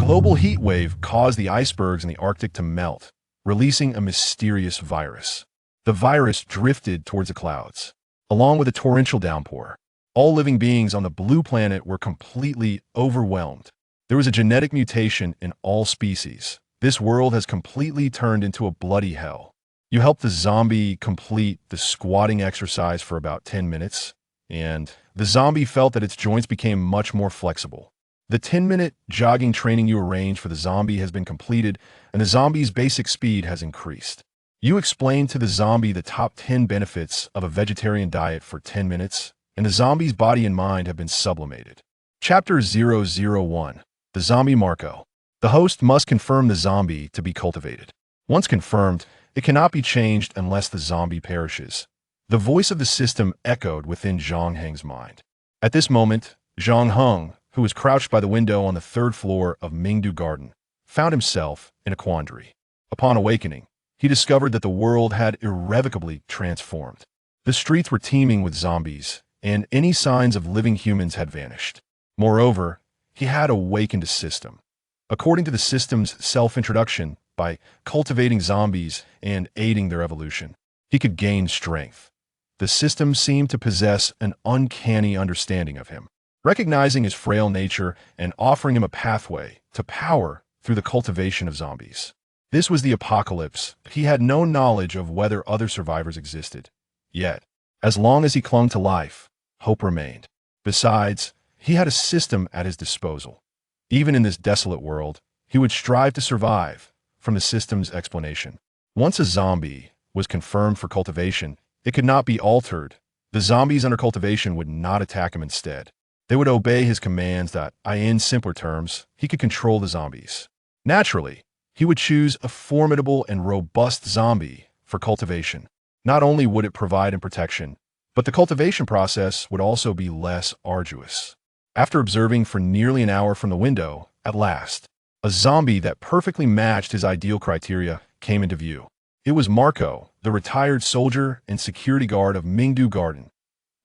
global heat wave caused the icebergs in the Arctic to melt, releasing a mysterious virus. The virus drifted towards the clouds, along with a torrential downpour. All living beings on the blue planet were completely overwhelmed. There was a genetic mutation in all species. This world has completely turned into a bloody hell. You help the zombie complete the squatting exercise for about 10 minutes, and the zombie felt that its joints became much more flexible. The 10-minute jogging training you arranged for the zombie has been completed, and the zombie's basic speed has increased. You explain to the zombie the top 10 benefits of a vegetarian diet for 10 minutes, and the zombie's body and mind have been sublimated. Chapter 001. The Zombie Marco. The host must confirm the zombie to be cultivated. Once confirmed, it cannot be changed unless the zombie perishes. The voice of the system echoed within Zhang Heng's mind. At this moment, Zhang Heng, who was crouched by the window on the third floor of Mingdu Garden, found himself in a quandary. Upon awakening, he discovered that the world had irrevocably transformed. The streets were teeming with zombies, and any signs of living humans had vanished. Moreover, he had awakened a system. According to the system's self-introduction, by cultivating zombies and aiding their evolution, he could gain strength. The system seemed to possess an uncanny understanding of him, recognizing his frail nature and offering him a pathway to power through the cultivation of zombies. This was the apocalypse. He had no knowledge of whether other survivors existed. Yet, as long as he clung to life, hope remained. Besides, he had a system at his disposal. Even in this desolate world, he would strive to survive from the system's explanation. Once a zombie was confirmed for cultivation, it could not be altered. The zombies under cultivation would not attack him instead. They would obey his commands that, in simpler terms, he could control the zombies. Naturally, he would choose a formidable and robust zombie for cultivation. Not only would it provide him protection, but the cultivation process would also be less arduous. After observing for nearly an hour from the window, at last, a zombie that perfectly matched his ideal criteria came into view. It was Marco, the retired soldier and security guard of Mingdu Garden.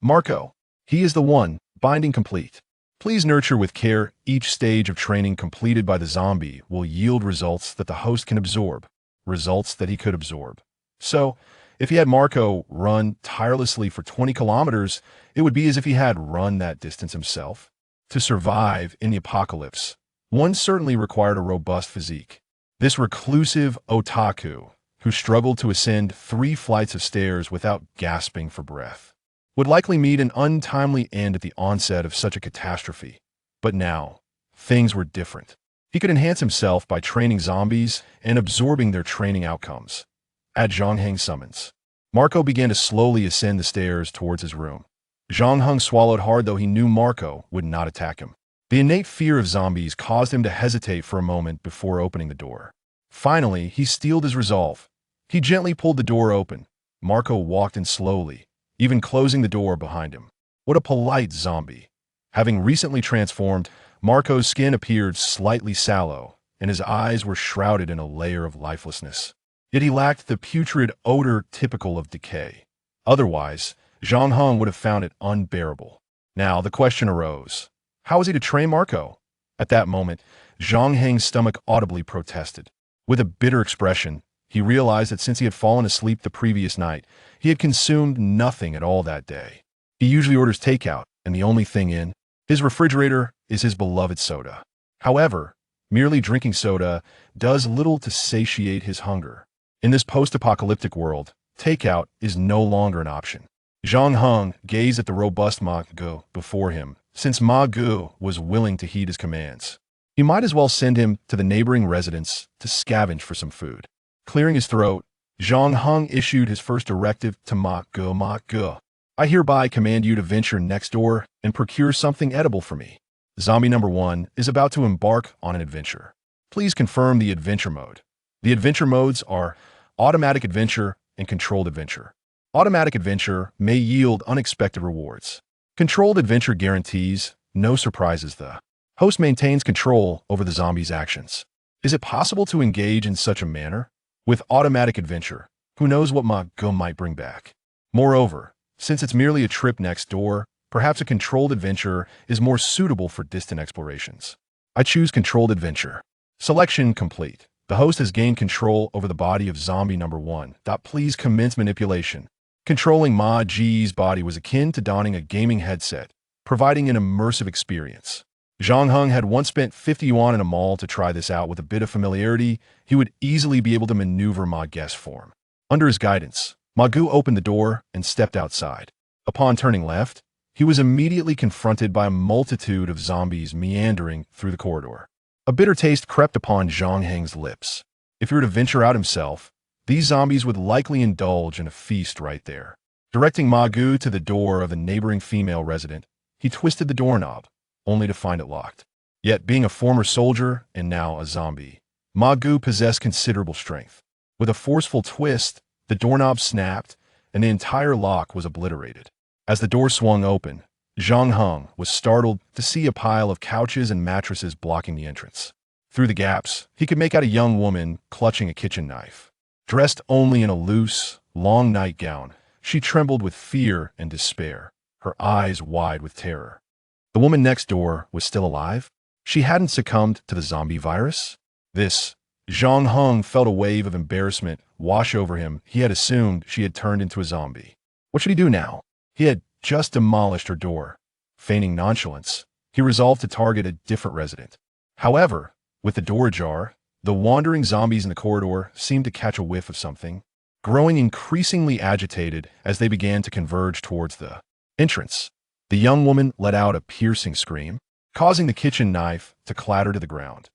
Marco, he is the one, binding complete. Please nurture with care. Each stage of training completed by the zombie will yield results that the host can absorb, results that he could absorb. So, if he had Marco run tirelessly for 20 kilometers, it would be as if he had run that distance himself. To survive in the apocalypse, one certainly required a robust physique. This reclusive otaku, who struggled to ascend 3 flights of stairs without gasping for breath, would likely meet an untimely end at the onset of such a catastrophe. But now, things were different. He could enhance himself by training zombies and absorbing their training outcomes. At Zhang Heng's summons, Marco began to slowly ascend the stairs towards his room. Zhang Heng swallowed hard, though he knew Marco would not attack him. The innate fear of zombies caused him to hesitate for a moment before opening the door. Finally, he steeled his resolve. He gently pulled the door open. Marco walked in slowly, even closing the door behind him. What a polite zombie. Having recently transformed, Marco's skin appeared slightly sallow, and his eyes were shrouded in a layer of lifelessness. Yet he lacked the putrid odor typical of decay. Otherwise, Zhang Heng would have found it unbearable. Now, the question arose. How was he to train Marco? At that moment, Zhang Heng's stomach audibly protested. With a bitter expression, he realized that since he had fallen asleep the previous night, he had consumed nothing at all that day. He usually orders takeout, and the only thing in his refrigerator is his beloved soda. However, merely drinking soda does little to satiate his hunger. In this post-apocalyptic world, takeout is no longer an option. Zhang Heng gazed at the robust Ma Gu before him. Since Ma Gu was willing to heed his commands, he might as well send him to the neighboring residence to scavenge for some food. Clearing his throat, Zhang Heng issued his first directive to Ma Gu. Ma Gu, I hereby command you to venture next door and procure something edible for me. Zombie number 1 is about to embark on an adventure. Please confirm the adventure mode. The adventure modes are automatic adventure and controlled adventure. Automatic adventure may yield unexpected rewards. Controlled adventure guarantees no surprises. The host maintains control over the zombie's actions. Is it possible to engage in such a manner? With automatic adventure, who knows what Ma Gu might bring back? Moreover, since it's merely a trip next door, perhaps a controlled adventure is more suitable for distant explorations. I choose controlled adventure. Selection complete. The host has gained control over the body of zombie number 1. Please commence manipulation. Controlling Ma Ji's body was akin to donning a gaming headset, providing an immersive experience. Zhang Heng had once spent 50 yuan in a mall to try this out. With a bit of familiarity, he would easily be able to maneuver Ma Gu's form. Under his guidance, Ma Gu opened the door and stepped outside. Upon turning left, he was immediately confronted by a multitude of zombies meandering through the corridor. A bitter taste crept upon Zhang Heng's lips. If he were to venture out himself, these zombies would likely indulge in a feast right there. Directing Ma Gu to the door of the neighboring female resident, he twisted the doorknob, only to find it locked. Yet, being a former soldier and now a zombie, Ma Gu possessed considerable strength. With a forceful twist, the doorknob snapped, and the entire lock was obliterated. As the door swung open, Zhang Heng was startled to see a pile of couches and mattresses blocking the entrance. Through the gaps, he could make out a young woman clutching a kitchen knife. Dressed only in a loose, long nightgown, she trembled with fear and despair, her eyes wide with terror. The woman next door was still alive? She hadn't succumbed to the zombie virus? Zhang Heng felt a wave of embarrassment wash over him. He had assumed she had turned into a zombie. What should he do now? He had just demolished her door. Feigning nonchalance, he resolved to target a different resident. However, with the door ajar, the wandering zombies in the corridor seemed to catch a whiff of something, growing increasingly agitated as they began to converge towards the entrance. The young woman let out a piercing scream, causing the kitchen knife to clatter to the ground.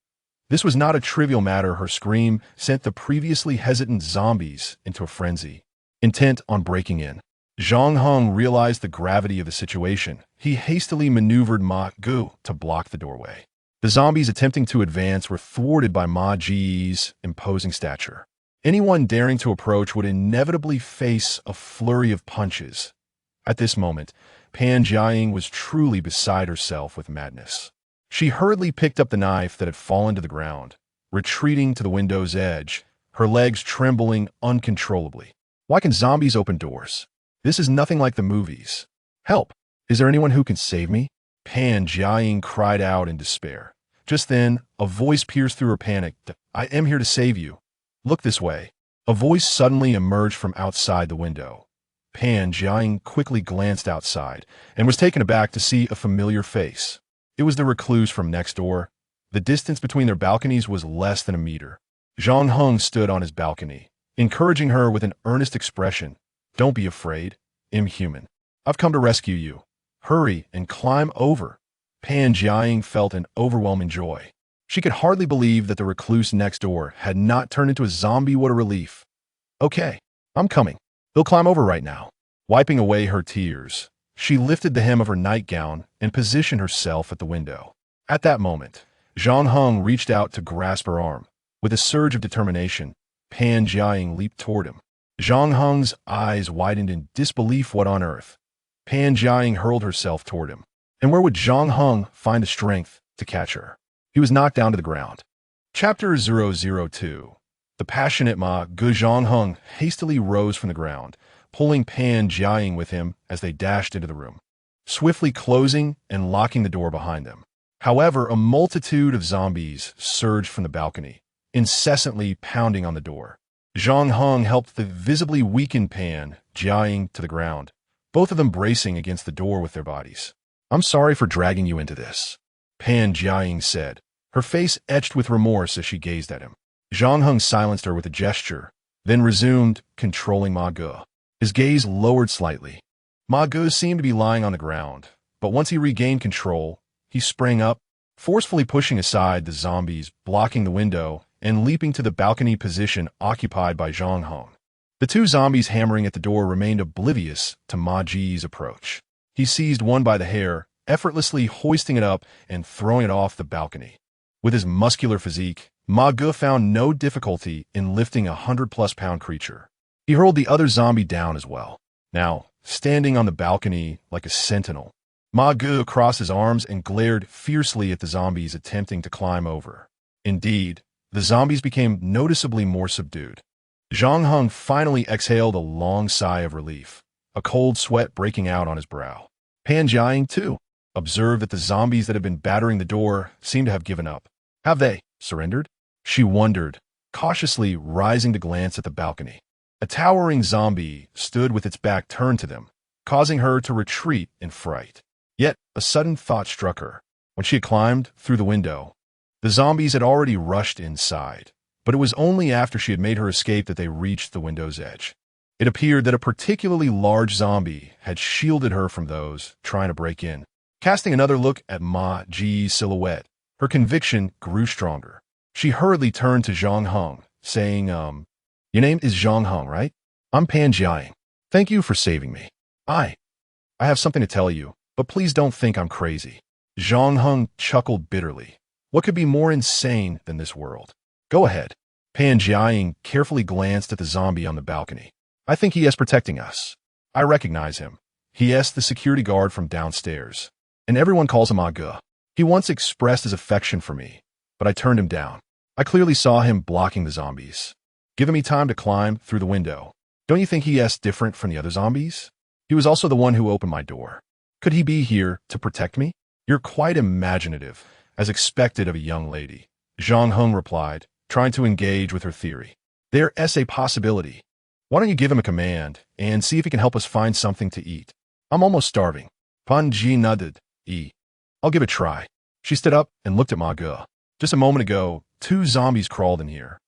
This was not a trivial matter. Her scream sent the previously hesitant zombies into a frenzy, intent on breaking in. Zhang Heng realized the gravity of the situation. He hastily maneuvered Ma Gu to block the doorway. The zombies attempting to advance were thwarted by Ma Ji's imposing stature. Anyone daring to approach would inevitably face a flurry of punches. At this moment, Pan Jiaying was truly beside herself with madness. She hurriedly picked up the knife that had fallen to the ground, retreating to the window's edge, her legs trembling uncontrollably. Why can zombies open doors? This is nothing like the movies. Help! Is there anyone who can save me? Pan Jiaying cried out in despair. Just then, a voice pierced through her panic. I am here to save you. Look this way. A voice suddenly emerged from outside the window. Pan Jiaying quickly glanced outside and was taken aback to see a familiar face. It was the recluse from next door. The distance between their balconies was less than a meter. Zhang Heng stood on his balcony, encouraging her with an earnest expression. Don't be afraid. I'm human. I've come to rescue you. Hurry and climb over. Pan Jiaying felt an overwhelming joy. She could hardly believe that the recluse next door had not turned into a zombie. What a relief. Okay, I'm coming. They'll climb over right now. Wiping away her tears, she lifted the hem of her nightgown and positioned herself at the window. At that moment, Zhang Heng reached out to grasp her arm. With a surge of determination, Pan Jiaying leaped toward him. Zhang Heng's eyes widened in disbelief. What on earth? Pan Jiaying hurled herself toward him. And where would Zhang Heng find the strength to catch her? He was knocked down to the ground. Chapter 002. The passionate Ma Gu. Zhang Heng hastily rose from the ground, pulling Pan Jiaying with him as they dashed into the room, swiftly closing and locking the door behind them. However, a multitude of zombies surged from the balcony, incessantly pounding on the door. Zhang Heng helped the visibly weakened Pan Jiaying to the ground, both of them bracing against the door with their bodies. I'm sorry for dragging you into this, Pan Jiaying said, her face etched with remorse as she gazed at him. Zhang Heng silenced her with a gesture, then resumed, controlling Ma Gu. His gaze lowered slightly. Ma Gu seemed to be lying on the ground, but once he regained control, he sprang up, forcefully pushing aside the zombies blocking the window and leaping to the balcony position occupied by Zhang Heng. The two zombies hammering at the door remained oblivious to Ma Ji's approach. He seized one by the hair, effortlessly hoisting it up and throwing it off the balcony. With his muscular physique, Ma Gu found no difficulty in lifting a 100-plus-pound creature. He hurled the other zombie down as well. Now, standing on the balcony like a sentinel, Ma Gu crossed his arms and glared fiercely at the zombies attempting to climb over. Indeed, the zombies became noticeably more subdued. Zhang Heng finally exhaled a long sigh of relief, a cold sweat breaking out on his brow. Pan Jiaying, too, observed that the zombies that had been battering the door seemed to have given up. Have they surrendered? She wondered, cautiously rising to glance at the balcony. A towering zombie stood with its back turned to them, causing her to retreat in fright. Yet, a sudden thought struck her. When she had climbed through the window, the zombies had already rushed inside, but it was only after she had made her escape that they reached the window's edge. It appeared that a particularly large zombie had shielded her from those trying to break in. Casting another look at Ma Ji's silhouette, her conviction grew stronger. She hurriedly turned to Zhang Heng, saying, Your name is Zhang Heng, right? I'm Pan Jiaying. Thank you for saving me. I have something to tell you, but please don't think I'm crazy. Zhang Heng chuckled bitterly. What could be more insane than this world? Go ahead. Pan Jiaying carefully glanced at the zombie on the balcony. I think he is protecting us. I recognize him. He is the security guard from downstairs, and everyone calls him Aga. He once expressed his affection for me, but I turned him down. I clearly saw him blocking the zombies, giving me time to climb through the window. Don't you think he is different from the other zombies? He was also the one who opened my door. Could he be here to protect me? You're quite imaginative, as expected of a young lady, Zhang Heng replied, trying to engage with her theory. There is a possibility. Why don't you give him a command and see if he can help us find something to eat? I'm almost starving. Pan Ji nodded. I'll give it a try. She stood up and looked at Ma Ge. Just a moment ago, 2 zombies crawled in here,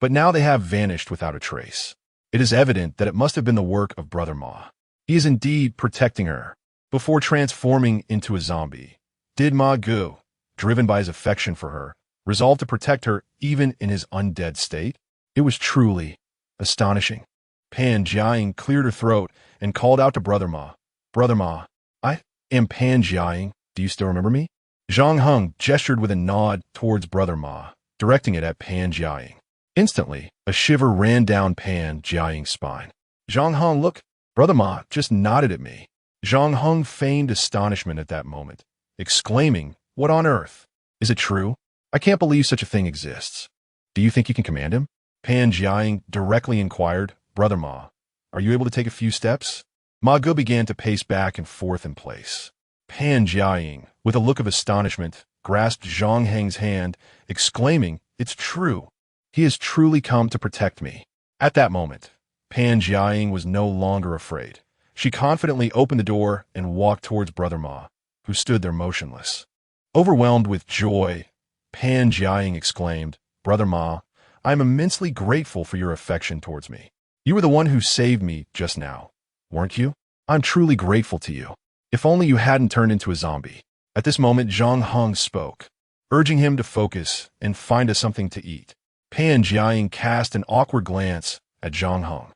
but now they have vanished without a trace. It is evident that it must have been the work of Brother Ma. He is indeed protecting her. Before transforming into a zombie, did Ma Ge, driven by his affection for her, resolve to protect her even in his undead state? It was truly astonishing. Pan Jiaying cleared her throat and called out to Brother Ma. Brother Ma, I am Pan Jiaying. Do you still remember me? Zhang Heng gestured with a nod towards Brother Ma, directing it at Pan Jiaying. Instantly, a shiver ran down Pan Jiaying's spine. Zhang Heng, look, Brother Ma just nodded at me. Zhang Heng feigned astonishment at that moment, exclaiming, What on earth? Is it true? I can't believe such a thing exists. Do you think you can command him? Pan Jiaying directly inquired, Brother Ma, are you able to take a few steps? Ma Ge began to pace back and forth in place. Pan Jiaying, with a look of astonishment, grasped Zhang Heng's hand, exclaiming, It's true. He has truly come to protect me. At that moment, Pan Jiaying was no longer afraid. She confidently opened the door and walked towards Brother Ma, who stood there motionless. Overwhelmed with joy, Pan Jiaying exclaimed, Brother Ma, I am immensely grateful for your affection towards me. You were the one who saved me just now, weren't you? I'm truly grateful to you. If only you hadn't turned into a zombie. At this moment, Zhang Heng spoke, urging him to focus and find us something to eat. Pan Jiaying cast an awkward glance at Zhang Heng,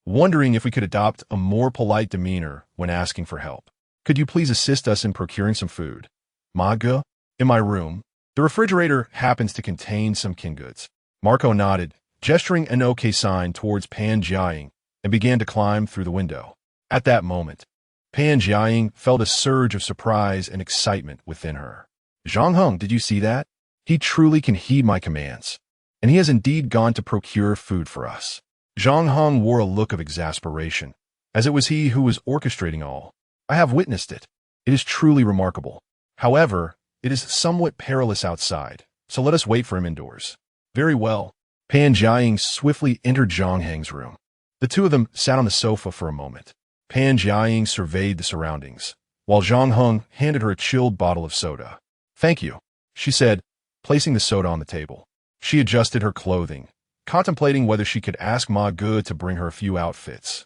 wondering if we could adopt a more polite demeanor when asking for help. Could you please assist us in procuring some food? Ma Ge, in my room, the refrigerator happens to contain some canned goods. Marco nodded, gesturing an OK sign towards Pan Jiaying, and began to climb through the window. At that moment, Pan Jiaying felt a surge of surprise and excitement within her. Zhang Heng, did you see that? He truly can heed my commands, and he has indeed gone to procure food for us. Zhang Heng wore a look of exasperation, as it was he who was orchestrating all. I have witnessed it. It is truly remarkable. However, it is somewhat perilous outside, so let us wait for him indoors. Very well. Pan Jiaying swiftly entered Zhang Heng's room. The two of them sat on the sofa for a moment. Pan Jiaying surveyed the surroundings, while Zhang Heng handed her a chilled bottle of soda. Thank you, she said, placing the soda on the table. She adjusted her clothing, contemplating whether she could ask Ma Ge to bring her a few outfits,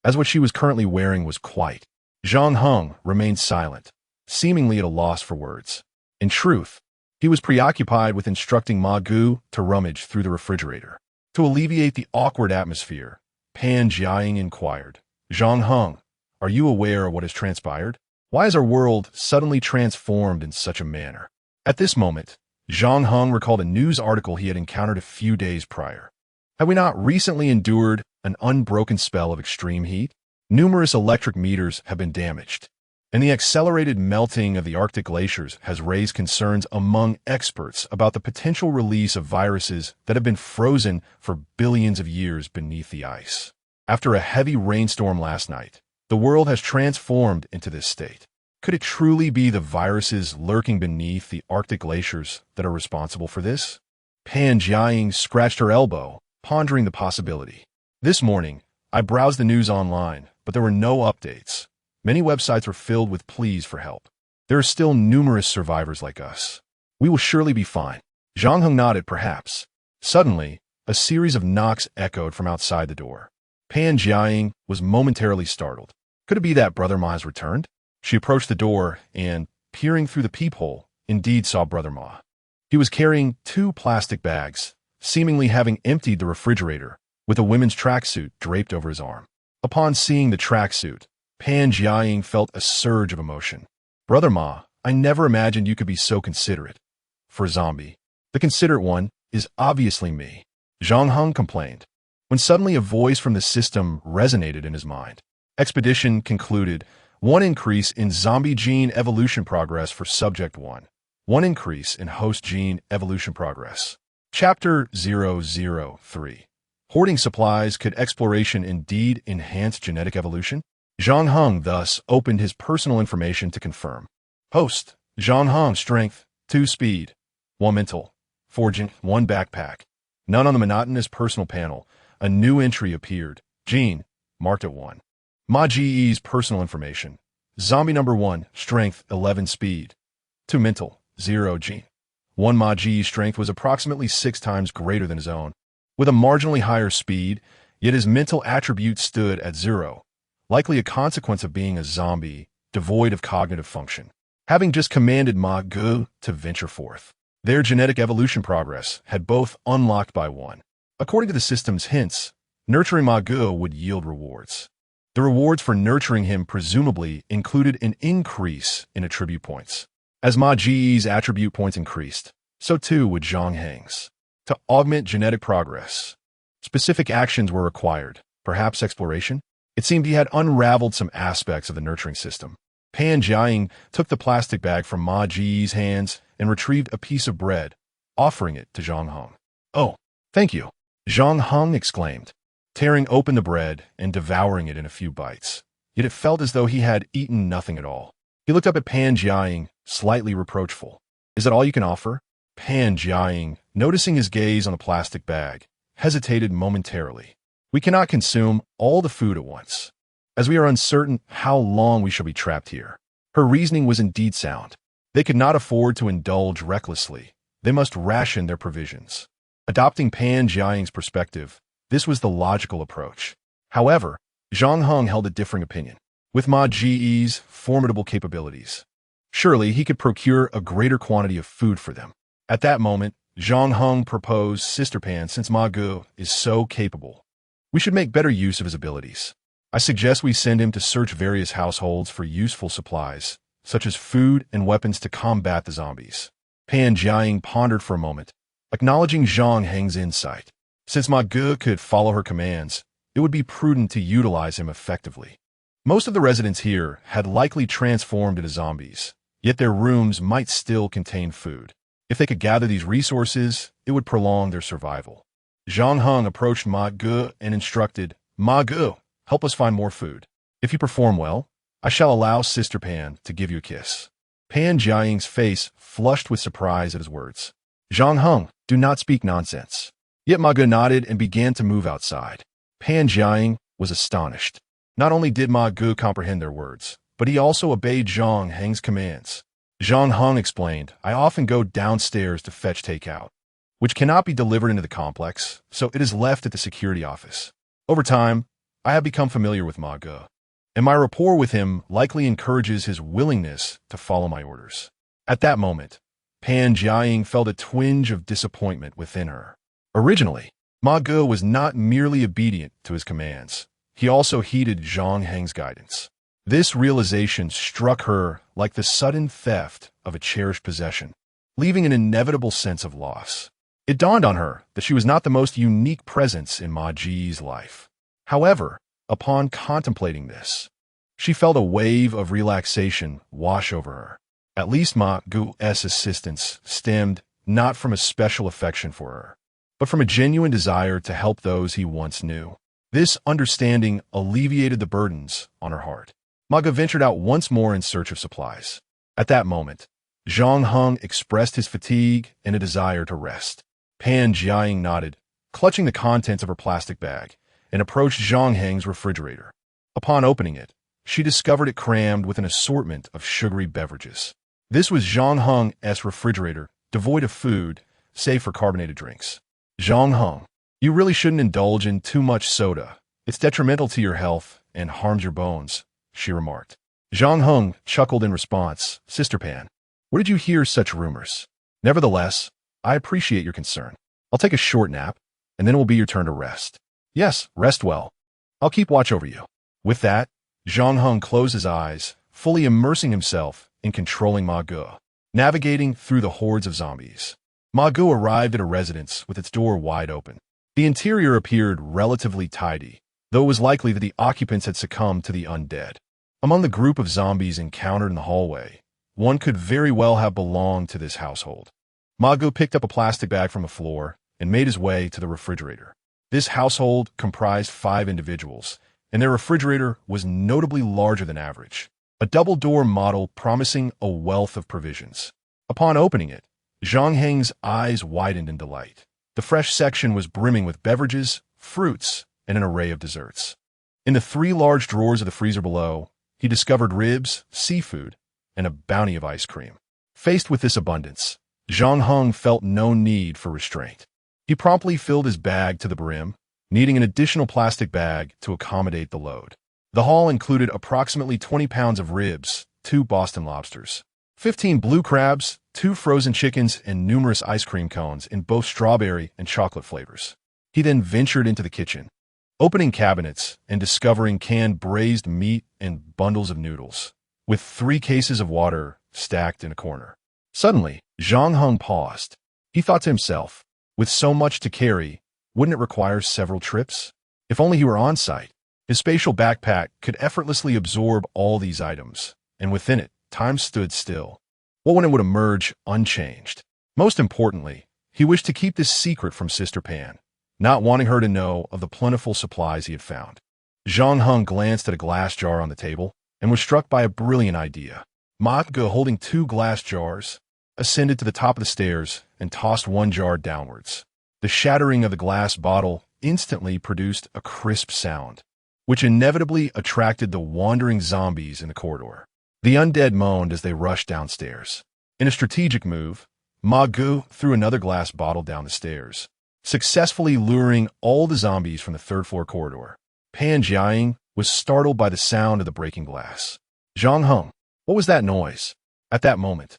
as what she was currently wearing was quite. Zhang Heng remained silent, seemingly at a loss for words. In truth, he was preoccupied with instructing Ma Ge to rummage through the refrigerator. To alleviate the awkward atmosphere, Pan Jiaying inquired, Zhang Heng, are you aware of what has transpired? Why is our world suddenly transformed in such a manner? At this moment, Zhang Heng recalled a news article he had encountered a few days prior. Had we not recently endured an unbroken spell of extreme heat? Numerous electric meters have been damaged, and the accelerated melting of the Arctic glaciers has raised concerns among experts about the potential release of viruses that have been frozen for billions of years beneath the ice. After a heavy rainstorm last night, the world has transformed into this state. Could it truly be the viruses lurking beneath the Arctic glaciers that are responsible for this? Pan Jiaying scratched her elbow, pondering the possibility. This morning, I browsed the news online, but there were no updates. Many websites were filled with pleas for help. There are still numerous survivors like us. We will surely be fine. Zhang Heng nodded, perhaps. Suddenly, a series of knocks echoed from outside the door. Pan Jiaying was momentarily startled. Could it be that Brother Ma has returned? She approached the door and, peering through the peephole, indeed saw Brother Ma. He was carrying 2 plastic bags, seemingly having emptied the refrigerator, with a women's tracksuit draped over his arm. Upon seeing the tracksuit, Pan Jiaying felt a surge of emotion. Brother Ma, I never imagined you could be so considerate. For a zombie, the considerate one is obviously me, Zhang Heng complained, when suddenly a voice from the system resonated in his mind. Expedition concluded. 1 increase in zombie gene evolution progress for Subject 1. 1 increase in host gene evolution progress. Chapter 003. Hoarding supplies. Could exploration indeed enhance genetic evolution? Zhang Heng thus opened his personal information to confirm. Host, Zhang Heng, strength, 2 speed, 1 mental, 4 gene, 1 backpack. None on the monotonous personal panel. A new entry appeared. Gene, marked at 1. Ma Ji's personal information. Zombie number 1, strength, 11 speed, 2 mental, 0 gene. 1 Ma Ji's strength was approximately 6 times greater than his own, with a marginally higher speed, yet his mental attribute stood at 0, likely a consequence of being a zombie, devoid of cognitive function. Having just commanded Ma Gu to venture forth, their genetic evolution progress had both unlocked by 1. According to the system's hints, nurturing Ma Gu would yield rewards. The rewards for nurturing him presumably included an increase in attribute points. As Ma Ji's attribute points increased, so too would Zhang Heng's. To augment genetic progress, specific actions were required, perhaps exploration? It seemed he had unraveled some aspects of the nurturing system. Pan Jiaying took the plastic bag from Ma Ji's hands and retrieved a piece of bread, offering it to Zhang Heng. Oh, thank you, Zhang Heng exclaimed, tearing open the bread and devouring it in a few bites. Yet it felt as though he had eaten nothing at all. He looked up at Pan Jiaying, slightly reproachful. Is that all you can offer? Pan Jiaying, noticing his gaze on the plastic bag, hesitated momentarily. We cannot consume all the food at once, as we are uncertain how long we shall be trapped here. Her reasoning was indeed sound. They could not afford to indulge recklessly. They must ration their provisions. Adopting Pan Jiaying's perspective, this was the logical approach. However, Zhang Heng held a differing opinion. With Ma Ji's formidable capabilities, surely he could procure a greater quantity of food for them. At that moment, Zhang Heng proposed, Sister Pan, since Ma Gu is so capable, we should make better use of his abilities. I suggest we send him to search various households for useful supplies, such as food and weapons to combat the zombies. Pan Jiaying pondered for a moment, acknowledging Zhang Heng's insight. Since Ma Gu could follow her commands, it would be prudent to utilize him effectively. Most of the residents here had likely transformed into zombies, yet their rooms might still contain food. If they could gather these resources, it would prolong their survival. Zhang Heng approached Ma Gu and instructed, Ma Gu, help us find more food. If you perform well, I shall allow Sister Pan to give you a kiss. Pan Jiaying's face flushed with surprise at his words. Zhang Heng, do not speak nonsense. Yet Ma Gu nodded and began to move outside. Pan Jiaying was astonished. Not only did Ma Gu comprehend their words, but he also obeyed Zhang Heng's commands. Zhang Heng explained, I often go downstairs to fetch takeout, which cannot be delivered into the complex, so it is left at the security office. Over time, I have become familiar with Ma Gu, and my rapport with him likely encourages his willingness to follow my orders. At that moment, Pan Jiaying felt a twinge of disappointment within her. Originally, Ma Gu was not merely obedient to his commands. He also heeded Zhang Heng's guidance. This realization struck her like the sudden theft of a cherished possession, leaving an inevitable sense of loss. It dawned on her that she was not the most unique presence in Ma Ji's life. However, upon contemplating this, she felt a wave of relaxation wash over her. At least Ma Gu's assistance stemmed not from a special affection for her, but from a genuine desire to help those he once knew. This understanding alleviated the burdens on her heart. Ma Gu ventured out once more in search of supplies. At that moment, Zhang Heng expressed his fatigue and a desire to rest. Pan Jiaying nodded, clutching the contents of her plastic bag, and approached Zhang Heng's refrigerator. Upon opening it, she discovered it crammed with an assortment of sugary beverages. This was Zhang Heng's refrigerator, devoid of food, save for carbonated drinks. Zhang Heng, you really shouldn't indulge in too much soda. It's detrimental to your health and harms your bones, she remarked. Zhang Heng chuckled in response. Sister Pan, where did you hear such rumors? Nevertheless, I appreciate your concern. I'll take a short nap, and then it will be your turn to rest. Yes, rest well. I'll keep watch over you. With that, Zhang Heng closed his eyes, fully immersing himself in controlling Ma Ge, navigating through the hordes of zombies. Ma Ge arrived at a residence with its door wide open. The interior appeared relatively tidy, though it was likely that the occupants had succumbed to the undead. Among the group of zombies encountered in the hallway, one could very well have belonged to this household. Ma Ge picked up a plastic bag from the floor and made his way to the refrigerator. This household comprised 5 individuals, and their refrigerator was notably larger than average, a double-door model promising a wealth of provisions. Upon opening it, Zhang Heng's eyes widened in delight. The fresh section was brimming with beverages, fruits, and an array of desserts. In the 3 large drawers of the freezer below, he discovered ribs, seafood, and a bounty of ice cream. Faced with this abundance, Zhang Heng felt no need for restraint. He promptly filled his bag to the brim, needing an additional plastic bag to accommodate the load. The haul included approximately 20 pounds of ribs, 2 Boston lobsters, 15 blue crabs, 2 frozen chickens, and numerous ice cream cones in both strawberry and chocolate flavors. He then ventured into the kitchen, opening cabinets and discovering canned braised meat and bundles of noodles, with 3 cases of water stacked in a corner. Suddenly, Zhang Heng paused. He thought to himself, with so much to carry, wouldn't it require several trips? If only he were on site. His spatial backpack could effortlessly absorb all these items, and within it, time stood still. What when it would emerge unchanged? Most importantly, he wished to keep this secret from Sister Pan, not wanting her to know of the plentiful supplies he had found. Zhang Heng glanced at a glass jar on the table and was struck by a brilliant idea. Ma Ge, holding 2 glass jars, ascended to the top of the stairs and tossed one jar downwards. The shattering of the glass bottle instantly produced a crisp sound, which inevitably attracted the wandering zombies in the corridor. The undead moaned as they rushed downstairs. In a strategic move, Ma Ge threw another glass bottle down the stairs, successfully luring all the zombies from the 3rd-floor corridor. Pan Jiaying was startled by the sound of the breaking glass. Zhang Heng, what was that noise? At that moment,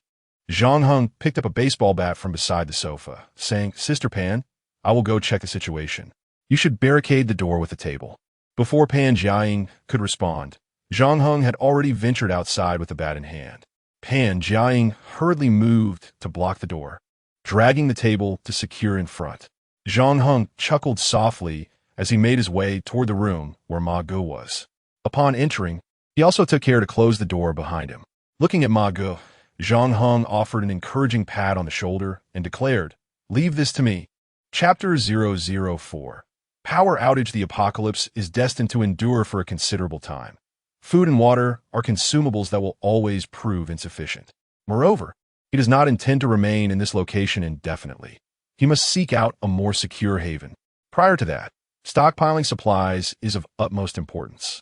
Zhang Heng picked up a baseball bat from beside the sofa, saying, Sister Pan, I will go check the situation. You should barricade the door with a table. Before Pan Jiaying could respond, Zhang Heng had already ventured outside with the bat in hand. Pan Jiaying hurriedly moved to block the door, dragging the table to secure in front. Zhang Heng chuckled softly as he made his way toward the room where Ma Ge was. Upon entering, he also took care to close the door behind him. Looking at Ma Ge, Zhang Heng offered an encouraging pat on the shoulder and declared, Leave this to me. Chapter 004. Power outage. The apocalypse is destined to endure for a considerable time. Food and water are consumables that will always prove insufficient. Moreover, he does not intend to remain in this location indefinitely. He must seek out a more secure haven. Prior to that, stockpiling supplies is of utmost importance.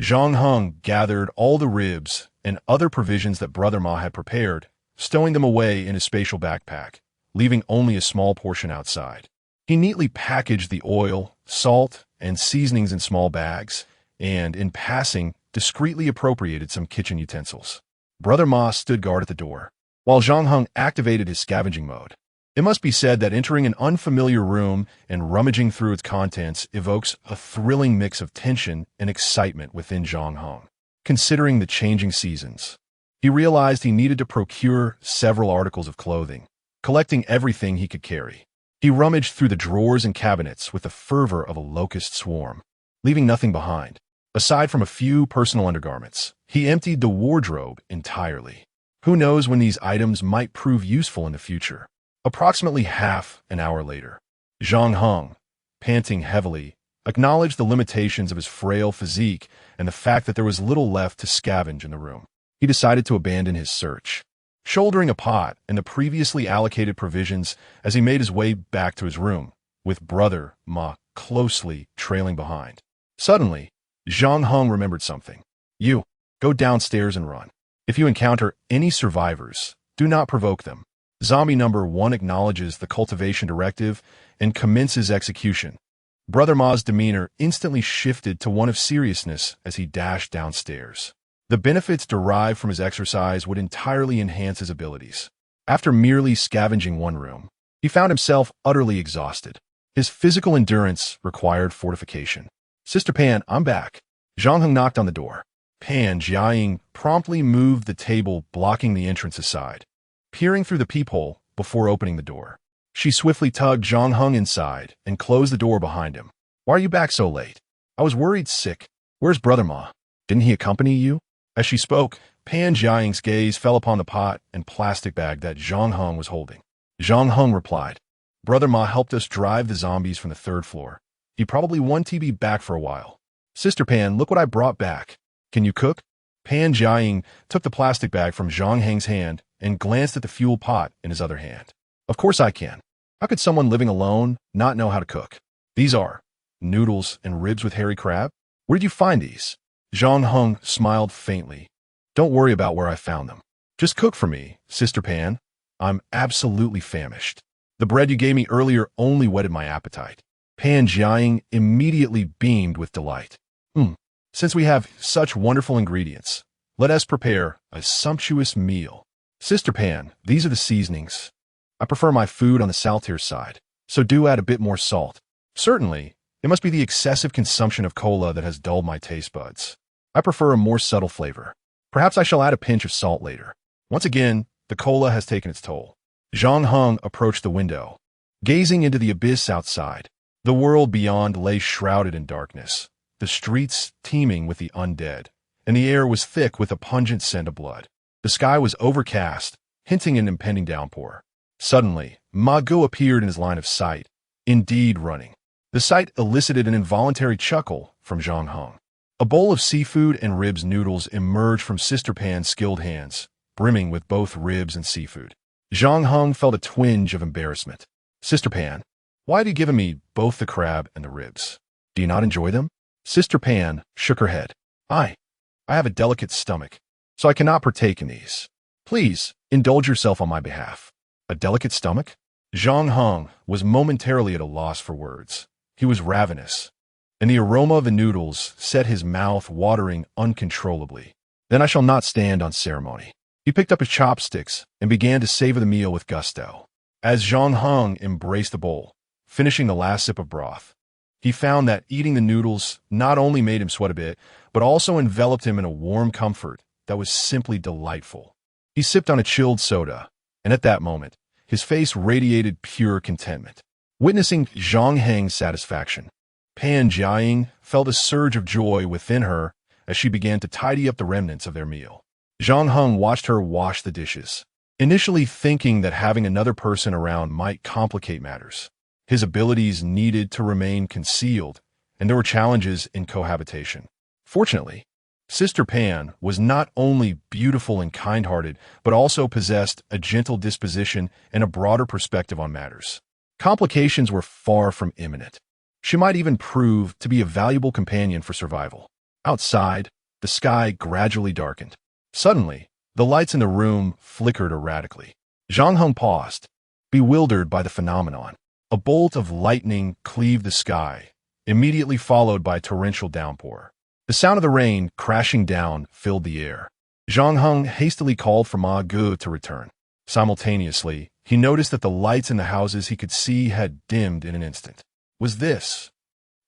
Zhang Heng gathered all the ribs and other provisions that Brother Ma had prepared, stowing them away in his spatial backpack, leaving only a small portion outside. He neatly packaged the oil, salt, and seasonings in small bags, and, in passing, discreetly appropriated some kitchen utensils. Brother Ma stood guard at the door, while Zhang Heng activated his scavenging mode. It must be said that entering an unfamiliar room and rummaging through its contents evokes a thrilling mix of tension and excitement within Zhang Heng. Considering the changing seasons, he realized he needed to procure several articles of clothing, collecting everything he could carry. He rummaged through the drawers and cabinets with the fervor of a locust swarm, leaving nothing behind. Aside from a few personal undergarments, he emptied the wardrobe entirely. Who knows when these items might prove useful in the future? Approximately half an hour later, Zhang Heng, panting heavily, acknowledged the limitations of his frail physique and the fact that there was little left to scavenge in the room. He decided to abandon his search. shouldering a pot and the previously allocated provisions as he made his way back to his room, with brother Ma closely trailing behind. Suddenly, Zhang Heng remembered something. You, go downstairs and run. If you encounter any survivors, do not provoke them. Zombie number 1 acknowledges the cultivation directive and commences execution. Brother Ma's demeanor instantly shifted to one of seriousness as he dashed downstairs. The benefits derived from his exercise would entirely enhance his abilities. After merely scavenging one room, he found himself utterly exhausted. His physical endurance required fortification. Sister Pan, I'm back. Zhang Heng knocked on the door. Pan Jiaying promptly moved the table blocking the entrance aside, peering through the peephole before opening the door. She swiftly tugged Zhang Heng inside and closed the door behind him. Why are you back so late? I was worried sick. Where's Brother Ma? Didn't he accompany you? As she spoke, Pan Jiaying's gaze fell upon the pot and plastic bag that Zhang Heng was holding. Zhang Heng replied, Brother Ma helped us drive the zombies from the 3rd floor. He probably won TB back for a while. Sister Pan, look what I brought back. Can you cook? Pan Jiaying took the plastic bag from Zhang Heng's hand and glanced at the fuel pot in his other hand. Of course I can. How could someone living alone not know how to cook? These are noodles and ribs with hairy crab? Where did you find these? Zhang Heng smiled faintly. Don't worry about where I found them. Just cook for me, Sister Pan. I'm absolutely famished. The bread you gave me earlier only whetted my appetite. Pan Jiaying immediately beamed with delight. Since we have such wonderful ingredients, let us prepare a sumptuous meal. Sister Pan, these are the seasonings. I prefer my food on the saltier side, so do add a bit more salt. Certainly, it must be the excessive consumption of cola that has dulled my taste buds. I prefer a more subtle flavor. Perhaps I shall add a pinch of salt later. Once again, the cola has taken its toll. Zhang Heng approached the window, gazing into the abyss outside. The world beyond lay shrouded in darkness, the streets teeming with the undead, and the air was thick with a pungent scent of blood. The sky was overcast, hinting an impending downpour. Suddenly, Ma Gu appeared in his line of sight, indeed running. The sight elicited an involuntary chuckle from Zhang Heng. A bowl of seafood and ribs noodles emerged from Sister Pan's skilled hands, brimming with both ribs and seafood. Zhang Heng felt a twinge of embarrassment. Sister Pan, why have you given me both the crab and the ribs? Do you not enjoy them? Sister Pan shook her head. I have a delicate stomach, so I cannot partake in these. Please, indulge yourself on my behalf. A delicate stomach? Zhang Heng was momentarily at a loss for words. He was ravenous, and the aroma of the noodles set his mouth watering uncontrollably. Then I shall not stand on ceremony. He picked up his chopsticks and began to savor the meal with gusto. As Zhang Heng embraced the bowl, finishing the last sip of broth, he found that eating the noodles not only made him sweat a bit, but also enveloped him in a warm comfort that was simply delightful. He sipped on a chilled soda, and at that moment, his face radiated pure contentment. Witnessing Zhang Heng's satisfaction, Pan Jiaying felt a surge of joy within her as she began to tidy up the remnants of their meal. Zhang Heng watched her wash the dishes, initially thinking that having another person around might complicate matters. His abilities needed to remain concealed, and there were challenges in cohabitation. Fortunately, Sister Pan was not only beautiful and kind-hearted, but also possessed a gentle disposition and a broader perspective on matters. Complications were far from imminent. She might even prove to be a valuable companion for survival. Outside, the sky gradually darkened. Suddenly, the lights in the room flickered erratically. Zhang Heng paused, bewildered by the phenomenon. A bolt of lightning cleaved the sky, immediately followed by a torrential downpour. The sound of the rain crashing down filled the air. Zhang Heng hastily called for Ma Gu to return. Simultaneously, he noticed that the lights in the houses he could see had dimmed in an instant. Was this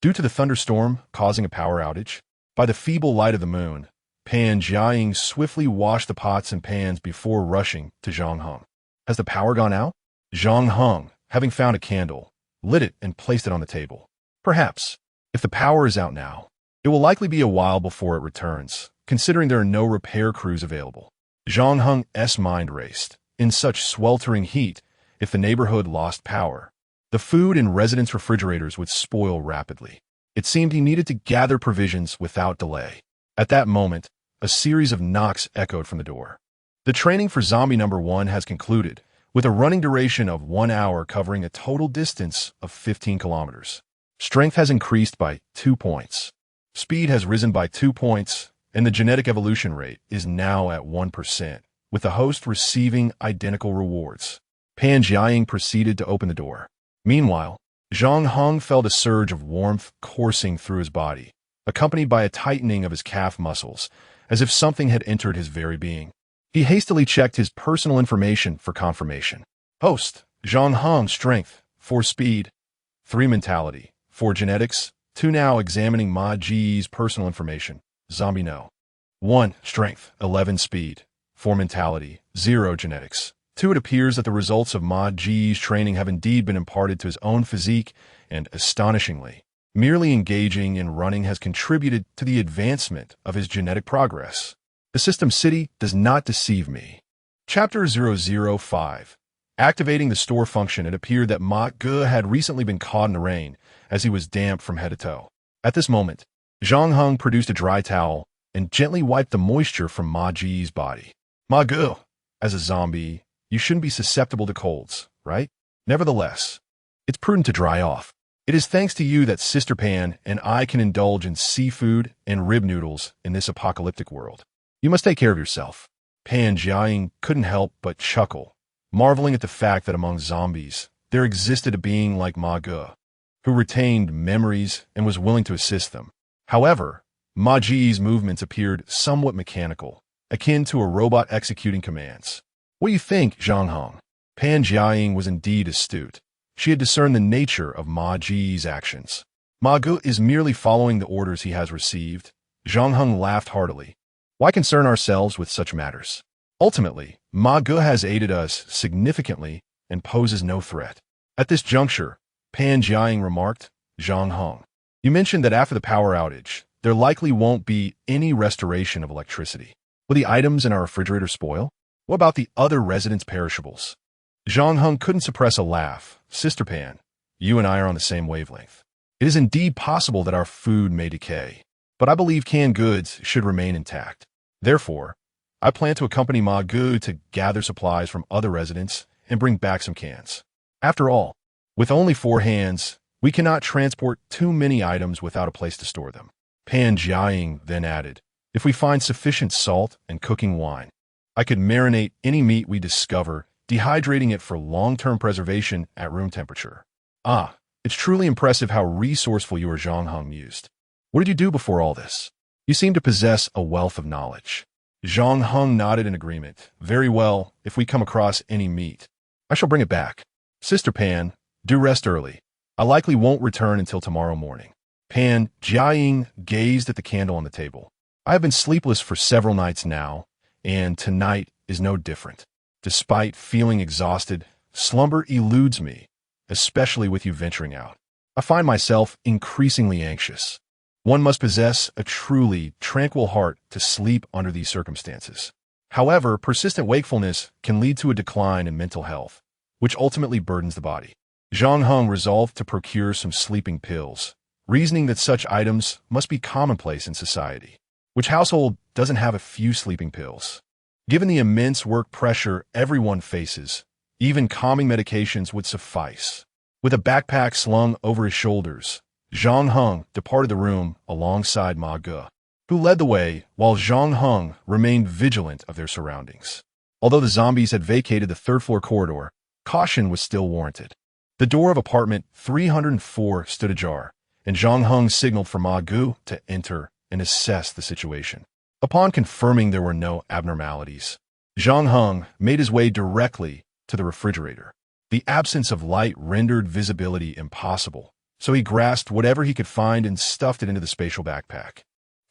due to the thunderstorm causing a power outage? By the feeble light of the moon, Pan Jiaying swiftly washed the pots and pans before rushing to Zhang Heng. Has the power gone out? Zhang Heng, having found a candle, lit it and placed it on the table. Perhaps, if the power is out now, it will likely be a while before it returns, considering there are no repair crews available. Zhang Heng's mind raced. In such sweltering heat, if the neighborhood lost power, the food in residents' refrigerators would spoil rapidly. It seemed he needed to gather provisions without delay. At that moment, a series of knocks echoed from the door. The training for zombie number 1 has concluded, with a running duration of 1 hour covering a total distance of 15 kilometers. Strength has increased by 2 points. Speed has risen by 2 points, and the genetic evolution rate is now at 1%, with the host receiving identical rewards. Pan Jiaying proceeded to open the door. Meanwhile, Zhang Heng felt a surge of warmth coursing through his body, accompanied by a tightening of his calf muscles, as if something had entered his very being. He hastily checked his personal information for confirmation. Host, Zhang Heng, strength, 4 speed, 3 mentality, 4 genetics, 2 now examining Ma Ji's personal information. Zombie no. 1 strength, 11 speed, 4 mentality, 0 genetics. 2 it appears that the results of Ma Ji's training have indeed been imparted to his own physique, and astonishingly, merely engaging in running has contributed to the advancement of his genetic progress. The system city does not deceive me. Chapter 005. Activating the store function, it appeared that Ma Ge had recently been caught in the rain, as he was damp from head to toe. At this moment, Zhang Heng produced a dry towel and gently wiped the moisture from Ma Ji's body. Ma Ge, as a zombie, you shouldn't be susceptible to colds, right? Nevertheless, it's prudent to dry off. It is thanks to you that Sister Pan and I can indulge in seafood and rib noodles in this apocalyptic world. You must take care of yourself. Pan Jiaying couldn't help but chuckle, marveling at the fact that among zombies, there existed a being like Ma Ge, who retained memories and was willing to assist them. However, Ma Ji's movements appeared somewhat mechanical, akin to a robot executing commands. What do you think, Zhang Heng? Pan Jiaying was indeed astute. She had discerned the nature of Ma Ji's actions. Ma Ge is merely following the orders he has received. Zhang Heng laughed heartily. Why concern ourselves with such matters? Ultimately, Ma Ge has aided us significantly and poses no threat. At this juncture, Pan Jiaying remarked, Zhang Heng, you mentioned that after the power outage, there likely won't be any restoration of electricity. Will the items in our refrigerator spoil? What about the other residents' perishables? Zhang Heng couldn't suppress a laugh. Sister Pan, you and I are on the same wavelength. It is indeed possible that our food may decay, but I believe canned goods should remain intact. Therefore, I plan to accompany Ma Ge to gather supplies from other residents and bring back some cans. After all, with only 4 hands, we cannot transport too many items without a place to store them. Pan Jiaying then added, if we find sufficient salt and cooking wine, I could marinate any meat we discover, dehydrating it for long-term preservation at room temperature. Ah, it's truly impressive how resourceful you are, Zhang Heng mused. What did you do before all this? You seem to possess a wealth of knowledge. Zhang Heng nodded in agreement. Very well, if we come across any meat, I shall bring it back. Sister Pan, do rest early. I likely won't return until tomorrow morning. Pan Jiaying gazed at the candle on the table. I have been sleepless for several nights now, and tonight is no different. Despite feeling exhausted, slumber eludes me, especially with you venturing out. I find myself increasingly anxious. One must possess a truly tranquil heart to sleep under these circumstances. However, persistent wakefulness can lead to a decline in mental health, which ultimately burdens the body. Zhang Heng resolved to procure some sleeping pills, reasoning that such items must be commonplace in society. Which household doesn't have a few sleeping pills? Given the immense work pressure everyone faces, even calming medications would suffice. With a backpack slung over his shoulders, Zhang Heng departed the room alongside Ma Ge, who led the way while Zhang Heng remained vigilant of their surroundings. Although the zombies had vacated the third-floor corridor, caution was still warranted. The door of apartment 304 stood ajar, and Zhang Heng signaled for Ma Ge to enter and assess the situation. Upon confirming there were no abnormalities, Zhang Heng made his way directly to the refrigerator. The absence of light rendered visibility impossible, so he grasped whatever he could find and stuffed it into the spatial backpack.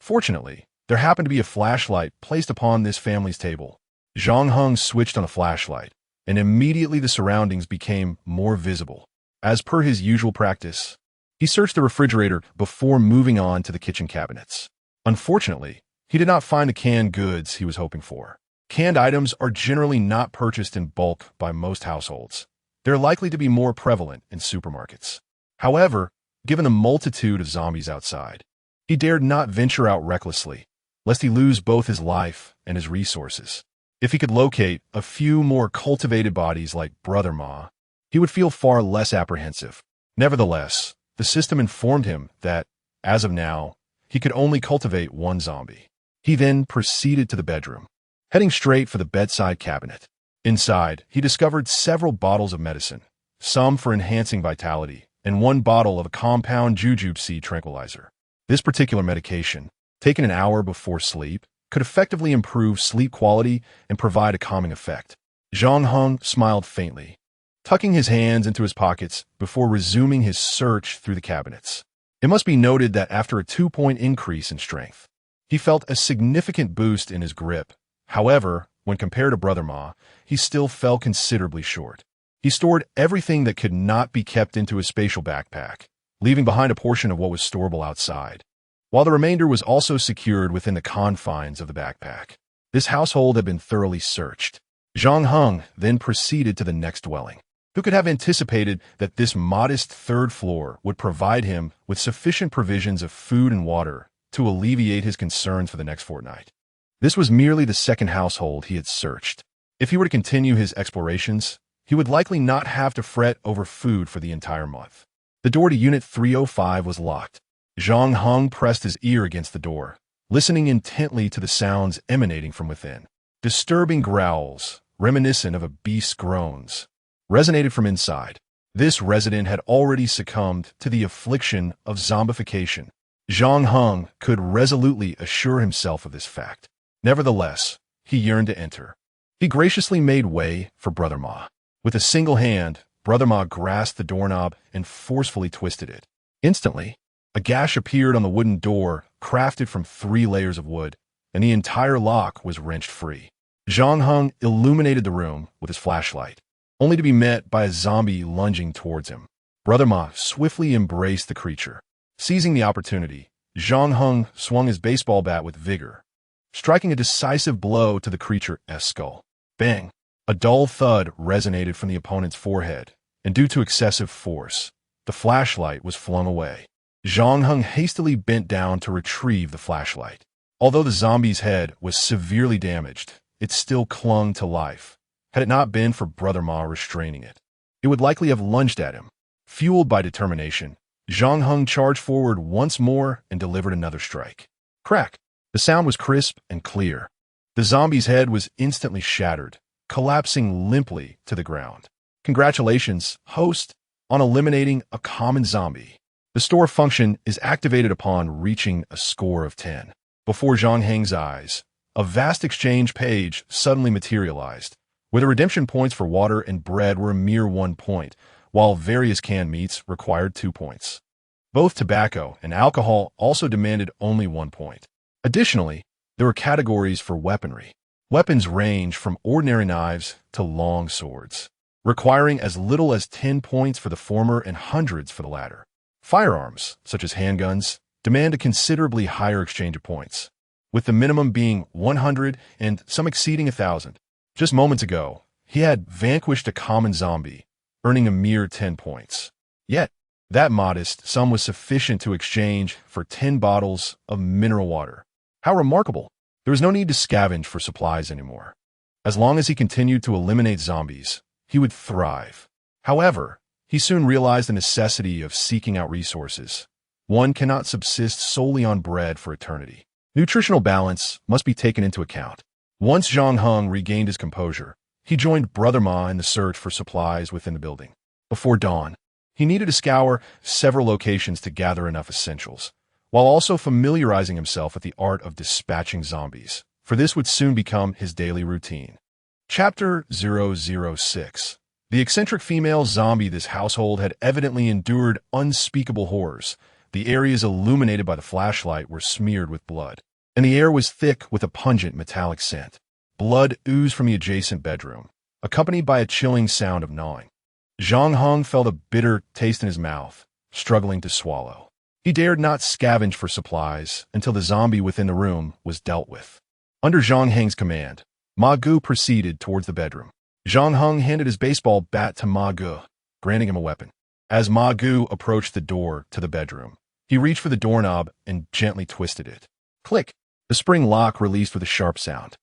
Fortunately, there happened to be a flashlight placed upon this family's table. Zhang Heng switched on a flashlight, and immediately the surroundings became more visible. As per his usual practice, he searched the refrigerator before moving on to the kitchen cabinets. Unfortunately, he did not find the canned goods he was hoping for. Canned items are generally not purchased in bulk by most households. They're likely to be more prevalent in supermarkets. However, given the multitude of zombies outside, he dared not venture out recklessly, lest he lose both his life and his resources. If he could locate a few more cultivated bodies like Brother Ma, he would feel far less apprehensive. Nevertheless, the system informed him that, as of now, he could only cultivate one zombie. He then proceeded to the bedroom, heading straight for the bedside cabinet. Inside, he discovered several bottles of medicine, some for enhancing vitality, and one bottle of a compound jujube seed tranquilizer. This particular medication, taken an hour before sleep, could effectively improve sleep quality and provide a calming effect. Zhang Heng smiled faintly, tucking his hands into his pockets before resuming his search through the cabinets. It must be noted that after a 2-point increase in strength, he felt a significant boost in his grip. However, when compared to Brother Ma, he still fell considerably short. He stored everything that could not be kept into his spatial backpack, leaving behind a portion of what was storable outside, while the remainder was also secured within the confines of the backpack. This household had been thoroughly searched. Zhang Heng then proceeded to the next dwelling. Who could have anticipated that this modest third floor would provide him with sufficient provisions of food and water to alleviate his concerns for the next fortnight? This was merely the second household he had searched. If he were to continue his explorations, he would likely not have to fret over food for the entire month. The door to Unit 305 was locked. Zhang Heng pressed his ear against the door, listening intently to the sounds emanating from within. Disturbing growls, reminiscent of a beast's groans, resonated from inside. This resident had already succumbed to the affliction of zombification. Zhang Heng could resolutely assure himself of this fact. Nevertheless, he yearned to enter. He graciously made way for Brother Ma. With a single hand, Brother Ma grasped the doorknob and forcefully twisted it. Instantly, a gash appeared on the wooden door, crafted from 3 layers of wood, and the entire lock was wrenched free. Zhang Heng illuminated the room with his flashlight, only to be met by a zombie lunging towards him. Brother Ma swiftly embraced the creature. Seizing the opportunity, Zhang Heng swung his baseball bat with vigor, striking a decisive blow to the creature's skull. Bang! A dull thud resonated from the opponent's forehead, and due to excessive force, the flashlight was flung away. Zhang Heng hastily bent down to retrieve the flashlight. Although the zombie's head was severely damaged, it still clung to life. Had it not been for Brother Ma restraining it, it would likely have lunged at him. Fueled by determination, Zhang Heng charged forward once more and delivered another strike. Crack! The sound was crisp and clear. The zombie's head was instantly shattered, collapsing limply to the ground. Congratulations, host, on eliminating a common zombie. The store function is activated upon reaching a score of 10. Before Zhang Heng's eyes, a vast exchange page suddenly materialized, where the redemption points for water and bread were a mere 1 point, while various canned meats required 2 points. Both tobacco and alcohol also demanded only 1 point. Additionally, there were categories for weaponry. Weapons range from ordinary knives to long swords, requiring as little as 10 points for the former and hundreds for the latter. Firearms, such as handguns, demand a considerably higher exchange of points, with the minimum being 100 and some exceeding 1,000. Just moments ago, he had vanquished a common zombie, earning a mere 10 points. Yet, that modest sum was sufficient to exchange for 10 bottles of mineral water. How remarkable! There was no need to scavenge for supplies anymore. As long as he continued to eliminate zombies, he would thrive. However, he soon realized the necessity of seeking out resources. One cannot subsist solely on bread for eternity. Nutritional balance must be taken into account. Once Zhang Heng regained his composure, he joined Brother Ma in the search for supplies within the building. Before dawn, he needed to scour several locations to gather enough essentials, while also familiarizing himself with the art of dispatching zombies, for this would soon become his daily routine. Chapter 006. The eccentric female zombie this household had evidently endured unspeakable horrors. The areas illuminated by the flashlight were smeared with blood, and the air was thick with a pungent metallic scent. Blood oozed from the adjacent bedroom, accompanied by a chilling sound of gnawing. Zhang Heng felt a bitter taste in his mouth, struggling to swallow. He dared not scavenge for supplies until the zombie within the room was dealt with. Under Zhang Heng's command, Ma Gu proceeded towards the bedroom. Zhang Heng handed his baseball bat to Ma Gu, granting him a weapon. As Ma Gu approached the door to the bedroom, he reached for the doorknob and gently twisted it. Click! The spring lock released with a sharp sound.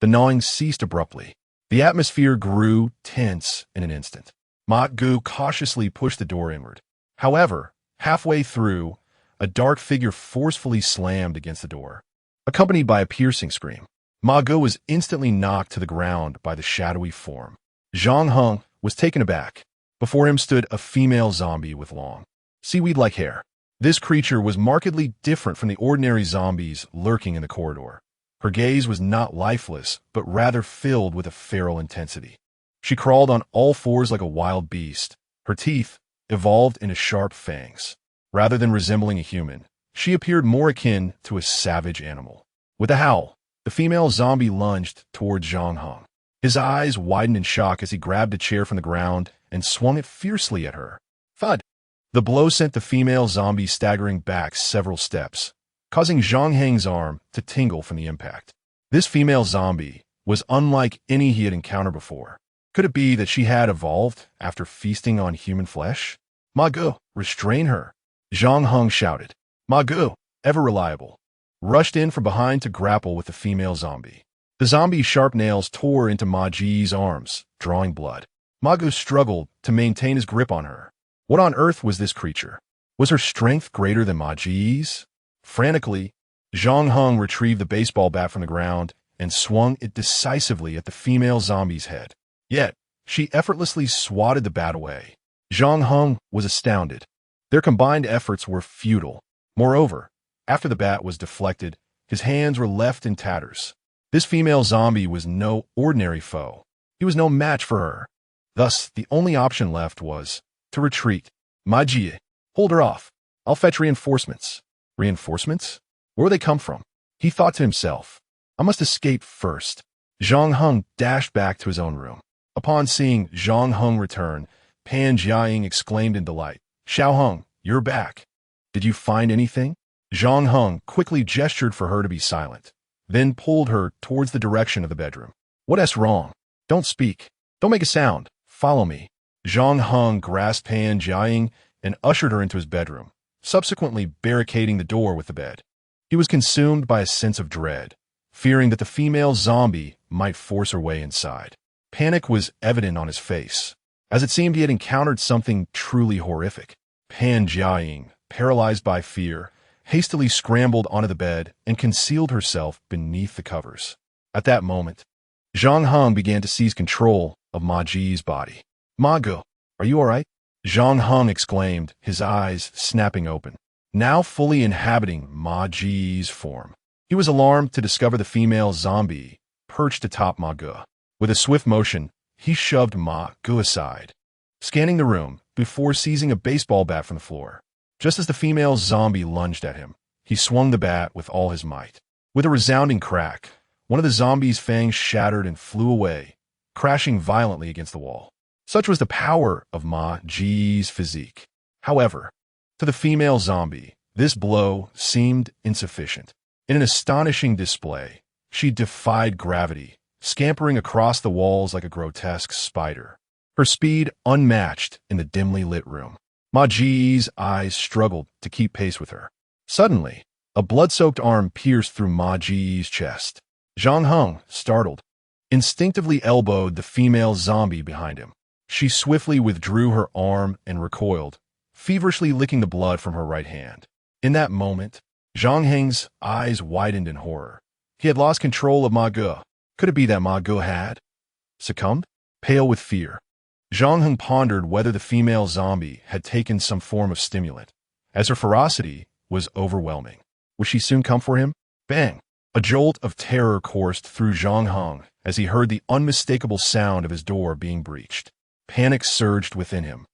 The gnawing ceased abruptly. The atmosphere grew tense in an instant. Ma Gu cautiously pushed the door inward. However, halfway through, a dark figure forcefully slammed against the door, accompanied by a piercing scream. Ma Gu was instantly knocked to the ground by the shadowy form. Zhang Heng was taken aback. Before him stood a female zombie with long, seaweed-like hair. This creature was markedly different from the ordinary zombies lurking in the corridor. Her gaze was not lifeless, but rather filled with a feral intensity. She crawled on all fours like a wild beast. Her teeth evolved into sharp fangs. Rather than resembling a human, she appeared more akin to a savage animal. With a howl, the female zombie lunged toward Zhang Heng. His eyes widened in shock as he grabbed a chair from the ground and swung it fiercely at her. Thud! The blow sent the female zombie staggering back several steps, causing Zhang Heng's arm to tingle from the impact. This female zombie was unlike any he had encountered before. Could it be that she had evolved after feasting on human flesh? Ma Gu, restrain her! Zhang Heng shouted. Ma Gu, ever reliable, rushed in from behind to grapple with the female zombie. The zombie's sharp nails tore into Ma Ji's arms, drawing blood. Ma Gu struggled to maintain his grip on her. What on earth was this creature? Was her strength greater than Ma Ji's? Frantically, Zhang Heng retrieved the baseball bat from the ground and swung it decisively at the female zombie's head. Yet, she effortlessly swatted the bat away. Zhang Heng was astounded. Their combined efforts were futile. Moreover, after the bat was deflected, his hands were left in tatters. This female zombie was no ordinary foe. He was no match for her. Thus, the only option left was to retreat. Ma Ji, hold her off. I'll fetch reinforcements. Reinforcements? Where will they come from? He thought to himself. I must escape first. Zhang Heng dashed back to his own room. Upon seeing Zhang Heng return, Pan Jiaying exclaimed in delight. Xiao Heng, you're back. Did you find anything? Zhang Heng quickly gestured for her to be silent, then pulled her towards the direction of the bedroom. What's wrong? Don't speak. Don't make a sound. Follow me. Zhang Heng grasped Pan Jiaying and ushered her into his bedroom, subsequently barricading the door with the bed. He was consumed by a sense of dread, fearing that the female zombie might force her way inside. Panic was evident on his face, as it seemed he had encountered something truly horrific. Pan Jiaying, paralyzed by fear, hastily scrambled onto the bed and concealed herself beneath the covers. At that moment, Zhang Heng began to seize control of Ma Ji's body. Ma Gu, are you all right? Zhang Heng exclaimed, his eyes snapping open, now fully inhabiting Ma Ji's form. He was alarmed to discover the female zombie perched atop Ma Gu. With a swift motion, he shoved Ma Gu aside, scanning the room before seizing a baseball bat from the floor. Just as the female zombie lunged at him, he swung the bat with all his might. With a resounding crack, one of the zombie's fangs shattered and flew away, crashing violently against the wall. Such was the power of Ma Ji's physique. However, to the female zombie, this blow seemed insufficient. In an astonishing display, she defied gravity, scampering across the walls like a grotesque spider, her speed unmatched in the dimly lit room. Ma Ji's eyes struggled to keep pace with her. Suddenly, a blood-soaked arm pierced through Ma Ji's chest. Zhang Heng, startled, instinctively elbowed the female zombie behind him. She swiftly withdrew her arm and recoiled, feverishly licking the blood from her right hand. In that moment, Zhang Heng's eyes widened in horror. He had lost control of Ma Gu. Could it be that Ma Gu had succumbed? Pale with fear, Zhang Heng pondered whether the female zombie had taken some form of stimulant, as her ferocity was overwhelming. Would she soon come for him? Bang! A jolt of terror coursed through Zhang Heng as he heard the unmistakable sound of his door being breached. Panic surged within him,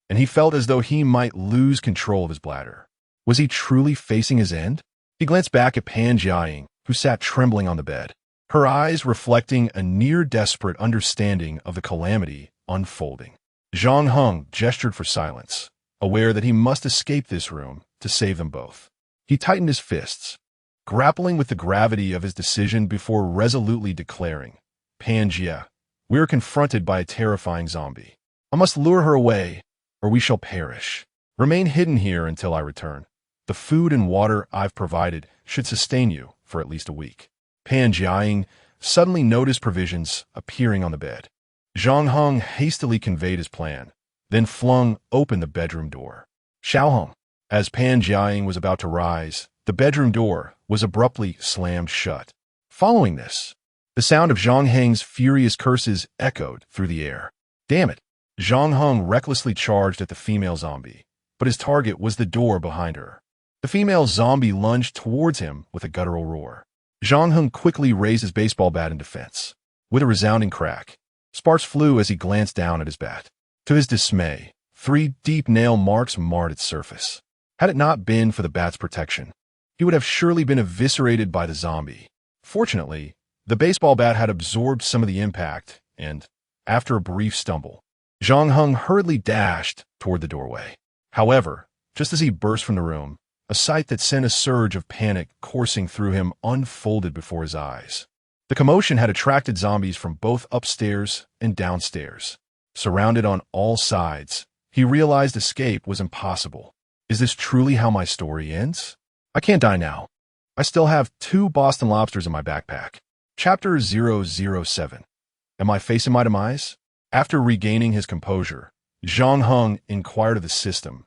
and he felt as though he might lose control of his bladder. Was he truly facing his end? He glanced back at Pan Jiaying, who sat trembling on the bed, her eyes reflecting a near-desperate understanding of the calamity unfolding. Zhang Heng gestured for silence, aware that he must escape this room to save them both. He tightened his fists, grappling with the gravity of his decision before resolutely declaring, Pan Jia, we are confronted by a terrifying zombie. I must lure her away, or we shall perish. Remain hidden here until I return. The food and water I've provided should sustain you for at least a week. Pan Jiaying suddenly noticed provisions appearing on the bed. Zhang Heng hastily conveyed his plan, then flung open the bedroom door. Xiao Heng. As Pan Jiaying was about to rise, the bedroom door was abruptly slammed shut. Following this, the sound of Zhang Heng's furious curses echoed through the air. Damn it! Zhang Heng recklessly charged at the female zombie, but his target was the door behind her. The female zombie lunged towards him with a guttural roar. Zhang Heng quickly raised his baseball bat in defense. With a resounding crack, sparks flew as he glanced down at his bat. To his dismay, 3 deep nail marks marred its surface. Had it not been for the bat's protection, he would have surely been eviscerated by the zombie. Fortunately, the baseball bat had absorbed some of the impact, and, after a brief stumble, Zhang Heng hurriedly dashed toward the doorway. However, just as he burst from the room, a sight that sent a surge of panic coursing through him unfolded before his eyes. The commotion had attracted zombies from both upstairs and downstairs. Surrounded on all sides, he realized escape was impossible. Is this truly how my story ends? I can't die now. I still have 2 Boston lobsters in my backpack. Chapter 007. Am I facing my demise? After regaining his composure, Zhang Heng inquired of the system,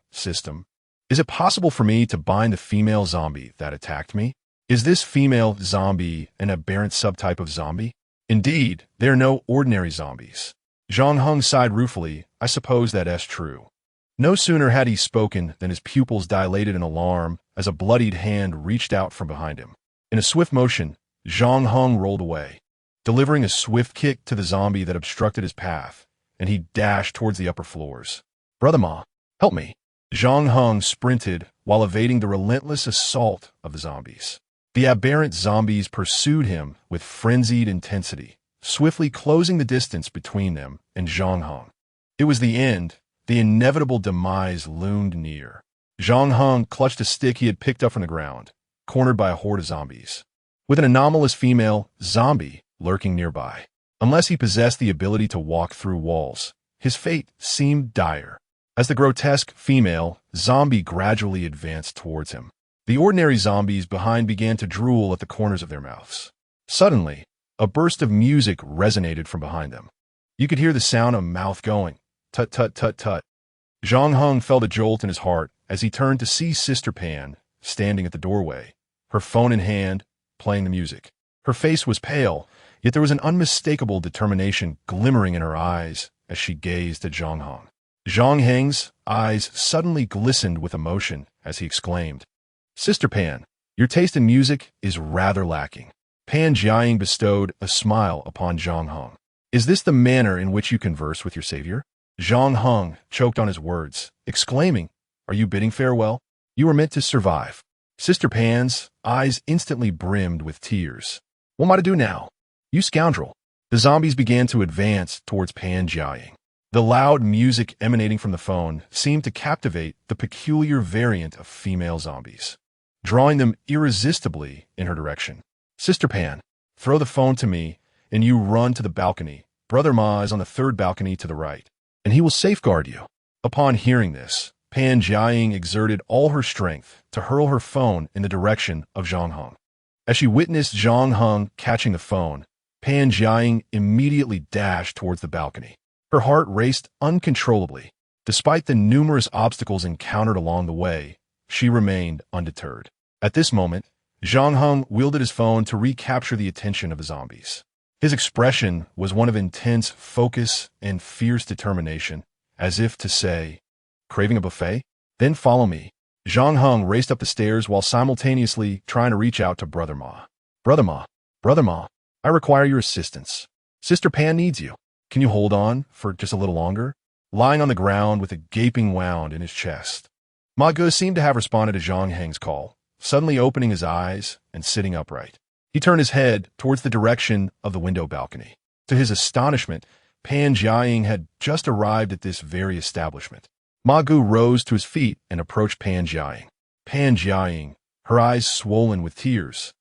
is it possible for me to bind the female zombie that attacked me? Is this female zombie an aberrant subtype of zombie? Indeed, they are no ordinary zombies. Zhang Heng sighed ruefully. I suppose that's true. No sooner had he spoken than his pupils dilated in alarm as a bloodied hand reached out from behind him. In a swift motion, Zhang Heng rolled away, delivering a swift kick to the zombie that obstructed his path, and he dashed towards the upper floors. Brother Ma, help me. Zhang Heng sprinted while evading the relentless assault of the zombies. The aberrant zombies pursued him with frenzied intensity, swiftly closing the distance between them and Zhang Heng. It was the end. The inevitable demise loomed near. Zhang Heng clutched a stick he had picked up from the ground, cornered by a horde of zombies, with an anomalous female zombie lurking nearby. Unless he possessed the ability to walk through walls, his fate seemed dire. As the grotesque female zombie gradually advanced towards him, the ordinary zombies behind began to drool at the corners of their mouths. Suddenly, a burst of music resonated from behind them. You could hear the sound of mouth going, tut tut tut tut. Zhang Heng felt a jolt in his heart as he turned to see Sister Pan standing at the doorway, her phone in hand, playing the music. Her face was pale, yet there was an unmistakable determination glimmering in her eyes as she gazed at Zhang Heng. Zhang Heng's eyes suddenly glistened with emotion as he exclaimed, Sister Pan, your taste in music is rather lacking. Pan Jiaying bestowed a smile upon Zhang Heng. Is this the manner in which you converse with your savior? Zhang Heng choked on his words, exclaiming, Are you bidding farewell? You were meant to survive. Sister Pan's eyes instantly brimmed with tears. What am I to do now? You scoundrel. The zombies began to advance towards Pan Jiaying. The loud music emanating from the phone seemed to captivate the peculiar variant of female zombies, drawing them irresistibly in her direction. Sister Pan, throw the phone to me, and you run to the balcony. Brother Ma is on the 3rd balcony to the right, and he will safeguard you. Upon hearing this, Pan Jiaying exerted all her strength to hurl her phone in the direction of Zhang Heng. As she witnessed Zhang Heng catching the phone, Pan Jiaying immediately dashed towards the balcony. Her heart raced uncontrollably. Despite the numerous obstacles encountered along the way, she remained undeterred. At this moment, Zhang Heng wielded his phone to recapture the attention of the zombies. His expression was one of intense focus and fierce determination, as if to say, Craving a buffet? Then follow me. Zhang Heng raced up the stairs while simultaneously trying to reach out to Brother Ma. Brother Ma, Brother Ma, I require your assistance. Sister Pan needs you. Can you hold on for just a little longer? Lying on the ground with a gaping wound in his chest, Ma Ge seemed to have responded to Zhang Heng's call, suddenly opening his eyes and sitting upright. He turned his head towards the direction of the window balcony. To his astonishment, Pan Jiaying had just arrived at this very establishment. Ma Ge rose to his feet and approached Pan Jiaying. Pan Jiaying, her eyes swollen with tears,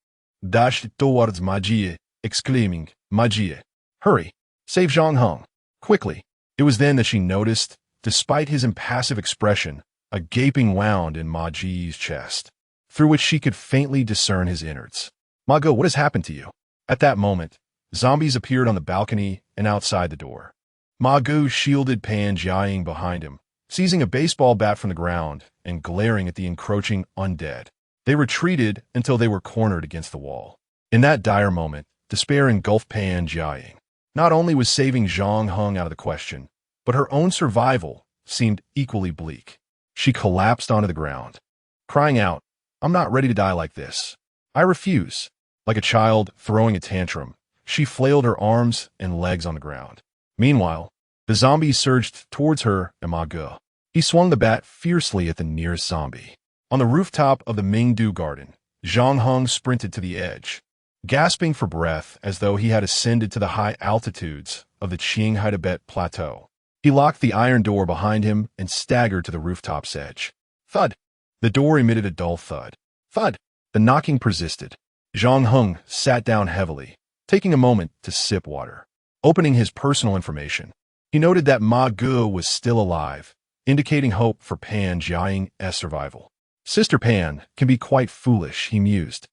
dashed towards Ma Jie, exclaiming, Ma Jie, hurry, save Zhang Heng, quickly. It was then that she noticed, despite his impassive expression, a gaping wound in Ma Jie's chest, through which she could faintly discern his innards. Ma Ge, what has happened to you? At that moment, Zombies appeared on the balcony and outside the door. Ma Gu shielded Pan Jiaying behind him, seizing a baseball bat from the ground and glaring at the encroaching undead. They retreated until they were cornered against the wall. In that dire moment, despair engulfed Pan Jiaying. Not only was saving Zhang Heng out of the question, but her own survival seemed equally bleak. She collapsed onto the ground, crying out, "I'm not ready to die like this. I refuse." Like a child throwing a tantrum, she flailed her arms and legs on the ground. Meanwhile, the zombies surged towards her and Ma Ge. He swung the bat fiercely at the nearest zombie. On the rooftop of the Mingdu garden, Zhang Heng sprinted to the edge, gasping for breath as though he had ascended to the high altitudes of the Qinghai Tibet Plateau. He locked the iron door behind him and staggered to the rooftop's edge. Thud! The door emitted a dull thud. Thud! The knocking persisted. Zhang Heng sat down heavily, taking a moment to sip water. Opening his personal information, he noted that Ma Ge was still alive, indicating hope for Pan Jiaying's survival. Sister Pan can be quite foolish, he mused,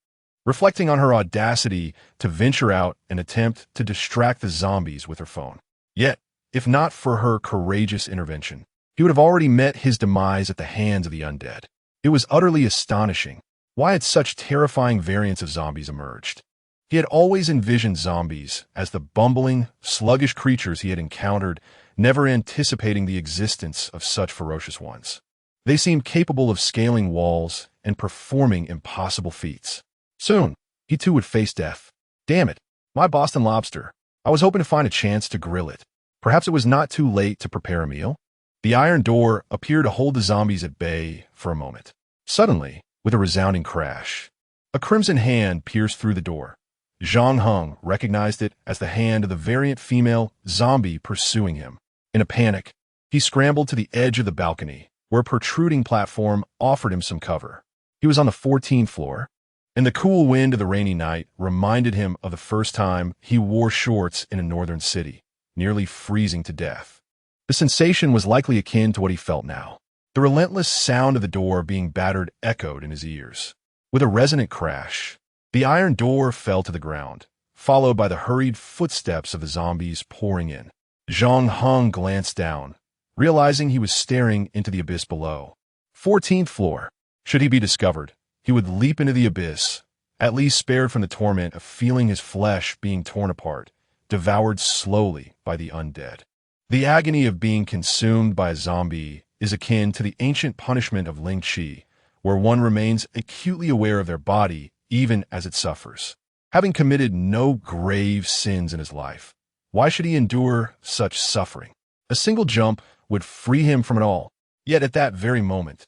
reflecting on her audacity to venture out and attempt to distract the zombies with her phone. Yet, if not for her courageous intervention, he would have already met his demise at the hands of the undead. It was utterly astonishing. Why had such terrifying variants of zombies emerged? He had always envisioned zombies as the bumbling, sluggish creatures he had encountered, never anticipating the existence of such ferocious ones. They seemed capable of scaling walls and performing impossible feats. Soon, he too would face death. Damn it, my Boston lobster. I was hoping to find a chance to grill it. Perhaps it was not too late to prepare a meal? The iron door appeared to hold the zombies at bay for a moment. Suddenly, with a resounding crash, a crimson hand pierced through the door. Zhang Heng recognized it as the hand of the variant female zombie pursuing him. In a panic, he scrambled to the edge of the balcony, where a protruding platform offered him some cover. He was on the 14th floor, and the cool wind of the rainy night reminded him of the first time he wore shorts in a northern city, nearly freezing to death. The sensation was likely akin to what he felt now. The relentless sound of the door being battered echoed in his ears. With a resonant crash, the iron door fell to the ground, followed by the hurried footsteps of the zombies pouring in. Zhang Heng glanced down, realizing he was staring into the abyss below. 14th floor. Should he be discovered, he would leap into the abyss, at least spared from the torment of feeling his flesh being torn apart, devoured slowly by the undead. The agony of being consumed by a zombie is akin to the ancient punishment of Ling Chi, where one remains acutely aware of their body even as it suffers. Having committed no grave sins in his life, why should he endure such suffering? A single jump would free him from it all. Yet at that very moment,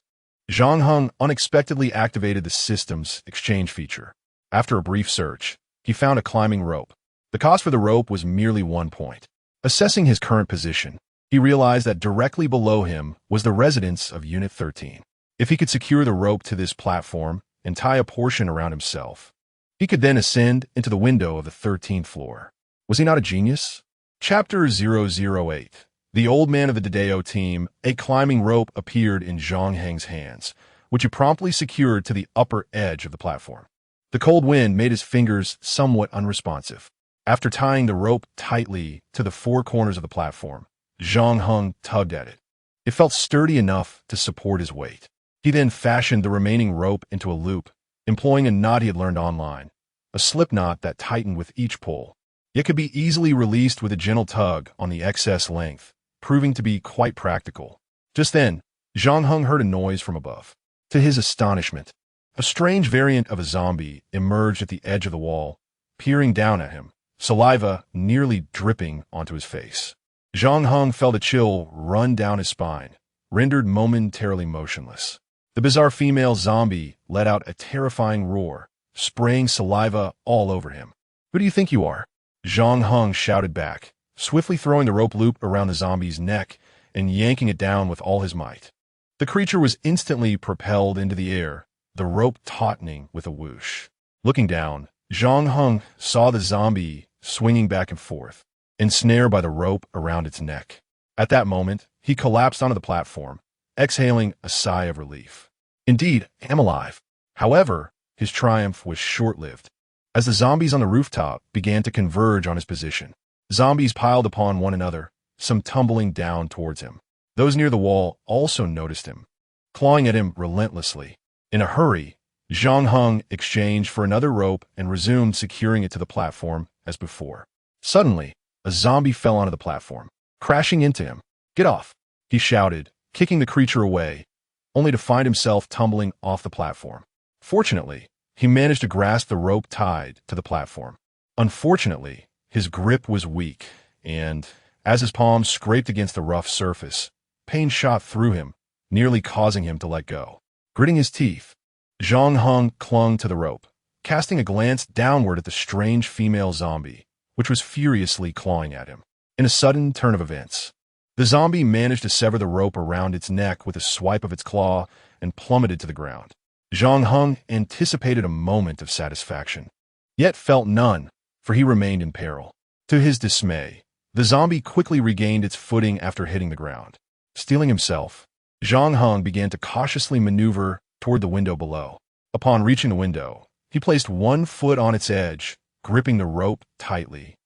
Zhang Heng unexpectedly activated the system's exchange feature. After a brief search, he found a climbing rope. The cost for the rope was merely 1 point. Assessing his current position, he realized that directly below him was the residence of Unit 13. If he could secure the rope to this platform and tie a portion around himself, he could then ascend into the window of the 13th floor. Was he not a genius? Chapter 008. The old man of the Dideo team, a climbing rope appeared in Zhang Heng's hands, which he promptly secured to the upper edge of the platform. The cold wind made his fingers somewhat unresponsive. After tying the rope tightly to the 4 corners of the platform, Zhang Heng tugged at it. It felt sturdy enough to support his weight. He then fashioned the remaining rope into a loop, employing a knot he had learned online, a slip knot that tightened with each pull. It could be easily released with a gentle tug on the excess length, proving to be quite practical. Just then, Zhang Heng heard a noise from above. To his astonishment, a strange variant of a zombie emerged at the edge of the wall, peering down at him, saliva nearly dripping onto his face. Zhang Heng felt a chill run down his spine, rendered momentarily motionless. The bizarre female zombie let out a terrifying roar, spraying saliva all over him. "Who do you think you are?" Zhang Heng shouted back, swiftly throwing the rope loop around the zombie's neck and yanking it down with all his might. The creature was instantly propelled into the air, the rope tautening with a whoosh. Looking down, Zhang Heng saw the zombie swinging back and forth, ensnared by the rope around its neck. At that moment, he collapsed onto the platform, exhaling a sigh of relief. Indeed, I am alive. However, his triumph was short-lived. as the zombies on the rooftop began to converge on his position. Zombies piled upon one another, some tumbling down towards him. Those near the wall also noticed him, clawing at him relentlessly. In a hurry, Zhang Heng exchanged for another rope and resumed securing it to the platform as before. Suddenly, a zombie fell onto the platform, crashing into him. "Get off!" he shouted, kicking the creature away, only to find himself tumbling off the platform. Fortunately, he managed to grasp the rope tied to the platform. Unfortunately, his grip was weak, and as his palms scraped against the rough surface, pain shot through him, nearly causing him to let go. Gritting his teeth, Zhang Heng clung to the rope, casting a glance downward at the strange female zombie, which was furiously clawing at him. In a sudden turn of events, the zombie managed to sever the rope around its neck with a swipe of its claw and plummeted to the ground. Zhang Heng anticipated a moment of satisfaction, yet felt none, for he remained in peril. To his dismay, the zombie quickly regained its footing after hitting the ground. Steeling himself, Zhang Heng began to cautiously maneuver toward the window below. Upon reaching the window, he placed one foot on its edge, gripping the rope tightly,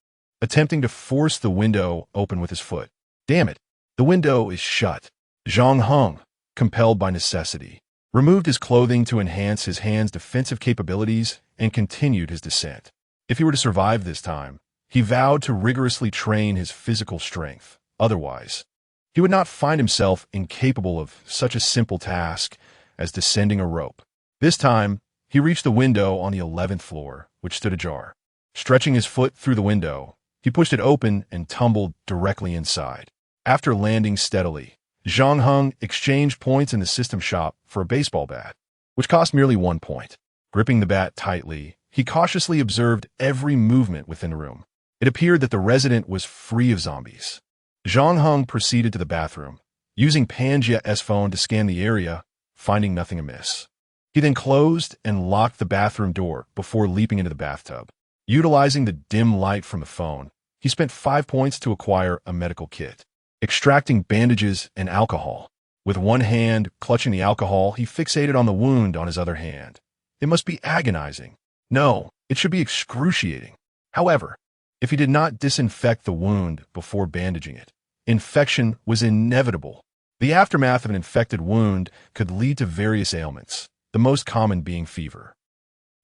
attempting to force the window open with his foot. "Damn it, the window is shut." Zhang Heng, compelled by necessity, removed his clothing to enhance his hand's defensive capabilities and continued his descent. If he were to survive this time, he vowed to rigorously train his physical strength. Otherwise, he would not find himself incapable of such a simple task as descending a rope. This time, he reached the window on the 11th floor, which stood ajar. Stretching his foot through the window, he pushed it open and tumbled directly inside. After landing steadily, Zhang Heng exchanged points in the system shop for a baseball bat, which cost merely 1 point. Gripping the bat tightly, he cautiously observed every movement within the room. It appeared that the resident was free of zombies. Zhang Heng proceeded to the bathroom, using Panjia's phone to scan the area, finding nothing amiss. He then closed and locked the bathroom door before leaping into the bathtub. Utilizing the dim light from the phone, he spent 5 points to acquire a medical kit. Extracting bandages and alcohol. With one hand clutching the alcohol, he fixated on the wound on his other hand. It must be agonizing. No, it should be excruciating. However, if he did not disinfect the wound before bandaging it, infection was inevitable. The aftermath of an infected wound could lead to various ailments, the most common being fever.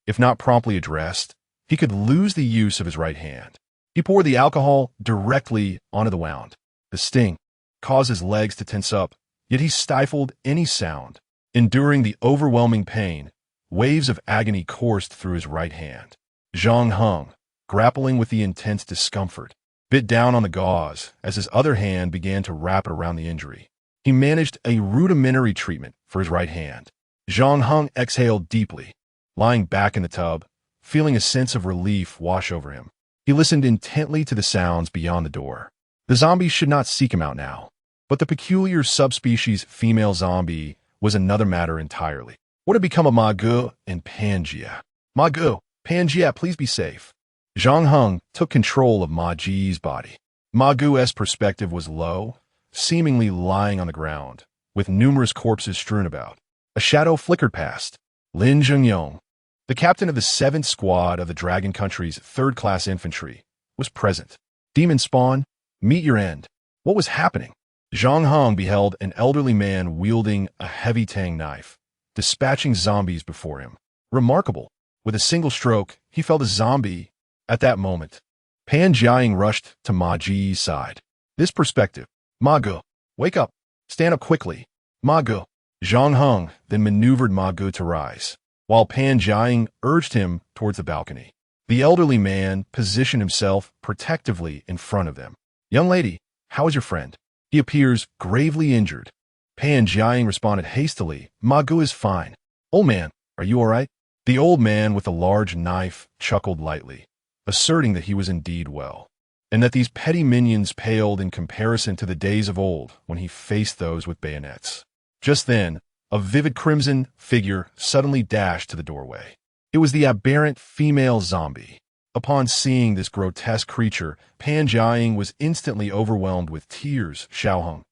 If not promptly addressed, he could lose the use of his right hand. He poured the alcohol directly onto the wound. The sting caused his legs to tense up, yet he stifled any sound. Enduring the overwhelming pain, waves of agony coursed through his right hand. Zhang Heng, grappling with the intense discomfort, bit down on the gauze as his other hand began to wrap it around the injury. He managed a rudimentary treatment for his right hand. Zhang Heng exhaled deeply, lying back in the tub, feeling a sense of relief wash over him. He listened intently to the sounds beyond the door. The zombies should not seek him out now, but the peculiar subspecies female zombie was another matter entirely. What had become of Ma Gu and Panjia? "Ma Gu, Panjia, please be safe." Zhang Heng took control of Ma Ji's body. Ma Gu's perspective was low, seemingly lying on the ground, with numerous corpses strewn about. A shadow flickered past. Lin Zhengyong, the captain of the 7th Squad of the Dragon Country's 3rd-class infantry, was present. "Demon spawn, meet your end." What was happening? Zhang Heng beheld an elderly man wielding a heavy tang knife, dispatching zombies before him. Remarkable. With a single stroke, he felled a zombie. At that moment, Pan Jiang rushed to Ma Ji's side. This perspective. "Ma Gu, wake up. Stand up quickly. Ma Gu." Zhang Heng then maneuvered Ma Gu to rise, while Pan Jiang urged him towards the balcony. The elderly man positioned himself protectively in front of them. "Young lady, how is your friend? He appears gravely injured." Pan Jiang responded hastily, "Ma Gu is fine." "Old man, are you all right?" The old man with the large knife chuckled lightly, asserting that he was indeed well, and that these petty minions paled in comparison to the days of old when he faced those with bayonets. Just then, a vivid crimson figure suddenly dashed to the doorway. It was the aberrant female zombie. Upon seeing this grotesque creature, Pan Jiang was instantly overwhelmed with tears. Xiaoheng,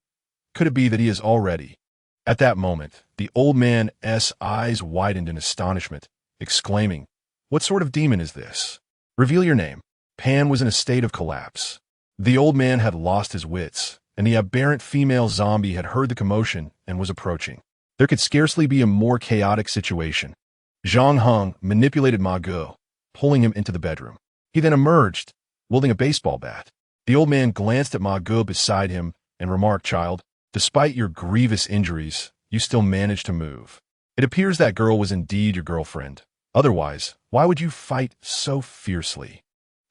could it be that he is already? At that moment, the old man's eyes widened in astonishment, exclaiming, What sort of demon is this? Reveal your name. Pan was in a state of collapse. The old man had lost his wits, and the aberrant female zombie had heard the commotion and was approaching. There could scarcely be a more chaotic situation. Zhang Heng manipulated Ma Ge, pulling him into the bedroom. He then emerged, wielding a baseball bat. The old man glanced at Ma Ge beside him and remarked, "Child, despite your grievous injuries, you still managed to move. It appears that girl was indeed your girlfriend. Otherwise, why would you fight so fiercely?"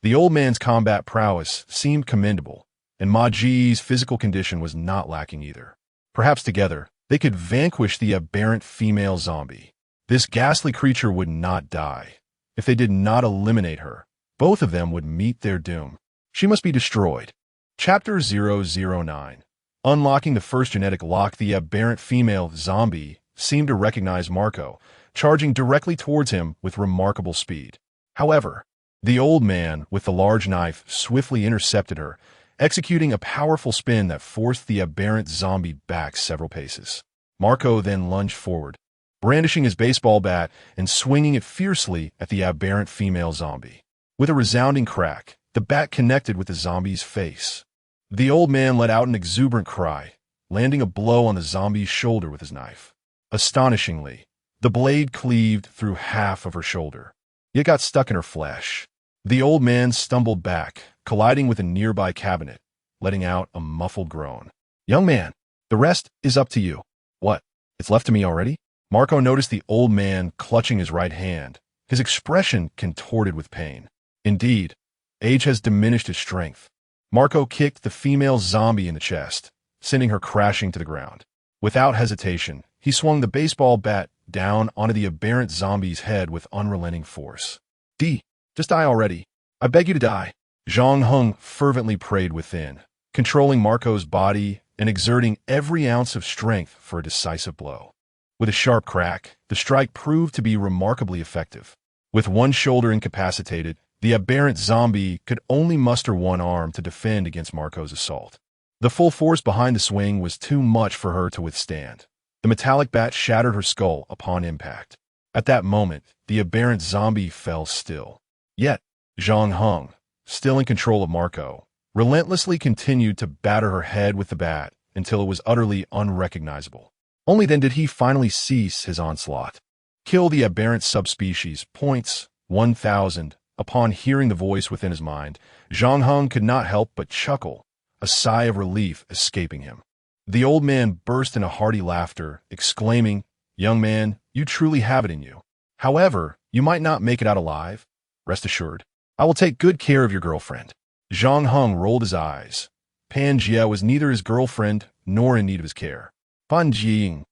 The old man's combat prowess seemed commendable, and Ma Ji's physical condition was not lacking either. Perhaps together, they could vanquish the aberrant female zombie. This ghastly creature would not die. If they did not eliminate her, both of them would meet their doom. She must be destroyed. Chapter 009. Unlocking the first genetic lock, the aberrant female zombie seemed to recognize Marco, charging directly towards him with remarkable speed. However, the old man with the large knife swiftly intercepted her, executing a powerful spin that forced the aberrant zombie back several paces. Marco then lunged forward, brandishing his baseball bat and swinging it fiercely at the aberrant female zombie. With a resounding crack, the bat connected with the zombie's face. The old man let out an exuberant cry, landing a blow on the zombie's shoulder with his knife. Astonishingly, the blade cleaved through half of her shoulder. It got stuck in her flesh. The old man stumbled back, colliding with a nearby cabinet, letting out a muffled groan. "Young man, the rest is up to you." "What? It's left to me already?" Marco noticed the old man clutching his right hand, his expression contorted with pain. Indeed, age has diminished his strength. Marco kicked the female zombie in the chest, sending her crashing to the ground. Without hesitation, he swung the baseball bat down onto the aberrant zombie's head with unrelenting force. Just die already. I beg you to die." Zhang Heng fervently prayed within, controlling Marco's body and exerting every ounce of strength for a decisive blow. With a sharp crack, the strike proved to be remarkably effective. With one shoulder incapacitated, the aberrant zombie could only muster one arm to defend against Marco's assault. The full force behind the swing was too much for her to withstand. The metallic bat shattered her skull upon impact. At that moment, the aberrant zombie fell still. Yet, Zhang Heng, still in control of Marco, relentlessly continued to batter her head with the bat until it was utterly unrecognizable. Only then did he finally cease his onslaught. "Kill the aberrant subspecies, points 1000. Upon hearing the voice within his mind, Zhang Heng could not help but chuckle, a sigh of relief escaping him. The old man burst into hearty laughter, exclaiming, "Young man, you truly have it in you. However, you might not make it out alive. Rest assured, I will take good care of your girlfriend." Zhang Heng rolled his eyes. Pan Jia was neither his girlfriend nor in need of his care. Pan Jiying,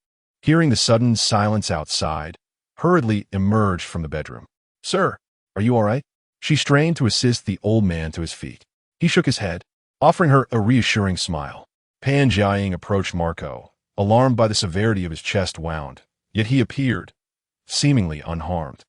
hearing the sudden silence outside, hurriedly emerged from the bedroom. "Sir, are you all right?" She strained to assist the old man to his feet. He shook his head, offering her a reassuring smile. Pan Jiaying approached Marco, alarmed by the severity of his chest wound, yet he appeared, seemingly unharmed.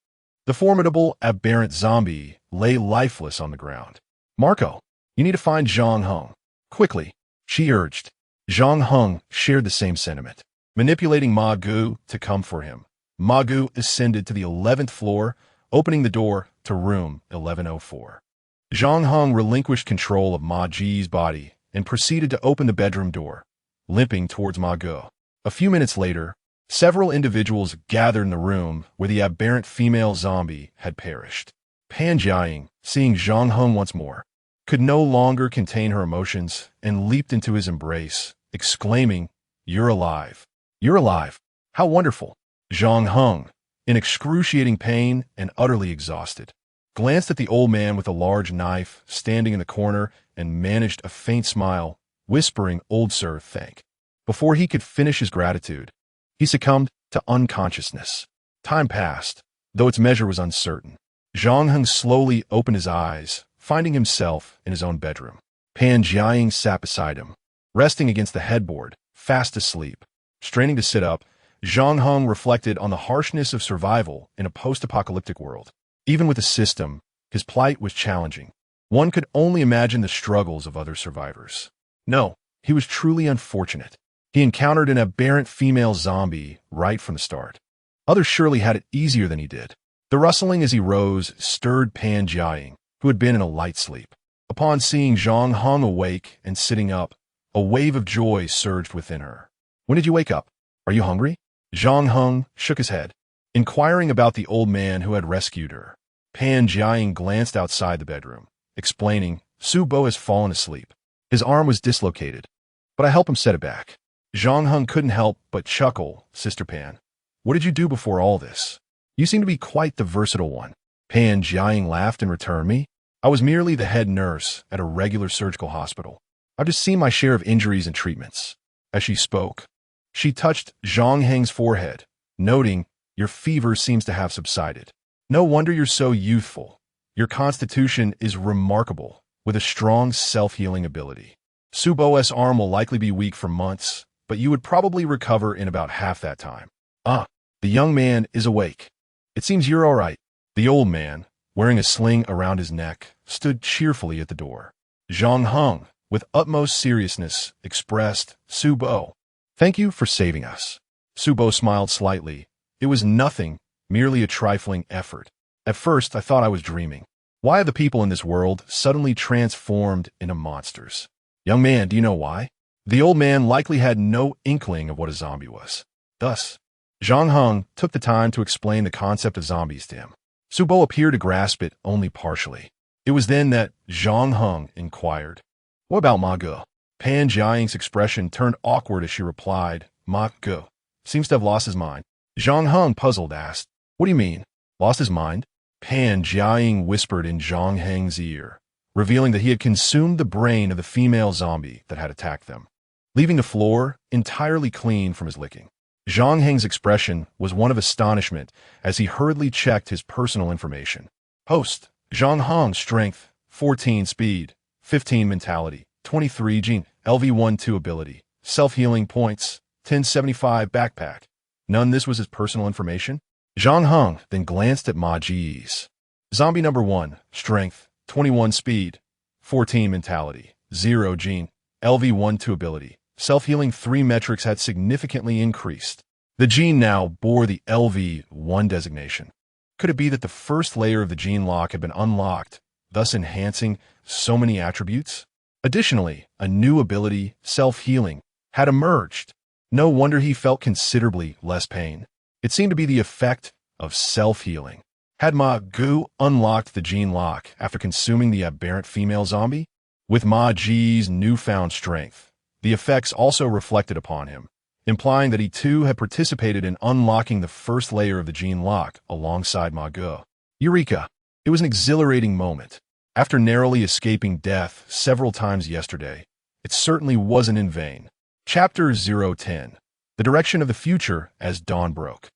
The formidable, aberrant zombie lay lifeless on the ground. "Marco, you need to find Zhang Heng. Quickly," she urged. Zhang Heng shared the same sentiment. Manipulating Ma Ge to come for him, Ma Ge ascended to the 11th floor, opening the door to room 1104. Zhang Heng relinquished control of Ma Ji's body and proceeded to open the bedroom door, limping towards Ma Ge. A few minutes later, several individuals gathered in the room where the aberrant female zombie had perished. Pan Jiaying, seeing Zhang Heng once more, could no longer contain her emotions and leaped into his embrace, exclaiming, "You're alive! You're alive! How wonderful!" Zhang Heng, in excruciating pain and utterly exhausted, glanced at the old man with a large knife standing in the corner and managed a faint smile, whispering, "Old sir, thank." Before he could finish his gratitude, he succumbed to unconsciousness. Time passed, though its measure was uncertain. Zhang Heng slowly opened his eyes, finding himself in his own bedroom. Pan Jiaying sat beside him, resting against the headboard, fast asleep. Straining to sit up, Zhang Heng reflected on the harshness of survival in a post-apocalyptic world. Even with a system, his plight was challenging. One could only imagine the struggles of other survivors. No, he was truly unfortunate. He encountered an aberrant female zombie right from the start. Others surely had it easier than he did. The rustling as he rose stirred Pan Jiaying, who had been in a light sleep. Upon seeing Zhang Heng awake and sitting up, a wave of joy surged within her. When did you wake up? Are you hungry? Zhang Heng shook his head, inquiring about the old man who had rescued her. Pan Jiaying glanced outside the bedroom, explaining, Su Bo has fallen asleep. His arm was dislocated, but I helped him set it back. Zhang Heng couldn't help but chuckle. Sister Pan, what did you do before all this? You seem to be quite the versatile one. Pan Jiaying laughed in return. Me? I was merely the head nurse at a regular surgical hospital. I've just seen my share of injuries and treatments. As she spoke, she touched Zhang Heng's forehead, noting, your fever seems to have subsided. No wonder you're so youthful. Your constitution is remarkable, with a strong self-healing ability. Su Bo's arm will likely be weak for months, but you would probably recover in about half that time. The young man is awake. It seems you're all right. The old man, wearing a sling around his neck, stood cheerfully at the door. Zhang Heng, with utmost seriousness, expressed, Su Bo, thank you for saving us. Su Bo smiled slightly. It was nothing, merely a trifling effort. At first, I thought I was dreaming. Why have the people in this world suddenly transformed into monsters? Young man, do you know why? The old man likely had no inkling of what a zombie was. Thus, Zhang Heng took the time to explain the concept of zombies to him. Su Bo appeared to grasp it only partially. It was then that Zhang Heng inquired, what about Ma Ge? Pan Jiaying's expression turned awkward as she replied, Ma Ge seems to have lost his mind. Zhang Heng, puzzled, asked, what do you mean? Lost his mind? Pan Jiaying whispered in Zhang Heng's ear, revealing that he had consumed the brain of the female zombie that had attacked them, leaving the floor entirely clean from his licking. Zhang Heng's expression was one of astonishment as he hurriedly checked his personal information. Host, Zhang Heng, strength, 14 speed, 15 mentality, 23 gene, LV12 ability, self-healing points, 1075 backpack. None this was his personal information? Zhang Heng then glanced at Ma Ji's. Zombie number 1, strength, 21 speed, 14 mentality, 0 gene, LV12 ability. Self-healing 3 metrics had significantly increased. The gene now bore the LV1 designation. Could it be that the first layer of the gene lock had been unlocked, thus enhancing so many attributes? Additionally, a new ability, self-healing, had emerged. No wonder he felt considerably less pain. It seemed to be the effect of self-healing. Had Ma Ge unlocked the gene lock after consuming the aberrant female zombie? With Ma Ji's newfound strength, the effects also reflected upon him, implying that he too had participated in unlocking the first layer of the gene lock alongside Ma Ge. Eureka! It was an exhilarating moment. After narrowly escaping death several times yesterday, it certainly wasn't in vain. Chapter 010. The Direction of the Future as Dawn Broke.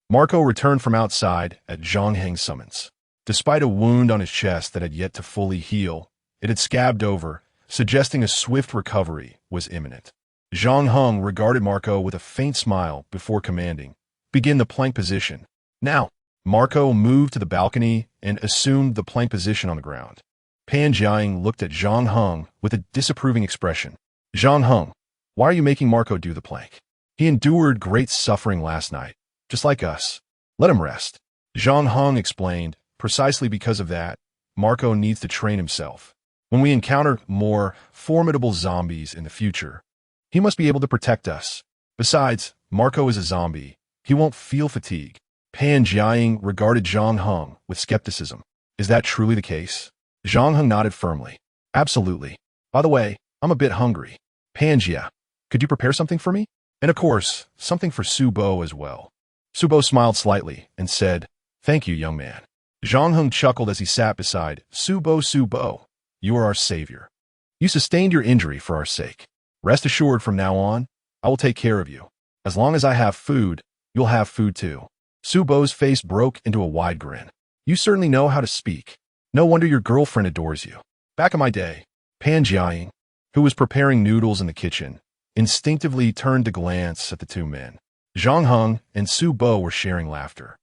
Marco returned from outside at Zhang Heng's summons. Despite a wound on his chest that had yet to fully heal, it had scabbed over, suggesting a swift recovery was imminent. Zhang Heng regarded Marco with a faint smile before commanding, begin the plank position. Now, Marco moved to the balcony and assumed the plank position on the ground. Pan Jiaying looked at Zhang Heng with a disapproving expression. Zhang Heng, why are you making Marco do the plank? He endured great suffering last night, just like us. Let him rest. Zhang Heng explained, precisely because of that, Marco needs to train himself. When we encounter more formidable zombies in the future, he must be able to protect us. Besides, Marco is a zombie. He won't feel fatigue. Pan Jiaying regarded Zhang Heng with skepticism. Is that truly the case? Zhang Heng nodded firmly. Absolutely. By the way, I'm a bit hungry. Pan Jia, could you prepare something for me? And of course, something for Su Bo as well. Su Bo smiled slightly and said, thank you, young man. Zhang Heng chuckled as he sat beside Su Bo. Su Bo, you are our savior. You sustained your injury for our sake. Rest assured from now on, I will take care of you. As long as I have food, you'll have food too. Su Bo's face broke into a wide grin. You certainly know how to speak. No wonder your girlfriend adores you. Back in my day, Pan Jiaying, who was preparing noodles in the kitchen, instinctively turned to glance at the two men. Zhang Heng and Su Bo were sharing laughter.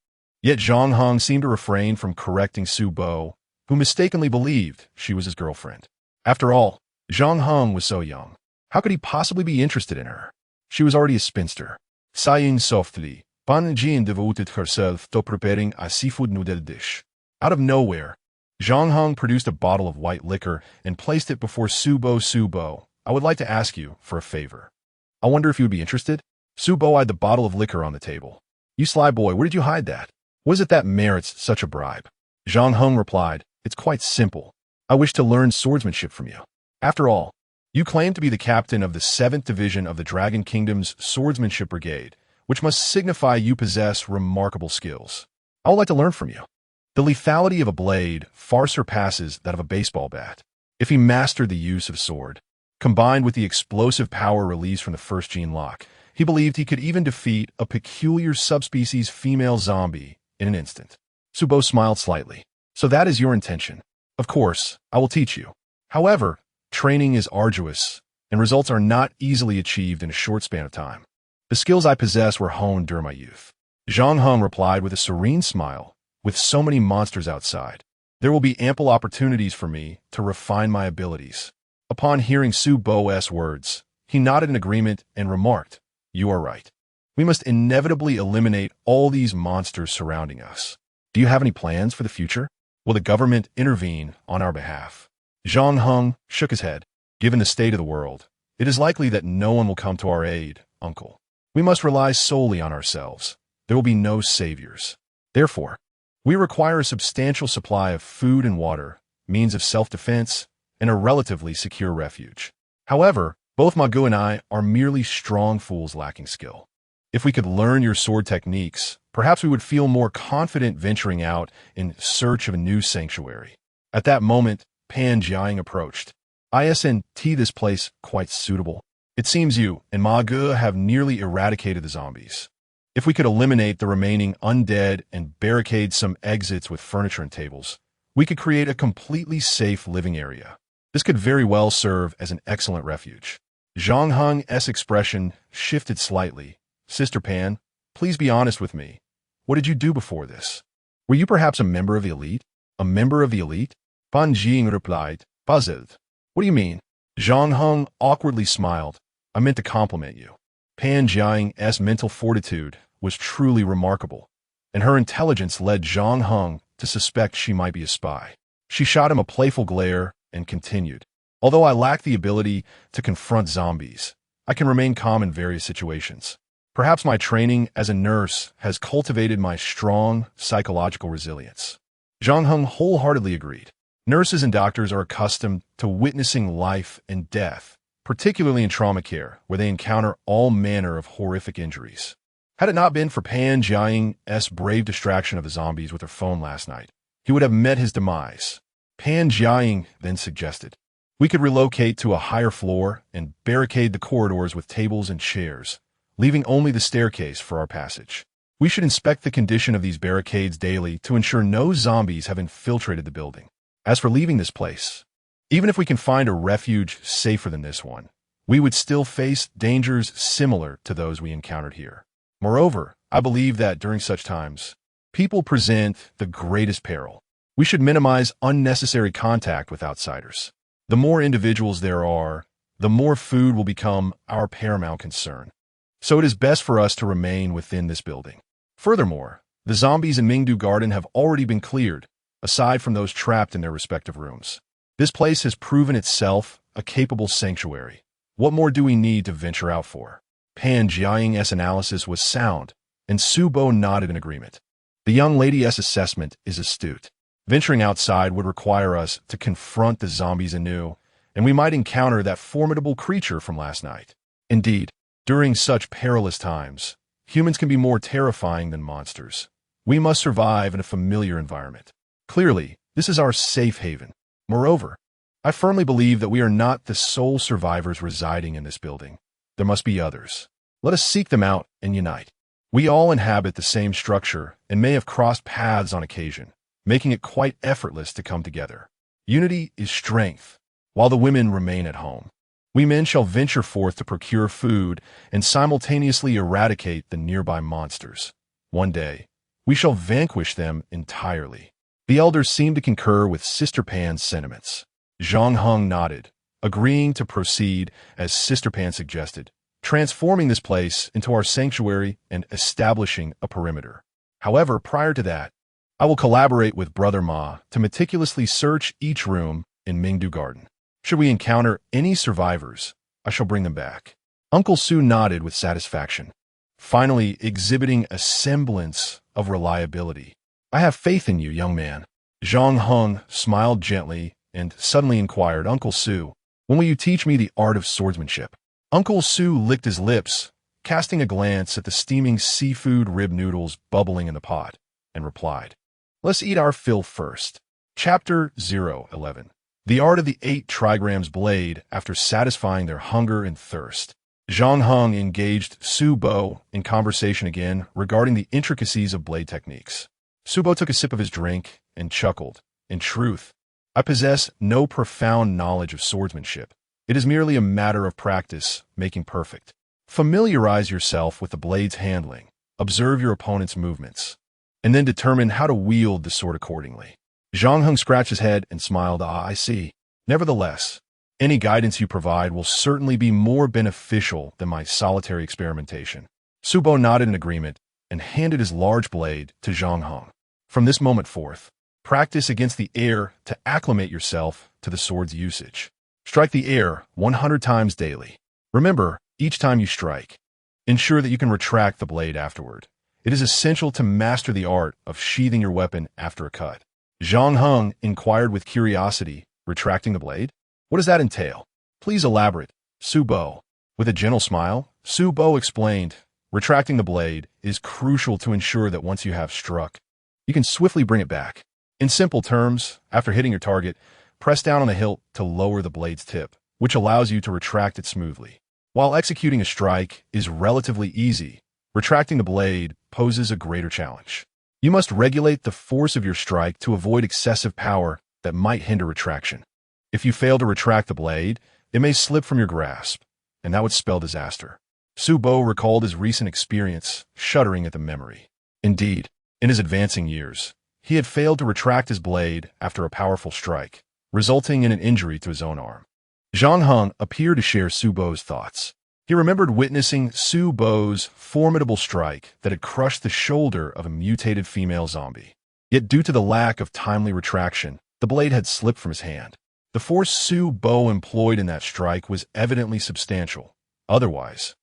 Yet Zhang Heng seemed to refrain from correcting Su Bo, who mistakenly believed she was his girlfriend. After all, Zhang Heng was so young. How could he possibly be interested in her? She was already a spinster. Sighing softly, Pan Jian devoted herself to preparing a seafood noodle dish. Out of nowhere, Zhang Heng produced a bottle of white liquor and placed it before Subo. I would like to ask you for a favor. I wonder if you would be interested? Subo eyed the bottle of liquor on the table. You sly boy, where did you hide that? What is it that merits such a bribe? Zhang Heng replied, it's quite simple. I wish to learn swordsmanship from you. After all, you claim to be the captain of the 7th Division of the Dragon Kingdom's Swordsmanship Brigade, which must signify you possess remarkable skills. I would like to learn from you. The lethality of a blade far surpasses that of a baseball bat. If he mastered the use of sword, combined with the explosive power released from the first gene lock, he believed he could even defeat a peculiar subspecies female zombie in an instant. Subo smiled slightly. So that is your intention. Of course, I will teach you. However, training is arduous, and results are not easily achieved in a short span of time. The skills I possess were honed during my youth. Zhang Heng replied with a serene smile. With so many monsters outside, there will be ample opportunities for me to refine my abilities. Upon hearing Su Bo's words, he nodded in agreement and remarked, you are right. We must inevitably eliminate all these monsters surrounding us. Do you have any plans for the future? Will the government intervene on our behalf? Zhang Heng shook his head. Given the state of the world, it is likely that no one will come to our aid, uncle. We must rely solely on ourselves. There will be no saviors. Therefore, we require a substantial supply of food and water, means of self-defense, and a relatively secure refuge. However, both Magu and I are merely strong fools lacking skill. If we could learn your sword techniques, perhaps we would feel more confident venturing out in search of a new sanctuary. At that moment, Pan Jiang approached. Isn't this place quite suitable? It seems you and Magu have nearly eradicated the zombies. If we could eliminate the remaining undead and barricade some exits with furniture and tables, we could create a completely safe living area. This could very well serve as an excellent refuge. Zhang Heng's expression shifted slightly. Sister Pan, please be honest with me. What did you do before this? Were you perhaps a member of the elite? A member of the elite? Pan Jing replied, puzzled. What do you mean? Zhang Heng awkwardly smiled. I meant to compliment you. Pan Jiang's mental fortitude was truly remarkable, and her intelligence led Zhang Heng to suspect she might be a spy. She shot him a playful glare and continued. Although I lack the ability to confront zombies, I can remain calm in various situations. Perhaps my training as a nurse has cultivated my strong psychological resilience. Zhang Heng wholeheartedly agreed. Nurses and doctors are accustomed to witnessing life and death, particularly in trauma care, where they encounter all manner of horrific injuries. Had it not been for Pan Jiang's brave distraction of the zombies with her phone last night, he would have met his demise. Pan Jiang then suggested, we could relocate to a higher floor and barricade the corridors with tables and chairs, leaving only the staircase for our passage. We should inspect the condition of these barricades daily to ensure no zombies have infiltrated the building. As for leaving this place, even if we can find a refuge safer than this one, we would still face dangers similar to those we encountered here. Moreover, I believe that during such times, people present the greatest peril. We should minimize unnecessary contact with outsiders. The more individuals there are, the more food will become our paramount concern. So it is best for us to remain within this building. Furthermore, the zombies in Mingdu Garden have already been cleared, aside from those trapped in their respective rooms. This place has proven itself a capable sanctuary. What more do we need to venture out for? Pan Jiang's analysis was sound, and Subo nodded in agreement. The young lady's assessment is astute. Venturing outside would require us to confront the zombies anew, and we might encounter that formidable creature from last night. Indeed, during such perilous times, humans can be more terrifying than monsters. We must survive in a familiar environment. Clearly, this is our safe haven. Moreover, I firmly believe that we are not the sole survivors residing in this building. There must be others. Let us seek them out and unite. We all inhabit the same structure and may have crossed paths on occasion, making it quite effortless to come together. Unity is strength, while the women remain at home. We men shall venture forth to procure food and simultaneously eradicate the nearby monsters. One day, we shall vanquish them entirely. The elders seemed to concur with Sister Pan's sentiments. Zhang Heng nodded, agreeing to proceed as Sister Pan suggested. transforming this place into our sanctuary and establishing a perimeter. However, prior to that, I will collaborate with Brother Ma to meticulously search each room in Mingdu Garden. Should we encounter any survivors, I shall bring them back. Uncle Su nodded with satisfaction, finally exhibiting a semblance of reliability. I have faith in you, young man. Zhang Heng smiled gently and suddenly inquired, Uncle Su, when will you teach me the art of swordsmanship? Uncle Su licked his lips, casting a glance at the steaming seafood rib noodles bubbling in the pot, and replied, let's eat our fill first. Chapter 011. The Art of the 8 Trigrams Blade after satisfying their hunger and thirst. Zhang Heng engaged Su Bo in conversation again regarding the intricacies of blade techniques. Su Bo took a sip of his drink and chuckled. In truth, I possess no profound knowledge of swordsmanship. It is merely a matter of practice, making perfect. Familiarize yourself with the blade's handling, observe your opponent's movements, and then determine how to wield the sword accordingly. Zhang Heng scratched his head and smiled. I see. Nevertheless, any guidance you provide will certainly be more beneficial than my solitary experimentation. Su Bo nodded in agreement and handed his large blade to Zhang Heng. From this moment forth, practice against the air to acclimate yourself to the sword's usage. Strike the air 100 times daily. Remember, each time you strike, ensure that you can retract the blade afterward. It is essential to master the art of sheathing your weapon after a cut. Zhang Heng inquired with curiosity, retracting the blade? What does that entail? Please elaborate, Su Bo. With a gentle smile, Su Bo explained, retracting the blade is crucial to ensure that once you have struck, you can swiftly bring it back. In simple terms, after hitting your target, press down on the hilt to lower the blade's tip, which allows you to retract it smoothly. While executing a strike is relatively easy, retracting the blade poses a greater challenge. You must regulate the force of your strike to avoid excessive power that might hinder retraction. If you fail to retract the blade, it may slip from your grasp, and that would spell disaster. Su Bo recalled his recent experience, shuddering at the memory. Indeed, in his advancing years, he had failed to retract his blade after a powerful strike, resulting in an injury to his own arm. Zhang Heng appeared to share Su Bo's thoughts. He remembered witnessing Su Bo's formidable strike that had crushed the shoulder of a mutated female zombie. Yet due to the lack of timely retraction, the blade had slipped from his hand. The force Su Bo employed in that strike was evidently substantial. Otherwise,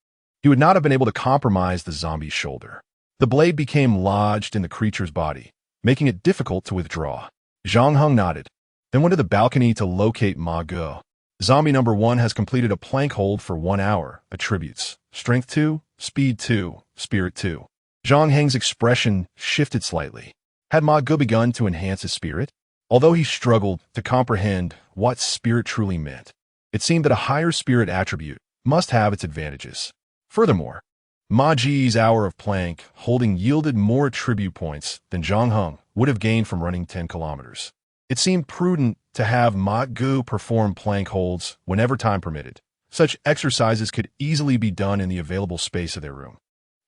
he would not have been able to compromise the zombie's shoulder. The blade became lodged in the creature's body, making it difficult to withdraw. Zhang Heng nodded, then went to the balcony to locate Ma Ge. Zombie number 1 has completed a plank hold for 1 hour. Attributes: Strength 2, Speed 2, Spirit 2. Zhang Heng's expression shifted slightly. Had Ma Ge begun to enhance his spirit? Although he struggled to comprehend what spirit truly meant, it seemed that a higher spirit attribute must have its advantages. Furthermore, Ma Ji's hour of plank holding yielded more attribute points than Zhang Heng would have gained from running 10 kilometers. It seemed prudent to have Ma Ge perform plank holds whenever time permitted. Such exercises could easily be done in the available space of their room.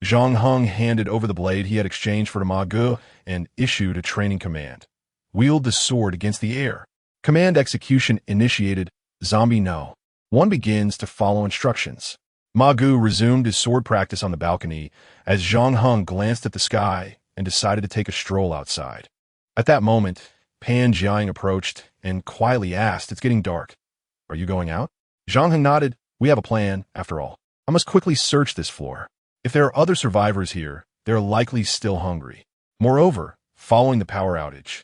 Zhang Heng handed over the blade he had exchanged for Ma Ge and issued a training command. Wield the sword against the air. Command execution initiated. Zombie no. 1 begins to follow instructions. Ma Ge resumed his sword practice on the balcony as Zhang Heng glanced at the sky and decided to take a stroll outside. At that moment, Pan Jiang approached and quietly asked, "It's getting dark. Are you going out?" Zhang Heng nodded. "We have a plan, after all. I must quickly search this floor. If there are other survivors here, they are likely still hungry. Moreover, following the power outage,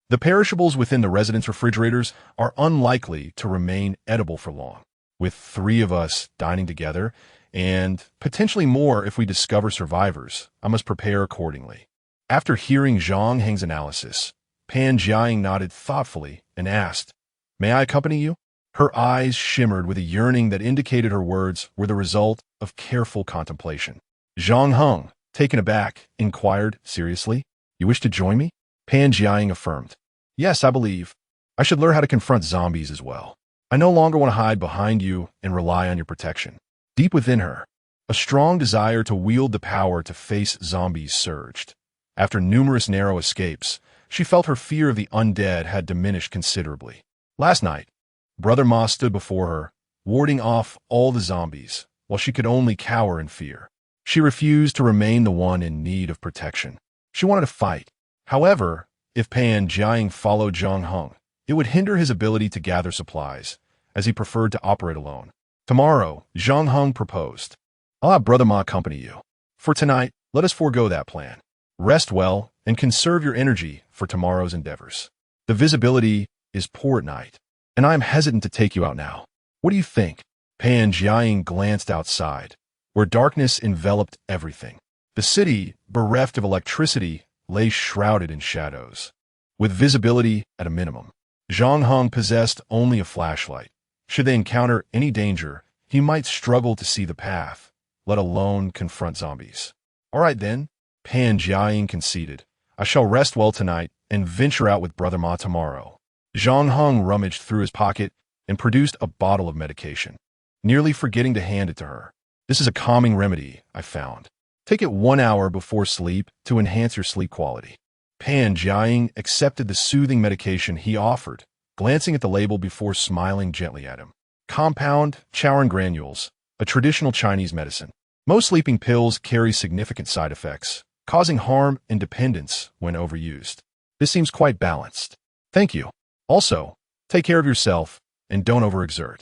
the perishables within the residence refrigerators are unlikely to remain edible for long. With 3 of us dining together, and potentially more if we discover survivors, I must prepare accordingly." After hearing Zhang Heng's analysis, Pan Jiang nodded thoughtfully and asked, "May I accompany you?" Her eyes shimmered with a yearning that indicated her words were the result of careful contemplation. Zhang Heng, taken aback, inquired, "Seriously? You wish to join me?" Pan Jiang affirmed, "Yes, I believe I should learn how to confront zombies as well. I no longer want to hide behind you and rely on your protection." Deep within her, a strong desire to wield the power to face zombies surged. After numerous narrow escapes, she felt her fear of the undead had diminished considerably. Last night, Brother Ma stood before her, warding off all the zombies, while she could only cower in fear. She refused to remain the one in need of protection. She wanted to fight. However, if Pan Jiaying followed Zhang Heng, it would hinder his ability to gather supplies, as he preferred to operate alone. Tomorrow, Zhang Heng proposed, "I'll have Brother Ma accompany you. For tonight, let us forego that plan. Rest well and conserve your energy for tomorrow's endeavors. The visibility is poor at night, and I am hesitant to take you out now. What do you think?" Pan Jiaying glanced outside, where darkness enveloped everything. The city, bereft of electricity, lay shrouded in shadows, with visibility at a minimum. Zhang Heng possessed only a flashlight. Should they encounter any danger, he might struggle to see the path, let alone confront zombies. "All right then," Pan Jiaying conceded. "I shall rest well tonight and venture out with Brother Ma tomorrow." Zhang Heng rummaged through his pocket and produced a bottle of medication, nearly forgetting to hand it to her. "This is a calming remedy, I found. Take it 1 hour before sleep to enhance your sleep quality." Pan Jiaying accepted the soothing medication he offered, glancing at the label before smiling gently at him. Compound Chaoran granules, a traditional Chinese medicine. Most sleeping pills carry significant side effects, causing harm and dependence when overused. This seems quite balanced. Thank you. Also, take care of yourself and don't overexert.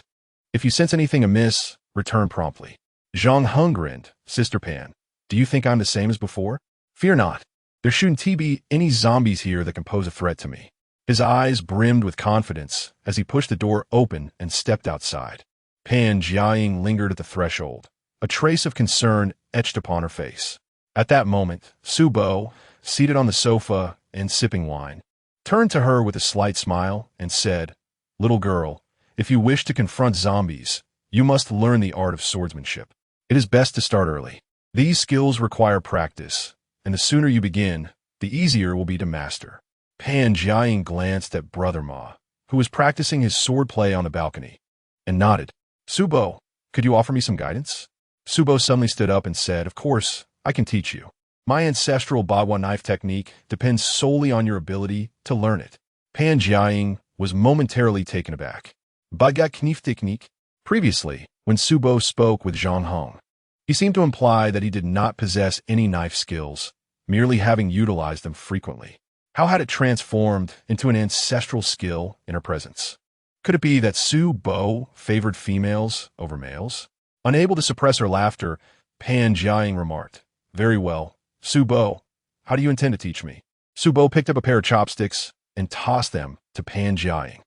If you sense anything amiss, return promptly. Zhang Heng grinned. "Sister Pan, do you think I'm the same as before?" "Fear not. There shouldn't be any zombies here that can pose a threat to me." His eyes brimmed with confidence as he pushed the door open and stepped outside. Pan Jiaying lingered at the threshold, a trace of concern etched upon her face. At that moment, Su Bo, seated on the sofa and sipping wine, turned to her with a slight smile and said, "Little girl, if you wish to confront zombies, you must learn the art of swordsmanship. It is best to start early. These skills require practice, and the sooner you begin, the easier it will be to master." Pan Jiaying glanced at Brother Ma, who was practicing his swordplay on the balcony, and nodded. "Su Bo, could you offer me some guidance?" Su Bo suddenly stood up and said, "Of course, I can teach you. My ancestral Bagua knife technique depends solely on your ability to learn it." Pan Jiaying was momentarily taken aback. Bagua knife technique? Previously, when Su Bo spoke with Zhang Heng, he seemed to imply that he did not possess any knife skills, merely having utilized them frequently. How had it transformed into an ancestral skill in her presence? Could it be that Su Bo favored females over males? Unable to suppress her laughter, Pan Jiaying remarked, "Very well. Su Bo, how do you intend to teach me?" Su Bo picked up a pair of chopsticks and tossed them to Pan Jiaying.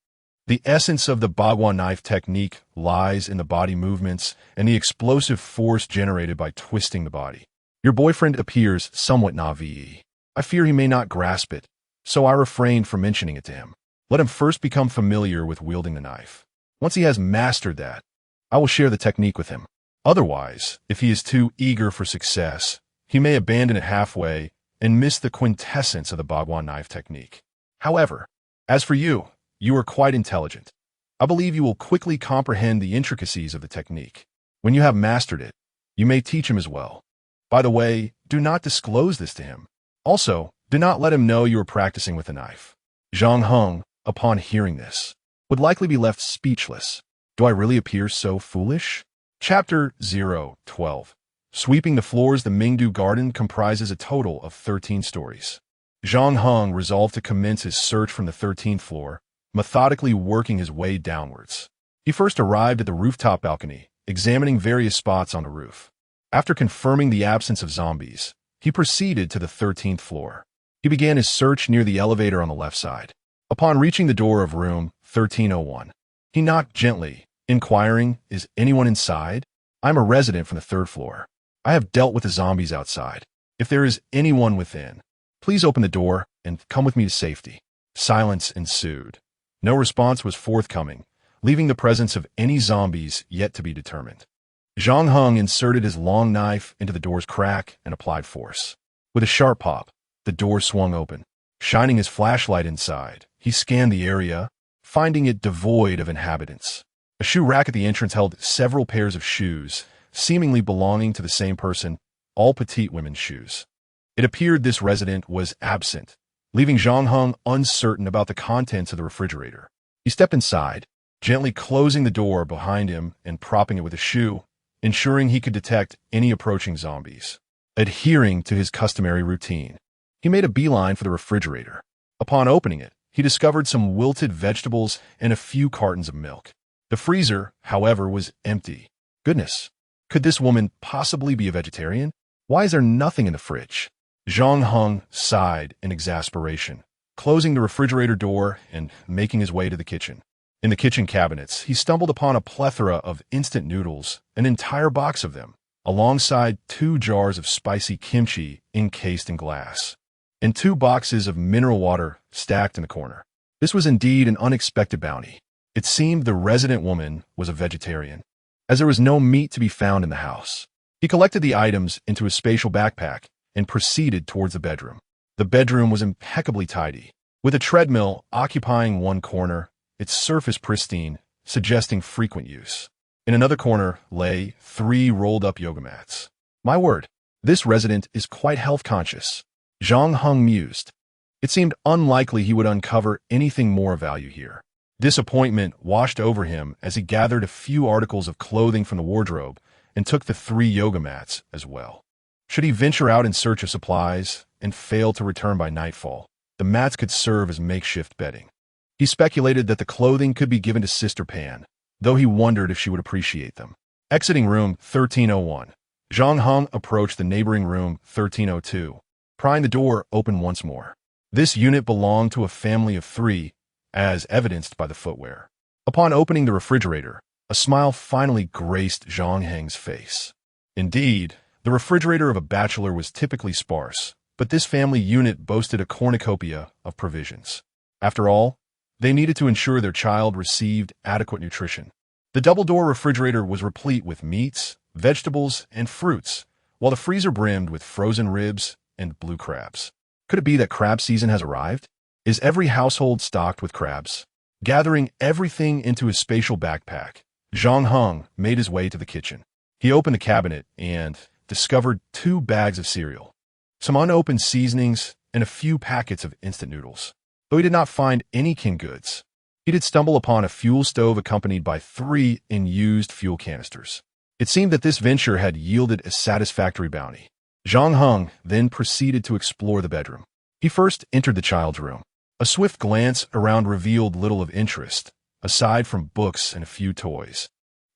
The essence of the Bagua knife technique lies in the body movements and the explosive force generated by twisting the body. Your boyfriend appears somewhat naive. I fear he may not grasp it, so I refrained from mentioning it to him. Let him first become familiar with wielding the knife. Once he has mastered that, I will share the technique with him. Otherwise, if he is too eager for success, he may abandon it halfway and miss the quintessence of the Bagua knife technique. However, as for you, you are quite intelligent. I believe you will quickly comprehend the intricacies of the technique. When you have mastered it, you may teach him as well. By the way, do not disclose this to him. Also, do not let him know you are practicing with a knife." Zhang Heng, upon hearing this, would likely be left speechless. Do I really appear so foolish? Chapter 012. Sweeping the floors. The Mingdu Garden comprises a total of 13 stories. Zhang Heng resolved to commence his search from the 13th floor, methodically working his way downwards. He first arrived at the rooftop balcony, examining various spots on the roof. After confirming the absence of zombies, he proceeded to the 13th floor. He began his search near the elevator on the left side. Upon reaching the door of room 1301, he knocked gently, inquiring, "Is anyone inside? I'm a resident from the 3rd floor. I have dealt with the zombies outside. If there is anyone within, please open the door and come with me to safety." Silence ensued. No response was forthcoming, leaving the presence of any zombies yet to be determined. Zhang Heng inserted his long knife into the door's crack and applied force. With a sharp pop, the door swung open. Shining his flashlight inside, he scanned the area, finding it devoid of inhabitants. A shoe rack at the entrance held several pairs of shoes, seemingly belonging to the same person, all petite women's shoes. It appeared this resident was absent, leaving Zhang Heng uncertain about the contents of the refrigerator. He stepped inside, gently closing the door behind him and propping it with a shoe, ensuring he could detect any approaching zombies. Adhering to his customary routine, he made a beeline for the refrigerator. Upon opening it, he discovered some wilted vegetables and a few cartons of milk. The freezer, however, was empty. Goodness, could this woman possibly be a vegetarian? Why is there nothing in the fridge? Zhang Heng sighed in exasperation, closing the refrigerator door and making his way to the kitchen. In the kitchen cabinets, he stumbled upon a plethora of instant noodles, an entire box of them, alongside 2 jars of spicy kimchi encased in glass, and 2 boxes of mineral water stacked in the corner. This was indeed an unexpected bounty. It seemed the resident woman was a vegetarian, as there was no meat to be found in the house. He collected the items into a spatial backpack and proceeded towards the bedroom. The bedroom was impeccably tidy, with a treadmill occupying one corner, its surface pristine, suggesting frequent use. In another corner lay 3 rolled-up yoga mats. My word, this resident is quite health-conscious, Zhang Heng mused. It seemed unlikely he would uncover anything more of value here. Disappointment washed over him as he gathered a few articles of clothing from the wardrobe and took the 3 yoga mats as well. Should he venture out in search of supplies and fail to return by nightfall, the mats could serve as makeshift bedding. He speculated that the clothing could be given to Sister Pan, though he wondered if she would appreciate them. Exiting room 1301, Zhang Heng approached the neighboring room 1302, prying the door open once more. This unit belonged to a family of 3, as evidenced by the footwear. Upon opening the refrigerator, a smile finally graced Zhang Heng's face. Indeed, the refrigerator of a bachelor was typically sparse, but this family unit boasted a cornucopia of provisions. After all, they needed to ensure their child received adequate nutrition. The double-door refrigerator was replete with meats, vegetables, and fruits, while the freezer brimmed with frozen ribs and blue crabs. Could it be that crab season has arrived? Is every household stocked with crabs? Gathering everything into his spatial backpack, Zhang Heng made his way to the kitchen. He opened the cabinet and discovered 2 bags of cereal, some unopened seasonings, and a few packets of instant noodles. Though he did not find any canned goods, he did stumble upon a fuel stove accompanied by 3 unused fuel canisters. It seemed that this venture had yielded a satisfactory bounty. Zhang Heng then proceeded to explore the bedroom. He first entered the child's room. A swift glance around revealed little of interest, aside from books and a few toys.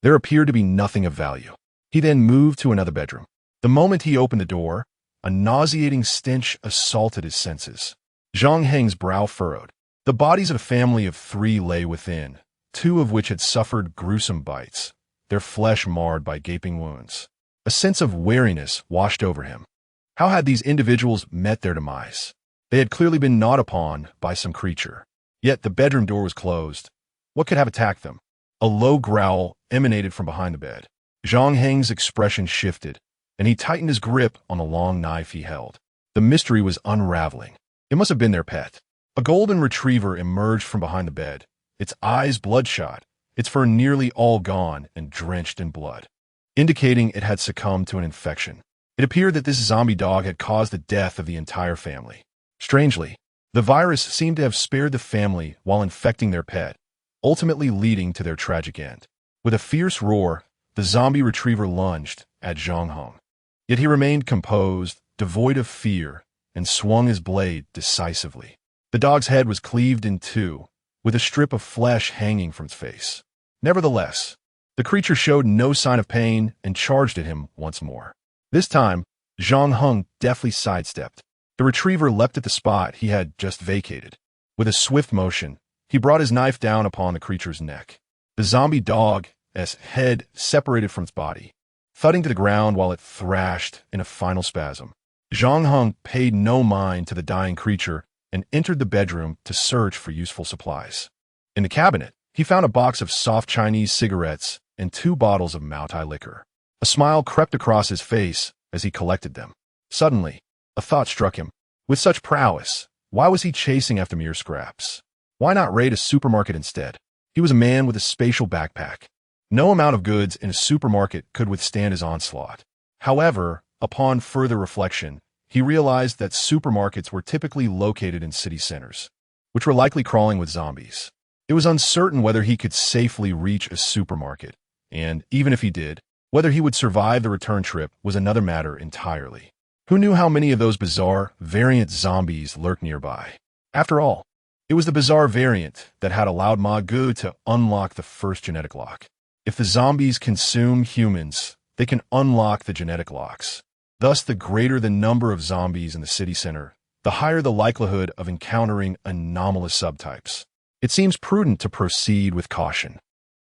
There appeared to be nothing of value. He then moved to another bedroom. The moment he opened the door, a nauseating stench assaulted his senses. Zhang Heng's brow furrowed. The bodies of a family of 3 lay within, 2 of which had suffered gruesome bites, their flesh marred by gaping wounds. A sense of weariness washed over him. How had these individuals met their demise? They had clearly been gnawed upon by some creature. Yet the bedroom door was closed. What could have attacked them? A low growl emanated from behind the bed. Zhang Heng's expression shifted, and he tightened his grip on the long knife he held. The mystery was unraveling. It must have been their pet. A golden retriever emerged from behind the bed, its eyes bloodshot, its fur nearly all gone and drenched in blood, indicating it had succumbed to an infection. It appeared that this zombie dog had caused the death of the entire family. Strangely, the virus seemed to have spared the family while infecting their pet, ultimately leading to their tragic end. With a fierce roar, the zombie retriever lunged at Zhang Heng. Yet he remained composed, devoid of fear, and swung his blade decisively. The dog's head was cleaved in 2, with a strip of flesh hanging from its face. Nevertheless, the creature showed no sign of pain and charged at him once more. This time, Zhang Heng deftly sidestepped. The retriever leapt at the spot he had just vacated. With a swift motion, he brought his knife down upon the creature's neck. The zombie dog's head separated from its body, thudding to the ground while it thrashed in a final spasm. Zhang Heng paid no mind to the dying creature and entered the bedroom to search for useful supplies. In the cabinet, he found a box of soft Chinese cigarettes and 2 bottles of Maotai liquor. A smile crept across his face as he collected them. Suddenly, a thought struck him. With such prowess, why was he chasing after mere scraps? Why not raid a supermarket instead? He was a man with a spatial backpack. No amount of goods in a supermarket could withstand his onslaught. However, upon further reflection, he realized that supermarkets were typically located in city centers, which were likely crawling with zombies. It was uncertain whether he could safely reach a supermarket, and even if he did, Whether he would survive the return trip was another matter entirely. Who knew how many of those bizarre, variant zombies lurked nearby? After all, it was the bizarre variant that had allowed Ma Gu to unlock the first genetic lock. If the zombies consume humans, they can unlock the genetic locks. Thus, the greater the number of zombies in the city center, the higher the likelihood of encountering anomalous subtypes. It seems prudent to proceed with caution.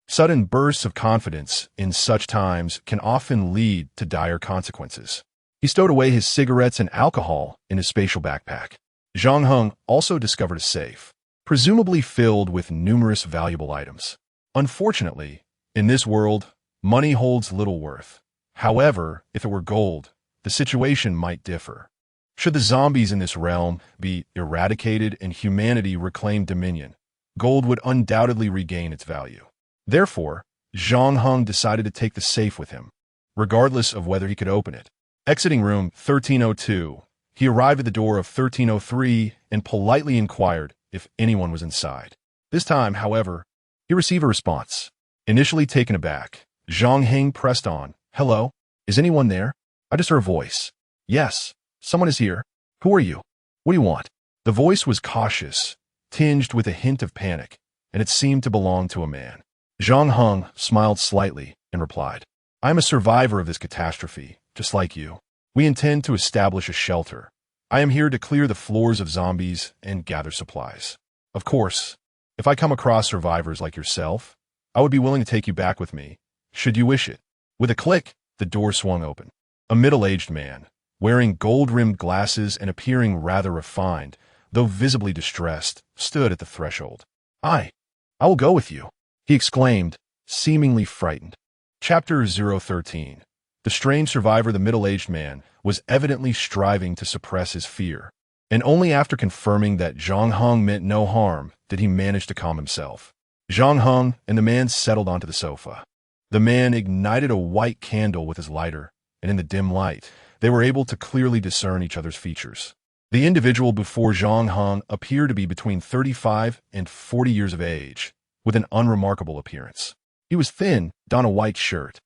Sudden bursts of confidence in such times can often lead to dire consequences. He stowed away his cigarettes and alcohol in his spatial backpack. Zhang Heng also discovered a safe, presumably filled with numerous valuable items. Unfortunately, in this world, money holds little worth. However, if it were gold, the situation might differ. Should the zombies in this realm be eradicated and humanity reclaim dominion, gold would undoubtedly regain its value. Therefore, Zhang Heng decided to take the safe with him, regardless of whether he could open it. Exiting room 1302, he arrived at the door of 1303 and politely inquired if anyone was inside. This time, however, he received a response. Initially taken aback, Zhang Heng pressed on. "Hello? Is anyone there? I just heard a voice." "Yes, someone is here. Who are you? What do you want?" The voice was cautious, tinged with a hint of panic, and it seemed to belong to a man. Zhang Heng smiled slightly and replied, "I am a survivor of this catastrophe, just like you. We intend to establish a shelter. I am here to clear the floors of zombies and gather supplies. Of course, if I come across survivors like yourself, I would be willing to take you back with me, should you wish it." With a click, the door swung open. A middle-aged man, wearing gold-rimmed glasses and appearing rather refined, though visibly distressed, stood at the threshold. I will go with you," he exclaimed, seemingly frightened. Chapter 013. The strange survivor, the middle-aged man, was evidently striving to suppress his fear, and only after confirming that Zhang Heng meant no harm did he manage to calm himself. Zhang Heng and the man settled onto the sofa. The man ignited a white candle with his lighter, and in the dim light, they were able to clearly discern each other's features. The individual before Zhang Heng appeared to be between 35 and 40 years of age, with an unremarkable appearance. He was thin, donned a white shirt,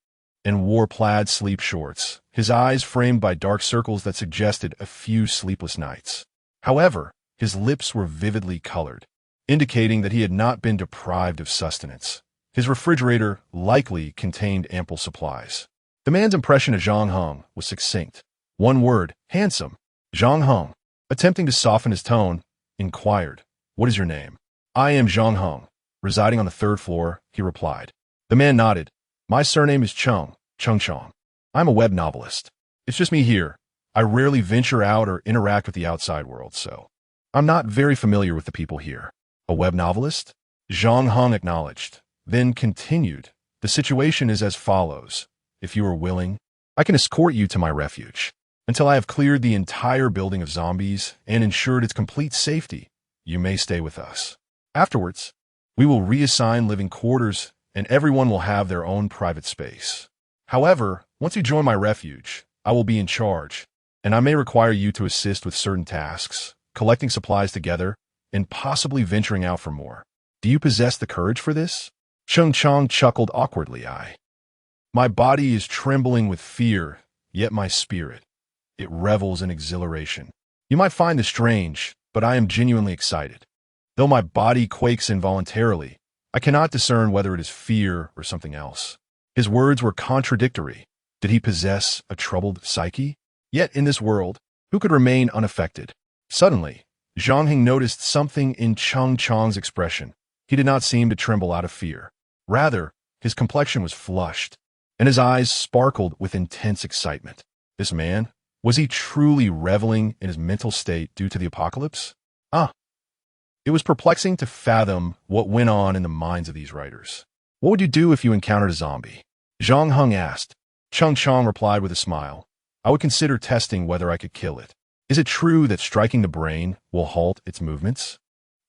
and wore plaid sleep shorts, his eyes framed by dark circles that suggested a few sleepless nights. However, his lips were vividly colored, indicating that he had not been deprived of sustenance. His refrigerator likely contained ample supplies. The man's impression of Zhang Heng was succinct. One word: handsome. Zhang Heng, attempting to soften his tone, inquired, "What is your name?" "I am Zhang Heng, residing on the 3rd floor," he replied. The man nodded. "My surname is Chung Chong. I'm a web novelist. It's just me here. I rarely venture out or interact with the outside world, so I'm not very familiar with the people here." "A web novelist?" Zhang Heng acknowledged, then continued, "The situation is as follows. If you are willing, I can escort you to my refuge. Until I have cleared the entire building of zombies and ensured its complete safety, you may stay with us. Afterwards, we will reassign living quarters and everyone will have their own private space. However, once you join my refuge, I will be in charge, and I may require you to assist with certain tasks, collecting supplies together, and possibly venturing out for more. Do you possess the courage for this?" Chung Chong chuckled awkwardly. My body is trembling with fear, yet my spirit, it revels in exhilaration. You might find this strange, but I am genuinely excited. Though my body quakes involuntarily, I cannot discern whether it is fear or something else." His words were contradictory. Did he possess a troubled psyche? Yet in this world, who could remain unaffected? Suddenly, Zhang Heng noticed something in Chung Chong's expression. He did not seem to tremble out of fear. Rather, his complexion was flushed, and his eyes sparkled with intense excitement. This man, was he truly reveling in his mental state due to the apocalypse? It was perplexing to fathom what went on in the minds of these writers. "What would you do if you encountered a zombie?" Zhang Heng asked. Chung Chong replied with a smile. "I would consider testing whether I could kill it. Is it true that striking the brain will halt its movements?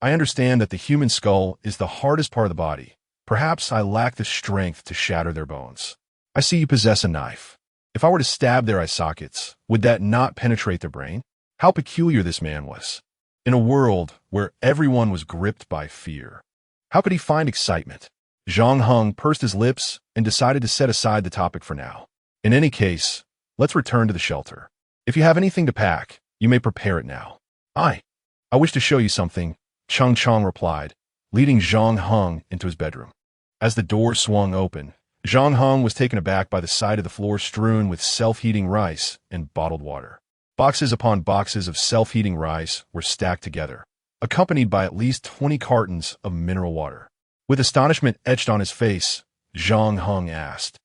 I understand that the human skull is the hardest part of the body. Perhaps I lack the strength to shatter their bones. I see you possess a knife. If I were to stab their eye sockets, would that not penetrate their brain?" How peculiar this man was. In a world where everyone was gripped by fear, how could he find excitement? Zhang Heng pursed his lips and decided to set aside the topic for now. In any case, let's return to the shelter. If you have anything to pack, you may prepare it now. I wish to show you something, Cheng Chong replied, leading Zhang Heng into his bedroom. As the door swung open, Zhang Heng was taken aback by the sight of the floor strewn with self-heating rice and bottled water. Boxes upon boxes of self-heating rice were stacked together, accompanied by at least 20 cartons of mineral water. With astonishment etched on his face, Zhang Heng asked,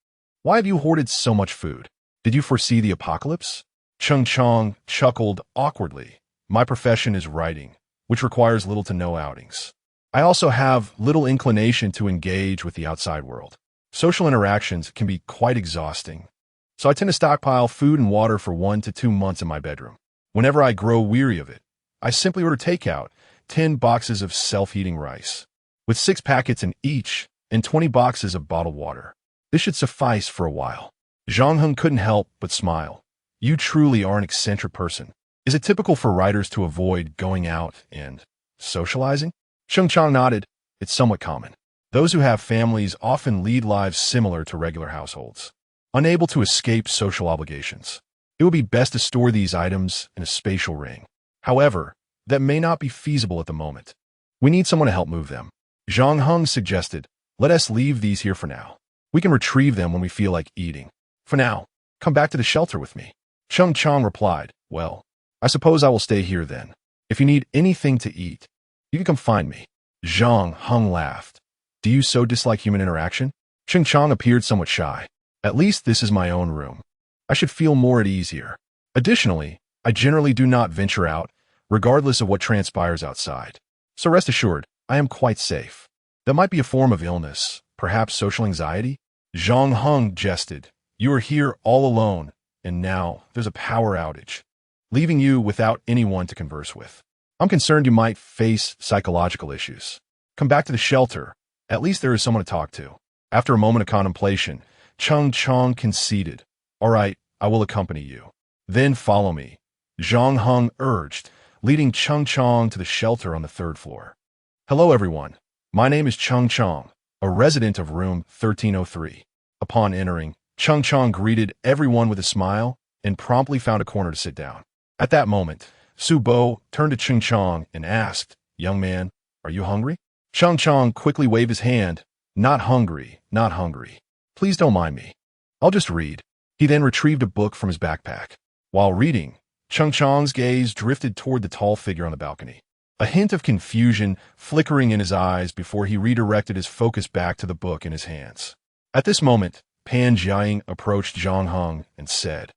"Why have you hoarded so much food? Did you foresee the apocalypse?" Cheng Chong chuckled awkwardly. "My profession is writing, which requires little to no outings. I also have little inclination to engage with the outside world. Social interactions can be quite exhausting, so I tend to stockpile food and water for 1 to 2 months in my bedroom. Whenever I grow weary of it, I simply order takeout, 10 boxes of self-heating rice, with 6 packets in each and 20 boxes of bottled water. This should suffice for a while." Zhang Heng couldn't help but smile. "You truly are an eccentric person. Is it typical for writers to avoid going out and socializing?" Cheng Chong nodded. "It's somewhat common. Those who have families often lead lives similar to regular households, unable to escape social obligations. It would be best to store these items in a spatial ring. However, that may not be feasible at the moment. We need someone to help move them." Zhang Heng suggested, "Let us leave these here for now. We can retrieve them when we feel like eating. For now, come back to the shelter with me." Cheng Chong replied, "Well, I suppose I will stay here then. If you need anything to eat, you can come find me." Zhang Heng laughed. "Do you so dislike human interaction?" Cheng Chong appeared somewhat shy. "At least this is my own room. I should feel more at ease here. Additionally, I generally do not venture out, regardless of what transpires outside. So rest assured, I am quite safe. That might be a form of illness, perhaps social anxiety." Zhang Heng jested. "You are here all alone, and now there's a power outage, leaving you without anyone to converse with. I'm concerned you might face psychological issues. Come back to the shelter. At least there is someone to talk to." After a moment of contemplation, Cheng Chong conceded. "All right, I will accompany you. Then follow me," Zhang Heng urged, leading Cheng Chong to the shelter on the 3rd floor. "Hello, everyone. My name is Cheng Chong, a resident of room 1303. Upon entering, Cheng Chong greeted everyone with a smile and promptly found a corner to sit down. At that moment, Su Bo turned to Cheng Chong and asked, "Young man, are you hungry?" Cheng Chong quickly waved his hand. "Not hungry, not hungry. Please don't mind me. I'll just read." He then retrieved a book from his backpack. While reading, Cheng Chong's gaze drifted toward the tall figure on the balcony, a hint of confusion flickering in his eyes before he redirected his focus back to the book in his hands. At this moment, Pan Jiaying approached Zhang Heng and said,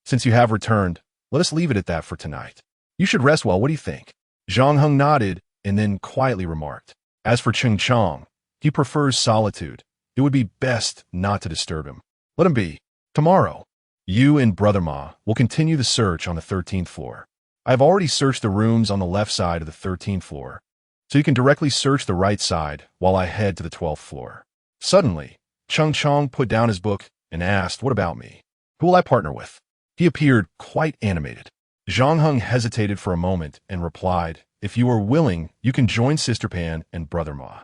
"Since you have returned, let us leave it at that for tonight. You should rest well, what do you think?" Zhang Heng nodded and then quietly remarked, "As for Cheng Chong, he prefers solitude. It would be best not to disturb him. Let him be. Tomorrow, you and Brother Ma will continue the search on the 13th floor. I have already searched the rooms on the left side of the 13th floor, so you can directly search the right side while I head to the 12th floor." Suddenly, Cheng Chong put down his book and asked, "What about me? Who will I partner with?" He appeared quite animated. Zhang Heng hesitated for a moment and replied, "If you are willing, you can join Sister Pan and Brother Ma.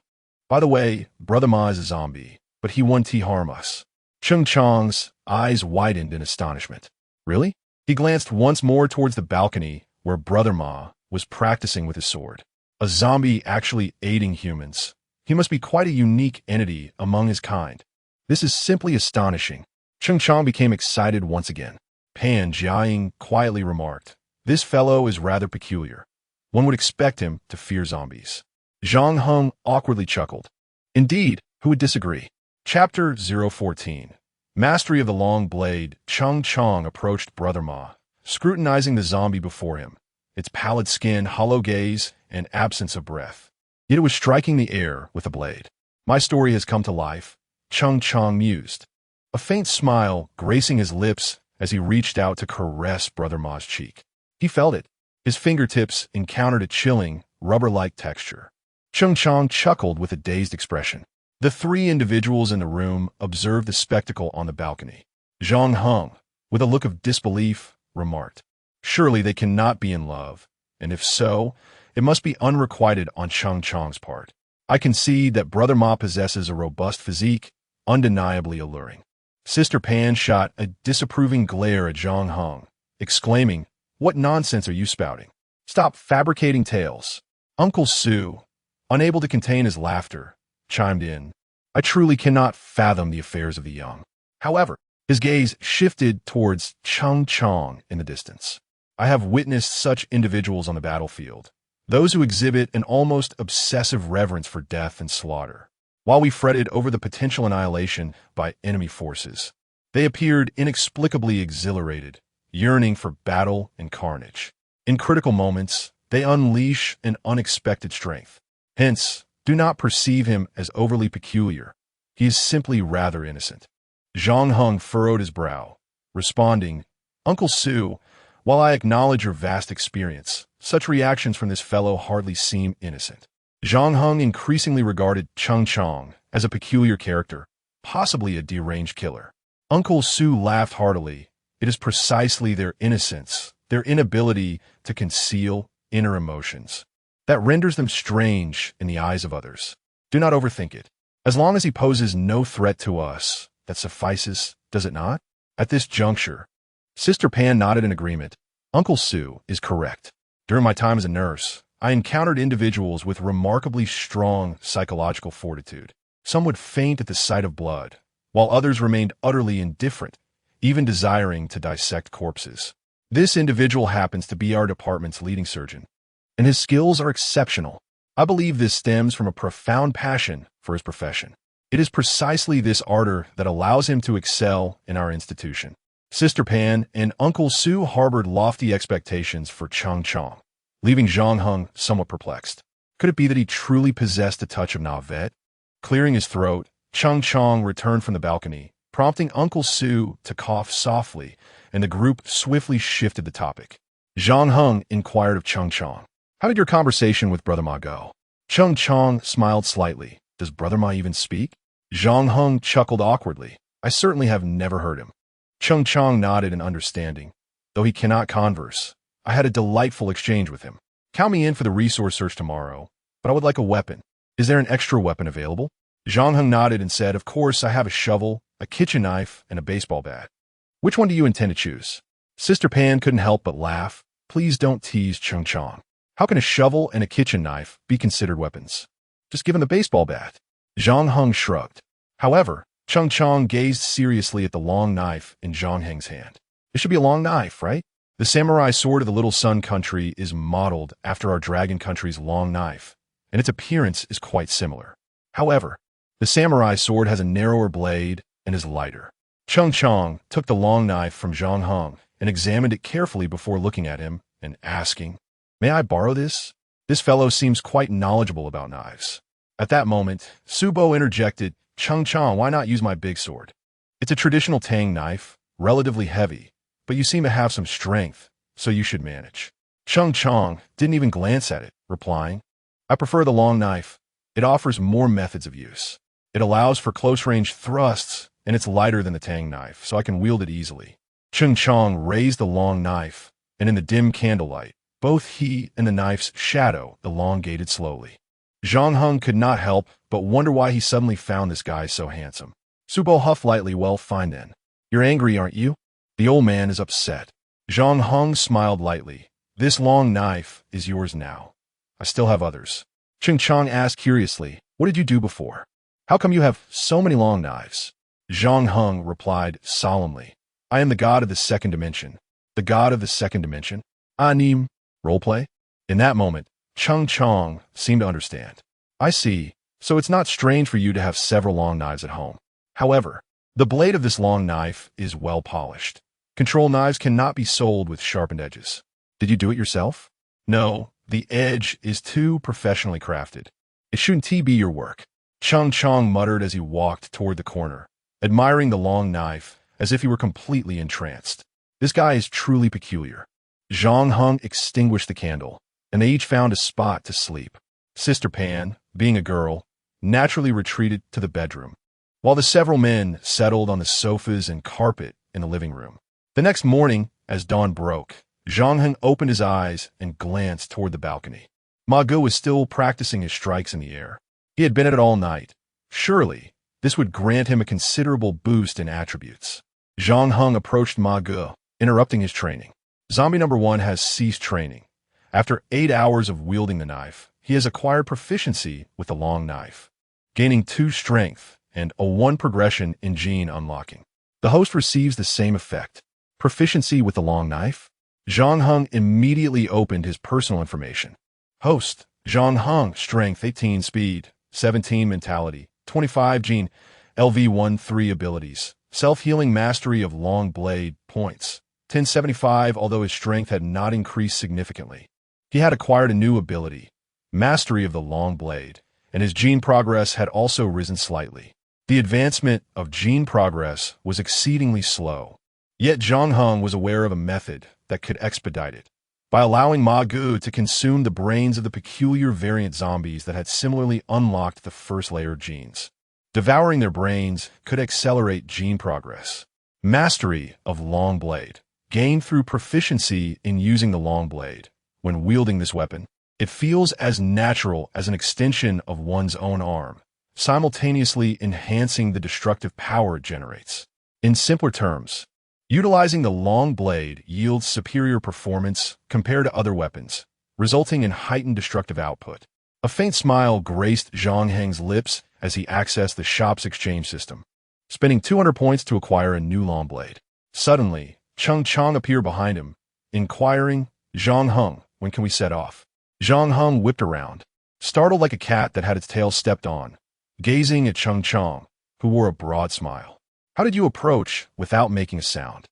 By the way, Brother Ma is a zombie, but he won't harm us." Cheng Chong's eyes widened in astonishment. "Really?" He glanced once more towards the balcony where Brother Ma was practicing with his sword. A zombie actually aiding humans. He must be quite a unique entity among his kind. This is simply astonishing. Cheng Chong became excited once again. Pan Jiaying quietly remarked, "This fellow is rather peculiar. One would expect him to fear zombies." Zhang Heng awkwardly chuckled. "Indeed, who would disagree?" Chapter 014. Mastery of the Long Blade. Cheng Chong approached Brother Ma, scrutinizing the zombie before him, its pallid skin, hollow gaze, and absence of breath. Yet it was striking the air with a blade. "My story has come to life," Cheng Chong mused, a faint smile gracing his lips as he reached out to caress Brother Ma's cheek. He felt it. His fingertips encountered a chilling, rubber-like texture. Cheng Chong chuckled with a dazed expression. The 3 individuals in the room observed the spectacle on the balcony. Zhang Heng, with a look of disbelief, remarked, "Surely they cannot be in love, and if so, it must be unrequited on Cheng Chong's part. I concede that Brother Ma possesses a robust physique, undeniably alluring. Sister Pan shot a disapproving glare at Zhang Heng, exclaiming, "What nonsense are you spouting? Stop fabricating tales." Uncle Su, unable to contain his laughter, chimed in, "I truly cannot fathom the affairs of the young." However, his gaze shifted towards Cheng Chong in the distance. "I have witnessed such individuals on the battlefield, those who exhibit an almost obsessive reverence for death and slaughter. While we fretted over the potential annihilation by enemy forces, they appeared inexplicably exhilarated, yearning for battle and carnage. In critical moments, they unleash an unexpected strength. Hence, do not perceive him as overly peculiar. He is simply rather innocent." Zhang Heng furrowed his brow, responding, "Uncle Su, while I acknowledge your vast experience, such reactions from this fellow hardly seem innocent." Zhang Heng increasingly regarded Cheng Chong as a peculiar character, possibly a deranged killer. Uncle Su laughed heartily. "It is precisely their innocence, their inability to conceal inner emotions, that renders them strange in the eyes of others. Do not overthink it. As long as he poses no threat to us, that suffices, does it not?" At this juncture, Sister Pan nodded in agreement. "Uncle Su is correct. During my time as a nurse, I encountered individuals with remarkably strong psychological fortitude. Some would faint at the sight of blood, while others remained utterly indifferent, even desiring to dissect corpses. This individual happens to be our department's leading surgeon, and his skills are exceptional. I believe this stems from a profound passion for his profession. It is precisely this ardor that allows him to excel in our institution." Sister Pan and Uncle Su harbored lofty expectations for Cheng Chong, leaving Zhang Heng somewhat perplexed. Could it be that he truly possessed a touch of Navet? Clearing his throat, Cheng Chong returned from the balcony, prompting Uncle Su to cough softly, and the group swiftly shifted the topic. Zhang Heng inquired of Cheng Chong, "How did your conversation with Brother Ma go?" Cheng Chong smiled slightly. "Does Brother Ma even speak?" Zhang Heng chuckled awkwardly. "I certainly have never heard him." Cheng Chong nodded in understanding. "Though he cannot converse, I had a delightful exchange with him. Count me in for the resource search tomorrow, but I would like a weapon. Is there an extra weapon available?" Zhang Heng nodded and said, "Of course, I have a shovel, a kitchen knife, and a baseball bat. Which one do you intend to choose?" Sister Pan couldn't help but laugh. "Please don't tease Cheng Chong. How can a shovel and a kitchen knife be considered weapons? Just give him the baseball bat." Zhang Heng shrugged. However, Cheng Chong gazed seriously at the long knife in Zhang Heng's hand. "It should be a long knife, right? The samurai sword of the Little Sun Country is modeled after our Dragon Country's long knife, and its appearance is quite similar. However, the samurai sword has a narrower blade and is lighter." Cheng Chong took the long knife from Zhang Heng and examined it carefully before looking at him and asking, "May I borrow this? This fellow seems quite knowledgeable about knives." At that moment, Subo interjected, "Cheng Chong, why not use my big sword? It's a traditional Tang knife, relatively heavy, but you seem to have some strength, so you should manage." Cheng Chong didn't even glance at it, replying, "I prefer the long knife. It offers more methods of use. It allows for close-range thrusts, and it's lighter than the Tang knife, so I can wield it easily." Cheng Chong raised the long knife, and in the dim candlelight, both he and the knife's shadow elongated slowly. Zhang Heng could not help but wonder why he suddenly found this guy so handsome. Subo huffed lightly. "Well, fine then. You're angry, aren't you?" The old man is upset. Zhang Heng smiled lightly. "This long knife is yours now. I still have others." Cheng Chong asked curiously, "What did you do before? How come you have so many long knives?" Zhang Heng replied solemnly, "I am the god of the second dimension." "The god of the second dimension?" Anim. Roleplay? In that moment, Cheng Chong seemed to understand. "I see. So it's not strange for you to have several long knives at home. However, the blade of this long knife is well polished. Control knives cannot be sold with sharpened edges." "Did you do it yourself?" "No, the edge is too professionally crafted. It shouldn't be your work." Cheng Chong muttered as he walked toward the corner, admiring the long knife as if he were completely entranced. "This guy is truly peculiar." Zhang Heng extinguished the candle, and they each found a spot to sleep. Sister Pan, being a girl, naturally retreated to the bedroom, while the several men settled on the sofas and carpet in the living room. The next morning, as dawn broke, Zhang Heng opened his eyes and glanced toward the balcony. Ma Gu was still practicing his strikes in the air. He had been at it all night. Surely, This would grant him a considerable boost in attributes. Zhang Heng approached Ma Ge, interrupting his training. Zombie number 1 has ceased training. After 8 hours of wielding the knife, he has acquired proficiency with the long knife, gaining 2 strength and a 1 progression in gene unlocking. The host receives the same effect. Proficiency with the long knife? Zhang Heng immediately opened his personal information. Host, Zhang Heng, strength 18, speed 17, mentality 25, gene, LV13 abilities, self-healing, mastery of long blade, points 1075. Although his strength had not increased significantly, he had acquired a new ability, mastery of the long blade, and his gene progress had also risen slightly. The advancement of gene progress was exceedingly slow, yet Zhang Heng was aware of a method that could expedite it, by allowing Ma Ge to consume the brains of the peculiar variant zombies that had similarly unlocked the first layer of genes. Devouring their brains could accelerate gene progress. Mastery of long blade, gained through proficiency in using the long blade. When wielding this weapon, it feels as natural as an extension of one's own arm, simultaneously enhancing the destructive power it generates. In simpler terms, utilizing the long blade yields superior performance compared to other weapons, resulting in heightened destructive output. A faint smile graced Zhang Heng's lips as he accessed the shop's exchange system, spending 200 points to acquire a new long blade. Suddenly, Cheng Chang appeared behind him, inquiring, Zhang Heng, when can we set off? Zhang Heng whipped around, startled like a cat that had its tail stepped on, gazing at Cheng Chang, who wore a broad smile. How did you approach without making a sound?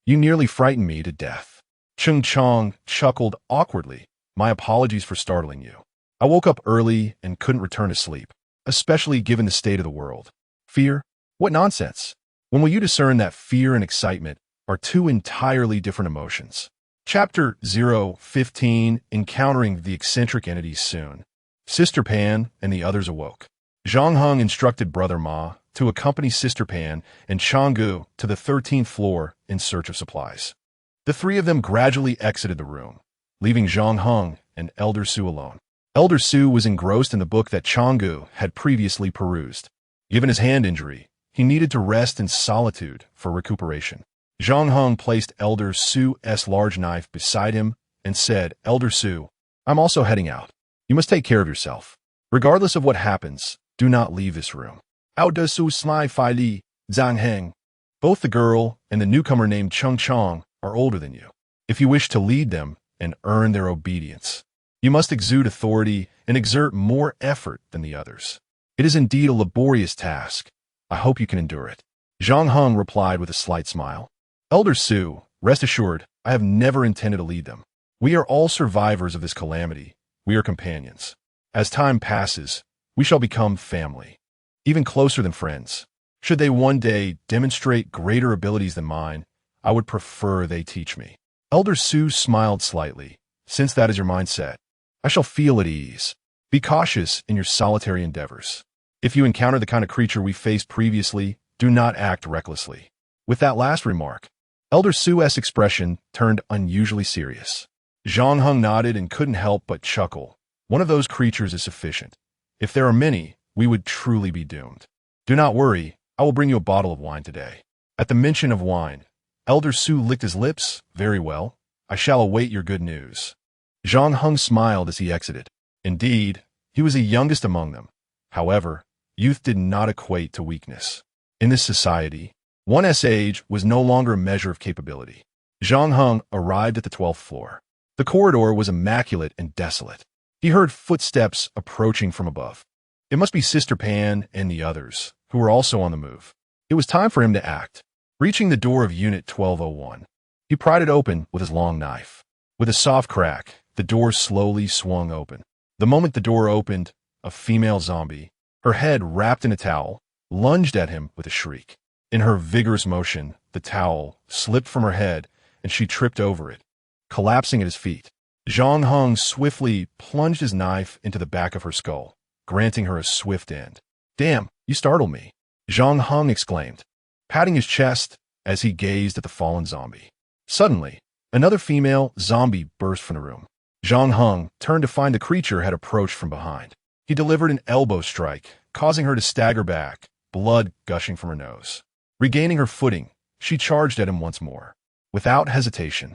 You nearly frightened me to death. Cheng Chang chuckled awkwardly. My apologies for startling you. I woke up early and couldn't return to sleep, especially given the state of the world. Fear? What nonsense. When will you discern that fear and excitement are 2 entirely different emotions? Chapter 015, Encountering the Eccentric Entities soon. Sister Pan and the others awoke. Zhang Heng instructed Brother Ma to accompany Sister Pan and Changgu to the 13th floor in search of supplies. The 3 of them gradually exited the room, leaving Zhang Heng and Elder Su alone. Elder Su was engrossed in the book that Changgu had previously perused. Given his hand injury, he needed to rest in solitude for recuperation. Zhang Heng placed Elder Su's large knife beside him and said, Elder Su, I'm also heading out. You must take care of yourself. Regardless of what happens, do not leave this room. Elder Su Snai Fai Li, Zhang Heng. Both the girl and the newcomer named Cheng Chang are older than you. If you wish to lead them and earn their obedience, you must exude authority and exert more effort than the others. It is indeed a laborious task. I hope you can endure it. Zhang Heng replied with a slight smile. Elder Su, rest assured, I have never intended to lead them. We are all survivors of this calamity. We are companions. As time passes, we shall become family, even closer than friends. Should they one day demonstrate greater abilities than mine, I would prefer they teach me. Elder Su smiled slightly. Since that is your mindset, I shall feel at ease. Be cautious in your solitary endeavors. If you encounter the kind of creature we faced previously, do not act recklessly. With that last remark, Elder Su's expression turned unusually serious. Zhang Heng nodded and couldn't help but chuckle. One of those creatures is sufficient. If there are many, we would truly be doomed. Do not worry, I will bring you a bottle of wine today. At the mention of wine, Elder Su licked his lips. Very well, I shall await your good news. Zhang Heng smiled as he exited. Indeed, he was the youngest among them. However, youth did not equate to weakness. In this society, one's age was no longer a measure of capability. Zhang Heng arrived at the 12th floor. The corridor was immaculate and desolate. He heard footsteps approaching from above. It must be Sister Pan and the others, who were also on the move. It was time for him to act. Reaching the door of Unit 1201, he pried it open with his long knife. With a soft crack, the door slowly swung open. The moment the door opened, a female zombie, her head wrapped in a towel, lunged at him with a shriek. In her vigorous motion, the towel slipped from her head and she tripped over it, collapsing at his feet. Zhang Heng swiftly plunged his knife into the back of her skull, granting her a swift end. Damn, you startled me, Zhang Heng exclaimed, patting his chest as he gazed at the fallen zombie. Suddenly, another female zombie burst from the room. Zhang Heng turned to find the creature had approached from behind. He delivered an elbow strike, causing her to stagger back, blood gushing from her nose. Regaining her footing, she charged at him once more. Without hesitation,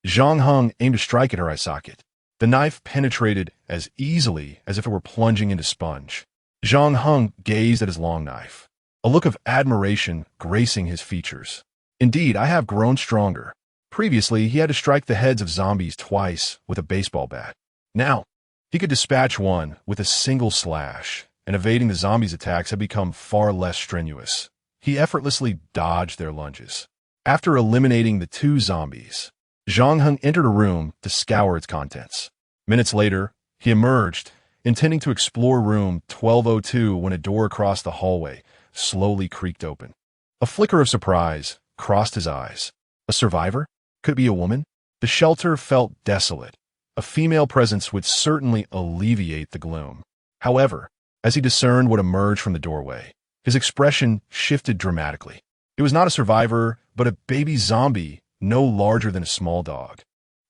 Zhang Heng aimed to strike at her eye socket. The knife penetrated as easily as if it were plunging into sponge. Zhang Heng gazed at his long knife, a look of admiration gracing his features. Indeed, I have grown stronger. Previously, he had to strike the heads of zombies twice with a baseball bat. Now, he could dispatch one with a single slash, and evading the zombies' attacks had become far less strenuous. He effortlessly dodged their lunges. After eliminating the two zombies, Zhang Heng entered a room to scour its contents. Minutes later, he emerged, intending to explore room 1202 when a door across the hallway slowly creaked open. A flicker of surprise crossed his eyes. A survivor? Could it be a woman? The shelter felt desolate. A female presence would certainly alleviate the gloom. However, as he discerned what emerged from the doorway, his expression shifted dramatically. It was not a survivor, but a baby zombie no larger than a small dog.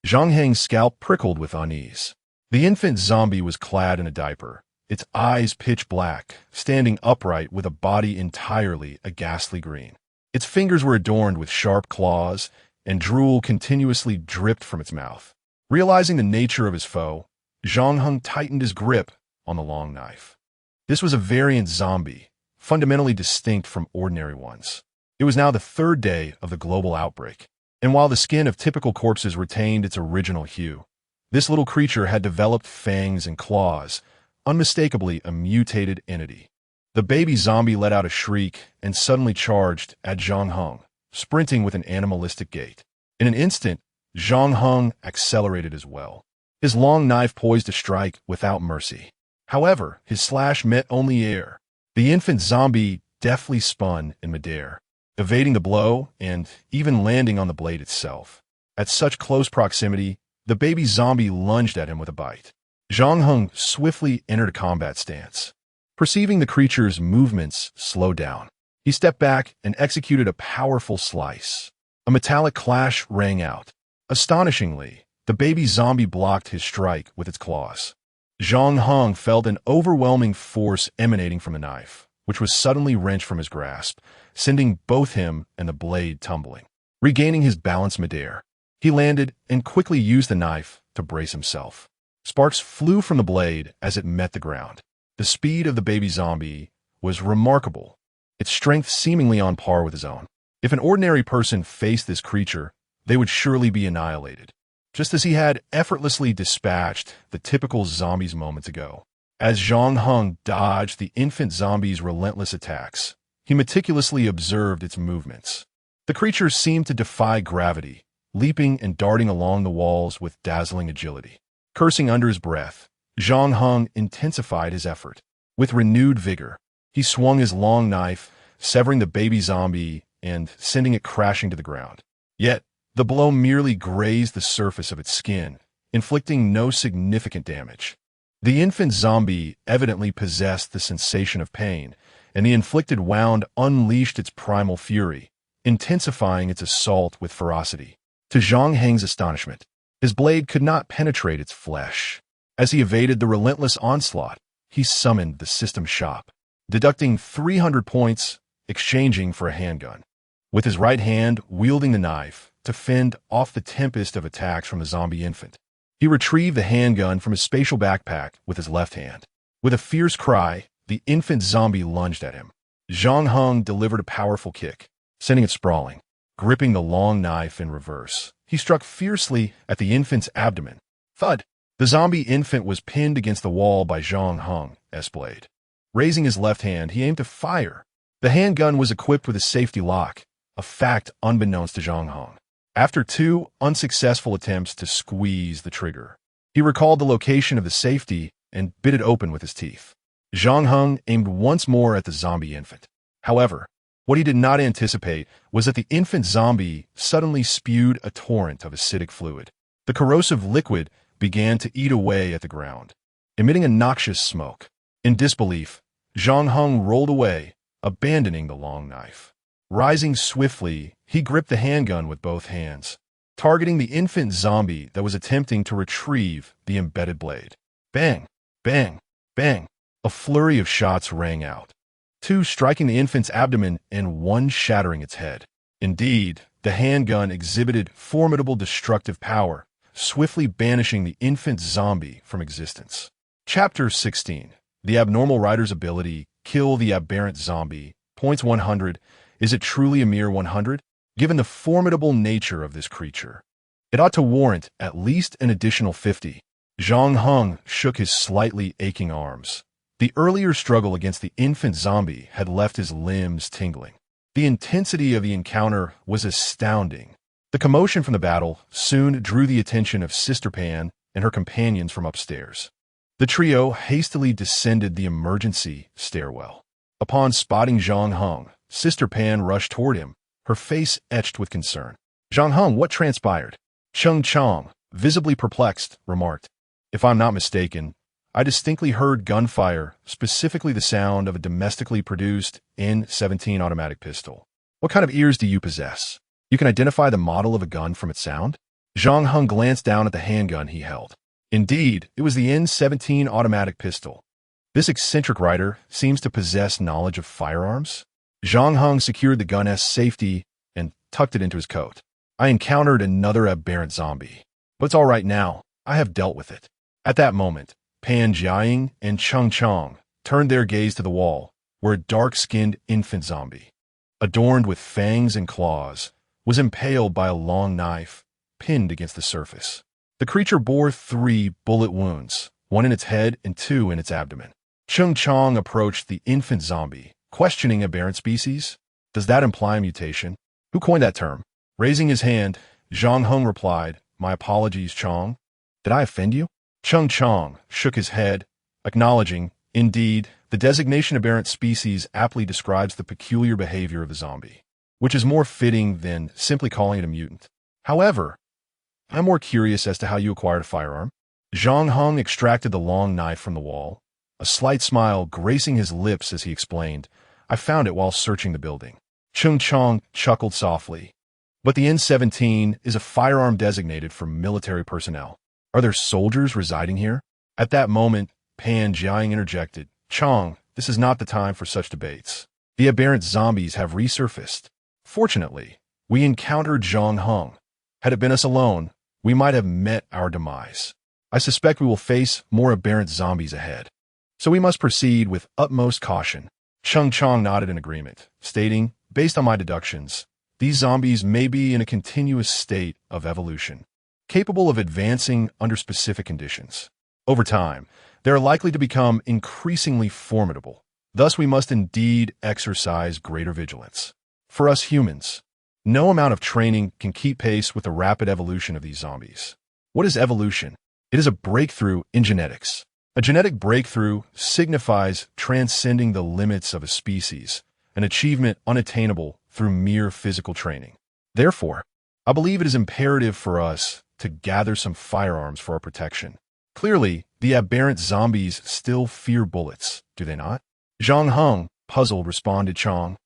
Zhang Heng's scalp prickled with unease. The infant zombie was clad in a diaper, its eyes pitch black, standing upright with a body entirely a ghastly green. Its fingers were adorned with sharp claws, and drool continuously dripped from its mouth. Realizing the nature of his foe, Zhang Heng tightened his grip on the long knife. This was a variant zombie, fundamentally distinct from ordinary ones. It was now the third day of the global outbreak, and while the skin of typical corpses retained its original hue, this little creature had developed fangs and claws, unmistakably a mutated entity. The baby zombie let out a shriek and suddenly charged at Zhang Heng, sprinting with an animalistic gait. In an instant, Zhang Heng accelerated as well, his long knife poised to strike without mercy. However, his slash met only air. The infant zombie deftly spun in midair, evading the blow and even landing on the blade itself. At such close proximity, the baby zombie lunged at him with a bite. Zhang Heng swiftly entered a combat stance. Perceiving the creature's movements slow down, he stepped back and executed a powerful slice. A metallic clash rang out. Astonishingly, the baby zombie blocked his strike with its claws. Zhang Heng felt an overwhelming force emanating from the knife, which was suddenly wrenched from his grasp, sending both him and the blade tumbling. Regaining his balance midair, he landed and quickly used the knife to brace himself. Sparks flew from the blade as it met the ground. The speed of the baby zombie was remarkable, its strength seemingly on par with his own. If an ordinary person faced this creature, they would surely be annihilated, just as he had effortlessly dispatched the typical zombies moments ago. As Zhang Heng dodged the infant zombie's relentless attacks, he meticulously observed its movements. The creature seemed to defy gravity, leaping and darting along the walls with dazzling agility. Cursing under his breath, Zhang Heng intensified his effort. With renewed vigor, he swung his long knife, severing the baby zombie and sending it crashing to the ground. Yet, the blow merely grazed the surface of its skin, inflicting no significant damage. The infant zombie evidently possessed the sensation of pain, and the inflicted wound unleashed its primal fury, intensifying its assault with ferocity. To Zhang Heng's astonishment, his blade could not penetrate its flesh. As he evaded the relentless onslaught, he summoned the system shop, deducting 300 points, exchanging for a handgun. With his right hand wielding the knife to fend off the tempest of attacks from the zombie infant, he retrieved the handgun from his spatial backpack with his left hand. With a fierce cry, the infant zombie lunged at him. Zhang Heng delivered a powerful kick, sending it sprawling. Gripping the long knife in reverse, he struck fiercely at the infant's abdomen. Thud! The zombie infant was pinned against the wall by Zhang Heng's blade. Raising his left hand, he aimed to fire. The handgun was equipped with a safety lock, a fact unbeknownst to Zhang Heng. After 2 unsuccessful attempts to squeeze the trigger, he recalled the location of the safety and bit it open with his teeth. Zhang Heng aimed once more at the zombie infant. However, what he did not anticipate was that the infant zombie suddenly spewed a torrent of acidic fluid. The corrosive liquid began to eat away at the ground, emitting a noxious smoke. In disbelief, Zhang Heng rolled away, abandoning the long knife. Rising swiftly, he gripped the handgun with both hands, targeting the infant zombie that was attempting to retrieve the embedded blade. Bang! Bang! Bang! A flurry of shots rang out. two striking the infant's abdomen and one shattering its head. Indeed, the handgun exhibited formidable destructive power, swiftly banishing the infant zombie from existence. Chapter 16. The Abnormal Rider's Ability. Kill the aberrant zombie. Points 100. Is it truly a mere 100? Given the formidable nature of this creature, it ought to warrant at least an additional 50. Zhang Heng shook his slightly aching arms. The earlier struggle against the infant zombie had left his limbs tingling. The intensity of the encounter was astounding. The commotion from the battle soon drew the attention of Sister Pan and her companions from upstairs. The trio hastily descended the emergency stairwell. Upon spotting Zhang Heng, Sister Pan rushed toward him, her face etched with concern. Zhang Heng, what transpired? Cheng Chong, visibly perplexed, remarked, "If I'm not mistaken, I distinctly heard gunfire, specifically the sound of a domestically produced N-17 automatic pistol. What kind of ears do you possess? You can identify the model of a gun from its sound?" Zhang Heng glanced down at the handgun he held. Indeed, it was the N-17 automatic pistol. This eccentric writer seems to possess knowledge of firearms. Zhang Heng secured the gun's safety and tucked it into his coat. "I encountered another aberrant zombie, but it's all right now. I have dealt with it." At that moment, Pan Jiaying and Cheng Chong turned their gaze to the wall, where a dark-skinned infant zombie, adorned with fangs and claws, was impaled by a long knife, pinned against the surface. The creature bore 3 bullet wounds, 1 in its head and 2 in its abdomen. Cheng Chong approached the infant zombie, questioning aberrant species. "Does that imply mutation? Who coined that term?" Raising his hand, Zhang Heng replied, "My apologies, Chong. Did I offend you?" Cheng Chong shook his head, acknowledging, indeed, the designation aberrant species aptly describes the peculiar behavior of the zombie, which is more fitting than simply calling it a mutant. However, I'm more curious as to how you acquired a firearm. Zhang Heng extracted the long knife from the wall, a slight smile gracing his lips as he explained, "I found it while searching the building." Cheng Chong chuckled softly. "But the N-17 is a firearm designated for military personnel. Are there soldiers residing here?" At that moment, Pan Jiaying interjected, "Chong, this is not the time for such debates. The aberrant zombies have resurfaced. Fortunately, we encountered Zhang Heng. Had it been us alone, we might have met our demise. I suspect we will face more aberrant zombies ahead. So we must proceed with utmost caution." Cheng Chong nodded in agreement, stating, "Based on my deductions, these zombies may be in a continuous state of evolution, capable of advancing under specific conditions. Over time, they are likely to become increasingly formidable. Thus, we must indeed exercise greater vigilance. For us humans, no amount of training can keep pace with the rapid evolution of these zombies." What is evolution? It is a breakthrough in genetics. A genetic breakthrough signifies transcending the limits of a species, an achievement unattainable through mere physical training. Therefore, I believe it is imperative for us to gather some firearms for our protection. Clearly, the aberrant zombies still fear bullets, do they not? Zhang Heng, puzzled, responded, "Chong,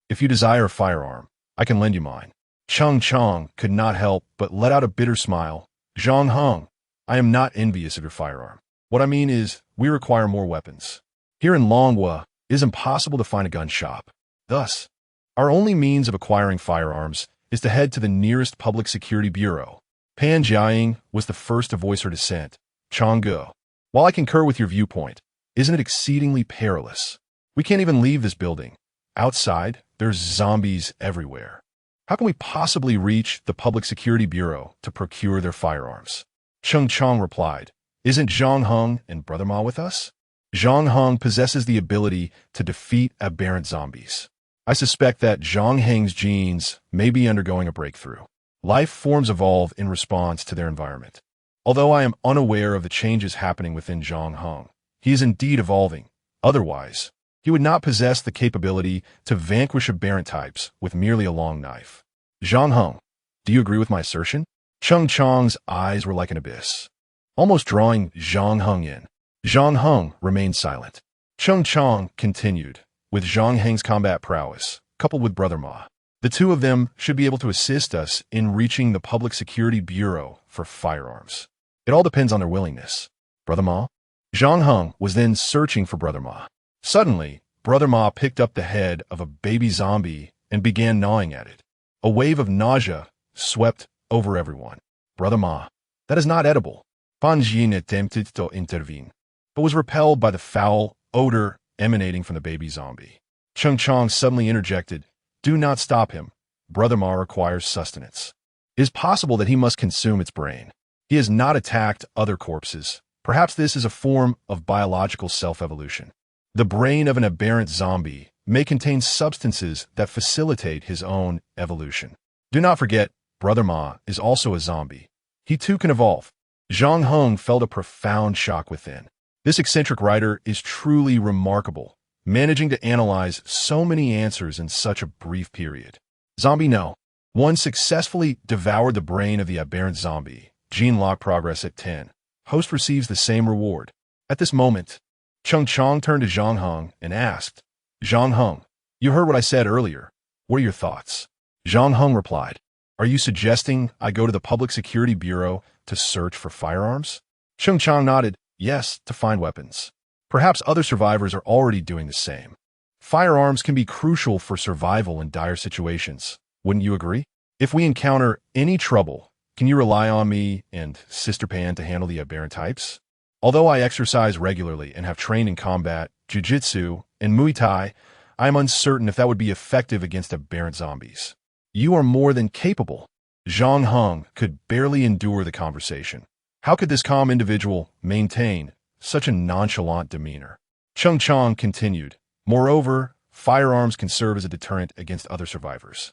if you desire a firearm, I can lend you mine." Cheng Chong could not help but let out a bitter smile. "Zhang Heng, I am not envious of your firearm. What I mean is, we require more weapons. Here in Longhua, it is impossible to find a gun shop. Thus, our only means of acquiring firearms is to head to the nearest public security bureau." Pan Jiaying was the first to voice her dissent. "Changge, while I concur with your viewpoint, isn't it exceedingly perilous? We can't even leave this building. Outside, there's zombies everywhere. How can we possibly reach the public security bureau to procure their firearms?" Cheng Chong replied, "Isn't Zhang Heng and Brother Ma with us? Zhang Heng possesses the ability to defeat aberrant zombies. I suspect that Zhang Heng's genes may be undergoing a breakthrough. Life forms evolve in response to their environment. Although I am unaware of the changes happening within Zhang Heng, he is indeed evolving. Otherwise, he would not possess the capability to vanquish aberrant types with merely a long knife. Zhang Heng, do you agree with my assertion?" Cheng Chong's eyes were like an abyss, almost drawing Zhang Heng in. Zhang Heng remained silent. Cheng Chong continued, "With Zhang Heng's combat prowess, coupled with Brother Ma, the two of them should be able to assist us in reaching the Public Security Bureau for firearms. It all depends on their willingness." "Brother Ma?" Zhang Heng was then searching for Brother Ma. Suddenly, Brother Ma picked up the head of a baby zombie and began gnawing at it. A wave of nausea swept over everyone. Brother Ma, that is not edible. Fan Jin attempted to intervene, but was repelled by the foul odor emanating from the baby zombie. Cheng Chong suddenly interjected, "Do not stop him. Brother Ma requires sustenance. It is possible that he must consume its brain. He has not attacked other corpses. Perhaps this is a form of biological self-evolution. The brain of an aberrant zombie may contain substances that facilitate his own evolution. Do not forget, Brother Ma is also a zombie. He too can evolve." Zhang Heng felt a profound shock within. This eccentric writer is truly remarkable, managing to analyze so many answers in such a brief period. Zombie no. One successfully devoured the brain of the aberrant zombie. Gene lock progress at 10. Host receives the same reward. At this moment, Cheng Chong turned to Zhang Heng and asked, "Zhang Heng, you heard what I said earlier. What are your thoughts?" Zhang Heng replied, "Are you suggesting I go to the Public Security Bureau to search for firearms?" Cheng Chong nodded, "Yes, to find weapons. Perhaps other survivors are already doing the same. Firearms can be crucial for survival in dire situations. Wouldn't you agree? If we encounter any trouble, can you rely on me and Sister Pan to handle the aberrant types? Although I exercise regularly and have trained in combat, jiu-jitsu, and Muay Thai, I am uncertain if that would be effective against aberrant zombies." "You are more than capable." Zhang Heng could barely endure the conversation. How could this calm individual maintain such a nonchalant demeanor? Cheng Chong continued, "Moreover, firearms can serve as a deterrent against other survivors.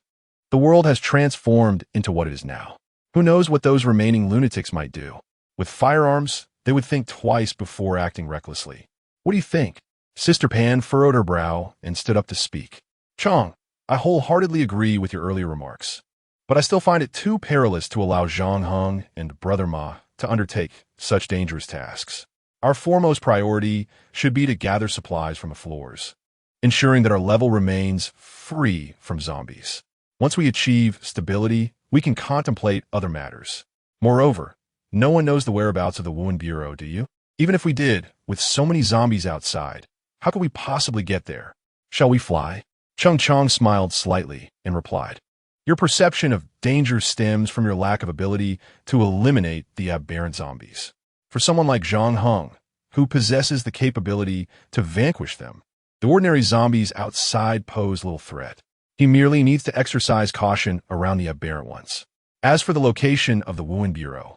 The world has transformed into what it is now. Who knows what those remaining lunatics might do? With firearms, they would think twice before acting recklessly. What do you think?" Sister Pan furrowed her brow and stood up to speak. "Chong, I wholeheartedly agree with your earlier remarks, but I still find it too perilous to allow Zhang Heng and Brother Ma to undertake such dangerous tasks. Our foremost priority should be to gather supplies from the floors, ensuring that our level remains free from zombies. Once we achieve stability, we can contemplate other matters. Moreover, no one knows the whereabouts of the Wuhan Bureau, do you? Even if we did, with so many zombies outside, how could we possibly get there? Shall we fly?" Cheng Chong smiled slightly and replied, "Your perception of danger stems from your lack of ability to eliminate the aberrant zombies. For someone like Zhang Heng, who possesses the capability to vanquish them, the ordinary zombies outside pose little threat. He merely needs to exercise caution around the aberrant ones. As for the location of the Wuhan Bureau,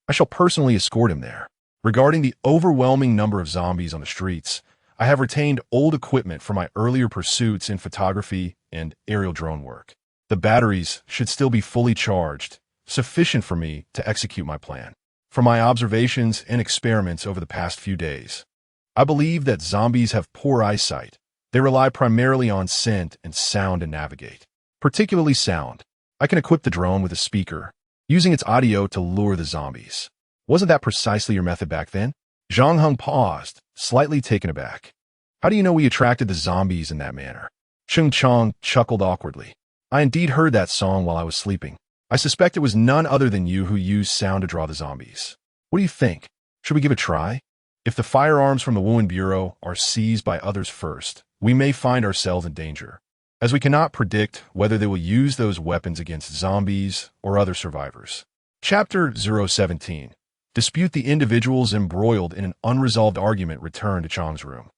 I shall personally escort him there. Regarding the overwhelming number of zombies on the streets, I have retained old equipment from my earlier pursuits in photography and aerial drone work. The batteries should still be fully charged, sufficient for me to execute my plan. From my observations and experiments over the past few days, I believe that zombies have poor eyesight. They rely primarily on scent and sound to navigate, particularly sound. I can equip the drone with a speaker, using its audio to lure the zombies. Wasn't that precisely your method back then?" Zhang Heng paused, slightly taken aback. "How do you know we attracted the zombies in that manner?" Cheng Chong chuckled awkwardly. "I indeed heard that song while I was sleeping. I suspect it was none other than you who used sound to draw the zombies. What do you think? Should we give it a try? If the firearms from the Wuhan Bureau are seized by others first, we may find ourselves in danger, as we cannot predict whether they will use those weapons against zombies or other survivors." Chapter 017. Dispute. The individuals embroiled in an unresolved argument returned to Chong's room.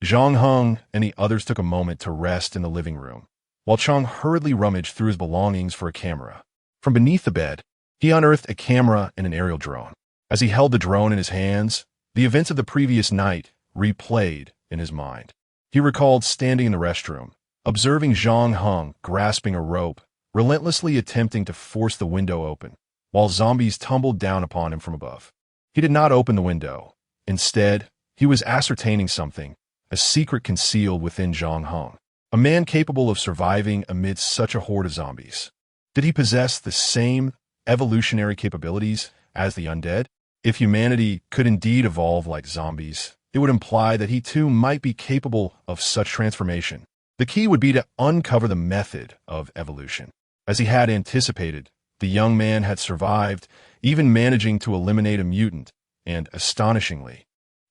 Zhang Heng and the others took a moment to rest in the living room, while Chong hurriedly rummaged through his belongings for a camera. From beneath the bed, he unearthed a camera and an aerial drone. As he held the drone in his hands, the events of the previous night replayed in his mind. He recalled standing in the restroom, observing Zhang Heng grasping a rope, relentlessly attempting to force the window open, while zombies tumbled down upon him from above. He did not open the window. Instead, he was ascertaining something, a secret concealed within Zhang Heng, a man capable of surviving amidst such a horde of zombies. Did he possess the same evolutionary capabilities as the undead? If humanity could indeed evolve like zombies, it would imply that he too might be capable of such transformation. The key would be to uncover the method of evolution. As he had anticipated, the young man had survived, even managing to eliminate a mutant, and astonishingly,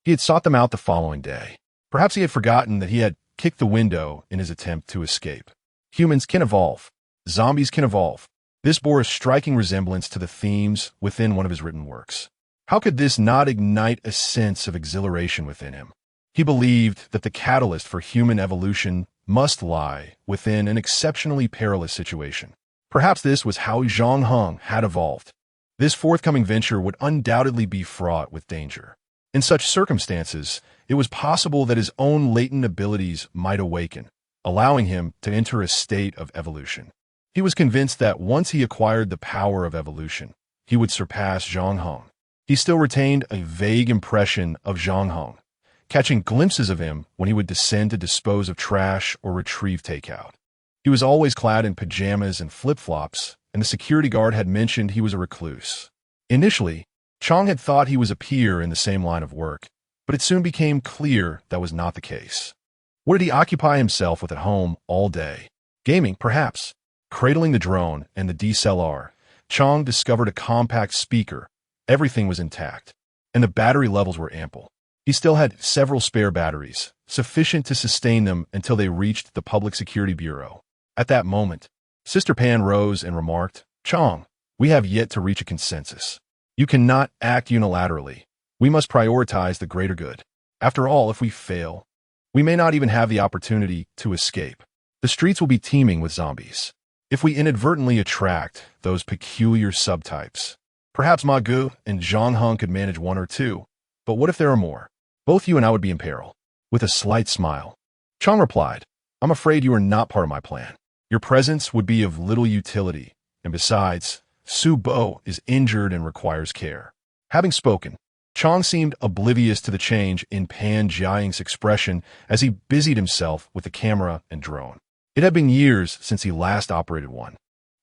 he had sought them out the following day. Perhaps he had forgotten that he had kicked the window in his attempt to escape. Humans can evolve. Zombies can evolve. This bore a striking resemblance to the themes within one of his written works. How could this not ignite a sense of exhilaration within him? He believed that the catalyst for human evolution must lie within an exceptionally perilous situation. Perhaps this was how Zhang Heng had evolved. This forthcoming venture would undoubtedly be fraught with danger. In such circumstances, it was possible that his own latent abilities might awaken, allowing him to enter a state of evolution. He was convinced that once he acquired the power of evolution, he would surpass Zhang Heng. He still retained a vague impression of Zhang Heng, catching glimpses of him when he would descend to dispose of trash or retrieve takeout. He was always clad in pajamas and flip-flops, and the security guard had mentioned he was a recluse. Initially, Chang had thought he was a peer in the same line of work, but it soon became clear that was not the case. What did he occupy himself with at home all day? Gaming, perhaps. Cradling the drone and the DSLR, Chang discovered a compact speaker. Everything was intact, and the battery levels were ample. He still had several spare batteries, sufficient to sustain them until they reached the Public Security Bureau. At that moment, Sister Pan rose and remarked, "Chang, we have yet to reach a consensus. You cannot act unilaterally. We must prioritize the greater good. After all, if we fail, we may not even have the opportunity to escape. The streets will be teeming with zombies. If we inadvertently attract those peculiar subtypes, perhaps Ma Gu and Zhang Heng could manage one or two, but what if there are more? Both you and I would be in peril." With a slight smile, Chang replied, "I'm afraid you are not part of my plan. Your presence would be of little utility, and besides, Su Bo is injured and requires care." Having spoken, Chang seemed oblivious to the change in Pan Jiaying's expression as he busied himself with the camera and drone. It had been years since he last operated one.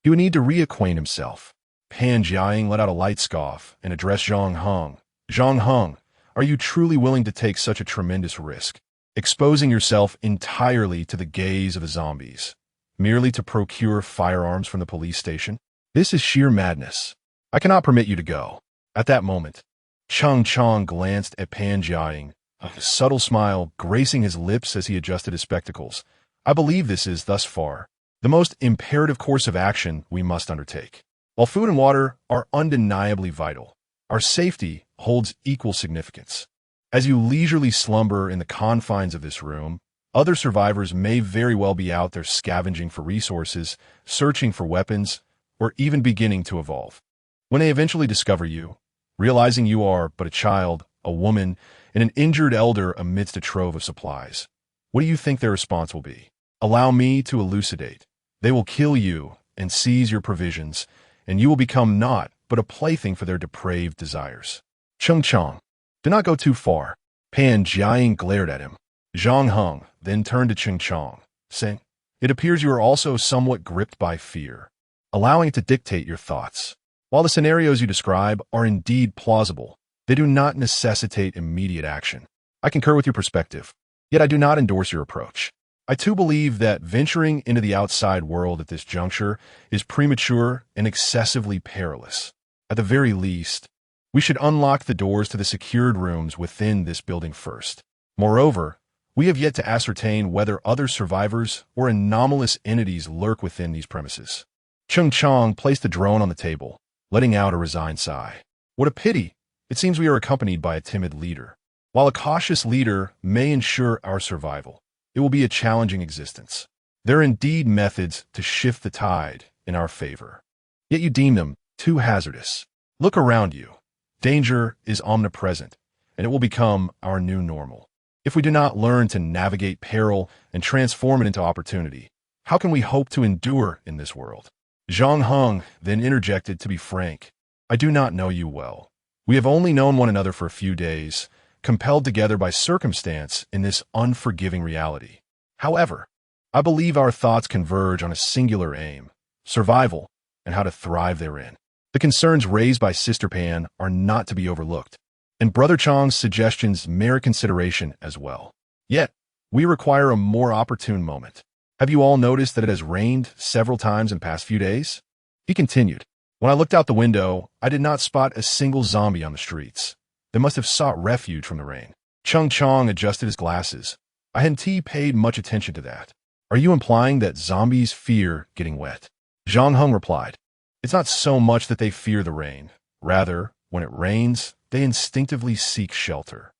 He would need to reacquaint himself. Pan Jiaying let out a light scoff and addressed Zhang Heng. "Zhang Heng, are you truly willing to take such a tremendous risk, exposing yourself entirely to the gaze of the zombies, merely to procure firearms from the police station? This is sheer madness. I cannot permit you to go." At that moment, Chang glanced at Pan Jiaying, a subtle smile gracing his lips as he adjusted his spectacles. "I believe this is, thus far, the most imperative course of action we must undertake. While food and water are undeniably vital, our safety holds equal significance. As you leisurely slumber in the confines of this room, other survivors may very well be out there scavenging for resources, searching for weapons, or even beginning to evolve. When they eventually discover you, realizing you are but a child, a woman, and an injured elder amidst a trove of supplies, what do you think their response will be? Allow me to elucidate. They will kill you and seize your provisions, and you will become naught but a plaything for their depraved desires." Chang, do not go too far. Pan Jiaying glared at him. Zhang Heng then turned to Chang, saying, "It appears you are also somewhat gripped by fear, allowing it to dictate your thoughts. While the scenarios you describe are indeed plausible, they do not necessitate immediate action. I concur with your perspective, yet I do not endorse your approach. I too believe that venturing into the outside world at this juncture is premature and excessively perilous. At the very least, we should unlock the doors to the secured rooms within this building first. Moreover, we have yet to ascertain whether other survivors or anomalous entities lurk within these premises." Chang placed the drone on the table, letting out a resigned sigh. "What a pity! It seems we are accompanied by a timid leader. While a cautious leader may ensure our survival, it will be a challenging existence. There are indeed methods to shift the tide in our favor, yet you deem them too hazardous. Look around you. Danger is omnipresent, and it will become our new normal. If we do not learn to navigate peril and transform it into opportunity, how can we hope to endure in this world?" Zhang Heng then interjected, "To be frank, I do not know you well. We have only known one another for a few days, compelled together by circumstance in this unforgiving reality. However, I believe our thoughts converge on a singular aim, survival, and how to thrive therein. The concerns raised by Sister Pan are not to be overlooked, and Brother Chang's suggestions merit consideration as well. Yet, we require a more opportune moment. Have you all noticed that it has rained several times in the past few days?" He continued, "When I looked out the window, I did not spot a single zombie on the streets. They must have sought refuge from the rain." Chang adjusted his glasses, I hadn't paid much attention to that. Are you implying that zombies fear getting wet? Zhang Heng replied. It's not so much that they fear the rain. Rather, when it rains, they instinctively seek shelter.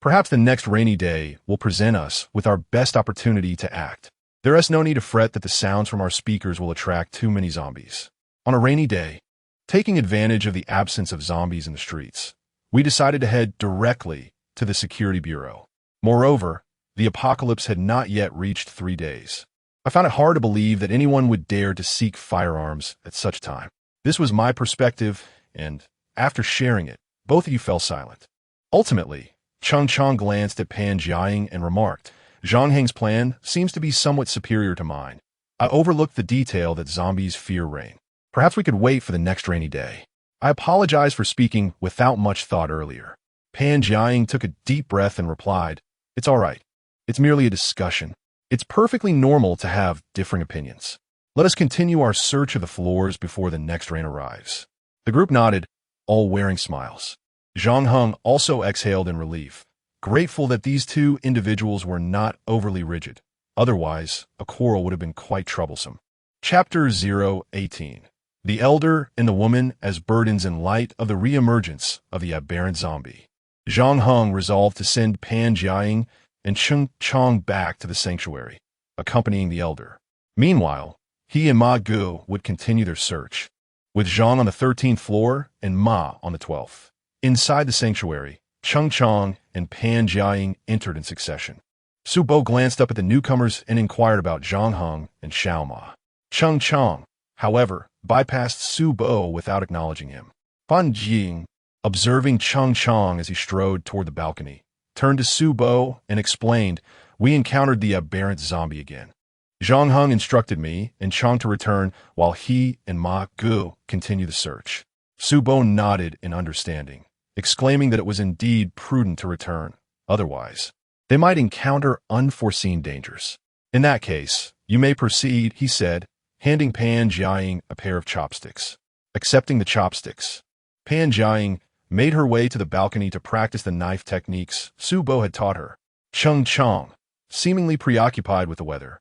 Perhaps the next rainy day will present us with our best opportunity to act. There is no need to fret that the sounds from our speakers will attract too many zombies. On a rainy day, taking advantage of the absence of zombies in the streets, we decided to head directly to the Security Bureau. Moreover, the apocalypse had not yet reached 3 days. I found it hard to believe that anyone would dare to seek firearms at such time. This was my perspective, and after sharing it, both of you fell silent. Ultimately, Cheng Chang glanced at Pan Jiaying and remarked, Zhang Heng's plan seems to be somewhat superior to mine. I overlooked the detail that zombies fear rain. Perhaps we could wait for the next rainy day. I apologize for speaking without much thought earlier. Pan Jiaying took a deep breath and replied, It's all right. It's merely a discussion. It's perfectly normal to have differing opinions. Let us continue our search of the floors before the next rain arrives. The group nodded, all wearing smiles. Zhang Heng also exhaled in relief, grateful that these two individuals were not overly rigid. Otherwise, a quarrel would have been quite troublesome. Chapter 018. The Elder and the Woman as Burdens in Light of the Reemergence of the Aberrant Zombie. Zhang Heng resolved to send Pan Jiaying and Cheng Chang back to the sanctuary, accompanying the Elder. Meanwhile, he and Ma Gu would continue their search, with Zhang on the 13th floor and Ma on the 12th. Inside the sanctuary, Cheng Chang and Pan Jiaying entered in succession. Su Bo glanced up at the newcomers and inquired about Zhang Heng and Xiao Ma. Cheng Chang, however, bypassed Su Bo without acknowledging him. Fan Jing, observing Cheng Chang as he strode toward the balcony, turned to Su Bo and explained, We encountered the aberrant zombie again. Zhang Heng instructed me and Chang to return while he and Ma Gu continue the search. Su Bo nodded in understanding, exclaiming that it was indeed prudent to return. Otherwise, they might encounter unforeseen dangers. In that case, you may proceed, he said, handing Pan Jiaying a pair of chopsticks. Accepting the chopsticks, Pan Jiaying made her way to the balcony to practice the knife techniques Su Bo had taught her. Cheng Chang, seemingly preoccupied with the weather,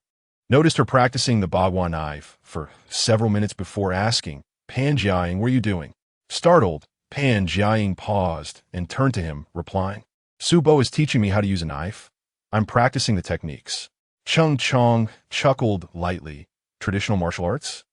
noticed her practicing the bagua knife for several minutes before asking, Pan Jiaying, what are you doing? Startled, Pan Jiaying paused and turned to him, replying, Su Bo is teaching me how to use a knife. I'm practicing the techniques. Cheng Chang chuckled lightly. Traditional martial arts?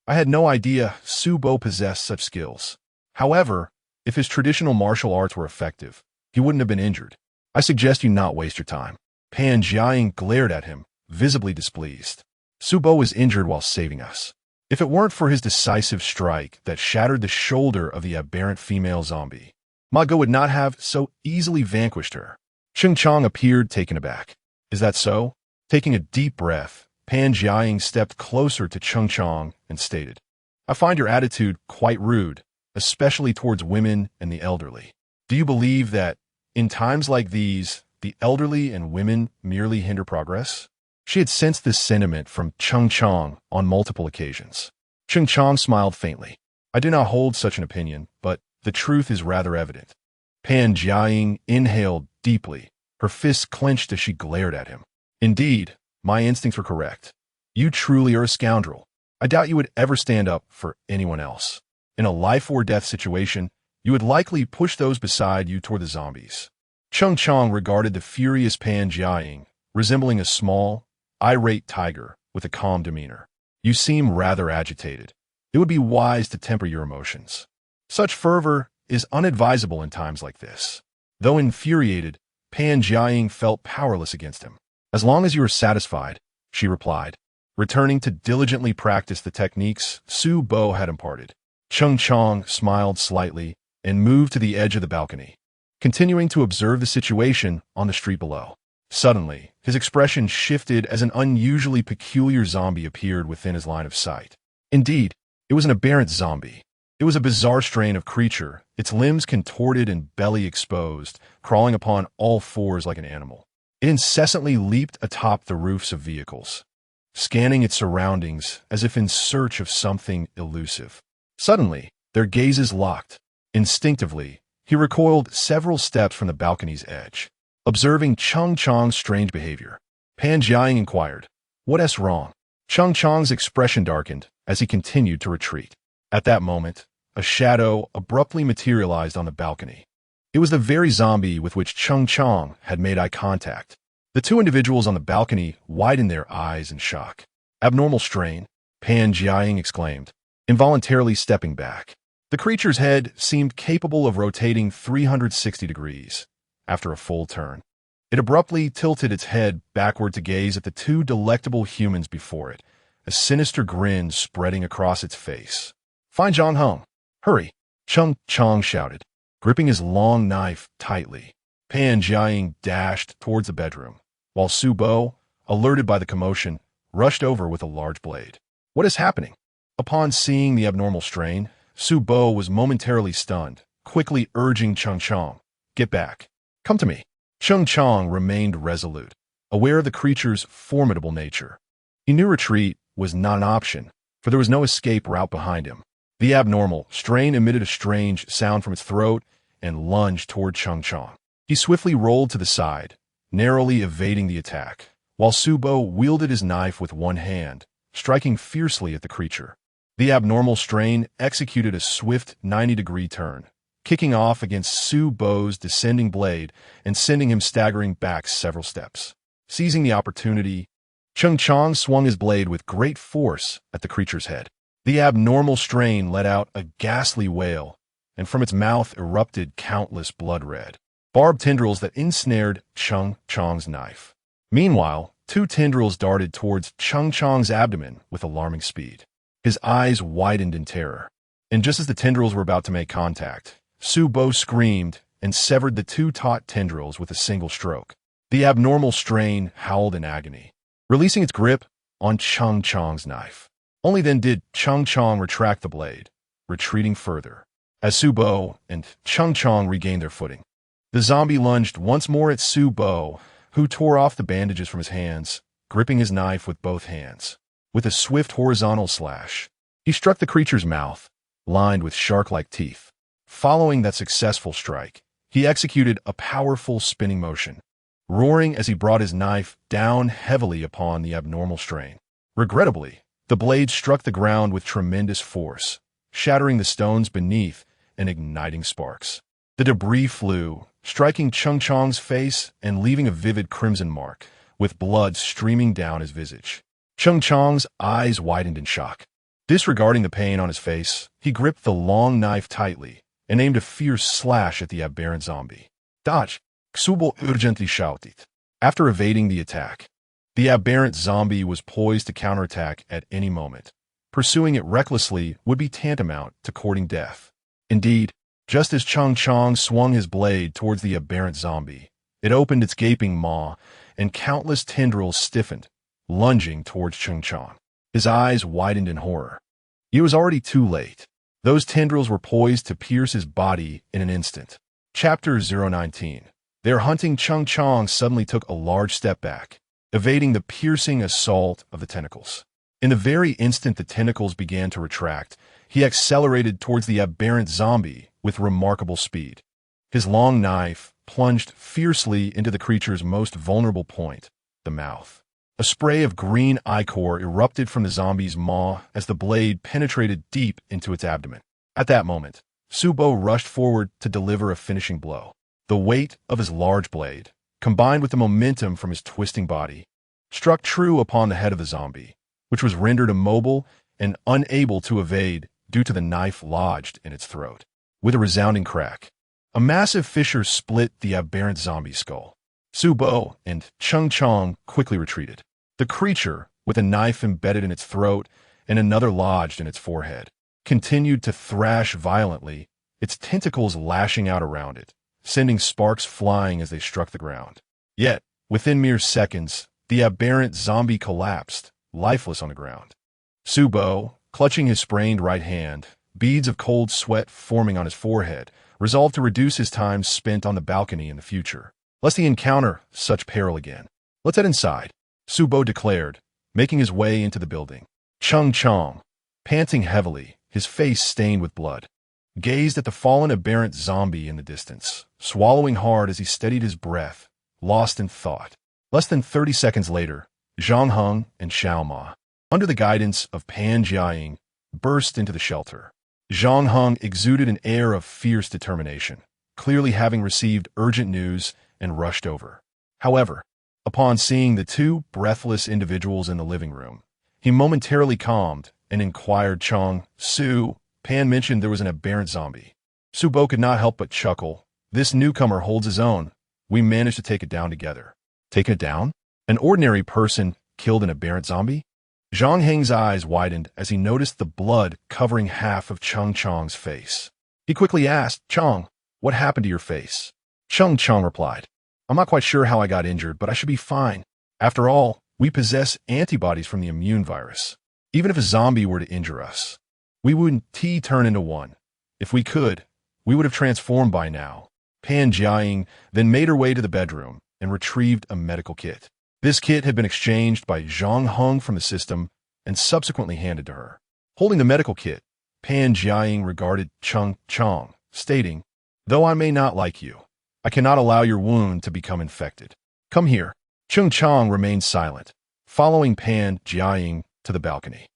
I had no idea Su Bo possessed such skills. However, if his traditional martial arts were effective, he wouldn't have been injured. I suggest you not waste your time. Pan Jiaying glared at him, visibly displeased. Su Bo was injured while saving us. If it weren't for his decisive strike that shattered the shoulder of the aberrant female zombie, Ma Gu would not have so easily vanquished her. Cheng Chang appeared taken aback. Is that so? Taking a deep breath, Pan Jiaying stepped closer to Cheng Chang and stated, I find your attitude quite rude, especially towards women and the elderly. Do you believe that, in times like these, the elderly and women merely hinder progress? She had sensed this sentiment from Cheng Chang on multiple occasions. Cheng Chang smiled faintly. I do not hold such an opinion, but the truth is rather evident. Pan Jiaying inhaled deeply, her fists clenched as she glared at him. Indeed, my instincts were correct. You truly are a scoundrel. I doubt you would ever stand up for anyone else. In a life-or-death situation, you would likely push those beside you toward the zombies. Cheng Chang regarded the furious Pan Jiaying, resembling a small, irate tiger with a calm demeanor. You seem rather agitated. It would be wise to temper your emotions. Such fervor is unadvisable in times like this. Though infuriated, Pan Jiaying felt powerless against him. As long as you are satisfied, she replied, returning to diligently practice the techniques Su Bo had imparted. Cheng Chang smiled slightly and moved to the edge of the balcony, continuing to observe the situation on the street below. Suddenly, his expression shifted as an unusually peculiar zombie appeared within his line of sight. Indeed, it was an aberrant zombie. It was a bizarre strain of creature, its limbs contorted and belly exposed, crawling upon all fours like an animal. It incessantly leaped atop the roofs of vehicles, scanning its surroundings as if in search of something elusive. Suddenly, their gazes locked. Instinctively, he recoiled several steps from the balcony's edge. Observing Cheng Chang's strange behavior, Pan Jiaying inquired. What's wrong? Cheng Chang's expression darkened as he continued to retreat. At that moment, a shadow abruptly materialized on the balcony. It was the very zombie with which Cheng Chang had made eye contact. The two individuals on the balcony widened their eyes in shock. Abnormal strain, Pan Jiaying exclaimed, involuntarily stepping back. The creature's head seemed capable of rotating 360 degrees. After a full turn, it abruptly tilted its head backward to gaze at the two delectable humans before it, a sinister grin spreading across its face. Find Zhang Heng. Hurry, Cheng Chang shouted, gripping his long knife tightly. Pan Jiaying dashed towards the bedroom, while Su Bo, alerted by the commotion, rushed over with a large blade. What is happening? Upon seeing the abnormal strain, Su Bo was momentarily stunned, quickly urging Cheng Chang, get back. Come to me. Cheng Chang remained resolute, aware of the creature's formidable nature. He knew retreat was not an option, for there was no escape route behind him. The abnormal strain emitted a strange sound from its throat and lunged toward Cheng Chang. He swiftly rolled to the side, narrowly evading the attack, while Su Bo wielded his knife with one hand, striking fiercely at the creature. The abnormal strain executed a swift 90-degree turn, kicking off against Su Bo's descending blade and sending him staggering back several steps. Seizing the opportunity, Cheng Chang swung his blade with great force at the creature's head. The abnormal strain let out a ghastly wail, and from its mouth erupted countless blood-red, barbed tendrils that ensnared Cheng Chang's knife. Meanwhile, two tendrils darted towards Cheng Chang's abdomen with alarming speed. His eyes widened in terror, and just as the tendrils were about to make contact, Su Bo screamed and severed the two taut tendrils with a single stroke. The abnormal strain howled in agony, releasing its grip on Cheng Chang's knife. Only then did Cheng Chang retract the blade, retreating further. As Su Bo and Cheng Chang regained their footing, the zombie lunged once more at Su Bo, who tore off the bandages from his hands, gripping his knife with both hands. With a swift horizontal slash, he struck the creature's mouth, lined with shark-like teeth. Following that successful strike, he executed a powerful spinning motion, roaring as he brought his knife down heavily upon the abnormal strain. Regrettably, the blade struck the ground with tremendous force, shattering the stones beneath and igniting sparks. The debris flew, striking Cheng Chang's face and leaving a vivid crimson mark, with blood streaming down his visage. Cheng Chang's eyes widened in shock. Disregarding the pain on his face, he gripped the long knife tightly and aimed a fierce slash at the aberrant zombie. Dodge! Subo urgently shouted. After evading the attack, the aberrant zombie was poised to counterattack at any moment. Pursuing it recklessly would be tantamount to courting death. Indeed, just as Cheng Chang swung his blade towards the aberrant zombie, it opened its gaping maw, and countless tendrils stiffened, lunging towards Cheng Chang. His eyes widened in horror. He was already too late. Those tendrils were poised to pierce his body in an instant. Chapter 019. Their hunting Cheng Chang suddenly took a large step back, evading the piercing assault of the tentacles. In the very instant the tentacles began to retract, he accelerated towards the aberrant zombie with remarkable speed. His long knife plunged fiercely into the creature's most vulnerable point, the mouth. A spray of green ichor erupted from the zombie's maw as the blade penetrated deep into its abdomen. At that moment, Su Bo rushed forward to deliver a finishing blow. The weight of his large blade, combined with the momentum from his twisting body, struck true upon the head of the zombie, which was rendered immobile and unable to evade due to the knife lodged in its throat. With a resounding crack, a massive fissure split the aberrant zombie's skull. Su Bo and Cheng Chang quickly retreated. The creature, with a knife embedded in its throat and another lodged in its forehead, continued to thrash violently, its tentacles lashing out around it, sending sparks flying as they struck the ground. Yet, within mere seconds, the aberrant zombie collapsed, lifeless on the ground. Su Bo, clutching his sprained right hand, beads of cold sweat forming on his forehead, resolved to reduce his time spent on the balcony in the future, lest he encounter such peril again. Let's head inside, Su Bo declared, making his way into the building. Cheng Chang, panting heavily, his face stained with blood, gazed at the fallen aberrant zombie in the distance, swallowing hard as he steadied his breath, lost in thought. Less than 30 seconds later, Zhang Heng and Xiao Ma, under the guidance of Pan Jiaying, burst into the shelter. Zhang Heng exuded an air of fierce determination, clearly having received urgent news and rushed over. However, upon seeing the two breathless individuals in the living room, he momentarily calmed and inquired Chang, Su. Pan mentioned there was an aberrant zombie. Su Bo could not help but chuckle. This newcomer holds his own. We managed to take it down together. Take it down? An ordinary person killed an aberrant zombie? Zhang Heng's eyes widened as he noticed the blood covering half of Chang Chang's face. He quickly asked, Chang, what happened to your face? Chang replied, I'm not quite sure how I got injured, but I should be fine. After all, we possess antibodies from the immune virus. Even if a zombie were to injure us, we wouldn't turn into one. If we could, we would have transformed by now. Pan Jiaying then made her way to the bedroom and retrieved a medical kit. This kit had been exchanged by Zhang Heng from the system and subsequently handed to her. Holding the medical kit, Pan Jiaying regarded Chang, stating, Though I may not like you, I cannot allow your wound to become infected. Come here. Chang remained silent, following Pan Jiaying to the balcony.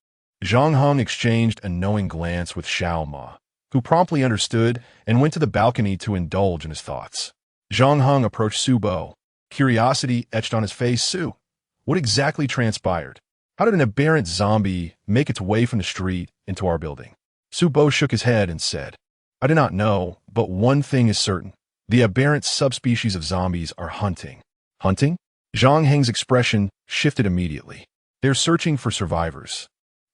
Zhang Heng exchanged a knowing glance with Xiao Ma, who promptly understood and went to the balcony to indulge in his thoughts. Zhang Heng approached Su Bo. Curiosity etched on his face. Su, what exactly transpired? How did an aberrant zombie make its way from the street into our building? Su Bo shook his head and said, I do not know, but one thing is certain. The aberrant subspecies of zombies are hunting. Hunting? Zhang Heng's expression shifted immediately. They're searching for survivors,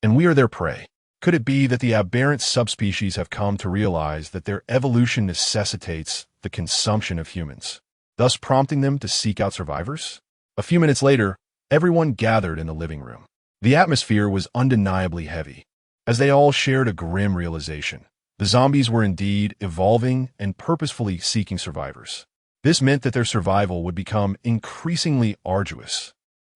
and we are their prey. Could it be that the aberrant subspecies have come to realize that their evolution necessitates the consumption of humans, thus prompting them to seek out survivors? A few minutes later, everyone gathered in the living room. The atmosphere was undeniably heavy, as they all shared a grim realization. The zombies were indeed evolving and purposefully seeking survivors. This meant that their survival would become increasingly arduous,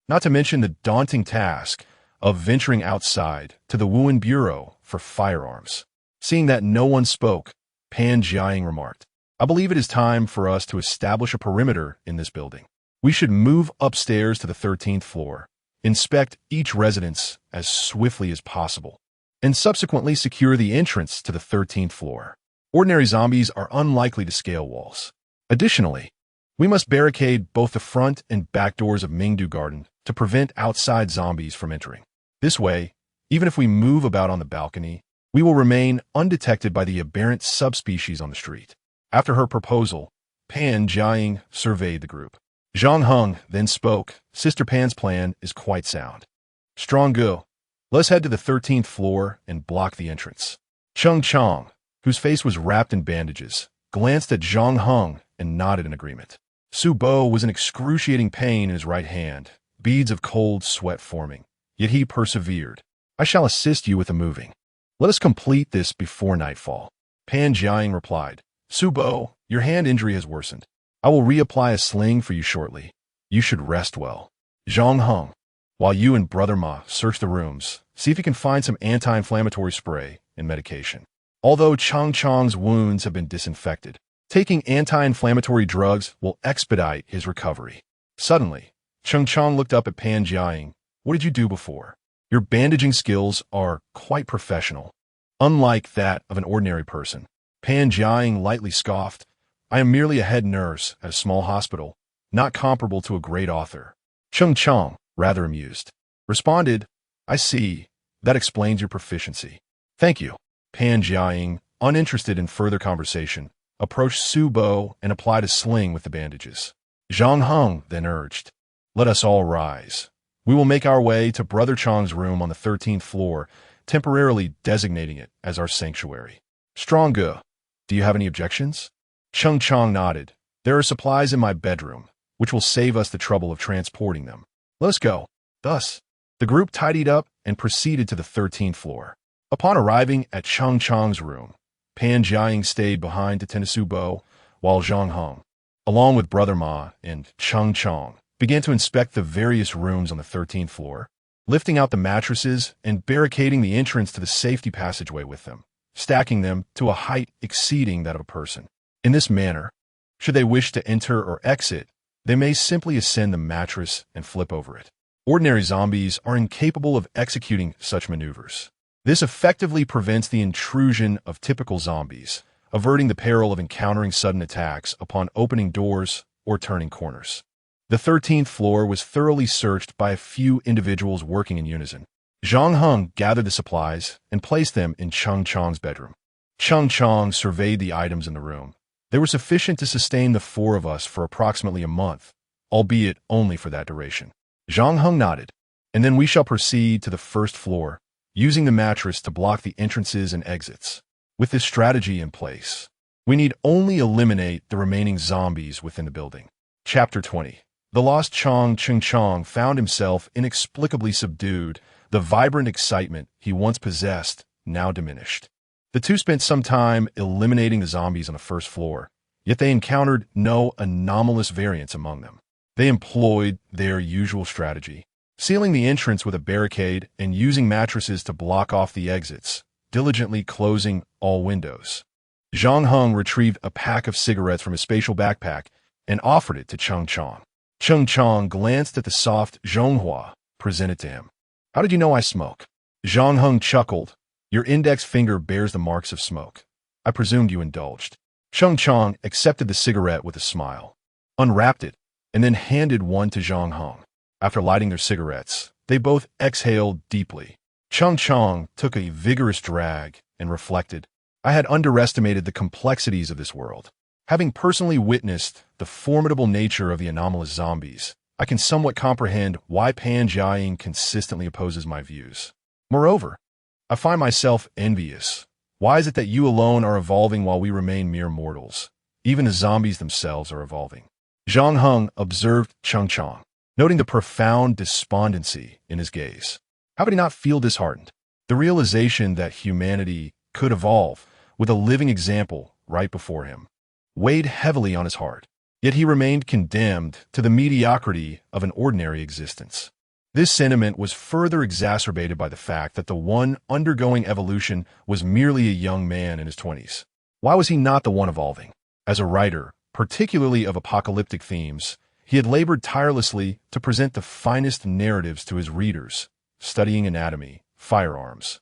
not to mention the daunting task of venturing outside to the Wuhan Bureau for firearms. Seeing that no one spoke, Pan Jiaying remarked, I believe it is time for us to establish a perimeter in this building. We should move upstairs to the 13th floor, inspect each residence as swiftly as possible, and subsequently secure the entrance to the 13th floor. Ordinary zombies are unlikely to scale walls. Additionally, we must barricade both the front and back doors of Mingdu Garden to prevent outside zombies from entering. This way, even if we move about on the balcony, we will remain undetected by the aberrant subspecies on the street. After her proposal, Pan Jiaying surveyed the group. Zhang Heng then spoke. Sister Pan's plan is quite sound. Strong go. Let's head to the 13th floor and block the entrance. Chang, whose face was wrapped in bandages, glanced at Zhang Heng and nodded in agreement. Su Bo was in excruciating pain in his right hand, beads of cold sweat forming. Yet he persevered. I shall assist you with the moving. Let us complete this before nightfall. Pan Jiaying replied. Su Bo, your hand injury has worsened. I will reapply a sling for you shortly. You should rest well. Zhang Heng, while you and Brother Ma search the rooms, see if you can find some anti-inflammatory spray and medication. Although Chang's wounds have been disinfected, taking anti-inflammatory drugs will expedite his recovery. Suddenly, Chang looked up at Pan Jiaying. What did you do before? Your bandaging skills are quite professional, unlike that of an ordinary person. Pan Jiaying lightly scoffed. I am merely a head nurse at a small hospital, not comparable to a great author. Chang, rather amused, responded, I see. That explains your proficiency. Thank you. Pan Jiaying, uninterested in further conversation, approached Su Bo and applied a sling with the bandages. Zhang Heng then urged, Let us all rise. We will make our way to Brother Chang's room on the 13th floor, temporarily designating it as our sanctuary. Strong Ge, do you have any objections? Chang nodded. There are supplies in my bedroom, which will save us the trouble of transporting them. Let us go. Thus, the group tidied up and proceeded to the 13th floor. Upon arriving at Chang's room, Pan Jiaying stayed behind to tend to Su Bo, while Zhang Heng, along with Brother Ma and Chang, began to inspect the various rooms on the 13th floor, lifting out the mattresses and barricading the entrance to the safety passageway with them, stacking them to a height exceeding that of a person. In this manner, should they wish to enter or exit, They may simply ascend the mattress and flip over it. Ordinary zombies are incapable of executing such maneuvers. This effectively prevents the intrusion of typical zombies, averting the peril of encountering sudden attacks upon opening doors or turning corners. The 13th floor was thoroughly searched by a few individuals working in unison. Zhang Heng gathered the supplies and placed them in Cheng Chang's bedroom. Cheng Chang surveyed the items in the room. They were sufficient to sustain the four of us for approximately a month, albeit only for that duration. Zhang Heng nodded, and then we shall proceed to the first floor, using the mattress to block the entrances and exits. With this strategy in place, we need only eliminate the remaining zombies within the building. Chapter 20. The lost Cheng Chang found himself inexplicably subdued. The vibrant excitement he once possessed now diminished. The two spent some time eliminating the zombies on the first floor, yet they encountered no anomalous variants among them. They employed their usual strategy, sealing the entrance with a barricade and using mattresses to block off the exits, diligently closing all windows. Zhang Heng retrieved a pack of cigarettes from his spatial backpack and offered it to Cheng Chang. Cheng Chang glanced at the soft zhonghua presented to him. "How did you know I smoke?" Zhang Heng chuckled. "Your index finger bears the marks of smoke. I presumed you indulged." Cheng Chang accepted the cigarette with a smile, unwrapped it, and then handed one to Zhang Heng. After lighting their cigarettes, they both exhaled deeply. Cheng Chang took a vigorous drag and reflected. "I had underestimated the complexities of this world. Having personally witnessed the formidable nature of the anomalous zombies, I can somewhat comprehend why Pan Jiaying consistently opposes my views. Moreover, I find myself envious. Why is it that you alone are evolving while we remain mere mortals? Even the zombies themselves are evolving." Zhang Heng observed Cheng Chang, noting the profound despondency in his gaze. How could he not feel disheartened? The realization that humanity could evolve with a living example right before him weighed heavily on his heart, yet he remained condemned to the mediocrity of an ordinary existence. This sentiment was further exacerbated by the fact that the one undergoing evolution was merely a young man in his 20s. Why was he not the one evolving? As a writer, particularly of apocalyptic themes, he had labored tirelessly to present the finest narratives to his readers, studying anatomy, firearms,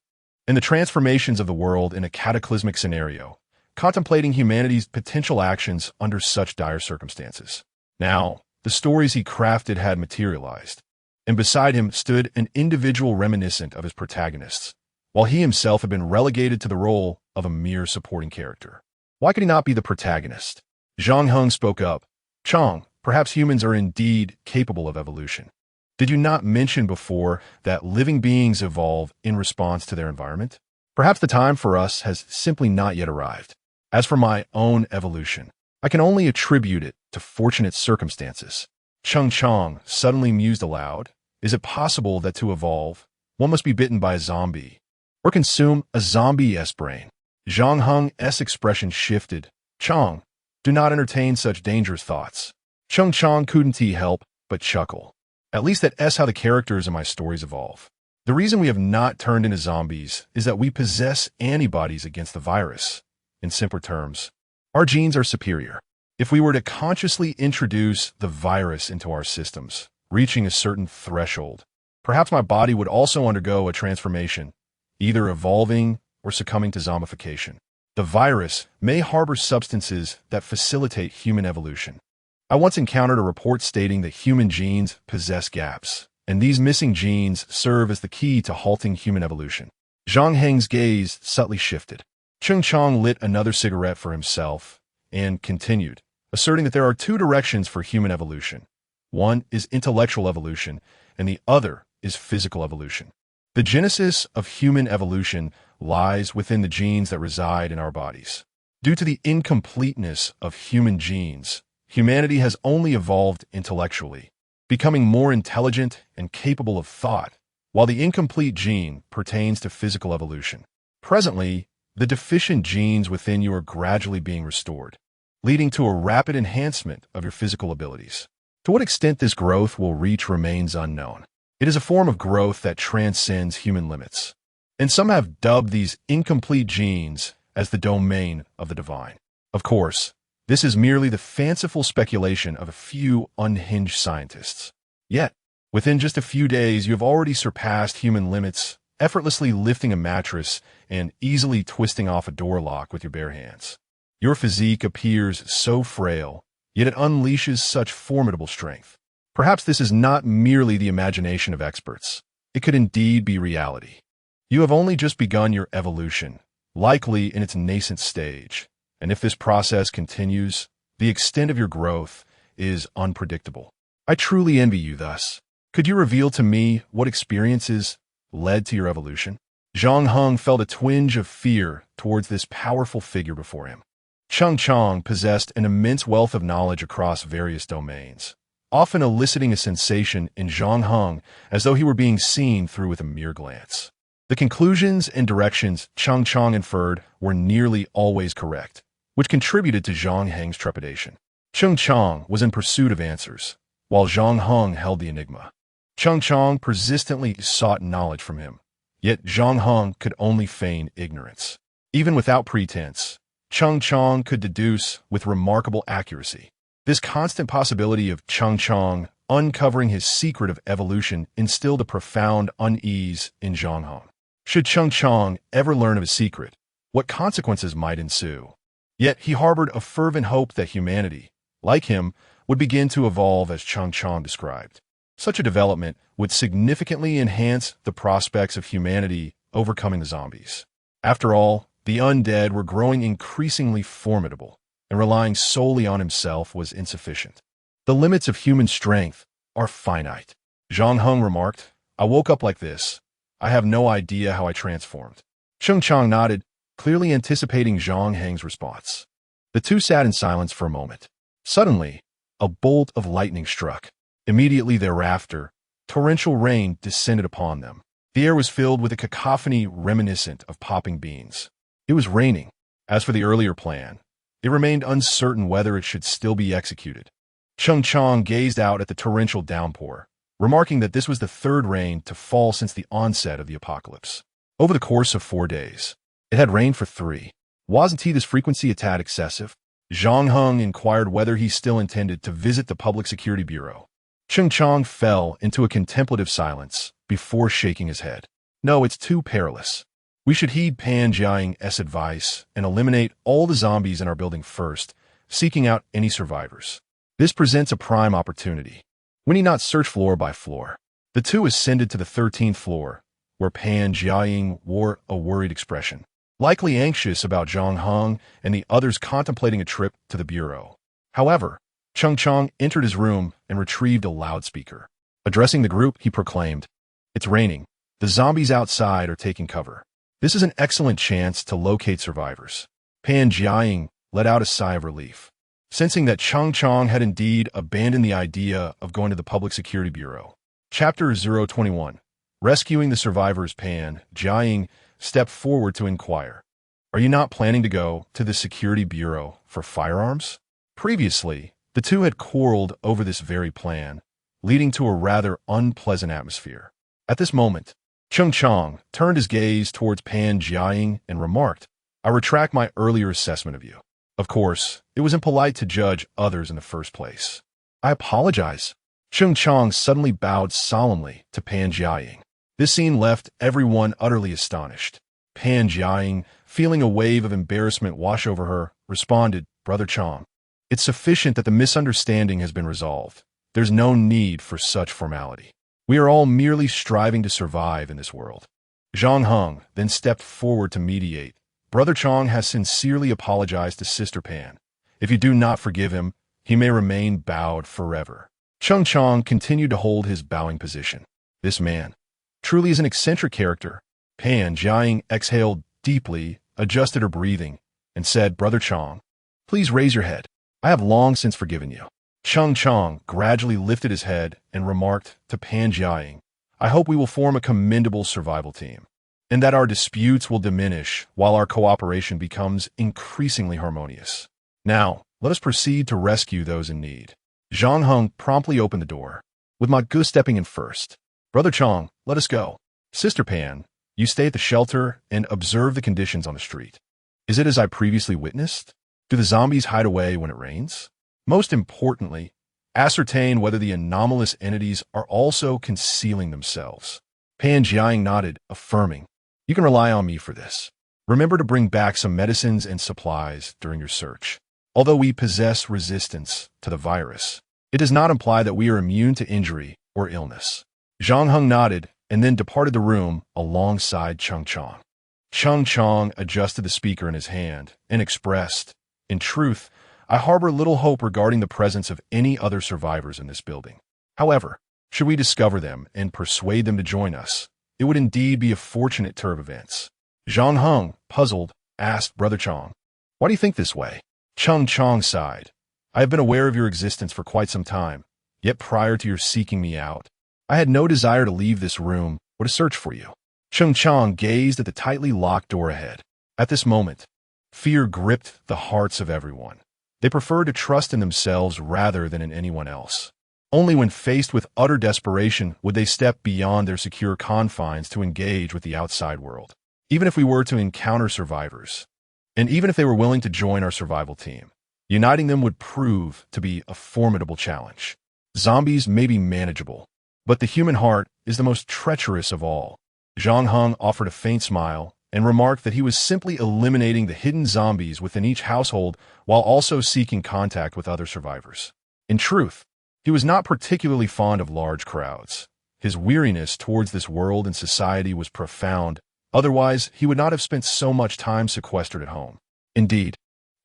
and the transformations of the world in a cataclysmic scenario, contemplating humanity's potential actions under such dire circumstances. Now, the stories he crafted had materialized, and beside him stood an individual reminiscent of his protagonists, while he himself had been relegated to the role of a mere supporting character. Why could he not be the protagonist? Zhang Heng spoke up. "Chang, perhaps humans are indeed capable of evolution. Did you not mention before that living beings evolve in response to their environment? Perhaps the time for us has simply not yet arrived. As for my own evolution, I can only attribute it to fortunate circumstances." Cheng Chang suddenly mused aloud. Is it possible that to evolve, one must be bitten by a zombie, or consume a zombie-s brain? Zhang Heng's expression shifted. "Chang, do not entertain such dangerous thoughts." Cheng Chang couldn't help but chuckle. "At least that's how the characters in my stories evolve. The reason we have not turned into zombies is that we possess antibodies against the virus. In simpler terms, our genes are superior. If we were to consciously introduce the virus into our systems, reaching a certain threshold, perhaps my body would also undergo a transformation, either evolving or succumbing to zombification. The virus may harbor substances that facilitate human evolution. I once encountered a report stating that human genes possess gaps, and these missing genes serve as the key to halting human evolution." Zhang Heng's gaze subtly shifted. Cheng Chang lit another cigarette for himself and continued, asserting that there are two directions for human evolution. One is intellectual evolution, and the other is physical evolution. The genesis of human evolution lies within the genes that reside in our bodies. Due to the incompleteness of human genes, humanity has only evolved intellectually, becoming more intelligent and capable of thought, while the incomplete gene pertains to physical evolution. Presently, the deficient genes within you are gradually being restored, leading to a rapid enhancement of your physical abilities. To what extent this growth will reach remains unknown. It is a form of growth that transcends human limits, and some have dubbed these incomplete genes as the domain of the divine. Of course, This is merely the fanciful speculation of a few unhinged scientists. Yet, within just a few days, you have already surpassed human limits, effortlessly lifting a mattress and easily twisting off a door lock with your bare hands. Your physique appears so frail, yet it unleashes such formidable strength. Perhaps this is not merely the imagination of experts. It could indeed be reality. You have only just begun your evolution, likely in its nascent stage, and if this process continues, the extent of your growth is unpredictable. I truly envy you thus. Could you reveal to me what experiences led to your evolution? Zhang Heng felt a twinge of fear towards this powerful figure before him. Cheng Chang possessed an immense wealth of knowledge across various domains, often eliciting a sensation in Zhang Heng as though he were being seen through with a mere glance. The conclusions and directions Cheng Chang inferred were nearly always correct, which contributed to Zhang Heng's trepidation. Cheng Chang was in pursuit of answers, while Zhang Heng held the enigma. Cheng Chang persistently sought knowledge from him, yet Zhang Heng could only feign ignorance. Even without pretense, Cheng Chang could deduce with remarkable accuracy. This constant possibility of Cheng Chang uncovering his secret of evolution instilled a profound unease in Zhang Heng. Should Cheng Chang ever learn of his secret, what consequences might ensue? Yet he harbored a fervent hope that humanity, like him, would begin to evolve as Cheng Chang described. Such a development would significantly enhance the prospects of humanity overcoming the zombies. After all, the undead were growing increasingly formidable, and relying solely on himself was insufficient. The limits of human strength are finite. Zhang Heng remarked, "I woke up like this. I have no idea how I transformed." Cheng Chang nodded, clearly anticipating Zhang Heng's response. The two sat in silence for a moment. Suddenly, a bolt of lightning struck. Immediately thereafter, torrential rain descended upon them. The air was filled with a cacophony reminiscent of popping beans. It was raining. As for the earlier plan, it remained uncertain whether it should still be executed. Cheng Chang gazed out at the torrential downpour, remarking that this was the third rain to fall since the onset of the apocalypse. Over the course of 4 days, it had rained for 3. Wasn't this frequency a tad excessive? Zhang Heng inquired whether he still intended to visit the Public Security Bureau. Cheng Chang fell into a contemplative silence before shaking his head. "No, it's too perilous. We should heed Pan Jiaying's advice and eliminate all the zombies in our building first, seeking out any survivors. This presents a prime opportunity. We need not search floor by floor." The two ascended to the 13th floor, where Pan Jiaying wore a worried expression, likely anxious about Zhang Heng and the others contemplating a trip to the bureau. However, Cheng Chang entered his room and retrieved a loudspeaker. Addressing the group, he proclaimed, "It's raining. The zombies outside are taking cover. This is an excellent chance to locate survivors." Pan Jiaying let out a sigh of relief, sensing that Cheng Chang had indeed abandoned the idea of going to the Public Security Bureau. Chapter 021. Rescuing the Survivors. Pan Jiaying stepped forward to inquire, "Are you not planning to go to the Security Bureau for firearms?" Previously, the two had quarreled over this very plan, leading to a rather unpleasant atmosphere. At this moment, Cheng Chang turned his gaze towards Pan Jiaying and remarked, "I retract my earlier assessment of you. Of course, it was impolite to judge others in the first place." "I apologize." Cheng Chang suddenly bowed solemnly to Pan Jiaying. This scene left everyone utterly astonished. Pan Jiaying, feeling a wave of embarrassment wash over her, responded, "Brother Chang, it's sufficient that the misunderstanding has been resolved. There's no need for such formality. We are all merely striving to survive in this world." Zhang Heng then stepped forward to mediate. "Brother Chang has sincerely apologized to Sister Pan. If you do not forgive him, he may remain bowed forever." Cheng Chang continued to hold his bowing position. "This man truly is an eccentric character." Pan Jiaying exhaled deeply, adjusted her breathing, and said, "Brother Chang, please raise your head. I have long since forgiven you." Cheng Chang gradually lifted his head and remarked to Pan Jiaying, "I hope we will form a commendable survival team, and that our disputes will diminish while our cooperation becomes increasingly harmonious. Now, let us proceed to rescue those in need." Zhang Heng promptly opened the door, with Ma Gu stepping in first. "Brother Chang, let us go. Sister Pan, you stay at the shelter and observe the conditions on the street." "Is it as I previously witnessed?" Do the zombies hide away when it rains? Most importantly, ascertain whether the anomalous entities are also concealing themselves. Pan Jiang nodded, affirming, "You can rely on me for this. Remember to bring back some medicines and supplies during your search. Although we possess resistance to the virus, it does not imply that we are immune to injury or illness." Zhang Heng nodded and then departed the room alongside Cheng Chong. Cheng Chong adjusted the speaker in his hand and expressed, "In truth, I harbor little hope regarding the presence of any other survivors in this building. However, should we discover them and persuade them to join us, it would indeed be a fortunate turn of events." Zhang Heng, puzzled, asked Brother Chong, "Why do you think this way?" Cheng Chong sighed. "I have been aware of your existence for quite some time, yet prior to your seeking me out, I had no desire to leave this room or to search for you." Cheng Chong gazed at the tightly locked door ahead. At this moment, fear gripped the hearts of everyone. They preferred to trust in themselves rather than in anyone else. Only when faced with utter desperation would they step beyond their secure confines to engage with the outside world. Even if we were to encounter survivors, and even if they were willing to join our survival team, uniting them would prove to be a formidable challenge. Zombies may be manageable, but the human heart is the most treacherous of all. Zhang Heng offered a faint smile and remarked that he was simply eliminating the hidden zombies within each household while also seeking contact with other survivors. In truth, he was not particularly fond of large crowds. His weariness towards this world and society was profound. Otherwise, he would not have spent so much time sequestered at home. Indeed,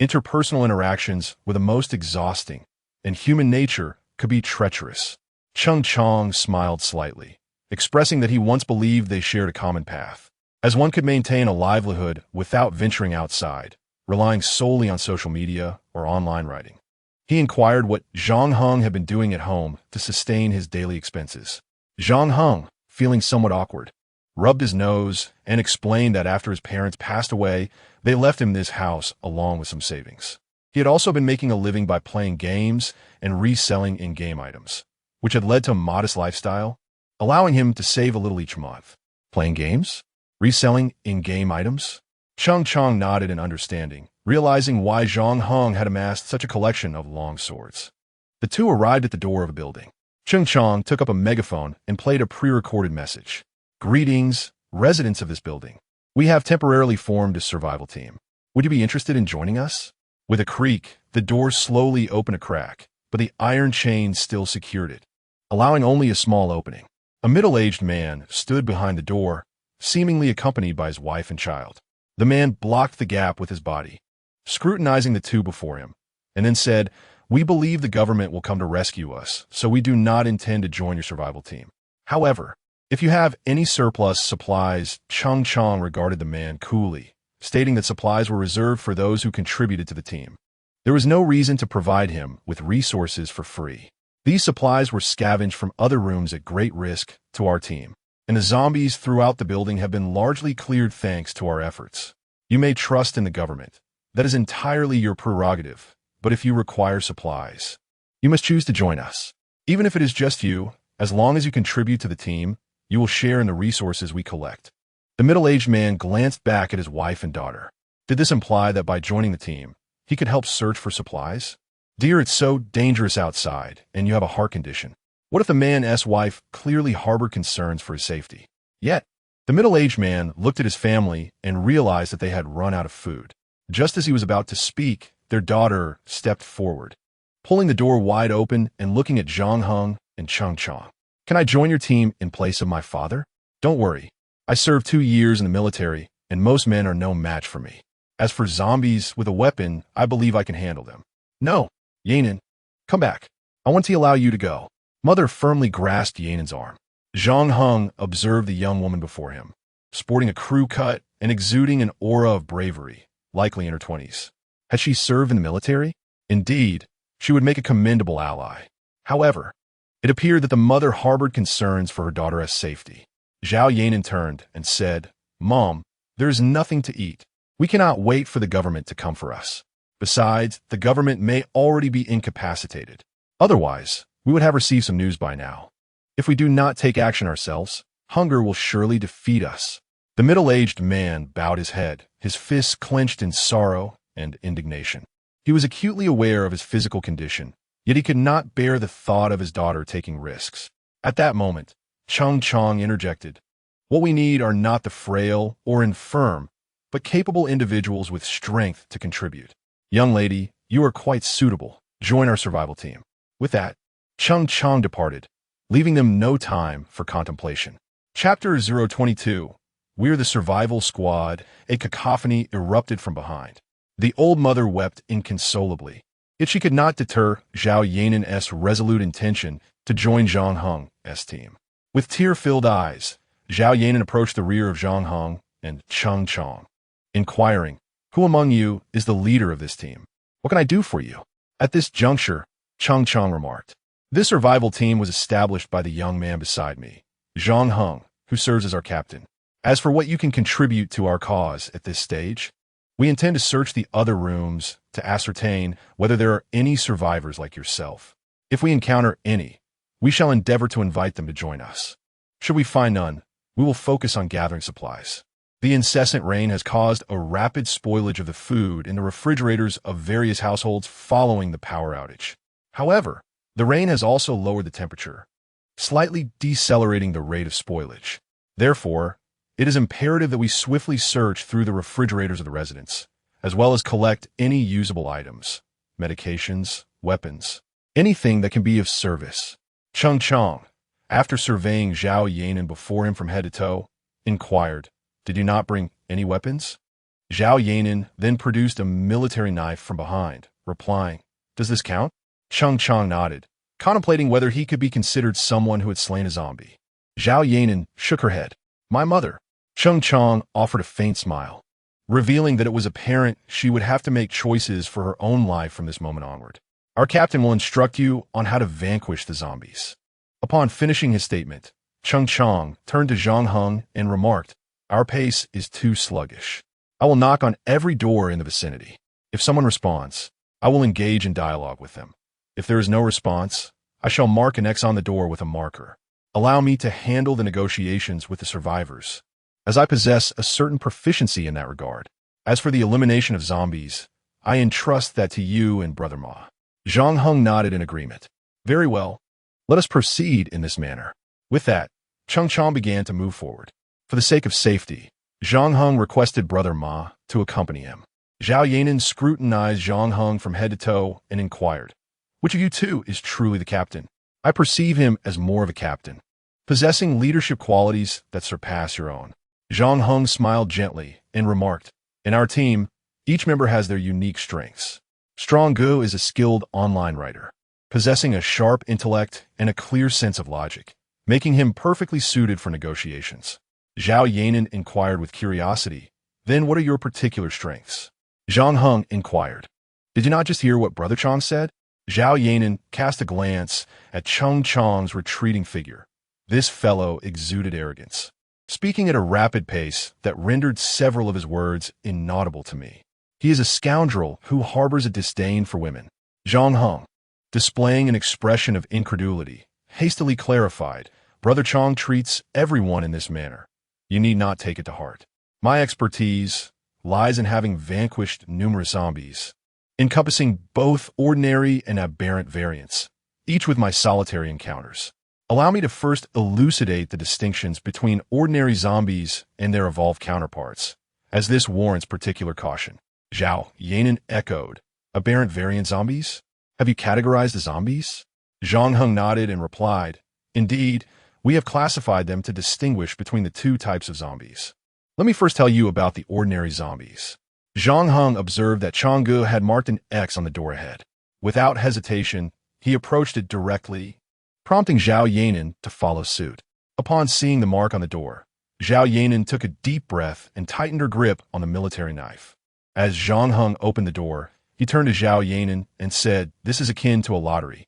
interpersonal interactions were the most exhausting, and human nature could be treacherous. Cheng Chong smiled slightly, expressing that he once believed they shared a common path. As one could maintain a livelihood without venturing outside, relying solely on social media or online writing. He inquired what Zhang Heng had been doing at home to sustain his daily expenses. Zhang Heng, feeling somewhat awkward, rubbed his nose and explained that after his parents passed away, they left him this house along with some savings. He had also been making a living by playing games and reselling in-game items, which had led to a modest lifestyle, allowing him to save a little each month. Playing games? Reselling in-game items? Cheng Chong nodded in understanding, realizing why Zhang Heng had amassed such a collection of long swords. The two arrived at the door of a building. Cheng Chong took up a megaphone and played a pre-recorded message. "Greetings, residents of this building. We have temporarily formed a survival team. Would you be interested in joining us?" With a creak, the door slowly opened a crack, but the iron chain still secured it, allowing only a small opening. A middle-aged man stood behind the door, seemingly accompanied by his wife and child. The man blocked the gap with his body, scrutinizing the two before him, and then said, "We believe the government will come to rescue us, so we do not intend to join your survival team. However, if you have any surplus supplies," Cheng Chong regarded the man coolly, stating that supplies were reserved for those who contributed to the team. There was no reason to provide him with resources for free. These supplies were scavenged from other rooms at great risk to our team, and the zombies throughout the building have been largely cleared thanks to our efforts. You may trust in the government. That is entirely your prerogative, but if you require supplies, you must choose to join us. Even if it is just you, as long as you contribute to the team, you will share in the resources we collect. The middle-aged man glanced back at his wife and daughter. Did this imply that by joining the team, he could help search for supplies? "Dear, it's so dangerous outside, and you have a heart condition." What if the man's wife clearly harbored concerns for his safety? Yet, the middle-aged man looked at his family and realized that they had run out of food. Just as he was about to speak, their daughter stepped forward, pulling the door wide open and looking at Zhang Heng and Cheng Chong. "Can I join your team in place of my father?" "Don't worry. I served 2 years in the military, and most men are no match for me. As for zombies with a weapon, I believe I can handle them." "No, Yanin, come back. I want to allow you to go." Mother firmly grasped Yanin's arm. Zhang Heng observed the young woman before him, sporting a crew cut and exuding an aura of bravery, likely in her 20s. Had she served in the military? Indeed, she would make a commendable ally. However, it appeared that the mother harbored concerns for her daughter's safety. Zhao Yanin turned and said, "Mom, there is nothing to eat. We cannot wait for the government to come for us. Besides, the government may already be incapacitated. Otherwise, we would have received some news by now. If we do not take action ourselves, hunger will surely defeat us." The middle-aged man bowed his head, his fists clenched in sorrow and indignation. He was acutely aware of his physical condition, yet he could not bear the thought of his daughter taking risks. At that moment, Chung Chong interjected, "What we need are not the frail or infirm, but capable individuals with strength to contribute. Young lady, you are quite suitable. Join our survival team." With that, Chung Chong departed, leaving them no time for contemplation. Chapter 022. We're the Survival Squad. A cacophony erupted from behind. The old mother wept inconsolably. Yet she could not deter Zhao Yanan's resolute intention to join Zhang Heng's team. With tear-filled eyes, Zhao Yanan approached the rear of Zhang Heng and Chung Chong, inquiring, "Who among you is the leader of this team? What can I do for you?" At this juncture, Chung Chong remarked, "This survival team was established by the young man beside me, Zhang Heng, who serves as our captain. As for what you can contribute to our cause at this stage, we intend to search the other rooms to ascertain whether there are any survivors like yourself. If we encounter any, we shall endeavor to invite them to join us. Should we find none, we will focus on gathering supplies. The incessant rain has caused a rapid spoilage of the food in the refrigerators of various households following the power outage. However, the rain has also lowered the temperature, slightly decelerating the rate of spoilage. Therefore, it is imperative that we swiftly search through the refrigerators of the residents, as well as collect any usable items, medications, weapons, anything that can be of service." Chung Chong, after surveying Zhao Yanan before him from head to toe, inquired, "Did you not bring any weapons?" Zhao Yanan then produced a military knife from behind, replying, "Does this count?" Chung Chong nodded, contemplating whether he could be considered someone who had slain a zombie. Zhao Yanan shook her head. "My mother." Chung Chong offered a faint smile, revealing that it was apparent she would have to make choices for her own life from this moment onward. "Our captain will instruct you on how to vanquish the zombies." Upon finishing his statement, Chung Chong turned to Zhang Heng and remarked, "Our pace is too sluggish. I will knock on every door in the vicinity. If someone responds, I will engage in dialogue with them. If there is no response, I shall mark an X on the door with a marker. Allow me to handle the negotiations with the survivors, as I possess a certain proficiency in that regard. As for the elimination of zombies, I entrust that to you and Brother Ma." Zhang Heng nodded in agreement. "Very well. Let us proceed in this manner." With that, Chung Chong began to move forward. For the sake of safety, Zhang Heng requested Brother Ma to accompany him. Zhao Yanan scrutinized Zhang Heng from head to toe and inquired, "Which of you two is truly the captain? I perceive him as more of a captain, possessing leadership qualities that surpass your own." Zhang Heng smiled gently and remarked, "In our team, each member has their unique strengths. Strong Gu is a skilled online writer, possessing a sharp intellect and a clear sense of logic, making him perfectly suited for negotiations." Zhao Yanan inquired with curiosity, "Then what are your particular strengths?" Zhang Heng inquired, "Did you not just hear what Brother Chong said?" Zhao Yanan cast a glance at Chung Chong's retreating figure. This fellow exuded arrogance, speaking at a rapid pace that rendered several of his words inaudible to me. "He is a scoundrel who harbors a disdain for women." Zhang Heng, displaying an expression of incredulity, hastily clarified, "Brother Chong treats everyone in this manner. You need not take it to heart. My expertise lies in having vanquished numerous zombies, encompassing both ordinary and aberrant variants, each with my solitary encounters. Allow me to first elucidate the distinctions between ordinary zombies and their evolved counterparts, as this warrants particular caution." Zhao Yanan echoed, "Aberrant variant zombies? Have you categorized the zombies?" Zhang Heng nodded and replied, "Indeed, we have classified them to distinguish between the two types of zombies. Let me first tell you about the ordinary zombies." Zhang Heng observed that Changgu had marked an X on the door ahead. Without hesitation, he approached it directly, prompting Zhao Yanan to follow suit. Upon seeing the mark on the door, Zhao Yanan took a deep breath and tightened her grip on the military knife. As Zhang Heng opened the door, he turned to Zhao Yanan and said, "This is akin to a lottery.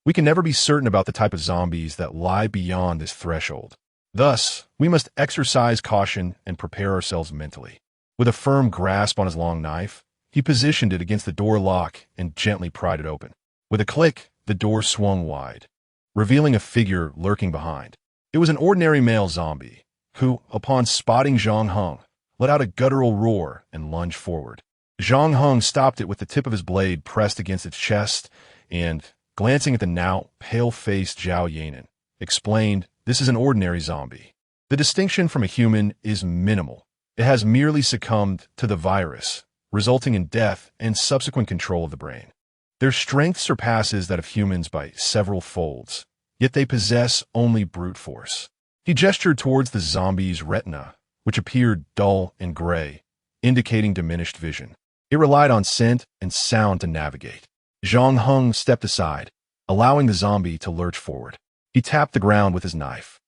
We can never be certain about the type of zombies that lie beyond this threshold. Thus, we must exercise caution and prepare ourselves mentally." With a firm grasp on his long knife, he positioned it against the door lock and gently pried it open. With a click, the door swung wide, revealing a figure lurking behind. It was an ordinary male zombie, who, upon spotting Zhang Heng, let out a guttural roar and lunged forward. Zhang Heng stopped it with the tip of his blade pressed against its chest and, glancing at the now pale-faced Zhao Yanan, explained, "This is an ordinary zombie. The distinction from a human is minimal. It has merely succumbed to the virus, resulting in death and subsequent control of the brain. Their strength surpasses that of humans by several folds, yet they possess only brute force." He gestured towards the zombie's retina, which appeared dull and gray, indicating diminished vision. It relied on scent and sound to navigate. Zhang Heng stepped aside, allowing the zombie to lurch forward. He tapped the ground with his knife,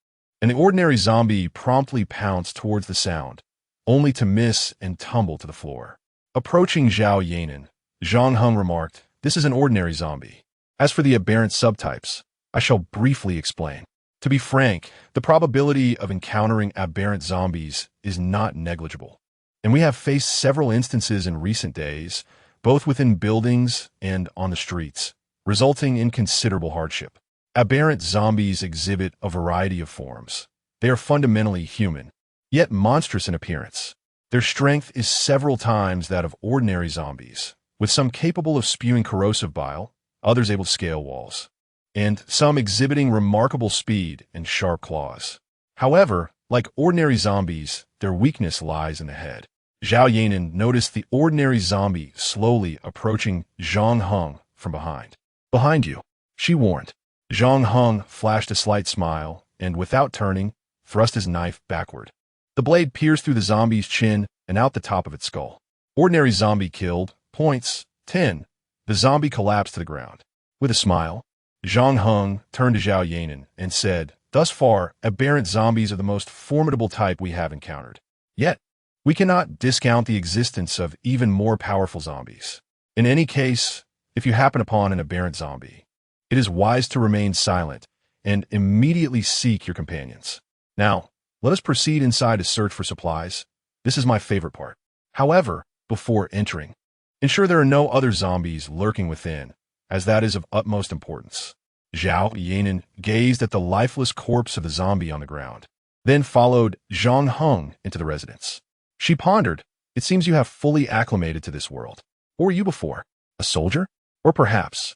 and the ordinary zombie promptly pounced towards the sound, only to miss and tumble to the floor. Approaching Zhao Yanan, Zhang Heng remarked, "This is an ordinary zombie. As for the aberrant subtypes, I shall briefly explain. To be frank, the probability of encountering aberrant zombies is not negligible, and we have faced several instances in recent days, both within buildings and on the streets, resulting in considerable hardship. Aberrant zombies exhibit a variety of forms. They are fundamentally human, yet monstrous in appearance. Their strength is several times that of ordinary zombies, with some capable of spewing corrosive bile, others able to scale walls, and some exhibiting remarkable speed and sharp claws. However, like ordinary zombies, their weakness lies in the head." Zhao Yanan noticed the ordinary zombie slowly approaching Zhang Heng from behind. "Behind you," she warned. Zhang Heng flashed a slight smile and, without turning, thrust his knife backward. The blade pierced through the zombie's chin and out the top of its skull. Ordinary zombie killed. Points 10. The zombie collapsed to the ground. With a smile, Zhang Heng turned to Zhao Yanan and said, "Thus far, aberrant zombies are the most formidable type we have encountered. Yet, we cannot discount the existence of even more powerful zombies. In any case, if you happen upon an aberrant zombie, it is wise to remain silent and immediately seek your companions. Now, let us proceed inside to search for supplies. This is my favorite part. However, before entering, ensure there are no other zombies lurking within, as that is of utmost importance." Zhao Yanan gazed at the lifeless corpse of the zombie on the ground, then followed Zhang Heng into the residence. She pondered, "It seems you have fully acclimated to this world. What were you before? A soldier? Or perhaps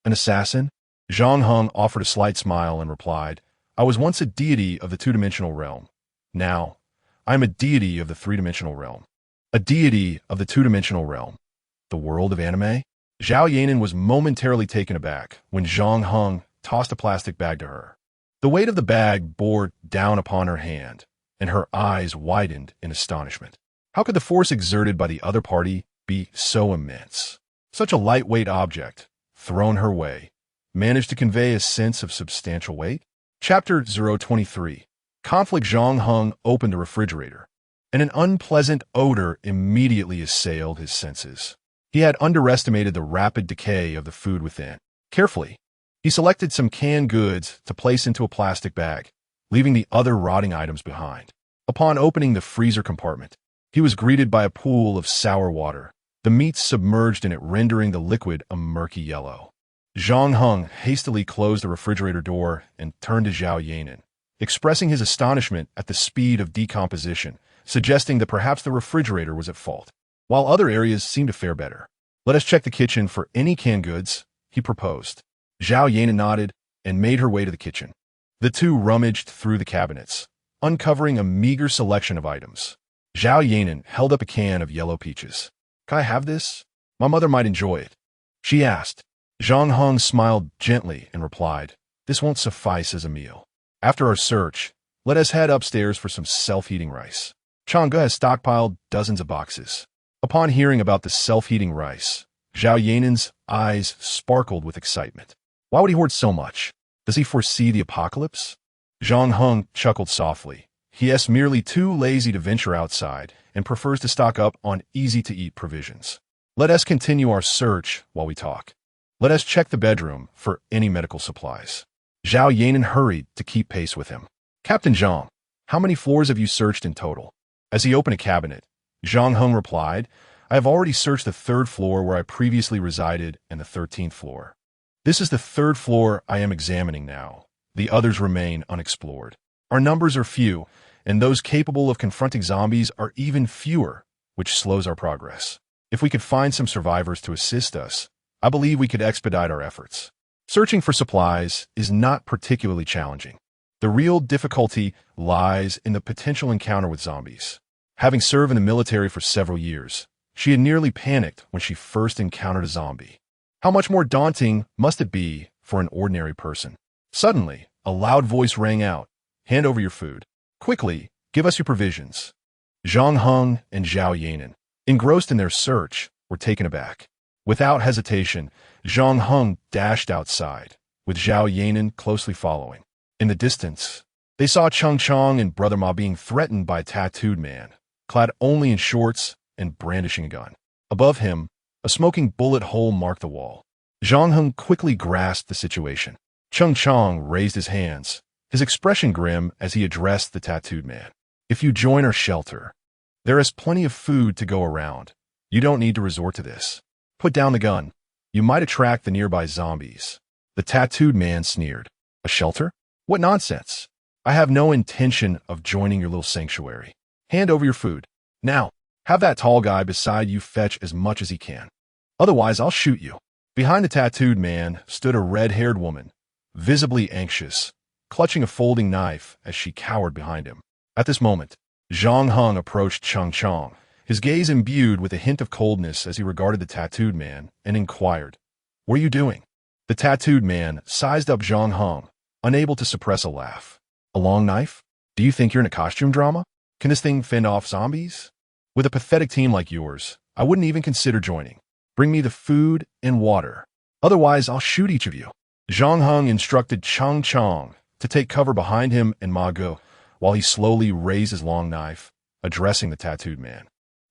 an assassin?" Zhang Heng offered a slight smile and replied, "I was once a deity of the two-dimensional realm. Now, I am a deity of the three-dimensional realm." A deity of the two-dimensional realm. The world of anime? Zhao Yanan was momentarily taken aback when Zhang Heng tossed a plastic bag to her. The weight of the bag bore down upon her hand, and her eyes widened in astonishment. How could the force exerted by the other party be so immense? Such a lightweight object, thrown her way, managed to convey a sense of substantial weight? Chapter 023. Conflict. Zhang Heng opened a refrigerator, and an unpleasant odor immediately assailed his senses. He had underestimated the rapid decay of the food within. Carefully, he selected some canned goods to place into a plastic bag, leaving the other rotting items behind. Upon opening the freezer compartment, he was greeted by a pool of sour water, the meat submerged in it rendering the liquid a murky yellow. Zhang Heng hastily closed the refrigerator door and turned to Zhao Yanan, expressing his astonishment at the speed of decomposition, suggesting that perhaps the refrigerator was at fault, while other areas seemed to fare better. "Let us check the kitchen for any canned goods," he proposed. Zhao Yanan nodded and made her way to the kitchen. The two rummaged through the cabinets, uncovering a meager selection of items. Zhao Yanan held up a can of yellow peaches. "Can I have this? My mother might enjoy it," she asked. Zhang Heng smiled gently and replied, "This won't suffice as a meal. After our search, let us head upstairs for some self-heating rice." Chang'e has stockpiled dozens of boxes. Upon hearing about the self-heating rice, Zhao Yanan's eyes sparkled with excitement. Why would he hoard so much? Does he foresee the apocalypse? Zhang Heng chuckled softly. He is merely too lazy to venture outside and prefers to stock up on easy-to-eat provisions. Let us continue our search while we talk. Let us check the bedroom for any medical supplies. Zhao Yanan hurried to keep pace with him. "Captain Zhang, how many floors have you searched in total?" As he opened a cabinet, Zhang Heng replied, "I have already searched the 3rd floor where I previously resided and the 13th floor. This is the 3rd floor I am examining now. The others remain unexplored. Our numbers are few, and those capable of confronting zombies are even fewer, which slows our progress. If we could find some survivors to assist us, I believe we could expedite our efforts. Searching for supplies is not particularly challenging. The real difficulty lies in the potential encounter with zombies. Having served in the military for several years, she had nearly panicked when she first encountered a zombie. How much more daunting must it be for an ordinary person? Suddenly, a loud voice rang out. Hand over your food. Quickly, give us your provisions. Zhang Heng and Zhao Yanan, engrossed in their search, were taken aback. Without hesitation, Zhang Heng dashed outside, with Zhao Yanan closely following. In the distance, they saw Cheng Chong and Brother Ma being threatened by a tattooed man, clad only in shorts and brandishing a gun. Above him, a smoking bullet hole marked the wall. Zhang Heng quickly grasped the situation. Cheng Chong raised his hands, his expression grim as he addressed the tattooed man. If you join our shelter, there is plenty of food to go around. You don't need to resort to this. Put down the gun. You might attract the nearby zombies. The tattooed man sneered. A shelter? What nonsense. I have no intention of joining your little sanctuary. Hand over your food. Now, have that tall guy beside you fetch as much as he can. Otherwise, I'll shoot you. Behind the tattooed man stood a red-haired woman, visibly anxious, clutching a folding knife as she cowered behind him. At this moment, Zhang Heng approached Cheng Chong, his gaze imbued with a hint of coldness as he regarded the tattooed man, and inquired, "What are you doing?" The tattooed man sized up Zhang Heng, unable to suppress a laugh. "A long knife? Do you think you're in a costume drama? Can this thing fend off zombies? With a pathetic team like yours, I wouldn't even consider joining. Bring me the food and water. Otherwise, I'll shoot each of you." Zhang Heng instructed Cheng Chong to take cover behind him and Ma Go, while he slowly raised his long knife, addressing the tattooed man.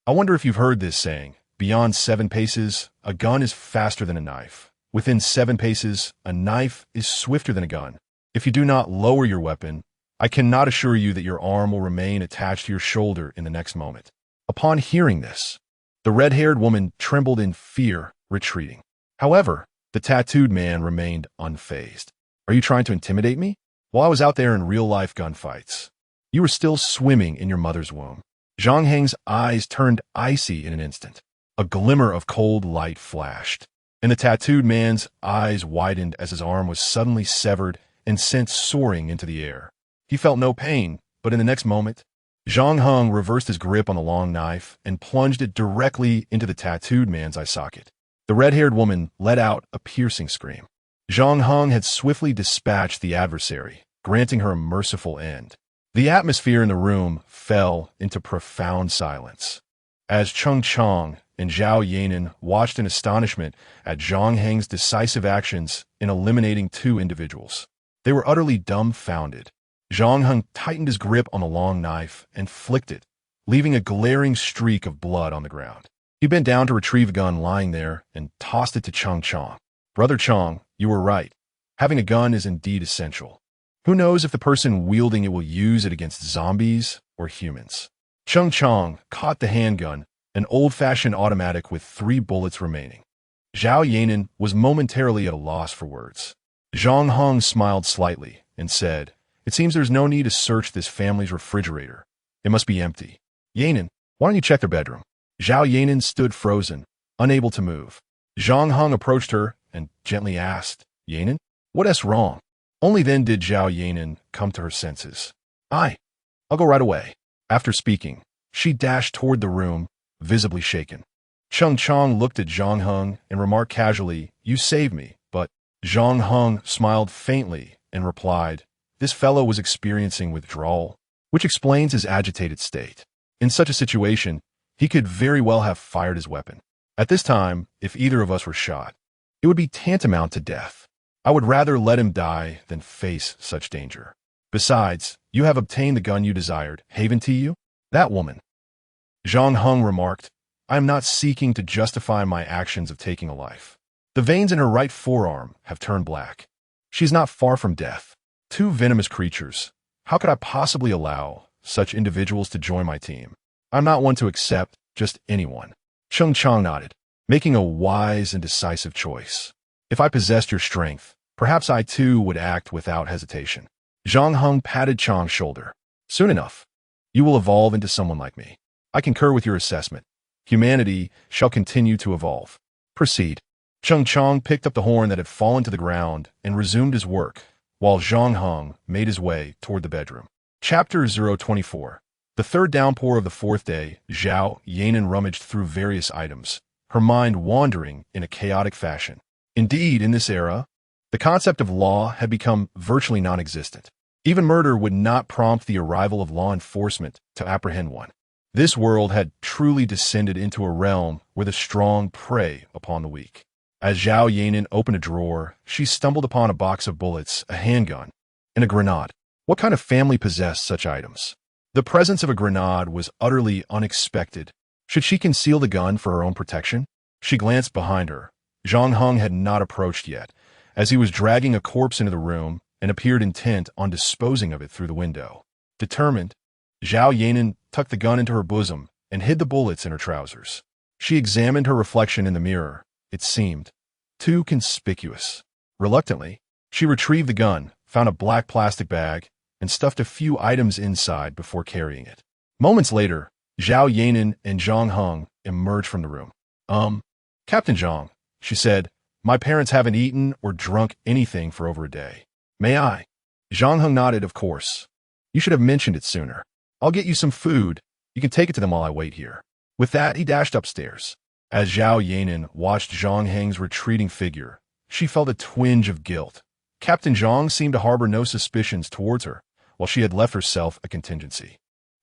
I wonder if you've heard this saying, beyond 7 paces, a gun is faster than a knife. Within 7 paces, a knife is swifter than a gun. If you do not lower your weapon, I cannot assure you that your arm will remain attached to your shoulder in the next moment. Upon hearing this, the red-haired woman trembled in fear, retreating. However, the tattooed man remained unfazed. Are you trying to intimidate me? While I was out there in real-life gunfights, you were still swimming in your mother's womb. Zhang Heng's eyes turned icy in an instant. A glimmer of cold light flashed, and the tattooed man's eyes widened as his arm was suddenly severed and sent soaring into the air. He felt no pain, but in the next moment, Zhang Heng reversed his grip on the long knife and plunged it directly into the tattooed man's eye socket. The red-haired woman let out a piercing scream. Zhang Heng had swiftly dispatched the adversary, granting her a merciful end. The atmosphere in the room fell into profound silence, as Cheng Chong and Zhao Yanan watched in astonishment at Zhang Heng's decisive actions in eliminating 2 individuals. They were utterly dumbfounded. Zhang Heng tightened his grip on the long knife and flicked it, leaving a glaring streak of blood on the ground. He bent down to retrieve a gun lying there and tossed it to Cheng Chong. "Brother Chong, you were right. Having a gun is indeed essential. Who knows if the person wielding it will use it against zombies or humans?" Cheng Chong caught the handgun, an old-fashioned automatic with 3 bullets remaining. Zhao Yanan was momentarily at a loss for words. Zhang Heng smiled slightly and said, "It seems there's no need to search this family's refrigerator. It must be empty. Yanan, why don't you check their bedroom?" Zhao Yanan stood frozen, unable to move. Zhang Heng approached her and gently asked, "Yanan, what's wrong?" Only then did Zhao Yanan come to her senses. I'll go right away." After speaking, she dashed toward the room, visibly shaken. Cheng Chong looked at Zhang Heng and remarked casually, "You saved me," but Zhang Heng smiled faintly and replied, "This fellow was experiencing withdrawal, which explains his agitated state. In such a situation, he could very well have fired his weapon. At this time, if either of us were shot, it would be tantamount to death. I would rather let him die than face such danger. Besides, you have obtained the gun you desired. Haven to you?" "That woman," Zhang Heng remarked, "I am not seeking to justify my actions of taking a life. The veins in her right forearm have turned black. She is not far from death. 2 venomous creatures. How could I possibly allow such individuals to join my team? I'm not one to accept just anyone." Cheng Chong nodded, making a wise and decisive choice. "If I possessed your strength, perhaps I too would act without hesitation." Zhang Heng patted Chong's shoulder. "Soon enough, you will evolve into someone like me. I concur with your assessment. Humanity shall continue to evolve. Proceed. Cheng Chong picked up the horn that had fallen to the ground and resumed his work, while Zhang Heng made his way toward the bedroom. Chapter 024. The third downpour of the fourth day, Zhao Yanan rummaged through various items, her mind wandering in a chaotic fashion. Indeed, in this era, the concept of law had become virtually non-existent. Even murder would not prompt the arrival of law enforcement to apprehend one. This world had truly descended into a realm where the strong prey upon the weak. As Zhao Yanan opened a drawer, she stumbled upon a box of bullets, a handgun, and a grenade. What kind of family possessed such items? The presence of a grenade was utterly unexpected. Should she conceal the gun for her own protection? She glanced behind her. Zhang Heng had not approached yet, as he was dragging a corpse into the room and appeared intent on disposing of it through the window. Determined, Zhao Yanan tucked the gun into her bosom and hid the bullets in her trousers. She examined her reflection in the mirror. It seemed too conspicuous. Reluctantly, she retrieved the gun, found a black plastic bag, and stuffed a few items inside before carrying it. Moments later, Zhao Yanan and Zhang Heng emerged from the room. Captain Zhang, she said, my parents haven't eaten or drunk anything for over a day. May I? Zhang Heng nodded, of course. You should have mentioned it sooner. I'll get you some food. You can take it to them while I wait here. With that, he dashed upstairs. As Zhao Yanan watched Zhang Heng's retreating figure, she felt a twinge of guilt. Captain Zhang seemed to harbor no suspicions towards her, while she had left herself a contingency.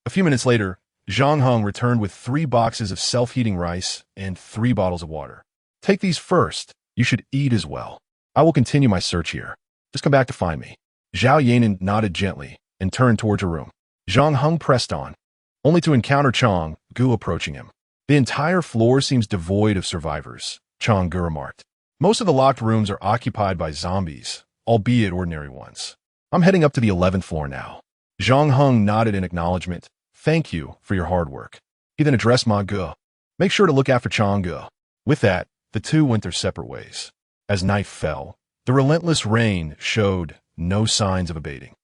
A few minutes later, Zhang Heng returned with 3 boxes of self-heating rice and 3 bottles of water. Take these first. You should eat as well. I will continue my search here. Just come back to find me. Zhao Yanan nodded gently and turned towards her room. Zhang Heng pressed on, only to encounter Chang Gu approaching him. The entire floor seems devoid of survivors, Chang Gu remarked. Most of the locked rooms are occupied by zombies, albeit ordinary ones. I'm heading up to the 11th floor now. Zhang Heng nodded in acknowledgement. Thank you for your hard work. He then addressed Ma Gu. Make sure to look after Chang Gu. With that, the two went their separate ways. As night fell, the relentless rain showed no signs of abating.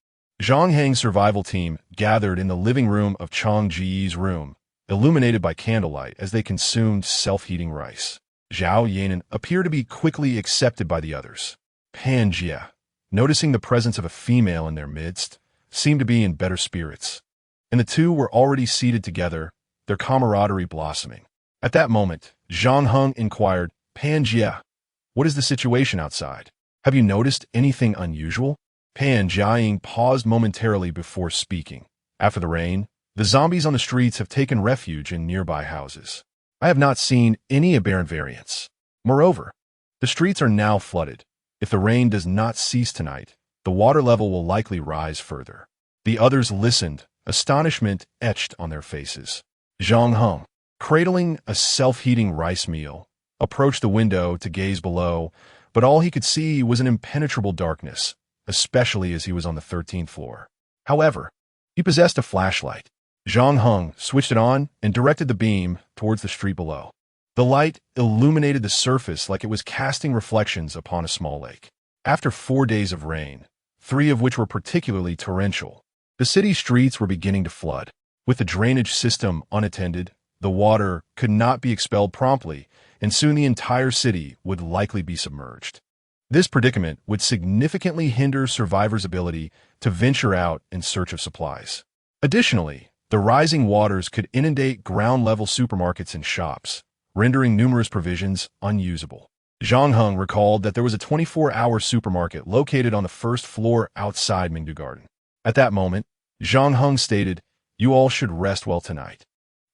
Zhang Heng's survival team gathered in the living room of Chang Ji's room, illuminated by candlelight as they consumed self-heating rice. Zhao Yanan appeared to be quickly accepted by the others. Pan Jia, noticing the presence of a female in their midst, seemed to be in better spirits, and the two were already seated together, their camaraderie blossoming. At that moment, Zhang Heng inquired, Pan Jia, what is the situation outside? Have you noticed anything unusual? Pan Jiaying paused momentarily before speaking. After the rain, the zombies on the streets have taken refuge in nearby houses. I have not seen any aberrant variants. Moreover, the streets are now flooded. If the rain does not cease tonight, the water level will likely rise further. The others listened, astonishment etched on their faces. Zhang Heng, cradling a self-heating rice meal, approached the window to gaze below, but all he could see was an impenetrable darkness, especially as he was on the 13th floor. However, he possessed a flashlight. Zhang Heng switched it on and directed the beam towards the street below. The light illuminated the surface like it was casting reflections upon a small lake. After 4 days of rain, 3 of which were particularly torrential, the city streets were beginning to flood. With the drainage system unattended, the water could not be expelled promptly, and soon the entire city would likely be submerged. This predicament would significantly hinder survivors' ability to venture out in search of supplies. Additionally, the rising waters could inundate ground-level supermarkets and shops, rendering numerous provisions unusable. Zhang Heng recalled that there was a 24-hour supermarket located on the first floor outside Mingdu Garden. At that moment, Zhang Heng stated, "You all should rest well tonight.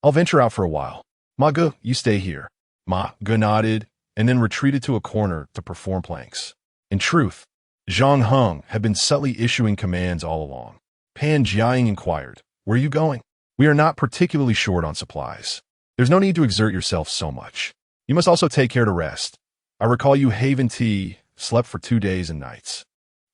I'll venture out for a while. Ma Ge, you stay here." Ma Ge nodded and then retreated to a corner to perform planks. In truth, Zhang Heng had been subtly issuing commands all along. Pan Jiaying inquired, "Where are you going?" "We are not particularly short on supplies. There's no need to exert yourself so much. You must also take care to rest. I recall you Haven T slept for 2 days and nights."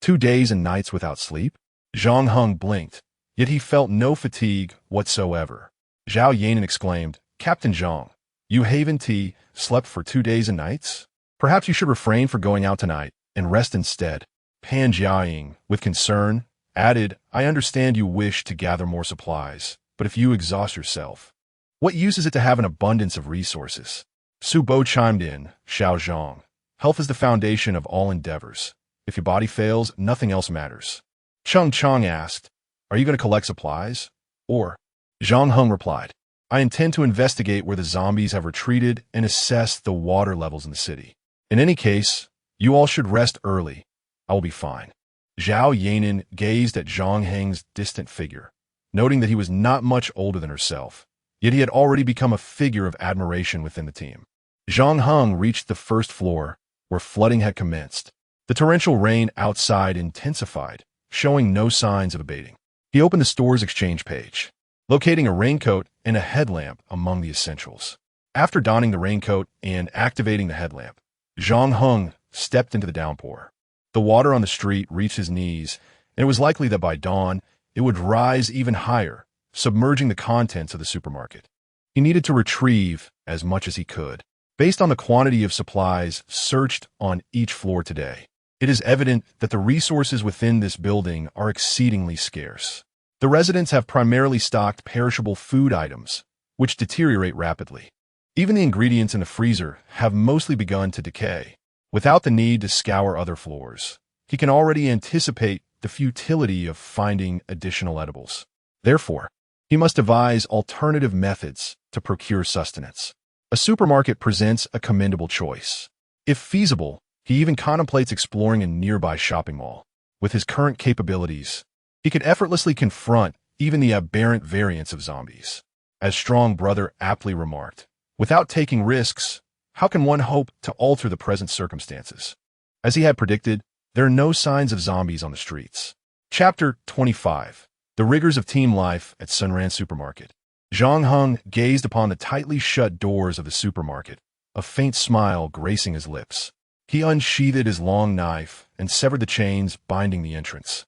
2 days and nights without sleep? Zhang Heng blinked, yet he felt no fatigue whatsoever. Zhao Yanan exclaimed, "Captain Zhang, you Haven T slept for 2 days and nights? Perhaps you should refrain from going out tonight and rest instead." Pan Jiaying, with concern, added, "I understand you wish to gather more supplies, but if you exhaust yourself, What use is it to have an abundance of resources? Su Bo chimed in, Xiao Zhang. Health is the foundation of all endeavors. If your body fails, nothing else matters. Cheng Chong asked, are you going to collect supplies? Or, Zhang Heng replied, I intend to investigate where the zombies have retreated and assess the water levels in the city. In any case, you all should rest early. I will be fine. Zhao Yanin gazed at Zhang Heng's distant figure, noting that he was not much older than herself, yet he had already become a figure of admiration within the team. Zhang Heng reached the first floor, where flooding had commenced. The torrential rain outside intensified, showing no signs of abating. He opened the store's exchange page, locating a raincoat and a headlamp among the essentials. After donning the raincoat and activating the headlamp, Zhang Heng stepped into the downpour. The water on the street reached his knees, and it was likely that by dawn, it would rise even higher, submerging the contents of the supermarket. He needed to retrieve as much as he could. Based on the quantity of supplies searched on each floor today, it is evident that the resources within this building are exceedingly scarce. The residents have primarily stocked perishable food items, which deteriorate rapidly. Even the ingredients in the freezer have mostly begun to decay. Without the need to scour other floors, he can already anticipate the futility of finding additional edibles. Therefore, he must devise alternative methods to procure sustenance. A supermarket presents a commendable choice. If feasible, he even contemplates exploring a nearby shopping mall. With his current capabilities, he could effortlessly confront even the aberrant variants of zombies. As Strong Brother aptly remarked, without taking risks, how can one hope to alter the present circumstances? As he had predicted, there are no signs of zombies on the streets. Chapter 25. The Rigors of Team Life at Sunran Supermarket. Zhang Heng gazed upon the tightly shut doors of the supermarket, a faint smile gracing his lips. He unsheathed his long knife and severed the chains binding the entrance,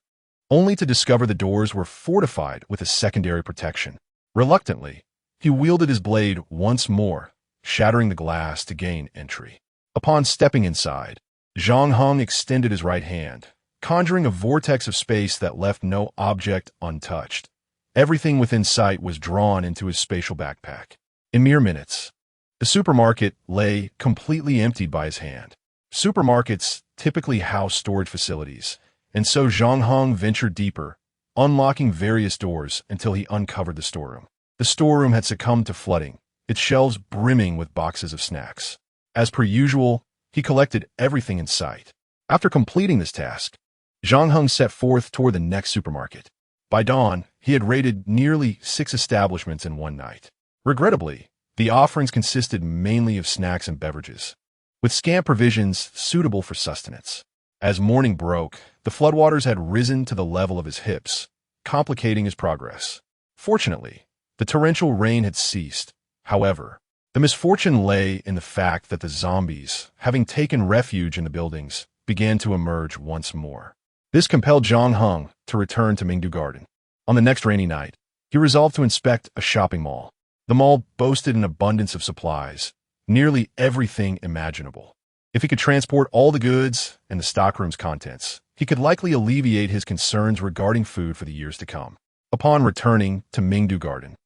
only to discover the doors were fortified with a secondary protection. Reluctantly, he wielded his blade once more, shattering the glass to gain entry. Upon stepping inside, Zhang Heng extended his right hand, conjuring a vortex of space that left no object untouched. Everything within sight was drawn into his spatial backpack. In mere minutes, the supermarket lay completely emptied by his hand. Supermarkets typically house storage facilities, and so Zhang Heng ventured deeper, unlocking various doors until he uncovered the storeroom. The storeroom had succumbed to flooding, its shelves brimming with boxes of snacks. As per usual, he collected everything in sight. After completing this task, Zhang Heng set forth toward the next supermarket. By dawn, he had raided nearly 6 establishments in one night. Regrettably, the offerings consisted mainly of snacks and beverages, with scant provisions suitable for sustenance. As morning broke, the floodwaters had risen to the level of his hips, complicating his progress. Fortunately, the torrential rain had ceased. However, the misfortune lay in the fact that the zombies, having taken refuge in the buildings, began to emerge once more. This compelled Zhang Heng to return to Mingdu Garden. On the next rainy night, he resolved to inspect a shopping mall. The mall boasted an abundance of supplies, nearly everything imaginable. If he could transport all the goods and the stockroom's contents, he could likely alleviate his concerns regarding food for the years to come. Upon returning to Mingdu Garden,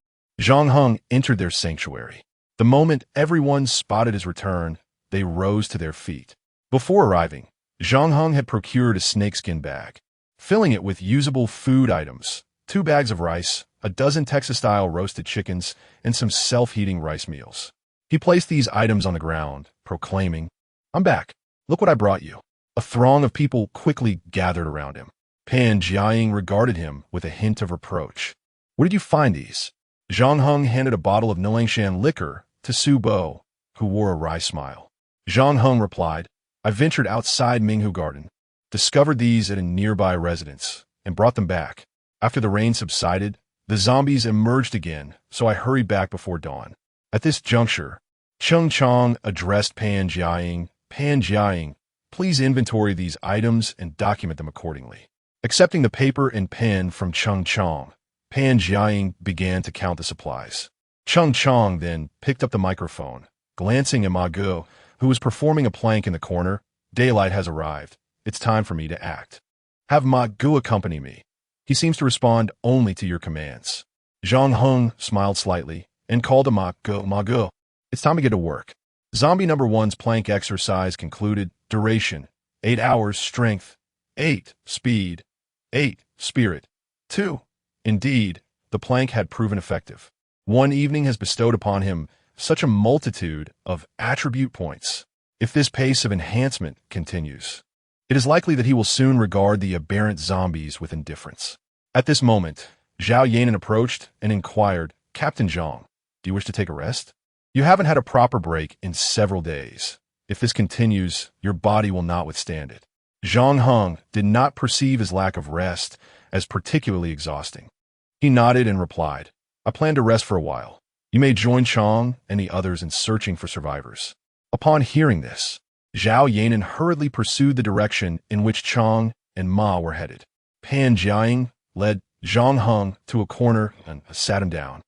Zhang Heng entered their sanctuary. The moment everyone spotted his return, they rose to their feet. Before arriving, Zhang Heng had procured a snakeskin bag, filling it with usable food items, 2 bags of rice, a dozen Texas-style roasted chickens, and some self-heating rice meals. He placed these items on the ground, proclaiming, I'm back. Look what I brought you. A throng of people quickly gathered around him. Pan Jiaying regarded him with a hint of reproach. Where did you find these? Zhang Heng handed a bottle of Nilangshan liquor to Su Bo, who wore a wry smile. Zhang Heng replied, I ventured outside Minghu Garden, discovered these at a nearby residence, and brought them back. After the rain subsided, the zombies emerged again, so I hurried back before dawn. At this juncture, Cheng Chong addressed Pan Jiaying. Pan Jiaying, please inventory these items and document them accordingly. Accepting the paper and pen from Cheng Chong, Pan Jiaying began to count the supplies. Cheng Chong then picked up the microphone, glancing at Ma Guo, who was performing a plank in the corner. Daylight has arrived. It's time for me to act. Have Ma Guo accompany me. He seems to respond only to your commands. Zhang Heng smiled slightly, and called to Ma Go. It's time to get to work. Zombie number one's plank exercise concluded. Duration, 8 hours. Strength, 8. Speed, 8. Spirit, 2. Indeed, the plank had proven effective. One evening has bestowed upon him such a multitude of attribute points. If this pace of enhancement continues, it is likely that he will soon regard the aberrant zombies with indifference. At this moment, Zhao Yanan approached and inquired, Captain Zhang, do you wish to take a rest? You haven't had a proper break in several days. If this continues, your body will not withstand it. Zhang Heng did not perceive his lack of rest as particularly exhausting. He nodded and replied, I plan to rest for a while. You may join Chang and the others in searching for survivors. Upon hearing this, Zhao Yanan hurriedly pursued the direction in which Chang and Ma were headed. Pan Jiaying led Zhang Heng to a corner and sat him down,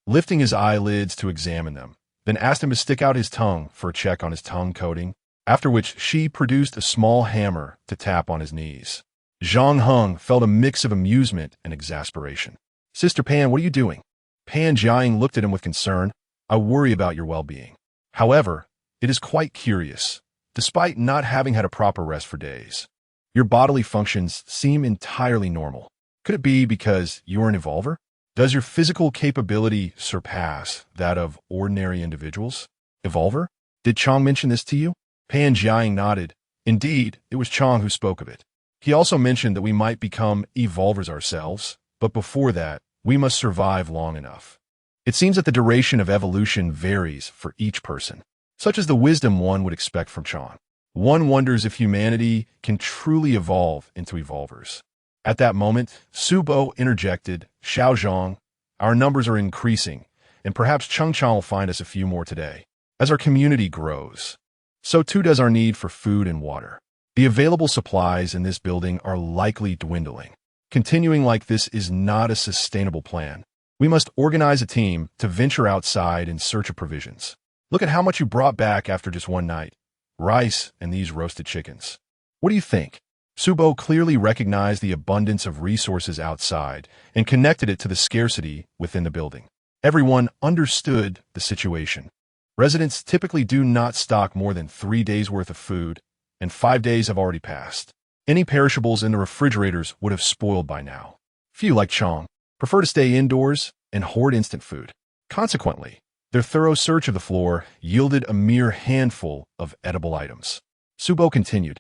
lifting his eyelids to examine them, then asked him to stick out his tongue for a check on his tongue coating, after which she produced a small hammer to tap on his knees. Zhang Heng felt a mix of amusement and exasperation. Sister Pan, what are you doing? Pan Jiaying looked at him with concern. I worry about your well-being. However, it is quite curious. Despite not having had a proper rest for days, your bodily functions seem entirely normal. Could it be because you're an evolver? Does your physical capability surpass that of ordinary individuals? Evolver? Did Chang mention this to you? Pan Jiaying nodded. Indeed, it was Chang who spoke of it. He also mentioned that we might become evolvers ourselves, but before that, we must survive long enough. It seems that the duration of evolution varies for each person, such as the wisdom one would expect from Chang. One wonders if humanity can truly evolve into evolvers. At that moment, Su Bo interjected, Xiao Zhang, our numbers are increasing, and perhaps Cheng Chang will find us a few more today. As our community grows, so too does our need for food and water. The available supplies in this building are likely dwindling. Continuing like this is not a sustainable plan. We must organize a team to venture outside in search of provisions. Look at how much you brought back after just one night. Rice and these roasted chickens. What do you think? Su Bo clearly recognized the abundance of resources outside and connected it to the scarcity within the building. Everyone understood the situation. Residents typically do not stock more than 3 days' worth of food, and 5 days have already passed. Any perishables in the refrigerators would have spoiled by now. Few, like Chang, prefer to stay indoors and hoard instant food. Consequently, their thorough search of the floor yielded a mere handful of edible items. Su Bo continued,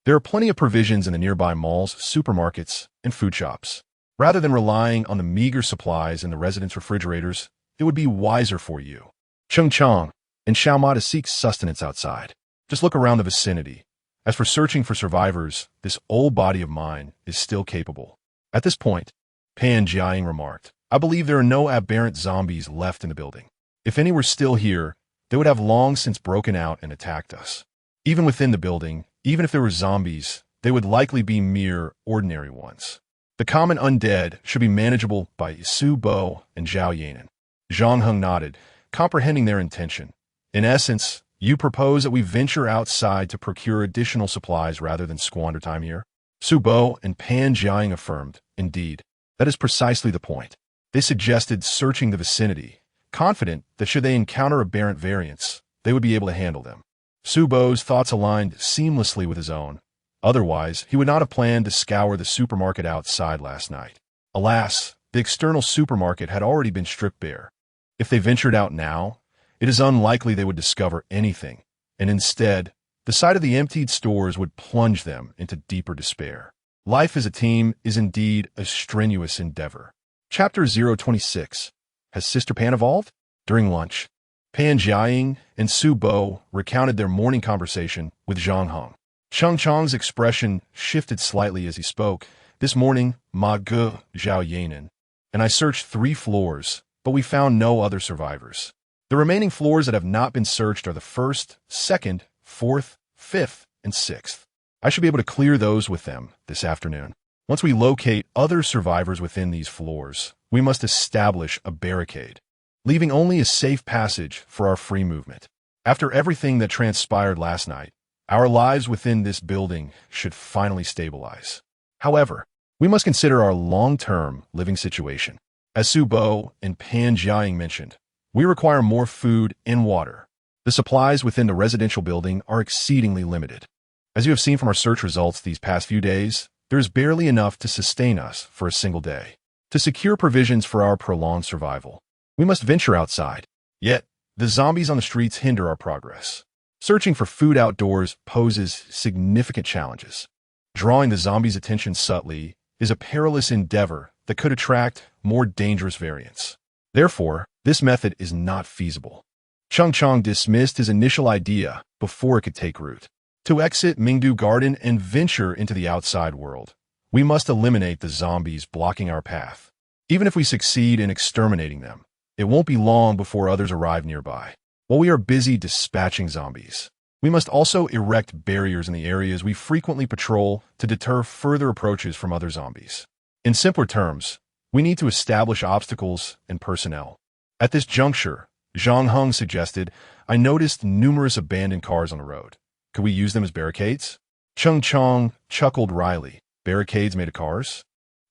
there are plenty of provisions in the nearby malls, supermarkets, and food shops. Rather than relying on the meager supplies in the residents' refrigerators, it would be wiser for you, Cheng Chang and Xiao Ma, to seek sustenance outside. Just look around the vicinity. As for searching for survivors, this old body of mine is still capable. At this point, Pan Jiaying remarked, I believe there are no aberrant zombies left in the building. If any were still here, they would have long since broken out and attacked us. Even within the building, even if there were zombies, they would likely be mere ordinary ones. The common undead should be manageable by Su Bo and Zhao Yanan. Zhang Heng nodded, comprehending their intention. In essence, you propose that we venture outside to procure additional supplies rather than squander time here? Su Bo and Pan Jiaying affirmed, indeed, that is precisely the point. They suggested searching the vicinity, confident that should they encounter aberrant variants, they would be able to handle them. Su Bo's thoughts aligned seamlessly with his own. Otherwise, he would not have planned to scour the supermarket outside last night. Alas, the external supermarket had already been stripped bare. If they ventured out now, it is unlikely they would discover anything, and instead, the sight of the emptied stores would plunge them into deeper despair. Life as a team is indeed a strenuous endeavor. Chapter 026. Has Sister Pan evolved? During lunch, Pan Jiaying and Su Bo recounted their morning conversation with Zhang Heng. Cheng Chang's expression shifted slightly as he spoke. This morning, Ma Ge, Zhao Yanan, and I searched 3 floors, but we found no other survivors. The remaining floors that have not been searched are the 1st, 2nd, 4th, 5th, and 6th. I should be able to clear those with them this afternoon. Once we locate other survivors within these floors, we must establish a barricade, leaving only a safe passage for our free movement. After everything that transpired last night, our lives within this building should finally stabilize. However, we must consider our long-term living situation. As Su Bo and Pan Jiaying mentioned, We require more food and water. The supplies within the residential building are exceedingly limited. As you have seen from our search results these past few days, there is barely enough to sustain us for a single day. To secure provisions for our prolonged survival, we must venture outside. Yet, the zombies on the streets hinder our progress. Searching for food outdoors poses significant challenges. Drawing the zombies' attention subtly is a perilous endeavor that could attract more dangerous variants. Therefore, this method is not feasible. Chung Chang dismissed his initial idea before it could take root. To exit Mingdu Garden and venture into the outside world, we must eliminate the zombies blocking our path. Even if we succeed in exterminating them, it won't be long before others arrive nearby. While we are busy dispatching zombies, we must also erect barriers in the areas we frequently patrol to deter further approaches from other zombies. In simpler terms, we need to establish obstacles and personnel. At this juncture, Zhang Heng suggested, I noticed numerous abandoned cars on the road. Could we use them as barricades? Chung Chang chuckled wryly. Barricades made of cars?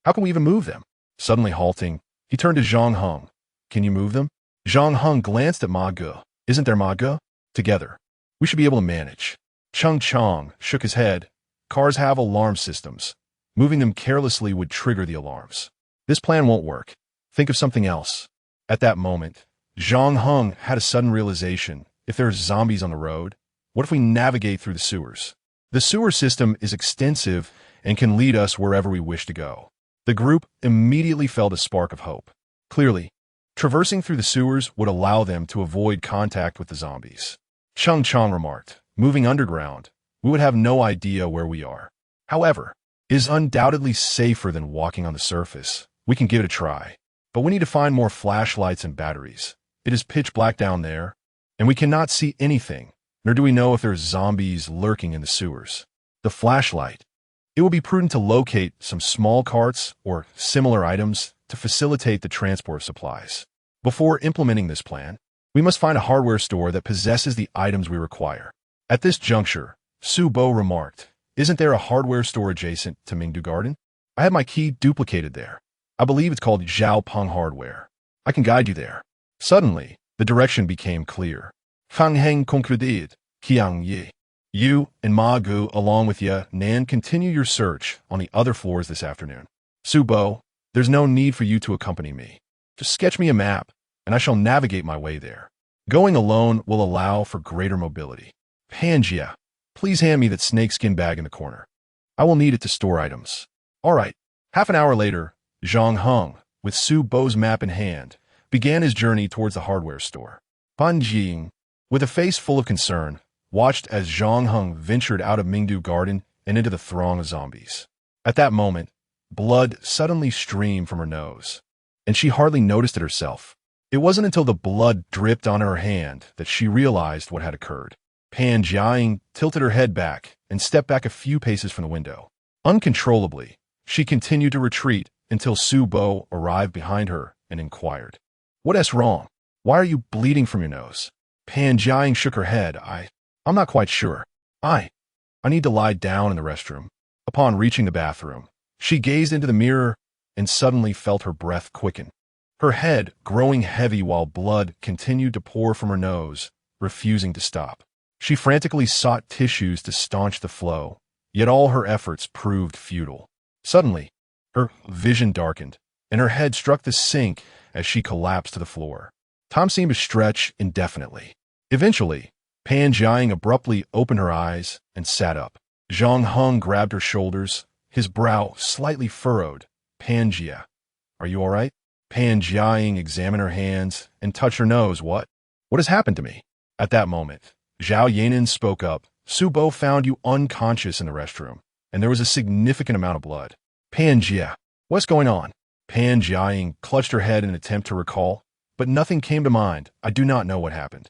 How can we even move them? Suddenly halting, he turned to Zhang Heng. Can you move them? Zhang Heng glanced at Ma Ge. Isn't there Ma Ge? Together, we should be able to manage. Chung Chang shook his head. Cars have alarm systems. Moving them carelessly would trigger the alarms. This plan won't work. Think of something else. At that moment, Zhang Heng had a sudden realization. If there are zombies on the road, what if we navigate through the sewers? The sewer system is extensive and can lead us wherever we wish to go. The group immediately felt a spark of hope. Clearly, traversing through the sewers would allow them to avoid contact with the zombies. Chung Chang remarked, moving underground, we would have no idea where we are. However, it is undoubtedly safer than walking on the surface. We can give it a try. But we need to find more flashlights and batteries. It is pitch black down there, and we cannot see anything, nor do we know if there's zombies lurking in the sewers. The flashlight. It will be prudent to locate some small carts or similar items to facilitate the transport of supplies. Before implementing this plan, we must find a hardware store that possesses the items we require. At this juncture, Su Bo remarked, isn't there a hardware store adjacent to Mingdu Garden? I had my key duplicated there. I believe it's called Zhao Peng Hardware. I can guide you there. Suddenly, the direction became clear. Fang Heng concluded, Qiang Yi. You and Ma Gu, along with Ye Nan, continue your search on the other floors this afternoon. Su Bo, there's no need for you to accompany me. Just sketch me a map, and I shall navigate my way there. Going alone will allow for greater mobility. Panjia, please hand me that snakeskin bag in the corner. I will need it to store items. All right. Half an hour later, Zhang Heng, with Su Bo's map in hand, began his journey towards the hardware store. Pan Jing, with a face full of concern, watched as Zhang Heng ventured out of Mingdu Garden and into the throng of zombies. At that moment, blood suddenly streamed from her nose, and she hardly noticed it herself. It wasn't until the blood dripped on her hand that she realized what had occurred. Pan Jiang tilted her head back and stepped back a few paces from the window. Uncontrollably, she continued to retreat until Su Bo arrived behind her and inquired, "What's wrong? Why are you bleeding from your nose?" Pan Jiang shook her head. I'm not quite sure. I need to lie down in the restroom. Upon reaching the bathroom, she gazed into the mirror and suddenly felt her breath quicken. Her head growing heavy while blood continued to pour from her nose, refusing to stop. She frantically sought tissues to staunch the flow, yet all her efforts proved futile. Suddenly, her vision darkened, and her head struck the sink as she collapsed to the floor. Time seemed to stretch indefinitely. Eventually, Pan Jiang abruptly opened her eyes and sat up. Zhang Heng grabbed her shoulders, his brow slightly furrowed. Panjia, are you all right? Pan Jiang examined her hands and touched her nose. What has happened to me? At that moment, Zhao Yanin spoke up. Su Bo found you unconscious in the restroom, and there was a significant amount of blood. Panjia, what's going on? Pan Jiang clutched her head in an attempt to recall, but nothing came to mind. I do not know what happened.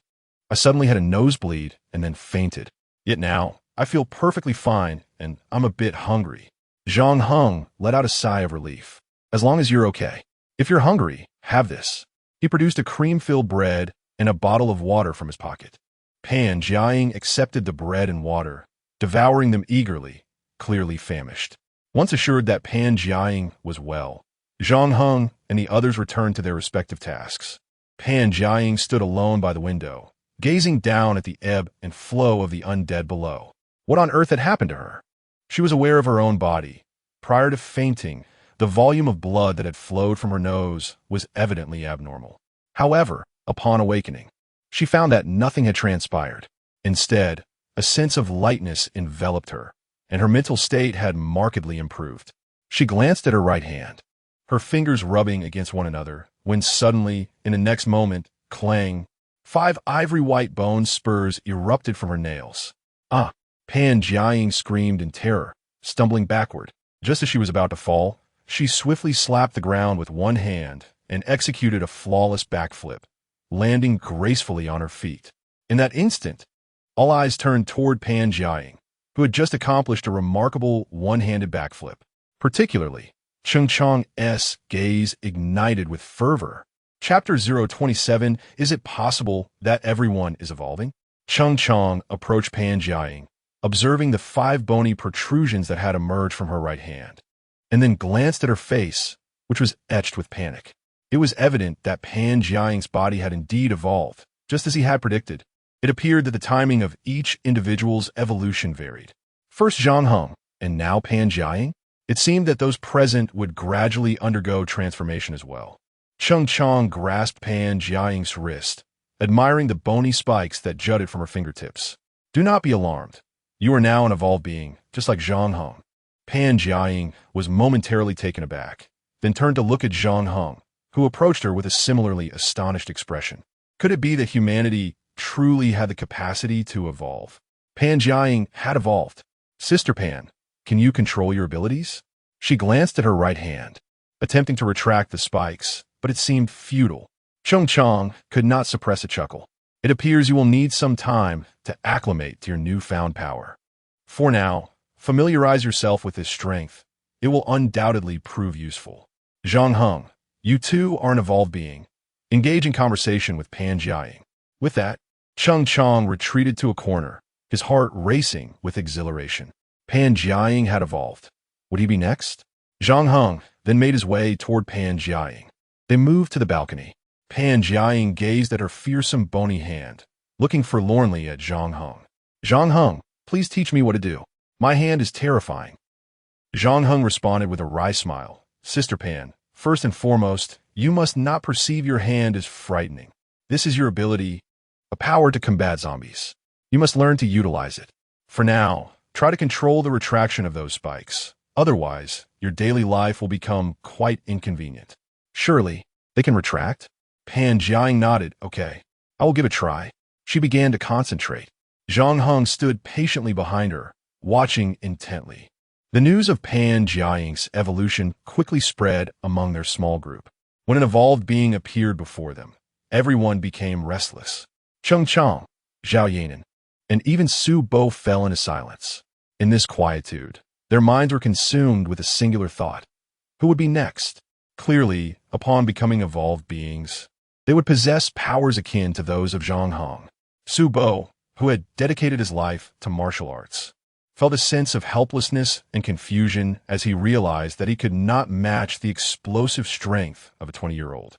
I suddenly had a nosebleed and then fainted. Yet now, I feel perfectly fine, and I'm a bit hungry. Zhang Heng let out a sigh of relief. As long as you're okay. If you're hungry, have this. He produced a cream-filled bread and a bottle of water from his pocket. Pan Jiang accepted the bread and water, devouring them eagerly, clearly famished. Once assured that Pan Jiang was well, Zhang Heng and the others returned to their respective tasks. Pan Jiaying stood alone by the window, gazing down at the ebb and flow of the undead below. What on earth had happened to her? She was aware of her own body. Prior to fainting, the volume of blood that had flowed from her nose was evidently abnormal. However, upon awakening, she found that nothing had transpired. Instead, a sense of lightness enveloped her, and her mental state had markedly improved. She glanced at her right hand, her fingers rubbing against one another, when suddenly, in the next moment, clang, 5 ivory-white bone spurs erupted from her nails. Ah! Pan Jiaying screamed in terror, stumbling backward. Just as she was about to fall, she swiftly slapped the ground with one hand and executed a flawless backflip, landing gracefully on her feet. In that instant, all eyes turned toward Pan Jiaying, who had just accomplished a remarkable one-handed backflip. Particularly, Cheng Chang's gaze ignited with fervor. Chapter 027, Is it possible that everyone is evolving? Cheng Chang approached Pan Jiaying, observing the 5 bony protrusions that had emerged from her right hand, and then glanced at her face, which was etched with panic. It was evident that Pan Jiaying's body had indeed evolved, just as he had predicted. It appeared that the timing of each individual's evolution varied. First Zhang Heng, and now Pan Jiaying? It seemed that those present would gradually undergo transformation as well. Cheng Chang grasped Pan Jiaying's wrist, admiring the bony spikes that jutted from her fingertips. Do not be alarmed. You are now an evolved being, just like Zhang Heng. Pan Jiaying was momentarily taken aback, then turned to look at Zhang Heng, who approached her with a similarly astonished expression. Could it be that humanity truly had the capacity to evolve? Pan Jiaying had evolved. Sister Pan, can you control your abilities? She glanced at her right hand, attempting to retract the spikes, but it seemed futile. Cheng Chang could not suppress a chuckle. It appears you will need some time to acclimate to your newfound power. For now, familiarize yourself with this strength. It will undoubtedly prove useful. Zhang Heng, you too are an evolved being. Engage in conversation with Pan Jiaying. With that, Cheng Chang retreated to a corner, his heart racing with exhilaration. Pan Jiaying had evolved. Would he be next? Zhang Heng then made his way toward Pan Jiaying. They moved to the balcony. Pan Jiaying gazed at her fearsome bony hand, looking forlornly at Zhang Heng. Zhang Heng, please teach me what to do. My hand is terrifying. Zhang Heng responded with a wry smile. Sister Pan, first and foremost, you must not perceive your hand as frightening. This is your ability, a power to combat zombies. You must learn to utilize it. For now, try to control the retraction of those spikes. Otherwise, your daily life will become quite inconvenient. Surely, they can retract? Pan Jiaying nodded. Okay, I will give it a try. She began to concentrate. Zhang Heng stood patiently behind her, watching intently. The news of Pan Jiaying's evolution quickly spread among their small group. When an evolved being appeared before them, everyone became restless. Cheng Chang, Zhao Yanan, and even Su Bo fell into silence. In this quietude, their minds were consumed with a singular thought. Who would be next? Clearly, upon becoming evolved beings, they would possess powers akin to those of Zhang Heng. Su Bo, who had dedicated his life to martial arts, felt a sense of helplessness and confusion as he realized that he could not match the explosive strength of a 20-year-old.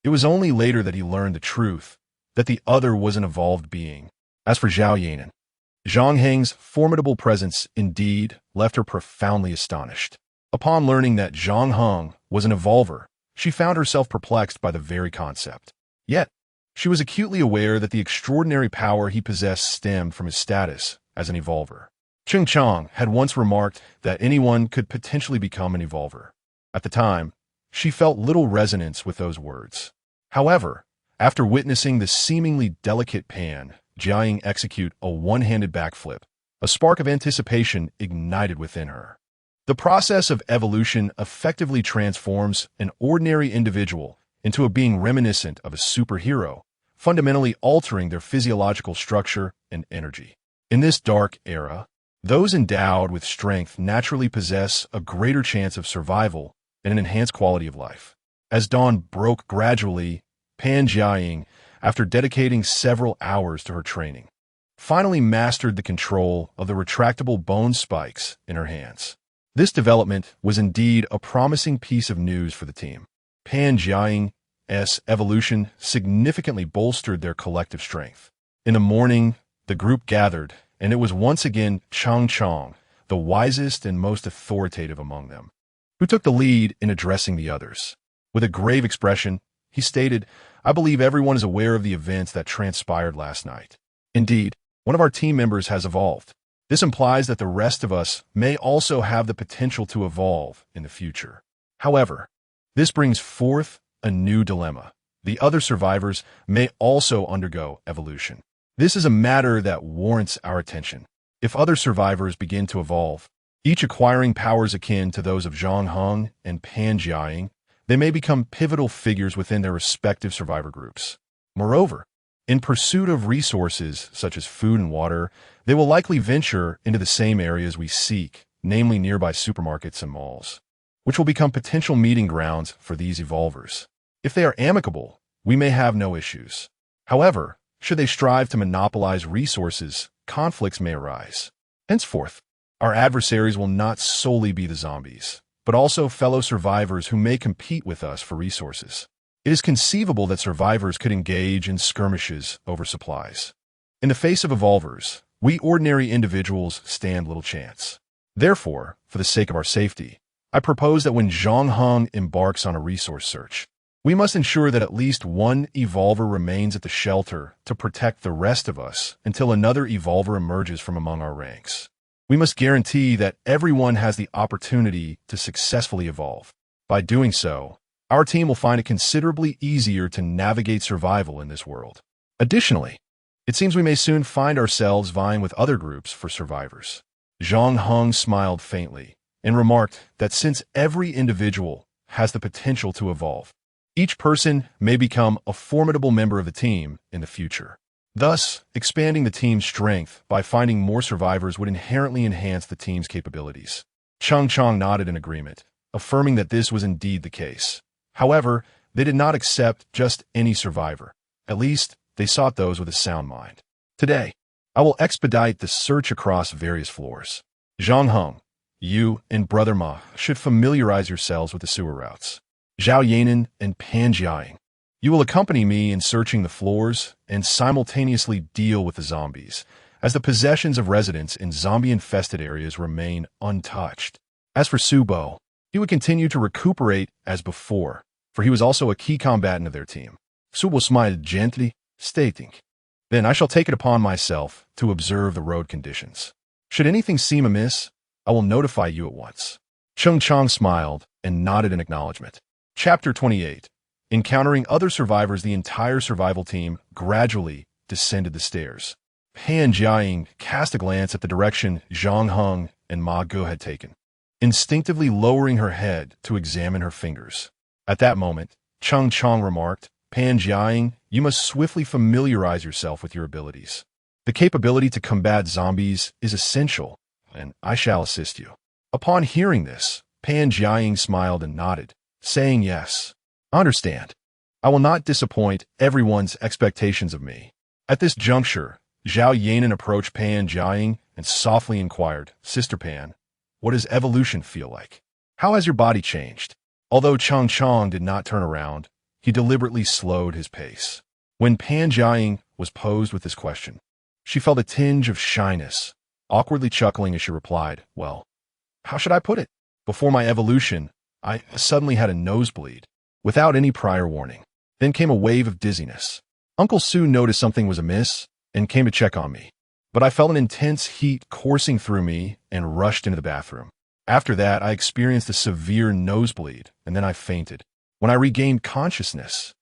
It was only later that he learned the truth, that the other was an evolved being. As for Zhao Yanan, Zhang Heng's formidable presence indeed left her profoundly astonished. Upon learning that Zhang Heng was an evolver, she found herself perplexed by the very concept. Yet, she was acutely aware that the extraordinary power he possessed stemmed from his status as an evolver. Cheng Chang had once remarked that anyone could potentially become an evolver. At the time, she felt little resonance with those words. However, after witnessing the seemingly delicate Pan Jiaying execute a one-handed backflip, a spark of anticipation ignited within her. The process of evolution effectively transforms an ordinary individual into a being reminiscent of a superhero, fundamentally altering their physiological structure and energy. In this dark era, those endowed with strength naturally possess a greater chance of survival and an enhanced quality of life. As dawn broke gradually, Pan Jiaying, after dedicating several hours to her training, finally mastered the control of the retractable bone spikes in her hands. This development was indeed a promising piece of news for the team. Pan Jiaying evolution significantly bolstered their collective strength. In the morning, the group gathered, and it was once again Chang Chang, the wisest and most authoritative among them, who took the lead in addressing the others. With a grave expression, he stated, "I believe everyone is aware of the events that transpired last night. Indeed, one of our team members has evolved. This implies that the rest of us may also have the potential to evolve in the future. However, this brings forth a new dilemma. The other survivors may also undergo evolution. This is a matter that warrants our attention. If other survivors begin to evolve, each acquiring powers akin to those of Zhang Heng and Pan Jiaying, they may become pivotal figures within their respective survivor groups. Moreover, in pursuit of resources such as food and water, they will likely venture into the same areas we seek, namely nearby supermarkets and malls, which will become potential meeting grounds for these evolvers. If they are amicable, we may have no issues. However, should they strive to monopolize resources, conflicts may arise. Henceforth, our adversaries will not solely be the zombies, but also fellow survivors who may compete with us for resources. It is conceivable that survivors could engage in skirmishes over supplies. In the face of evolvers, we ordinary individuals stand little chance. Therefore, for the sake of our safety, I propose that when Zhang Heng embarks on a resource search, we must ensure that at least one evolver remains at the shelter to protect the rest of us until another evolver emerges from among our ranks. We must guarantee that everyone has the opportunity to successfully evolve. By doing so, our team will find it considerably easier to navigate survival in this world. Additionally, it seems we may soon find ourselves vying with other groups for survivors." Zhang Heng smiled faintly and remarked that since every individual has the potential to evolve, each person may become a formidable member of the team in the future. Thus, expanding the team's strength by finding more survivors would inherently enhance the team's capabilities. Chang Chang nodded in agreement, affirming that this was indeed the case. However, they did not accept just any survivor. At least, they sought those with a sound mind. "Today, I will expedite the search across various floors. Zhang Heng, you and Brother Ma should familiarize yourselves with the sewer routes. Zhao Yanan and Pan Jiaying, you will accompany me in searching the floors and simultaneously deal with the zombies, as the possessions of residents in zombie-infested areas remain untouched. As for Su Bo, he would continue to recuperate as before, for he was also a key combatant of their team." Su Bo smiled gently, stating, "Then I shall take it upon myself to observe the road conditions. Should anything seem amiss, I will notify you at once." Cheng Chang smiled and nodded in acknowledgement. Chapter 28. Encountering other survivors, the entire survival team gradually descended the stairs. Pan Jiaying cast a glance at the direction Zhang Heng and Ma Ge had taken, instinctively lowering her head to examine her fingers. At that moment, Cheng Chang remarked, "Pan Jiaying, you must swiftly familiarize yourself with your abilities. The capability to combat zombies is essential, and I shall assist you." Upon hearing this, Pan Jiaying smiled and nodded, saying, "Yes, I understand. I will not disappoint everyone's expectations of me." At this juncture, Zhao Yanan approached Pan Jiaying and softly inquired, "Sister Pan, what does evolution feel like? How has your body changed?" Although Chang Chang did not turn around, he deliberately slowed his pace. When Pan Jiaying was posed with this question, she felt a tinge of shyness, awkwardly chuckling as she replied, "Well, how should I put it? Before my evolution, I suddenly had a nosebleed, without any prior warning. Then came a wave of dizziness. Uncle Su noticed something was amiss and came to check on me, but I felt an intense heat coursing through me and rushed into the bathroom. After that, I experienced a severe nosebleed, and then I fainted. When I regained consciousness,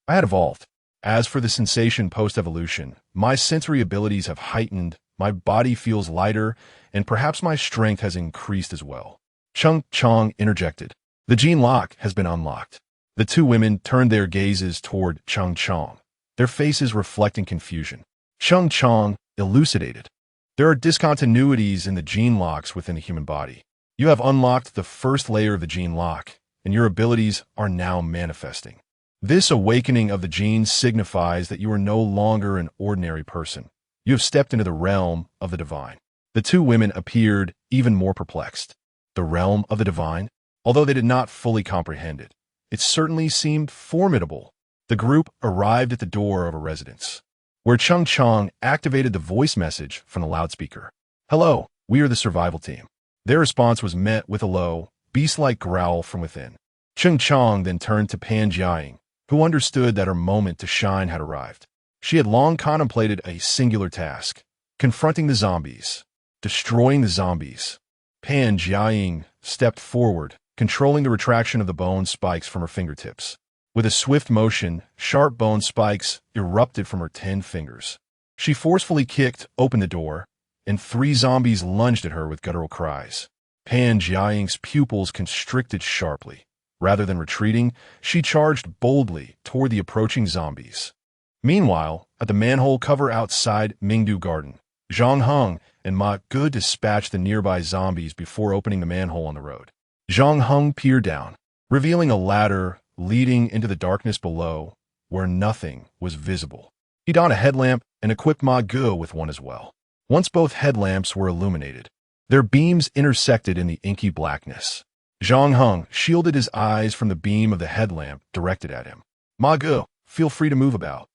I had evolved. As for the sensation post-evolution, my sensory abilities have heightened, my body feels lighter, and perhaps my strength has increased as well." Cheng Chang interjected, "The gene lock has been unlocked." The two women turned their gazes toward Cheng Chang, their faces reflecting confusion. Cheng Chang elucidated, "There are discontinuities in the gene locks within the human body. You have unlocked the first layer of the gene lock, and your abilities are now manifesting. This awakening of the genes signifies that you are no longer an ordinary person. You have stepped into the realm of the divine." The two women appeared even more perplexed. The realm of the divine? Although they did not fully comprehend it, it certainly seemed formidable The group arrived at the door of a residence, where Chung Chong activated the voice message from the loudspeaker. "Hello, we are the survival team." Their response was met with a low, beast-like growl from within. Chung Chong then turned to Pan Jiaying, who understood that her moment to shine had arrived. She had long contemplated a singular task: confronting the zombies, destroying the zombies. Pan Jiaying stepped forward, controlling the retraction of the bone spikes from her fingertips. With a swift motion, sharp bone spikes erupted from her 10 fingers. She forcefully kicked open the door, and 3 zombies lunged at her with guttural cries. Pan Jiaying's pupils constricted sharply. Rather than retreating, she charged boldly toward the approaching zombies. Meanwhile, at the manhole cover outside Mingdu Garden, Zhang Heng and Ma Ge dispatched the nearby zombies before opening the manhole on the road. Zhang Heng peered down, revealing a ladder leading into the darkness below, where nothing was visible. He donned a headlamp and equipped Ma Ge with one as well. Once both headlamps were illuminated, their beams intersected in the inky blackness. Zhang Heng shielded his eyes from the beam of the headlamp directed at him. "Ma Ge, feel free to move about.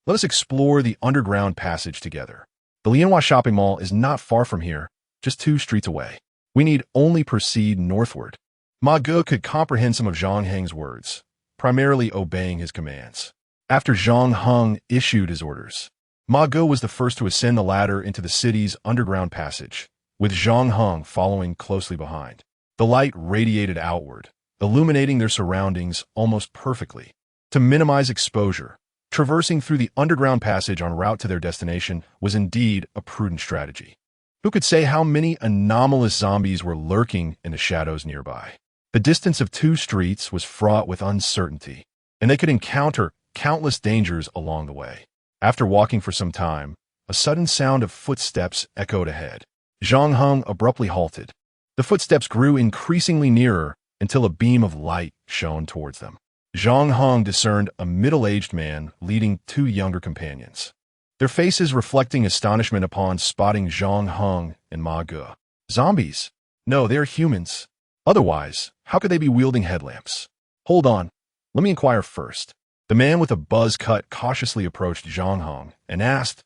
Let us explore the underground passage together. The Lianhua shopping mall is not far from here, just 2 streets away. We need only proceed northward." Ma Ge could comprehend some of Zhang Heng's words, primarily obeying his commands. After Zhang Heng issued his orders, Ma Ge was the first to ascend the ladder into the city's underground passage, with Zhang Heng following closely behind. The light radiated outward, illuminating their surroundings almost perfectly. To minimize exposure, traversing through the underground passage en route to their destination was indeed a prudent strategy. Who could say how many anomalous zombies were lurking in the shadows nearby? The distance of 2 streets was fraught with uncertainty, and they could encounter countless dangers along the way. After walking for some time, a sudden sound of footsteps echoed ahead. Zhang Heng abruptly halted. The footsteps grew increasingly nearer until a beam of light shone towards them. Zhang Heng discerned a middle-aged man leading 2 younger companions, their faces reflecting astonishment upon spotting Zhang Heng and Ma Ge. "Zombies? No, they're humans. Otherwise, how could they be wielding headlamps? Hold on, let me inquire first." The man with a buzz cut cautiously approached Zhang Heng and asked,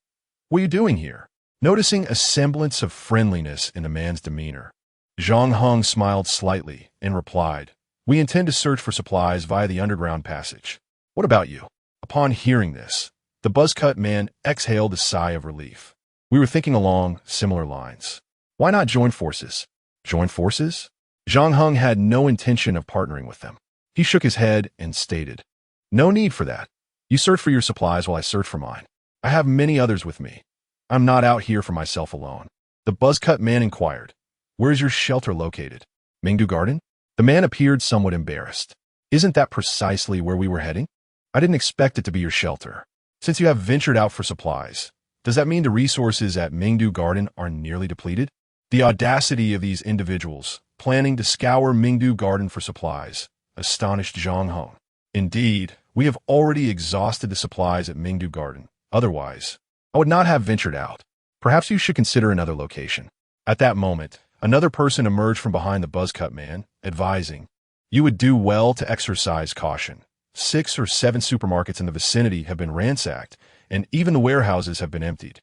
"What are you doing here?" Noticing a semblance of friendliness in the man's demeanor, Zhang Heng smiled slightly and replied, "We intend to search for supplies via the underground passage. What about you?" Upon hearing this, the buzz-cut man exhaled a sigh of relief. "We were thinking along similar lines. Why not join forces?" "Join forces?" Zhang Heng had no intention of partnering with them. He shook his head and stated, "No need for that. You search for your supplies while I search for mine. I have many others with me. I'm not out here for myself alone." The buzz-cut man inquired, "Where is your shelter located?" "Mingdu Garden?" The man appeared somewhat embarrassed. "Isn't that precisely where we were heading? I didn't expect it to be your shelter. Since you have ventured out for supplies, does that mean the resources at Mingdu Garden are nearly depleted?" The audacity of these individuals, planning to scour Mingdu Garden for supplies, astonished Zhang Heng. "Indeed, we have already exhausted the supplies at Mingdu Garden. Otherwise, I would not have ventured out. Perhaps you should consider another location." At that moment, another person emerged from behind the buzz-cut man, advising, "You would do well to exercise caution. 6 or 7 supermarkets in the vicinity have been ransacked, and even the warehouses have been emptied."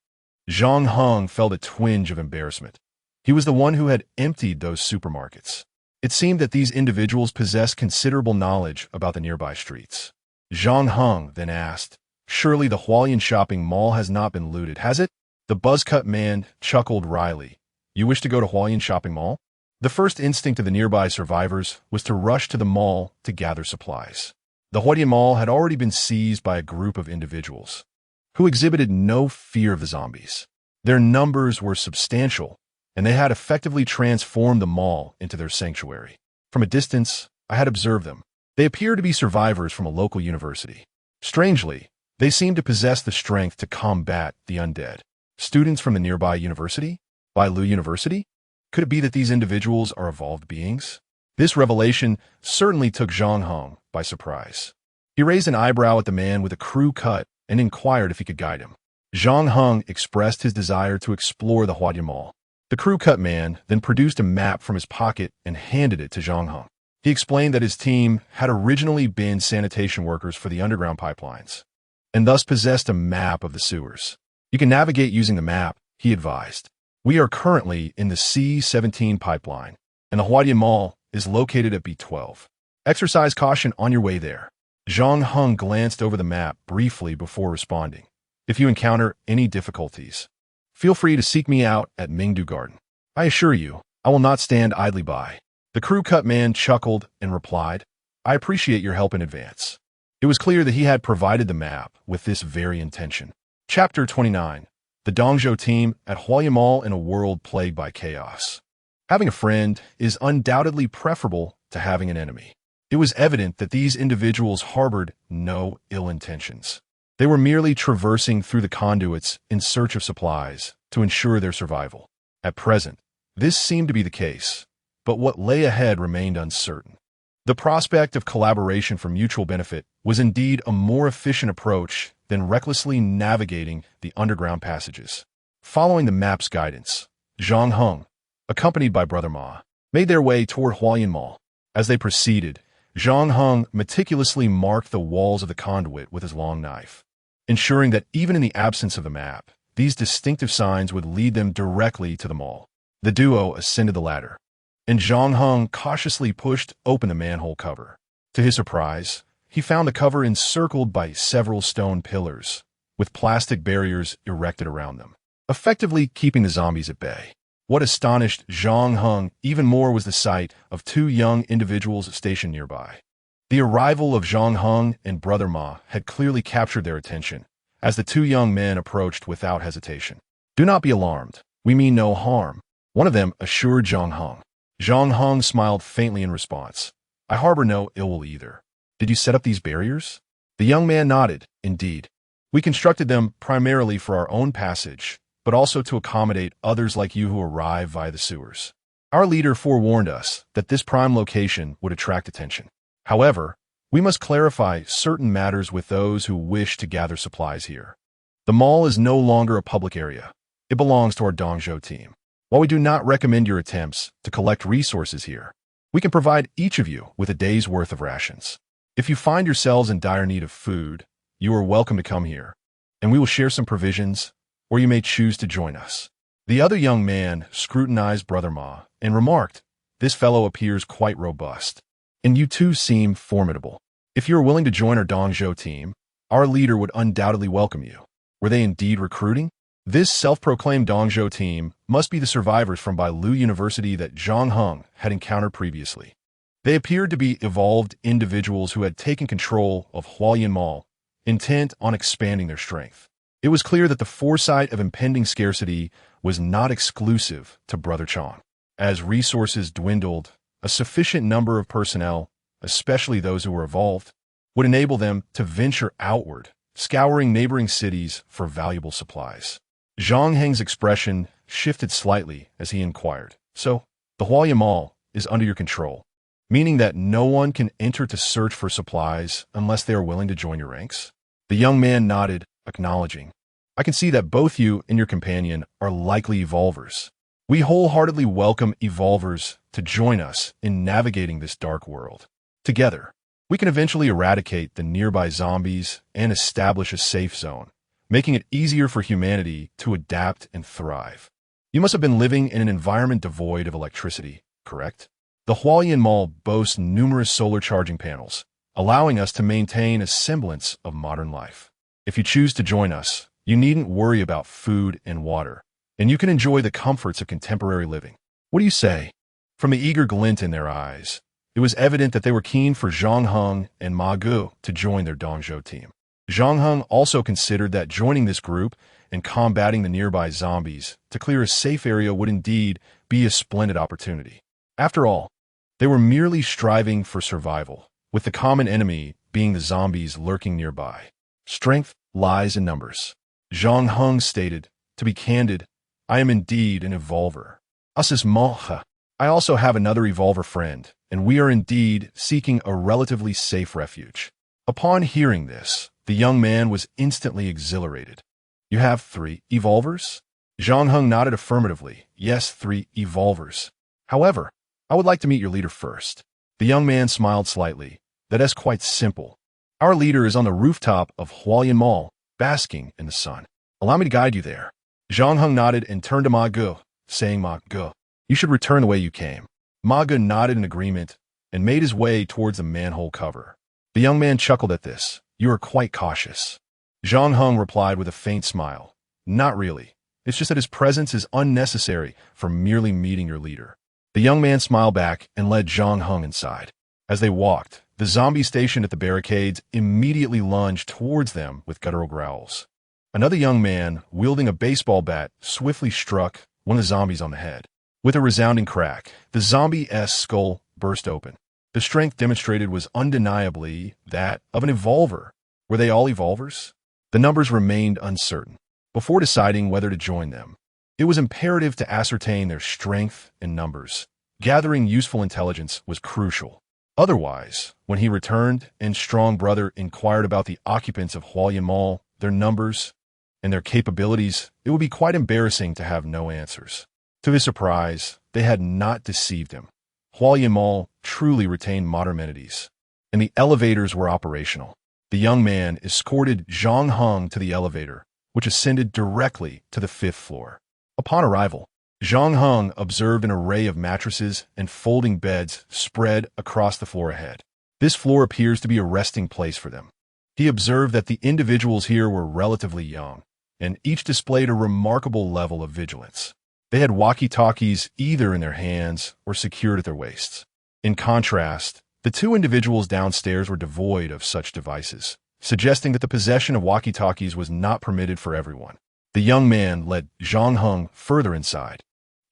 Zhang Heng felt a twinge of embarrassment. He was the one who had emptied those supermarkets. It seemed that these individuals possessed considerable knowledge about the nearby streets. Zhang Heng then asked, "Surely the Hualien shopping mall has not been looted, has it?" The buzz-cut man chuckled wryly. "You wish to go to Hualien shopping mall?" The first instinct of the nearby survivors was to rush to the mall to gather supplies. The Hualien mall had already been seized by a group of individuals who exhibited no fear of the zombies. Their numbers were substantial, and they had effectively transformed the mall into their sanctuary. From a distance, I had observed them. They appeared to be survivors from a local university. Strangely, they seemed to possess the strength to combat the undead. Students from the nearby university? Bailu University? Could it be that these individuals are evolved beings? This revelation certainly took Zhang Heng by surprise. He raised an eyebrow at the man with a crew cut and inquired if he could guide him. Zhang Heng expressed his desire to explore the Hualien Mall. The crew cut man then produced a map from his pocket and handed it to Zhang Heng. He explained that his team had originally been sanitation workers for the underground pipelines, and thus possessed a map of the sewers. You can navigate using the map, he advised. We are currently in the C-17 pipeline, and the Huadian Mall is located at B-12. Exercise caution on your way there. Zhang Heng glanced over the map briefly before responding. If you encounter any difficulties, feel free to seek me out at Mingdu Garden. I assure you, I will not stand idly by. The crew cut man chuckled and replied, I appreciate your help in advance. It was clear that he had provided the map with this very intention. Chapter 29. The Dongzhou team at Huadian Mall in a world plagued by chaos. Having a friend is undoubtedly preferable to having an enemy. It was evident that these individuals harbored no ill intentions. They were merely traversing through the conduits in search of supplies to ensure their survival. At present, this seemed to be the case, but what lay ahead remained uncertain. The prospect of collaboration for mutual benefit was indeed a more efficient approach than recklessly navigating the underground passages. Following the map's guidance, Zhang Heng, accompanied by Brother Ma, made their way toward Huadian Mall. As they proceeded, Zhang Heng meticulously marked the walls of the conduit with his long knife, ensuring that even in the absence of a map, these distinctive signs would lead them directly to the mall. The duo ascended the ladder, and Zhang Heng cautiously pushed open the manhole cover. To his surprise, he found the cover encircled by several stone pillars, with plastic barriers erected around them, effectively keeping the zombies at bay. What astonished Zhang Heng even more was the sight of two young individuals stationed nearby. The arrival of Zhang Heng and Brother Ma had clearly captured their attention, as the two young men approached without hesitation. Do not be alarmed. We mean no harm, one of them assured Zhang Heng. Zhang Heng smiled faintly in response. I harbor no ill will either. Did you set up these barriers? The young man nodded. Indeed. We constructed them primarily for our own passage, but also to accommodate others like you who arrive via the sewers. Our leader forewarned us that this prime location would attract attention. However, we must clarify certain matters with those who wish to gather supplies here. The mall is no longer a public area. It belongs to our Dongzhou team. While we do not recommend your attempts to collect resources here, we can provide each of you with a day's worth of rations. If you find yourselves in dire need of food, you are welcome to come here, and we will share some provisions, or you may choose to join us. The other young man scrutinized Brother Ma and remarked, This fellow appears quite robust, and you two seem formidable. If you are willing to join our Dongzhou team, our leader would undoubtedly welcome you. Were they indeed recruiting? This self-proclaimed Dongzhou team must be the survivors from Bailu University that Zhang Heng had encountered previously. They appeared to be evolved individuals who had taken control of Huadian Mall, intent on expanding their strength. It was clear that the foresight of impending scarcity was not exclusive to Brother Chong. As resources dwindled, a sufficient number of personnel, especially those who were evolved, would enable them to venture outward, scouring neighboring cities for valuable supplies. Zhang Heng's expression shifted slightly as he inquired, So, the Huadian Mall is under your control, meaning that no one can enter to search for supplies unless they are willing to join your ranks? The young man nodded, acknowledging, I can see that both you and your companion are likely evolvers. We wholeheartedly welcome evolvers to join us in navigating this dark world. Together, we can eventually eradicate the nearby zombies and establish a safe zone, making it easier for humanity to adapt and thrive. You must have been living in an environment devoid of electricity, correct? The Huadian Mall boasts numerous solar charging panels, allowing us to maintain a semblance of modern life. If you choose to join us, you needn't worry about food and water, and you can enjoy the comforts of contemporary living. What do you say? From the eager glint in their eyes, it was evident that they were keen for Zhang Heng and Ma Gu to join their Dongzhou team. Zhang Heng also considered that joining this group and combating the nearby zombies to clear a safe area would indeed be a splendid opportunity. After all, they were merely striving for survival, with the common enemy being the zombies lurking nearby. Strength lies in numbers. Zhang Heng stated, To be candid, I am indeed an evolver. I also have another evolver friend, and we are indeed seeking a relatively safe refuge. Upon hearing this, the young man was instantly exhilarated. You have 3 evolvers? Zhang Heng nodded affirmatively. Yes, 3 evolvers. However, I would like to meet your leader first. The young man smiled slightly. That is quite simple. Our leader is on the rooftop of Hualien Mall, basking in the sun. Allow me to guide you there. Zhang Heng nodded and turned to Ma Ge, saying, Ma Ge, you should return the way you came. Ma Ge nodded in agreement and made his way towards the manhole cover. The young man chuckled at this. You are quite cautious. Zhang Heng replied with a faint smile. Not really. It's just that his presence is unnecessary for merely meeting your leader. The young man smiled back and led Zhang Heng inside. As they walked, the zombie stationed at the barricades immediately lunged towards them with guttural growls. Another young man, wielding a baseball bat, swiftly struck one of the zombies on the head. With a resounding crack, the zombie's skull burst open. The strength demonstrated was undeniably that of an evolver. Were they all evolvers? The numbers remained uncertain. Before deciding whether to join them, it was imperative to ascertain their strength and numbers. Gathering useful intelligence was crucial. Otherwise, when he returned and Strong Brother inquired about the occupants of Hualien Mall, their numbers, and their capabilities, it would be quite embarrassing to have no answers. To his surprise, they had not deceived him. Hualien Mall truly retained modern amenities, and the elevators were operational. The young man escorted Zhang Heng to the elevator, which ascended directly to the 5th floor. Upon arrival, Zhang Heng observed an array of mattresses and folding beds spread across the floor ahead. This floor appears to be a resting place for them. He observed that the individuals here were relatively young, and each displayed a remarkable level of vigilance. They had walkie-talkies either in their hands or secured at their waists. In contrast, the two individuals downstairs were devoid of such devices, suggesting that the possession of walkie-talkies was not permitted for everyone. The young man led Zhang Heng further inside,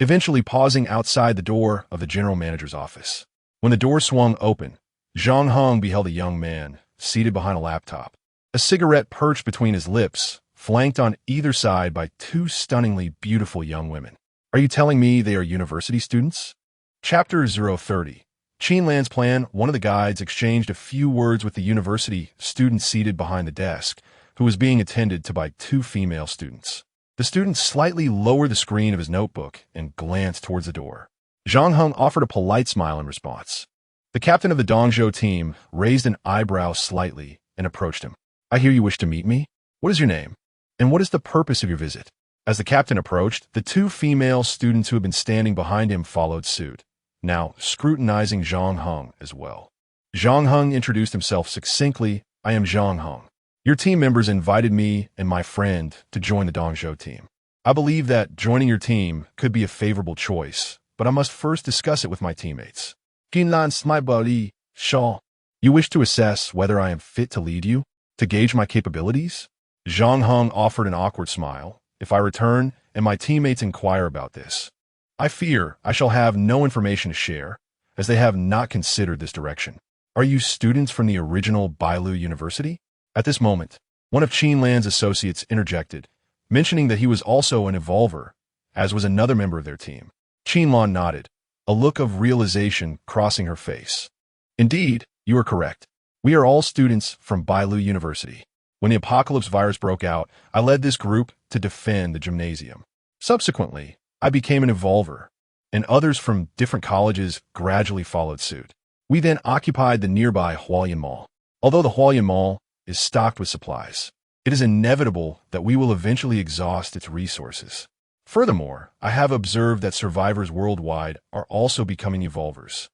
eventually pausing outside the door of the general manager's office. When the door swung open, Zhang Heng beheld a young man seated behind a laptop, a cigarette perched between his lips, flanked on either side by two stunningly beautiful young women. Are you telling me they are university students? Chapter 030. Qinlan's plan. One of the guides exchanged a few words with the university student seated behind the desk, who was being attended to by two female students. The student slightly lowered the screen of his notebook and glanced towards the door. Zhang Heng offered a polite smile in response. The captain of the Dongzhou team raised an eyebrow slightly and approached him. I hear you wish to meet me? What is your name? And what is the purpose of your visit? As the captain approached, the two female students who had been standing behind him followed suit, now scrutinizing Zhang Heng as well. Zhang Heng introduced himself succinctly. I am Zhang Heng. Your team members invited me and my friend to join the Dongzhou team. I believe that joining your team could be a favorable choice, but I must first discuss it with my teammates. Qinlan, my buddy, Shaw. You wish to assess whether I am fit to lead you? To gauge my capabilities? Zhang Heng offered an awkward smile. If I return and my teammates inquire about this, I fear I shall have no information to share, as they have not considered this direction. Are you students from the original Bailu University? At this moment, one of Qinlan's associates interjected, mentioning that he was also an evolver, as was another member of their team. Qinlan nodded, a look of realization crossing her face. Indeed, you are correct. We are all students from Bailu University. When the apocalypse virus broke out, I led this group to defend the gymnasium. Subsequently, I became an evolver, and others from different colleges gradually followed suit. We then occupied the nearby Hualien Mall. Although the Hualien Mall is stocked with supplies, it is inevitable that we will eventually exhaust its resources. Furthermore, I have observed that survivors worldwide are also becoming evolvers.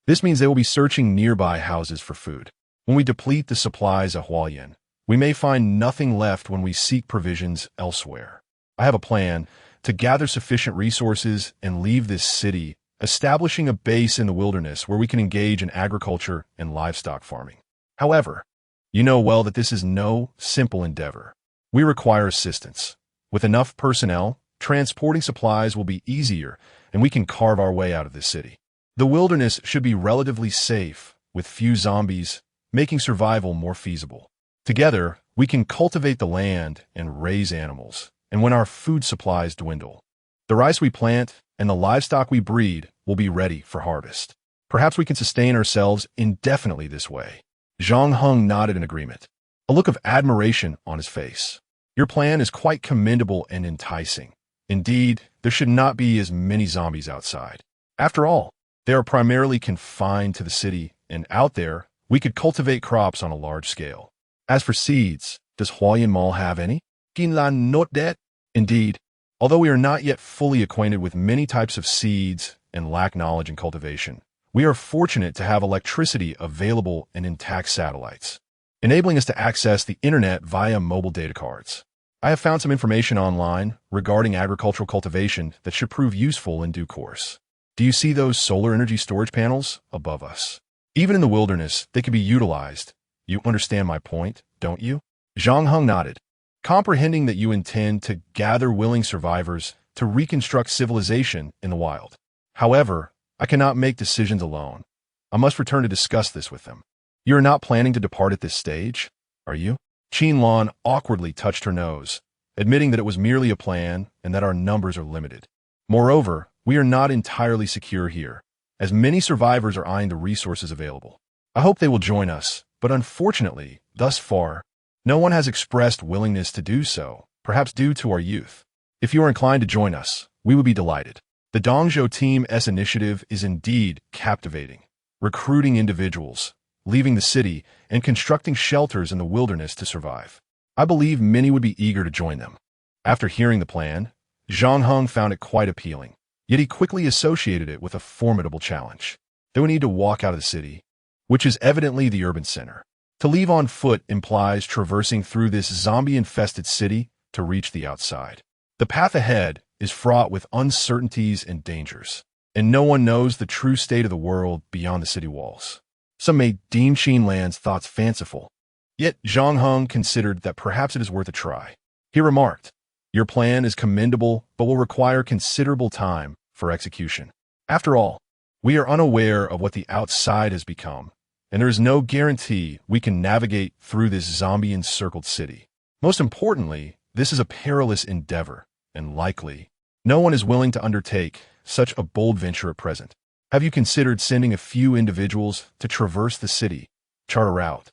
This means they will be searching nearby houses for food. When we deplete the supplies of Hualien, we may find nothing left when we seek provisions elsewhere. I have a plan to gather sufficient resources and leave this city, establishing a base in the wilderness where we can engage in agriculture and livestock farming. However, you know well that this is no simple endeavor. We require assistance. With enough personnel, transporting supplies will be easier, and we can carve our way out of this city. The wilderness should be relatively safe, with few zombies, making survival more feasible. Together, we can cultivate the land and raise animals, and when our food supplies dwindle, the rice we plant and the livestock we breed will be ready for harvest. Perhaps we can sustain ourselves indefinitely this way. Zhang Heng nodded in agreement, a look of admiration on his face. Your plan is quite commendable and enticing. Indeed, there should not be as many zombies outside. After all, They are primarily confined to the city, and out there, we could cultivate crops on a large scale. As for seeds, does Hualien Mall have any? Ginlan not that. Indeed, although we are not yet fully acquainted with many types of seeds and lack knowledge in cultivation, we are fortunate to have electricity available and intact satellites, enabling us to access the internet via mobile data cards. I have found some information online regarding agricultural cultivation that should prove useful in due course. Do you see those solar energy storage panels above us? Even in the wilderness, they can be utilized. You understand my point, don't you? Zhang Heng nodded, comprehending that you intend to gather willing survivors to reconstruct civilization in the wild. However, I cannot make decisions alone. I must return to discuss this with them. You are not planning to depart at this stage, are you? Qin Lan awkwardly touched her nose, admitting that it was merely a plan and that our numbers are limited. Moreover, we are not entirely secure here, as many survivors are eyeing the resources available. I hope they will join us, but unfortunately, thus far, no one has expressed willingness to do so, perhaps due to our youth. If you are inclined to join us, we would be delighted. The Dongzhou Team's initiative is indeed captivating, recruiting individuals, leaving the city, and constructing shelters in the wilderness to survive. I believe many would be eager to join them. After hearing the plan, Zhang Heng found it quite appealing, yet he quickly associated it with a formidable challenge. They would need to walk out of the city, which is evidently the urban center. To leave on foot implies traversing through this zombie-infested city to reach the outside. The path ahead is fraught with uncertainties and dangers, and no one knows the true state of the world beyond the city walls. Some may deem Qin Lan's thoughts fanciful, yet Zhang Heng considered that perhaps it is worth a try. He remarked, "Your plan is commendable, but will require considerable time for execution. After all, we are unaware of what the outside has become, and there is no guarantee we can navigate through this zombie-encircled city. Most importantly, this is a perilous endeavor, and likely, no one is willing to undertake such a bold venture at present. Have you considered sending a few individuals to traverse the city, chart a route,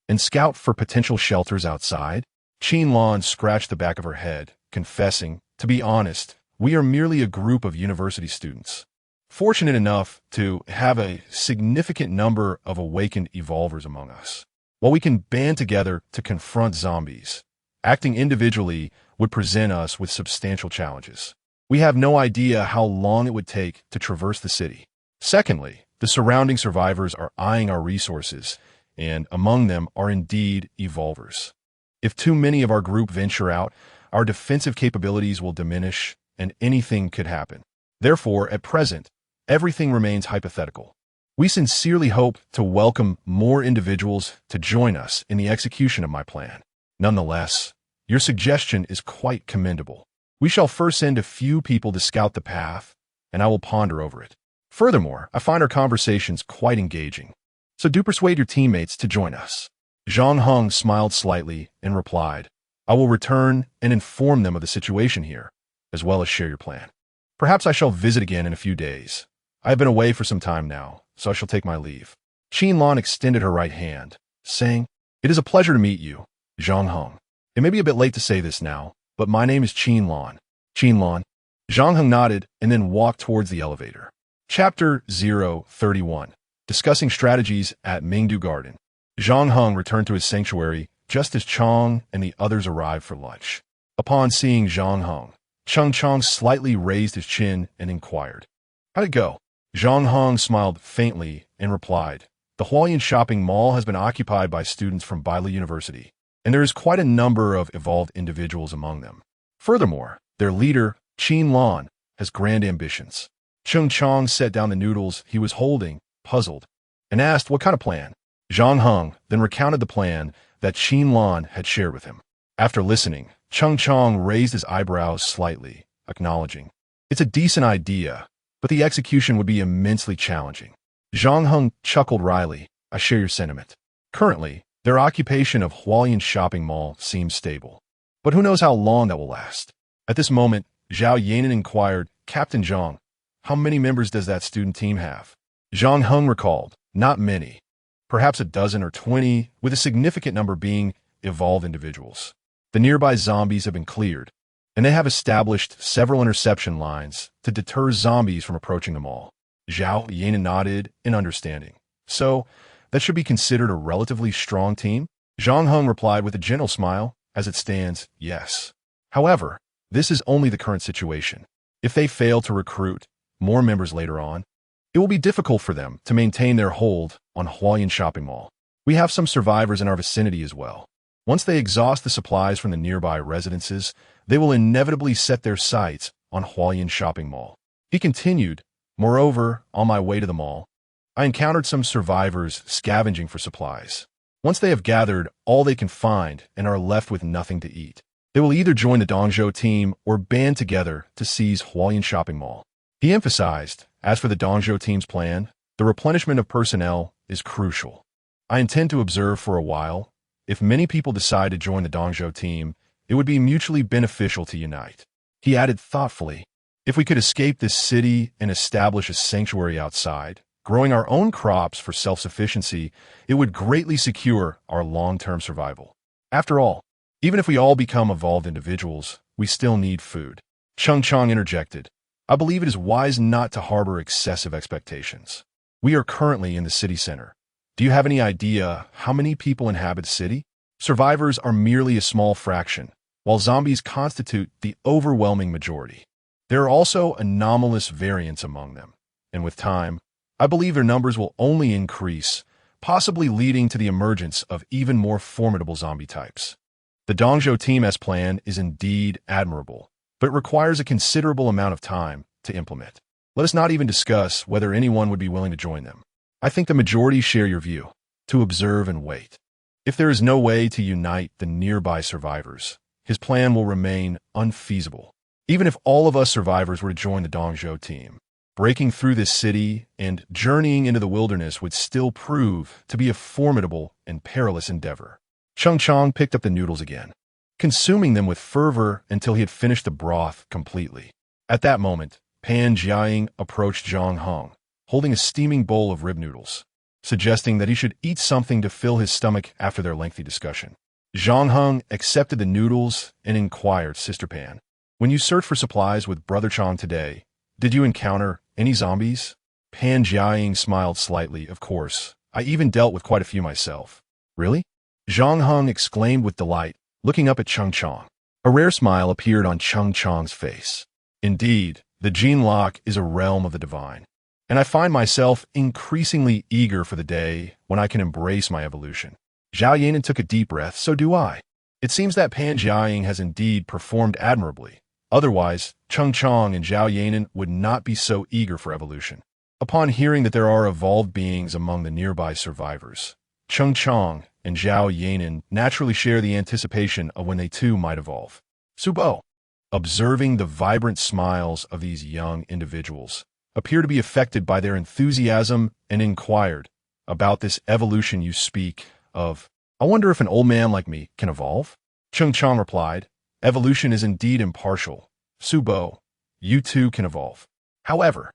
and scout for potential shelters outside?" Qin Lan scratched the back of her head, confessing, "To be honest, we are merely a group of university students, fortunate enough to have a significant number of awakened evolvers among us. While we can band together to confront zombies, acting individually would present us with substantial challenges. We have no idea how long it would take to traverse the city. Secondly, the surrounding survivors are eyeing our resources, and among them are indeed evolvers. If too many of our group venture out, our defensive capabilities will diminish, and anything could happen. Therefore, at present, everything remains hypothetical. We sincerely hope to welcome more individuals to join us in the execution of my plan. Nonetheless, your suggestion is quite commendable. We shall first send a few people to scout the path, and I will ponder over it. Furthermore, I find our conversations quite engaging, so do persuade your teammates to join us." Zhang Heng smiled slightly and replied, "I will return and inform them of the situation here, as well as share your plan. Perhaps I shall visit again in a few days. I have been away for some time now, so I shall take my leave." Qin Lan extended her right hand, saying, "It is a pleasure to meet you, Zhang Heng. It may be a bit late to say this now, but my name is Qin Lan." Qin Lan. Zhang Heng nodded and then walked towards the elevator. Chapter 031. Discussing strategies at Mingdu Garden. Zhang Heng returned to his sanctuary just as Chang and the others arrived for lunch. Upon seeing Zhang Heng, Chang slightly raised his chin and inquired, "How'd it go?" Zhang Heng smiled faintly and replied, "The Hualien shopping mall has been occupied by students from Baili University, and there is quite a number of evolved individuals among them. Furthermore, their leader, Qin Lan, has grand ambitions." Chang set down the noodles he was holding, puzzled, and asked what kind of plan. Zhang Heng then recounted the plan that Qin Lan had shared with him. After listening, Chang raised his eyebrows slightly, acknowledging, "It's a decent idea, but the execution would be immensely challenging." Zhang Heng chuckled wryly, "I share your sentiment. Currently, their occupation of Hualien shopping mall seems stable, but who knows how long that will last." At this moment, Zhao Yanan inquired, "Captain Zhang, how many members does that student team have?" Zhang Heng recalled, "Not many. Perhaps a dozen or 20, with a significant number being evolved individuals. The nearby zombies have been cleared, and they have established several interception lines to deter zombies from approaching the mall. Zhao Yanan nodded in understanding. So, that should be considered a relatively strong team? Zhang Heng replied with a gentle smile. As it stands, yes. However, this is only the current situation. If they fail to recruit more members later on, it will be difficult for them to maintain their hold on Hualien Shopping Mall. We have some survivors in our vicinity as well. Once they exhaust the supplies from the nearby residences, they will inevitably set their sights on Hualien Shopping Mall. He continued, moreover, on my way to the mall, I encountered some survivors scavenging for supplies. Once they have gathered all they can find and are left with nothing to eat, they will either join the Dongzhou team or band together to seize Hualien Shopping Mall. He emphasized, as for the Dongzhou team's plan, the replenishment of personnel is crucial. I intend to observe for a while. If many people decide to join the Dongzhou team, it would be mutually beneficial to unite. He added thoughtfully, if we could escape this city and establish a sanctuary outside, growing our own crops for self-sufficiency, it would greatly secure our long-term survival. After all, even if we all become evolved individuals, we still need food. Cheng Chong interjected, I believe it is wise not to harbor excessive expectations. We are currently in the city center. Do you have any idea how many people inhabit the city? Survivors are merely a small fraction, while zombies constitute the overwhelming majority. There are also anomalous variants among them, and with time, I believe their numbers will only increase, possibly leading to the emergence of even more formidable zombie types. The Dongzhou team as planned is indeed admirable, but requires a considerable amount of time to implement. Let us not even discuss whether anyone would be willing to join them. I think the majority share your view, to observe and wait. If there is no way to unite the nearby survivors, his plan will remain unfeasible. Even if all of us survivors were to join the Dongzhou team, breaking through this city and journeying into the wilderness would still prove to be a formidable and perilous endeavor. Cheng Chong picked up the noodles again, consuming them with fervor until he had finished the broth completely. At that moment, Pan Jiaying approached Zhang Heng, holding a steaming bowl of rib noodles, suggesting that he should eat something to fill his stomach after their lengthy discussion. Zhang Heng accepted the noodles and inquired, Sister Pan, when you searched for supplies with Brother Chong today, did you encounter any zombies? Pan Jiaying smiled slightly. Of course, I even dealt with quite a few myself. Really? Zhang Heng exclaimed with delight, looking up at Cheng Chong. A rare smile appeared on Cheng Chong's face. Indeed, the Jin Lock is a realm of the divine, and I find myself increasingly eager for the day when I can embrace my evolution. Zhao Yanan took a deep breath. So do I. It seems that Pan Jiaying has indeed performed admirably. Otherwise, Cheng Chong and Zhao Yanan would not be so eager for evolution. Upon hearing that there are evolved beings among the nearby survivors, Cheng Chong and Zhao Yanan naturally share the anticipation of when they too might evolve. Subo, observing the vibrant smiles of these young individuals, appear to be affected by their enthusiasm and inquired, about this evolution you speak of, I wonder if an old man like me can evolve? Cheng Chong replied, evolution is indeed impartial. Subo, you too can evolve. However,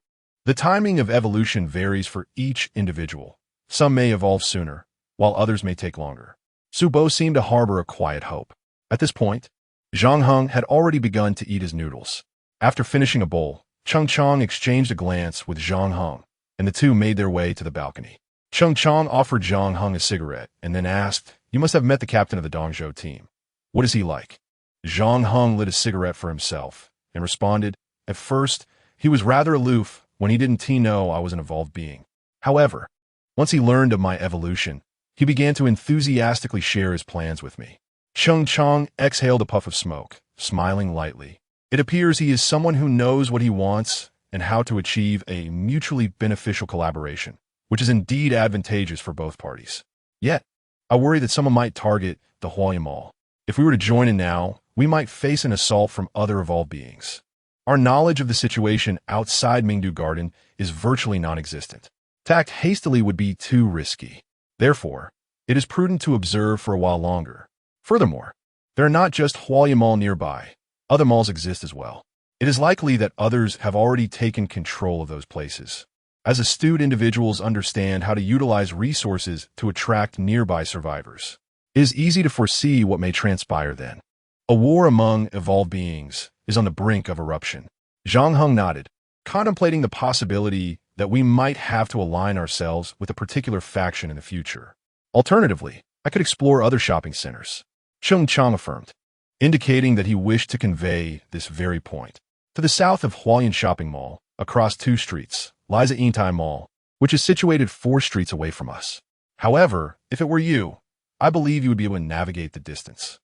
the timing of evolution varies for each individual. Some may evolve sooner, while others may take longer. Subo seemed to harbor a quiet hope. At this point, Zhang Heng had already begun to eat his noodles. After finishing a bowl, Cheng Chong exchanged a glance with Zhang Heng, and the two made their way to the balcony. Cheng Chong offered Zhang Heng a cigarette and then asked, you must have met the captain of the Dongzhou team. What is he like? Zhang Heng lit a cigarette for himself and responded, at first, he was rather aloof when he didn't know I was an evolved being. However, once he learned of my evolution, he began to enthusiastically share his plans with me. Cheng Chong exhaled a puff of smoke, smiling lightly. It appears he is someone who knows what he wants and how to achieve a mutually beneficial collaboration, which is indeed advantageous for both parties. Yet, I worry that someone might target the Hualien Mall. If we were to join in now, we might face an assault from other evolved beings. Our knowledge of the situation outside Mingdu Garden is virtually non-existent. To act hastily would be too risky. Therefore, it is prudent to observe for a while longer. Furthermore, there are not just Hualien Mall nearby. Other malls exist as well. It is likely that others have already taken control of those places. As astute individuals understand how to utilize resources to attract nearby survivors, it is easy to foresee what may transpire then. A war among evolved beings is on the brink of eruption. Zhang Heng nodded, contemplating the possibility that we might have to align ourselves with a particular faction in the future. Alternatively, I could explore other shopping centers, Chung Chang affirmed, indicating that he wished to convey this very point. To the south of Hualien Shopping Mall, across 2 streets, lies the Yingtai Mall, which is situated 4 streets away from us. However, if it were you, I believe you would be able to navigate the distance.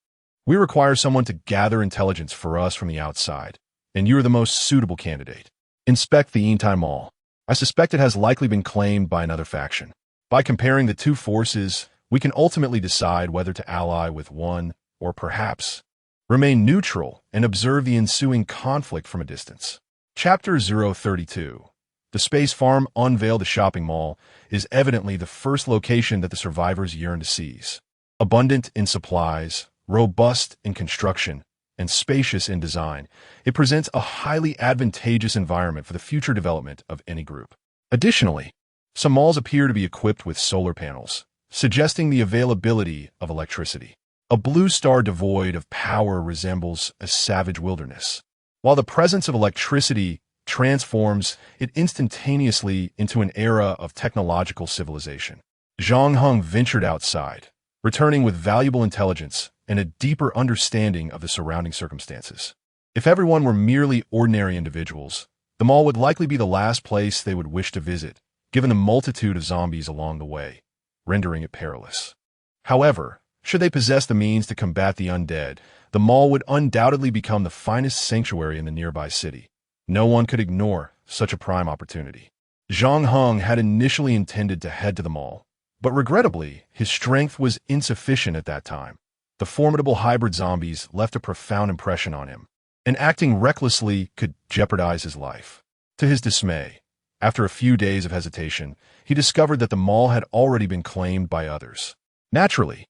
We require someone to gather intelligence for us from the outside, and you are the most suitable candidate. Inspect the Yingtai Mall. I suspect it has likely been claimed by another faction. By comparing the 2 forces, we can ultimately decide whether to ally with one or perhaps remain neutral and observe the ensuing conflict from a distance. Chapter 032. The Space Farm unveiled. The shopping mall is evidently the first location that the survivors yearn to seize. Abundant in supplies, robust in construction, and spacious in design, it presents a highly advantageous environment for the future development of any group. Additionally, some malls appear to be equipped with solar panels, suggesting the availability of electricity. A blue star devoid of power resembles a savage wilderness. While the presence of electricity transforms it instantaneously into an era of technological civilization. Zhang Heng ventured outside, returning with valuable intelligence and a deeper understanding of the surrounding circumstances. If everyone were merely ordinary individuals, the mall would likely be the last place they would wish to visit, given the multitude of zombies along the way, rendering it perilous. However, should they possess the means to combat the undead, the mall would undoubtedly become the finest sanctuary in the nearby city. No one could ignore such a prime opportunity. Zhang Heng had initially intended to head to the mall, but regrettably, his strength was insufficient at that time. The formidable hybrid zombies left a profound impression on him, and acting recklessly could jeopardize his life. To his dismay, after a few days of hesitation, he discovered that the mall had already been claimed by others. Naturally,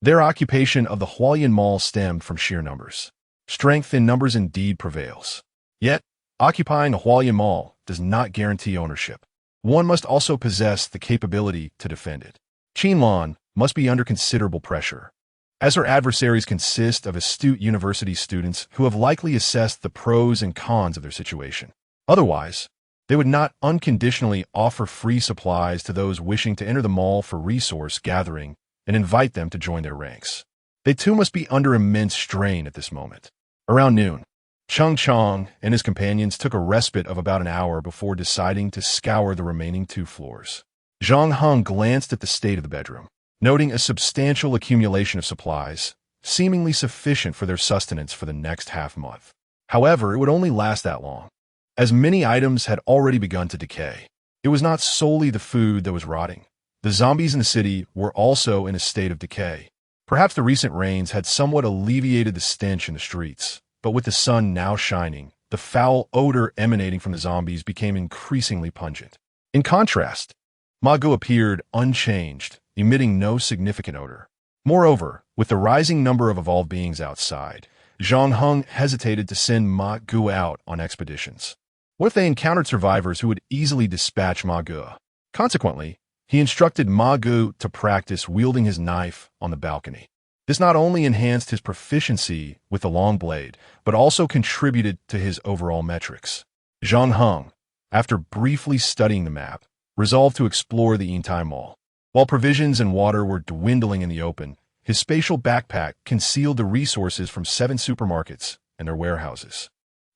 their occupation of the Hualien Mall stemmed from sheer numbers. Strength in numbers indeed prevails. Yet, occupying the Hualien Mall does not guarantee ownership. One must also possess the capability to defend it. Qinlan must be under considerable pressure, as her adversaries consist of astute university students who have likely assessed the pros and cons of their situation. Otherwise, they would not unconditionally offer free supplies to those wishing to enter the mall for resource gathering and invite them to join their ranks. They too must be under immense strain at this moment. Around noon, Chung Chang and his companions took a respite of about an hour before deciding to scour the remaining 2 floors. Zhang Heng glanced at the state of the bedroom, noting a substantial accumulation of supplies, seemingly sufficient for their sustenance for the next half-month. However, it would only last that long, as many items had already begun to decay. It was not solely the food that was rotting. The zombies in the city were also in a state of decay. Perhaps the recent rains had somewhat alleviated the stench in the streets, but with the sun now shining, the foul odor emanating from the zombies became increasingly pungent. In contrast, Ma Gu appeared unchanged, emitting no significant odor. Moreover, with the rising number of evolved beings outside, Zhang Heng hesitated to send Ma Gu out on expeditions. What if they encountered survivors who would easily dispatch Ma Gu? Consequently, he instructed Ma Gu to practice wielding his knife on the balcony. This not only enhanced his proficiency with the long blade, but also contributed to his overall metrics. Zhang Heng, after briefly studying the map, resolved to explore the Yingtai Mall. While provisions and water were dwindling in the open, his spatial backpack concealed the resources from 7 supermarkets and their warehouses.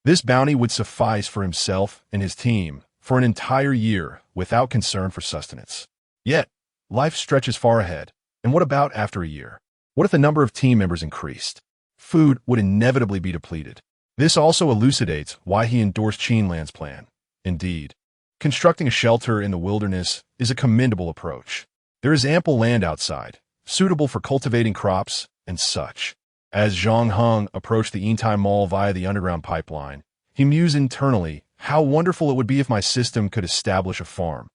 This bounty would suffice for himself and his team for an entire year without concern for sustenance. Yet, life stretches far ahead, and what about after a year? What if the number of team members increased? Food would inevitably be depleted. This also elucidates why he endorsed Qinlan's plan. Indeed, constructing a shelter in the wilderness is a commendable approach. There is ample land outside, suitable for cultivating crops and such. As Zhang Heng approached the Yingtai Mall via the underground pipeline, he mused internally, how wonderful it would be if my system could establish a farm,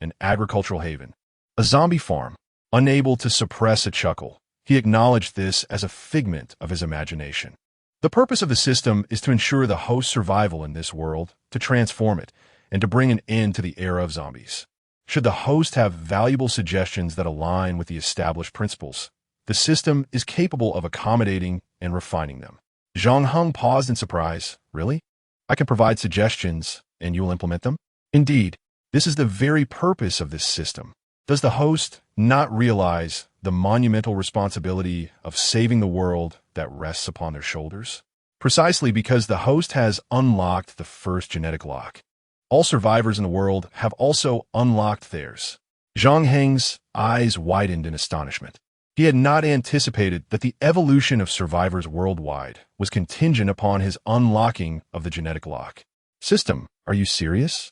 an agricultural haven. A zombie farm. Unable to suppress a chuckle, he acknowledged this as a figment of his imagination. The purpose of the system is to ensure the host's survival in this world, to transform it, and to bring an end to the era of zombies. Should the host have valuable suggestions that align with the established principles, the system is capable of accommodating and refining them. Zhang Heng paused in surprise. Really? I can provide suggestions, and you will implement them? Indeed. This is the very purpose of this system. Does the host not realize the monumental responsibility of saving the world that rests upon their shoulders? Precisely because the host has unlocked the first genetic lock. All survivors in the world have also unlocked theirs. Zhang Heng's eyes widened in astonishment. He had not anticipated that the evolution of survivors worldwide was contingent upon his unlocking of the genetic lock. System, are you serious?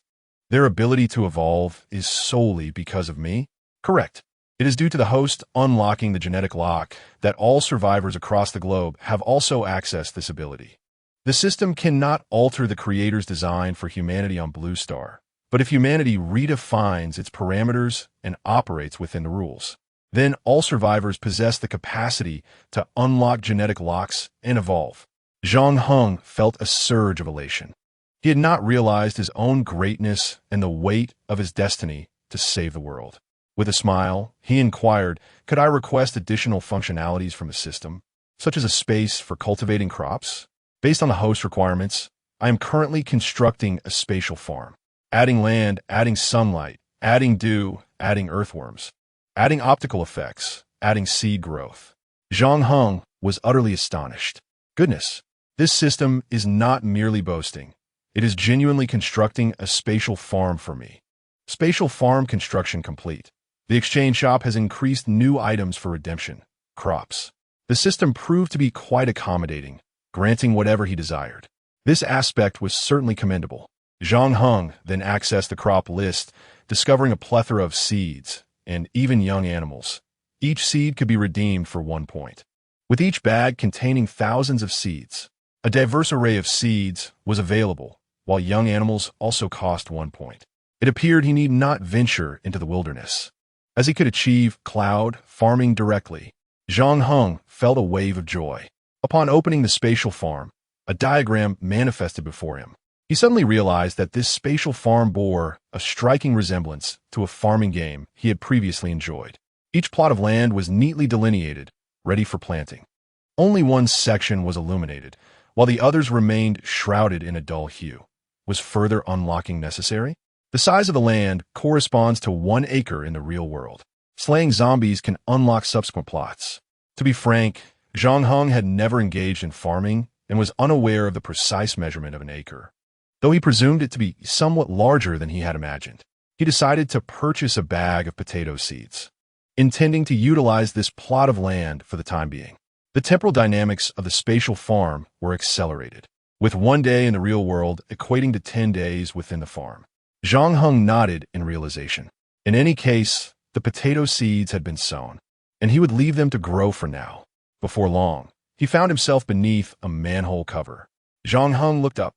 Their ability to evolve is solely because of me? Correct. It is due to the host unlocking the genetic lock that all survivors across the globe have also accessed this ability. The system cannot alter the Creator's design for humanity on Blue Star, but if humanity redefines its parameters and operates within the rules, then all survivors possess the capacity to unlock genetic locks and evolve. Zhang Heng felt a surge of elation. He had not realized his own greatness and the weight of his destiny to save the world. With a smile, he inquired, could I request additional functionalities from the system, such as a space for cultivating crops? Based on the host requirements, I am currently constructing a spatial farm, adding land, adding sunlight, adding dew, adding earthworms, adding optical effects, adding seed growth. Zhang Heng was utterly astonished. Goodness, this system is not merely boasting. It is genuinely constructing a spatial farm for me. Spatial farm construction complete. The exchange shop has increased new items for redemption, crops. The system proved to be quite accommodating, granting whatever he desired. This aspect was certainly commendable. Zhang Heng then accessed the crop list, discovering a plethora of seeds and even young animals. Each seed could be redeemed for 1 point. With each bag containing thousands of seeds, a diverse array of seeds was available, while young animals also cost 1 point. It appeared he need not venture into the wilderness, as he could achieve cloud farming directly. Zhang Heng felt a wave of joy. Upon opening the spatial farm, a diagram manifested before him. He suddenly realized that this spatial farm bore a striking resemblance to a farming game he had previously enjoyed. Each plot of land was neatly delineated, ready for planting. Only one section was illuminated, while the others remained shrouded in a dull hue. Was further unlocking necessary? The size of the land corresponds to 1 acre in the real world. Slaying zombies can unlock subsequent plots. To be frank, Zhang Heng had never engaged in farming and was unaware of the precise measurement of an acre. Though he presumed it to be somewhat larger than he had imagined, he decided to purchase a bag of potato seeds, intending to utilize this plot of land for the time being. The temporal dynamics of the spatial farm were accelerated, with 1 day in the real world equating to 10 days within the farm. Zhang Heng nodded in realization. In any case, the potato seeds had been sown, and he would leave them to grow for now. Before long, he found himself beneath a manhole cover. Zhang Heng looked up.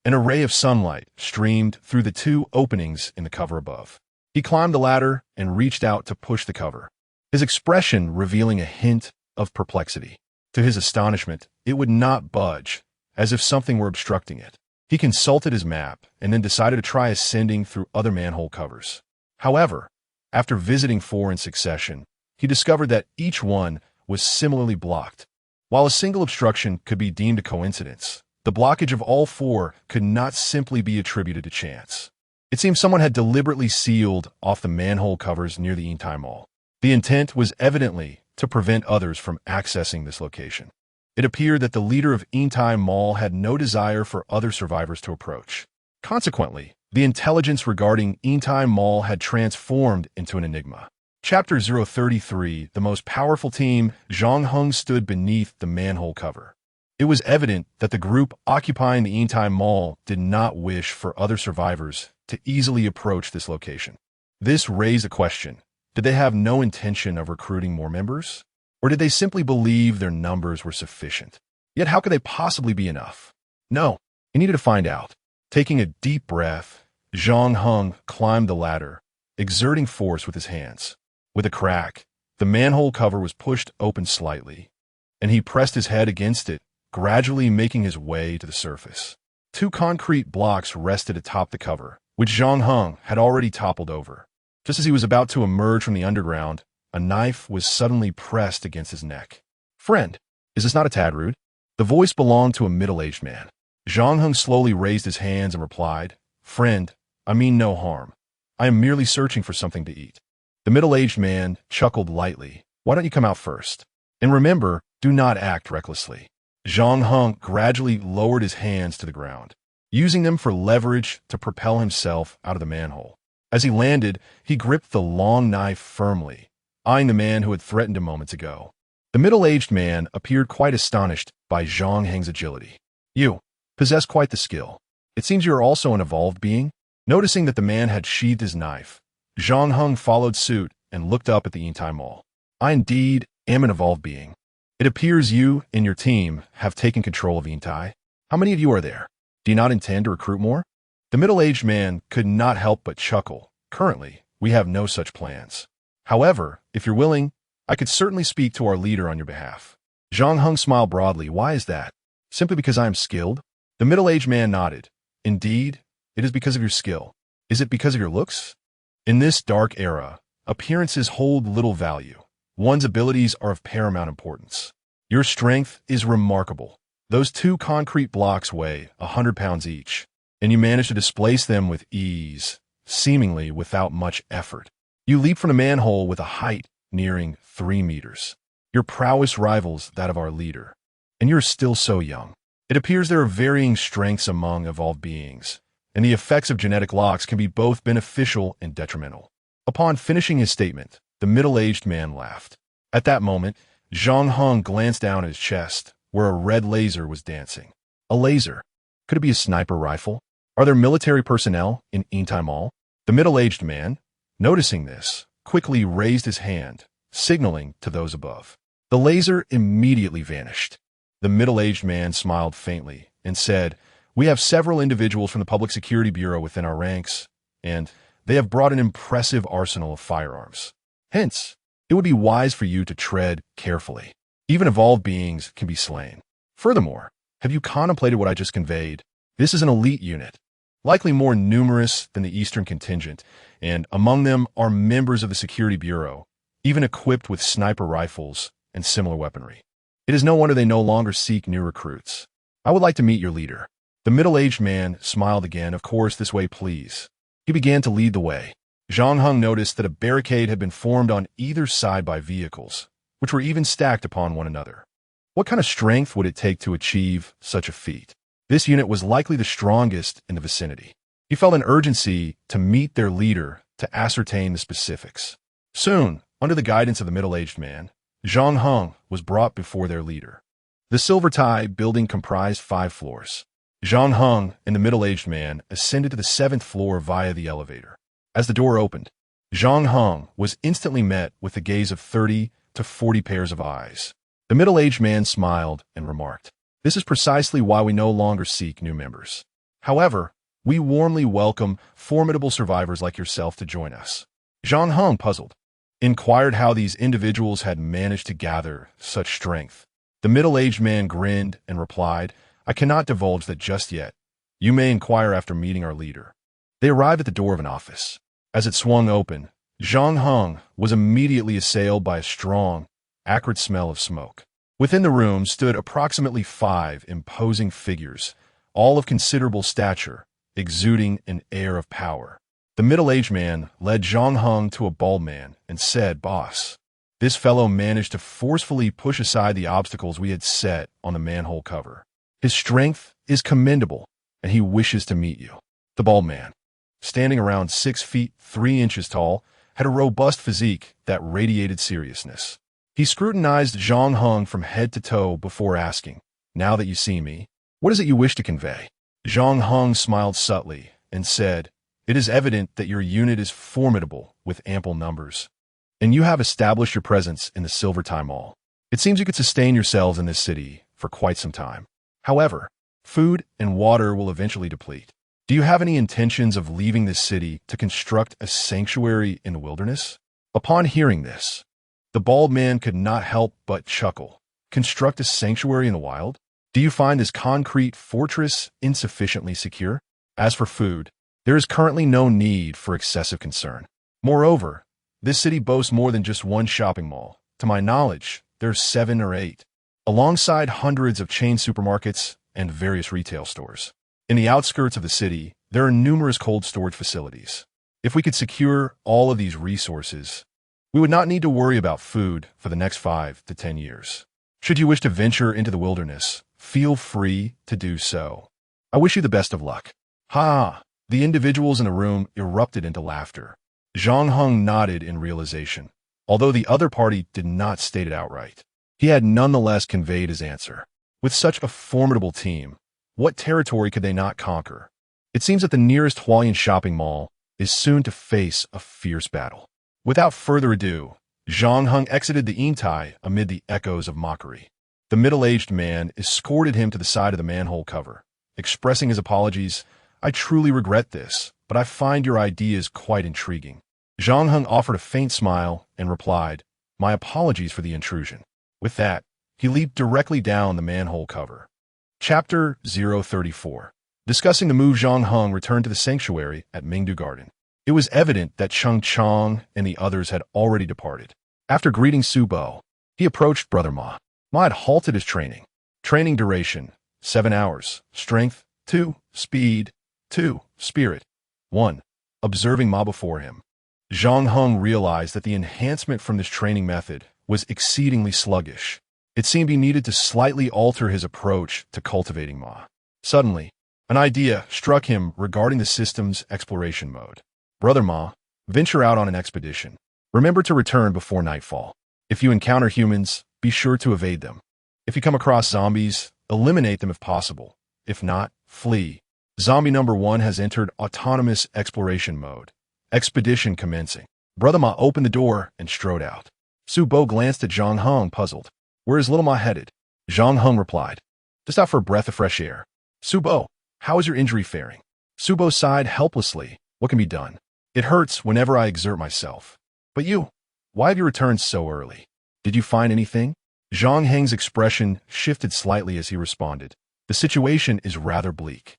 An array of sunlight streamed through the 2 openings in the cover above. He climbed the ladder and reached out to push the cover, his expression revealing a hint of perplexity. To his astonishment, it would not budge, as if something were obstructing it. He consulted his map and then decided to try ascending through other manhole covers. However, after visiting 4 in succession, he discovered that each one was similarly blocked. While a single obstruction could be deemed a coincidence, the blockage of all 4 could not simply be attributed to chance. It seemed someone had deliberately sealed off the manhole covers near the Intai Mall. The intent was evidently to prevent others from accessing this location. It appeared that the leader of Intai Mall had no desire for other survivors to approach. Consequently, the intelligence regarding Intai Mall had transformed into an enigma. Chapter 033, the most powerful team. Zhang Heng stood beneath the manhole cover. It was evident that the group occupying the Intai Mall did not wish for other survivors to easily approach this location. This raised a question. Did they have no intention of recruiting more members? Or did they simply believe their numbers were sufficient? Yet how could they possibly be enough? No, he needed to find out. Taking a deep breath, Zhang Heng climbed the ladder, exerting force with his hands. With a crack, the manhole cover was pushed open slightly, and he pressed his head against it, gradually making his way to the surface. 2 concrete blocks rested atop the cover, which Zhang Heng had already toppled over. Just as he was about to emerge from the underground, a knife was suddenly pressed against his neck. "Friend, is this not a tad rude?" The voice belonged to a middle-aged man. Zhang Heng slowly raised his hands and replied, "Friend, I mean no harm. I am merely searching for something to eat. The middle-aged man chuckled lightly. Why don't you come out first? And remember, do not act recklessly. Zhang Heng gradually lowered his hands to the ground, using them for leverage to propel himself out of the manhole. As he landed, he gripped the long knife firmly, eyeing the man who had threatened him moments ago. The middle-aged man appeared quite astonished by Zhang Heng's agility. You possess quite the skill. It seems you are also an evolved being? Noticing that the man had sheathed his knife, Zhang Heng followed suit and looked up at the Yintai Mall. I indeed am an evolved being. It appears you and your team have taken control of Yintai. How many of you are there? Do you not intend to recruit more? The middle-aged man could not help but chuckle. Currently, we have no such plans. However, if you're willing, I could certainly speak to our leader on your behalf. Zhang Heng smiled broadly. Why is that? Simply because I am skilled? The middle-aged man nodded. Indeed, it is because of your skill. Is it because of your looks? In this dark era, appearances hold little value. One's abilities are of paramount importance. Your strength is remarkable. Those 2 concrete blocks weigh 100 pounds each, and you manage to displace them with ease, seemingly without much effort. You leap from the manhole with a height nearing 3 meters. Your prowess rivals that of our leader, and you're still so young. It appears there are varying strengths among evolved beings, and the effects of genetic locks can be both beneficial and detrimental. Upon finishing his statement, the middle-aged man laughed. At that moment, Zhang Heng glanced down at his chest, where a red laser was dancing. A laser? Could it be a sniper rifle? Are there military personnel in Yintai Mall? The middle-aged man, noticing this, quickly raised his hand, signaling to those above. The laser immediately vanished. The middle-aged man smiled faintly and said, We have several individuals from the Public Security Bureau within our ranks, and they have brought an impressive arsenal of firearms. Hence, it would be wise for you to tread carefully. Even evolved beings can be slain. Furthermore, have you contemplated what I just conveyed? This is an elite unit, likely more numerous than the Eastern contingent, and among them are members of the Security Bureau, even equipped with sniper rifles and similar weaponry. It is no wonder they no longer seek new recruits. I would like to meet your leader. The middle-aged man smiled again. Of course, this way, please. He began to lead the way. Zhang Heng noticed that a barricade had been formed on either side by vehicles, which were even stacked upon one another. What kind of strength would it take to achieve such a feat? This unit was likely the strongest in the vicinity. He felt an urgency to meet their leader to ascertain the specifics. Soon, under the guidance of the middle-aged man, Zhang Heng was brought before their leader. The Silvertie building comprised 5 floors. Zhang Heng and the middle-aged man ascended to the 7th floor via the elevator. As the door opened, Zhang Heng was instantly met with the gaze of 30 to 40 pairs of eyes. The middle-aged man smiled and remarked, This is precisely why we no longer seek new members. However, we warmly welcome formidable survivors like yourself to join us. Zhang Heng, puzzled, inquired how these individuals had managed to gather such strength. The middle-aged man grinned and replied, I cannot divulge that just yet. You may inquire after meeting our leader. They arrived at the door of an office. As it swung open, Zhang Heng was immediately assailed by a strong, acrid smell of smoke. Within the room stood approximately 5 imposing figures, all of considerable stature, exuding an air of power. The middle-aged man led Zhang Heng to a bald man and said, Boss, this fellow managed to forcefully push aside the obstacles we had set on the manhole cover. His strength is commendable, and he wishes to meet you. The bald man, standing around 6 feet 3 inches tall, had a robust physique that radiated seriousness. He scrutinized Zhang Heng from head to toe before asking, Now that you see me, what is it you wish to convey? Zhang Heng smiled subtly and said, It is evident that your unit is formidable with ample numbers, and you have established your presence in the Silvertie Mall. It seems you could sustain yourselves in this city for quite some time. However, food and water will eventually deplete. Do you have any intentions of leaving this city to construct a sanctuary in the wilderness? Upon hearing this, the bald man could not help but chuckle. Construct a sanctuary in the wild? Do you find this concrete fortress insufficiently secure? As for food, there is currently no need for excessive concern. Moreover, this city boasts more than just one shopping mall. To my knowledge, there are 7 or 8, alongside hundreds of chain supermarkets and various retail stores. In the outskirts of the city, there are numerous cold storage facilities. If we could secure all of these resources, we would not need to worry about food for the next 5 to 10 years. Should you wish to venture into the wilderness, feel free to do so. I wish you the best of luck. Ha! The individuals in the room erupted into laughter. Zhang Heng nodded in realization, although the other party did not state it outright. He had nonetheless conveyed his answer. With such a formidable team, what territory could they not conquer? It seems that the nearest Hualien shopping mall is soon to face a fierce battle. Without further ado, Zhang Heng exited the Intai amid the echoes of mockery. The middle-aged man escorted him to the side of the manhole cover, expressing his apologies. I truly regret this, but I find your ideas quite intriguing. Zhang Heng offered a faint smile and replied, my apologies for the intrusion. With that, he leaped directly down the manhole cover. Chapter 034. Discussing the move, Zhang Heng returned to the sanctuary at Mingdu Garden. It was evident that Cheng Chong and the others had already departed. After greeting Su Bo, he approached Brother Ma. Ma had halted his training. Training duration, 7 hours. Strength, 2. Speed, 2. Spirit, 1. Observing Ma before him, Zhang Heng realized that the enhancement from this training method was exceedingly sluggish. It seemed he needed to slightly alter his approach to cultivating Ma. Suddenly, an idea struck him regarding the system's exploration mode. Brother Ma, venture out on an expedition. Remember to return before nightfall. If you encounter humans, be sure to evade them. If you come across zombies, eliminate them if possible. If not, flee. Zombie number 1 has entered autonomous exploration mode. Expedition commencing. Brother Ma opened the door and strode out. Su Bo glanced at Zhang Heng, puzzled. Where is little Ma headed? Zhang Heng replied, just out for a breath of fresh air. Su Bo, how is your injury faring? Su Bo sighed helplessly. What can be done? It hurts whenever I exert myself. But you, why have you returned so early? Did you find anything? Zhang Heng's expression shifted slightly as he responded. The situation is rather bleak.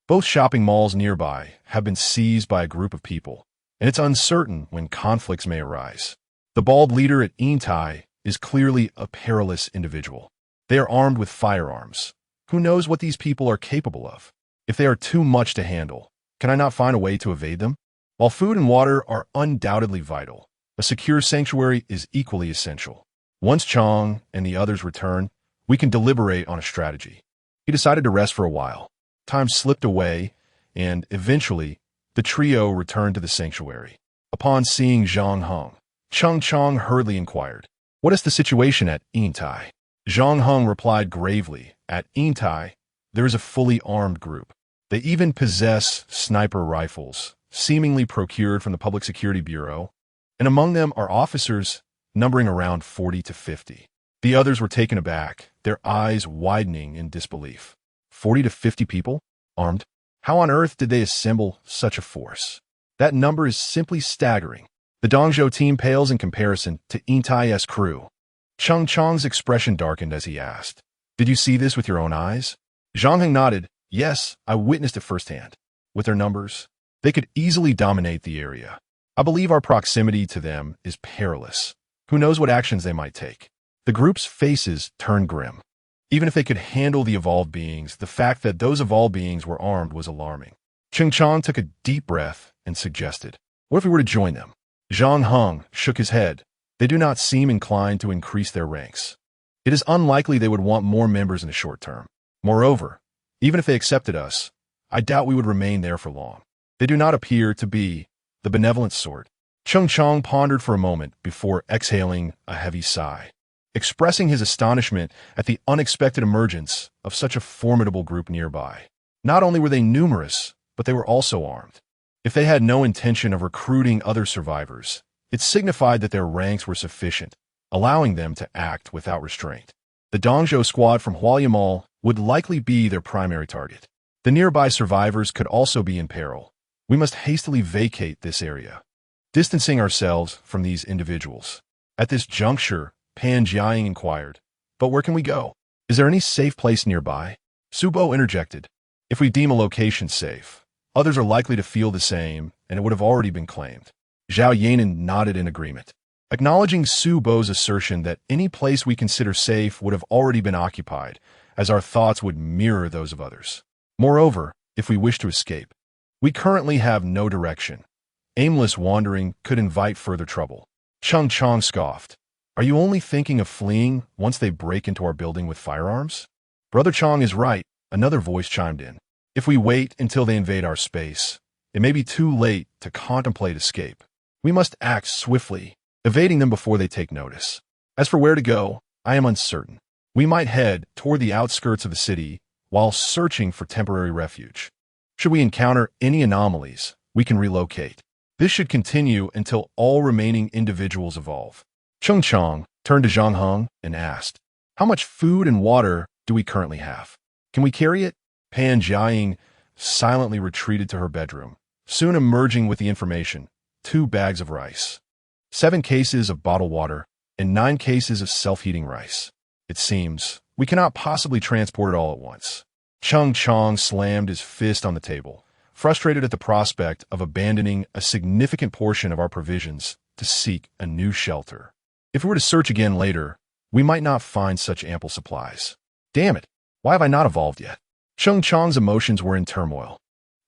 Both shopping malls nearby have been seized by a group of people, and it's uncertain when conflicts may arise. The bald leader at Intai is clearly a perilous individual. They are armed with firearms. Who knows what these people are capable of? If they are too much to handle, can I not find a way to evade them? While food and water are undoubtedly vital, a secure sanctuary is equally essential. Once Chong and the others return, we can deliberate on a strategy. He decided to rest for a while. Time slipped away, and eventually, the trio returned to the sanctuary. Upon seeing Zhang Heng, Cheng Chong hurriedly inquired, what is the situation at Intai? Zhang Heng replied gravely, at Intai, there is a fully armed group. They even possess sniper rifles, seemingly procured from the Public Security Bureau, and among them are officers numbering around 40 to 50. The others were taken aback, their eyes widening in disbelief. 40 to 50 people? Armed? How on earth did they assemble such a force? That number is simply staggering. The Dongzhou team pales in comparison to Intai's crew. Cheng Chong's expression darkened as he asked, did you see this with your own eyes? Zhang Heng nodded, yes, I witnessed it firsthand. With their numbers, they could easily dominate the area. I believe our proximity to them is perilous. Who knows what actions they might take? The group's faces turned grim. Even if they could handle the evolved beings, the fact that those evolved beings were armed was alarming. Cheng Chong took a deep breath and suggested, what if we were to join them? Zhang Heng shook his head. They do not seem inclined to increase their ranks. It is unlikely they would want more members in the short term. Moreover, even if they accepted us, I doubt we would remain there for long. They do not appear to be the benevolent sort. Cheng Chong pondered for a moment before exhaling a heavy sigh, expressing his astonishment at the unexpected emergence of such a formidable group nearby. Not only were they numerous, but they were also armed. If they had no intention of recruiting other survivors, it signified that their ranks were sufficient, allowing them to act without restraint. The Dongzhou squad from Hualien would likely be their primary target. The nearby survivors could also be in peril. We must hastily vacate this area, distancing ourselves from these individuals. At this juncture, Pan Jiaying inquired, but where can we go? Is there any safe place nearby? Su Bo interjected, if we deem a location safe, others are likely to feel the same, and it would have already been claimed. Zhao Yanin nodded in agreement, acknowledging Su Bo's assertion that any place we consider safe would have already been occupied, as our thoughts would mirror those of others. Moreover, if we wish to escape, we currently have no direction. Aimless wandering could invite further trouble. Chung Chong scoffed. Are you only thinking of fleeing once they break into our building with firearms? Brother Chong is right, another voice chimed in. If we wait until they invade our space, it may be too late to contemplate escape. We must act swiftly, evading them before they take notice. As for where to go, I am uncertain. We might head toward the outskirts of the city while searching for temporary refuge. Should we encounter any anomalies, we can relocate. This should continue until all remaining individuals evolve. Chung Chong turned to Zhang Heng and asked, how much food and water do we currently have? Can we carry it? Pan Jiaying silently retreated to her bedroom, soon emerging with the information: 2 bags of rice, 7 cases of bottled water, and 9 cases of self-heating rice. It seems we cannot possibly transport it all at once. Chung Chong slammed his fist on the table, frustrated at the prospect of abandoning a significant portion of our provisions to seek a new shelter. If we were to search again later, we might not find such ample supplies. Damn it, why have I not evolved yet? Chung Chong's emotions were in turmoil.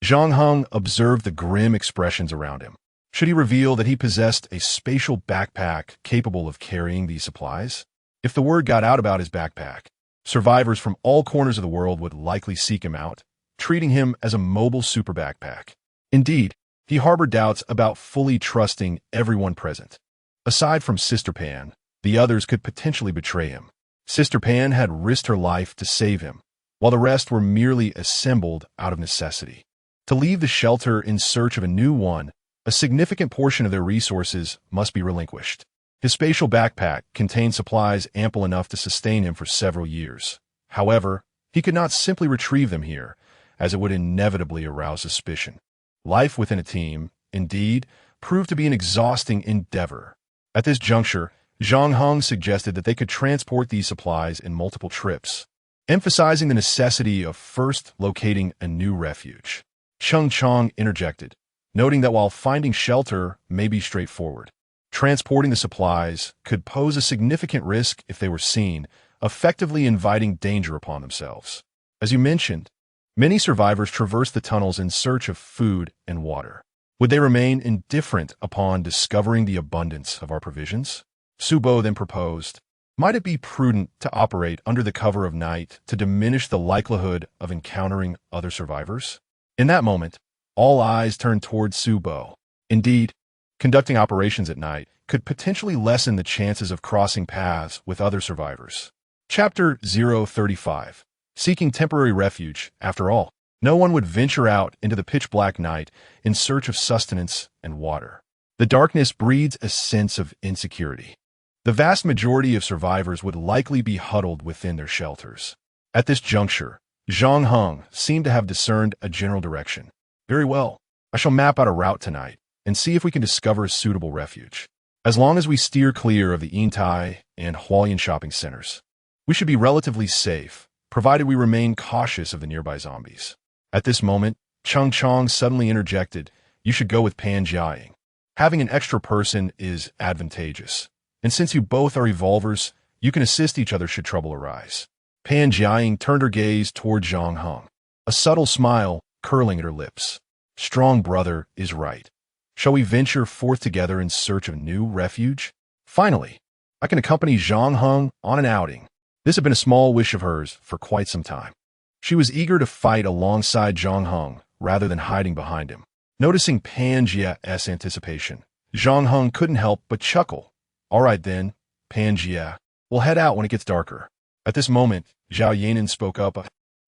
Zhang Heng observed the grim expressions around him. Should he reveal that he possessed a spatial backpack capable of carrying these supplies? If the word got out about his backpack, survivors from all corners of the world would likely seek him out, treating him as a mobile super backpack. Indeed, he harbored doubts about fully trusting everyone present. Aside from Sister Pan, the others could potentially betray him. Sister Pan had risked her life to save him, while the rest were merely assembled out of necessity. To leave the shelter in search of a new one, a significant portion of their resources must be relinquished. His spatial backpack contained supplies ample enough to sustain him for several years. However, he could not simply retrieve them here, as it would inevitably arouse suspicion. Life within a team, indeed, proved to be an exhausting endeavor. At this juncture, Zhang Heng suggested that they could transport these supplies in multiple trips, emphasizing the necessity of first locating a new refuge. Chung Chong interjected, noting that while finding shelter may be straightforward, transporting the supplies could pose a significant risk if they were seen, effectively inviting danger upon themselves. As you mentioned, many survivors traverse the tunnels in search of food and water. Would they remain indifferent upon discovering the abundance of our provisions? Subo then proposed, might it be prudent to operate under the cover of night to diminish the likelihood of encountering other survivors? In that moment, all eyes turned toward Subo. Indeed, conducting operations at night could potentially lessen the chances of crossing paths with other survivors. Chapter 035. Seeking temporary refuge. After all, no one would venture out into the pitch-black night in search of sustenance and water. The darkness breeds a sense of insecurity. The vast majority of survivors would likely be huddled within their shelters. At this juncture, Zhang Heng seemed to have discerned a general direction. Very well, I shall map out a route tonight and see if we can discover a suitable refuge. As long as we steer clear of the Yintai and Hualien shopping centers, we should be relatively safe, provided we remain cautious of the nearby zombies. At this moment, Chung Chong suddenly interjected, you should go with Pan Jiaying. Having an extra person is advantageous, and since you both are evolvers, you can assist each other should trouble arise. Pan Jiaying turned her gaze toward Zhang Heng, a subtle smile curling at her lips. Strong brother is right. Shall we venture forth together in search of new refuge? Finally, I can accompany Zhang Heng on an outing. This had been a small wish of hers for quite some time. She was eager to fight alongside Zhang Heng rather than hiding behind him. Noticing Pan Jia's anticipation, Zhang Heng couldn't help but chuckle. All right then, Pan Jia, we'll head out when it gets darker. At this moment, Zhao Yanin spoke up.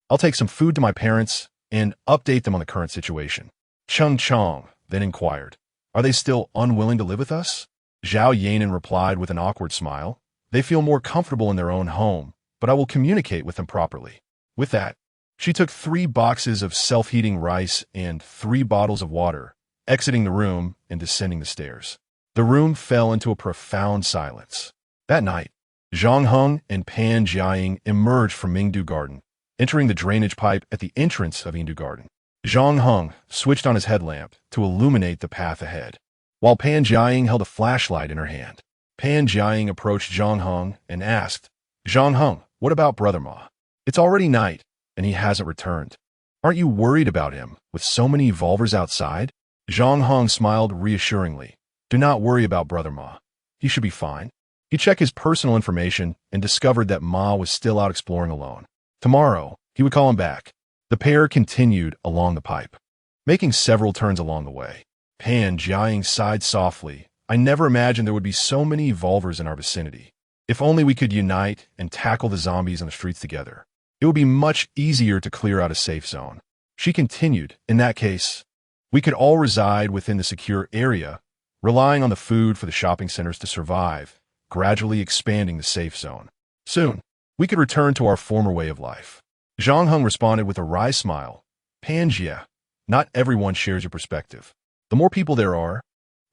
I'll take some food to my parents and update them on the current situation. Chung Chong then inquired, are they still unwilling to live with us? Zhao Yanin replied with an awkward smile. They feel more comfortable in their own home, but I will communicate with them properly. With that, she took 3 boxes of self-heating rice and 3 bottles of water, exiting the room and descending the stairs. The room fell into a profound silence. That night, Zhang Heng and Pan Jiaying emerged from Mingdu Garden, entering the drainage pipe at the entrance of Yingdu Garden. Zhang Heng switched on his headlamp to illuminate the path ahead, while Pan Jiaying held a flashlight in her hand. Pan Jiaying approached Zhang Heng and asked, Zhang Heng, what about Brother Ma? It's already night, and he hasn't returned. Aren't you worried about him with so many evolvers outside? Zhang Hong smiled reassuringly. Do not worry about Brother Ma. He should be fine. He checked his personal information and discovered that Ma was still out exploring alone. Tomorrow, he would call him back. The pair continued along the pipe, making several turns along the way. Pan Jiaying sighed softly. I never imagined there would be so many evolvers in our vicinity. If only we could unite and tackle the zombies on the streets together. It would be much easier to clear out a safe zone. She continued, in that case, we could all reside within the secure area, relying on the food for the shopping centers to survive, gradually expanding the safe zone. Soon, we could return to our former way of life. Zhang Heng responded with a wry smile. Panjia, not everyone shares your perspective. The more people there are,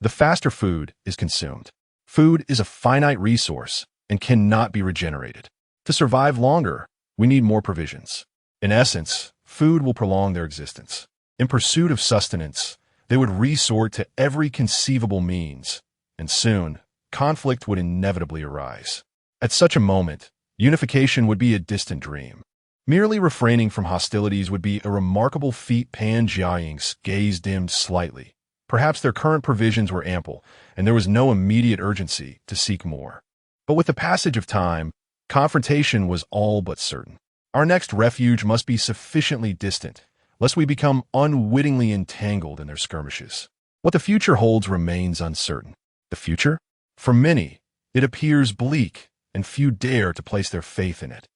the faster food is consumed. Food is a finite resource and cannot be regenerated. To survive longer, we need more provisions. In essence, food will prolong their existence. In pursuit of sustenance, they would resort to every conceivable means, and soon, conflict would inevitably arise. At such a moment, unification would be a distant dream. Merely refraining from hostilities would be a remarkable feat. Pan Jiaying's gaze dimmed slightly. Perhaps their current provisions were ample, and there was no immediate urgency to seek more. But with the passage of time, confrontation was all but certain. Our next refuge must be sufficiently distant, lest we become unwittingly entangled in their skirmishes. What the future holds remains uncertain. The future? For many, it appears bleak, and few dare to place their faith in it.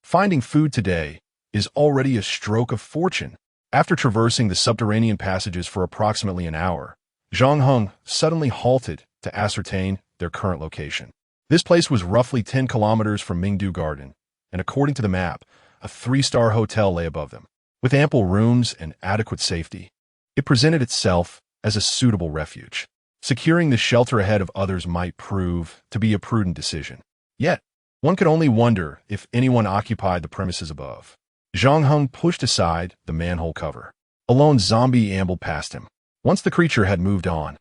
Finding food today is already a stroke of fortune. After traversing the subterranean passages for approximately an hour, Zhang Heng suddenly halted to ascertain their current location. This place was roughly 10 kilometers from Mingdu Garden, and according to the map, a 3-star hotel lay above them. With ample rooms and adequate safety, it presented itself as a suitable refuge. Securing the shelter ahead of others might prove to be a prudent decision. Yet, one could only wonder if anyone occupied the premises above. Zhang Heng pushed aside the manhole cover. A lone zombie ambled past him. Once the creature had moved on,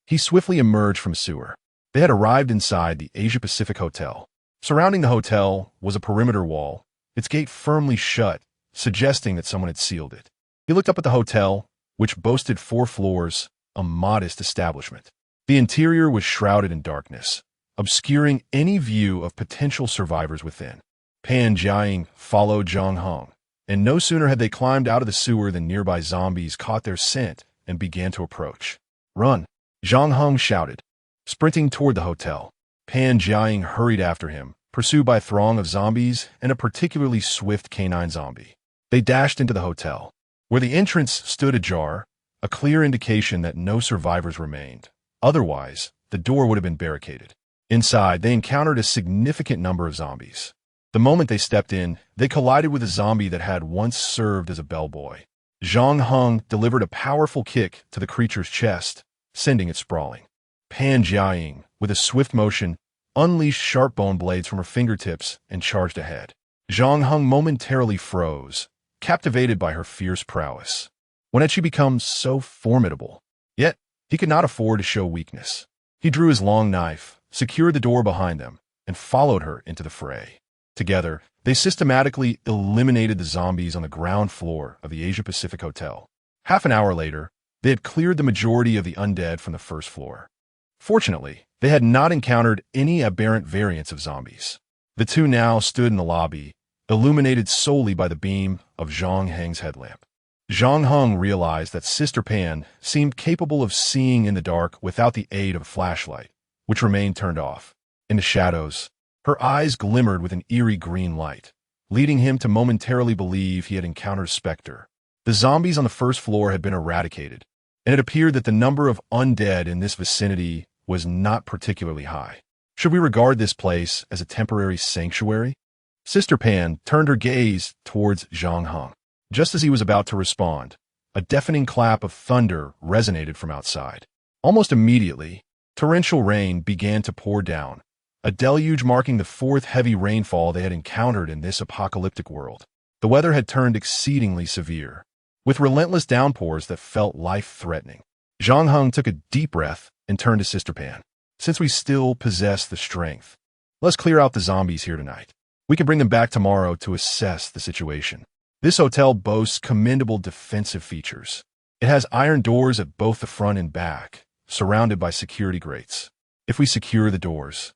he swiftly emerged from a sewer. They had arrived inside the Asia-Pacific Hotel. Surrounding the hotel was a perimeter wall, its gate firmly shut, suggesting that someone had sealed it. He looked up at the hotel, which boasted 4 floors, a modest establishment. The interior was shrouded in darkness, obscuring any view of potential survivors within. Pan Jiaying followed Zhang Heng, and no sooner had they climbed out of the sewer than nearby zombies caught their scent and began to approach. Run! Zhang Heng shouted. Sprinting toward the hotel, Pan Jiaying hurried after him, pursued by a throng of zombies and a particularly swift canine zombie. They dashed into the hotel, where the entrance stood ajar, a clear indication that no survivors remained. Otherwise, the door would have been barricaded. Inside, they encountered a significant number of zombies. The moment they stepped in, they collided with a zombie that had once served as a bellboy. Zhang Heng delivered a powerful kick to the creature's chest, sending it sprawling. Pan Jiaying, with a swift motion, unleashed sharp bone blades from her fingertips and charged ahead. Zhang Heng momentarily froze, captivated by her fierce prowess. When had she become so formidable? Yet, he could not afford to show weakness. He drew his long knife, secured the door behind them, and followed her into the fray. Together, they systematically eliminated the zombies on the ground floor of the Asia-Pacific Hotel. Half an hour later, they had cleared the majority of the undead from the first floor. Fortunately, they had not encountered any aberrant variants of zombies. The two now stood in the lobby, illuminated solely by the beam of Zhang Heng's headlamp. Zhang Heng realized that Sister Pan seemed capable of seeing in the dark without the aid of a flashlight, which remained turned off. In the shadows, her eyes glimmered with an eerie green light, leading him to momentarily believe he had encountered a specter. The zombies on the first floor had been eradicated, and it appeared that the number of undead in this vicinity was not particularly high. Should we regard this place as a temporary sanctuary? Sister Pan turned her gaze towards Zhang Heng. Just as he was about to respond, a deafening clap of thunder resonated from outside. Almost immediately, torrential rain began to pour down, a deluge marking the 4th heavy rainfall they had encountered in this apocalyptic world. The weather had turned exceedingly severe, with relentless downpours that felt life-threatening. Zhang Heng took a deep breath and turned to Sister Pan. Since we still possess the strength, let's clear out the zombies here tonight. We can bring them back tomorrow to assess the situation. This hotel boasts commendable defensive features. It has iron doors at both the front and back, surrounded by security grates. If we secure the doors,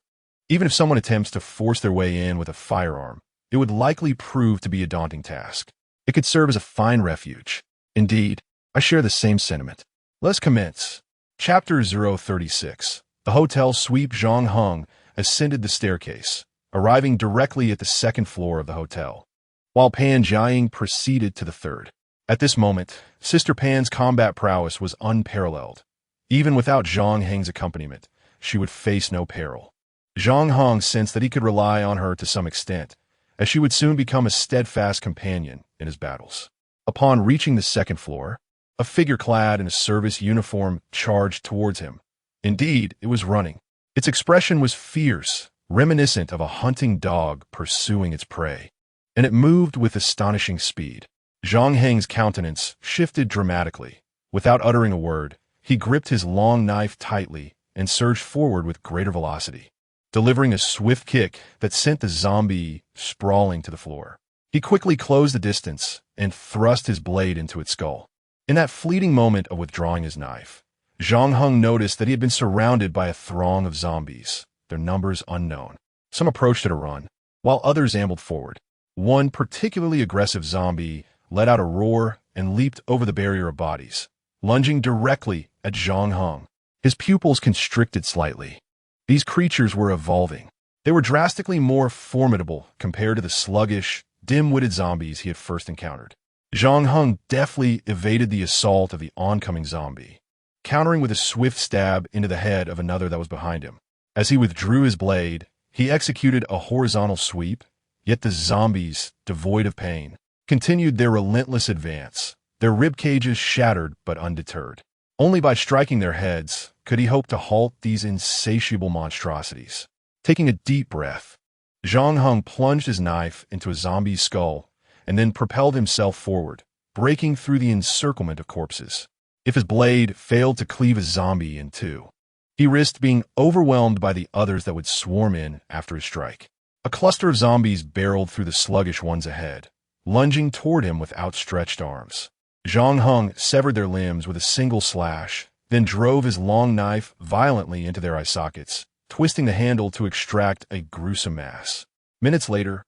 even if someone attempts to force their way in with a firearm, it would likely prove to be a daunting task. It could serve as a fine refuge. Indeed, I share the same sentiment. Let's commence. Chapter 036. The hotel sweep Zhang Heng ascended the staircase, arriving directly at the second floor of the hotel, while Pan Jiaying proceeded to the third. At this moment, Sister Pan's combat prowess was unparalleled. Even without Zhang Heng's accompaniment, she would face no peril. Zhang Heng sensed that he could rely on her to some extent, as she would soon become a steadfast companion in his battles. Upon reaching the second floor, a figure clad in a service uniform charged towards him. Indeed, it was running. Its expression was fierce, reminiscent of a hunting dog pursuing its prey, and it moved with astonishing speed. Zhang Heng's countenance shifted dramatically. Without uttering a word, he gripped his long knife tightly and surged forward with greater velocity, delivering a swift kick that sent the zombie sprawling to the floor. He quickly closed the distance and thrust his blade into its skull. In that fleeting moment of withdrawing his knife, Zhang Heng noticed that he had been surrounded by a throng of zombies, their numbers unknown. Some approached at a run, while others ambled forward. One particularly aggressive zombie let out a roar and leaped over the barrier of bodies, lunging directly at Zhang Heng. His pupils constricted slightly. These creatures were evolving. They were drastically more formidable compared to the sluggish, dim-witted zombies he had first encountered. Zhang Heng deftly evaded the assault of the oncoming zombie, countering with a swift stab into the head of another that was behind him. As he withdrew his blade, he executed a horizontal sweep, yet the zombies, devoid of pain, continued their relentless advance, their rib cages shattered but undeterred. Only by striking their heads could he hope to halt these insatiable monstrosities. Taking a deep breath, Zhang Heng plunged his knife into a zombie's skull and then propelled himself forward, breaking through the encirclement of corpses. If his blade failed to cleave a zombie in two, he risked being overwhelmed by the others that would swarm in after his strike. A cluster of zombies barreled through the sluggish ones ahead, lunging toward him with outstretched arms. Zhang Heng severed their limbs with a single slash, then drove his long knife violently into their eye sockets, twisting the handle to extract a gruesome mass. Minutes later,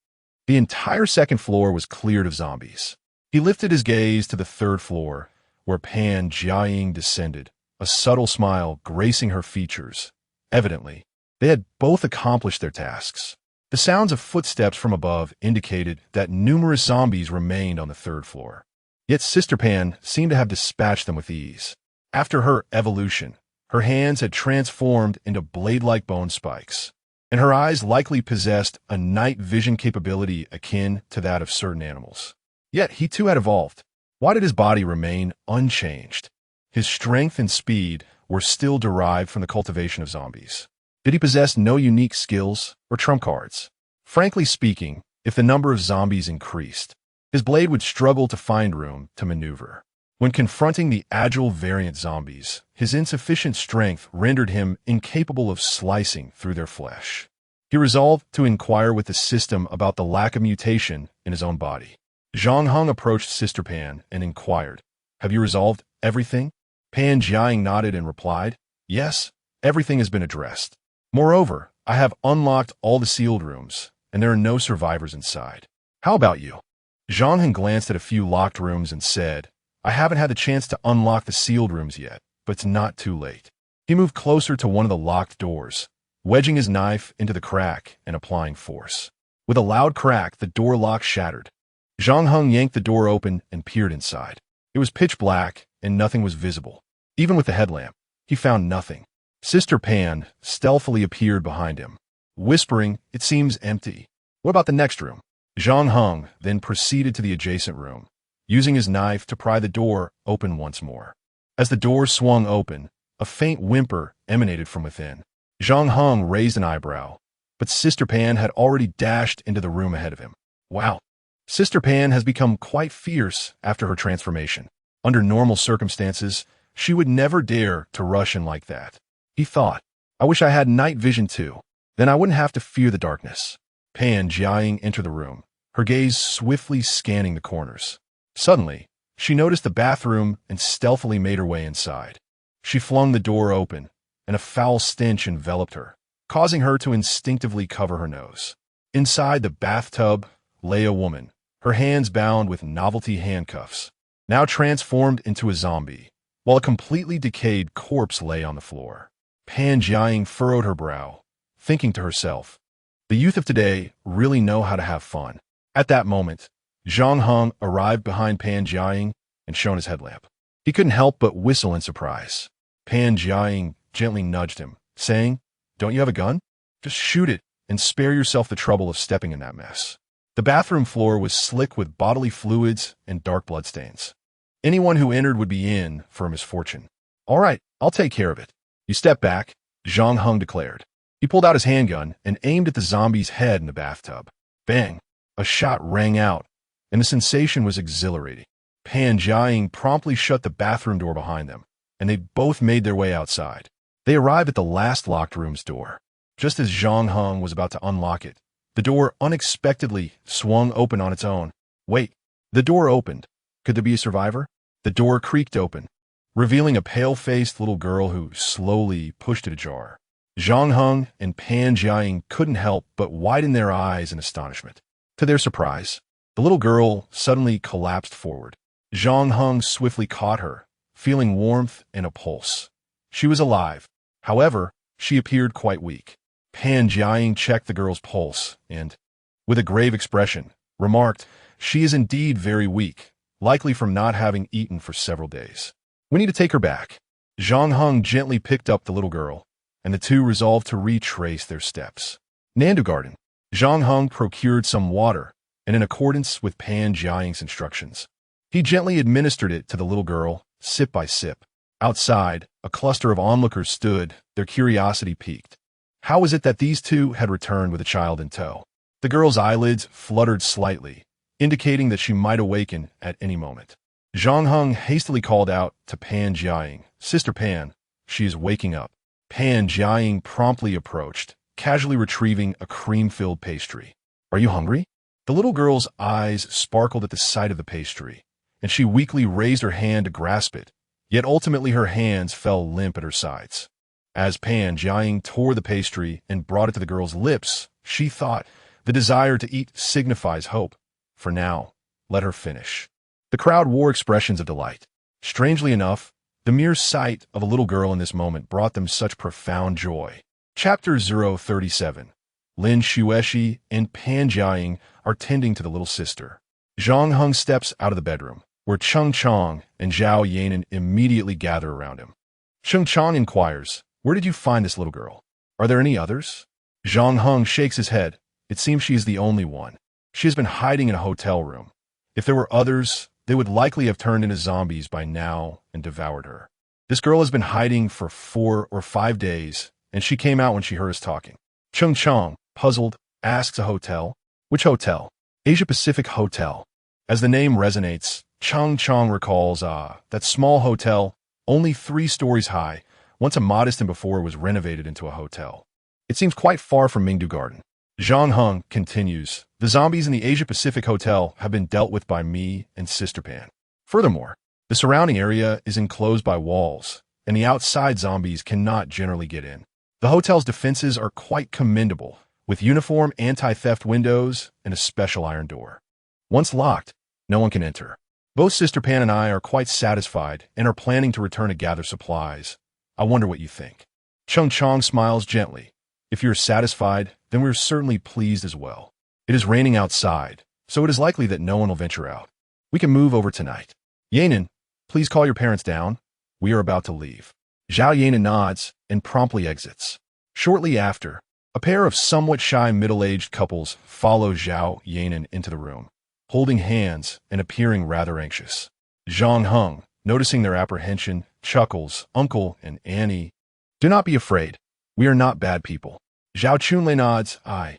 the entire second floor was cleared of zombies. He lifted his gaze to the third floor, where Pan Jiaying descended, a subtle smile gracing her features. Evidently, they had both accomplished their tasks. The sounds of footsteps from above indicated that numerous zombies remained on the third floor. Yet Sister Pan seemed to have dispatched them with ease. After her evolution, her hands had transformed into blade-like bone spikes, and her eyes likely possessed a night vision capability akin to that of certain animals. Yet he too had evolved. Why did his body remain unchanged? His strength and speed were still derived from the cultivation of zombies. Did he possess no unique skills or trump cards? Frankly speaking, if the number of zombies increased, his blade would struggle to find room to maneuver. When confronting the agile variant zombies, his insufficient strength rendered him incapable of slicing through their flesh. He resolved to inquire with the system about the lack of mutation in his own body. Zhang Heng approached Sister Pan and inquired, "Have you resolved everything?" Pan Jiaying nodded and replied, "Yes, everything has been addressed. Moreover, I have unlocked all the sealed rooms, and there are no survivors inside. How about you?" Zhang Heng glanced at a few locked rooms and said, "I haven't had the chance to unlock the sealed rooms yet, but it's not too late." He moved closer to one of the locked doors, wedging his knife into the crack and applying force. With a loud crack, the door lock shattered. Zhang Heng yanked the door open and peered inside. It was pitch black, and nothing was visible. Even with the headlamp, he found nothing. Sister Pan stealthily appeared behind him, whispering, "It seems empty. What about the next room?" Zhang Heng then proceeded to the adjacent room, using his knife to pry the door open once more. As the door swung open, a faint whimper emanated from within. Zhang Heng raised an eyebrow, but Sister Pan had already dashed into the room ahead of him. Wow. Sister Pan has become quite fierce after her transformation. Under normal circumstances, she would never dare to rush in like that. He thought, "I wish I had night vision too. Then I wouldn't have to fear the darkness." Pan Jiaying entered the room, her gaze swiftly scanning the corners. Suddenly, She noticed the bathroom and stealthily made her way inside. She flung the door open, and a foul stench enveloped her, causing her to instinctively cover her nose. Inside the bathtub lay a woman, her hands bound with novelty handcuffs, now transformed into a zombie, while a completely decayed corpse lay on the floor. Pan Jiaying furrowed her brow, thinking to herself, the youth of today really know how to have fun. At that moment, Zhang Heng arrived behind Pan Jiaying and shone his headlamp. He couldn't help but whistle in surprise. Pan Jiaying gently nudged him, saying, "Don't you have a gun? Just shoot it and spare yourself the trouble of stepping in that mess." The bathroom floor was slick with bodily fluids and dark bloodstains. Anyone who entered would be in for a misfortune. "All right, I'll take care of it." "You step back," Zhang Heng declared. He pulled out his handgun and aimed at the zombie's head in the bathtub. Bang! A shot rang out, and the sensation was exhilarating. Pan Jiaying promptly shut the bathroom door behind them, and they both made their way outside. They arrived at the last locked room's door. Just as Zhang Heng was about to unlock it, the door unexpectedly swung open on its own. Wait, the door opened. Could there be a survivor? The door creaked open, revealing a pale-faced little girl who slowly pushed it ajar. Zhang Heng and Pan Jiaying couldn't help but widen their eyes in astonishment. To their surprise, the little girl suddenly collapsed forward. Zhang Heng swiftly caught her, feeling warmth and a pulse. She was alive. However, she appeared quite weak. Pan Jiaying checked the girl's pulse and, with a grave expression, remarked, "She is indeed very weak, likely from not having eaten for several days. We need to take her back." Zhang Heng gently picked up the little girl, and the two resolved to retrace their steps. Nandu Garden. Zhang Heng procured some water, and in accordance with Pan Jiaying's instructions, he gently administered it to the little girl, sip by sip. Outside, a cluster of onlookers stood, their curiosity piqued. How was it that these two had returned with a child in tow? The girl's eyelids fluttered slightly, indicating that she might awaken at any moment. Zhang Heng hastily called out to Pan Jiaying, "Sister Pan, she is waking up." Pan Jiaying promptly approached, casually retrieving a cream-filled pastry. "Are you hungry?" The little girl's eyes sparkled at the sight of the pastry, and she weakly raised her hand to grasp it, yet ultimately her hands fell limp at her sides. As Pan Jiaying tore the pastry and brought it to the girl's lips, she thought, the desire to eat signifies hope. For now, let her finish. The crowd wore expressions of delight. Strangely enough, the mere sight of a little girl in this moment brought them such profound joy. Chapter 037. Lin Xueshi and Pan Jiaying are tending to the little sister. Zhang Heng steps out of the bedroom, where Cheng Chong and Zhao Yanan immediately gather around him. Cheng Chong inquires, "Where did you find this little girl? Are there any others?" Zhang Heng shakes his head. It seems she is the only one. She has been hiding in a hotel room. If there were others, they would likely have turned into zombies by now and devoured her. This girl has been hiding for 4 or 5 days, and she came out when she heard us talking. Cheng Chong, puzzled, asks a hotel. Which hotel? Asia Pacific Hotel. As the name resonates, Cheng Chong recalls, that small hotel, only 3 stories high, once a modest and before it was renovated into a hotel. It seems quite far from Mingdu Garden. Zhang Heng continues, "The zombies in the Asia Pacific Hotel have been dealt with by me and Sister Pan. Furthermore, the surrounding area is enclosed by walls, and the outside zombies cannot generally get in. The hotel's defenses are quite commendable, with uniform anti-theft windows and a special iron door. Once locked, no one can enter. Both Sister Pan and I are quite satisfied and are planning to return to gather supplies. I wonder what you think." Cheng Chong smiles gently. "If you're satisfied, then we're certainly pleased as well. It is raining outside, so it is likely that no one will venture out. We can move over tonight. Yanan, please call your parents down. We are about to leave." Zhao Yanan nods and promptly exits. Shortly after, a pair of somewhat shy middle-aged couples follow Zhao Yanan into the room, holding hands and appearing rather anxious. Zhang Heng, noticing their apprehension, chuckles, "Uncle and Annie, do not be afraid. We are not bad people." Zhao Chunlei nods, I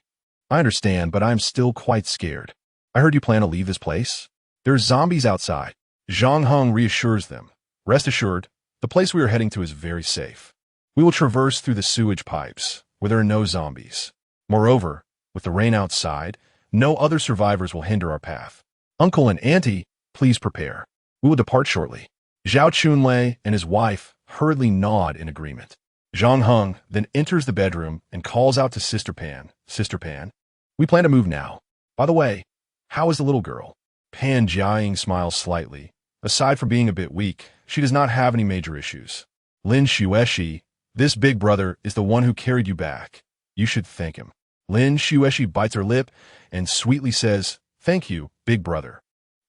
understand, but I'm still quite scared. I heard you plan to leave this place. There's zombies outside." Zhang Heng reassures them. "Rest assured, the place we are heading to is very safe. We will traverse through the sewage pipes, where there are no zombies. Moreover, with the rain outside, no other survivors will hinder our path. Uncle and Auntie, please prepare. We will depart shortly. Zhao Chunlei and his wife hurriedly nod in agreement. Zhang Heng then enters the bedroom and calls out to Sister Pan, Sister Pan, we plan to move now. By the way, how is the little girl? Pan Jiaying smiles slightly. Aside from being a bit weak, she does not have any major issues. Lin Xueshi, this big brother is the one who carried you back. You should thank him. Lin Xueshi bites her lip and sweetly says, thank you, big brother.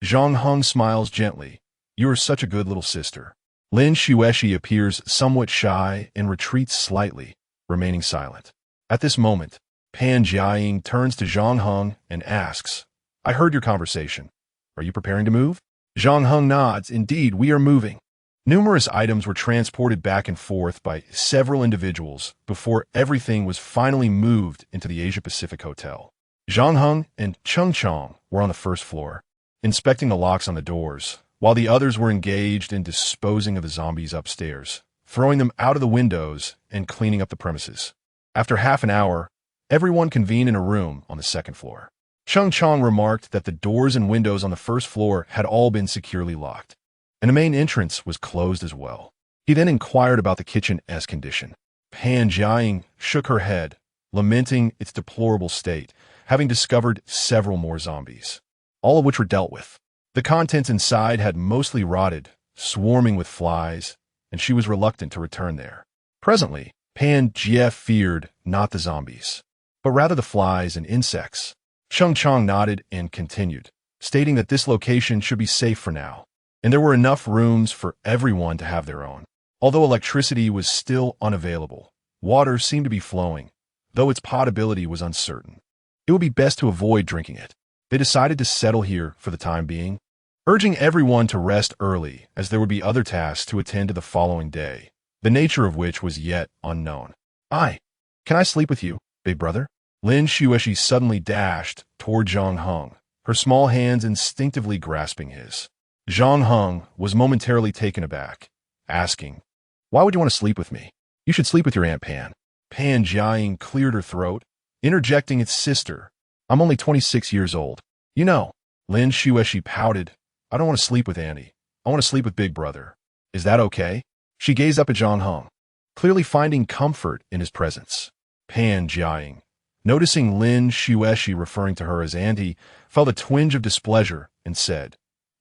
Zhang Heng smiles gently. You are such a good little sister. Lin Xueshi appears somewhat shy and retreats slightly, remaining silent. At this moment, Pan Jiaying turns to Zhang Heng and asks, I heard your conversation. Are you preparing to move? Zhang Heng nods. Indeed, we are moving. Numerous items were transported back and forth by several individuals before everything was finally moved into the Asia-Pacific Hotel. Zhang Heng and Cheng Chong were on the first floor, inspecting the locks on the doors, while the others were engaged in disposing of the zombies upstairs, throwing them out of the windows and cleaning up the premises. After half an hour, everyone convened in a room on the second floor. Cheng Chong remarked that the doors and windows on the first floor had all been securely locked, and the main entrance was closed as well. He then inquired about the kitchen's condition. Pan Jiaying shook her head, lamenting its deplorable state, having discovered several more zombies, all of which were dealt with. The contents inside had mostly rotted, swarming with flies, and she was reluctant to return there. Presently, Pan Jie feared not the zombies, but rather the flies and insects. Cheng Chong nodded and continued, stating that this location should be safe for now, and there were enough rooms for everyone to have their own. Although electricity was still unavailable, water seemed to be flowing, though its potability was uncertain. It would be best to avoid drinking it. They decided to settle here for the time being, urging everyone to rest early as there would be other tasks to attend to the following day, the nature of which was yet unknown. Can I sleep with you, big brother? Lin Xueshi suddenly dashed toward Zhang Heng, her small hands instinctively grasping his. Zhang Heng was momentarily taken aback, asking, why would you want to sleep with me? You should sleep with your Aunt Pan. Pan Jiaying cleared her throat, interjecting its sister. I'm only 26 years old. You know, Lin Xueshi pouted. I don't want to sleep with Auntie. I want to sleep with Big Brother. Is that okay? She gazed up at Zhang Heng, clearly finding comfort in his presence. Pan Jiaying, noticing Lin Xueshi referring to her as Auntie, felt a twinge of displeasure and said,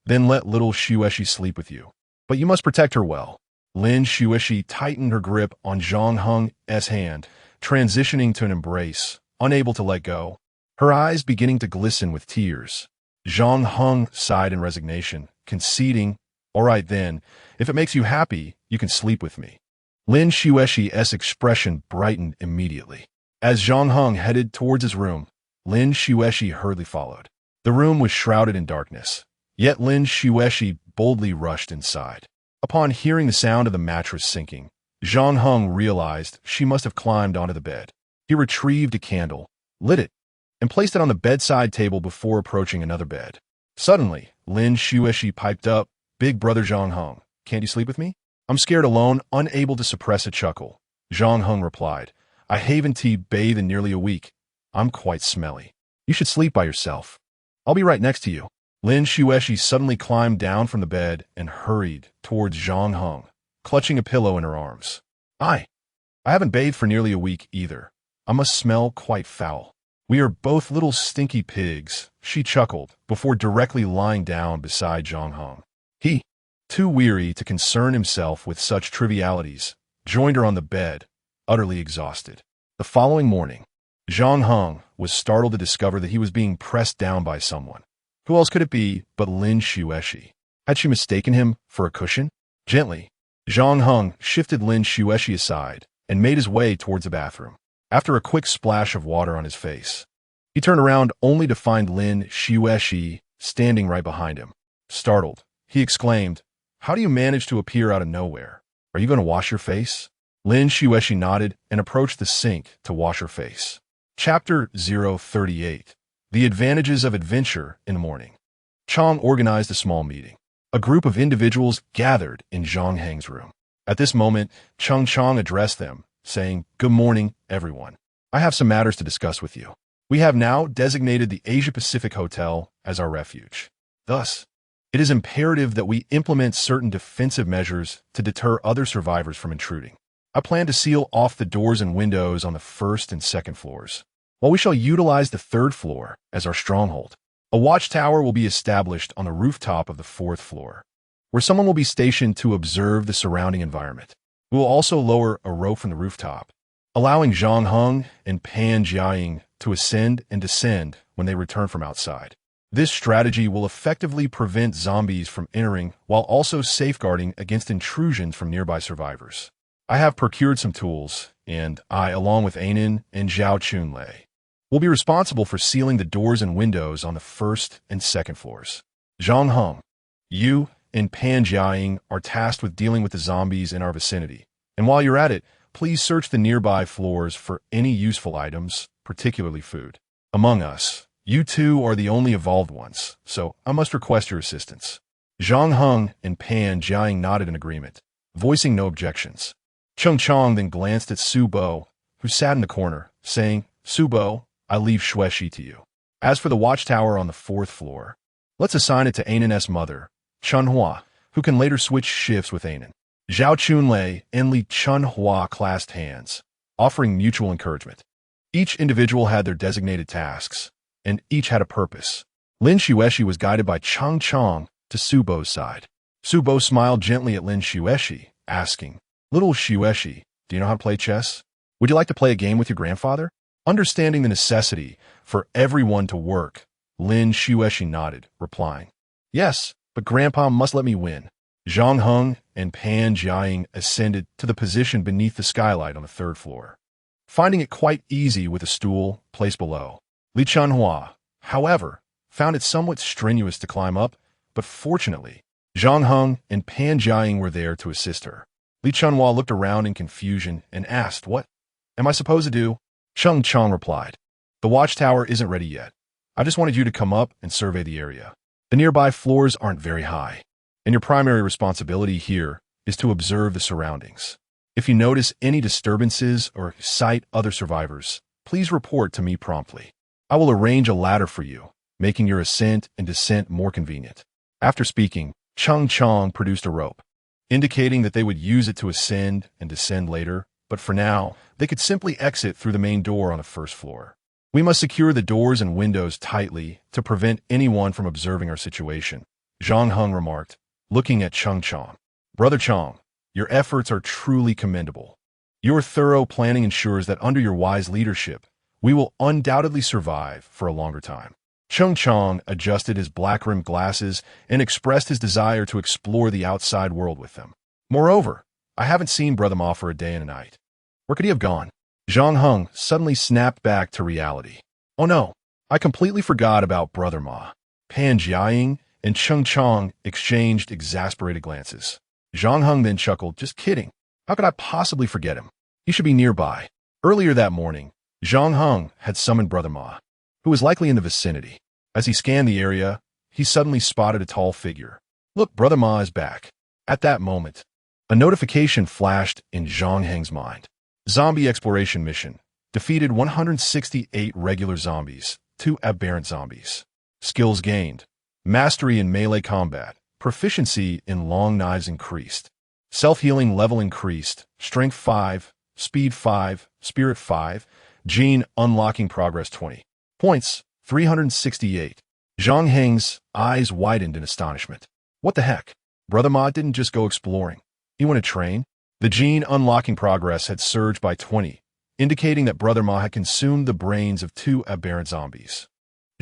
then let little Xueshi sleep with you. But you must protect her well. Lin Xueshi tightened her grip on Zhang Heng's hand, transitioning to an embrace, unable to let go, her eyes beginning to glisten with tears. Zhang Heng sighed in resignation, conceding, all right then, if it makes you happy, you can sleep with me. Lin Xueshi's expression brightened immediately. As Zhang Heng headed towards his room, Lin Xueshi hurriedly followed. The room was shrouded in darkness, yet Lin Xueshi boldly rushed inside. Upon hearing the sound of the mattress sinking, Zhang Heng realized she must have climbed onto the bed. He retrieved a candle, lit it, and placed it on the bedside table before approaching another bed. Suddenly, Lin Xueshi piped up, Big Brother Zhang Heng, can't you sleep with me? I'm scared alone, unable to suppress a chuckle. Zhang Heng replied, I haven't bathed in nearly a week. I'm quite smelly. You should sleep by yourself. I'll be right next to you. Lin Xueshi suddenly climbed down from the bed and hurried towards Zhang Heng, clutching a pillow in her arms. I haven't bathed for nearly a week either. I must smell quite foul. We are both little stinky pigs, she chuckled, before directly lying down beside Zhang Heng. He, too weary to concern himself with such trivialities, joined her on the bed, utterly exhausted. The following morning, Zhang Heng was startled to discover that he was being pressed down by someone. Who else could it be but Lin Xueshi? Had she mistaken him for a cushion? Gently, Zhang Heng shifted Lin Xueshi aside and made his way towards the bathroom. After a quick splash of water on his face, he turned around only to find Lin Xueshi standing right behind him. Startled, he exclaimed, how do you manage to appear out of nowhere? Are you going to wash your face? Lin Xueshi nodded and approached the sink to wash her face. Chapter 038. The Advantages of Adventure in the Morning. Chong organized a small meeting. A group of individuals gathered in Zhang Heng's room. At this moment, Cheng Chong addressed them, saying, good morning, everyone. I have some matters to discuss with you. We have now designated the Asia-Pacific Hotel as our refuge. Thus, It is imperative that we implement certain defensive measures to deter other survivors from intruding. I plan to seal off the doors and windows on the first and second floors, while we shall utilize the third floor as our stronghold. A watchtower will be established on the rooftop of the fourth floor, where someone will be stationed to observe the surrounding environment. We will also lower a rope from the rooftop, allowing Zhang Heng and Pan Jiaying to ascend and descend when they return from outside. This strategy will effectively prevent zombies from entering while also safeguarding against intrusions from nearby survivors. I have procured some tools, and I, along with Ainin and Zhao Chunlei, will be responsible for sealing the doors and windows on the first and second floors. Zhang Heng, you and Pan Jiaying are tasked with dealing with the zombies in our vicinity, and while you're at it, please search the nearby floors for any useful items, particularly food. Among us, you two are the only evolved ones, so I must request your assistance. Zhang Heng and Pan Jiaying nodded in agreement, voicing no objections. Cheng Chong then glanced at Su Bo, who sat in the corner, saying, Su Bo, I leave Xueshi to you. As for the watchtower on the fourth floor, let's assign it to Ainin's mother, Chun Hua, who can later switch shifts with Ainin. Zhao Chunlei and Li Chun Hua clasped hands, offering mutual encouragement. Each individual had their designated tasks, and each had a purpose. Lin Xueshi was guided by Cheng Chong to Su Bo's side. Su Bo smiled gently at Lin Xueshi, asking, Little Xueshi, do you know how to play chess? Would you like to play a game with your grandfather? Understanding the necessity for everyone to work, Lin Xueshi nodded, replying, Yes, but Grandpa must let me win. Zhang Heng and Pan Jiaying ascended to the position beneath the skylight on the third floor, finding it quite easy with a stool placed below. Li Chunhua, however, found it somewhat strenuous to climb up, but fortunately, Zhang Heng and Pan Jiaying were there to assist her. Li Chunhua looked around in confusion and asked, What am I supposed to do? Cheng Chong replied, The watchtower isn't ready yet. I just wanted you to come up and survey the area. The nearby floors aren't very high, and your primary responsibility here is to observe the surroundings. If you notice any disturbances or sight other survivors, please report to me promptly. I will arrange a ladder for you, making your ascent and descent more convenient. After speaking, Cheng Chong produced a rope, indicating that they would use it to ascend and descend later, but for now, they could simply exit through the main door on the first floor. We must secure the doors and windows tightly to prevent anyone from observing our situation, Zhang Heng remarked, looking at Cheng Chong. Brother Chong, your efforts are truly commendable. Your thorough planning ensures that under your wise leadership, we will undoubtedly survive for a longer time. Cheng Chong adjusted his black-rimmed glasses and expressed his desire to explore the outside world with them. Moreover, I haven't seen Brother Ma for a day and a night. Where could he have gone? Zhang Heng suddenly snapped back to reality. Oh no, I completely forgot about Brother Ma. Pan Jiaying and Cheng Chong exchanged exasperated glances. Zhang Heng then chuckled, Just kidding. How could I possibly forget him? He should be nearby. Earlier that morning, Zhang Heng had summoned Brother Ma, who was likely in the vicinity. As he scanned the area, he suddenly spotted a tall figure. Look, Brother Ma is back. At that moment, a notification flashed in Zhang Heng's mind. Zombie exploration mission. Defeated 168 regular zombies, 2 aberrant zombies. Skills gained. Mastery in melee combat. Proficiency in long knives increased. Self-healing level increased. Strength 5, Speed 5, Spirit 5. Gene unlocking progress 20. Points, 368. Zhang Heng's eyes widened in astonishment. What the heck? Brother Ma didn't just go exploring. He went to train? The gene unlocking progress had surged by 20, indicating that Brother Ma had consumed the brains of 2 aberrant zombies.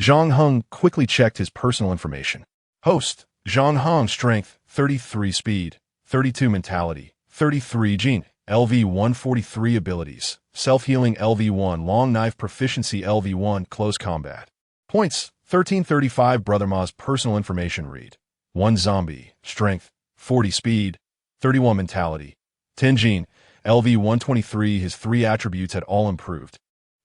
Zhang Heng quickly checked his personal information. Host, Zhang Heng, strength, 33 speed, 32 mentality, 33 gene, LV-143 abilities, self-healing LV-1, long knife proficiency LV-1, close combat. Points, 1335. Brother Ma's personal information read. 1 zombie, strength, 40 speed, 31 mentality, 10 gene, LV-123. His 3 attributes had all improved,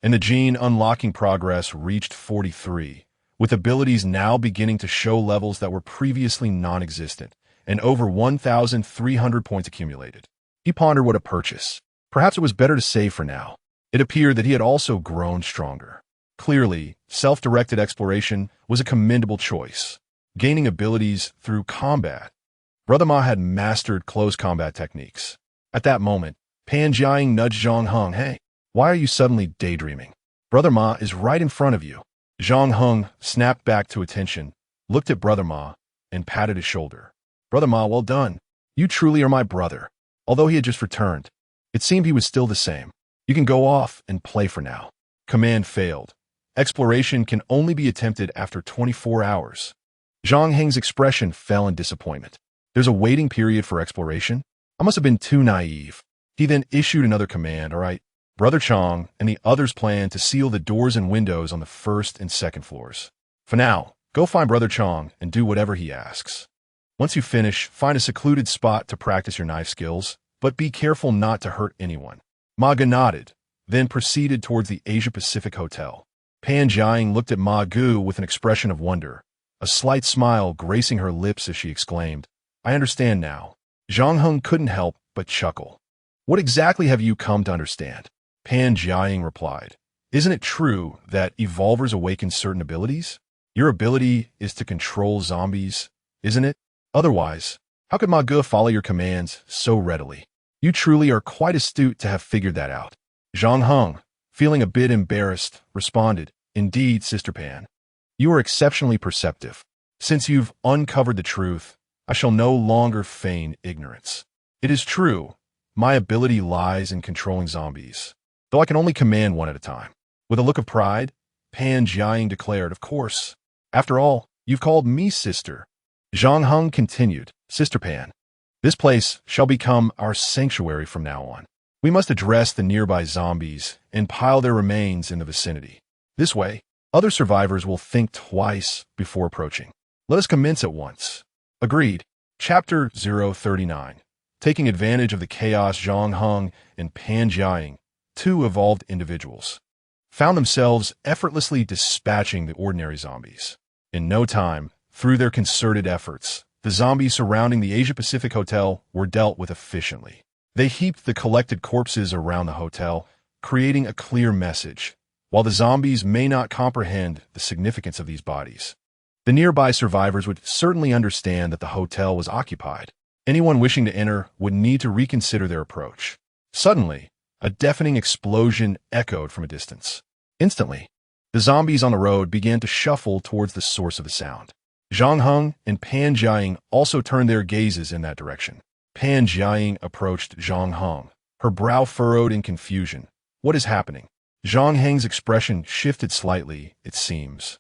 and the gene unlocking progress reached 43, with abilities now beginning to show levels that were previously non-existent, and over 1,300 points accumulated. He pondered what to purchase. Perhaps it was better to save for now. It appeared that he had also grown stronger. Clearly, self-directed exploration was a commendable choice. gaining abilities through combat. Brother Ma had mastered close combat techniques. At that moment, Pan Jiaying nudged Zhang Heng. Hey, why are you suddenly daydreaming? Brother Ma is right in front of you. Zhang Heng snapped back to attention, looked at Brother Ma, and patted his shoulder. Brother Ma, well done. You truly are my brother. Although he had just returned, it seemed he was still the same. You can go off and play for now. Command failed. Exploration can only be attempted after 24 hours. Zhang Heng's expression fell in disappointment. There's a waiting period for exploration? I must have been too naive. He then issued another command. All right, Brother Chong and the others plan to seal the doors and windows on the first and second floors. For now, go find Brother Chong and do whatever he asks. Once you finish, find a secluded spot to practice your knife skills, but be careful not to hurt anyone. Ma Gu nodded, then proceeded towards the Asia-Pacific Hotel. Pan Jiaying looked at Ma Gu with an expression of wonder, a slight smile gracing her lips as she exclaimed, I understand now. Zhang Heng couldn't help but chuckle. What exactly have you come to understand? Pan Jiaying replied, Isn't it true that evolvers awaken certain abilities? Your ability is to control zombies, isn't it? Otherwise, how could Ma Gu follow your commands so readily? You truly are quite astute to have figured that out. Zhang Heng, feeling a bit embarrassed, responded, Indeed, Sister Pan. You are exceptionally perceptive. Since you've uncovered the truth, I shall no longer feign ignorance. It is true, my ability lies in controlling zombies, though I can only command one at a time. With a look of pride, Pan Jiaying declared, Of course. After all, you've called me sister. Zhang Heng continued, Sister Pan, this place shall become our sanctuary from now on. We must address the nearby zombies and pile their remains in the vicinity. This way, other survivors will think twice before approaching. Let us commence at once. Agreed. Chapter 039. Taking advantage of the chaos, Zhang Heng and Pan Jiaying, two evolved individuals, found themselves effortlessly dispatching the ordinary zombies. In no time, through their concerted efforts, the zombies surrounding the Asia-Pacific Hotel were dealt with efficiently. They heaped the collected corpses around the hotel, creating a clear message. While the zombies may not comprehend the significance of these bodies, the nearby survivors would certainly understand that the hotel was occupied. Anyone wishing to enter would need to reconsider their approach. Suddenly, a deafening explosion echoed from a distance. Instantly, the zombies on the road began to shuffle towards the source of the sound. Zhang Heng and Pan Jiaying also turned their gazes in that direction. Pan Jiaying approached Zhang Heng, her brow furrowed in confusion. What is happening? Zhang Heng's expression shifted slightly, it seems.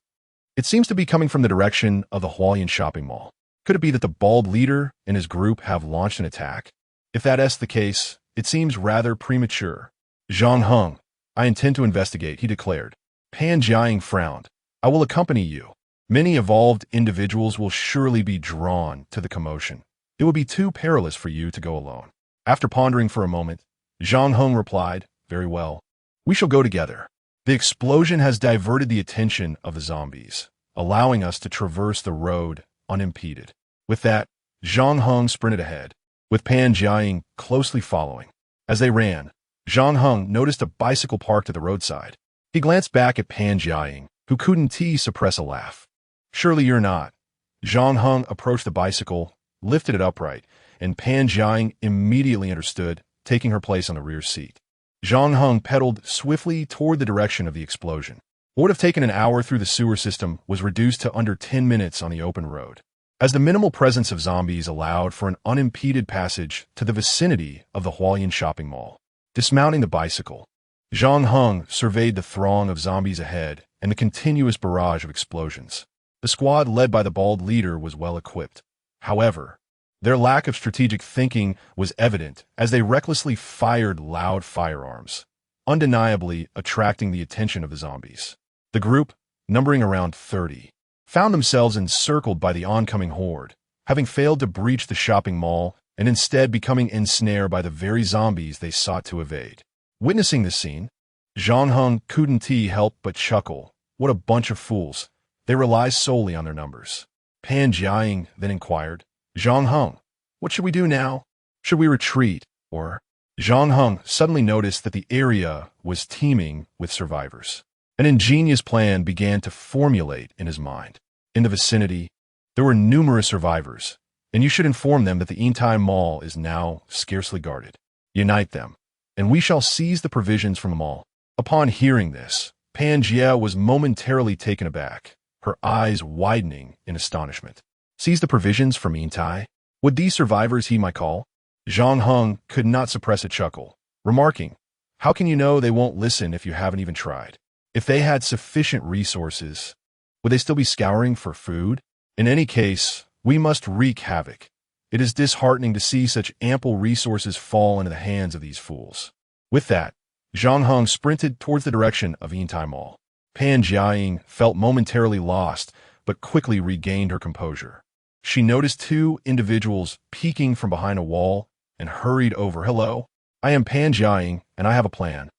It seems to be coming from the direction of the Hualien shopping mall. Could it be that the bald leader and his group have launched an attack? If that is the case, it seems rather premature. Zhang Heng, I intend to investigate, he declared. Pan Jiaying frowned. I will accompany you. Many evolved individuals will surely be drawn to the commotion. It would be too perilous for you to go alone. After pondering for a moment, Zhang Heng replied, Very well. We shall go together. The explosion has diverted the attention of the zombies, allowing us to traverse the road unimpeded. With that, Zhang Heng sprinted ahead, with Pan Jiaying closely following. As they ran, Zhang Heng noticed a bicycle parked at the roadside. He glanced back at Pan Jiaying, who couldn't suppress a laugh. Surely you're not. Zhang Heng approached the bicycle, lifted it upright, and Pan Jiaying immediately understood, taking her place on the rear seat. Zhang Heng pedaled swiftly toward the direction of the explosion. What would have taken an hour through the sewer system was reduced to under 10 minutes on the open road, as the minimal presence of zombies allowed for an unimpeded passage to the vicinity of the Hualien shopping mall. Dismounting the bicycle, Zhang Heng surveyed the throng of zombies ahead and the continuous barrage of explosions. The squad led by the bald leader was well equipped. However, their lack of strategic thinking was evident as they recklessly fired loud firearms, undeniably attracting the attention of the zombies. The group, numbering around 30, found themselves encircled by the oncoming horde, having failed to breach the shopping mall and instead becoming ensnared by the very zombies they sought to evade. Witnessing this scene, Zhang Heng couldn't help but chuckle. What a bunch of fools. They rely solely on their numbers. Pan Jiaying then inquired, Zhang Heng, what should we do now? Should we retreat, or? Zhang Heng suddenly noticed that the area was teeming with survivors. An ingenious plan began to formulate in his mind. In the vicinity, There were numerous survivors, and you should inform them that the Intai Mall is now scarcely guarded. Unite them, and we shall seize the provisions from the mall. Upon hearing this, Pangaea was momentarily taken aback, her eyes widening in astonishment. Seize the provisions from Intai? Would these survivors heed my call? Zhang Heng could not suppress a chuckle, remarking, "How can you know they won't listen if you haven't even tried? If they had sufficient resources, would they still be scouring for food? In any case, we must wreak havoc. It is disheartening to see such ample resources fall into the hands of these fools." With that, Zhang Heng sprinted towards the direction of Intai Mall. Pangaea felt momentarily lost, but quickly regained her composure. She noticed two individuals peeking from behind a wall and hurried over. "Hello, I am Pangaea, and I have a plan."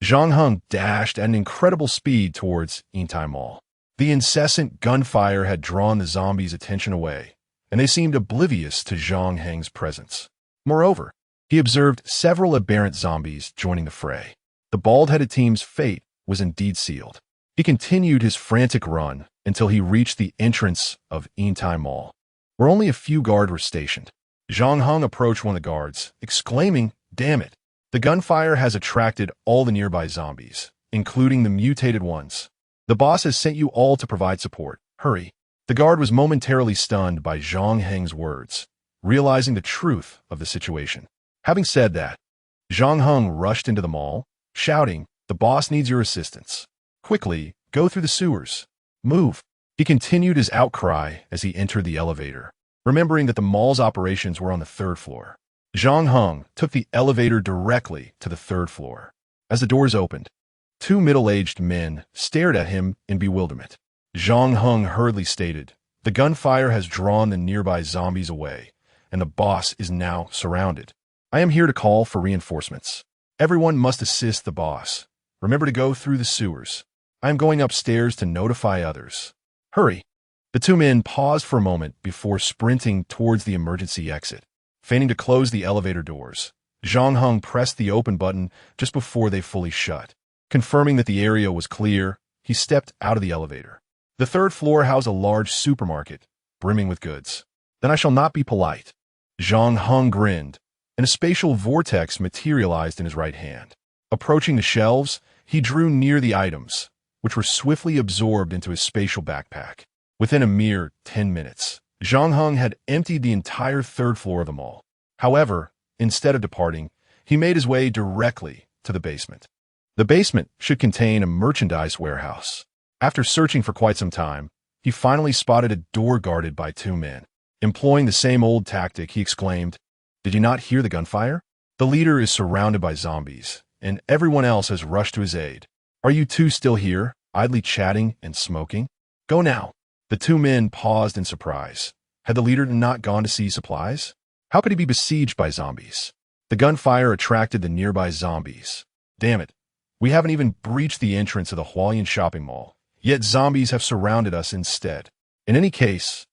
Zhang Heng dashed at an incredible speed towards Intai Mall. The incessant gunfire had drawn the zombies' attention away, and they seemed oblivious to Zhang Heng's presence. Moreover, he observed several aberrant zombies joining the fray. The bald-headed team's fate was indeed sealed. He continued his frantic run until he reached the entrance of Intai Mall, where only a few guards were stationed. Zhang Heng approached one of the guards, exclaiming, "Damn it! The gunfire has attracted all the nearby zombies, including the mutated ones. The boss has sent you all to provide support. Hurry." The guard was momentarily stunned by Zhang Heng's words, realizing the truth of the situation. Having said that, Zhang Heng rushed into the mall, shouting, "The boss needs your assistance. Quickly, go through the sewers. Move." He continued his outcry as he entered the elevator, remembering that the mall's operations were on the third floor. Zhang Heng took the elevator directly to the third floor. As the doors opened, two middle-aged men stared at him in bewilderment. Zhang Heng hurriedly stated, "The gunfire has drawn the nearby zombies away, and the boss is now surrounded. I am here to call for reinforcements. Everyone must assist the boss. Remember to go through the sewers. I am going upstairs to notify others. Hurry." The two men paused for a moment before sprinting towards the emergency exit. Feigning to close the elevator doors, Zhang Heng pressed the open button just before they fully shut. Confirming that the area was clear, he stepped out of the elevator. The third floor housed a large supermarket, brimming with goods. "Then I shall not be polite." Zhang Heng grinned, and a spatial vortex materialized in his right hand. Approaching the shelves, he drew near the items, which were swiftly absorbed into his spatial backpack. Within a mere 10 minutes, Zhang Heng had emptied the entire third floor of the mall. However, instead of departing, he made his way directly to the basement. The basement should contain a merchandise warehouse. After searching for quite some time, he finally spotted a door guarded by two men. Employing the same old tactic, he exclaimed, "Did you not hear the gunfire? The leader is surrounded by zombies, and everyone else has rushed to his aid. Are you two still here, idly chatting and smoking? Go now." The two men paused in surprise. Had the leader not gone to seize supplies? How could he be besieged by zombies? The gunfire attracted the nearby zombies. "Damn it. We haven't even breached the entrance of the Hualien shopping mall, yet zombies have surrounded us instead. In any case,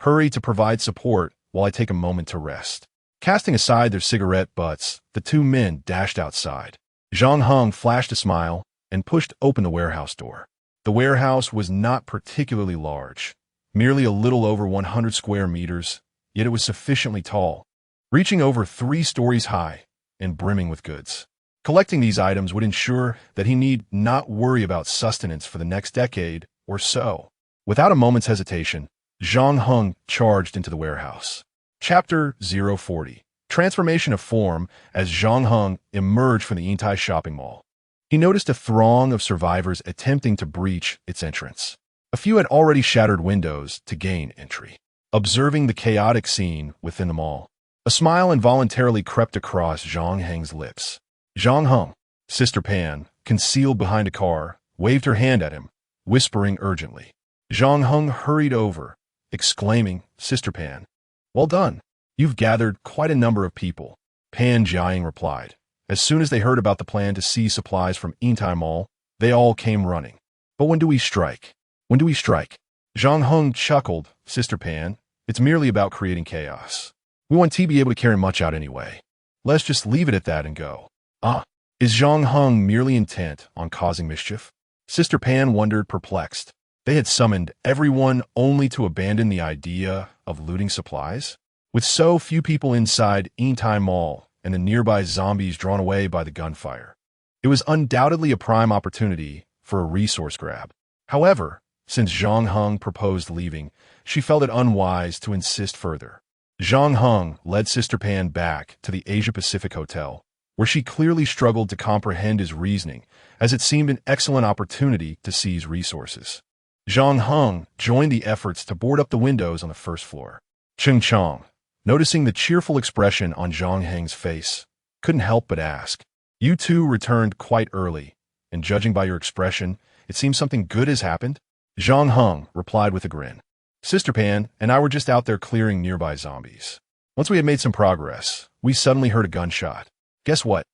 hurry to provide support while I take a moment to rest." Casting aside their cigarette butts, the two men dashed outside. Zhang Heng flashed a smile and pushed open the warehouse door. The warehouse was not particularly large, merely a little over 100 square meters, yet it was sufficiently tall, reaching over 3 stories high and brimming with goods. Collecting these items would ensure that he need not worry about sustenance for the next decade or so. Without a moment's hesitation, Zhang Heng charged into the warehouse. Chapter 040. Transformation of form. As Zhang Heng emerged from the Intai shopping mall, he noticed a throng of survivors attempting to breach its entrance. A few had already shattered windows to gain entry. Observing the chaotic scene within the mall, a smile involuntarily crept across Zhang Heng's lips. Zhang Heng, Sister Pan, concealed behind a car, waved her hand at him, whispering urgently. Zhang Heng hurried over, exclaiming, "Sister Pan, well done. You've gathered quite a number of people." Pangaea replied. As soon as they heard about the plan to seize supplies from Intai Mall, they all came running. "But when do we strike? When do we strike?" Zhang Heng chuckled. "Sister Pan, it's merely about creating chaos. We won't be able to carry much out anyway. Let's just leave it at that and go." "Ah, is Zhang Heng merely intent on causing mischief?" Sister Pan wondered, perplexed. They had summoned everyone only to abandon the idea of looting supplies? With so few people inside Intai Mall and the nearby zombies drawn away by the gunfire, it was undoubtedly a prime opportunity for a resource grab. However, since Zhang Heng proposed leaving, she felt it unwise to insist further. Zhang Heng led Sister Pan back to the Asia-Pacific Hotel, where she clearly struggled to comprehend his reasoning, as it seemed an excellent opportunity to seize resources. Zhang Heng joined the efforts to board up the windows on the first floor. Cheng Chong, noticing the cheerful expression on Zhang Heng's face, couldn't help but ask, "You two returned quite early, and judging by your expression, it seems something good has happened?" Zhang Heng replied with a grin. "Sister Pan and I were just out there clearing nearby zombies. Once we had made some progress, we suddenly heard a gunshot. Guess what?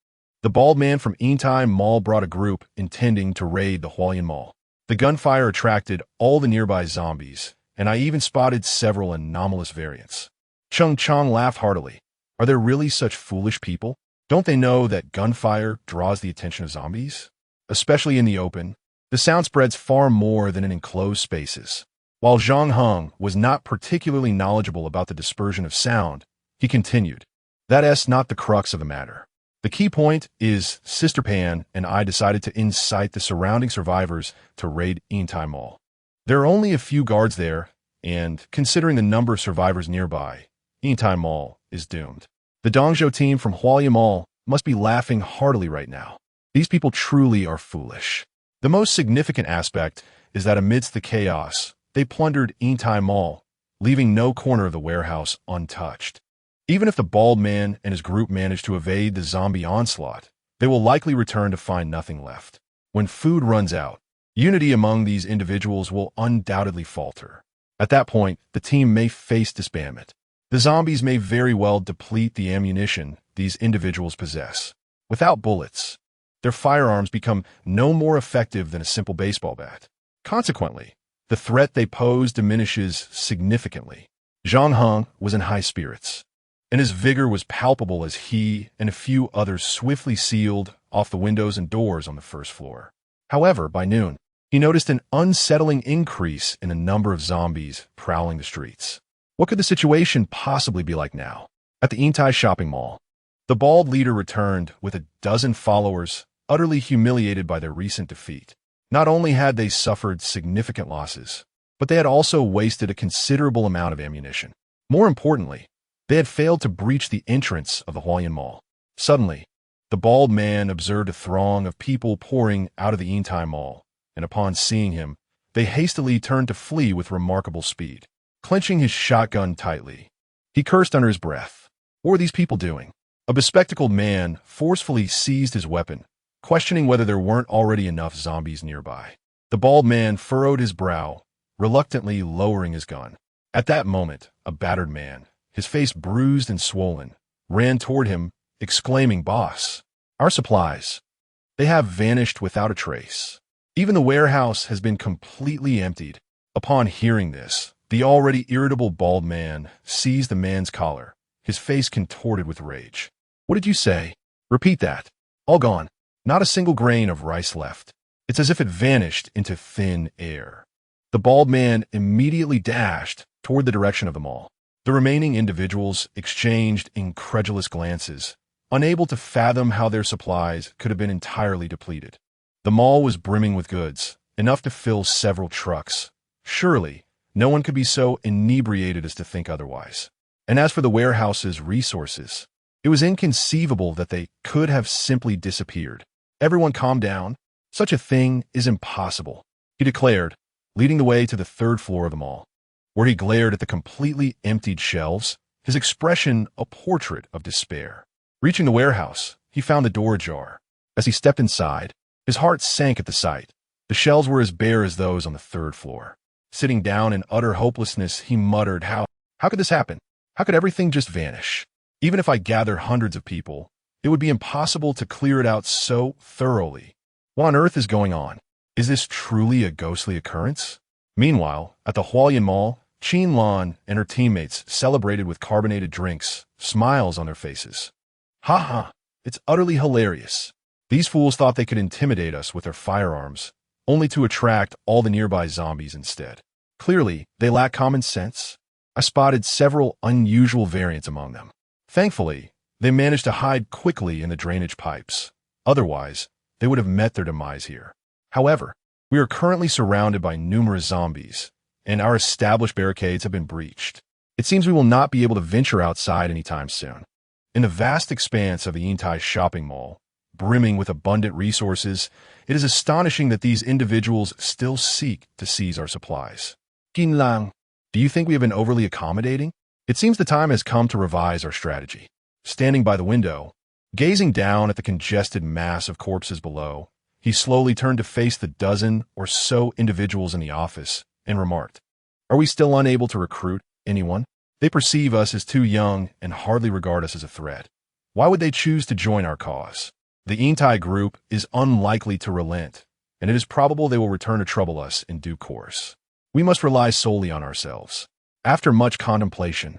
The bald man from Intai Mall brought a group intending to raid the Hualien Mall. The gunfire attracted all the nearby zombies, and I even spotted several anomalous variants." Cheng Chong laughed heartily. "Are there really such foolish people? Don't they know that gunfire draws the attention of zombies? Especially in the open, the sound spreads far more than in enclosed spaces." While Zhang Heng was not particularly knowledgeable about the dispersion of sound, he continued, "That's not the crux of the matter. The key point is Sister Pan and I decided to incite the surrounding survivors to raid Intai Mall. There are only a few guards there, and considering the number of survivors nearby, Intai Mall is doomed. The Dongzhou team from Hualien Mall must be laughing heartily right now. These people truly are foolish. The most significant aspect is that amidst the chaos, they plundered Intai Mall, leaving no corner of the warehouse untouched. Even if the bald man and his group manage to evade the zombie onslaught, they will likely return to find nothing left. When food runs out, unity among these individuals will undoubtedly falter. At that point, the team may face disbandment. The zombies may very well deplete the ammunition these individuals possess. Without bullets, their firearms become no more effective than a simple baseball bat. Consequently, the threat they pose diminishes significantly. Zhang Heng was in high spirits, and his vigor was palpable as he and a few others swiftly sealed off the windows and doors on the first floor. However, by noon, he noticed an unsettling increase in the number of zombies prowling the streets. What could the situation possibly be like now? At the Intai shopping mall, the bald leader returned with a dozen followers, utterly humiliated by their recent defeat. Not only had they suffered significant losses, but they had also wasted a considerable amount of ammunition. More importantly, they had failed to breach the entrance of the Hualien Mall. Suddenly, the bald man observed a throng of people pouring out of the Intai Mall, and upon seeing him, they hastily turned to flee with remarkable speed. Clenching his shotgun tightly, he cursed under his breath. What were these people doing? A bespectacled man forcefully seized his weapon, questioning whether there weren't already enough zombies nearby. The bald man furrowed his brow, reluctantly lowering his gun. At that moment, a battered man, his face bruised and swollen, ran toward him, exclaiming, "Boss, our supplies. They have vanished without a trace. Even the warehouse has been completely emptied." Upon hearing this, the already irritable bald man seized the man's collar, his face contorted with rage. "What did you say? Repeat that." "All gone. Not a single grain of rice left. It's as if it vanished into thin air." The bald man immediately dashed toward the direction of the mall. The remaining individuals exchanged incredulous glances, unable to fathom how their supplies could have been entirely depleted. The mall was brimming with goods, enough to fill several trucks. Surely, no one could be so inebriated as to think otherwise. And as for the warehouse's resources, it was inconceivable that they could have simply disappeared. "Everyone calm down. Such a thing is impossible," he declared, leading the way to the third floor of the mall, where he glared at the completely emptied shelves, his expression a portrait of despair. Reaching the warehouse, he found the door ajar. As he stepped inside, his heart sank at the sight. The shelves were as bare as those on the third floor. Sitting down in utter hopelessness, he muttered, How could this happen? How could everything just vanish? Even if I gather hundreds of people, it would be impossible to clear it out so thoroughly. What on earth is going on? Is this truly a ghostly occurrence?" Meanwhile, at the Hualien Mall, Qin Lan and her teammates celebrated with carbonated drinks, smiles on their faces. "Ha ha, it's utterly hilarious. These fools thought they could intimidate us with their firearms, only to attract all the nearby zombies instead. Clearly, they lack common sense. I spotted several unusual variants among them. Thankfully, they managed to hide quickly in the drainage pipes. Otherwise, they would have met their demise here. However, we are currently surrounded by numerous zombies, and our established barricades have been breached. It seems we will not be able to venture outside anytime soon. In the vast expanse of the Intai shopping mall, brimming with abundant resources, it is astonishing that these individuals still seek to seize our supplies. Qinlang, do you think we have been overly accommodating? It seems the time has come to revise our strategy. Standing by the window, gazing down at the congested mass of corpses below, he slowly turned to face the dozen or so individuals in the office and remarked, "Are we still unable to recruit anyone? They perceive us as too young and hardly regard us as a threat. Why would they choose to join our cause? The Intai group is unlikely to relent, and it is probable they will return to trouble us in due course. We must rely solely on ourselves." After much contemplation,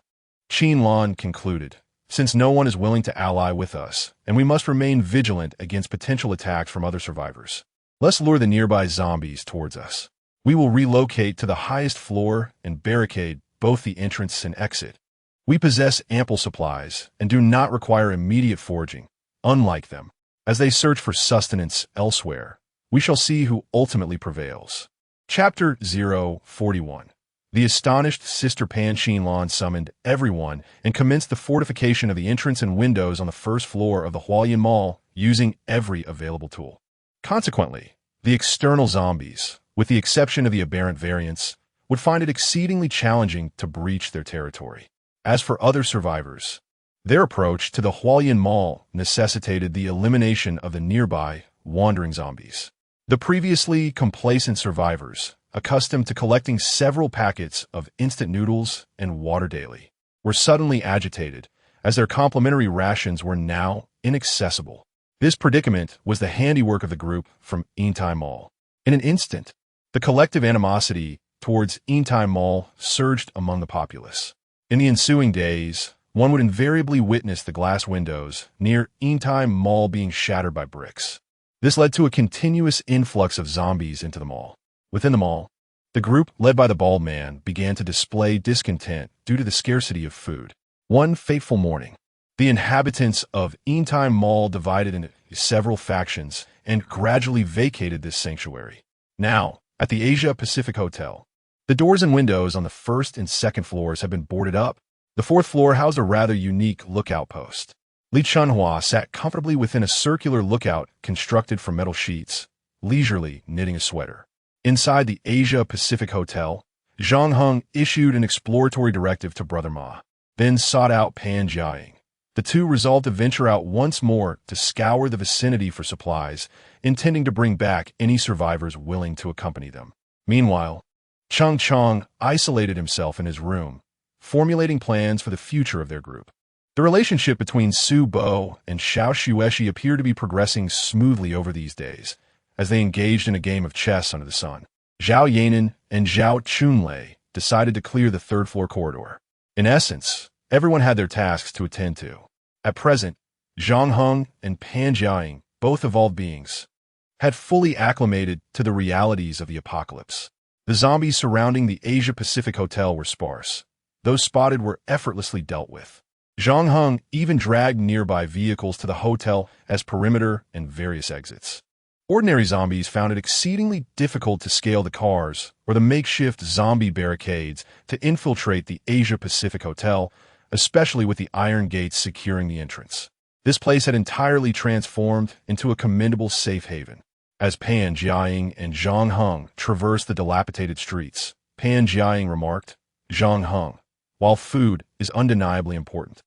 Qinlan concluded, "Since no one is willing to ally with us, and we must remain vigilant against potential attacks from other survivors, let's lure the nearby zombies towards us. We will relocate to the highest floor and barricade both the entrance and exit. We possess ample supplies and do not require immediate foraging. Unlike them, as they search for sustenance elsewhere, we shall see who ultimately prevails." Chapter 041. The astonished Sister Pan Qinlan summoned everyone and commenced the fortification of the entrance and windows on the first floor of the Hualien Mall using every available tool. Consequently, the external zombies, with the exception of the aberrant variants, would find it exceedingly challenging to breach their territory. As for other survivors, their approach to the Hualien Mall necessitated the elimination of the nearby wandering zombies. The previously complacent survivors, accustomed to collecting several packets of instant noodles and water daily, were suddenly agitated as their complimentary rations were now inaccessible. This predicament was the handiwork of the group from Intai Mall. In an instant, the collective animosity towards Intai Mall surged among the populace. In the ensuing days, one would invariably witness the glass windows near Intai Mall being shattered by bricks. This led to a continuous influx of zombies into the mall. Within the mall, the group, led by the bald man, began to display discontent due to the scarcity of food. One fateful morning, the inhabitants of Intai Mall divided into several factions and gradually vacated this sanctuary. Now, at the Asia Pacific Hotel, the doors and windows on the first and second floors have been boarded up. The fourth floor housed a rather unique lookout post. Li Chunhua sat comfortably within a circular lookout constructed from metal sheets, leisurely knitting a sweater. Inside the Asia Pacific Hotel, Zhang Heng issued an exploratory directive to Brother Ma, then sought out Pan Jiaying. The two resolved to venture out once more to scour the vicinity for supplies, intending to bring back any survivors willing to accompany them. Meanwhile, Cheng Chong isolated himself in his room, formulating plans for the future of their group. The relationship between Su Bo and Xiao Xueshi appeared to be progressing smoothly over these days, as they engaged in a game of chess under the sun. Zhao Yanan and Zhao Chunlei decided to clear the third-floor corridor. In essence, everyone had their tasks to attend to. At present, Zhang Heng and Pan Jiaying, both evolved beings, had fully acclimated to the realities of the apocalypse. The zombies surrounding the Asia Pacific Hotel were sparse. Those spotted were effortlessly dealt with. Zhang Heng even dragged nearby vehicles to the hotel as perimeter and various exits. Ordinary zombies found it exceedingly difficult to scale the cars or the makeshift zombie barricades to infiltrate the Asia Pacific Hotel, especially with the iron gates securing the entrance. This place had entirely transformed into a commendable safe haven. As Pan Jiaying and Zhang Heng traversed the dilapidated streets, Pan Jiaying remarked, "Zhang Heng, while food is undeniably important,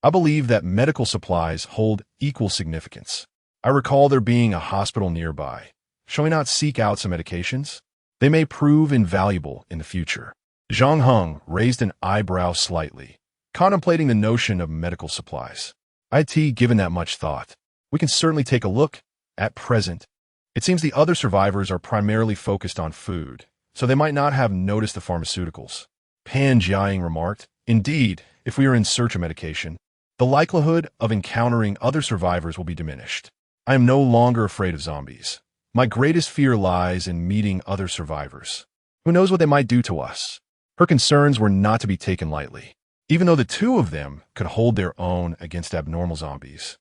I believe that medical supplies hold equal significance. I recall there being a hospital nearby. Shall we not seek out some medications? They may prove invaluable in the future." Zhang Heng raised an eyebrow slightly, contemplating the notion of medical supplies. "It given that much thought. We can certainly take a look. At present, it seems the other survivors are primarily focused on food, so they might not have noticed the pharmaceuticals." Pan Jiaying remarked, "Indeed, if we are in search of medication, the likelihood of encountering other survivors will be diminished. I am no longer afraid of zombies. My greatest fear lies in meeting other survivors. Who knows what they might do to us? Her concerns were not to be taken lightly, even though the two of them could hold their own against abnormal zombies.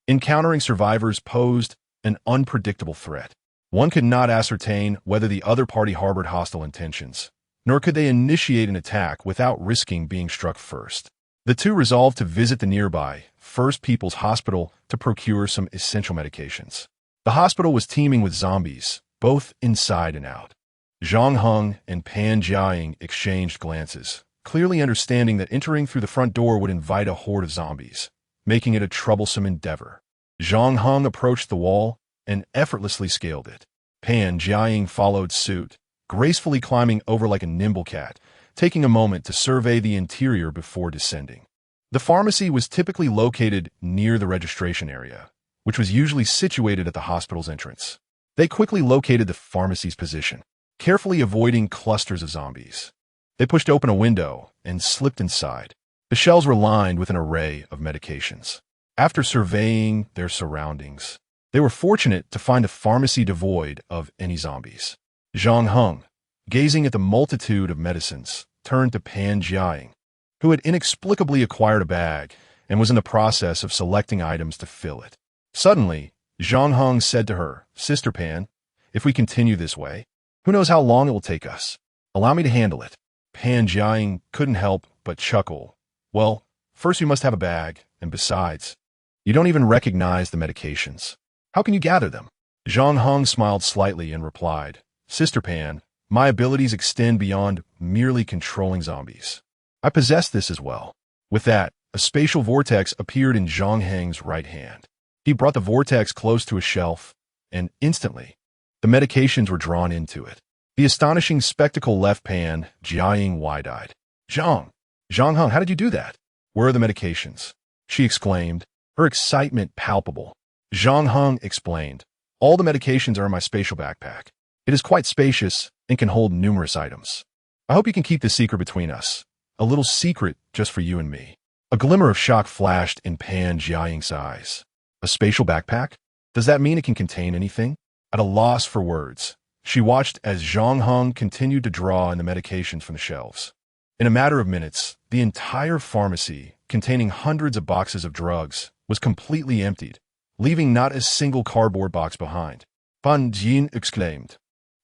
Encountering survivors posed an unpredictable threat. One could not ascertain whether the other party harbored hostile intentions, nor could they initiate an attack without risking being struck first. The two resolved to visit the nearby First People's Hospital to procure some essential medications. The hospital was teeming with zombies, both inside and out. Zhang Heng and Pan Jiaying exchanged glances, clearly understanding that entering through the front door would invite a horde of zombies, making it a troublesome endeavor. Zhang Heng approached the wall and effortlessly scaled it. Pan Jiaying followed suit, gracefully climbing over like a nimble cat, taking a moment to survey the interior before descending. The pharmacy was typically located near the registration area, which was usually situated at the hospital's entrance. They quickly located the pharmacy's position, carefully avoiding clusters of zombies. They pushed open a window and slipped inside. The shelves were lined with an array of medications. After surveying their surroundings, they were fortunate to find a pharmacy devoid of any zombies. Zhang Heng, gazing at the multitude of medicines, turned to Pan Jiaying, who had inexplicably acquired a bag and was in the process of selecting items to fill it. Suddenly, Zhang Heng said to her, "Sister Pan, if we continue this way, who knows how long it will take us? Allow me to handle it." Pan Jiaying couldn't help but chuckle. "Well, first we must have a bag, and besides, you don't even recognize the medications. How can you gather them?" Zhang Heng smiled slightly and replied, "Sister Pan, my abilities extend beyond merely controlling zombies. I possess this as well." With that, a spatial vortex appeared in Zhang Heng's right hand. He brought the vortex close to a shelf, and instantly, the medications were drawn into it. The astonishing spectacle left Pan Jiaying wide-eyed. Zhang Heng, how did you do that?" "Where are the medications?" she exclaimed, her excitement palpable. Zhang Heng explained, "All the medications are in my spatial backpack. It is quite spacious and can hold numerous items. I hope you can keep this secret between us. A little secret just for you and me." A glimmer of shock flashed in Pan Jiaying's eyes. "A spatial backpack? Does that mean it can contain anything?" At a loss for words, she watched as Zhang Heng continued to draw in the medications from the shelves. In a matter of minutes, the entire pharmacy, containing hundreds of boxes of drugs, was completely emptied, leaving not a single cardboard box behind. Pan Jiaying exclaimed,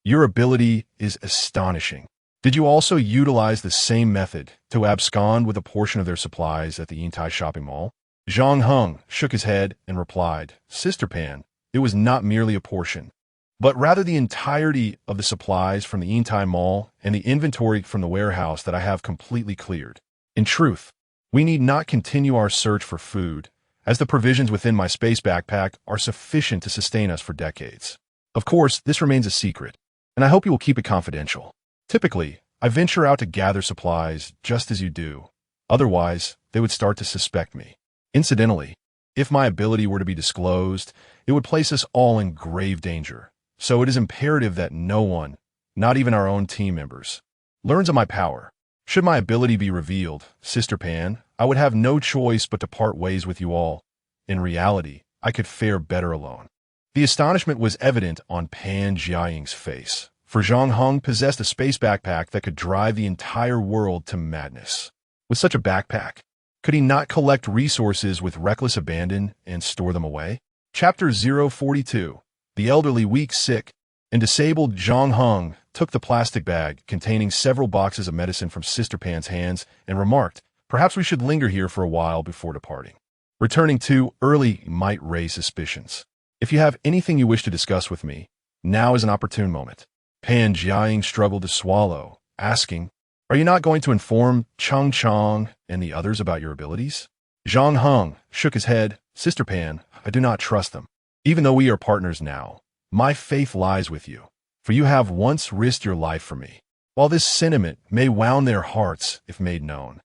"Your ability is astonishing. Did you also utilize the same method to abscond with a portion of their supplies at the Yintai shopping mall?" Zhang Heng shook his head and replied, "Sister Pan, it was not merely a portion, but rather the entirety of the supplies from the Yintai mall and the inventory from the warehouse that I have completely cleared. In truth, we need not continue our search for food, as the provisions within my space backpack are sufficient to sustain us for decades. Of course, this remains a secret, and I hope you will keep it confidential. Typically, I venture out to gather supplies just as you do. Otherwise, they would start to suspect me. Incidentally, if my ability were to be disclosed, it would place us all in grave danger. So it is imperative that no one, not even our own team members, learns of my power. Should my ability be revealed, Sister Pan, I would have no choice but to part ways with you all. In reality, I could fare better alone." The astonishment was evident on Pan Jiaying's face, for Zhang Heng possessed a space backpack that could drive the entire world to madness. With such a backpack, could he not collect resources with reckless abandon and store them away? Chapter 042. The elderly, weak, sick, and disabled Zhang Heng took the plastic bag containing several boxes of medicine from Sister Pan's hands and remarked, "Perhaps we should linger here for a while before departing. Returning too early might raise suspicions. If you have anything you wish to discuss with me, now is an opportune moment." Pan Jiaying struggled to swallow, asking, "Are you not going to inform Chang Chang and the others about your abilities?" Zhang Heng shook his head. "Sister Pan, I do not trust them. Even though we are partners now, my faith lies with you, for you have once risked your life for me. While this sentiment may wound their hearts if made known,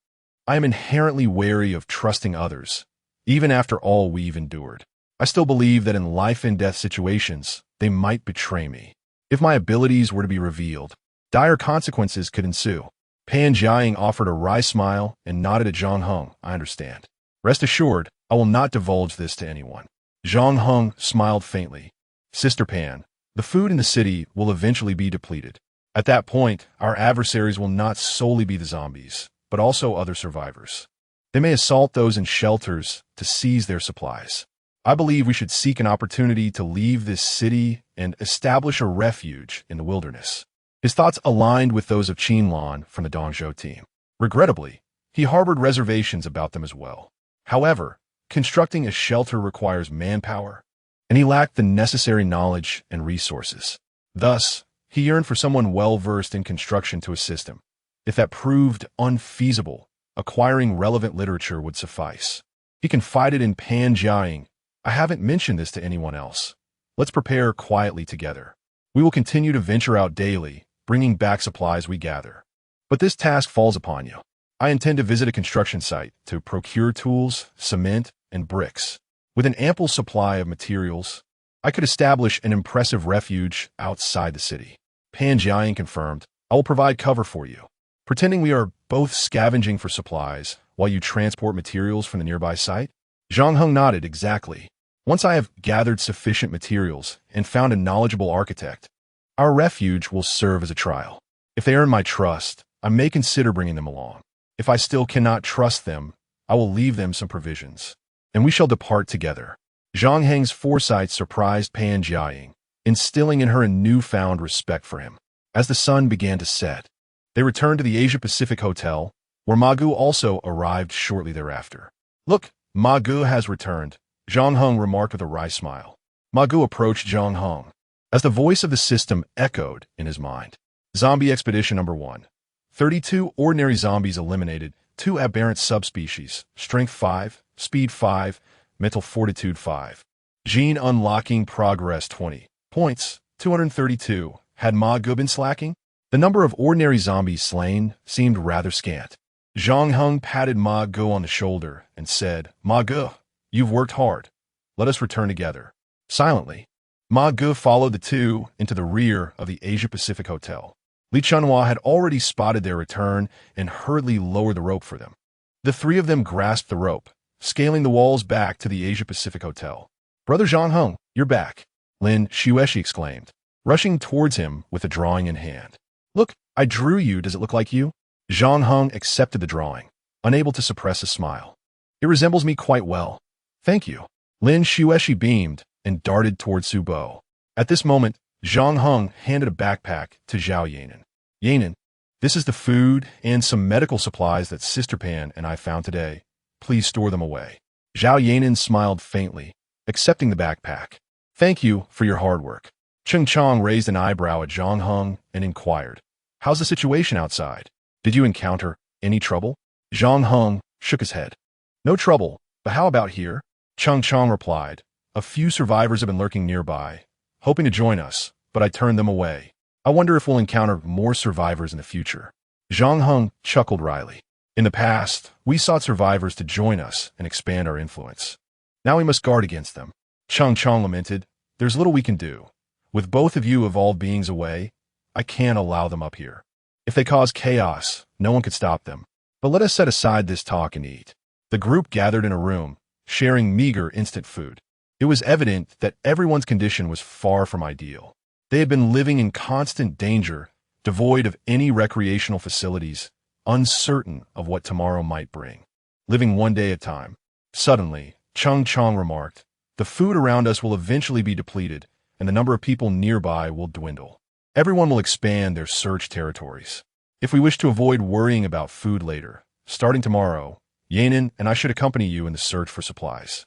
I am inherently wary of trusting others, even after all we've endured. I still believe that in life and death situations, they might betray me. If my abilities were to be revealed, dire consequences could ensue." Pan Jiaying offered a wry smile and nodded at Zhang Heng. "I understand. Rest assured, I will not divulge this to anyone." Zhang Heng smiled faintly. "Sister Pan, The food in the city will eventually be depleted. At that point, our adversaries will not solely be the zombies, but also other survivors. They may assault those in shelters to seize their supplies. I believe we should seek an opportunity to leave this city and establish a refuge in the wilderness. His thoughts aligned with those of Qinlan from the Dongzhou team. Regrettably, he harbored reservations about them as well. However, constructing a shelter requires manpower, and he lacked the necessary knowledge and resources. Thus, he yearned for someone well-versed in construction to assist him. If that proved unfeasible, acquiring relevant literature would suffice. He confided in Pan Jiaying, "I haven't mentioned this to anyone else. Let's prepare quietly together. We will continue to venture out daily, bringing back supplies we gather. But this task falls upon you. I intend to visit a construction site to procure tools, cement, and bricks. With an ample supply of materials, I could establish an impressive refuge outside the city." Pan Jiaying confirmed, "I will provide cover for you." Pretending we are both scavenging for supplies while you transport materials from the nearby site? Zhang Heng nodded. "Exactly. Once I have gathered sufficient materials and found a knowledgeable architect, our refuge will serve as a trial. If they earn my trust, I may consider bringing them along. If I still cannot trust them, I will leave them some provisions, and we shall depart together." Zhang Heng's foresight surprised Pan Jiaying, instilling in her a newfound respect for him. As the sun began to set, they returned to the Asia-Pacific Hotel, where Ma Gu also arrived shortly thereafter. "Look, Ma Gu has returned," Zhang Heng remarked with a wry smile. Ma Gu approached Zhang Heng, as the voice of the system echoed in his mind. Zombie Expedition Number 1. 32 ordinary zombies eliminated, 2 aberrant subspecies, Strength 5, Speed 5, Mental Fortitude 5. Gene unlocking progress 20 points, 232. Had Ma Gu been slacking? The number of ordinary zombies slain seemed rather scant. Zhang Heng patted Ma Gu on the shoulder and said, "Ma Gu, you've worked hard. Let us return together." Silently, Ma Gu followed the two into the rear of the Asia-Pacific Hotel. Li Chunhua had already spotted their return and hurriedly lowered the rope for them. The three of them grasped the rope, scaling the walls back to the Asia-Pacific Hotel. "Brother Zhang Heng, you're back," Lin Xueshi exclaimed, rushing towards him with a drawing in hand. "Look, I drew you. Does it look like you?" Zhang Heng accepted the drawing, unable to suppress a smile. "It resembles me quite well. Thank you." Lin Xueshi beamed and darted towards Su Bo. At this moment, Zhang Heng handed a backpack to Zhao Yanan. "Yanan, this is the food and some medical supplies that Sister Pan and I found today. Please store them away." Zhao Yanan smiled faintly, accepting the backpack. "Thank you for your hard work." Cheng Chong raised an eyebrow at Zhang Heng and inquired, "How's the situation outside? Did you encounter any trouble?" Zhang Heng shook his head. "No trouble, but how about here?" Cheng Chong replied, "A few survivors have been lurking nearby, hoping to join us, but I turned them away. I wonder if we'll encounter more survivors in the future." Zhang Heng chuckled wryly. "In the past, we sought survivors to join us and expand our influence. Now we must guard against them." Cheng Chong lamented, "There's little we can do. With both of you evolved beings away, I can't allow them up here. If they cause chaos, no one could stop them. But let us set aside this talk and eat." The group gathered in a room, sharing meager instant food. It was evident that everyone's condition was far from ideal. They had been living in constant danger, devoid of any recreational facilities, uncertain of what tomorrow might bring. Living one day at a time. Suddenly, Cheng Chong remarked, "The food around us will eventually be depleted, and the number of people nearby will dwindle. Everyone will expand their search territories. If we wish to avoid worrying about food later, starting tomorrow, Yanan and I should accompany you in the search for supplies.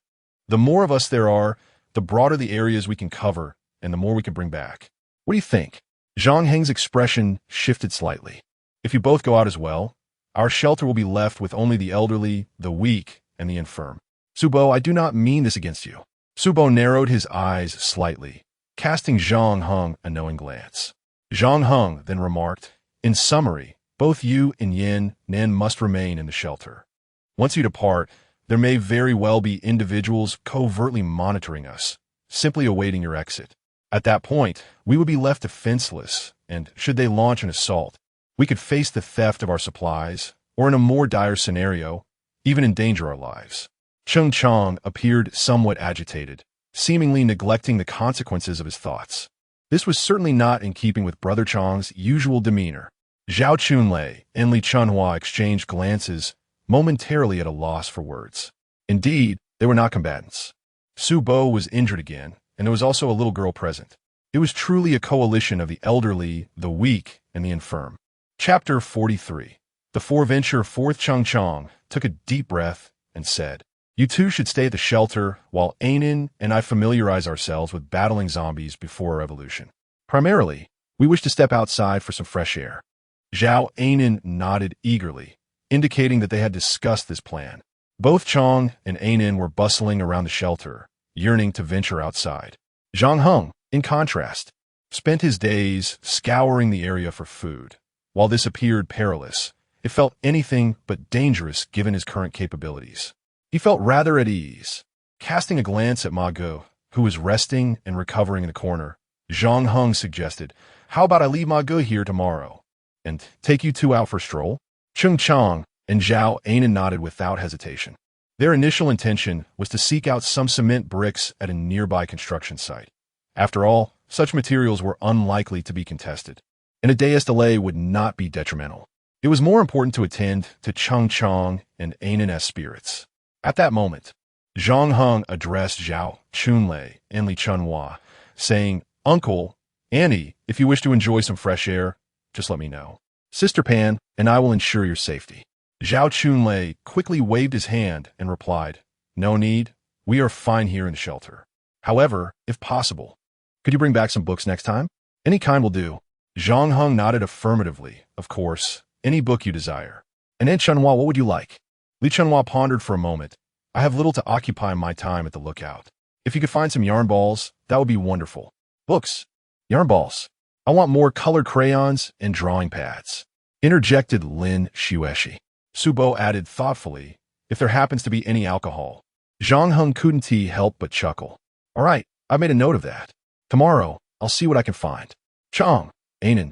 The more of us there are, the broader the areas we can cover, and the more we can bring back. What do you think?" Zhang Heng's expression shifted slightly. "If you both go out as well, our shelter will be left with only the elderly, the weak, and the infirm." "Su Bo, I do not mean this against you." Su Bo narrowed his eyes slightly, casting Zhang Heng a knowing glance. Zhang Heng then remarked, "In summary, both you and Yin Nan must remain in the shelter. Once you depart, there may very well be individuals covertly monitoring us, simply awaiting your exit. At that point, we would be left defenseless, and should they launch an assault, we could face the theft of our supplies, or in a more dire scenario, even endanger our lives." Cheng Chong appeared somewhat agitated, seemingly neglecting the consequences of his thoughts. This was certainly not in keeping with Brother Chang's usual demeanor. Zhao Chunlei and Li Chunhua exchanged glances, momentarily at a loss for words. Indeed, they were not combatants. Su Bo was injured again, and there was also a little girl present. It was truly a coalition of the elderly, the weak, and the infirm. Chapter 43. The four-venture fourth Chang Chang took a deep breath and said, "You two should stay at the shelter while Ainin and I familiarize ourselves with battling zombies before our evolution. Primarily, we wish to step outside for some fresh air." Zhao Ainin nodded eagerly, indicating that they had discussed this plan. Both Chang and Ainin were bustling around the shelter, yearning to venture outside. Zhang Heng, in contrast, spent his days scouring the area for food. While this appeared perilous, it felt anything but dangerous given his current capabilities. He felt rather at ease. Casting a glance at Ma Go, who was resting and recovering in the corner, Zhang Heng suggested, "How about I leave Ma Go here tomorrow and take you two out for a stroll?" Chung Chang and Zhao Ainin nodded without hesitation. Their initial intention was to seek out some cement bricks at a nearby construction site. After all, such materials were unlikely to be contested, and a day's delay would not be detrimental. It was more important to attend to Chung Chang and Ainin spirits. At that moment, Zhang Heng addressed Zhao Chunlei and Li Chunhua, saying, "Uncle, Annie, if you wish to enjoy some fresh air, just let me know. Sister Pan and I will ensure your safety." Zhao Chunlei quickly waved his hand and replied, "No need. We are fine here in the shelter. However, if possible, could you bring back some books next time? Any kind will do." Zhang Heng nodded affirmatively. "Of course, any book you desire." "And Aunt Chunhua, what would you like?" Li Chunhua pondered for a moment. "I have little to occupy my time at the lookout. If you could find some yarn balls, that would be wonderful." "Books? Yarn balls? I want more colored crayons and drawing pads," interjected Lin Xueshi. Su Bo added thoughtfully, "If there happens to be any alcohol." Zhang Heng couldn't help but chuckle. "All right, I've made a note of that. Tomorrow, I'll see what I can find. Chang, Ainin,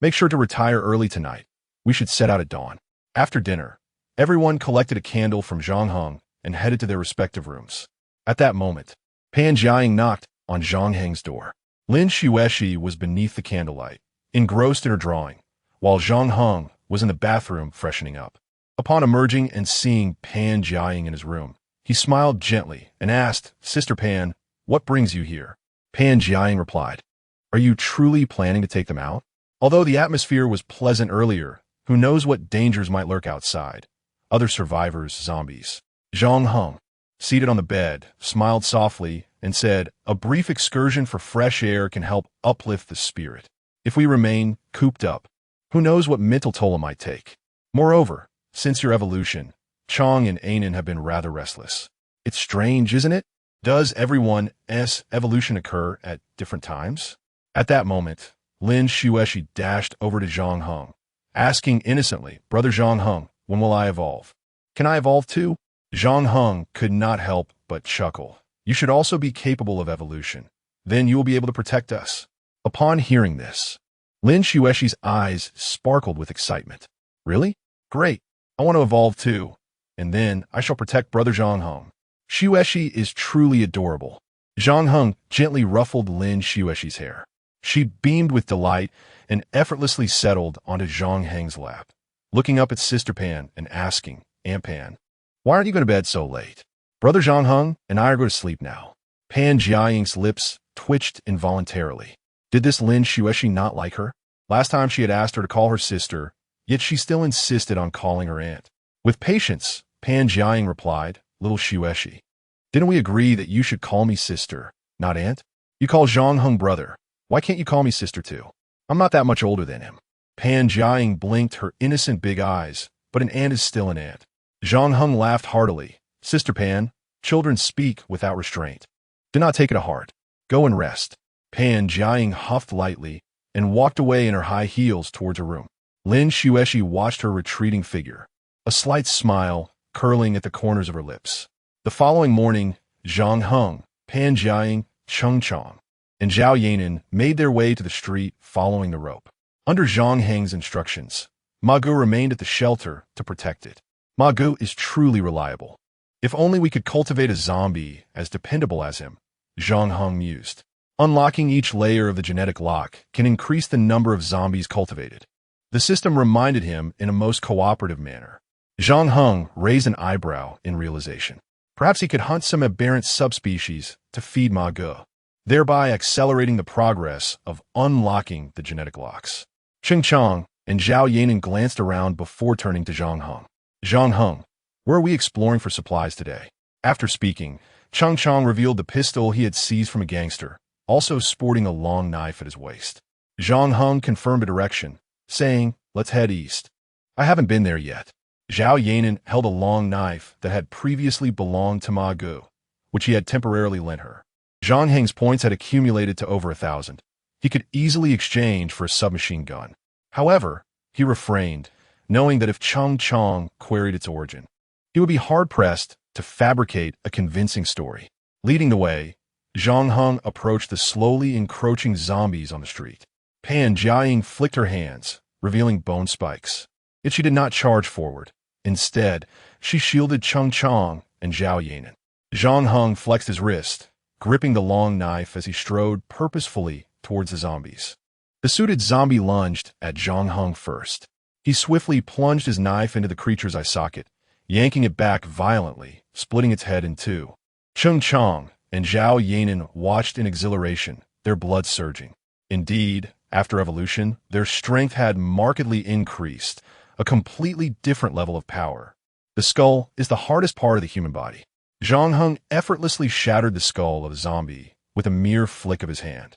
make sure to retire early tonight. We should set out at dawn." After dinner, everyone collected a candle from Zhang Heng and headed to their respective rooms. At that moment, Pan Jiaying knocked on Zhang Heng's door. Lin Xueshi was beneath the candlelight, engrossed in her drawing, while Zhang Heng was in the bathroom freshening up. Upon emerging and seeing Pan Jiaying in his room, he smiled gently and asked, "Sister Pan, what brings you here?" Pan Jiaying replied, "Are you truly planning to take them out? Although the atmosphere was pleasant earlier, who knows what dangers might lurk outside? Other survivors, zombies." Zhang Heng, seated on the bed, smiled softly and said, "A brief excursion for fresh air can help uplift the spirit. If we remain cooped up, who knows what mental toll it might take? Moreover, since your evolution, Chang and Ainin have been rather restless. It's strange, isn't it? Does everyone's evolution occur at different times?" At that moment, Lin Xueshi dashed over to Zhang Heng, asking innocently, "Brother Zhang Heng, when will I evolve? Can I evolve too?" Zhang Heng could not help but chuckle. "You should also be capable of evolution. Then you will be able to protect us." Upon hearing this, Lin Xueshi's eyes sparkled with excitement. "Really? Great. I want to evolve too. And then I shall protect Brother Zhang Heng. Xueshi is truly adorable." Zhang Heng gently ruffled Lin Xueshi's hair. She beamed with delight and effortlessly settled onto Zhang Heng's lap, looking up at Sister Pan and asking, "Aunt Pan, why aren't you going to bed so late? Brother Zhang Heng and I are going to sleep now." Pan Jiaying's lips twitched involuntarily. Did this Lin Xueshi not like her? Last time she had asked her to call her sister, yet she still insisted on calling her aunt. With patience, Pan Jiaying replied, "Little Xueshi, didn't we agree that you should call me sister, not aunt? You call Zhang Heng brother. Why can't you call me sister too? I'm not that much older than him." Pan Jiaying blinked her innocent big eyes, but an aunt is still an aunt. Zhang Heng laughed heartily. "Sister Pan, children speak without restraint. Do not take it to heart. Go and rest." Pan Jiaying huffed lightly and walked away in her high heels towards her room. Lin Xueshi watched her retreating figure, a slight smile curling at the corners of her lips. The following morning, Zhang Heng, Pan Jiaying, Chung Chang, and Zhao Yanin made their way to the street following the rope. Under Zhang Heng's instructions, Ma Gu remained at the shelter to protect it. Ma Gu is truly reliable. If only we could cultivate a zombie as dependable as him, Zhang Heng mused. Unlocking each layer of the genetic lock can increase the number of zombies cultivated. The system reminded him in a most cooperative manner. Zhang Heng raised an eyebrow in realization. Perhaps he could hunt some aberrant subspecies to feed Ma Ge, thereby accelerating the progress of unlocking the genetic locks. Cheng Chang and Zhao Yanan glanced around before turning to Zhang Heng. Zhang Heng, where are we exploring for supplies today? After speaking, Cheng Chang revealed the pistol he had seized from a gangster, also sporting a long knife at his waist. Zhang Heng confirmed a direction, saying, "Let's head east." "I haven't been there yet." Zhao Yanan held a long knife that had previously belonged to Ma Ge, which he had temporarily lent her. Zhang Heng's points had accumulated to over 1,000. He could easily exchange for a submachine gun. However, he refrained, knowing that if Cheng Chang queried its origin, he would be hard-pressed to fabricate a convincing story. Leading the way, Zhang Heng approached the slowly encroaching zombies on the street. Pan Jiaying flicked her hands, revealing bone spikes. Yet she did not charge forward. Instead, she shielded Cheng Chang and Zhao Yanan. Zhang Heng flexed his wrist, gripping the long knife as he strode purposefully towards the zombies. The suited zombie lunged at Zhang Heng first. He swiftly plunged his knife into the creature's eye socket, yanking it back violently, splitting its head in two. Cheng Chang and Zhao Yanan watched in exhilaration, their blood surging. Indeed, after evolution, their strength had markedly increased, a completely different level of power. The skull is the hardest part of the human body. Zhang Heng effortlessly shattered the skull of a zombie with a mere flick of his hand.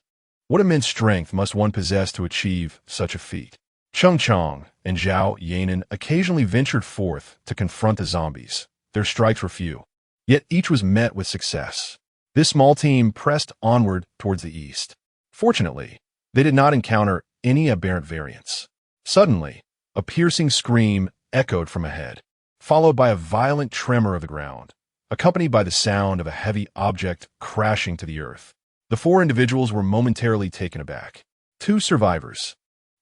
What immense strength must one possess to achieve such a feat? Cheng Chang and Zhao Yanan occasionally ventured forth to confront the zombies. Their strikes were few, yet each was met with success. This small team pressed onward towards the east. Fortunately, they did not encounter any aberrant variants. Suddenly, a piercing scream echoed from ahead, followed by a violent tremor of the ground, accompanied by the sound of a heavy object crashing to the earth. The four individuals were momentarily taken aback. Two survivors,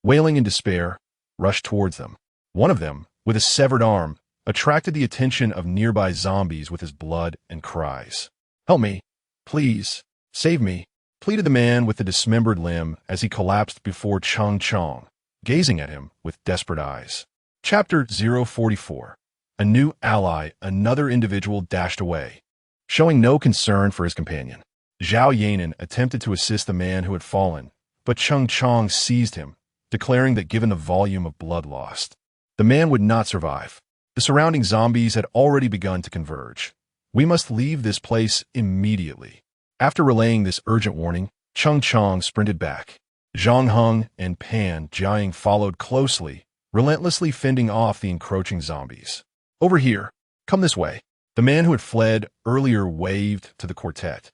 wailing in despair, rushed towards them. One of them, with a severed arm, attracted the attention of nearby zombies with his blood and cries. "Help me! Please! Save me!" pleaded the man with the dismembered limb as he collapsed before Cheng Chang, gazing at him with desperate eyes. Chapter 044. A new ally, another individual dashed away, showing no concern for his companion. Zhao Yanan attempted to assist the man who had fallen, but Cheng Chang seized him, declaring that given the volume of blood lost, the man would not survive. The surrounding zombies had already begun to converge. "We must leave this place immediately." After relaying this urgent warning, Cheng Chang sprinted back. Zhang Heng and Pan Jiaying followed closely, relentlessly fending off the encroaching zombies. "Over here. Come this way." The man who had fled earlier waved to the quartet.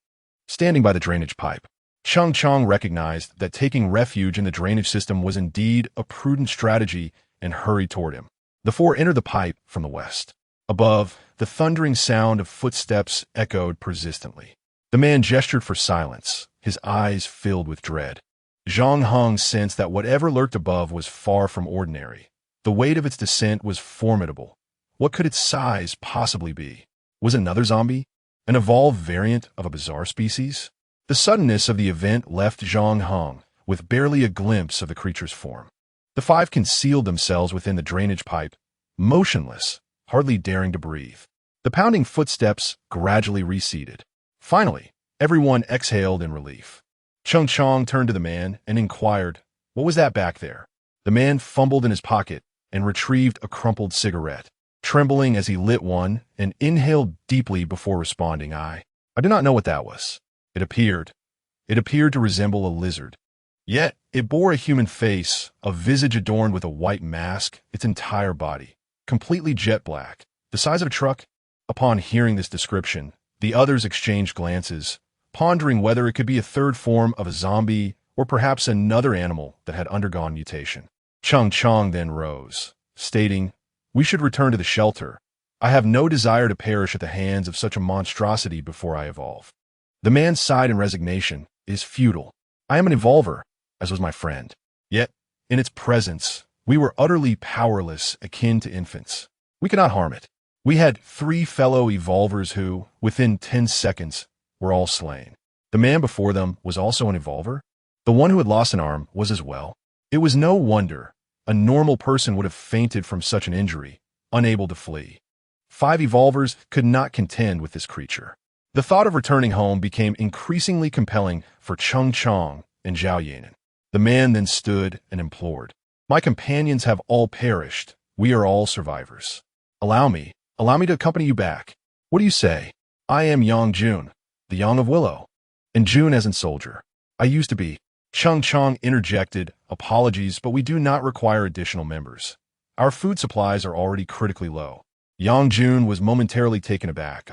Standing by the drainage pipe, Cheng Chang recognized that taking refuge in the drainage system was indeed a prudent strategy and hurried toward him. The four entered the pipe from the west. Above, the thundering sound of footsteps echoed persistently. The man gestured for silence, his eyes filled with dread. Zhang Heng sensed that whatever lurked above was far from ordinary. The weight of its descent was formidable. What could its size possibly be? Was it another zombie? An evolved variant of a bizarre species? The suddenness of the event left Zhang Heng with barely a glimpse of the creature's form. The five concealed themselves within the drainage pipe, motionless, hardly daring to breathe. The pounding footsteps gradually receded. Finally, everyone exhaled in relief. Cheng Chang turned to the man and inquired, "What was that back there?" The man fumbled in his pocket and retrieved a crumpled cigarette. Trembling as he lit one and inhaled deeply before responding, I do not know what that was. It appeared to resemble a lizard. Yet it bore a human face, a visage adorned with a white mask, its entire body, completely jet black, the size of a truck. Upon hearing this description, the others exchanged glances, pondering whether it could be a third form of a zombie or perhaps another animal that had undergone mutation. Cheng Chang then rose, stating, "We should return to the shelter. I have no desire to perish at the hands of such a monstrosity before I evolve." The man sighed in resignation. "It is futile. I am an evolver, as was my friend. Yet, in its presence, we were utterly powerless, akin to infants. We could not harm it. We had 3 fellow evolvers who, within 10 seconds, were all slain. The man before them was also an evolver. The one who had lost an arm was as well. It was no wonder. A normal person would have fainted from such an injury, unable to flee. 5 evolvers could not contend with this creature. The thought of returning home became increasingly compelling for Cheng Chong and Zhao Yanan. The man then stood and implored. My companions have all perished. We are all survivors. Allow me to accompany you back. What do you say? I am Yang Jun, the Yang of Willow. And Jun as in soldier. I used to be. Cheng Chong interjected, apologies, but we do not require additional members. Our food supplies are already critically low. Yang Jun was momentarily taken aback.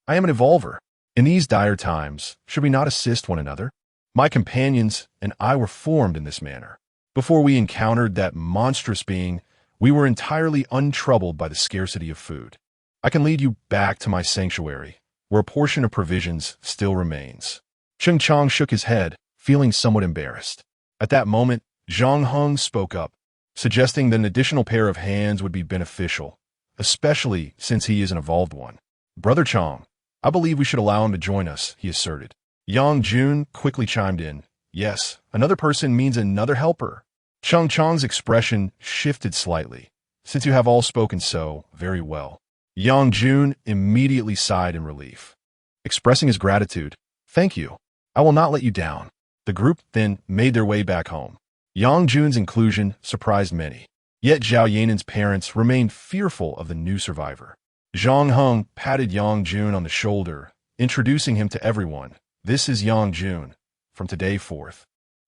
I am an evolver. In these dire times, should we not assist one another? My companions and I were formed in this manner. Before we encountered that monstrous being, we were entirely untroubled by the scarcity of food. I can lead you back to my sanctuary, where a portion of provisions still remains. Cheng Chong shook his head, feeling somewhat embarrassed. At that moment, Zhang Heng spoke up, suggesting that an additional pair of hands would be beneficial, especially since he is an evolved one. Brother Chong, I believe we should allow him to join us, he asserted. Yang Jun quickly chimed in. Yes, another person means another helper. Cheng Chong's expression shifted slightly. Since you have all spoken so, very well. Yang Jun immediately sighed in relief. Expressing his gratitude, thank you. I will not let you down. The group then made their way back home. Yang Jun's inclusion surprised many. Yet Zhao Yanan's parents remained fearful of the new survivor. Zhang Heng patted Yang Jun on the shoulder, introducing him to everyone. This is Yang Jun. From today forth,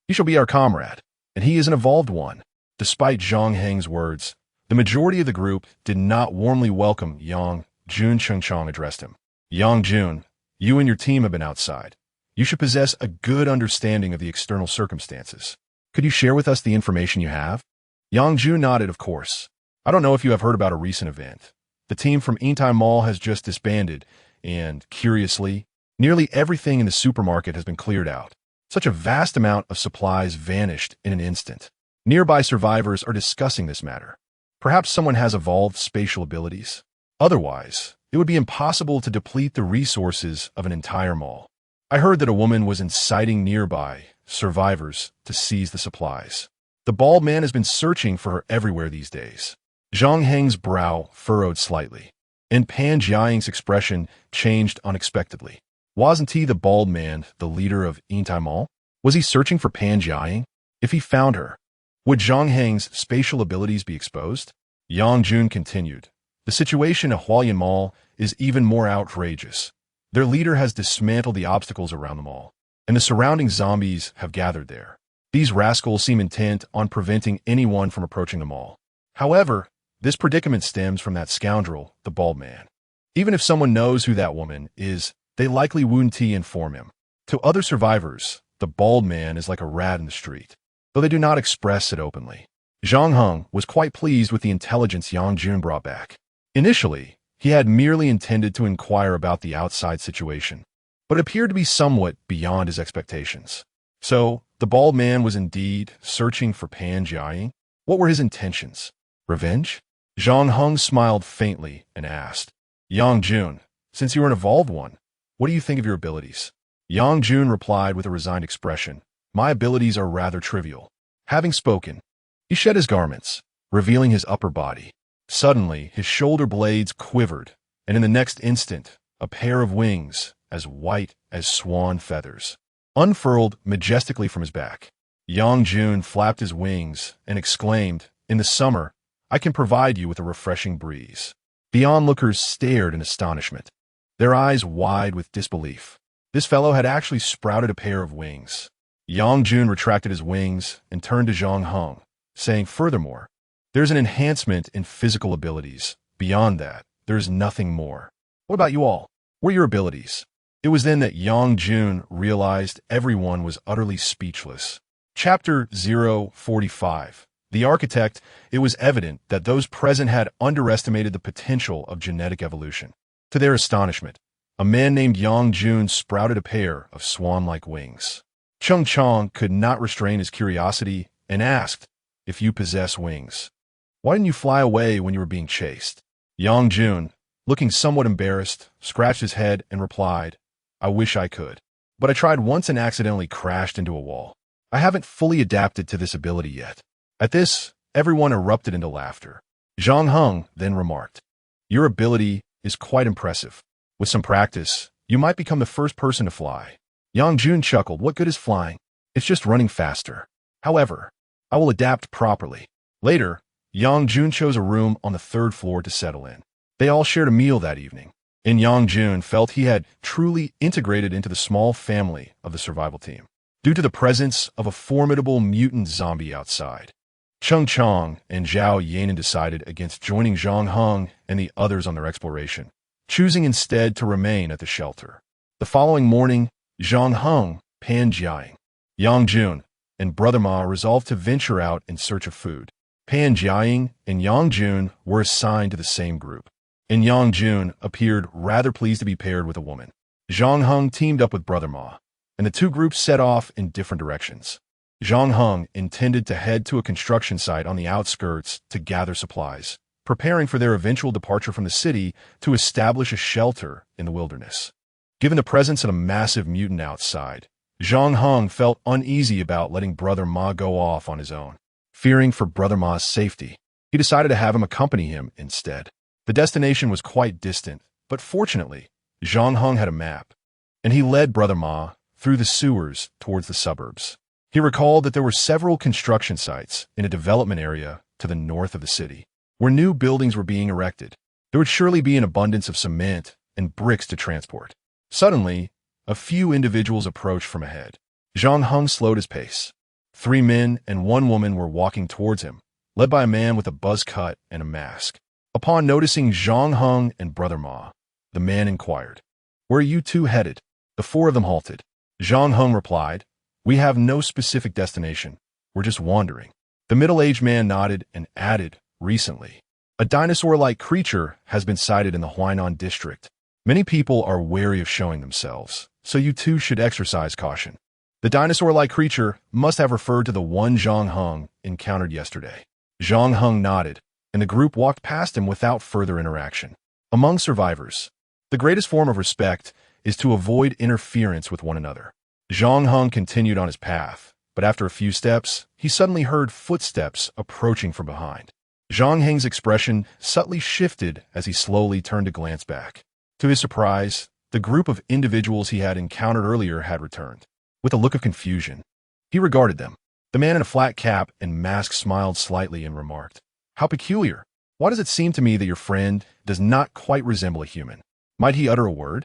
he shall be our comrade, and he is an evolved one. Despite Zhang Heng's words, the majority of the group did not warmly welcome Yang Jun. Cheng Chong addressed him. Yang Jun, you and your team have been outside. You should possess a good understanding of the external circumstances. Could you share with us the information you have? Yang Jun nodded, of course. I don't know if you have heard about a recent event. The team from Intai Mall has just disbanded, and, curiously, nearly everything in the supermarket has been cleared out. Such a vast amount of supplies vanished in an instant. Nearby survivors are discussing this matter. Perhaps someone has evolved spatial abilities. Otherwise, it would be impossible to deplete the resources of an entire mall. I heard that a woman was inciting nearby survivors to seize the supplies. The bald man has been searching for her everywhere these days. Zhang Heng's brow furrowed slightly, and Pan Jiaying's expression changed unexpectedly. Wasn't he the bald man, the leader of Intai Mall? Was he searching for Pan Jiaying? If he found her, would Zhang Heng's spatial abilities be exposed? Yang Jun continued. The situation at Hualien Mall is even more outrageous. Their leader has dismantled the obstacles around the mall, and the surrounding zombies have gathered there. These rascals seem intent on preventing anyone from approaching the mall. However, this predicament stems from that scoundrel, the bald man. Even if someone knows who that woman is, they likely wouldn't inform him. To other survivors, the bald man is like a rat in the street, though they do not express it openly. Zhang Heng was quite pleased with the intelligence Yang Jun brought back. Initially, he had merely intended to inquire about the outside situation, but it appeared to be somewhat beyond his expectations. So, the bald man was indeed searching for Pan Jiaying? What were his intentions? Revenge? Zhang Heng smiled faintly and asked, Yang Jun, since you are an evolved one, what do you think of your abilities? Yang Jun replied with a resigned expression, my abilities are rather trivial. Having spoken, he shed his garments, revealing his upper body. Suddenly, his shoulder blades quivered, and in the next instant, a pair of wings, as white as swan feathers, unfurled majestically from his back. Yang Jun flapped his wings and exclaimed, in the summer, I can provide you with a refreshing breeze. The onlookers stared in astonishment, their eyes wide with disbelief. This fellow had actually sprouted a pair of wings. Yang Jun retracted his wings and turned to Zhang Heng, saying, furthermore, there's an enhancement in physical abilities. Beyond that, there is nothing more. What about you all? What are your abilities? It was then that Yang Jun realized everyone was utterly speechless. Chapter 045. The Architect. It was evident that those present had underestimated the potential of genetic evolution. To their astonishment, a man named Yang Jun sprouted a pair of swan-like wings. Cheng Chong could not restrain his curiosity and asked, if you possess wings, why didn't you fly away when you were being chased? Yang Jun, looking somewhat embarrassed, scratched his head and replied, I wish I could. but I tried once and accidentally crashed into a wall. I haven't fully adapted to this ability yet." At this, everyone erupted into laughter. Zhang Heng then remarked, "Your ability is quite impressive. With some practice, you might become the first person to fly." Yang Jun chuckled, "What good is flying? It's just running faster. However, I will adapt properly." Later, Yang Jun chose a room on the third floor to settle in. They all shared a meal that evening, and Yang Jun felt he had truly integrated into the small family of the survival team, due to the presence of a formidable mutant zombie outside. Cheng Chong and Zhao Yanan decided against joining Zhang Heng and the others on their exploration, choosing instead to remain at the shelter. The following morning, Zhang Heng, Pan Jiaying, Yang Jun, and Brother Ma resolved to venture out in search of food. Pan Jiaying and Yang Jun were assigned to the same group, and Yang Jun appeared rather pleased to be paired with a woman. Zhang Heng teamed up with Brother Ma, and the two groups set off in different directions. Zhang Heng intended to head to a construction site on the outskirts to gather supplies, preparing for their eventual departure from the city to establish a shelter in the wilderness. Given the presence of a massive mutant outside, Zhang Heng felt uneasy about letting Brother Ma go off on his own. Fearing for Brother Ma's safety, he decided to have him accompany him instead. The destination was quite distant, but fortunately, Zhang Heng had a map, and he led Brother Ma through the sewers towards the suburbs. He recalled that there were several construction sites in a development area to the north of the city, where new buildings were being erected. There would surely be an abundance of cement and bricks to transport. Suddenly, a few individuals approached from ahead. Zhang Heng slowed his pace. 3 men and 1 woman were walking towards him, led by a man with a buzz cut and a mask. Upon noticing Zhang Heng and Brother Ma, the man inquired, "Where are you two headed?" The 4 of them halted. Zhang Heng replied, "We have no specific destination. We're just wandering." The middle-aged man nodded and added, "Recently, a dinosaur-like creature has been sighted in the Huainan district. Many people are wary of showing themselves, so you two should exercise caution." The dinosaur-like creature must have referred to the one Zhang Heng encountered yesterday. Zhang Heng nodded, and the group walked past him without further interaction. Among survivors, the greatest form of respect is to avoid interference with one another. Zhang Heng continued on his path, but after a few steps, he suddenly heard footsteps approaching from behind. Zhang Heng's expression subtly shifted as he slowly turned to glance back. To his surprise, the group of individuals he had encountered earlier had returned. With a look of confusion, he regarded them. The man in a flat cap and mask smiled slightly and remarked, "How peculiar. Why does it seem to me that your friend does not quite resemble a human? Might he utter a word?"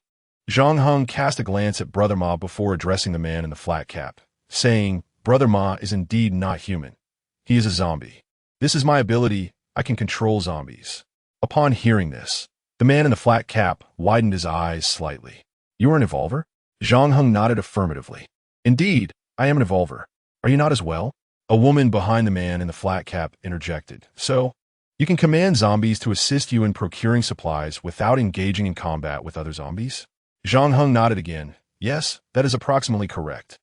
Zhang Heng cast a glance at Brother Ma before addressing the man in the flat cap, saying, "Brother Ma is indeed not human. He is a zombie. This is my ability. I can control zombies." Upon hearing this, the man in the flat cap widened his eyes slightly. "You are an evolver?" Zhang Heng nodded affirmatively. "Indeed, I am an evolver. Are you not as well?" A woman behind the man in the flat cap interjected. "So, you can command zombies to assist you in procuring supplies without engaging in combat with other zombies?" Zhang Heng nodded again. "Yes, that is approximately correct.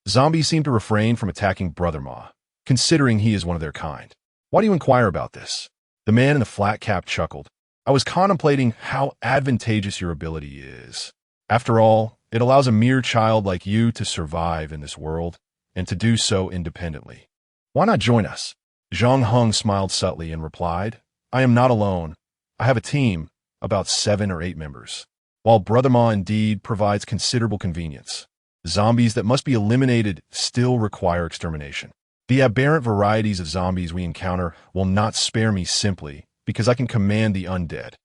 Zombies seem to refrain from attacking Brother Ma, considering he is one of their kind. Why do you inquire about this?" The man in the flat cap chuckled. "I was contemplating how advantageous your ability is. After all, it allows a mere child like you to survive in this world, and to do so independently. Why not join us?" Zhang Heng smiled subtly and replied, "I am not alone. I have a team, about 7 or 8 members. While Brother Ma indeed provides considerable convenience, zombies that must be eliminated still require extermination. The aberrant varieties of zombies we encounter will not spare me simply because I can command the undead."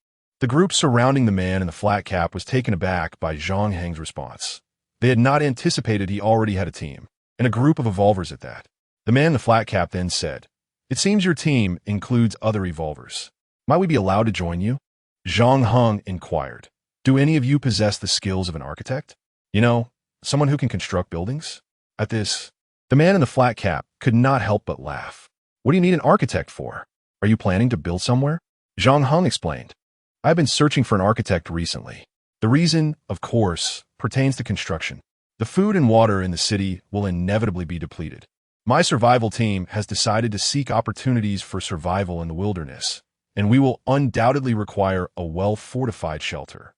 The group surrounding the man in the flat cap was taken aback by Zhang Heng's response. They had not anticipated he already had a team, and a group of evolvers at that. The man in the flat cap then said, "It seems your team includes other evolvers. Might we be allowed to join you?" Zhang Heng inquired, "Do any of you possess the skills of an architect? You know, someone who can construct buildings?" At this, the man in the flat cap could not help but laugh. "What do you need an architect for? Are you planning to build somewhere?" Zhang Heng explained, "I've been searching for an architect recently. The reason, of course, pertains to construction. The food and water in the city will inevitably be depleted. My survival team has decided to seek opportunities for survival in the wilderness, and we will undoubtedly require a well-fortified shelter."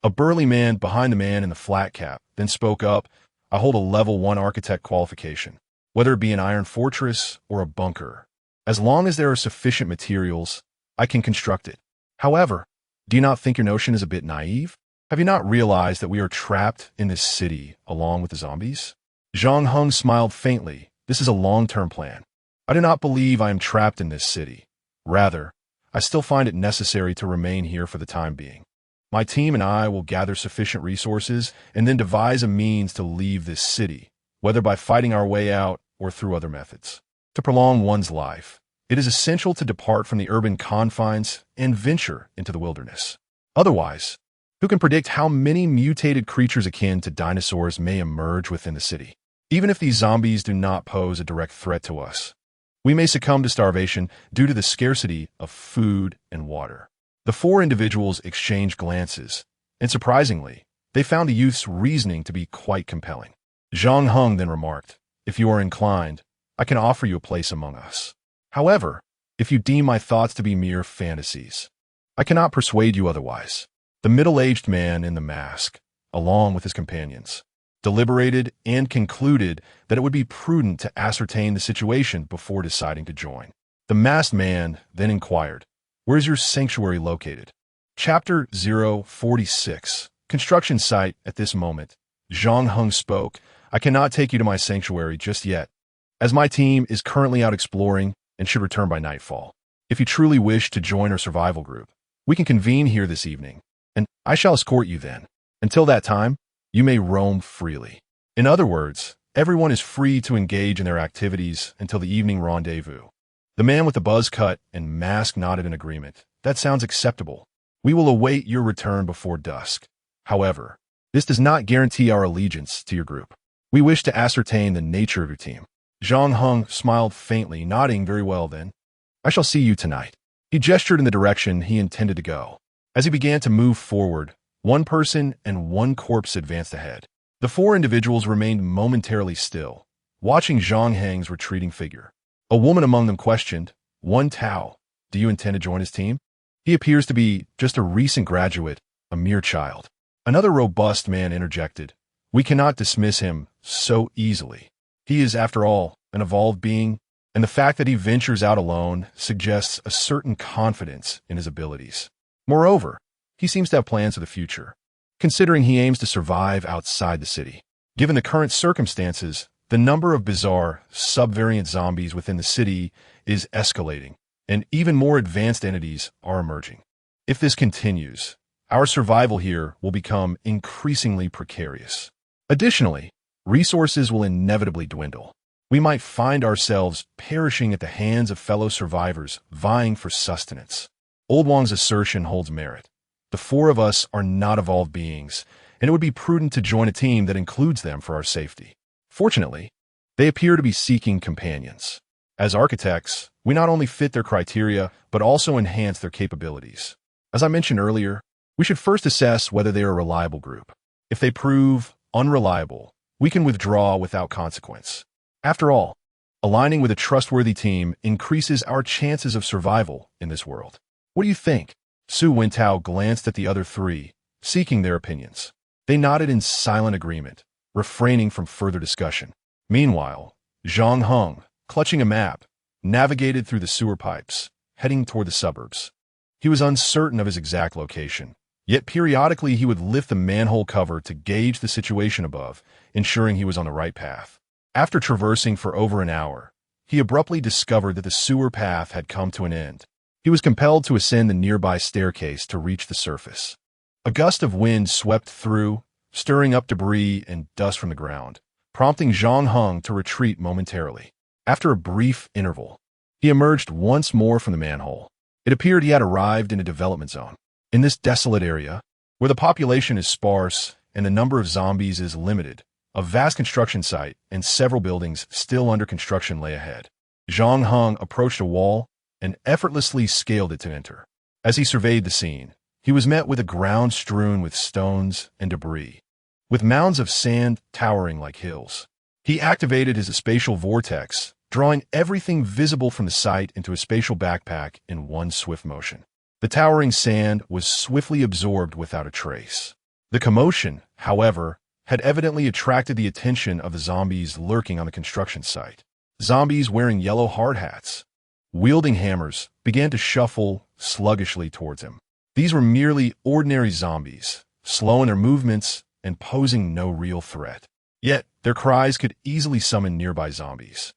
A burly man behind the man in the flat cap then spoke up, I hold a level 1 architect qualification, whether it be an iron fortress or a bunker. As long as there are sufficient materials, I can construct it. However, do you not think your notion is a bit naive? Have you not realized that we are trapped in this city along with the zombies? Zhang Heng smiled faintly. This is a long-term plan. I do not believe I am trapped in this city. Rather, I still find it necessary to remain here for the time being. My team and I will gather sufficient resources and then devise a means to leave this city, whether by fighting our way out or through other methods. To prolong one's life, it is essential to depart from the urban confines and venture into the wilderness. Otherwise, who can predict how many mutated creatures akin to dinosaurs may emerge within the city? Even if these zombies do not pose a direct threat to us, we may succumb to starvation due to the scarcity of food and water. The four individuals exchanged glances, and surprisingly, they found the youth's reasoning to be quite compelling. Zhang Heng then remarked, "If you are inclined, I can offer you a place among us. However, if you deem my thoughts to be mere fantasies, I cannot persuade you otherwise." The middle-aged man in the mask, along with his companions, deliberated and concluded that it would be prudent to ascertain the situation before deciding to join. The masked man then inquired, "Where is your sanctuary located?" Chapter 046. Construction site. At this moment, Zhang Heng spoke. "I cannot take you to my sanctuary just yet, as my team is currently out exploring and should return by nightfall. If you truly wish to join our survival group, we can convene here this evening, and I shall escort you then. Until that time, you may roam freely." In other words, everyone is free to engage in their activities until the evening rendezvous. The man with the buzz cut and mask nodded in agreement. "That sounds acceptable. We will await your return before dusk. However, this does not guarantee our allegiance to your group. We wish to ascertain the nature of your team." Zhang Heng smiled faintly, nodding. "Very well then. I shall see you tonight." He gestured in the direction he intended to go. As he began to move forward, one person and one corpse advanced ahead. The four individuals remained momentarily still, watching Zhang Heng's retreating figure. A woman among them questioned, "One Tao, do you intend to join his team? He appears to be just a recent graduate, a mere child." Another robust man interjected, "We cannot dismiss him so easily. He is, after all, an evolved being, and the fact that he ventures out alone suggests a certain confidence in his abilities. Moreover, he seems to have plans for the future, considering he aims to survive outside the city. Given the current circumstances, the number of bizarre, subvariant zombies within the city is escalating, and even more advanced entities are emerging. If this continues, our survival here will become increasingly precarious. Additionally, resources will inevitably dwindle. We might find ourselves perishing at the hands of fellow survivors vying for sustenance." Old Wang's assertion holds merit. The four of us are not evolved beings, and it would be prudent to join a team that includes them for our safety. Fortunately, they appear to be seeking companions. As architects, we not only fit their criteria, but also enhance their capabilities. As I mentioned earlier, we should first assess whether they are a reliable group. If they prove unreliable, we can withdraw without consequence. After all, aligning with a trustworthy team increases our chances of survival in this world. What do you think? Su Wintao glanced at the other three, seeking their opinions. They nodded in silent agreement, refraining from further discussion. Meanwhile, Zhang Heng, clutching a map, navigated through the sewer pipes, heading toward the suburbs. He was uncertain of his exact location, yet periodically he would lift the manhole cover to gauge the situation above, ensuring he was on the right path. After traversing for over an hour, he abruptly discovered that the sewer path had come to an end. He was compelled to ascend the nearby staircase to reach the surface. A gust of wind swept through, stirring up debris and dust from the ground, prompting Zhang Heng to retreat momentarily. After a brief interval, he emerged once more from the manhole. It appeared he had arrived in a development zone. In this desolate area, where the population is sparse and the number of zombies is limited, a vast construction site and several buildings still under construction lay ahead. Zhang Heng approached a wall and effortlessly scaled it to enter. As he surveyed the scene, he was met with a ground strewn with stones and debris, with mounds of sand towering like hills. He activated his spatial vortex, drawing everything visible from the site into a spatial backpack in one swift motion. The towering sand was swiftly absorbed without a trace. The commotion, however, had evidently attracted the attention of the zombies lurking on the construction site. Zombies wearing yellow hard hats, wielding hammers, began to shuffle sluggishly towards him. These were merely ordinary zombies, slow in their movements and posing no real threat. Yet, their cries could easily summon nearby zombies.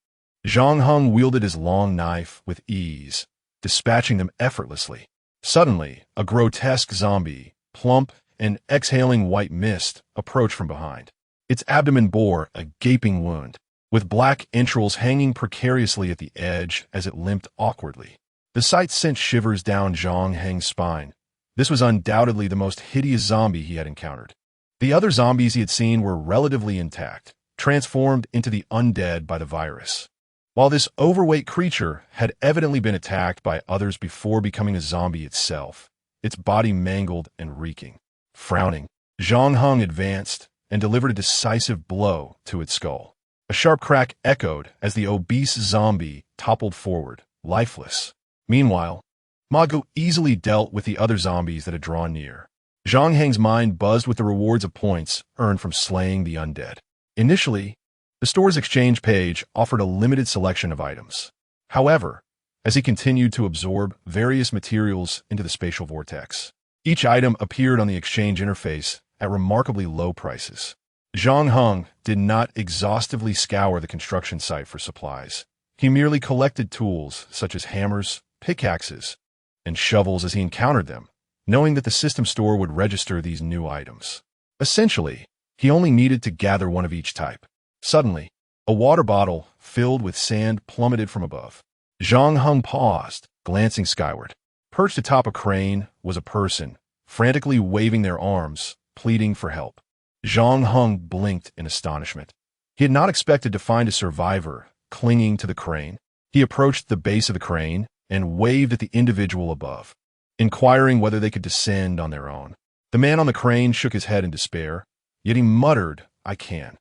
Zhang Heng wielded his long knife with ease, dispatching them effortlessly. Suddenly, a grotesque zombie, plump and exhaling white mist, approached from behind. Its abdomen bore a gaping wound, with black entrails hanging precariously at the edge as it limped awkwardly. The sight sent shivers down Zhang Heng's spine. This was undoubtedly the most hideous zombie he had encountered. The other zombies he had seen were relatively intact, transformed into the undead by the virus. While this overweight creature had evidently been attacked by others before becoming a zombie itself, its body mangled and reeking. Frowning, Zhang Heng advanced and delivered a decisive blow to its skull. A sharp crack echoed as the obese zombie toppled forward, lifeless. Meanwhile, Ma Guo easily dealt with the other zombies that had drawn near. Zhang Heng's mind buzzed with the rewards of points earned from slaying the undead. Initially, the store's exchange page offered a limited selection of items. However, as he continued to absorb various materials into the spatial vortex, each item appeared on the exchange interface at remarkably low prices. Zhang Heng did not exhaustively scour the construction site for supplies. He merely collected tools such as hammers, pickaxes, and shovels as he encountered them, knowing that the system store would register these new items. Essentially, he only needed to gather one of each type. Suddenly, a water bottle filled with sand plummeted from above. Zhang Heng paused, glancing skyward. Perched atop a crane was a person, frantically waving their arms, pleading for help. Zhang Heng blinked in astonishment. He had not expected to find a survivor clinging to the crane. He approached the base of the crane and waved at the individual above, inquiring whether they could descend on their own. The man on the crane shook his head in despair, yet he muttered, "I can.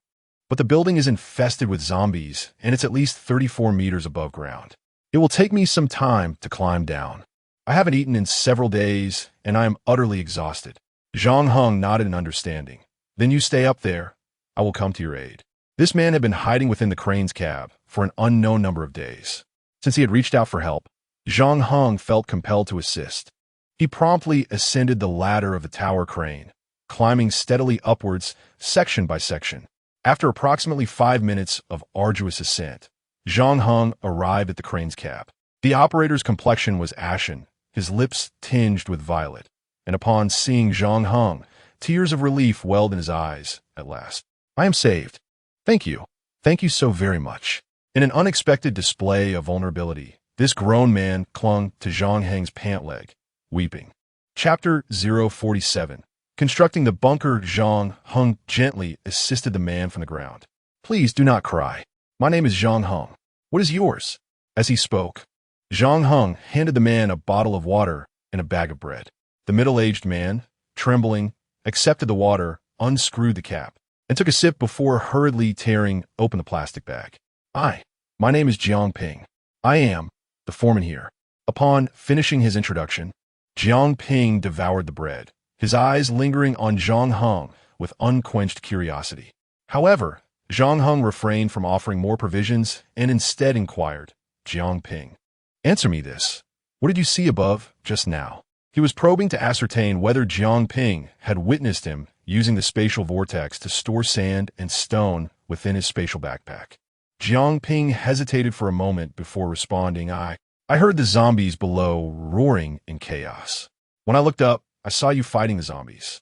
But the building is infested with zombies, and it's at least 34 meters above ground. It will take me some time to climb down. I haven't eaten in several days, and I am utterly exhausted." Zhang Heng nodded in understanding. "Then you stay up there. I will come to your aid." This man had been hiding within the crane's cab for an unknown number of days. Since he had reached out for help, Zhang Heng felt compelled to assist. He promptly ascended the ladder of the tower crane, climbing steadily upwards, section by section. After approximately 5 minutes of arduous ascent, Zhang Heng arrived at the crane's cab. The operator's complexion was ashen, his lips tinged with violet, and upon seeing Zhang Heng, tears of relief welled in his eyes at last. "I am saved. Thank you. Thank you so very much." In an unexpected display of vulnerability, this grown man clung to Zhang Heng's pant leg, weeping. Chapter 047. Constructing the bunker. Zhang Heng gently assisted the man from the ground. "Please do not cry. My name is Zhang Heng. What is yours?" As he spoke, Zhang Heng handed the man a bottle of water and a bag of bread. The middle-aged man, trembling, accepted the water, unscrewed the cap, and took a sip before hurriedly tearing open the plastic bag. My name is Jiang Ping. I am the foreman here." Upon finishing his introduction, Jiang Ping devoured the bread, his eyes lingering on Zhang Heng with unquenched curiosity. However, Zhang Heng refrained from offering more provisions and instead inquired, "Jiang Ping, answer me this. What did you see above just now?" He was probing to ascertain whether Jiang Ping had witnessed him using the spatial vortex to store sand and stone within his spatial backpack. Jiang Ping hesitated for a moment before responding, I heard the zombies below roaring in chaos. When I looked up, I saw you fighting the zombies.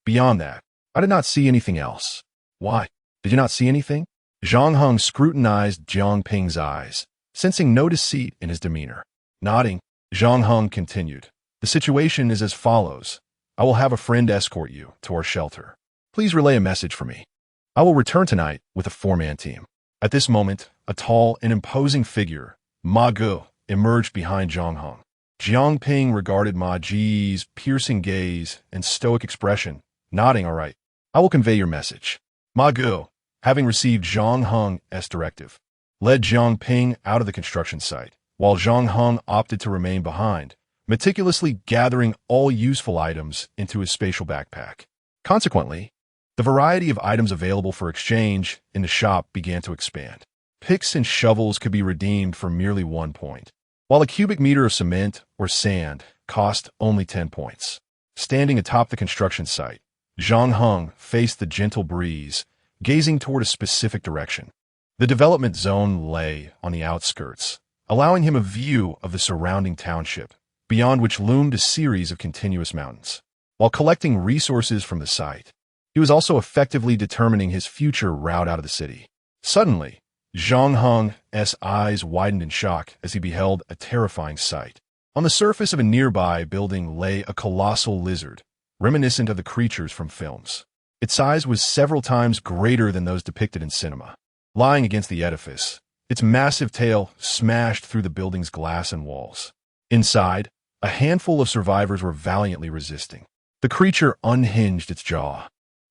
Beyond that, I did not see anything else." "Why? Did you not see anything?" Zhang Heng scrutinized Jiang Ping's eyes, sensing no deceit in his demeanor. Nodding, Zhang Heng continued, "The situation is as follows. I will have a friend escort you to our shelter. Please relay a message for me. I will return tonight with a 4-man team." At this moment, a tall and imposing figure, Ma Guo, emerged behind Zhang Heng. Jiang Ping regarded Ma Ji's piercing gaze and stoic expression, nodding, "All right, I will convey your message." Ma Guo, having received Zhang Heng's directive, led Jiang Ping out of the construction site, while Zhang Heng opted to remain behind, meticulously gathering all useful items into his spatial backpack. Consequently, The variety of items available for exchange in the shop began to expand. Picks and shovels could be redeemed for merely 1 point, while a cubic meter of cement or sand cost only 10 points. Standing atop the construction site, Zhang Heng faced the gentle breeze, gazing toward a specific direction. The development zone lay on the outskirts, allowing him a view of the surrounding township, beyond which loomed a series of continuous mountains. While collecting resources from the site, he was also effectively determining his future route out of the city. Suddenly, Zhang Heng's eyes widened in shock as he beheld a terrifying sight. On the surface of a nearby building lay a colossal lizard, reminiscent of the creatures from films. Its size was several times greater than those depicted in cinema. Lying against the edifice, its massive tail smashed through the building's glass and walls. Inside, a handful of survivors were valiantly resisting. The creature unhinged its jaw,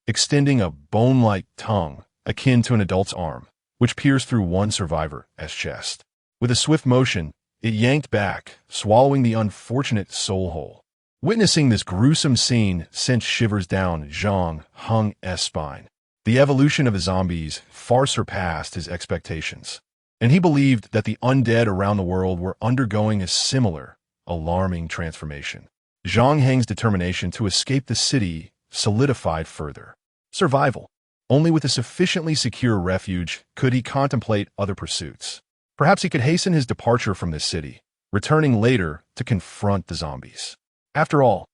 extending a bone-like tongue akin to an adult's arm, which pierced through one survivor's chest. With a swift motion, it yanked back, swallowing the unfortunate soul whole. Witnessing this gruesome scene sent shivers down Zhang Heng's spine. The evolution of the zombies far surpassed his expectations, and he believed that the undead around the world were undergoing a similar, alarming transformation. Zhang Heng's determination to escape the city solidified further. Survival. Only with a sufficiently secure refuge could he contemplate other pursuits. Perhaps he could hasten his departure from this city, returning later to confront the zombies. After all,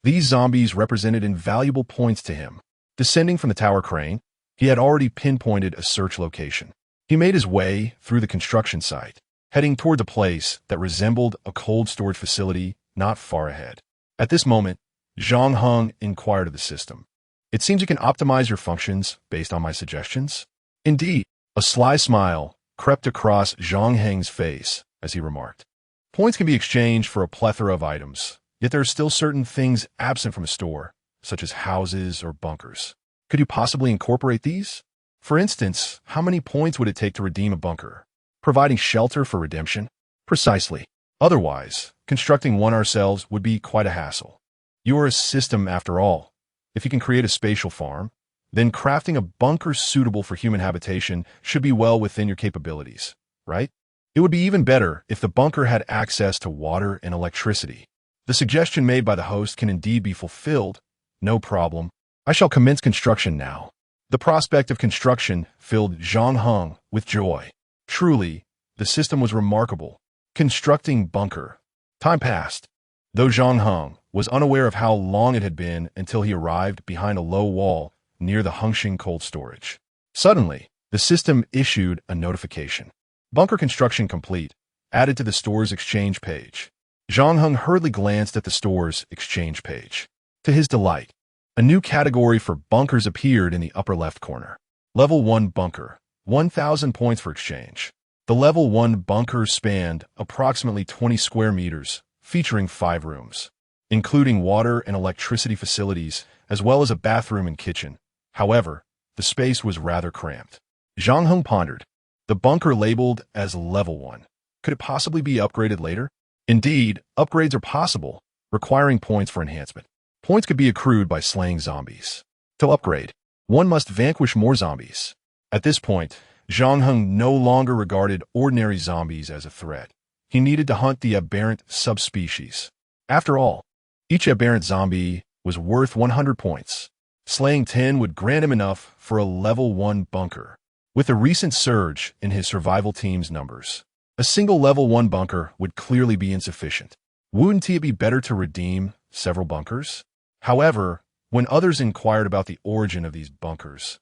these zombies represented invaluable points to him. Descending from the tower crane, he had already pinpointed a search location. He made his way through the construction site, heading towards a place that resembled a cold storage facility not far ahead. At this moment, Zhang Heng inquired of the system. "It seems you can optimize your functions based on my suggestions?" Indeed, a sly smile crept across Zhang Heng's face as he remarked. "Points can be exchanged for a plethora of items, yet there are still certain things absent from a store, such as houses or bunkers. Could you possibly incorporate these? For instance, how many points would it take to redeem a bunker? Providing shelter for redemption? Precisely. Otherwise, constructing one ourselves would be quite a hassle. You are a system after all. If you can create a spatial farm, then crafting a bunker suitable for human habitation should be well within your capabilities, right? It would be even better if the bunker had access to water and electricity. The suggestion made by the host can indeed be fulfilled. No problem. I shall commence construction now." The prospect of construction filled Zhang Heng with joy. Truly, the system was remarkable. Constructing bunker. Time passed, though Zhang Heng was unaware of how long it had been until he arrived behind a low wall near the Hengxing cold storage. Suddenly, the system issued a notification. "Bunker construction complete, added to the store's exchange page." Zhang Heng hurriedly glanced at the store's exchange page. To his delight, a new category for bunkers appeared in the upper left corner. Level 1 bunker, 1,000 points for exchange. The level 1 bunker spanned approximately 20 square meters, featuring 5 rooms, including water and electricity facilities, as well as a bathroom and kitchen. However, the space was rather cramped. Zhang Heng pondered. The bunker labeled as level 1. Could it possibly be upgraded later? Indeed, upgrades are possible, requiring points for enhancement. Points could be accrued by slaying zombies. To upgrade, one must vanquish more zombies. At this point, Zhang Heng no longer regarded ordinary zombies as a threat. He needed to hunt the aberrant subspecies. After all, each aberrant zombie was worth 100 points. Slaying 10 would grant him enough for a level 1 bunker. With a recent surge in his survival team's numbers, a single level 1 bunker would clearly be insufficient. Wouldn't it be better to redeem several bunkers? However, when others inquired about the origin of these bunkers,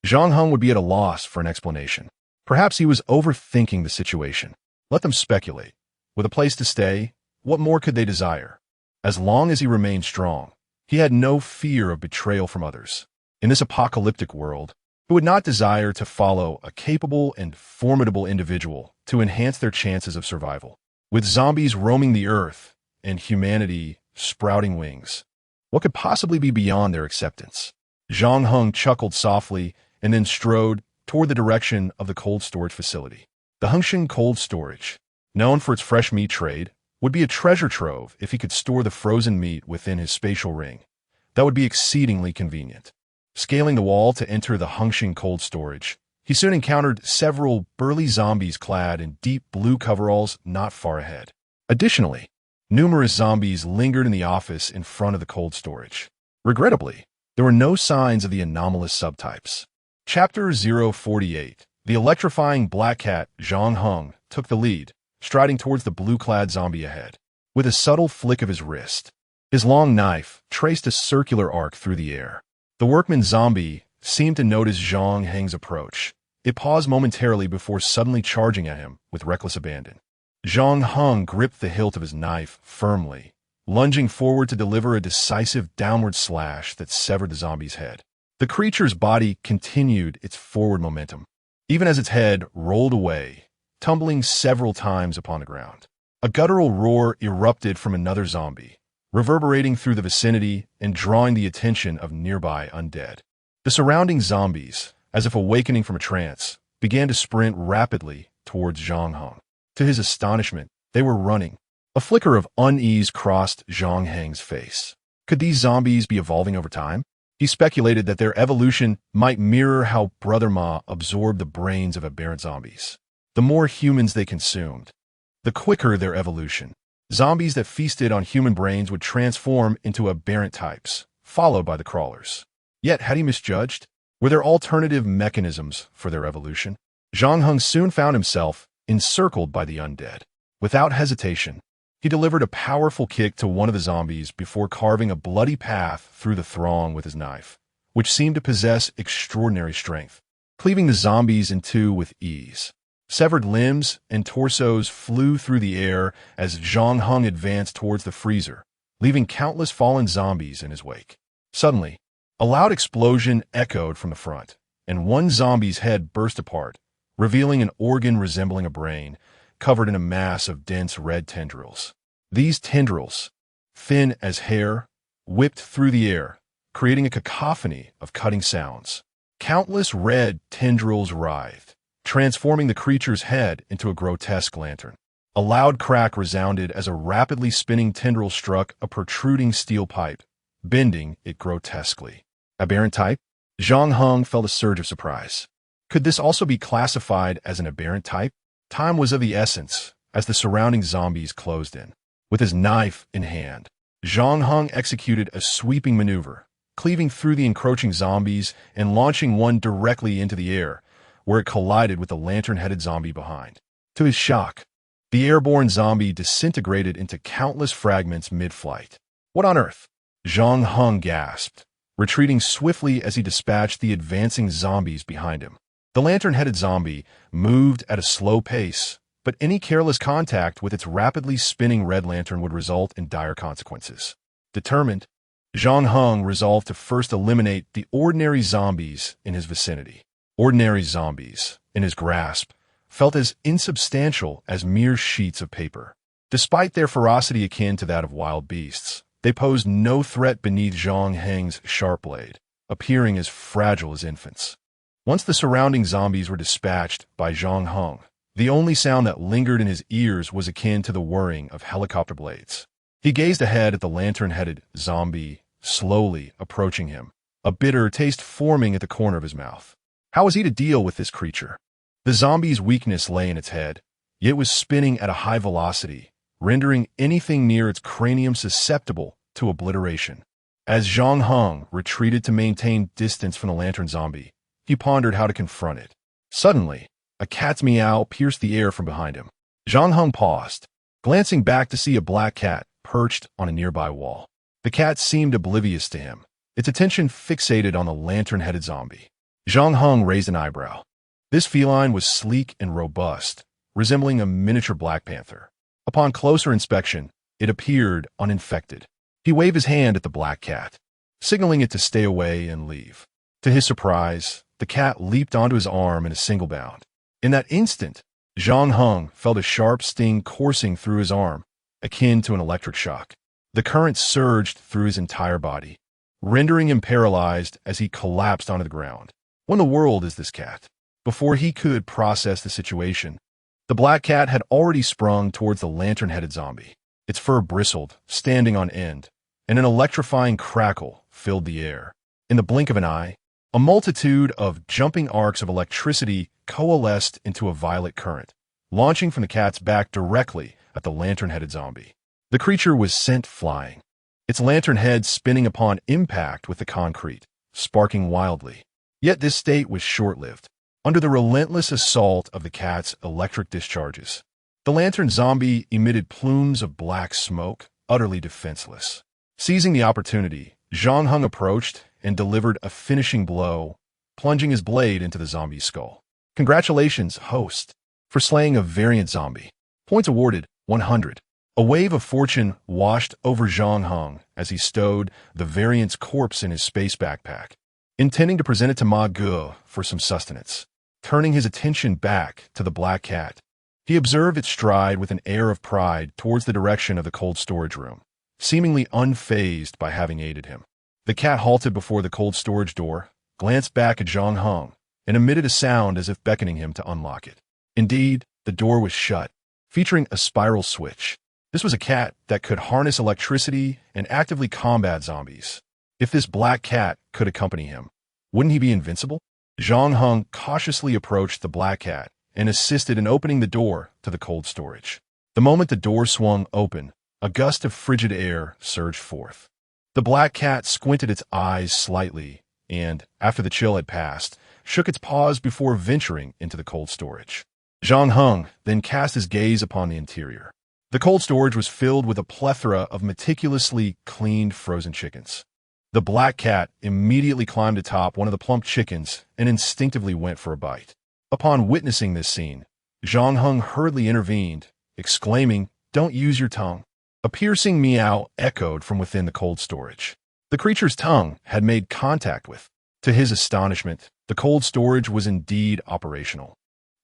Zhang Heng would be at a loss for an explanation. Perhaps he was overthinking the situation. Let them speculate. With a place to stay, what more could they desire? As long as he remained strong, he had no fear of betrayal from others. In this apocalyptic world, he would not desire to follow a capable and formidable individual to enhance their chances of survival. With zombies roaming the earth and humanity sprouting wings, what could possibly be beyond their acceptance? Zhang Heng chuckled softly and then strode toward the direction of the cold storage facility. The Hengxing cold storage, known for its fresh meat trade, would be a treasure trove if he could store the frozen meat within his spatial ring. That would be exceedingly convenient. Scaling the wall to enter the Hengxing cold storage, he soon encountered several burly zombies clad in deep blue coveralls not far ahead. Additionally, numerous zombies lingered in the office in front of the cold storage. Regrettably, there were no signs of the anomalous subtypes. Chapter 048. The electrifying black cat, Zhang Heng, took the lead, striding towards the blue-clad zombie ahead. With a subtle flick of his wrist, his long knife traced a circular arc through the air. The workman zombie seemed to notice Zhang Heng's approach. It paused momentarily before suddenly charging at him with reckless abandon. Zhang Heng gripped the hilt of his knife firmly, lunging forward to deliver a decisive downward slash that severed the zombie's head. The creature's body continued its forward momentum, even as its head rolled away, tumbling several times upon the ground. A guttural roar erupted from another zombie, reverberating through the vicinity and drawing the attention of nearby undead. The surrounding zombies, as if awakening from a trance, began to sprint rapidly towards Zhang Heng. To his astonishment, they were running. A flicker of unease crossed Zhang Heng's face. Could these zombies be evolving over time? He speculated that their evolution might mirror how Brother Ma absorbed the brains of aberrant zombies. The more humans they consumed, the quicker their evolution. Zombies that feasted on human brains would transform into aberrant types, followed by the crawlers. Yet, had he misjudged? Were there alternative mechanisms for their evolution? Zhang Heng soon found himself encircled by the undead. Without hesitation, he delivered a powerful kick to one of the zombies before carving a bloody path through the throng with his knife, which seemed to possess extraordinary strength, cleaving the zombies in two with ease. Severed limbs and torsos flew through the air as Zhang Heng advanced towards the freezer, leaving countless fallen zombies in his wake. Suddenly, a loud explosion echoed from the front, and one zombie's head burst apart, revealing an organ resembling a brain, covered in a mass of dense red tendrils. These tendrils, thin as hair, whipped through the air, creating a cacophony of cutting sounds. Countless red tendrils writhed, transforming the creature's head into a grotesque lantern. A loud crack resounded as a rapidly spinning tendril struck a protruding steel pipe, bending it grotesquely. Aberrant type? Zhang Heng felt a surge of surprise. Could this also be classified as an aberrant type? Time was of the essence as the surrounding zombies closed in. With his knife in hand, Zhang Heng executed a sweeping maneuver, cleaving through the encroaching zombies and launching one directly into the air, where it collided with the lantern-headed zombie behind. To his shock, the airborne zombie disintegrated into countless fragments mid-flight. What on earth? Zhang Heng gasped, retreating swiftly as he dispatched the advancing zombies behind him. The lantern-headed zombie moved at a slow pace, but any careless contact with its rapidly spinning red lantern would result in dire consequences. Determined, Zhang Heng resolved to first eliminate the ordinary zombies in his vicinity. Ordinary zombies, in his grasp, felt as insubstantial as mere sheets of paper. Despite their ferocity akin to that of wild beasts, they posed no threat beneath Zhang Heng's sharp blade, appearing as fragile as infants. Once the surrounding zombies were dispatched by Zhang Heng, the only sound that lingered in his ears was akin to the whirring of helicopter blades. He gazed ahead at the lantern-headed zombie, slowly approaching him, a bitter taste forming at the corner of his mouth. How was he to deal with this creature? The zombie's weakness lay in its head, yet it was spinning at a high velocity, rendering anything near its cranium susceptible to obliteration. As Zhang Heng retreated to maintain distance from the lantern zombie, he pondered how to confront it. Suddenly, a cat's meow pierced the air from behind him. Zhang Heng paused, glancing back to see a black cat perched on a nearby wall. The cat seemed oblivious to him, its attention fixated on the lantern-headed zombie. Zhang Heng raised an eyebrow. This feline was sleek and robust, resembling a miniature black panther. Upon closer inspection, it appeared uninfected. He waved his hand at the black cat, signaling it to stay away and leave. To his surprise, the cat leaped onto his arm in a single bound. In that instant, Zhang Heng felt a sharp sting coursing through his arm, akin to an electric shock. The current surged through his entire body, rendering him paralyzed as he collapsed onto the ground. What in the world is this cat? Before he could process the situation, the black cat had already sprung towards the lantern-headed zombie. Its fur bristled, standing on end, and an electrifying crackle filled the air. In the blink of an eye, A multitude of jumping arcs of electricity coalesced into a violet current, launching from the cat's back directly at the lantern-headed zombie. The creature was sent flying, its lantern head spinning upon impact with the concrete, sparking wildly. Yet this state was short-lived. Under the relentless assault of the cat's electric discharges, the lantern zombie emitted plumes of black smoke, utterly defenseless. Seizing the opportunity, Zhang Heng approached and delivered a finishing blow, plunging his blade into the zombie's skull. Congratulations, host, for slaying a variant zombie. Points awarded, 100. A wave of fortune washed over Zhang Heng as he stowed the variant's corpse in his space backpack, intending to present it to Ma Ge for some sustenance. Turning his attention back to the black cat, he observed its stride with an air of pride towards the direction of the cold storage room, seemingly unfazed by having aided him. The cat halted before the cold storage door, glanced back at Zhang Heng, and emitted a sound as if beckoning him to unlock it. Indeed, the door was shut, featuring a spiral switch. This was a cat that could harness electricity and actively combat zombies. If this black cat could accompany him, wouldn't he be invincible? Zhang Heng cautiously approached the black cat and assisted in opening the door to the cold storage. The moment the door swung open, a gust of frigid air surged forth. The black cat squinted its eyes slightly and, after the chill had passed, shook its paws before venturing into the cold storage. Zhang Heng then cast his gaze upon the interior. The cold storage was filled with a plethora of meticulously cleaned frozen chickens. The black cat immediately climbed atop one of the plump chickens and instinctively went for a bite. Upon witnessing this scene, Zhang Heng hurriedly intervened, exclaiming, "Don't use your tongue." A piercing meow echoed from within the cold storage. The creature's tongue had made contact with. To his astonishment, the cold storage was indeed operational,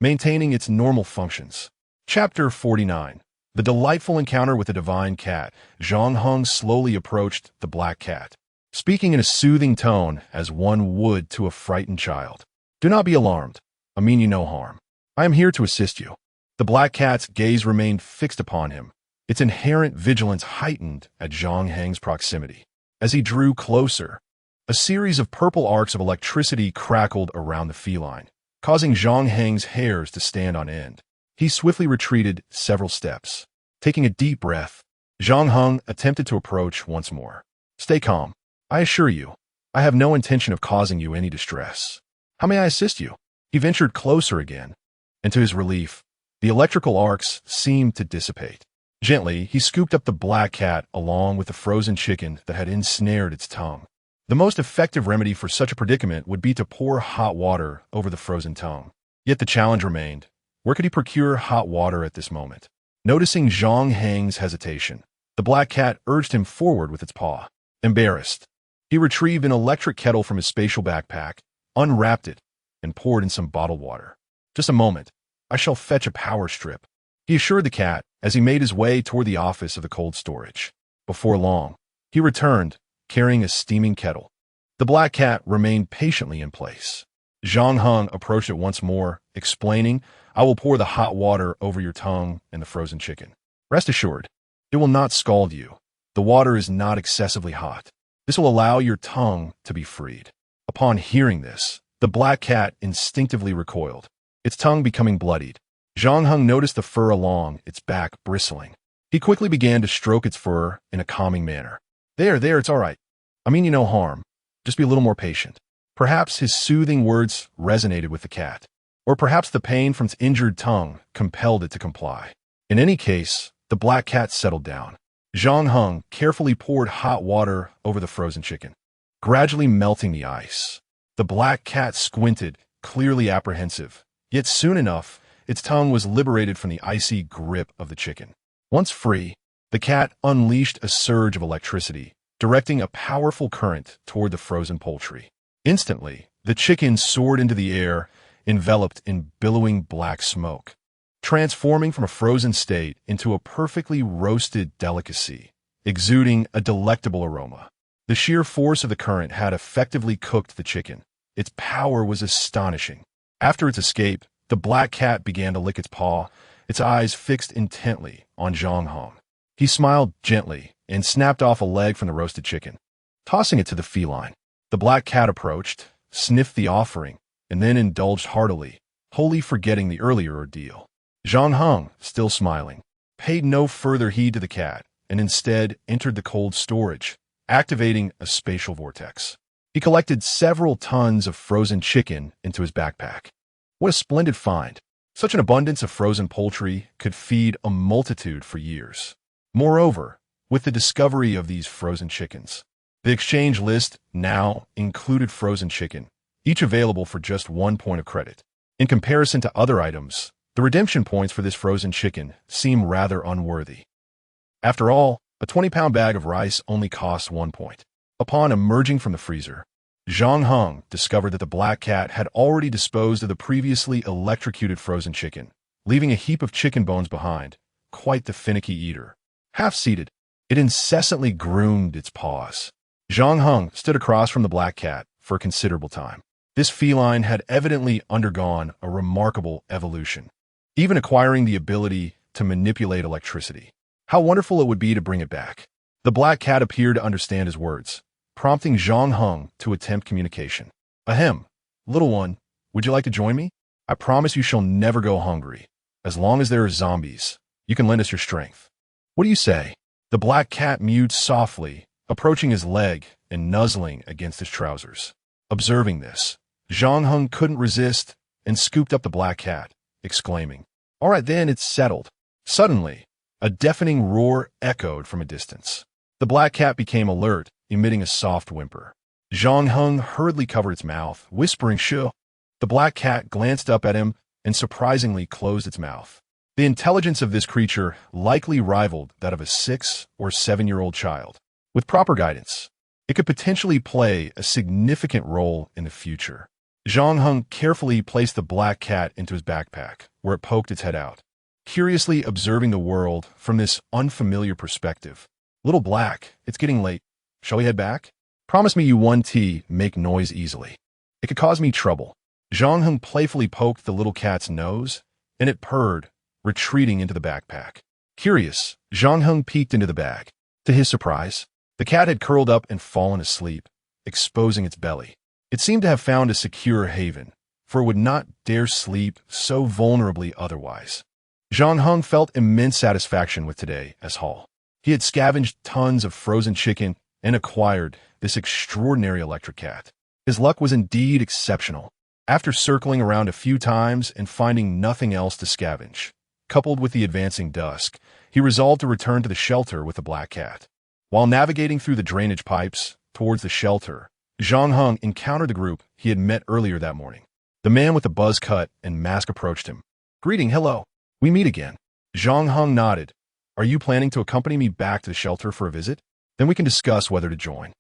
maintaining its normal functions. Chapter 49. The delightful encounter with the divine cat. Zhang Heng slowly approached the black cat, speaking in a soothing tone as one would to a frightened child. "Do not be alarmed. I mean you no harm. I am here to assist you." The black cat's gaze remained fixed upon him, its inherent vigilance heightened at Zhang Heng's proximity. As he drew closer, a series of purple arcs of electricity crackled around the feline, causing Zhang Heng's hairs to stand on end. He swiftly retreated several steps. Taking a deep breath, Zhang Heng attempted to approach once more. "Stay calm. I assure you, I have no intention of causing you any distress. How may I assist you?" He ventured closer again, and to his relief, the electrical arcs seemed to dissipate. Gently, he scooped up the black cat along with the frozen chicken that had ensnared its tongue. The most effective remedy for such a predicament would be to pour hot water over the frozen tongue. Yet the challenge remained. Where could he procure hot water at this moment? Noticing Zhang Heng's hesitation, the black cat urged him forward with its paw. Embarrassed, he retrieved an electric kettle from his spatial backpack, unwrapped it, and poured in some bottled water. "Just a moment. I shall fetch a power strip," he assured the cat as he made his way toward the office of the cold storage. Before long, he returned, carrying a steaming kettle. The black cat remained patiently in place. Zhang Heng approached it once more, explaining, "I will pour the hot water over your tongue and the frozen chicken. Rest assured, it will not scald you. The water is not excessively hot. This will allow your tongue to be freed." Upon hearing this, the black cat instinctively recoiled, its tongue becoming bloodied. Zhang Heng noticed the fur along its back bristling. He quickly began to stroke its fur in a calming manner. There, it's all right. I mean you no harm. Just be a little more patient." Perhaps his soothing words resonated with the cat, or perhaps the pain from its injured tongue compelled it to comply. In any case, the black cat settled down. Zhang Heng carefully poured hot water over the frozen chicken, gradually melting the ice. The black cat squinted, clearly apprehensive, yet soon enough, its tongue was liberated from the icy grip of the chicken. Once free, the cat unleashed a surge of electricity, directing a powerful current toward the frozen poultry. Instantly, the chicken soared into the air, enveloped in billowing black smoke, transforming from a frozen state into a perfectly roasted delicacy, exuding a delectable aroma. The sheer force of the current had effectively cooked the chicken. Its power was astonishing. After its escape, the black cat began to lick its paw, its eyes fixed intently on Zhang Heng. He smiled gently and snapped off a leg from the roasted chicken, tossing it to the feline. The black cat approached, sniffed the offering, and then indulged heartily, wholly forgetting the earlier ordeal. Zhang Heng, still smiling, paid no further heed to the cat and instead entered the cold storage, activating a spatial vortex. He collected several tons of frozen chicken into his backpack. What a splendid find! Such an abundance of frozen poultry could feed a multitude for years. Moreover, with the discovery of these frozen chickens, the exchange list now included frozen chicken, each available for just 1 point of credit. In comparison to other items, the redemption points for this frozen chicken seem rather unworthy. After all, a 20-pound bag of rice only costs 1 point. Upon emerging from the freezer, Zhang Heng discovered that the black cat had already disposed of the previously electrocuted frozen chicken, leaving a heap of chicken bones behind. Quite the finicky eater. Half-seated, it incessantly groomed its paws. Zhang Heng stood across from the black cat for a considerable time. This feline had evidently undergone a remarkable evolution, even acquiring the ability to manipulate electricity. How wonderful it would be to bring it back. The black cat appeared to understand his words, prompting Zhang Heng to attempt communication. Ahem, little one, would you like to join me? I promise you shall never go hungry. As long as there are zombies, you can lend us your strength. What do you say? The black cat mewed softly, approaching his leg and nuzzling against his trousers. Observing this, Zhang Heng couldn't resist and scooped up the black cat, exclaiming, "All right then, it's settled." Suddenly, a deafening roar echoed from a distance. The black cat became alert, emitting a soft whimper. Zhang Heng hurriedly covered its mouth, whispering shoo. The black cat glanced up at him and surprisingly closed its mouth. The intelligence of this creature likely rivaled that of a 6- or 7-year-old child. With proper guidance, it could potentially play a significant role in the future. Zhang Heng carefully placed the black cat into his backpack, where it poked its head out, curiously observing the world from this unfamiliar perspective. Little black, it's getting late. Shall we head back? Promise me you won't make noise easily. It could cause me trouble. Zhang Heng playfully poked the little cat's nose, and it purred, retreating into the backpack. Curious, Zhang Heng peeked into the bag. To his surprise, the cat had curled up and fallen asleep, exposing its belly. It seemed to have found a secure haven, for it would not dare sleep so vulnerably otherwise. Zhang Heng felt immense satisfaction with today as haul. He had scavenged tons of frozen chicken and acquired this extraordinary electric cat. His luck was indeed exceptional. After circling around a few times and finding nothing else to scavenge, coupled with the advancing dusk, he resolved to return to the shelter with the black cat. While navigating through the drainage pipes towards the shelter, Zhang Heng encountered the group he had met earlier that morning. The man with the buzz cut and mask approached him. "Greeting, hello. We meet again." Zhang Heng nodded. "Are you planning to accompany me back to the shelter for a visit? Then we can discuss whether to join."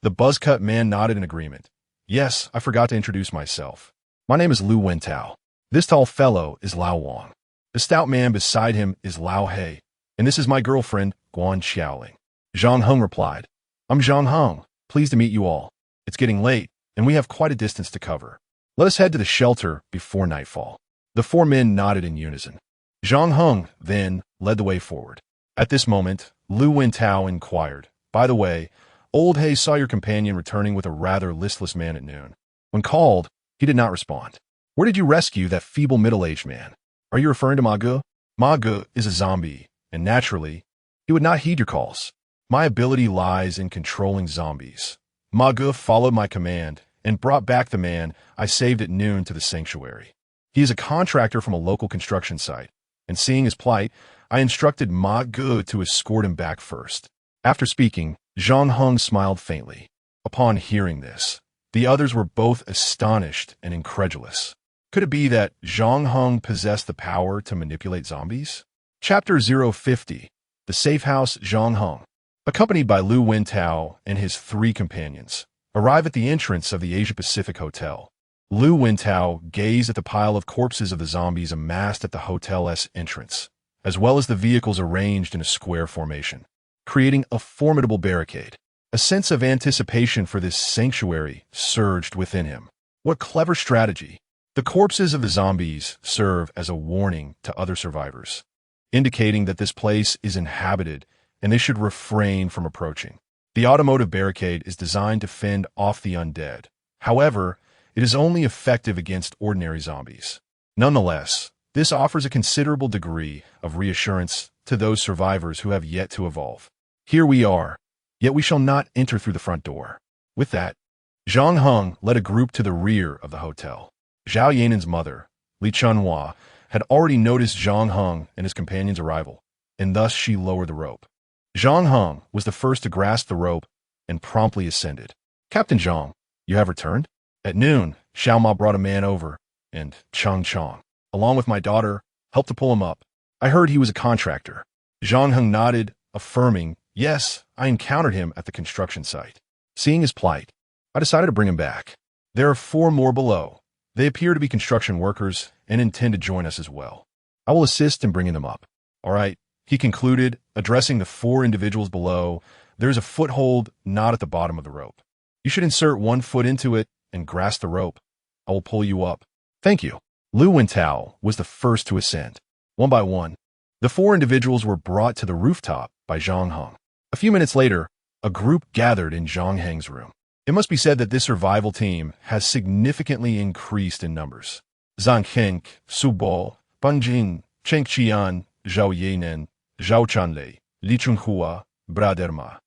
The buzz-cut man nodded in agreement. "Yes, I forgot to introduce myself. My name is Lu Wentao. This tall fellow is Lao Wang. The stout man beside him is Lao He, and this is my girlfriend, Guan Xiaoling." Zhang Heng replied, "I'm Zhang Heng. Pleased to meet you all. It's getting late, and we have quite a distance to cover. Let us head to the shelter before nightfall." The 4 men nodded in unison. Zhang Heng then led the way forward. At this moment, Lu Wentao inquired, "By the way, old He saw your companion returning with a rather listless man at noon. When called, he did not respond. Where did you rescue that feeble middle-aged man? Are you referring to Ma Ge? Ma Ge is a zombie, and naturally, he would not heed your calls. My ability lies in controlling zombies. Ma Ge followed my command and brought back the man I saved at noon to the sanctuary. He is a contractor from a local construction site, and seeing his plight, I instructed Ma Ge to escort him back first." After speaking, Zhang Heng smiled faintly. Upon hearing this, the others were both astonished and incredulous. Could it be that Zhang Heng possessed the power to manipulate zombies? Chapter 050, The Safe House. Zhang Heng, accompanied by Lu Wentao and his 3 companions, arrive at the entrance of the Asia-Pacific Hotel. Lu Wentao gazed at the pile of corpses of the zombies amassed at the hotel's entrance, as well as the vehicles arranged in a square formation, creating a formidable barricade. A sense of anticipation for this sanctuary surged within him. What clever strategy! The corpses of the zombies serve as a warning to other survivors, indicating that this place is inhabited and they should refrain from approaching. The automotive barricade is designed to fend off the undead. However, It is only effective against ordinary zombies. Nonetheless, this offers a considerable degree of reassurance to those survivors who have yet to evolve. Here we are, yet we shall not enter through the front door. With that, Zhang Heng led a group to the rear of the hotel. Zhao Yanan's mother, Li Chunhua, had already noticed Zhang Heng and his companion's arrival, and thus she lowered the rope. Zhang Heng was the first to grasp the rope and promptly ascended. Captain Zhang, you have returned? At noon, Xiao Ma brought a man over, and Chang Chong, along with my daughter, helped to pull him up. I heard he was a contractor. Zhang Heng nodded, affirming, yes, I encountered him at the construction site. Seeing his plight, I decided to bring him back. There are 4 more below. They appear to be construction workers and intend to join us as well. I will assist in bringing them up. All right, he concluded, addressing the 4 individuals below. There is a foothold not at the bottom of the rope. You should insert 1 foot into it and grasp the rope. I will pull you up. Thank you. Lu Wentao was the first to ascend. One by one, the 4 individuals were brought to the rooftop by Zhang Heng. A few minutes later, a group gathered in Zhang Heng's room. It must be said that this survival team has significantly increased in numbers. Zhang Heng, Su Bo, Ban Jing, Cheng Qian, Zhao Yanan, Zhao Chanlei, Li Chunhua, Braderma.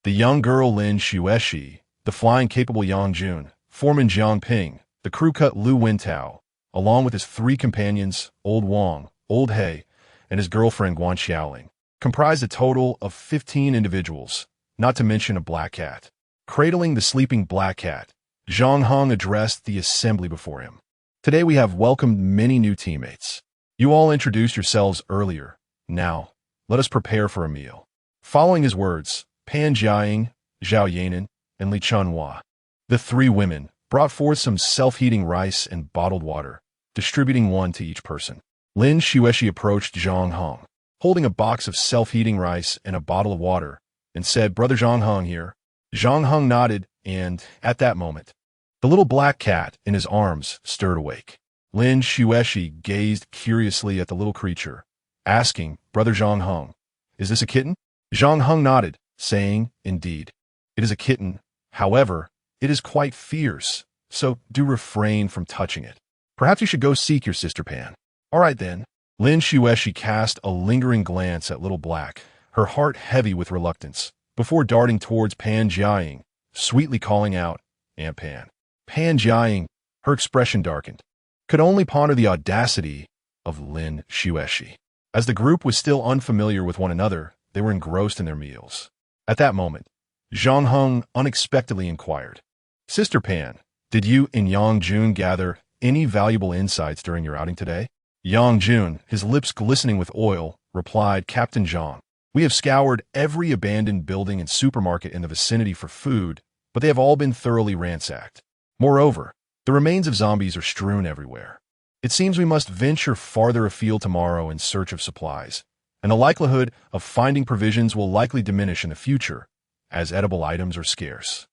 The young girl Lin Xueshi, the flying capable Yang Jun, Foreman Jiang Ping, the crew cut Lu Wentao, along with his 3 companions, Old Wang, Old He, and his girlfriend Guan Xiaoling, comprised a total of 15 individuals, not to mention a black cat. Cradling the sleeping black cat, Zhang Heng addressed the assembly before him. Today we have welcomed many new teammates. You all introduced yourselves earlier. Now, let us prepare for a meal. Following his words, Pan Jiaying, Zhao Yanan, and Li Chunhua, the 3 women, brought forth some self-heating rice and bottled water, distributing 1 to each person. Lin Xueshi approached Zhang Heng, holding a box of self-heating rice and a bottle of water, and said, Brother Zhang Heng here. Zhang Heng nodded, and, at that moment, the little black cat in his arms stirred awake. Lin Xueshi gazed curiously at the little creature, asking, Brother Zhang Heng, is this a kitten? Zhang Heng nodded, saying, indeed, it is a kitten. However, it is quite fierce, so do refrain from touching it. Perhaps you should go seek your sister Pan. All right then. Lin Xueshi cast a lingering glance at Little Black, her heart heavy with reluctance, before darting towards Pan Jiaying, sweetly calling out, Aunt Pan. Pan Jiaying, her expression darkened, could only ponder the audacity of Lin Xueshi. As the group was still unfamiliar with one another, they were engrossed in their meals. At that moment, Zhang Heng unexpectedly inquired, Sister Pan, did you and Yang Jun gather any valuable insights during your outing today? Yang Jun, his lips glistening with oil, replied, Captain Zhang, we have scoured every abandoned building and supermarket in the vicinity for food, but they have all been thoroughly ransacked. Moreover, the remains of zombies are strewn everywhere. It seems we must venture farther afield tomorrow in search of supplies, and the likelihood of finding provisions will likely diminish in the future, as edible items are scarce.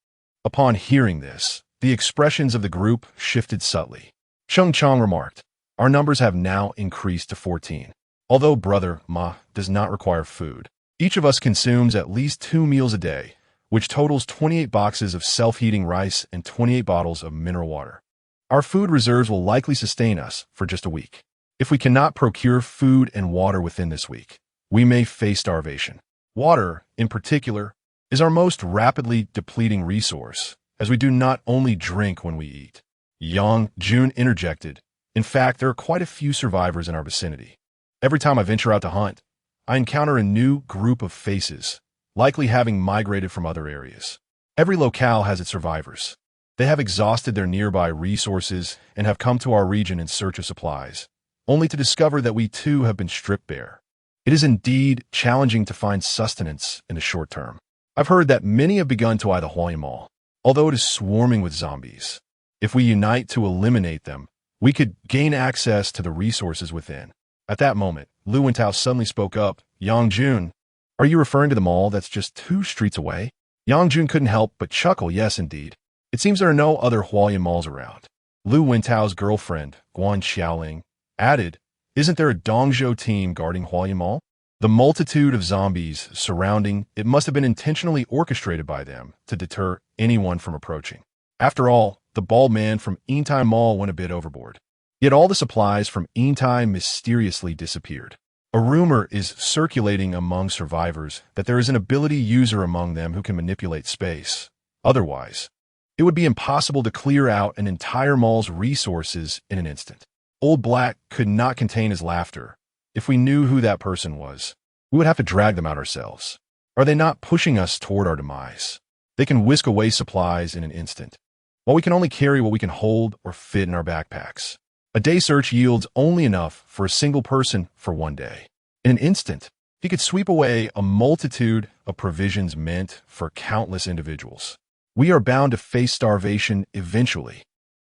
Upon hearing this, the expressions of the group shifted subtly. Cheng Chong remarked, our numbers have now increased to 14. Although Brother Ma does not require food, each of us consumes at least 2 meals a day, which totals 28 boxes of self-heating rice and 28 bottles of mineral water. Our food reserves will likely sustain us for just a week. If we cannot procure food and water within this week, we may face starvation. Water, in particular, is our most rapidly depleting resource, as we do not only drink when we eat. Yang Jun interjected, in fact, there are quite a few survivors in our vicinity. Every time I venture out to hunt, I encounter a new group of faces, likely having migrated from other areas. Every locale has its survivors. They have exhausted their nearby resources and have come to our region in search of supplies, only to discover that we too have been stripped bare. It is indeed challenging to find sustenance in the short term. I've heard that many have begun to eye the Huayan Mall, although it is swarming with zombies. If we unite to eliminate them, we could gain access to the resources within. At that moment, Lu Wentao suddenly spoke up, Yang Jun, are you referring to the mall that's just 2 streets away? Yang Jun couldn't help but chuckle, yes indeed. It seems there are no other Huayan malls around. Lu Wentao's girlfriend, Guan Xiaoling, added, isn't there a Dongzhou team guarding Huayan Mall? The multitude of zombies surrounding it must have been intentionally orchestrated by them to deter anyone from approaching. After all, the bald man from Intai Mall went a bit overboard. Yet all the supplies from Intai mysteriously disappeared. A rumor is circulating among survivors that there is an ability user among them who can manipulate space. Otherwise, it would be impossible to clear out an entire mall's resources in an instant. Old Black could not contain his laughter. If we knew who that person was, we would have to drag them out ourselves. Are they not pushing us toward our demise? They can whisk away supplies in an instant, while we can only carry what we can hold or fit in our backpacks. A day search yields only enough for a single person for one day. In an instant, he could sweep away a multitude of provisions meant for countless individuals. We are bound to face starvation eventually.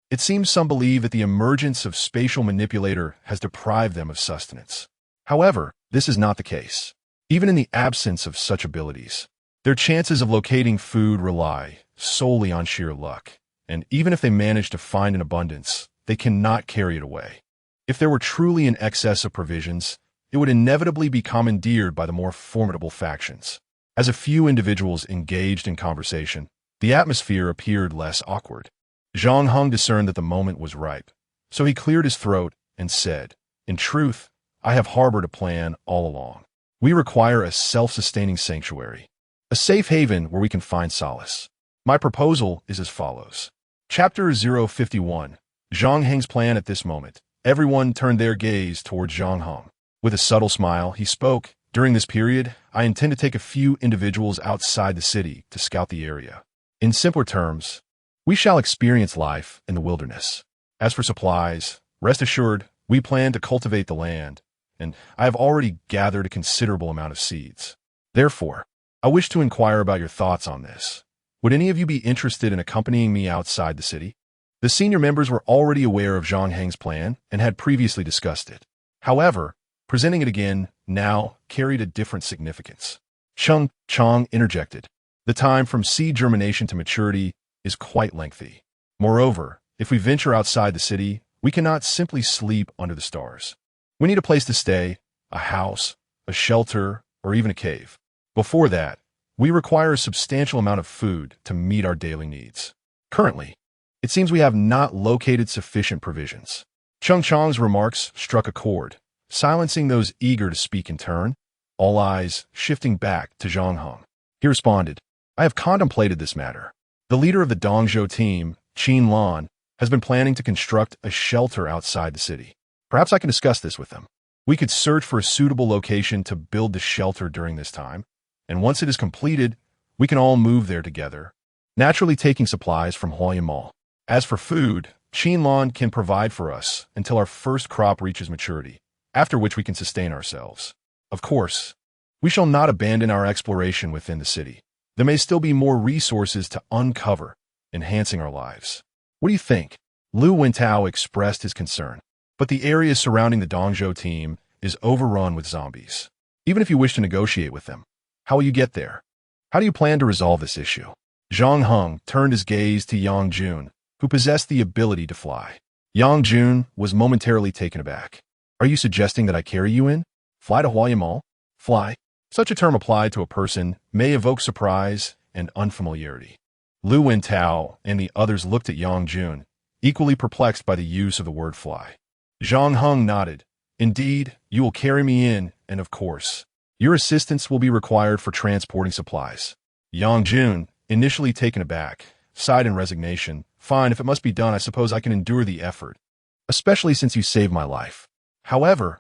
It seems some believe that the emergence of spatial manipulator has deprived them of sustenance. However, this is not the case. Even in the absence of such abilities, their chances of locating food rely solely on sheer luck. And even if they manage to find an abundance, they cannot carry it away. If there were truly an excess of provisions, it would inevitably be commandeered by the more formidable factions. As a few individuals engaged in conversation, the atmosphere appeared less awkward. Zhang Heng discerned that the moment was ripe, so he cleared his throat and said, "In truth, I have harbored a plan all along. We require a self-sustaining sanctuary, a safe haven where we can find solace. My proposal is as follows." Chapter 051. Zhang Heng's plan at this moment. Everyone turned their gaze towards Zhang Heng. With a subtle smile, he spoke, "During this period, I intend to take a few individuals outside the city to scout the area. In simpler terms, we shall experience life in the wilderness. As for supplies, rest assured, we plan to cultivate the land, and I have already gathered a considerable amount of seeds. Therefore, I wish to inquire about your thoughts on this. Would any of you be interested in accompanying me outside the city?" The senior members were already aware of Zhang Heng's plan and had previously discussed it. However, presenting it again now carried a different significance. Chang Chang interjected. "The time from seed germination to maturity is quite lengthy. Moreover, if we venture outside the city, we cannot simply sleep under the stars. We need a place to stay, a house, a shelter, or even a cave. Before that, we require a substantial amount of food to meet our daily needs. Currently, it seems we have not located sufficient provisions." Chung Chang's remarks struck a chord, silencing those eager to speak in turn, all eyes shifting back to Zhang Heng. He responded, "I have contemplated this matter. The leader of the Dongzhou team, Qin Lan, has been planning to construct a shelter outside the city. Perhaps I can discuss this with them. We could search for a suitable location to build the shelter during this time, and once it is completed, we can all move there together, naturally taking supplies from Huayan Mall. As for food, Qin Lan can provide for us until our first crop reaches maturity, after which we can sustain ourselves. Of course, we shall not abandon our exploration within the city. There may still be more resources to uncover, enhancing our lives. What do you think?" Lu Wentao expressed his concern. "But the area surrounding the Dongzhou team is overrun with zombies. Even if you wish to negotiate with them, how will you get there? How do you plan to resolve this issue?" Zhang Heng turned his gaze to Yang Jun, who possessed the ability to fly. Yang Jun was momentarily taken aback. "Are you suggesting that I carry you in? Fly to Huayan Mall? Fly?" Such a term applied to a person may evoke surprise and unfamiliarity. Lu Wentao and the others looked at Yang Jun, equally perplexed by the use of the word fly. Zhang Heng nodded. "Indeed, you will carry me in, and of course, your assistance will be required for transporting supplies." Yang Jun, initially taken aback, sighed in resignation. "Fine, if it must be done, I suppose I can endure the effort, especially since you saved my life. However,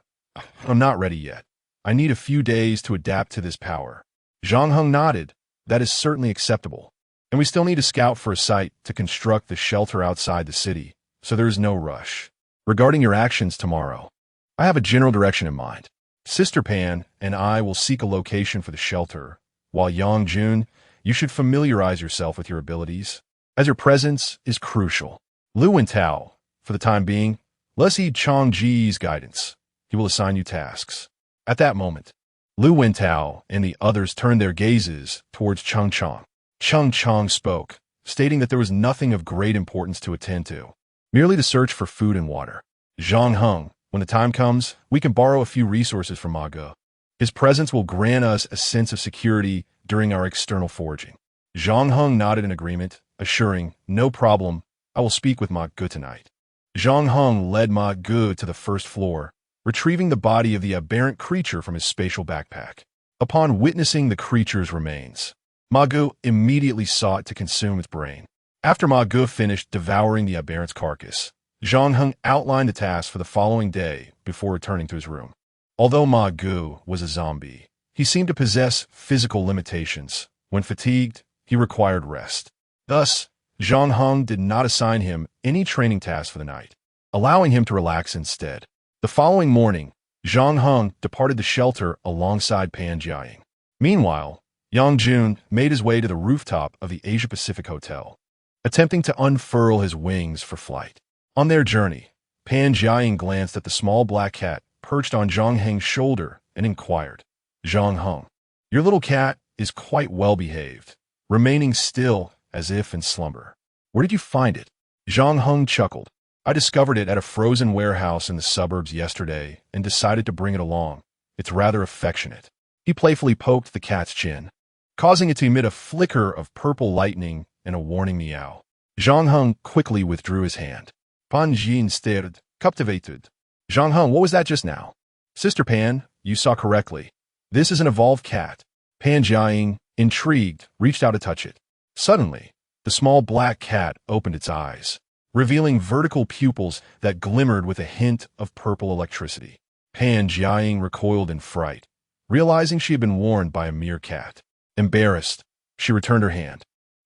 I'm not ready yet. I need a few days to adapt to this power." Zhang Heng nodded. "That is certainly acceptable. And we still need to scout for a site to construct the shelter outside the city, so there is no rush. Regarding your actions tomorrow, I have a general direction in mind. Sister Pan and I will seek a location for the shelter, while Yang Jun, you should familiarize yourself with your abilities, as your presence is crucial. Lu Wentao, for the time being, let's heed Chang Ji's guidance. He will assign you tasks." At that moment, Lu Wentao and the others turned their gazes towards Chang Chang. Chang Chang spoke, stating that there was nothing of great importance to attend to, merely to search for food and water. "Zhang Heng, when the time comes, we can borrow a few resources from Ma Ge. His presence will grant us a sense of security during our external foraging." Zhang Heng nodded in agreement, assuring, "No problem, I will speak with Ma Gu tonight. Zhang Heng led Ma Gu to the first floor, retrieving the body of the aberrant creature from his spatial backpack. Upon witnessing the creature's remains, Ma Gu immediately sought to consume its brain. After Ma Gu finished devouring the aberrant's carcass, Zhang Heng outlined the task for the following day before returning to his room. Although Ma Gu was a zombie, he seemed to possess physical limitations. When fatigued, he required rest. Thus, Zhang Heng did not assign him any training tasks for the night, allowing him to relax instead. The following morning, Zhang Heng departed the shelter alongside Pan Jiaying. Meanwhile, Yang Jun made his way to the rooftop of the Asia Pacific Hotel, attempting to unfurl his wings for flight. On their journey, Pan Jiaying glanced at the small black cat perched on Zhang Heng's shoulder and inquired, "Zhang Heng, your little cat is quite well behaved, remaining still as if in slumber. Where did you find it?" Zhang Heng chuckled. "I discovered it at a frozen warehouse in the suburbs yesterday and decided to bring it along. It's rather affectionate." He playfully poked the cat's chin, causing it to emit a flicker of purple lightning and a warning meow. Zhang Heng quickly withdrew his hand. Pan Jin stared, captivated. "Zhang Heng, what was that just now?" "Sister Pan, you saw correctly. This is an evolved cat." Pan Jiaying, intrigued, reached out to touch it. Suddenly, the small black cat opened its eyes, revealing vertical pupils that glimmered with a hint of purple electricity. Pan Jiaying recoiled in fright, realizing she had been warned by a mere cat. Embarrassed, she returned her hand,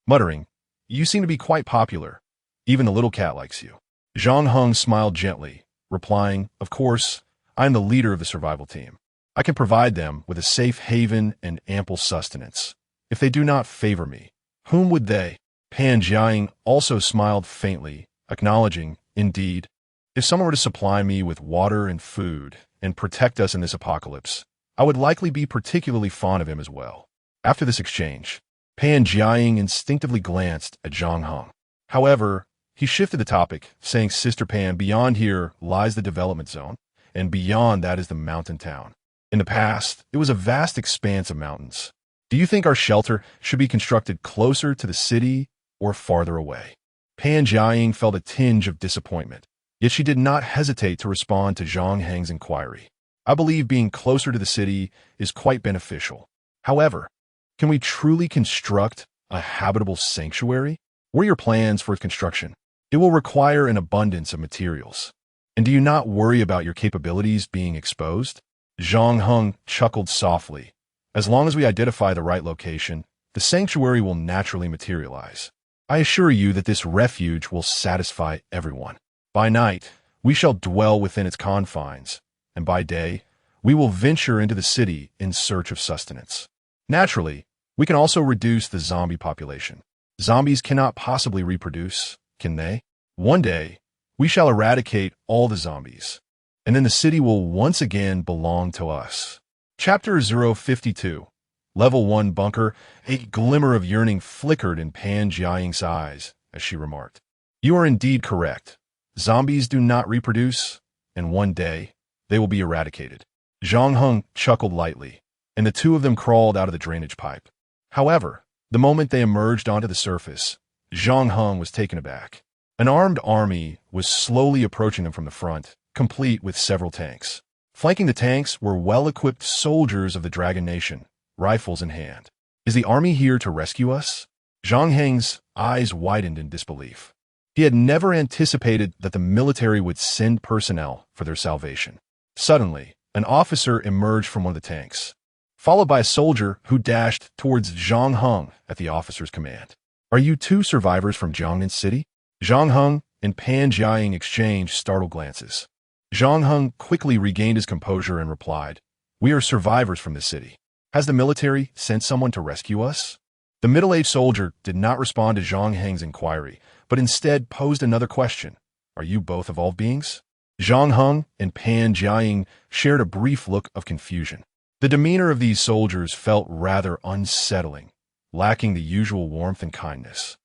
muttering, "You seem to be quite popular. Even the little cat likes you." Zhang Heng smiled gently, replying, "Of course, I am the leader of the survival team. I can provide them with a safe haven and ample sustenance. If they do not favor me, whom would they?" Pan Jiaying also smiled faintly, acknowledging, "Indeed, if someone were to supply me with water and food and protect us in this apocalypse, I would likely be particularly fond of him as well." After this exchange, Pan Jiaying instinctively glanced at Zhang Heng. However, he shifted the topic, saying, "Sister Pan, beyond here lies the development zone, and beyond that is the mountain town. In the past, it was a vast expanse of mountains. Do you think our shelter should be constructed closer to the city or farther away?" Pan Jiaying felt a tinge of disappointment, yet she did not hesitate to respond to Zhang Heng's inquiry. "I believe being closer to the city is quite beneficial. However, can we truly construct a habitable sanctuary? What are your plans for its construction? It will require an abundance of materials. And do you not worry about your capabilities being exposed?" Zhang Heng chuckled softly. "As long as we identify the right location, the sanctuary will naturally materialize. I assure you that this refuge will satisfy everyone. By night, we shall dwell within its confines, and by day, we will venture into the city in search of sustenance. Naturally, we can also reduce the zombie population. Zombies cannot possibly reproduce, can they? One day, we shall eradicate all the zombies, and then the city will once again belong to us." Chapter 052. Level 1 Bunker. A glimmer of yearning flickered in Pan Jiaying's eyes as she remarked, "You are indeed correct. Zombies do not reproduce, and one day, they will be eradicated." Zhang Heng chuckled lightly, and the two of them crawled out of the drainage pipe. However, the moment they emerged onto the surface, Zhang Heng was taken aback. An armed army was slowly approaching them from the front, complete with several tanks. Flanking the tanks were well-equipped soldiers of the Dragon Nation, rifles in hand. "Is the army here to rescue us?" Zhang Heng's eyes widened in disbelief. He had never anticipated that the military would send personnel for their salvation. Suddenly, an officer emerged from one of the tanks, followed by a soldier who dashed towards Zhang Heng at the officer's command. "Are you two survivors from Jiangnan City?" Zhang Heng and Pan Jiaying exchanged startled glances. Zhang Heng quickly regained his composure and replied, "We are survivors from this city. Has the military sent someone to rescue us?" The middle-aged soldier did not respond to Zhang Heng's inquiry, but instead posed another question. "Are you both evolved beings?" Zhang Heng and Pan Jiaying shared a brief look of confusion. The demeanor of these soldiers felt rather unsettling, lacking the usual warmth and kindness.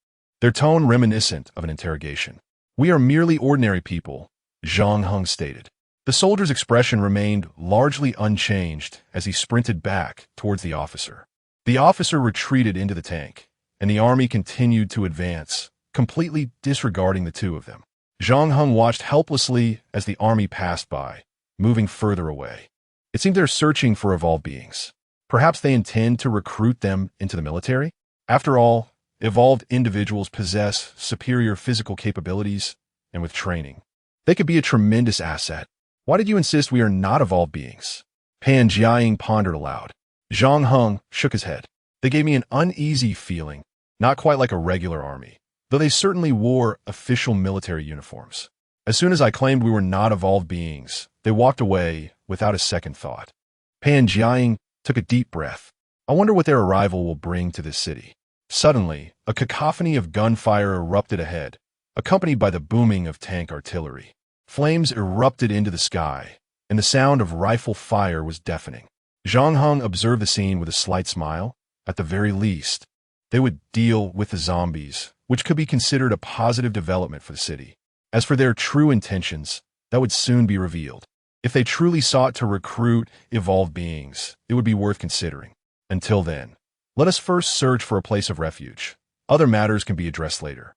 Their tone reminiscent of an interrogation. "We are merely ordinary people," Zhang Heng stated. The soldier's expression remained largely unchanged as he sprinted back towards the officer. The officer retreated into the tank, and the army continued to advance, completely disregarding the two of them. Zhang Heng watched helplessly as the army passed by, moving further away. It seemed they're searching for evolved beings. Perhaps they intend to recruit them into the military? After all, evolved individuals possess superior physical capabilities, and with training, they could be a tremendous asset. Why did you insist we are not evolved beings? Pan Jiaying pondered aloud. Zhang Heng shook his head. They gave me an uneasy feeling, not quite like a regular army, though they certainly wore official military uniforms. As soon as I claimed we were not evolved beings, they walked away without a second thought. Pan Jiaying took a deep breath. I wonder what their arrival will bring to this city. Suddenly, a cacophony of gunfire erupted ahead, accompanied by the booming of tank artillery. Flames erupted into the sky, and the sound of rifle fire was deafening. Zhang Heng observed the scene with a slight smile. At the very least, they would deal with the zombies, which could be considered a positive development for the city. As for their true intentions, that would soon be revealed. If they truly sought to recruit evolved beings, it would be worth considering. Until then, let us first search for a place of refuge. Other matters can be addressed later.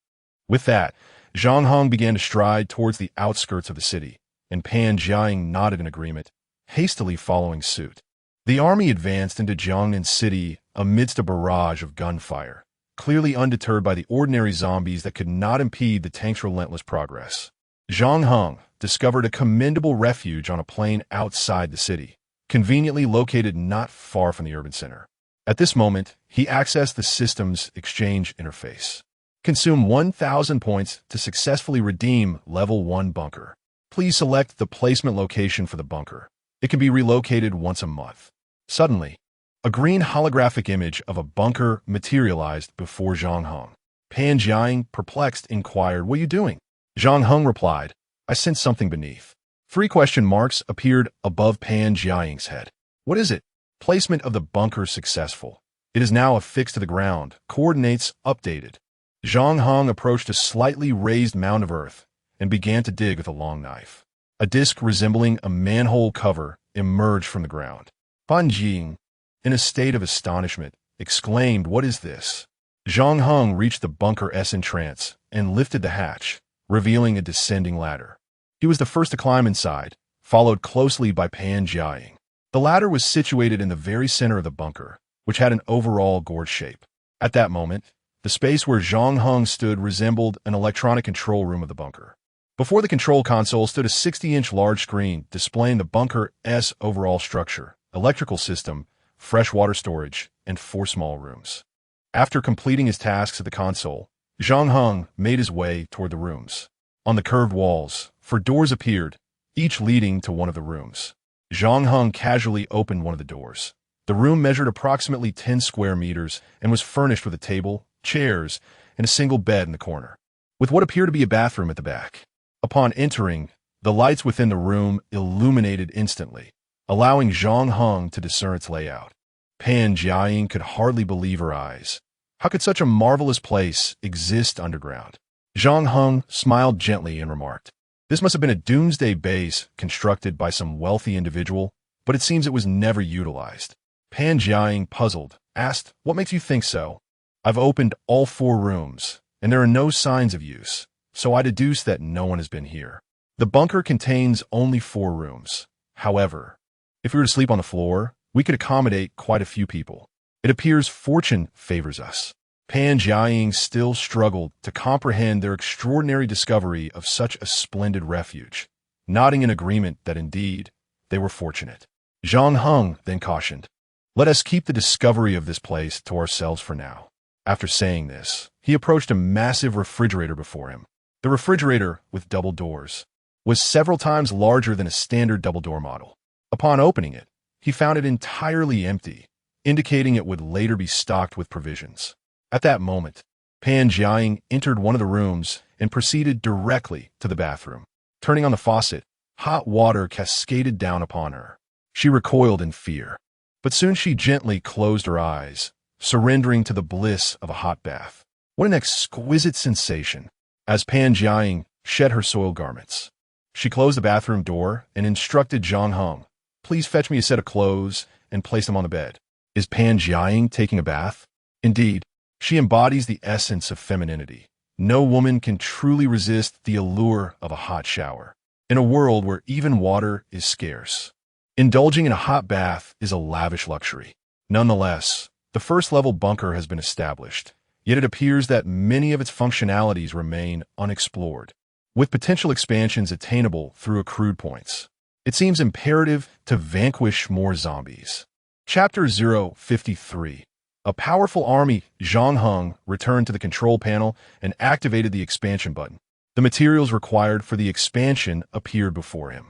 With that, Zhang Heng began to stride towards the outskirts of the city, and Pan Jiaying nodded in agreement, hastily following suit. The army advanced into Jiangnan City amidst a barrage of gunfire, clearly undeterred by the ordinary zombies that could not impede the tank's relentless progress. Zhang Heng discovered a commendable refuge on a plain outside the city, conveniently located not far from the urban center. At this moment, he accessed the system's exchange interface. Consume 1,000 points to successfully redeem Level 1 bunker. Please select the placement location for the bunker. It can be relocated once a month. Suddenly, a green holographic image of a bunker materialized before Zhang Heng. Pan Jiaying, perplexed, inquired, "What are you doing?" Zhang Heng replied, "I sensed something beneath." 3 question marks appeared above Pan Jiaying's head. "What is it?" Placement of the bunker successful. It is now affixed to the ground. Coordinates updated. Zhang Heng approached a slightly raised mound of earth and began to dig with a long knife. A disc resembling a manhole cover emerged from the ground. Fan Jing, in a state of astonishment, exclaimed, "What is this?" Zhang Heng reached the bunker's entrance and lifted the hatch, revealing a descending ladder. He was the first to climb inside, followed closely by Pan Jiaying. The ladder was situated in the very center of the bunker, which had an overall gourd shape. At that moment, the space where Zhang Heng stood resembled an electronic control room of the bunker. Before the control console stood a 60-inch large screen displaying the bunker's overall structure, electrical system, freshwater storage, and 4 small rooms. After completing his tasks at the console, Zhang Heng made his way toward the rooms. On the curved walls, 4 doors appeared, each leading to one of the rooms. Zhang Heng casually opened one of the doors. The room measured approximately 10 square meters and was furnished with a table, chairs, and a single bed in the corner, with what appeared to be a bathroom at the back. Upon entering, the lights within the room illuminated instantly, allowing Zhang Heng to discern its layout. Pan Jiaying could hardly believe her eyes. How could such a marvelous place exist underground? Zhang Heng smiled gently and remarked, "This must have been a doomsday base constructed by some wealthy individual, but it seems it was never utilized." Pan Jiaying, puzzled, asked, "What makes you think so?" "I've opened all 4 rooms, and there are no signs of use, so I deduce that no one has been here. The bunker contains only 4 rooms. However, if we were to sleep on the floor, we could accommodate quite a few people. It appears fortune favors us." Pan Jiaying still struggled to comprehend their extraordinary discovery of such a splendid refuge, nodding in agreement that indeed they were fortunate. Zhang Heng then cautioned, "Let us keep the discovery of this place to ourselves for now." After saying this, he approached a massive refrigerator before him. The refrigerator, with double doors, was several times larger than a standard double-door model. Upon opening it, he found it entirely empty, indicating it would later be stocked with provisions. At that moment, Pan Jiaying entered one of the rooms and proceeded directly to the bathroom. Turning on the faucet, hot water cascaded down upon her. She recoiled in fear, but soon she gently closed her eyes, surrendering to the bliss of a hot bath. What an exquisite sensation! As Pan Jiaying shed her soiled garments, she closed the bathroom door and instructed Zhang Heng, "Please fetch me a set of clothes and place them on the bed." Is Pan Jiaying taking a bath? Indeed, she embodies the essence of femininity, No woman can truly resist the allure of a hot shower. In a world where even water is scarce, indulging in a hot bath is a lavish luxury. Nonetheless, the first-level bunker has been established, yet it appears that many of its functionalities remain unexplored, with potential expansions attainable through accrued points. It seems imperative to vanquish more zombies. Chapter 053. A powerful army, Zhang Heng returned to the control panel and activated the expansion button. The materials required for the expansion appeared before him.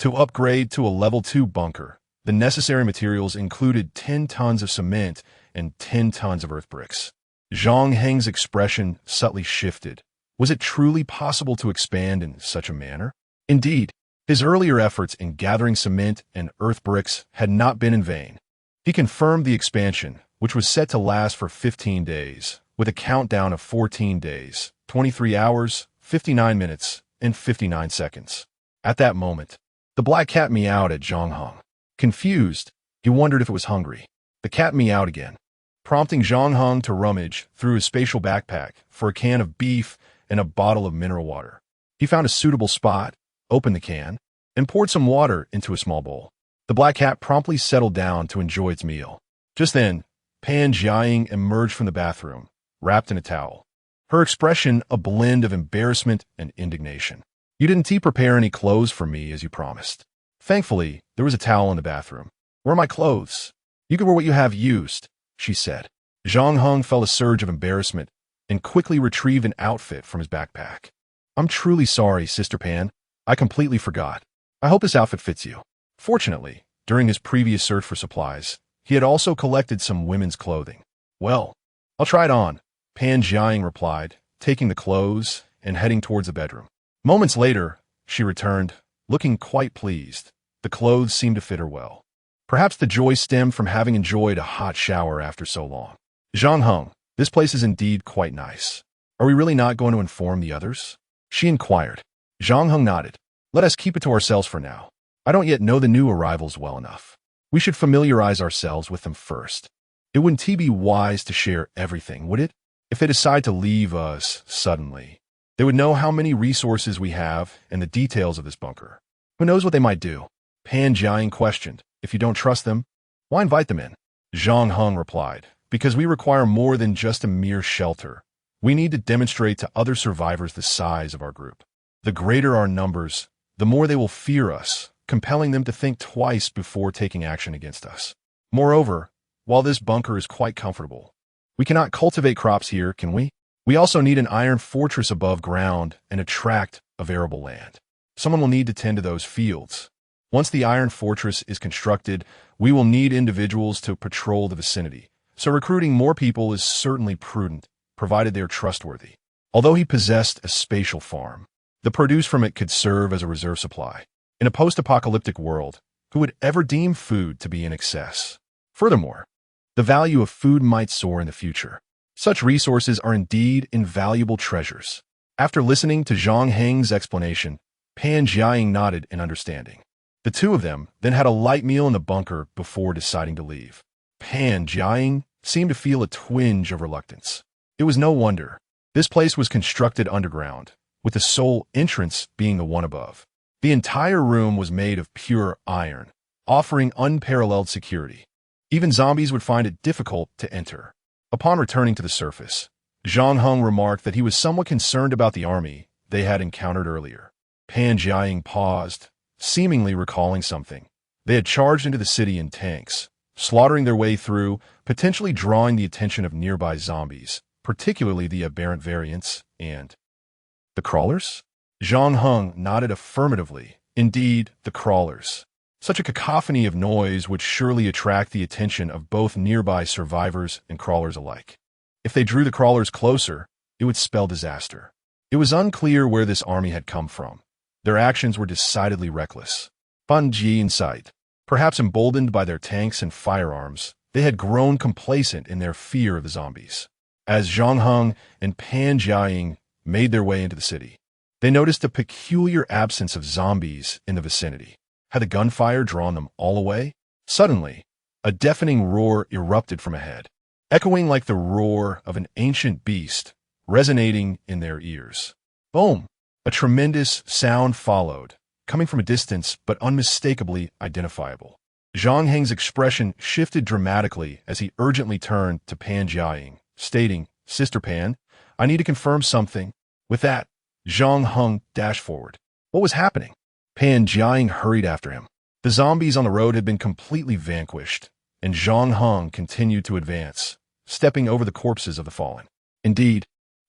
To upgrade to a level 2 bunker, the necessary materials included 10 tons of cement and 10 tons of earth bricks. Zhang Heng's expression subtly shifted. Was it truly possible to expand in such a manner? Indeed, his earlier efforts in gathering cement and earth bricks had not been in vain. He confirmed the expansion, which was set to last for 15 days, with a countdown of 14 days, 23 hours, 59 minutes, and 59 seconds. At that moment, the black cat meowed at Zhang Heng. Confused, he wondered if it was hungry. The cat meowed again, prompting Zhang Heng to rummage through his spatial backpack for a can of beef and a bottle of mineral water. He found a suitable spot, opened the can, and poured some water into a small bowl. The black cat promptly settled down to enjoy its meal. Just then, Pan Jiaying emerged from the bathroom, wrapped in a towel. Her expression a blend of embarrassment and indignation. You didn't prepare any clothes for me as you promised. Thankfully, there was a towel in the bathroom. Where are my clothes? You can wear what you have used, she said. Zhang Heng felt a surge of embarrassment and quickly retrieved an outfit from his backpack. I'm truly sorry, Sister Pan. I completely forgot. I hope this outfit fits you. Fortunately, during his previous search for supplies, he had also collected some women's clothing. Well, I'll try it on, Pan Jiaying replied, taking the clothes and heading towards the bedroom. Moments later, she returned, looking quite pleased. The clothes seemed to fit her well. Perhaps the joy stemmed from having enjoyed a hot shower after so long. Zhang Heng, this place is indeed quite nice. Are we really not going to inform the others? She inquired. Zhang Heng nodded. Let us keep it to ourselves for now. I don't yet know the new arrivals well enough. We should familiarize ourselves with them first. It wouldn't be wise to share everything, would it? If they decide to leave us suddenly, they would know how many resources we have and the details of this bunker. Who knows what they might do? Pan Jiaying questioned. If you don't trust them, why invite them in? Zhang Heng replied. Because we require more than just a mere shelter. We need to demonstrate to other survivors the size of our group. The greater our numbers, the more they will fear us, compelling them to think twice before taking action against us. Moreover, while this bunker is quite comfortable, we cannot cultivate crops here, can we? We also need an iron fortress above ground and a tract of arable land. Someone will need to tend to those fields. Once the iron fortress is constructed, we will need individuals to patrol the vicinity, so recruiting more people is certainly prudent, provided they are trustworthy. Although he possessed a spatial farm, the produce from it could serve as a reserve supply. In a post-apocalyptic world, who would ever deem food to be in excess? Furthermore, the value of food might soar in the future. Such resources are indeed invaluable treasures. After listening to Zhang Heng's explanation, Pan Jiaying nodded in understanding. The two of them then had a light meal in the bunker before deciding to leave. Pan Jiaying seemed to feel a twinge of reluctance. It was no wonder. This place was constructed underground, with the sole entrance being the one above. The entire room was made of pure iron, offering unparalleled security. Even zombies would find it difficult to enter. Upon returning to the surface, Zhang Heng remarked that he was somewhat concerned about the army they had encountered earlier. Pan Jiaying paused, seemingly recalling something. They had charged into the city in tanks, slaughtering their way through, potentially drawing the attention of nearby zombies, particularly the aberrant variants and the crawlers? Zhang Heng nodded affirmatively. Indeed, the crawlers. Such a cacophony of noise would surely attract the attention of both nearby survivors and crawlers alike. If they drew the crawlers closer, it would spell disaster. It was unclear where this army had come from. Their actions were decidedly reckless. Fan Ji in sight. Perhaps emboldened by their tanks and firearms, they had grown complacent in their fear of the zombies. As Zhang Heng and Pan Jiaying made their way into the city, they noticed a peculiar absence of zombies in the vicinity. Had the gunfire drawn them all away? Suddenly, a deafening roar erupted from ahead. Echoing like the roar of an ancient beast, resonating in their ears. Boom! A tremendous sound followed, coming from a distance but unmistakably identifiable. Zhang Heng's expression shifted dramatically as he urgently turned to Pan Jiaying, stating, "Sister Pan, I need to confirm something." With that, Zhang Heng dashed forward. What was happening? Pan Jiaying hurried after him. The zombies on the road had been completely vanquished, and Zhang Heng continued to advance, stepping over the corpses of the fallen. Indeed,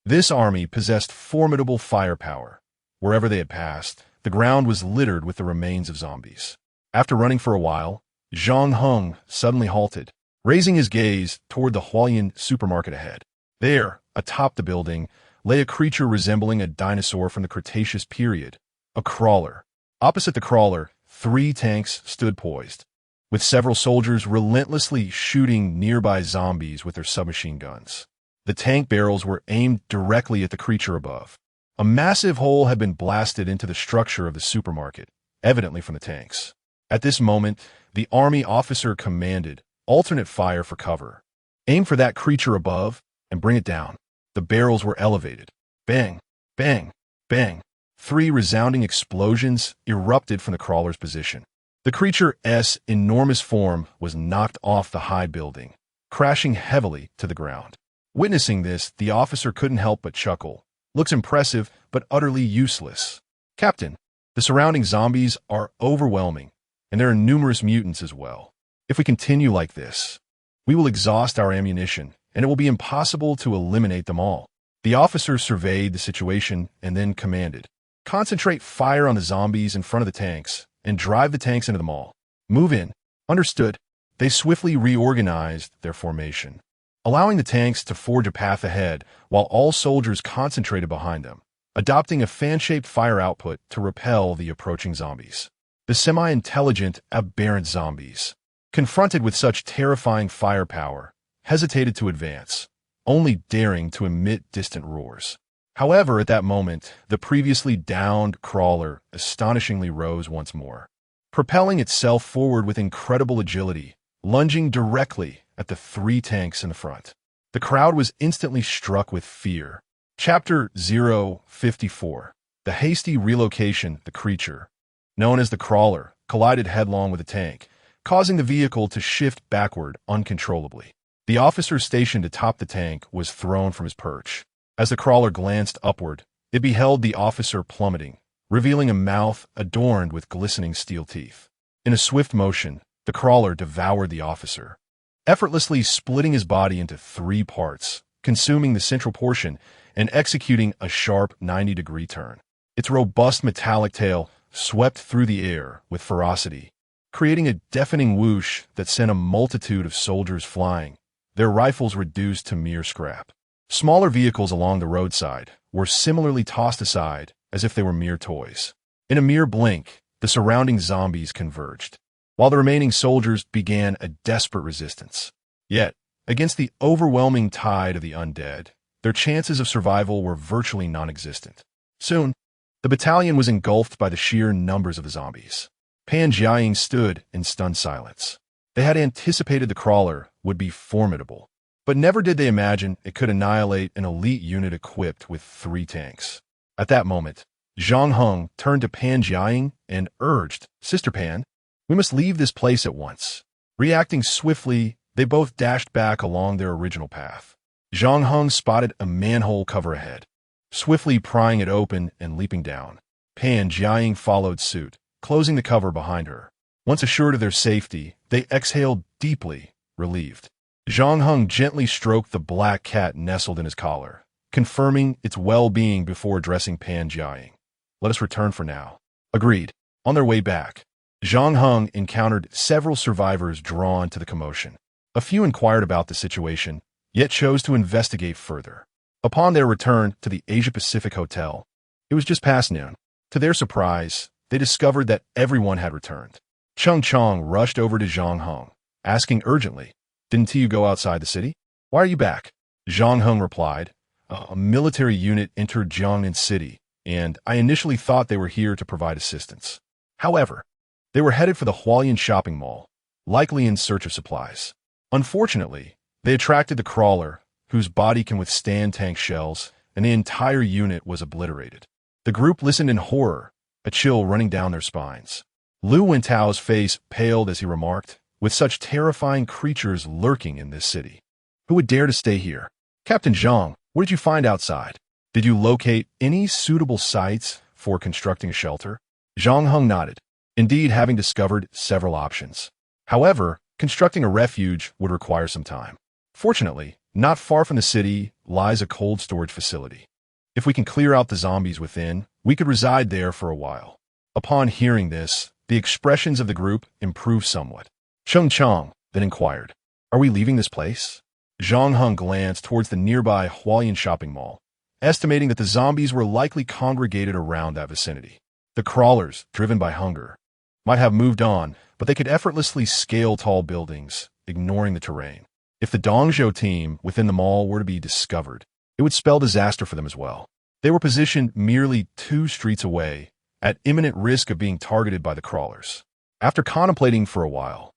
this army possessed formidable firepower. Wherever they had passed, the ground was littered with the remains of zombies. After running for a while, Zhang Heng suddenly halted, raising his gaze toward the Hualien supermarket ahead. There, atop the building, lay a creature resembling a dinosaur from the Cretaceous period, a crawler. Opposite the crawler, 3 tanks stood poised, with several soldiers relentlessly shooting nearby zombies with their submachine guns. The tank barrels were aimed directly at the creature above. A massive hole had been blasted into the structure of the supermarket, evidently from the tanks. At this moment, the army officer commanded, "Alternate fire for cover. Aim for that creature above and bring it down." The barrels were elevated. Bang, bang, bang. 3 resounding explosions erupted from the crawler's position. The creature's enormous form was knocked off the high building, crashing heavily to the ground. Witnessing this, the officer couldn't help but chuckle. "Looks impressive, but utterly useless. Captain, the surrounding zombies are overwhelming, and there are numerous mutants as well. If we continue like this, we will exhaust our ammunition, and it will be impossible to eliminate them all." The officer surveyed the situation and then commanded, "Concentrate fire on the zombies in front of the tanks, and drive the tanks into them all. Move in." Understood. They swiftly reorganized their formation, allowing the tanks to forge a path ahead while all soldiers concentrated behind them, adopting a fan-shaped fire output to repel the approaching zombies. The semi-intelligent, aberrant zombies, confronted with such terrifying firepower, hesitated to advance, only daring to emit distant roars. However, at that moment, the previously downed crawler astonishingly rose once more, propelling itself forward with incredible agility, lunging directly at the 3 tanks in the front. The crowd was instantly struck with fear. Chapter 054. The hasty relocation. The creature, known as the crawler, collided headlong with a tank, causing the vehicle to shift backward uncontrollably. The officer stationed atop the tank was thrown from his perch. As the crawler glanced upward, it beheld the officer plummeting, revealing a mouth adorned with glistening steel teeth. In a swift motion, the crawler devoured the officer, effortlessly splitting his body into 3 parts, consuming the central portion and executing a sharp 90-degree turn. Its robust metallic tail swept through the air with ferocity, creating a deafening whoosh that sent a multitude of soldiers flying, their rifles reduced to mere scrap. Smaller vehicles along the roadside were similarly tossed aside as if they were mere toys. In a mere blink, the surrounding zombies converged, while the remaining soldiers began a desperate resistance. Yet, against the overwhelming tide of the undead, their chances of survival were virtually non-existent. Soon, the battalion was engulfed by the sheer numbers of the zombies. Pan Jiaying stood in stunned silence. They had anticipated the crawler would be formidable, but never did they imagine it could annihilate an elite unit equipped with 3 tanks. At that moment, Zhang Heng turned to Pan Jiaying and urged, "Sister Pan, we must leave this place at once." Reacting swiftly, they both dashed back along their original path. Zhang Heng spotted a manhole cover ahead, swiftly prying it open and leaping down. Pan Jiaying followed suit, closing the cover behind her. Once assured of their safety, they exhaled deeply, relieved. Zhang Heng gently stroked the black cat nestled in his collar, confirming its well-being before addressing Pan Jiaying. "Let us return for now." Agreed. On their way back, Zhang Heng encountered several survivors drawn to the commotion. A few inquired about the situation, yet chose to investigate further. Upon their return to the Asia-Pacific Hotel, it was just past noon. To their surprise, they discovered that everyone had returned. Cheng Chong rushed over to Zhang Heng, asking urgently, "Didn't you go outside the city? Why are you back?" Zhang Heng replied, "A military unit entered Jiangnan City, and I initially thought they were here to provide assistance. However, they were headed for the Hualien shopping mall, likely in search of supplies. Unfortunately, they attracted the crawler, whose body can withstand tank shells, and the entire unit was obliterated. The group listened in horror, a chill running down their spines. Lu Wintao's face paled as he remarked, with such terrifying creatures lurking in this city. Who would dare to stay here? Captain Zhang, what did you find outside? Did you locate any suitable sites for constructing a shelter? Zhang Heng nodded, indeed having discovered several options. However, constructing a refuge would require some time. Fortunately, not far from the city lies a cold storage facility. If we can clear out the zombies within, we could reside there for a while. Upon hearing this, the expressions of the group improved somewhat. Cheng Chang then inquired, are we leaving this place? Zhang Heng glanced towards the nearby Hualien shopping mall, estimating that the zombies were likely congregated around that vicinity. The crawlers, driven by hunger, might have moved on, but they could effortlessly scale tall buildings, ignoring the terrain. If the Dongzhou team within the mall were to be discovered, it would spell disaster for them as well. They were positioned merely 2 streets away, at imminent risk of being targeted by the crawlers. After contemplating for a while,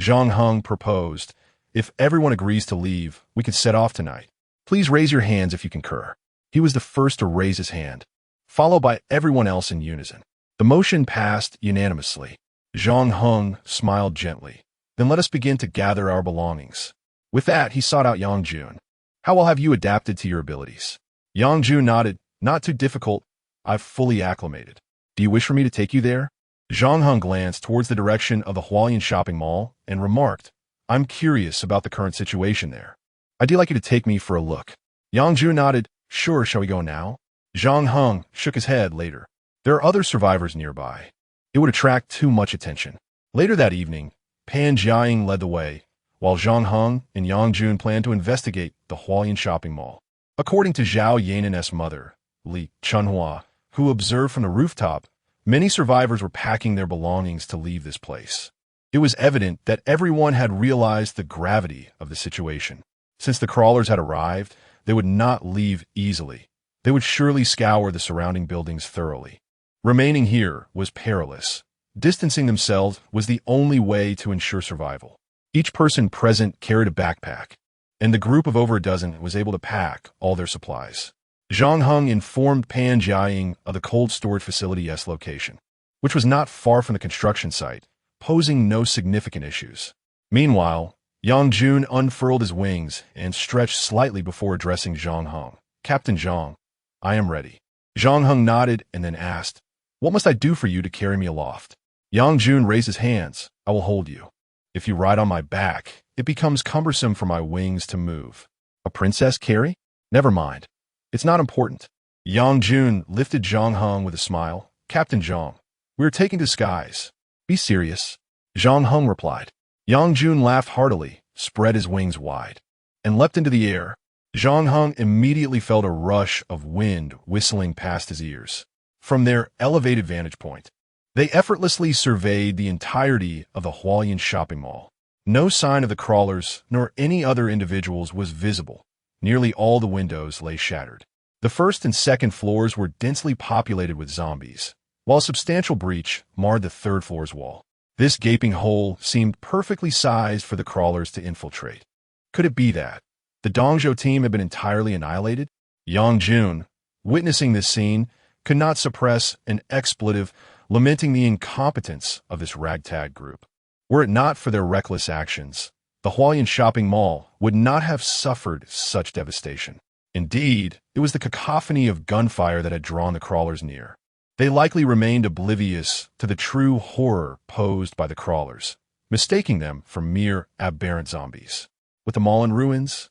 Zhang Heng proposed, if everyone agrees to leave, we could set off tonight. Please raise your hands if you concur. He was the first to raise his hand, followed by everyone else in unison. The motion passed unanimously. Zhang Heng smiled gently. Then let us begin to gather our belongings. With that, he sought out Yang Jun. How well have you adapted to your abilities? Yang Jun nodded. Not too difficult. I've fully acclimated. Do you wish for me to take you there? Zhang Heng glanced towards the direction of the Hualien shopping mall and remarked, I'm curious about the current situation there. I'd like you to take me for a look. Yang Jun nodded. Sure, shall we go now? Zhang Heng shook his head later. There are other survivors nearby. It would attract too much attention. Later that evening, Pan Jiaying led the way, while Zhang Heng and Yang Jun planned to investigate the Hualien shopping mall. According to Zhao Yanan's mother, Li Chunhua, who observed from the rooftop, many survivors were packing their belongings to leave this place. It was evident that everyone had realized the gravity of the situation. Since the crawlers had arrived, they would not leave easily. They would surely scour the surrounding buildings thoroughly. Remaining here was perilous. Distancing themselves was the only way to ensure survival. Each person present carried a backpack, and the group of over a dozen was able to pack all their supplies. Zhang Heng informed Pan Jiaying of the cold storage facility's location, which was not far from the construction site, posing no significant issues. Meanwhile, Yang Jun unfurled his wings and stretched slightly before addressing Zhang Heng. Captain Zhang, I am ready. Zhang Heng nodded and then asked, what must I do for you to carry me aloft? Yang Jun raised his hands. I will hold you. If you ride on my back, it becomes cumbersome for my wings to move. A princess carry? Never mind. It's not important. Yang Jun lifted Zhang Heng with a smile. Captain Zhang, we are taking to skies. Be serious. Zhang Heng replied. Yang Jun laughed heartily, spread his wings wide, and leapt into the air. Zhang Heng immediately felt a rush of wind whistling past his ears. From their elevated vantage point, they effortlessly surveyed the entirety of the Hualien shopping mall. No sign of the crawlers nor any other individuals was visible. Nearly all the windows lay shattered. The first and second floors were densely populated with zombies, while a substantial breach marred the third floor's wall. This gaping hole seemed perfectly sized for the crawlers to infiltrate. Could it be that the Dongzhou team had been entirely annihilated? Yang Jun, witnessing this scene, could not suppress an expletive, lamenting the incompetence of this ragtag group. Were it not for their reckless actions, the Hualien shopping mall would not have suffered such devastation. Indeed, it was the cacophony of gunfire that had drawn the crawlers near. They likely remained oblivious to the true horror posed by the crawlers, mistaking them for mere aberrant zombies. With the mall in ruins,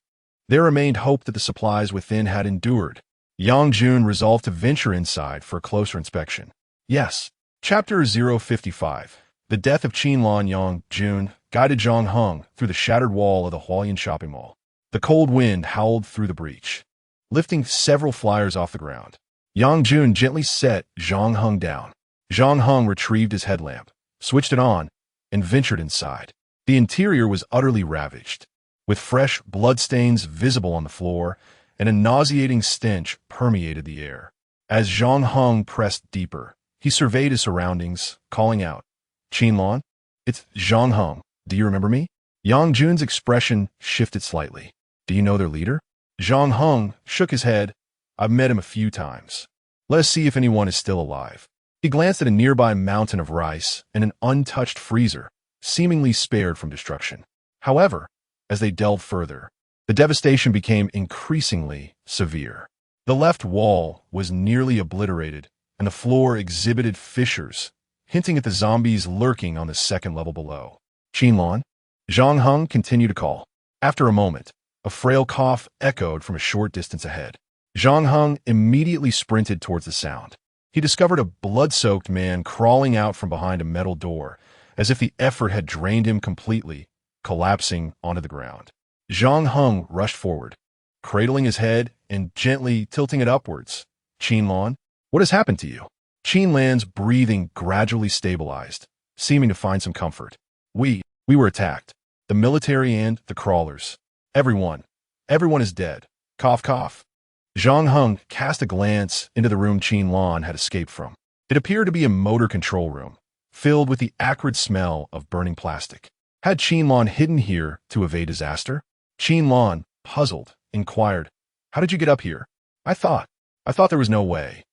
there remained hope that the supplies within had endured. Yang Jun resolved to venture inside for a closer inspection. Yes. Chapter 055. The death of Qinlan. Yang Jun guided Zhang Heng through the shattered wall of the Hualien shopping mall. The cold wind howled through the breach, lifting several flyers off the ground. Yang Jun gently set Zhang Heng down. Zhang Heng retrieved his headlamp, switched it on, and ventured inside. The interior was utterly ravaged, with fresh bloodstains visible on the floor, and a nauseating stench permeated the air. As Zhang Heng pressed deeper, he surveyed his surroundings, calling out, Qinlan? It's Zhang Heng. Do you remember me? Yang Jun's expression shifted slightly. Do you know their leader? Zhang Heng shook his head. I've met him a few times. Let us see if anyone is still alive." He glanced at a nearby mountain of rice and an untouched freezer, seemingly spared from destruction. However, as they delved further, the devastation became increasingly severe. The left wall was nearly obliterated, and the floor exhibited fissures, hinting at the zombies lurking on the second level below. "Qinlan?" Zhang Heng continued to call. After a moment, a frail cough echoed from a short distance ahead. Zhang Heng immediately sprinted towards the sound. He discovered a blood-soaked man crawling out from behind a metal door, as if the effort had drained him completely, collapsing onto the ground. Zhang Heng rushed forward, cradling his head and gently tilting it upwards. "Qinlan, what has happened to you?" Qinlan's breathing gradually stabilized, seeming to find some comfort. We were attacked. The military and the crawlers. Everyone is dead. Cough, cough." Zhang Heng cast a glance into the room Qinlan had escaped from. It appeared to be a motor control room, filled with the acrid smell of burning plastic. Had Qinlan hidden here to evade disaster? Qinlan, puzzled, inquired, "How did you get up here?" I thought there was no way."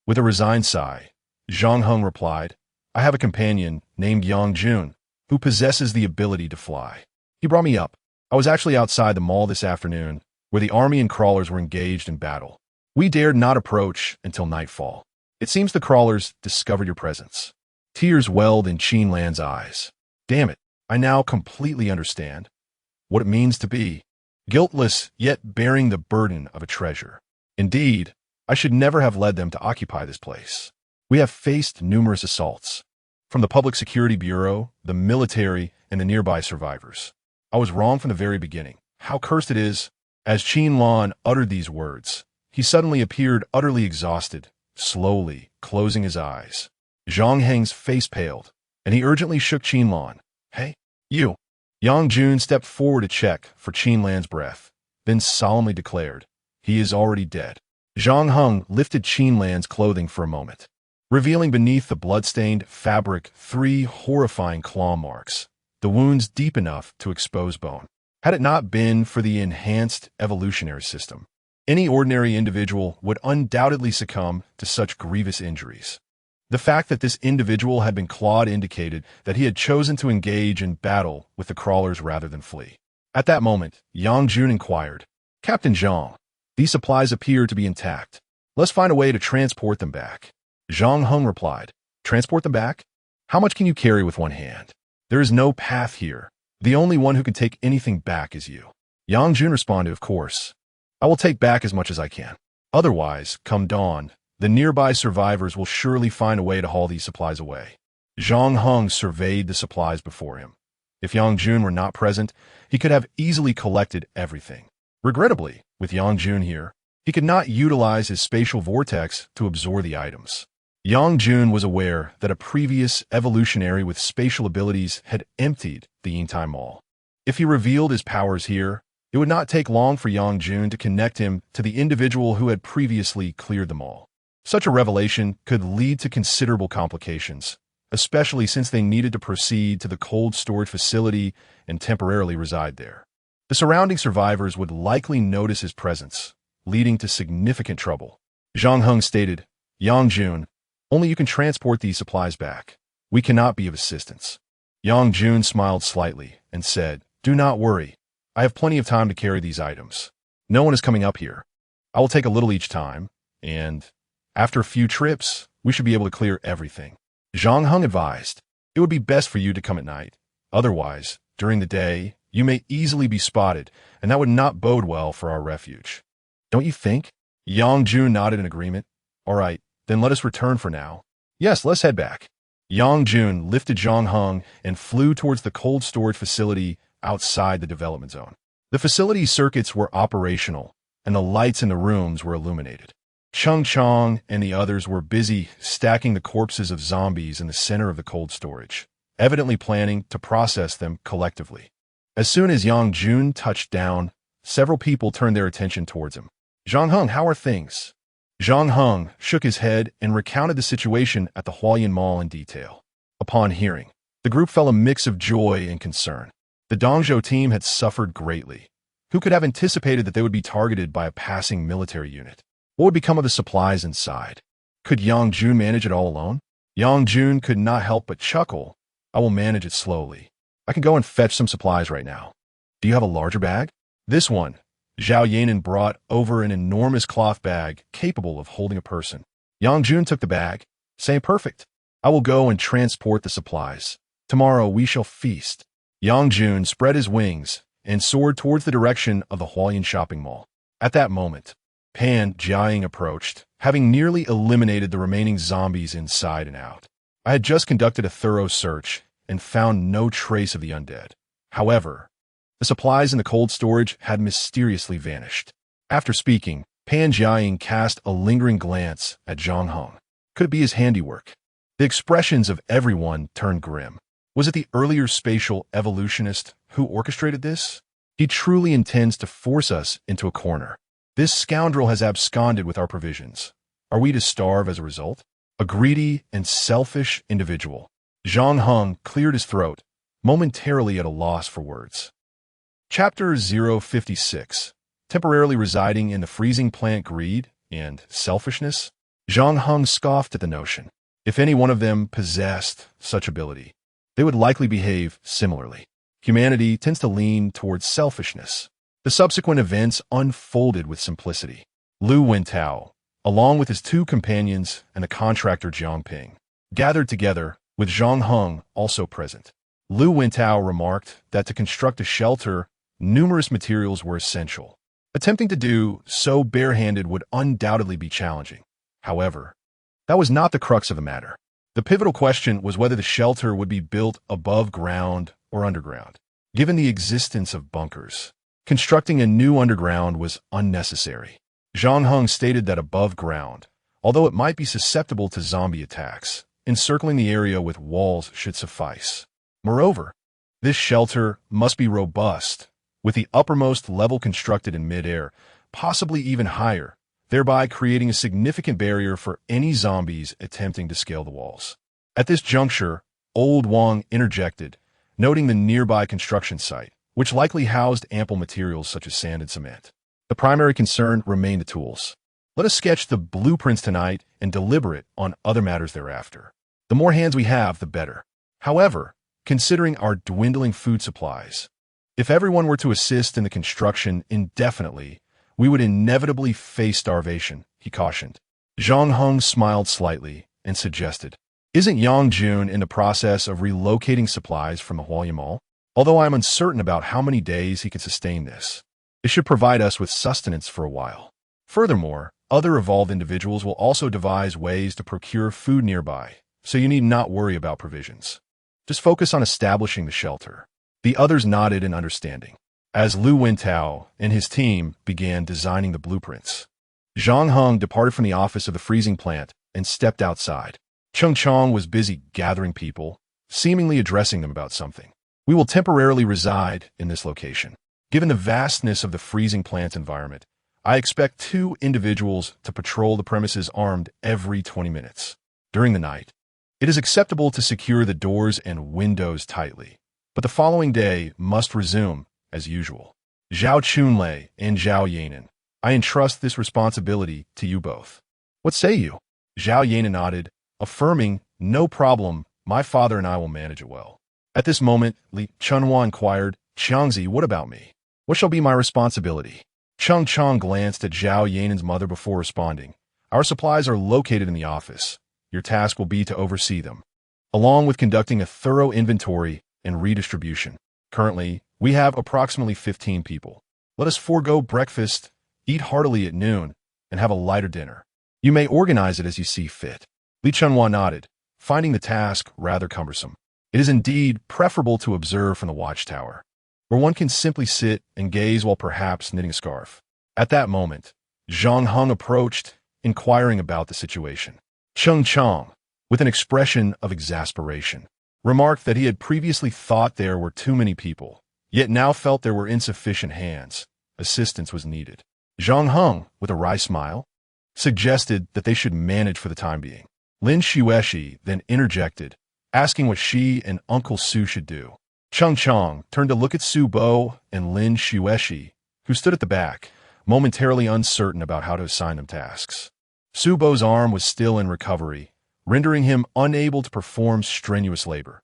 With a resigned sigh, Zhang Heng replied, "I have a companion named Yang Jun, who possesses the ability to fly. He brought me up. I was actually outside the mall this afternoon, where the army and crawlers were engaged in battle. We dared not approach until nightfall. It seems the crawlers discovered your presence." Tears welled in Qinlan's eyes. "Damn it, I now completely understand what it means to be guiltless yet bearing the burden of a treasure. Indeed, I should never have led them to occupy this place. We have faced numerous assaults, from the Public Security Bureau, the military, and the nearby survivors. I was wrong from the very beginning. How cursed it is." As Qinlan uttered these words, he suddenly appeared utterly exhausted, slowly closing his eyes. Zhang Heng's face paled, and he urgently shook Qinlan. "Hey, you." Yang Jun stepped forward to check for Qinlan's breath, then solemnly declared, "He is already dead." Zhang Heng lifted Qinlan's clothing for a moment, revealing beneath the blood-stained fabric 3 horrifying claw marks, the wounds deep enough to expose bone. Had it not been for the enhanced evolutionary system, any ordinary individual would undoubtedly succumb to such grievous injuries. The fact that this individual had been clawed indicated that he had chosen to engage in battle with the crawlers rather than flee. At that moment, Yang Jun inquired, "Captain Zhang, these supplies appear to be intact. Let's find a way to transport them back." Zhang Heng replied, "Transport them back? How much can you carry with one hand? There is no path here. The only one who can take anything back is you." Yang Jun responded, "Of course. I will take back as much as I can. Otherwise, come dawn, the nearby survivors will surely find a way to haul these supplies away." Zhang Heng surveyed the supplies before him. If Yang Jun were not present, he could have easily collected everything. Regrettably, with Yang Jun here, he could not utilize his spatial vortex to absorb the items. Yang Jun was aware that a previous evolutionary with spatial abilities had emptied the Yingtai Mall. If he revealed his powers here, it would not take long for Yang Jun to connect him to the individual who had previously cleared the mall. Such a revelation could lead to considerable complications, especially since they needed to proceed to the cold storage facility and temporarily reside there. The surrounding survivors would likely notice his presence, leading to significant trouble. Zhang Heng stated, "Yang Jun, only you can transport these supplies back. We cannot be of assistance." Yang Jun smiled slightly and said, "Do not worry. I have plenty of time to carry these items. No one is coming up here. I will take a little each time, and after a few trips, we should be able to clear everything." Zhang Heng advised, "It would be best for you to come at night. Otherwise, during the day, you may easily be spotted, and that would not bode well for our refuge. Don't you think?" Yang Jun nodded in agreement. "All right, then let us return for now." "Yes, let's head back." Yang Jun lifted Zhang Heng and flew towards the cold storage facility outside the development zone. The facility's circuits were operational, and the lights in the rooms were illuminated. Chung Chong and the others were busy stacking the corpses of zombies in the center of the cold storage, evidently planning to process them collectively. As soon as Yang Jun touched down, several people turned their attention towards him. "Zhang Heng, how are things?" Zhang Heng shook his head and recounted the situation at the Hualien Mall in detail. Upon hearing, the group felt a mix of joy and concern. The Dongzhou team had suffered greatly. Who could have anticipated that they would be targeted by a passing military unit? What would become of the supplies inside? Could Yang Jun manage it all alone? Yang Jun could not help but chuckle. I will manage it slowly. I can go and fetch some supplies right now. Do you have a larger bag? This one. Zhao Yanan brought over an enormous cloth bag capable of holding a person. Yang Jun took the bag, saying, "Perfect. I will go and transport the supplies. Tomorrow we shall feast." Yang Jun spread his wings and soared towards the direction of the Hualien shopping mall. At that moment, Pan Jiaying approached, having nearly eliminated the remaining zombies inside and out. I had just conducted a thorough search and found no trace of the undead. However, the supplies in the cold storage had mysteriously vanished. After speaking, Pan Jiaying cast a lingering glance at Zhang Heng. Could it be his handiwork? The expressions of everyone turned grim. Was it the earlier spatial evolutionist who orchestrated this? He truly intends to force us into a corner. This scoundrel has absconded with our provisions. Are we to starve as a result? A greedy and selfish individual. Zhang Heng cleared his throat, momentarily at a loss for words. Chapter 056. Temporarily residing in the freezing plant greed and selfishness? Zhang Heng scoffed at the notion. If any one of them possessed such ability, they would likely behave similarly. Humanity tends to lean towards selfishness. The subsequent events unfolded with simplicity. Lu Wentao, along with his two companions and the contractor Jiang Ping, gathered together, with Zhang Heng also present. Lu Wentao remarked that to construct a shelter, numerous materials were essential. Attempting to do so barehanded would undoubtedly be challenging. However, that was not the crux of the matter. The pivotal question was whether the shelter would be built above ground or underground. Given the existence of bunkers, constructing a new underground was unnecessary. Zhang Heng stated that above ground, although it might be susceptible to zombie attacks, encircling the area with walls should suffice. Moreover, this shelter must be robust, with the uppermost level constructed in mid-air, possibly even higher, thereby creating a significant barrier for any zombies attempting to scale the walls. At this juncture, Old Wang interjected, noting the nearby construction site, which likely housed ample materials such as sand and cement. The primary concern remained the tools. Let us sketch the blueprints tonight and deliberate on other matters thereafter. The more hands we have, the better. However, considering our dwindling food supplies, if everyone were to assist in the construction indefinitely, we would inevitably face starvation, he cautioned. Zhang Heng smiled slightly and suggested, "Isn't Yang Jun in the process of relocating supplies from the Hualien Mall? Although I am uncertain about how many days he can sustain this, it should provide us with sustenance for a while. Furthermore, other evolved individuals will also devise ways to procure food nearby, so you need not worry about provisions. Just focus on establishing the shelter." The others nodded in understanding. As Lu Wentao and his team began designing the blueprints, Zhang Heng departed from the office of the freezing plant and stepped outside. Cheng Chong was busy gathering people, seemingly addressing them about something. "We will temporarily reside in this location. Given the vastness of the freezing plant's environment, I expect 2 individuals to patrol the premises armed every 20 minutes. During the night, it is acceptable to secure the doors and windows tightly, but the following day must resume as usual. Zhao Chunlei and Zhao Yanan, I entrust this responsibility to you both. What say you?" Zhao Yanan nodded, affirming, "No problem, my father and I will manage it well." At this moment, Li Chunhua inquired, "Changzi, what about me? What shall be my responsibility?" Cheng Chong glanced at Zhao Yanan's mother before responding, "Our supplies are located in the office. Your task will be to oversee them, along with conducting a thorough inventory and redistribution. Currently, we have approximately 15 people. Let us forego breakfast, eat heartily at noon, and have a lighter dinner. You may organize it as you see fit." Li Chunhua nodded, finding the task rather cumbersome. It is indeed preferable to observe from the watchtower, where one can simply sit and gaze while perhaps knitting a scarf. At that moment, Zhang Heng approached, inquiring about the situation. Cheng Chong, with an expression of exasperation, remarked that he had previously thought there were too many people, yet now felt there were insufficient hands. Assistance was needed. Zhang Heng, with a wry smile, suggested that they should manage for the time being. Lin Xueshi then interjected, asking what she and Uncle Su should do. Cheng Chong turned to look at Su Bo and Lin Xueshi, who stood at the back, momentarily uncertain about how to assign them tasks. Subo's arm was still in recovery, rendering him unable to perform strenuous labor.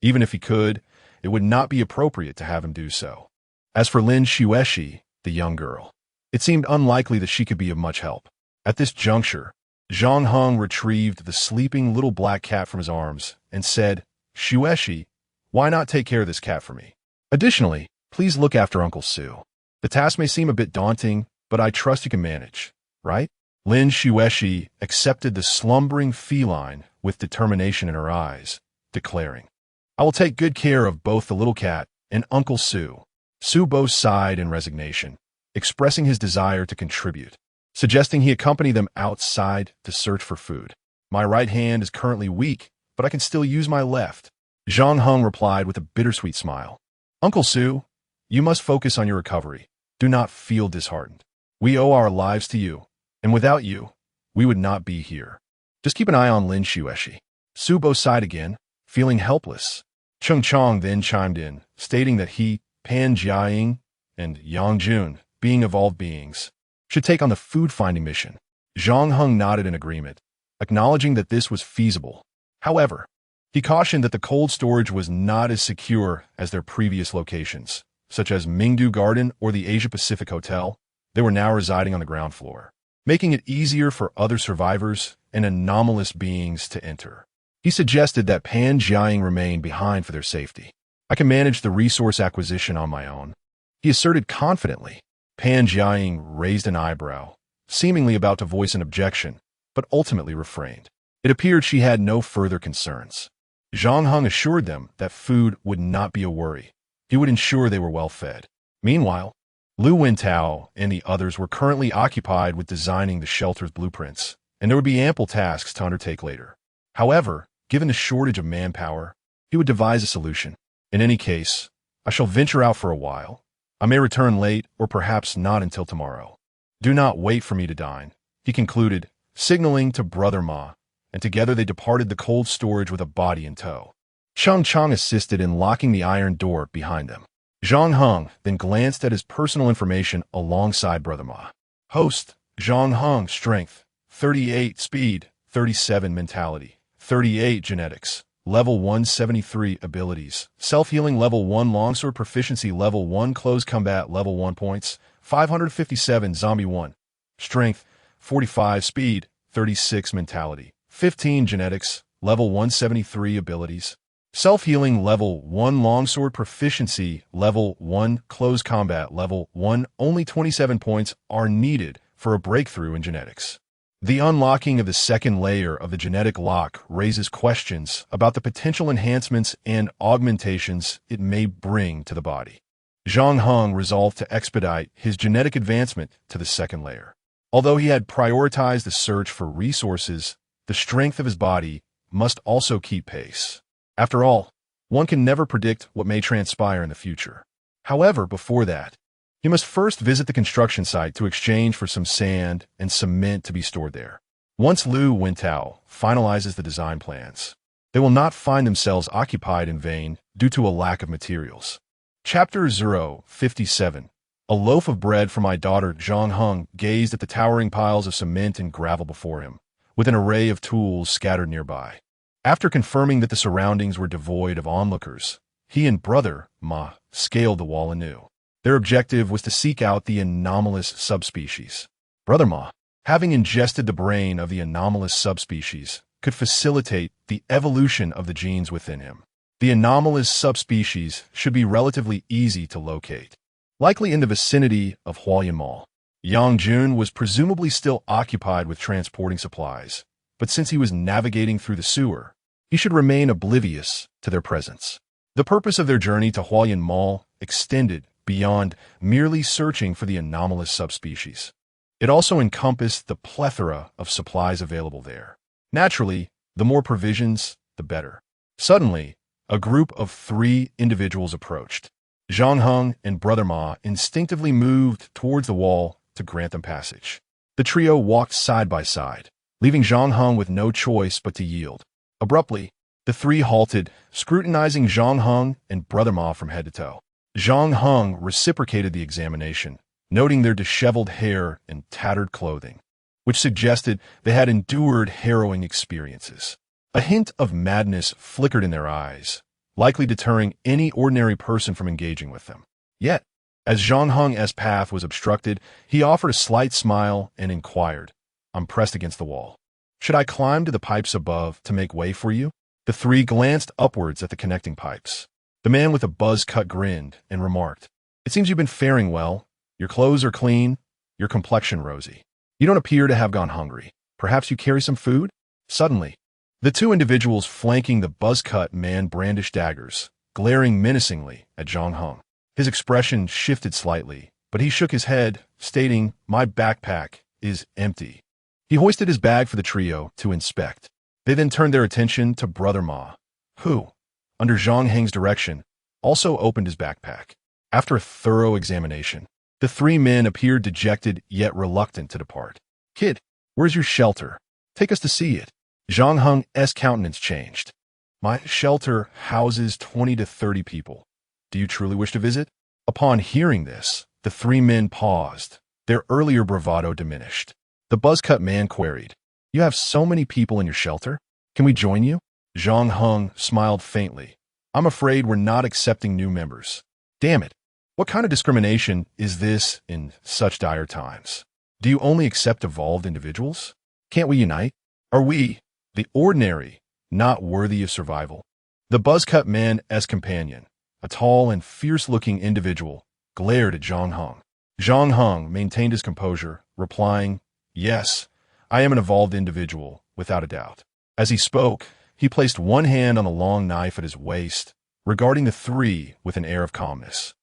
Even if he could, it would not be appropriate to have him do so. As for Lin Xueshi, the young girl, it seemed unlikely that she could be of much help. At this juncture, Zhang Heng retrieved the sleeping little black cat from his arms and said, "Xueshi, why not take care of this cat for me? Additionally, please look after Uncle Su. The task may seem a bit daunting, but I trust you can manage, right?" Lin Xueshi accepted the slumbering feline with determination in her eyes, declaring, "I will take good care of both the little cat and Uncle Su." Subo sighed in resignation, expressing his desire to contribute, suggesting he accompany them outside to search for food. "My right hand is currently weak, but I can still use my left." Zhang Heng replied with a bittersweet smile. "Uncle Su, you must focus on your recovery. Do not feel disheartened. We owe our lives to you, and without you, we would not be here. Just keep an eye on Lin Xueshi." Subo sighed again, feeling helpless. Cheng Chong then chimed in, stating that he, Pan Jiaying, and Yang Jun, being evolved beings, should take on the food-finding mission. Zhang Heng nodded in agreement, acknowledging that this was feasible. However, he cautioned that the cold storage was not as secure as their previous locations, such as Mingdu Garden or the Asia-Pacific Hotel. They were now residing on the ground floor, making it easier for other survivors and anomalous beings to enter. He suggested that Pan Jiaying remain behind for their safety. "I can manage the resource acquisition on my own," he asserted confidently. Pan Jiaying raised an eyebrow, seemingly about to voice an objection, but ultimately refrained. It appeared she had no further concerns. Zhang Heng assured them that food would not be a worry. He would ensure they were well fed. Meanwhile, Lu Wintao and the others were currently occupied with designing the shelter's blueprints, and there would be ample tasks to undertake later. However, given the shortage of manpower, he would devise a solution. "In any case, I shall venture out for a while. I may return late or perhaps not until tomorrow. Do not wait for me to dine," he concluded, signaling to Brother Ma, and together they departed the cold storage with a body in tow. Cheng Chong assisted in locking the iron door behind them. Zhang Heng then glanced at his personal information alongside Brother Ma. Host, Zhang Heng, strength, 38, speed, 37, mentality, 38, genetics, level 173, abilities, self-healing level 1, longsword proficiency level 1, close combat level 1 points, 557, zombie 1, strength, 45, speed, 36, mentality, 15, genetics, level 173, abilities, self-healing level 1, longsword proficiency level 1, close combat level 1. Only 27 points are needed for a breakthrough in genetics. The unlocking of the second layer of the genetic lock raises questions about the potential enhancements and augmentations it may bring to the body. Zhang Heng resolved to expedite his genetic advancement to the second layer. Although he had prioritized the search for resources, the strength of his body must also keep pace. After all, one can never predict what may transpire in the future. However, before that, he must first visit the construction site to exchange for some sand and cement to be stored there. Once Lu Wintao finalizes the design plans, they will not find themselves occupied in vain due to a lack of materials. Chapter 057. A loaf of bread for my daughter. Zhang Heng gazed at the towering piles of cement and gravel before him, with an array of tools scattered nearby. After confirming that the surroundings were devoid of onlookers, he and Brother Ma scaled the wall anew. Their objective was to seek out the anomalous subspecies. Brother Ma, having ingested the brain of the anomalous subspecies, could facilitate the evolution of the genes within him. The anomalous subspecies should be relatively easy to locate, likely in the vicinity of Hualien Mall. Yang Jun was presumably still occupied with transporting supplies, but since he was navigating through the sewer, he should remain oblivious to their presence. The purpose of their journey to Hualien Mall extended beyond merely searching for the anomalous subspecies. It also encompassed the plethora of supplies available there. Naturally, the more provisions, the better. Suddenly, a group of 3 individuals approached. Zhang Heng and Brother Ma instinctively moved towards the wall to grant them passage. The trio walked side by side, leaving Zhang Heng with no choice but to yield. Abruptly, the 3 halted, scrutinizing Zhang Heng and Brother Ma from head to toe. Zhang Heng reciprocated the examination, noting their disheveled hair and tattered clothing, which suggested they had endured harrowing experiences. A hint of madness flickered in their eyes, likely deterring any ordinary person from engaging with them. Yet, as Zhang Heng's path was obstructed, he offered a slight smile and inquired, "I'm pressed against the wall. Should I climb to the pipes above to make way for you?" The three glanced upwards at the connecting pipes. The man with a buzz-cut grinned and remarked, "It seems you've been faring well. Your clothes are clean, your complexion rosy. You don't appear to have gone hungry. Perhaps you carry some food?" Suddenly, the two individuals flanking the buzz-cut man brandished daggers, glaring menacingly at Zhang Heng. His expression shifted slightly, but he shook his head, stating, "My backpack is empty." He hoisted his bag for the trio to inspect. They then turned their attention to Brother Ma, who, under Zhang Heng's direction, also opened his backpack. After a thorough examination, the three men appeared dejected yet reluctant to depart. "Kid, where's your shelter? Take us to see it." Zhang Heng's countenance changed. "My shelter houses 20 to 30 people. Do you truly wish to visit?" Upon hearing this, the three men paused, their earlier bravado diminished. The buzz-cut man queried, "You have so many people in your shelter? Can we join you?" Zhang Heng smiled faintly. "I'm afraid we're not accepting new members." "Damn it. What kind of discrimination is this in such dire times? Do you only accept evolved individuals? Can't we unite? Are we, the ordinary, not worthy of survival?" The buzz-cut man's companion, a tall and fierce-looking individual, glared at Zhang Heng. Zhang Heng maintained his composure, replying, "Yes, I am an evolved individual, without a doubt." As he spoke, he placed one hand on the long knife at his waist, regarding the three with an air of calmness.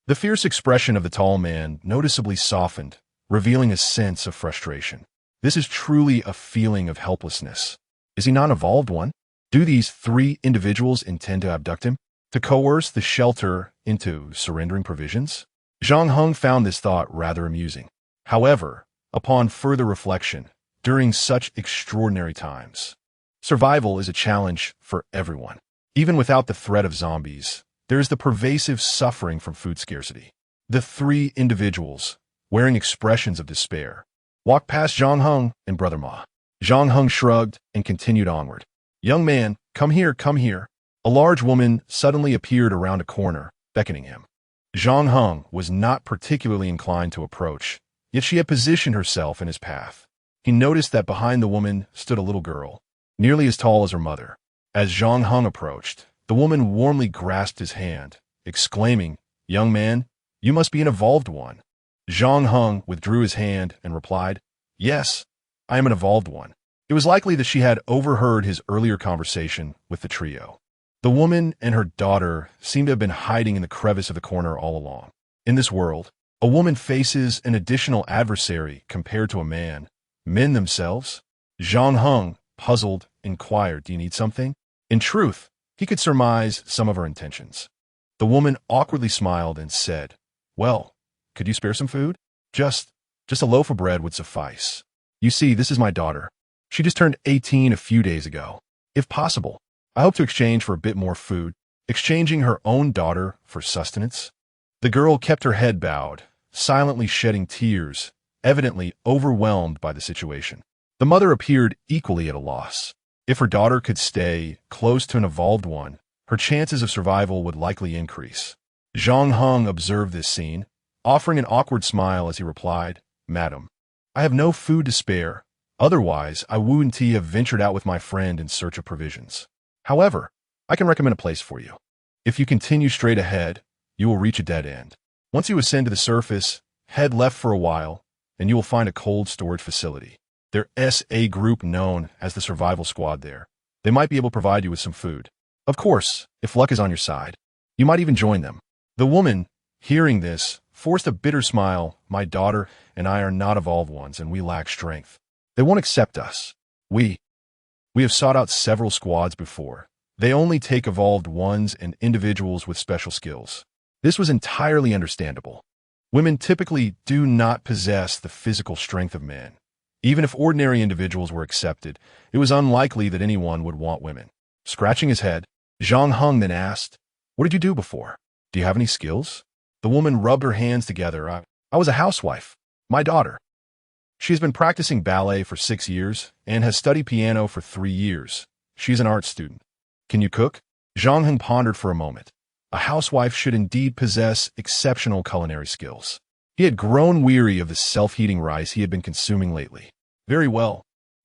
The fierce expression of the tall man noticeably softened, revealing a sense of frustration. This is truly a feeling of helplessness. Is he not an evolved one? Do these three individuals intend to abduct him? To coerce the shelter into surrendering provisions? Zhang Heng found this thought rather amusing. However, upon further reflection, during such extraordinary times, survival is a challenge for everyone. Even without the threat of zombies, there is the pervasive suffering from food scarcity. The three individuals, wearing expressions of despair, walked past Zhang Heng and Brother Ma. Zhang Heng shrugged and continued onward. "Young man, come here, come here." A large woman suddenly appeared around a corner, beckoning him. Zhang Heng was not particularly inclined to approach, yet she had positioned herself in his path. He noticed that behind the woman stood a little girl, nearly as tall as her mother. As Zhang Heng approached, the woman warmly grasped his hand, exclaiming, "Young man, you must be an evolved one." Zhang Heng withdrew his hand and replied, "Yes, I am an evolved one." It was likely that she had overheard his earlier conversation with the trio. The woman and her daughter seemed to have been hiding in the crevice of the corner all along. In this world, a woman faces an additional adversary compared to a man. Men themselves? Zhang Heng, puzzled, inquired, "Do you need something?" In truth, he could surmise some of her intentions. The woman awkwardly smiled and said, "Well, could you spare some food? Just a loaf of bread would suffice. You see, this is my daughter. She just turned 18 a few days ago. If possible, I hope to exchange for a bit more food," exchanging her own daughter for sustenance. The girl kept her head bowed, silently shedding tears, evidently overwhelmed by the situation. The mother appeared equally at a loss. If her daughter could stay close to an evolved one, her chances of survival would likely increase. Zhang Heng observed this scene, offering an awkward smile as he replied, "Madam, I have no food to spare. Otherwise, I wouldn't have ventured out with my friend in search of provisions. However, I can recommend a place for you. If you continue straight ahead, you will reach a dead end. Once you ascend to the surface, head left for a while, and you will find a cold storage facility. There's a group known as the Survival Squad there. They might be able to provide you with some food. Of course, if luck is on your side, you might even join them." The woman, hearing this, forced a bitter smile. "My daughter and I are not evolved ones, and we lack strength. They won't accept us. We have sought out several squads before. They only take evolved ones and individuals with special skills." This was entirely understandable. Women typically do not possess the physical strength of men. Even if ordinary individuals were accepted, it was unlikely that anyone would want women. Scratching his head, Zhang Heng then asked, "What did you do before? Do you have any skills?" The woman rubbed her hands together. I was a housewife. My daughter. She has been practicing ballet for 6 years and has studied piano for 3 years. She's an art student. Can you cook? Zhang Heng pondered for a moment. A housewife should indeed possess exceptional culinary skills. He had grown weary of the self-heating rice he had been consuming lately. Very well.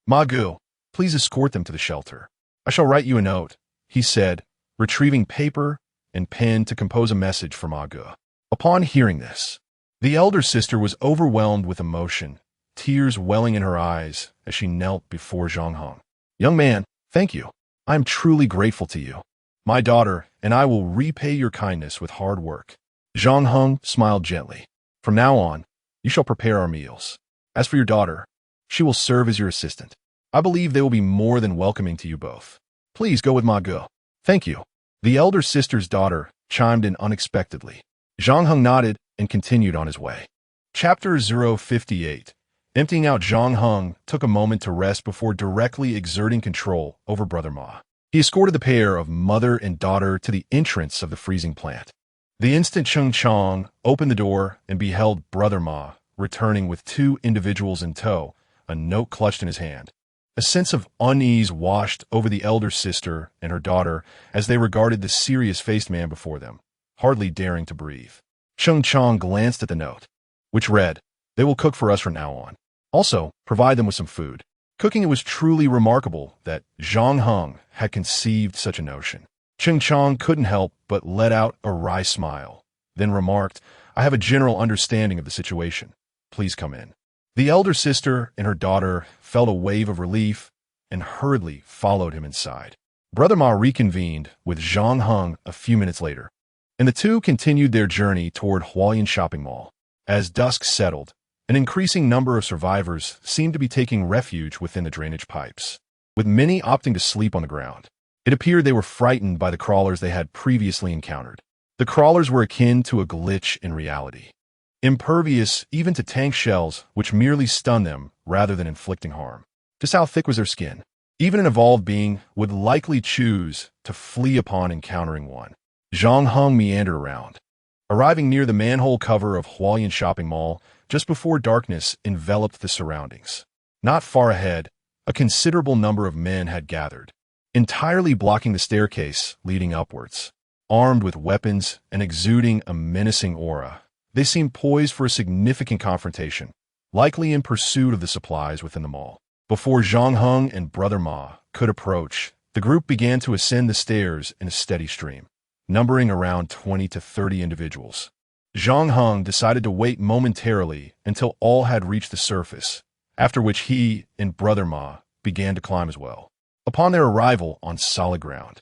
Ma Gu, please escort them to the shelter. I shall write you a note, he said, retrieving paper and pen to compose a message for Ma Gu. Upon hearing this, the elder sister was overwhelmed with emotion, tears welling in her eyes as she knelt before Zhang Heng. Young man, thank you. I am truly grateful to you. My daughter and I will repay your kindness with hard work. Zhang Heng smiled gently. From now on, you shall prepare our meals. As for your daughter, she will serve as your assistant. I believe they will be more than welcoming to you both. Please go with Ma Gu. Thank you. The elder sister's daughter chimed in unexpectedly. Zhang Heng nodded and continued on his way. Chapter 058. Emptying out, Zhang Heng took a moment to rest before directly exerting control over Brother Ma. He escorted the pair of mother and daughter to the entrance of the freezing plant. The instant Cheng Chong opened the door and beheld Brother Ma returning with 2 individuals in tow, a note clutched in his hand. A sense of unease washed over the elder sister and her daughter as they regarded the serious-faced man before them, hardly daring to breathe. Cheng Chong glanced at the note, which read, "They will cook for us from now on. Also, provide them with some food." Cooking, it was truly remarkable that Zhang Heng had conceived such a notion. Cheng Chong couldn't help but let out a wry smile, then remarked, "I have a general understanding of the situation. Please come in." The elder sister and her daughter felt a wave of relief and hurriedly followed him inside. Brother Ma reconvened with Zhang Heng a few minutes later, and the two continued their journey toward Hualien Shopping Mall. As dusk settled, an increasing number of survivors seemed to be taking refuge within the drainage pipes, with many opting to sleep on the ground. It appeared they were frightened by the crawlers they had previously encountered. The crawlers were akin to a glitch in reality, impervious even to tank shells which merely stun them rather than inflicting harm. Just how thick was their skin? Even an evolved being would likely choose to flee upon encountering one. Zhang Heng meandered around, arriving near the manhole cover of Hualien Shopping Mall just before darkness enveloped the surroundings. Not far ahead, a considerable number of men had gathered, entirely blocking the staircase leading upwards. Armed with weapons and exuding a menacing aura, they seemed poised for a significant confrontation, likely in pursuit of the supplies within the mall. Before Zhang Heng and Brother Ma could approach, the group began to ascend the stairs in a steady stream, numbering around 20 to 30 individuals. Zhang Heng decided to wait momentarily until all had reached the surface, after which he and Brother Ma began to climb as well. Upon their arrival on solid ground,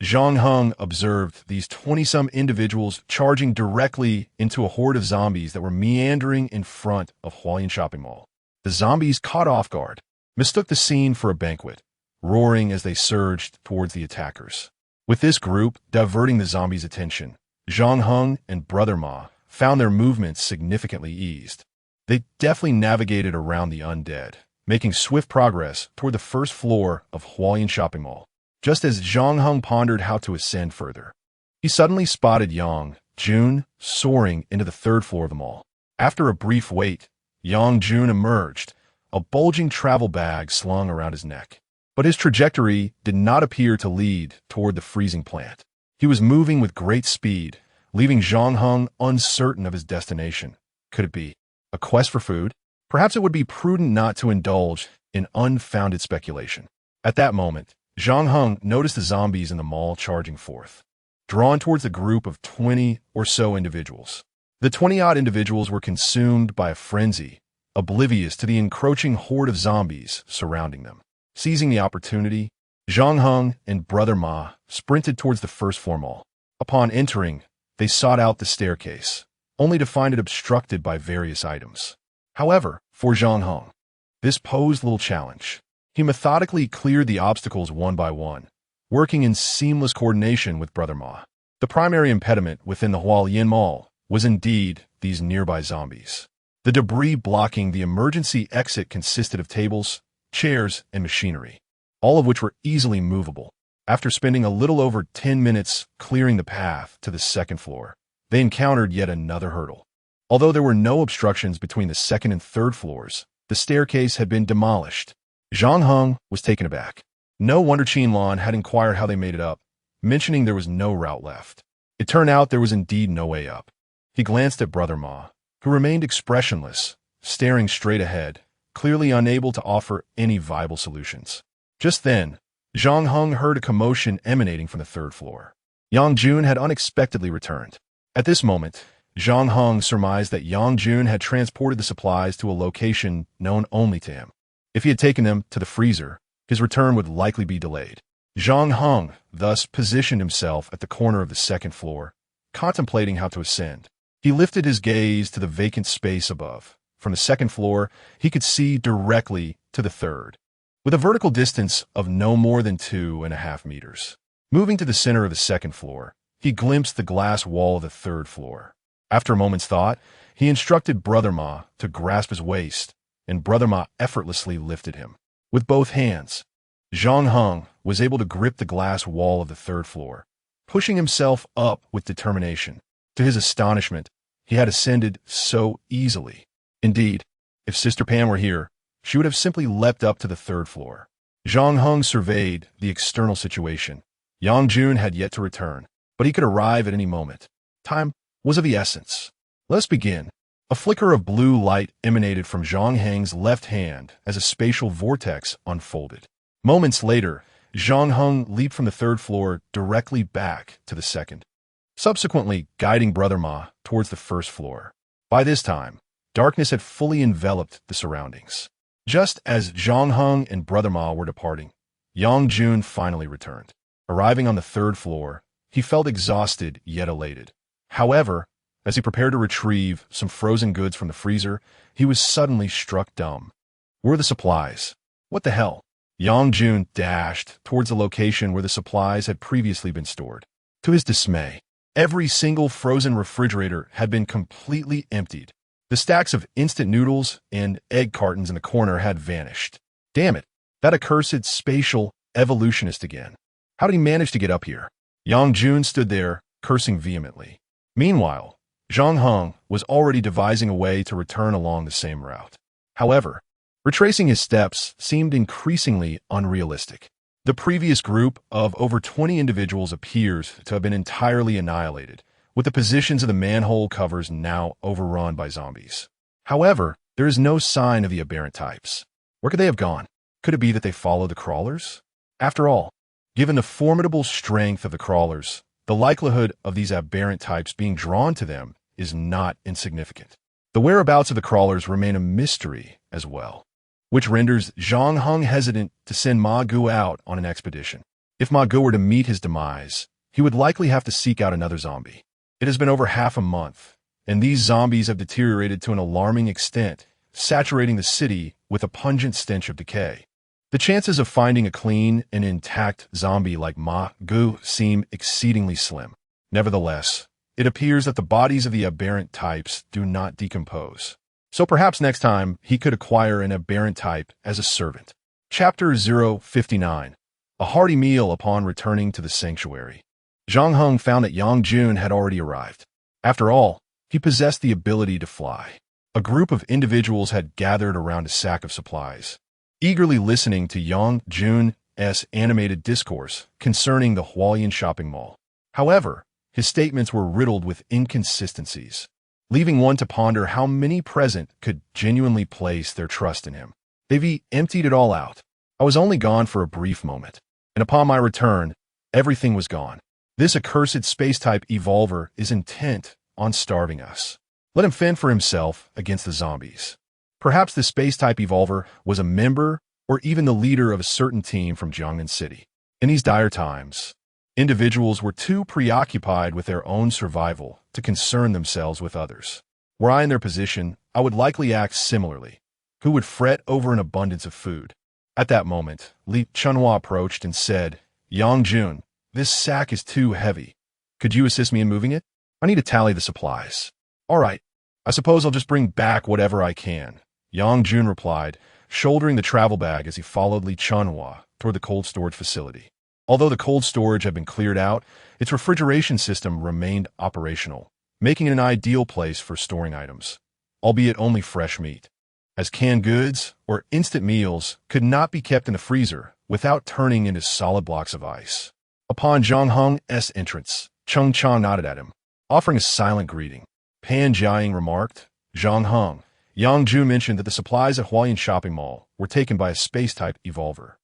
Zhang Heng observed these 20-some individuals charging directly into a horde of zombies that were meandering in front of Hualien Shopping Mall. The zombies, caught off guard, mistook the scene for a banquet, roaring as they surged towards the attackers. With this group diverting the zombies' attention, Zhang Heng and Brother Ma found their movements significantly eased. They deftly navigated around the undead, making swift progress toward the first floor of Hualien Shopping Mall. Just as Zhang Heng pondered how to ascend further, he suddenly spotted Yang Jun soaring into the 3rd floor of the mall. After a brief wait, Yang Jun emerged, a bulging travel bag slung around his neck. But his trajectory did not appear to lead toward the freezing plant. He was moving with great speed, leaving Zhang Heng uncertain of his destination. Could it be a quest for food? Perhaps it would be prudent not to indulge in unfounded speculation. At that moment, Zhang Heng noticed the zombies in the mall charging forth, drawn towards a group of 20 or so individuals. The 20-odd individuals were consumed by a frenzy, oblivious to the encroaching horde of zombies surrounding them. Seizing the opportunity, Zhang Heng and Brother Ma sprinted towards the 1st floor mall. Upon entering, they sought out the staircase, only to find it obstructed by various items. However, for Zhang Heng, this posed little challenge. He methodically cleared the obstacles one by one, working in seamless coordination with Brother Ma. The primary impediment within the Hualien Mall was indeed these nearby zombies. The debris blocking the emergency exit consisted of tables, chairs, and machinery, all of which were easily movable. After spending a little over 10 minutes clearing the path to the 2nd floor, they encountered yet another hurdle. Although there were no obstructions between the second and third floors, the staircase had been demolished. Zhang Heng was taken aback. No wonder Qianlan had inquired how they made it up, mentioning there was no route left. It turned out there was indeed no way up. He glanced at Brother Ma, who remained expressionless, staring straight ahead, clearly unable to offer any viable solutions. Just then, Zhang Heng heard a commotion emanating from the third floor. Yang Jun had unexpectedly returned. At this moment, Zhang Heng surmised that Yang Jun had transported the supplies to a location known only to him. If he had taken them to the freezer, his return would likely be delayed. Zhang Heng thus positioned himself at the corner of the second floor, contemplating how to ascend. He lifted his gaze to the vacant space above. From the second floor, he could see directly to the third, with a vertical distance of no more than 2.5 meters. Moving to the center of the second floor, he glimpsed the glass wall of the third floor. After a moment's thought, he instructed Brother Ma to grasp his waist, and Brother Ma effortlessly lifted him. With both hands, Zhang Heng was able to grip the glass wall of the third floor, pushing himself up with determination. To his astonishment, he had ascended so easily. Indeed, if Sister Pan were here, she would have simply leapt up to the third floor. Zhang Heng surveyed the external situation. Yang Jun had yet to return, but he could arrive at any moment. Time was of the essence. Let us begin. A flicker of blue light emanated from Zhang Heng's left hand as a spatial vortex unfolded. Moments later, Zhang Heng leaped from the third floor directly back to the second, subsequently guiding Brother Ma towards the first floor. By this time, darkness had fully enveloped the surroundings. Just as Zhang Heng and Brother Ma were departing, Yang Jun finally returned. Arriving on the third floor, he felt exhausted yet elated. However, as he prepared to retrieve some frozen goods from the freezer, he was suddenly struck dumb. Where were the supplies? What the hell? Yang Jun dashed towards the location where the supplies had previously been stored. To his dismay, every single frozen refrigerator had been completely emptied. The stacks of instant noodles and egg cartons in the corner had vanished. Damn it, that accursed spatial evolutionist again. How did he manage to get up here? Yang Jun stood there, cursing vehemently. Meanwhile, Zhang Heng was already devising a way to return along the same route. However, retracing his steps seemed increasingly unrealistic. The previous group of over 20 individuals appears to have been entirely annihilated, with the positions of the manhole covers now overrun by zombies. However, there is no sign of the aberrant types. Where could they have gone? Could it be that they followed the crawlers? After all, given the formidable strength of the crawlers, the likelihood of these aberrant types being drawn to them is not insignificant. The whereabouts of the crawlers remain a mystery as well, which renders Zhang Heng hesitant to send Ma Gu out on an expedition. If Ma Gu were to meet his demise, he would likely have to seek out another zombie. It has been over half a month, and these zombies have deteriorated to an alarming extent, saturating the city with a pungent stench of decay. The chances of finding a clean and intact zombie like Ma Gu seem exceedingly slim. Nevertheless, it appears that the bodies of the aberrant types do not decompose. So perhaps next time he could acquire an aberrant type as a servant. Chapter 059. A hearty meal upon returning to the sanctuary. Zhang Heng found that Yang Jun had already arrived. After all, he possessed the ability to fly. A group of individuals had gathered around a sack of supplies, eagerly listening to Yang Jun's animated discourse concerning the Hualien shopping mall. However, his statements were riddled with inconsistencies, leaving one to ponder how many present could genuinely place their trust in him. They've emptied it all out. I was only gone for a brief moment, and upon my return, everything was gone. This accursed space-type evolver is intent on starving us. Let him fend for himself against the zombies. Perhaps the space-type evolver was a member or even the leader of a certain team from Jiangnan City. In these dire times, individuals were too preoccupied with their own survival to concern themselves with others. Were I in their position, I would likely act similarly. Who would fret over an abundance of food? At that moment, Li Chunhua approached and said, Yang Jun, this sack is too heavy. Could you assist me in moving it? I need to tally the supplies. All right, I suppose I'll just bring back whatever I can, Yang Jun replied, shouldering the travel bag as he followed Li Chunhua toward the cold storage facility. Although the cold storage had been cleared out, its refrigeration system remained operational, making it an ideal place for storing items, albeit only fresh meat, as canned goods or instant meals could not be kept in the freezer without turning into solid blocks of ice. Upon Zhang Heng's entrance, Cheng Chang nodded at him, offering a silent greeting. Pan Jiaying remarked, Zhang Heng. Yang Jun mentioned that the supplies at Hualien Shopping Mall were taken by a space-type evolver,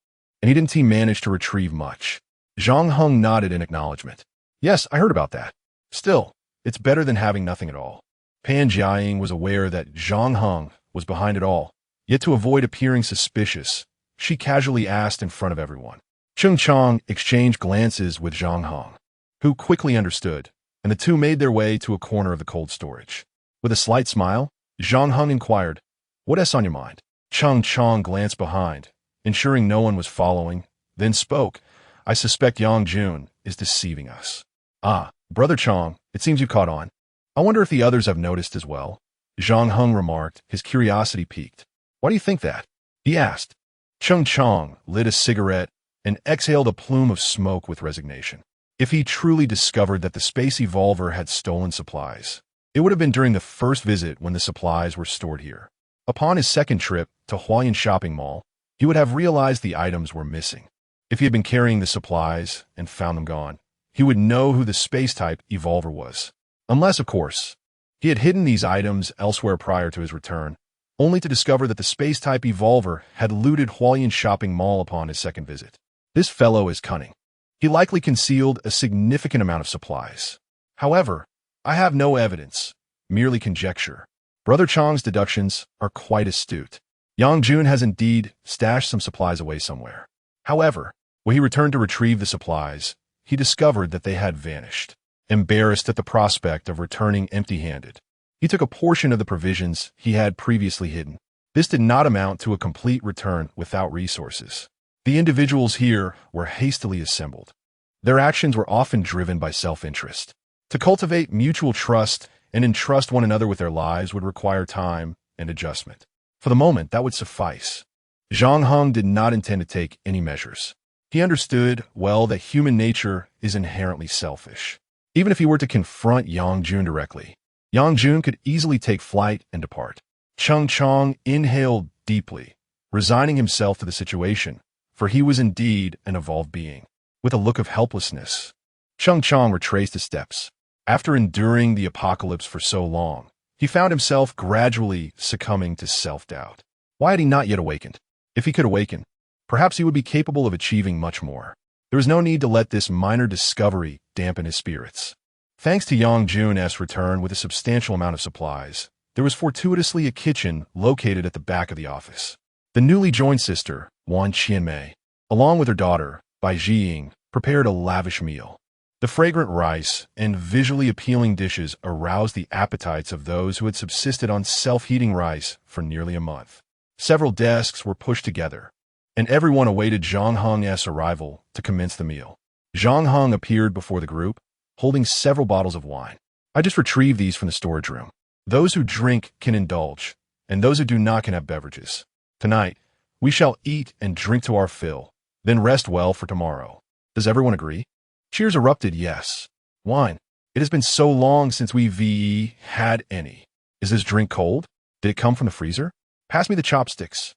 and he didn't manage to retrieve much. Zhang Heng nodded in acknowledgement. Yes, I heard about that. Still, it's better than having nothing at all. Pan Jiaying was aware that Zhang Heng was behind it all, yet to avoid appearing suspicious, she casually asked in front of everyone. Cheng Chang exchanged glances with Zhang Heng, who quickly understood, and the two made their way to a corner of the cold storage. With a slight smile, Zhang Heng inquired, "What's on your mind?" Cheng Chang glanced behind, ensuring no one was following, then spoke, "I suspect Yang Jun is deceiving us." "Ah, Brother Chang, it seems you caught on. I wonder if the others have noticed as well," Zhang Heng remarked, his curiosity piqued. "Why do you think that?" he asked. Cheng Chang lit a cigarette and exhaled a plume of smoke with resignation. If he truly discovered that the space evolver had stolen supplies, it would have been during the first visit when the supplies were stored here. Upon his second trip to Hualien Shopping Mall, he would have realized the items were missing. If he had been carrying the supplies and found them gone, he would know who the space-type evolver was. Unless, of course, he had hidden these items elsewhere prior to his return, only to discover that the space-type evolver had looted Hualien Shopping Mall upon his second visit. This fellow is cunning. He likely concealed a significant amount of supplies. However, I have no evidence, merely conjecture. Brother Chang's deductions are quite astute. Yang Jun has indeed stashed some supplies away somewhere. However, when he returned to retrieve the supplies, he discovered that they had vanished. Embarrassed at the prospect of returning empty-handed, he took a portion of the provisions he had previously hidden. This did not amount to a complete return without resources. The individuals here were hastily assembled. Their actions were often driven by self-interest. To cultivate mutual trust and entrust one another with their lives would require time and adjustment. For the moment, that would suffice. Zhang Heng did not intend to take any measures. He understood well that human nature is inherently selfish. Even if he were to confront Yang Jun directly, Yang Jun could easily take flight and depart. Cheng Chang inhaled deeply, resigning himself to the situation, for he was indeed an evolved being. With a look of helplessness, Cheng Chang retraced his steps. After enduring the apocalypse for so long, he found himself gradually succumbing to self-doubt. Why had he not yet awakened? If he could awaken, perhaps he would be capable of achieving much more. There was no need to let this minor discovery dampen his spirits. Thanks to Yang Jun's return with a substantial amount of supplies, there was fortuitously a kitchen located at the back of the office. The newly joined sister, Wan Qianmei, along with her daughter, Bai Jiying, prepared a lavish meal. The fragrant rice and visually appealing dishes aroused the appetites of those who had subsisted on self-heating rice for nearly a month. Several desks were pushed together, and everyone awaited Zhang Heng's arrival to commence the meal. Zhang Heng appeared before the group, holding several bottles of wine. "I just retrieved these from the storage room. Those who drink can indulge, and those who do not can have beverages. Tonight, we shall eat and drink to our fill, then rest well for tomorrow. Does everyone agree?" Cheers erupted. Yes. Wine. It has been so long since we've had any. Is this drink cold? Did it come from the freezer? Pass me the chopsticks.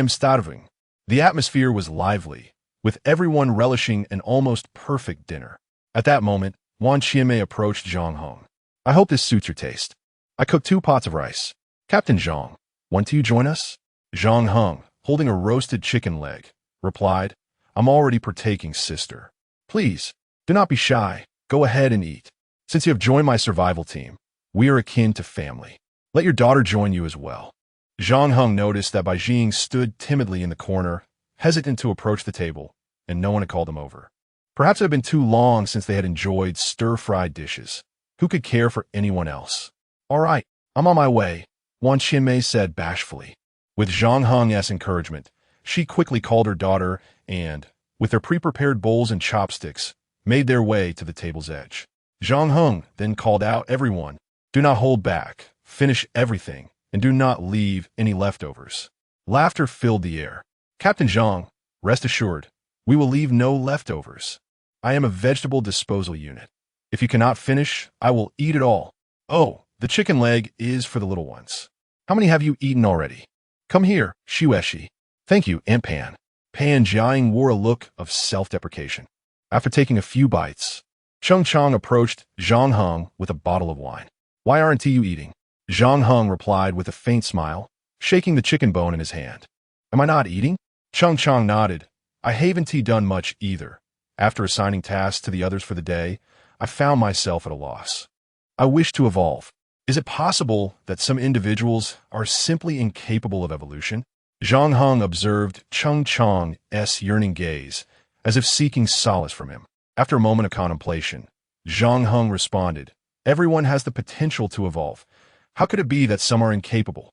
Starving. The atmosphere was lively, with everyone relishing an almost perfect dinner. At that moment, Wan Qianmei approached Zhang Heng. "I hope this suits your taste. I cooked 2 pots of rice. Captain Zhang, want you join us?" Zhang Heng, holding a roasted chicken leg, replied, "I'm already partaking, sister. Please, do not be shy. Go ahead and eat. Since you have joined my survival team, we are akin to family. Let your daughter join you as well." Zhang Heng noticed that Bai Jing stood timidly in the corner, hesitant to approach the table, and no one had called him over. Perhaps it had been too long since they had enjoyed stir-fried dishes. Who could care for anyone else? "All right, I'm on my way," Wan Qianmei said bashfully. With Zhang Heng's encouragement, she quickly called her daughter and, with their pre-prepared bowls and chopsticks, made their way to the table's edge. Zhang Heng then called out, "Everyone, do not hold back, finish everything, and do not leave any leftovers." Laughter filled the air. "Captain Zhang, rest assured, we will leave no leftovers. I am a vegetable disposal unit. If you cannot finish, I will eat it all." Oh, the chicken leg is for the little ones. How many have you eaten already? Come here, Shueshi. Thank you, Aunt Pan. Pan Jiang wore a look of self-deprecation. After taking a few bites, Chung Chong approached Zhang Heng with a bottle of wine. Why aren't you eating? Zhang Heng replied with a faint smile, shaking the chicken bone in his hand. Am I not eating? Chung Chong nodded. I haven't done much either. After assigning tasks to the others for the day, I found myself at a loss. I wish to evolve. Is it possible that some individuals are simply incapable of evolution? Zhang Heng observed Chung Chong's yearning gaze, as if seeking solace from him. After a moment of contemplation, Zhang Heng responded, Everyone has the potential to evolve. How could it be that some are incapable?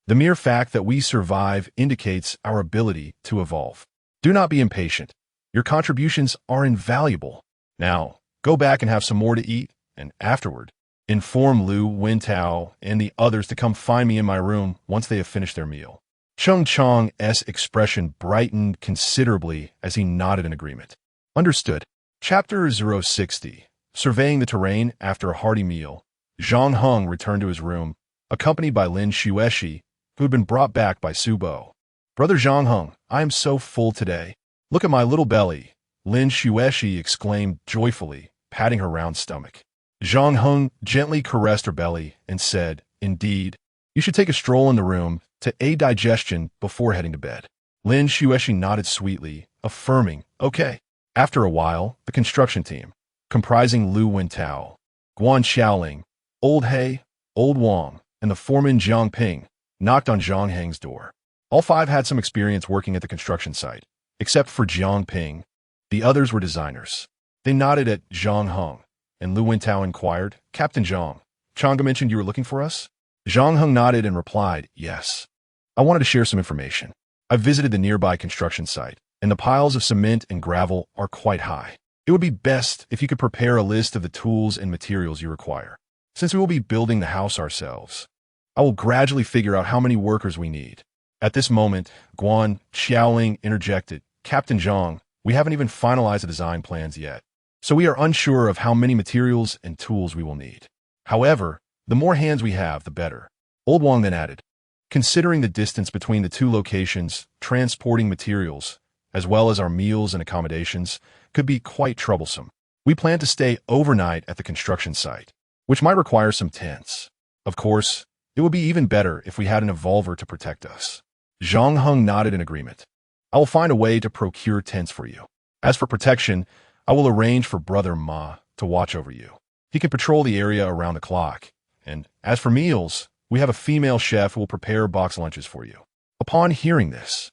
The mere fact that we survive indicates our ability to evolve. Do not be impatient. Your contributions are invaluable. Now, go back and have some more to eat, and afterward, inform Lu Wintao and the others to come find me in my room once they have finished their meal. Chung Chong's expression brightened considerably as he nodded in agreement. Understood. Chapter 060. Surveying the terrain after a hearty meal, Zhang Heng returned to his room, accompanied by Lin Shueshi, who had been brought back by Su Bo. Brother Zhang Heng, I am so full today. Look at my little belly, Lin Shueshi exclaimed joyfully, patting her round stomach. Zhang Heng gently caressed her belly and said, Indeed, you should take a stroll in the room to aid digestion before heading to bed. Lin Shueshi nodded sweetly, affirming, Okay. After a while, the construction team, comprising Lu Wintao, Guan Xiaoling, Old He, Old Wang, and the foreman Jiang Ping, knocked on Zhang Heng's door. All five had some experience working at the construction site, except for Jiang Ping. The others were designers. They nodded at Zhang Heng, and Lu Wintao inquired, Captain Zhang, Chang'e mentioned you were looking for us? Zhang Heng nodded and replied, Yes. I wanted to share some information. I visited the nearby construction site, and the piles of cement and gravel are quite high. It would be best if you could prepare a list of the tools and materials you require. Since we will be building the house ourselves, I will gradually figure out how many workers we need. At this moment, Guan Xiaoling interjected, Captain Zhang, we haven't even finalized the design plans yet, so we are unsure of how many materials and tools we will need. However, the more hands we have, the better. Old Wang then added, Considering the distance between the two locations, transporting materials, as well as our meals and accommodations, could be quite troublesome. We plan to stay overnight at the construction site, which might require some tents. Of course, it would be even better if we had an evolver to protect us. Zhang Heng nodded in agreement. I will find a way to procure tents for you. As for protection, I will arrange for Brother Ma to watch over you. He can patrol the area around the clock. And as for meals, we have a female chef who will prepare box lunches for you. Upon hearing this,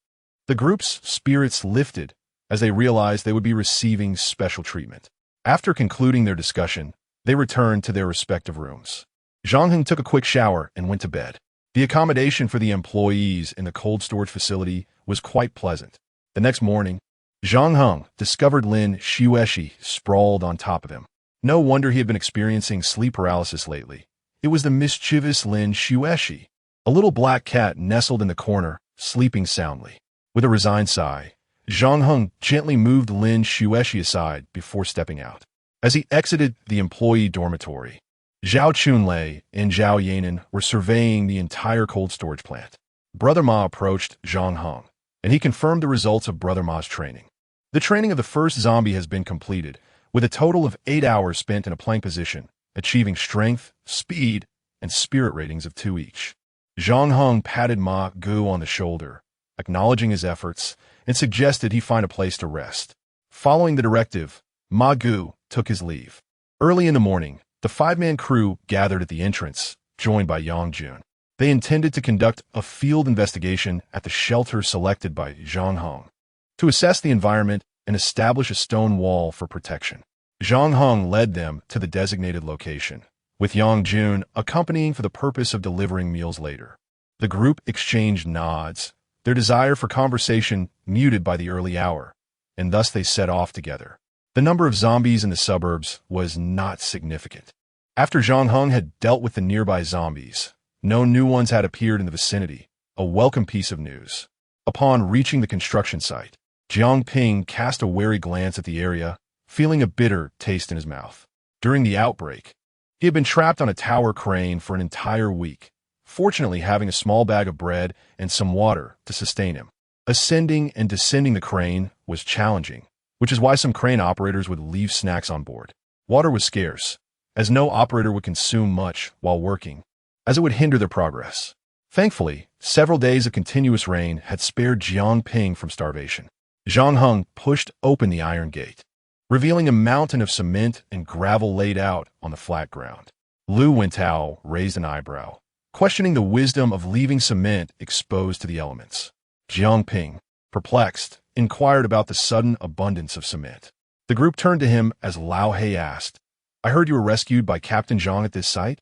the group's spirits lifted as they realized they would be receiving special treatment. After concluding their discussion, they returned to their respective rooms. Zhang Heng took a quick shower and went to bed. The accommodation for the employees in the cold storage facility was quite pleasant. The next morning, Zhang Heng discovered Lin Shueshi sprawled on top of him. No wonder he had been experiencing sleep paralysis lately. It was the mischievous Lin Shueshi. A little black cat nestled in the corner, sleeping soundly. With a resigned sigh, Zhang Heng gently moved Lin Shueshi aside before stepping out. As he exited the employee dormitory, Zhao Chunlei and Zhao Yanan were surveying the entire cold storage plant. Brother Ma approached Zhang Heng, and he confirmed the results of Brother Ma's training. The training of the first zombie has been completed, with a total of 8 hours spent in a plank position, achieving strength, speed, and spirit ratings of 2 each. Zhang Heng patted Ma Gu on the shoulder, acknowledging his efforts, and suggested he find a place to rest. Following the directive, Ma Gu took his leave. Early in the morning, the 5-man crew gathered at the entrance, joined by Yang Jun. They intended to conduct a field investigation at the shelter selected by Zhang Heng to assess the environment and establish a stone wall for protection. Zhang Heng led them to the designated location, with Yang Jun accompanying for the purpose of delivering meals later. The group exchanged nods, their desire for conversation muted by the early hour, and thus they set off together. The number of zombies in the suburbs was not significant. After Zhang Heng had dealt with the nearby zombies, no new ones had appeared in the vicinity, a welcome piece of news. Upon reaching the construction site, Jiang Ping cast a wary glance at the area, feeling a bitter taste in his mouth. During the outbreak, He had been trapped on a tower crane for an entire week, fortunately having a small bag of bread and some water to sustain him. Ascending and descending the crane was challenging, which is why some crane operators would leave snacks on board. Water was scarce, as no operator would consume much while working, as it would hinder their progress. Thankfully, several days of continuous rain had spared Jiang Ping from starvation. Zhang Heng pushed open the iron gate, revealing a mountain of cement and gravel laid out on the flat ground. Lu Wentao raised an eyebrow, questioning the wisdom of leaving cement exposed to the elements. Jiang Ping, perplexed, inquired about the sudden abundance of cement. The group turned to him as Lao He asked, "I heard you were rescued by Captain Zhang at this site?"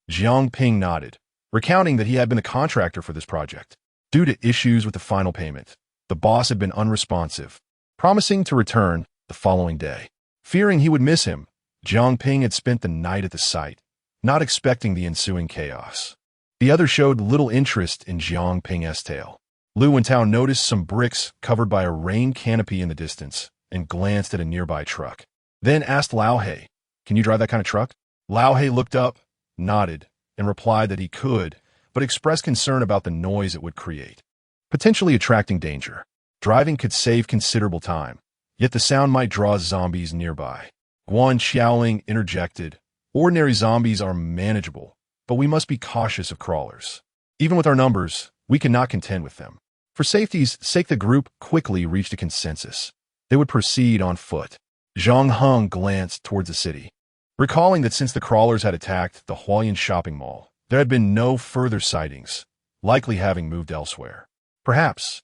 Jiang Ping nodded, recounting that he had been the contractor for this project. Due to issues with the final payment, the boss had been unresponsive, promising to return the following day. Fearing he would miss him, Jiang Ping had spent the night at the site, not expecting the ensuing chaos. The others showed little interest in Jiang Ping's tale. Lu Wentao noticed some bricks covered by a rain canopy in the distance and glanced at a nearby truck. Then asked Lao He, "Can you drive that kind of truck?" Lao He looked up, nodded, and replied that he could, but expressed concern about the noise it would create, potentially attracting danger. Driving could save considerable time, yet the sound might draw zombies nearby. Guan Xiaoling interjected, "Ordinary zombies are manageable, but we must be cautious of crawlers. Even with our numbers, we cannot contend with them." For safety's sake, the group quickly reached a consensus. They would proceed on foot. Zhang Heng glanced towards the city, recalling that since the crawlers had attacked the Hualien shopping mall, there had been no further sightings, likely having moved elsewhere. "Perhaps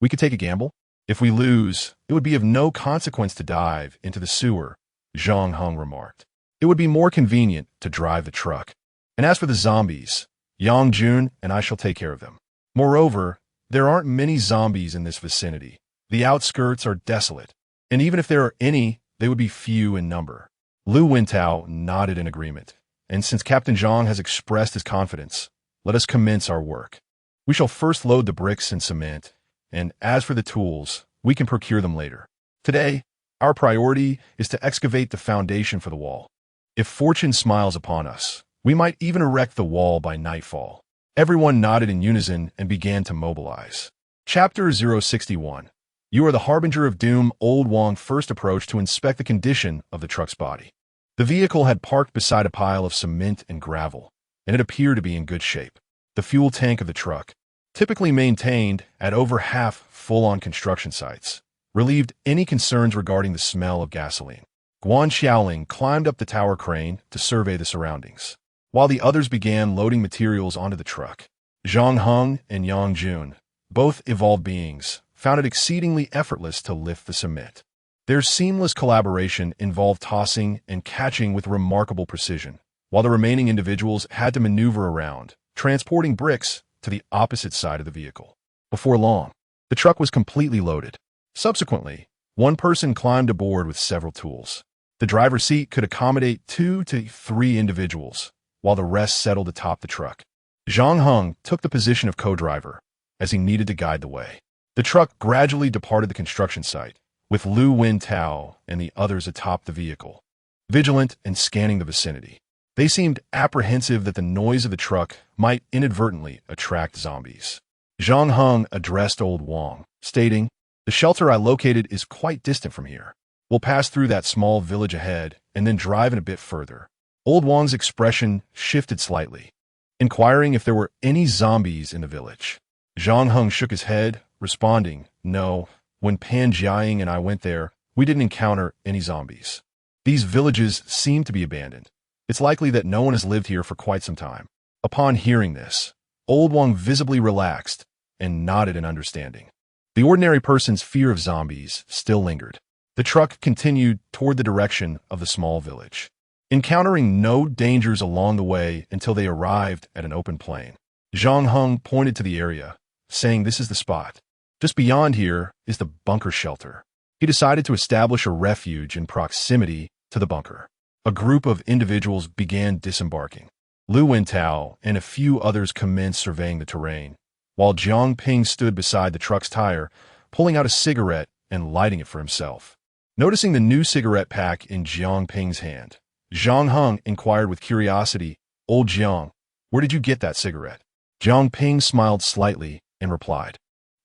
we could take a gamble? If we lose, it would be of no consequence to dive into the sewer," Zhang Heng remarked. "It would be more convenient to drive the truck. And as for the zombies, Yang Jun and I shall take care of them. Moreover, there aren't many zombies in this vicinity. The outskirts are desolate, and even if there are any, they would be few in number." Lu Wentao nodded in agreement, "And since Captain Zhang has expressed his confidence, let us commence our work. We shall first load the bricks and cement, and as for the tools, we can procure them later. Today, our priority is to excavate the foundation for the wall. If fortune smiles upon us, we might even erect the wall by nightfall." Everyone nodded in unison and began to mobilize. Chapter 061. You are the harbinger of doom. Old Wang first approached to inspect the condition of the truck's body. The vehicle had parked beside a pile of cement and gravel, and it appeared to be in good shape. The fuel tank of the truck, typically maintained at over half full on construction sites, relieved any concerns regarding the smell of gasoline. Guan Xiaoling climbed up the tower crane to survey the surroundings, while the others began loading materials onto the truck. Zhang Heng and Yang Jun, both evolved beings, found it exceedingly effortless to lift the cement. Their seamless collaboration involved tossing and catching with remarkable precision, while the remaining individuals had to maneuver around, transporting bricks to the opposite side of the vehicle. Before long, the truck was completely loaded. Subsequently, one person climbed aboard with several tools. The driver's seat could accommodate 2 to 3 individuals, while the rest settled atop the truck. Zhang Heng took the position of co-driver, as he needed to guide the way. The truck gradually departed the construction site, with Lu Wentao and the others atop the vehicle, vigilant and scanning the vicinity. They seemed apprehensive that the noise of the truck might inadvertently attract zombies. Zhang Heng addressed Old Wang, stating, "The shelter I located is quite distant from here. We'll pass through that small village ahead and then drive in a bit further." Old Wang's expression shifted slightly, inquiring if there were any zombies in the village. Zhang Heng shook his head, responding, "No, when Pan Jiaying and I went there, we didn't encounter any zombies. These villages seem to be abandoned. It's likely that no one has lived here for quite some time." Upon hearing this, Old Wang visibly relaxed and nodded in understanding. The ordinary person's fear of zombies still lingered. The truck continued toward the direction of the small village, encountering no dangers along the way until they arrived at an open plain. Zhang Heng pointed to the area, saying, "This is the spot. Just beyond here is the bunker shelter." He decided to establish a refuge in proximity to the bunker. A group of individuals began disembarking. Lu Wentao and a few others commenced surveying the terrain, while Jiang Ping stood beside the truck's tire, pulling out a cigarette and lighting it for himself. Noticing the new cigarette pack in Jiang Ping's hand, Zhang Heng inquired with curiosity. Old Jiang, where did you get that cigarette? Jiang Ping smiled slightly and replied.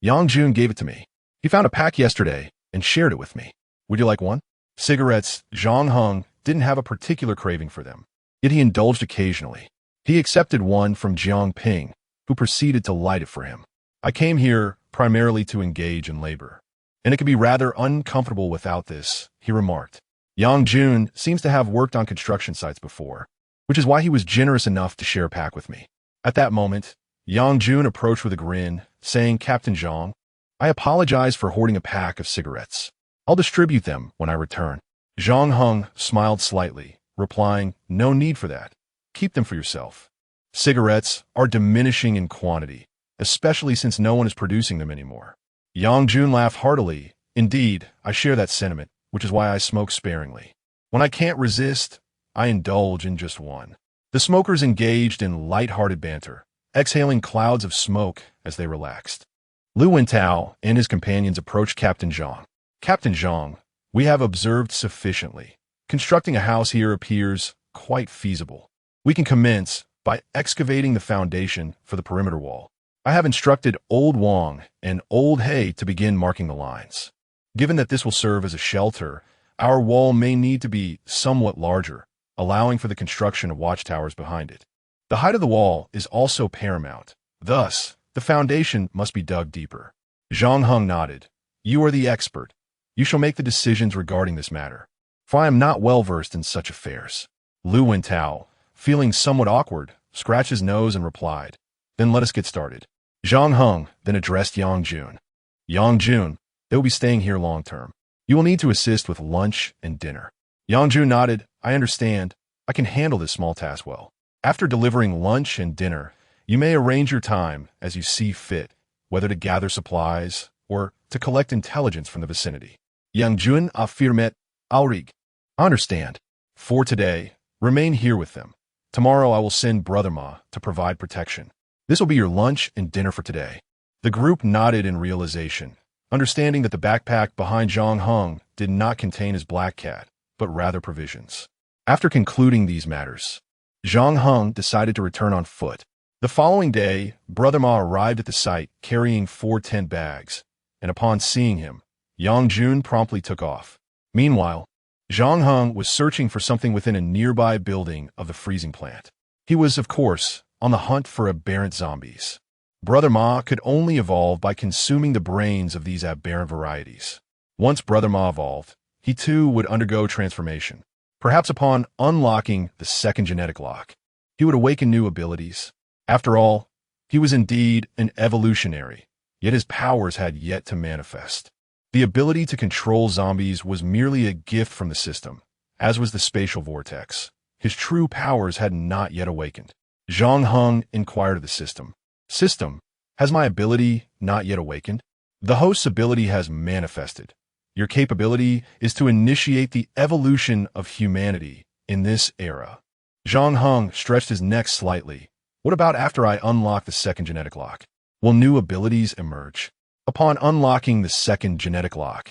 Yang Jun gave it to me. He found a pack yesterday and shared it with me. Would you like one? Cigarettes, Zhang Heng didn't have a particular craving for them, yet he indulged occasionally. He accepted one from Jiang Ping, who proceeded to light it for him. I came here primarily to engage in labor, and it can be rather uncomfortable without this, he remarked. Yang Jun seems to have worked on construction sites before, which is why he was generous enough to share a pack with me. At that moment, Yang Jun approached with a grin, saying, Captain Zhang, I apologize for hoarding a pack of cigarettes. I'll distribute them when I return. Zhang Heng smiled slightly, replying, No need for that. Keep them for yourself. Cigarettes are diminishing in quantity, especially since no one is producing them anymore. Yang Jun laughed heartily. Indeed, I share that sentiment, which is why I smoke sparingly. When I can't resist, I indulge in just one. The smokers engaged in light-hearted banter, exhaling clouds of smoke as they relaxed. Lu Wentao and his companions approached Captain Zhang. Captain Zhang, we have observed sufficiently. Constructing a house here appears quite feasible. We can commence by excavating the foundation for the perimeter wall. I have instructed Old Wang and Old He to begin marking the lines. Given that this will serve as a shelter, our wall may need to be somewhat larger, allowing for the construction of watchtowers behind it. The height of the wall is also paramount. Thus, the foundation must be dug deeper. Zhang Heng nodded. You are the expert. You shall make the decisions regarding this matter, for I am not well versed in such affairs. Lu Wentao, feeling somewhat awkward, scratched his nose and replied, Then let us get started. Zhang Heng then addressed Yang Jun. Yang Jun, they will be staying here long term. You will need to assist with lunch and dinner. Yang Jun nodded. I understand. I can handle this small task well. After delivering lunch and dinner, you may arrange your time as you see fit, whether to gather supplies or to collect intelligence from the vicinity. Yang Jun affirmed, Aurig. I understand. For today, remain here with them. Tomorrow I will send Brother Ma to provide protection. This will be your lunch and dinner for today. The group nodded in realization, understanding that the backpack behind Zhang Heng did not contain his black cat, but rather provisions. After concluding these matters, Zhang Heng decided to return on foot. The following day, Brother Ma arrived at the site carrying 4 tent bags, and upon seeing him, Yang Jun promptly took off. Meanwhile, Zhang Heng was searching for something within a nearby building of the freezing plant. He was, of course, on the hunt for aberrant zombies. Brother Ma could only evolve by consuming the brains of these aberrant varieties. Once Brother Ma evolved, he too would undergo transformation. Perhaps upon unlocking the second genetic lock, he would awaken new abilities. After all, he was indeed an evolutionary, yet his powers had yet to manifest. The ability to control zombies was merely a gift from the system, as was the spatial vortex. His true powers had not yet awakened. Zhang Heng inquired of the system. System, has my ability not yet awakened? The host's ability has manifested. Your capability is to initiate the evolution of humanity in this era. Zhang Heng stretched his neck slightly. What about after I unlock the second genetic lock? Will new abilities emerge? Upon unlocking the second genetic lock,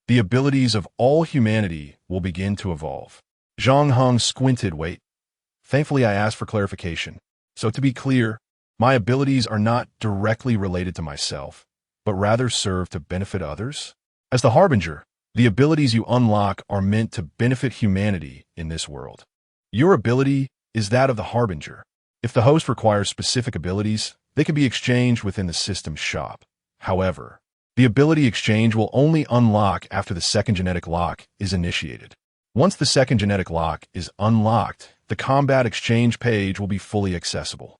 the abilities of all humanity will begin to evolve. Zhang Heng squinted. Wait. Thankfully, I asked for clarification. So to be clear, my abilities are not directly related to myself, but rather serve to benefit others? As the Harbinger, the abilities you unlock are meant to benefit humanity in this world. Your ability is that of the Harbinger. If the host requires specific abilities, they can be exchanged within the system's shop. However, the ability exchange will only unlock after the second genetic lock is initiated. Once the second genetic lock is unlocked, the combat exchange page will be fully accessible.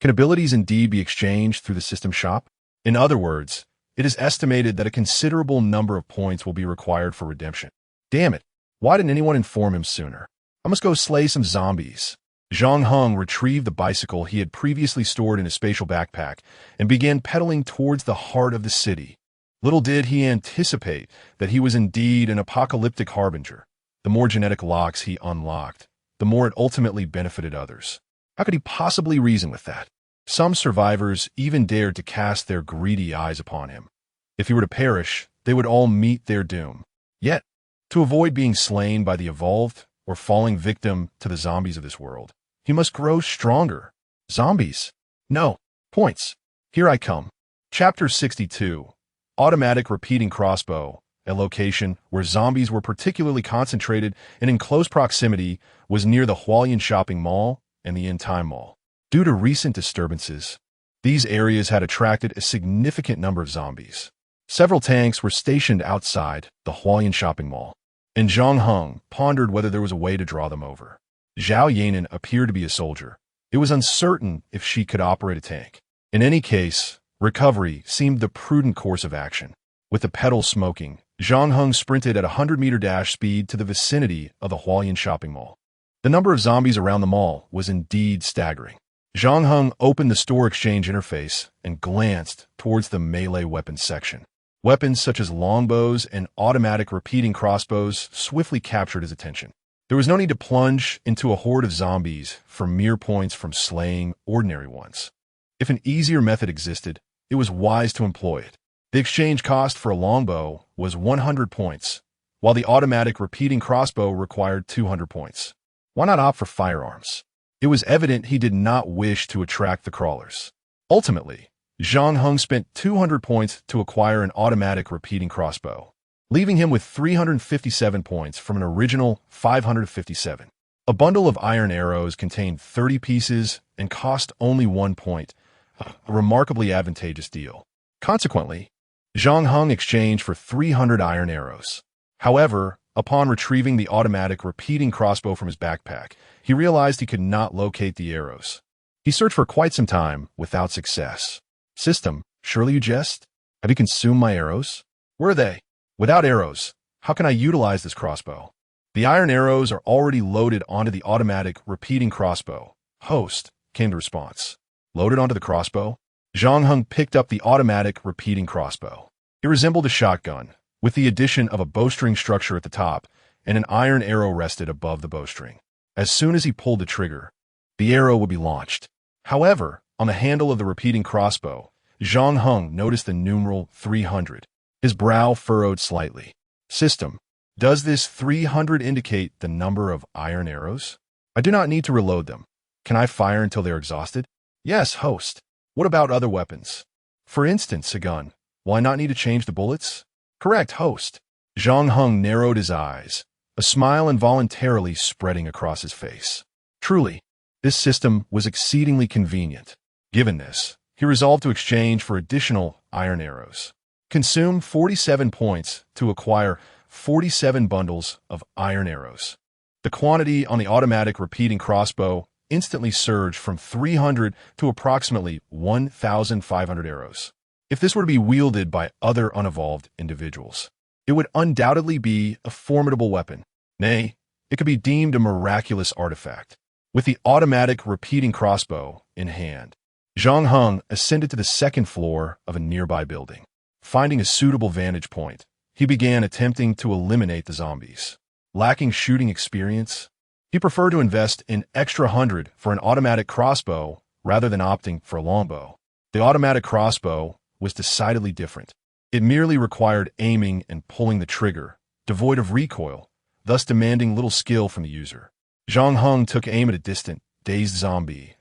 Can abilities indeed be exchanged through the system shop? In other words, it is estimated that a considerable number of points will be required for redemption. Damn it, why didn't anyone inform him sooner? I must go slay some zombies. Zhang Heng retrieved the bicycle he had previously stored in his spatial backpack and began pedaling towards the heart of the city. Little did he anticipate that he was indeed an apocalyptic harbinger. The more genetic locks he unlocked, the more it ultimately benefited others. How could he possibly reason with that? Some survivors even dared to cast their greedy eyes upon him. If he were to perish, they would all meet their doom. Yet, to avoid being slain by the evolved, or falling victim to the zombies of this world. He must grow stronger. Zombies. No. Points. Here I come. Chapter 62. Automatic repeating crossbow. A location where zombies were particularly concentrated and in close proximity was near the Hualien Shopping Mall and the In Time Mall. Due to recent disturbances, these areas had attracted a significant number of zombies. Several tanks were stationed outside the Hualien Shopping Mall, and Zhang Heng pondered whether there was a way to draw them over. Zhao Yanan appeared to be a soldier. It was uncertain if she could operate a tank. In any case, recovery seemed the prudent course of action. With the pedals smoking, Zhang Heng sprinted at a 100-meter dash speed to the vicinity of the Hualien Shopping Mall. The number of zombies around the mall was indeed staggering. Zhang Heng opened the store exchange interface and glanced towards the melee weapons section. Weapons such as longbows and automatic repeating crossbows swiftly captured his attention. There was no need to plunge into a horde of zombies for mere points from slaying ordinary ones. If an easier method existed, it was wise to employ it. The exchange cost for a longbow was 100 points, while the automatic repeating crossbow required 200 points. Why not opt for firearms? It was evident he did not wish to attract the crawlers. Ultimately, Zhang Heng spent 200 points to acquire an automatic repeating crossbow, leaving him with 357 points from an original 557. A bundle of iron arrows contained 30 pieces and cost only 1 point, a remarkably advantageous deal. Consequently, Zhang Heng exchanged for 300 iron arrows. However, upon retrieving the automatic repeating crossbow from his backpack, he realized he could not locate the arrows. He searched for quite some time without success. System, surely you jest? Have you consumed my arrows? Where are they? Without arrows, how can I utilize this crossbow? The iron arrows are already loaded onto the automatic repeating crossbow. Host, came the response. Loaded onto the crossbow? Zhang Heng picked up the automatic repeating crossbow. It resembled a shotgun, with the addition of a bowstring structure at the top, and an iron arrow rested above the bowstring. As soon as he pulled the trigger, the arrow would be launched. However, on the handle of the repeating crossbow, Zhang Heng noticed the numeral 300. His brow furrowed slightly. System, does this 300 indicate the number of iron arrows? I do not need to reload them. Can I fire until they're exhausted? Yes, host. What about other weapons? For instance, a gun. Will I not need to change the bullets? Correct, host. Zhang Heng narrowed his eyes, a smile involuntarily spreading across his face. Truly, this system was exceedingly convenient. Given this, he resolved to exchange for additional iron arrows. Consume 47 points to acquire 47 bundles of iron arrows. The quantity on the automatic repeating crossbow instantly surged from 300 to approximately 1,500 arrows. If this were to be wielded by other unevolved individuals, it would undoubtedly be a formidable weapon. Nay, it could be deemed a miraculous artifact. With the automatic repeating crossbow in hand, Zhang Heng ascended to the second floor of a nearby building. Finding a suitable vantage point, he began attempting to eliminate the zombies. Lacking shooting experience, he preferred to invest an extra 100 for an automatic crossbow rather than opting for a longbow. The automatic crossbow was decidedly different. It merely required aiming and pulling the trigger, devoid of recoil, thus demanding little skill from the user. Zhang Heng took aim at a distant, dazed zombie.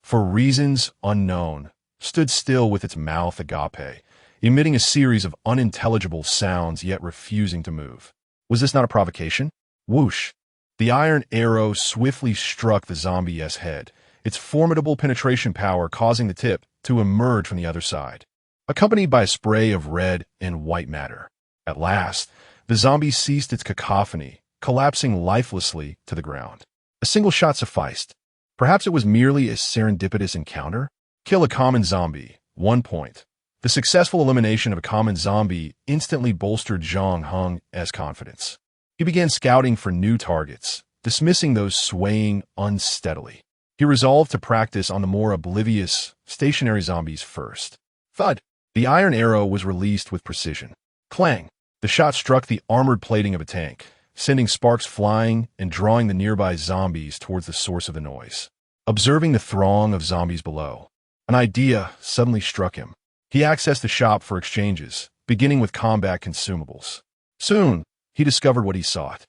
For reasons unknown, stood still with its mouth agape, emitting a series of unintelligible sounds yet refusing to move. Was this not a provocation? Whoosh! The iron arrow swiftly struck the zombie's head, its formidable penetration power causing the tip to emerge from the other side, accompanied by a spray of red and white matter. At last, the zombie ceased its cacophony, collapsing lifelessly to the ground. A single shot sufficed. Perhaps it was merely a serendipitous encounter? Kill a common zombie, 1 point. The successful elimination of a common zombie instantly bolstered Zhang Heng's confidence. He began scouting for new targets, dismissing those swaying unsteadily. He resolved to practice on the more oblivious, stationary zombies first. Thud! The iron arrow was released with precision. Clang! The shot struck the armored plating of a tank, sending sparks flying and drawing the nearby zombies towards the source of the noise. Observing the throng of zombies below, an idea suddenly struck him. He accessed the shop for exchanges, beginning with combat consumables. Soon, he discovered what he sought.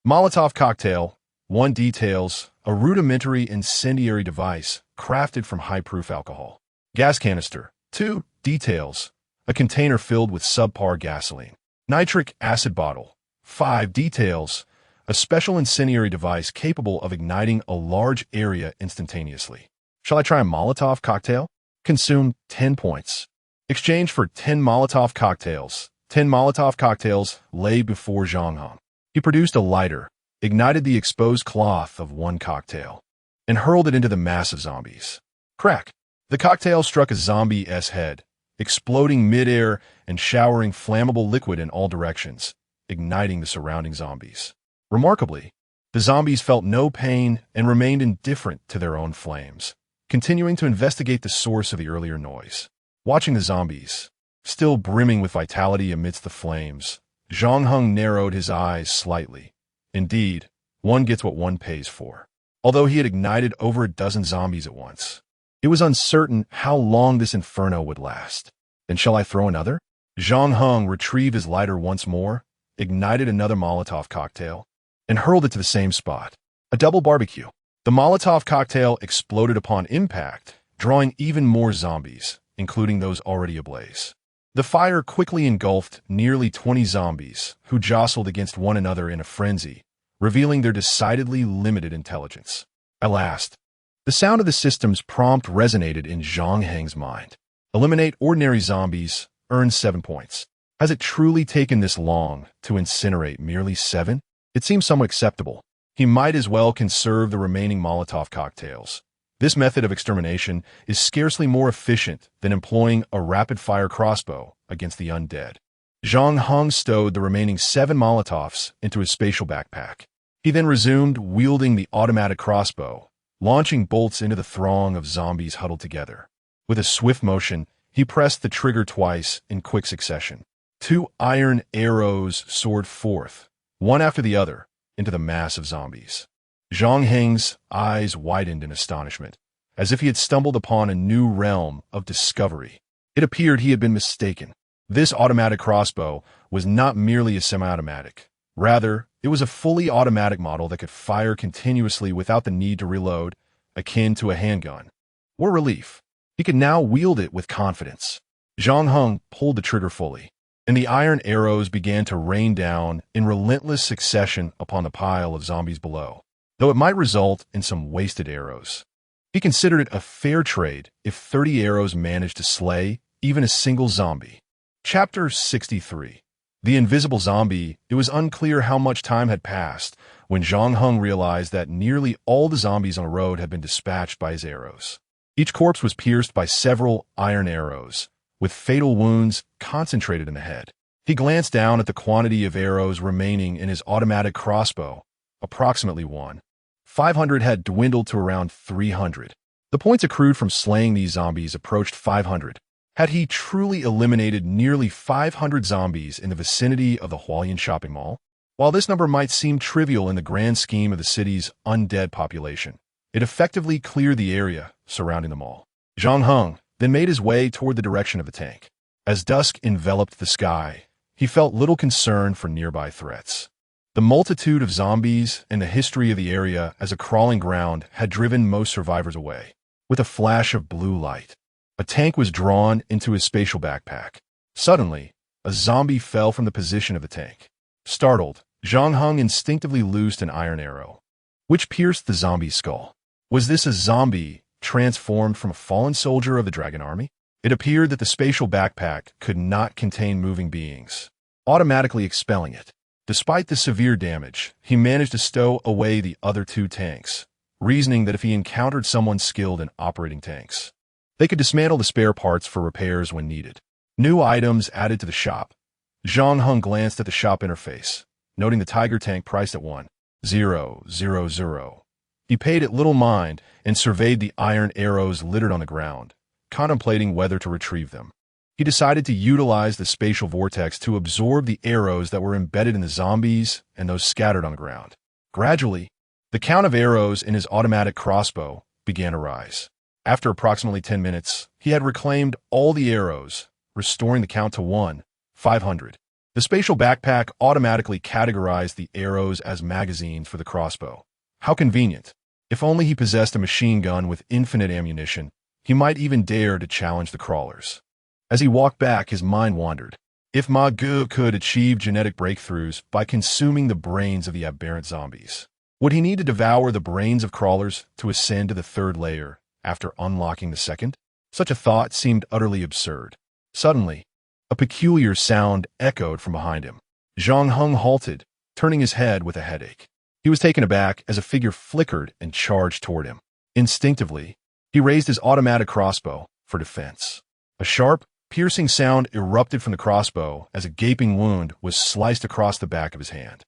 Molotov cocktail, 1 details a rudimentary incendiary device crafted from high-proof alcohol. Gas canister. 2 details a container filled with subpar gasoline. Nitric acid bottle. 5 details a special incendiary device capable of igniting a large area instantaneously. Shall I try a Molotov cocktail? Consume 10 points. Exchange for 10 Molotov cocktails. 10 Molotov cocktails lay before Zhang Heng. He produced a lighter, ignited the exposed cloth of 1 cocktail, and hurled it into the mass of zombies. Crack! The cocktail struck a zombie's head, exploding midair and showering flammable liquid in all directions, igniting the surrounding zombies. Remarkably, the zombies felt no pain and remained indifferent to their own flames, continuing to investigate the source of the earlier noise. Watching the zombies, still brimming with vitality amidst the flames, Zhang Heng narrowed his eyes slightly. Indeed, one gets what one pays for. Although he had ignited over a dozen zombies at once, it was uncertain how long this inferno would last. Then shall I throw another? Zhang Heng retrieved his lighter once more, ignited another Molotov cocktail, and hurled it to the same spot. A double barbecue. The Molotov cocktail exploded upon impact, drawing even more zombies, including those already ablaze. The fire quickly engulfed nearly 20 zombies, who jostled against one another in a frenzy, revealing their decidedly limited intelligence. At last, the sound of the system's prompt resonated in Zhang Heng's mind. Eliminate ordinary zombies, earn 7 points. Has it truly taken this long to incinerate merely 7? It seems somewhat acceptable. He might as well conserve the remaining Molotov cocktails. This method of extermination is scarcely more efficient than employing a rapid-fire crossbow against the undead. Zhang Heng stowed the remaining 7 Molotovs into his spatial backpack. He then resumed wielding the automatic crossbow, launching bolts into the throng of zombies huddled together. With a swift motion, he pressed the trigger twice in quick succession. 2 iron arrows soared forth, one after the other, into the mass of zombies. Zhang Heng's eyes widened in astonishment, as if he had stumbled upon a new realm of discovery. It appeared he had been mistaken. This automatic crossbow was not merely a semi-automatic. Rather, it was a fully automatic model that could fire continuously without the need to reload, akin to a handgun. What relief! He could now wield it with confidence. Zhang Heng pulled the trigger fully, and the iron arrows began to rain down in relentless succession upon the pile of zombies below, though it might result in some wasted arrows. He considered it a fair trade if 30 arrows managed to slay even a single zombie. Chapter 63. The Invisible Zombie. It was unclear how much time had passed when Zhang Heng realized that nearly all the zombies on the road had been dispatched by his arrows. Each corpse was pierced by several iron arrows, with fatal wounds concentrated in the head. He glanced down at the quantity of arrows remaining in his automatic crossbow, approximately 500 had dwindled to around 300. The points accrued from slaying these zombies approached 500. Had he truly eliminated nearly 500 zombies in the vicinity of the Hualien shopping mall? While this number might seem trivial in the grand scheme of the city's undead population, it effectively cleared the area surrounding the mall. Zhang Heng then made his way toward the direction of the tank. As dusk enveloped the sky, he felt little concern for nearby threats. The multitude of zombies and the history of the area as a crawling ground had driven most survivors away. With a flash of blue light, a tank was drawn into his spatial backpack. Suddenly, a zombie fell from the position of the tank. Startled, Zhang Heng instinctively loosed an iron arrow, which pierced the zombie's skull. Was this a zombie transformed from a fallen soldier of the Dragon Army? It appeared that the spatial backpack could not contain moving beings, automatically expelling it. Despite the severe damage, he managed to stow away the other 2 tanks, reasoning that if he encountered someone skilled in operating tanks, they could dismantle the spare parts for repairs when needed. New items added to the shop. Zhang Heng glanced at the shop interface, noting the Tiger tank priced at 1,000. He paid it little mind and surveyed the iron arrows littered on the ground, contemplating whether to retrieve them. He decided to utilize the spatial vortex to absorb the arrows that were embedded in the zombies and those scattered on the ground. Gradually, the count of arrows in his automatic crossbow began to rise. After approximately 10 minutes, he had reclaimed all the arrows, restoring the count to 500. The spatial backpack automatically categorized the arrows as magazines for the crossbow, How convenient. If only he possessed a machine gun with infinite ammunition, he might even dare to challenge the crawlers. As he walked back, his mind wandered. If Ma Gu could achieve genetic breakthroughs by consuming the brains of the aberrant zombies, would he need to devour the brains of crawlers to ascend to the third layer after unlocking the second? Such a thought seemed utterly absurd. Suddenly, a peculiar sound echoed from behind him. Zhang Heng halted, turning his head with a headache. He was taken aback as a figure flickered and charged toward him. Instinctively, he raised his automatic crossbow for defense. A sharp, piercing sound erupted from the crossbow as a gaping wound was sliced across the back of his hand.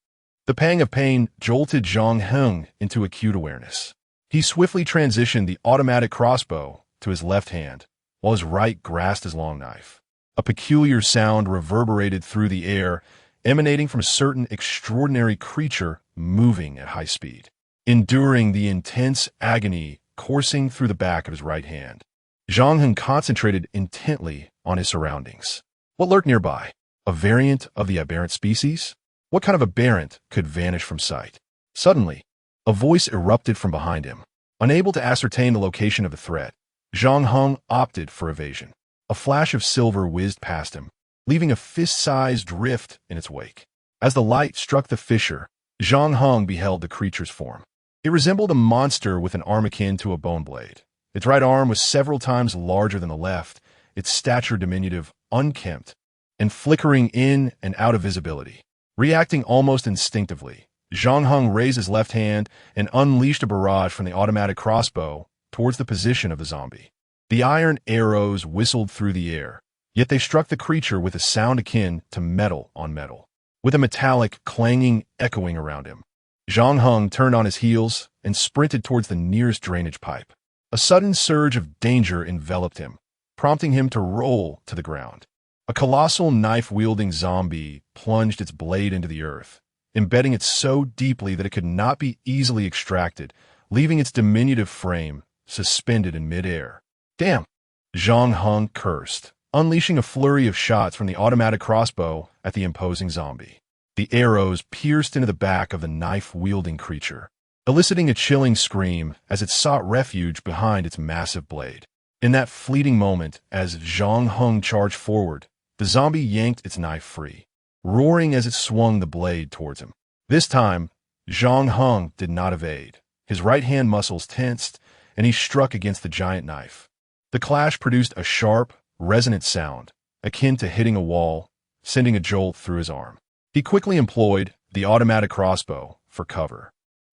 The pang of pain jolted Zhang Heng into acute awareness. He swiftly transitioned the automatic crossbow to his left hand, while his right grasped his long knife. A peculiar sound reverberated through the air, emanating from a certain extraordinary creature moving at high speed, enduring the intense agony coursing through the back of his right hand. Zhang Heng concentrated intently on his surroundings. What lurked nearby? A variant of the aberrant species? What kind of aberrant could vanish from sight? Suddenly, a voice erupted from behind him. Unable to ascertain the location of the threat, Zhang Heng opted for evasion. A flash of silver whizzed past him, leaving a fist-sized rift in its wake. As the light struck the fissure, Zhang Heng beheld the creature's form. It resembled a monster with an arm akin to a bone blade. Its right arm was several times larger than the left, its stature diminutive, unkempt, and flickering in and out of visibility. Reacting almost instinctively, Zhang Heng raised his left hand and unleashed a barrage from the automatic crossbow towards the position of the zombie. The iron arrows whistled through the air, yet they struck the creature with a sound akin to metal on metal, with a metallic clanging echoing around him. Zhang Heng turned on his heels and sprinted towards the nearest drainage pipe. A sudden surge of danger enveloped him, prompting him to roll to the ground. A colossal knife-wielding zombie plunged its blade into the earth, embedding it so deeply that it could not be easily extracted, leaving its diminutive frame suspended in midair. Damn! Zhang Heng cursed, unleashing a flurry of shots from the automatic crossbow at the imposing zombie. The arrows pierced into the back of the knife-wielding creature, eliciting a chilling scream as it sought refuge behind its massive blade. In that fleeting moment, as Zhang Heng charged forward, the zombie yanked its knife free, roaring as it swung the blade towards him. This time, Zhang Heng did not evade. His right hand muscles tensed, and he struck against the giant knife. The clash produced a sharp, resonant sound, akin to hitting a wall, sending a jolt through his arm. He quickly employed the automatic crossbow for cover.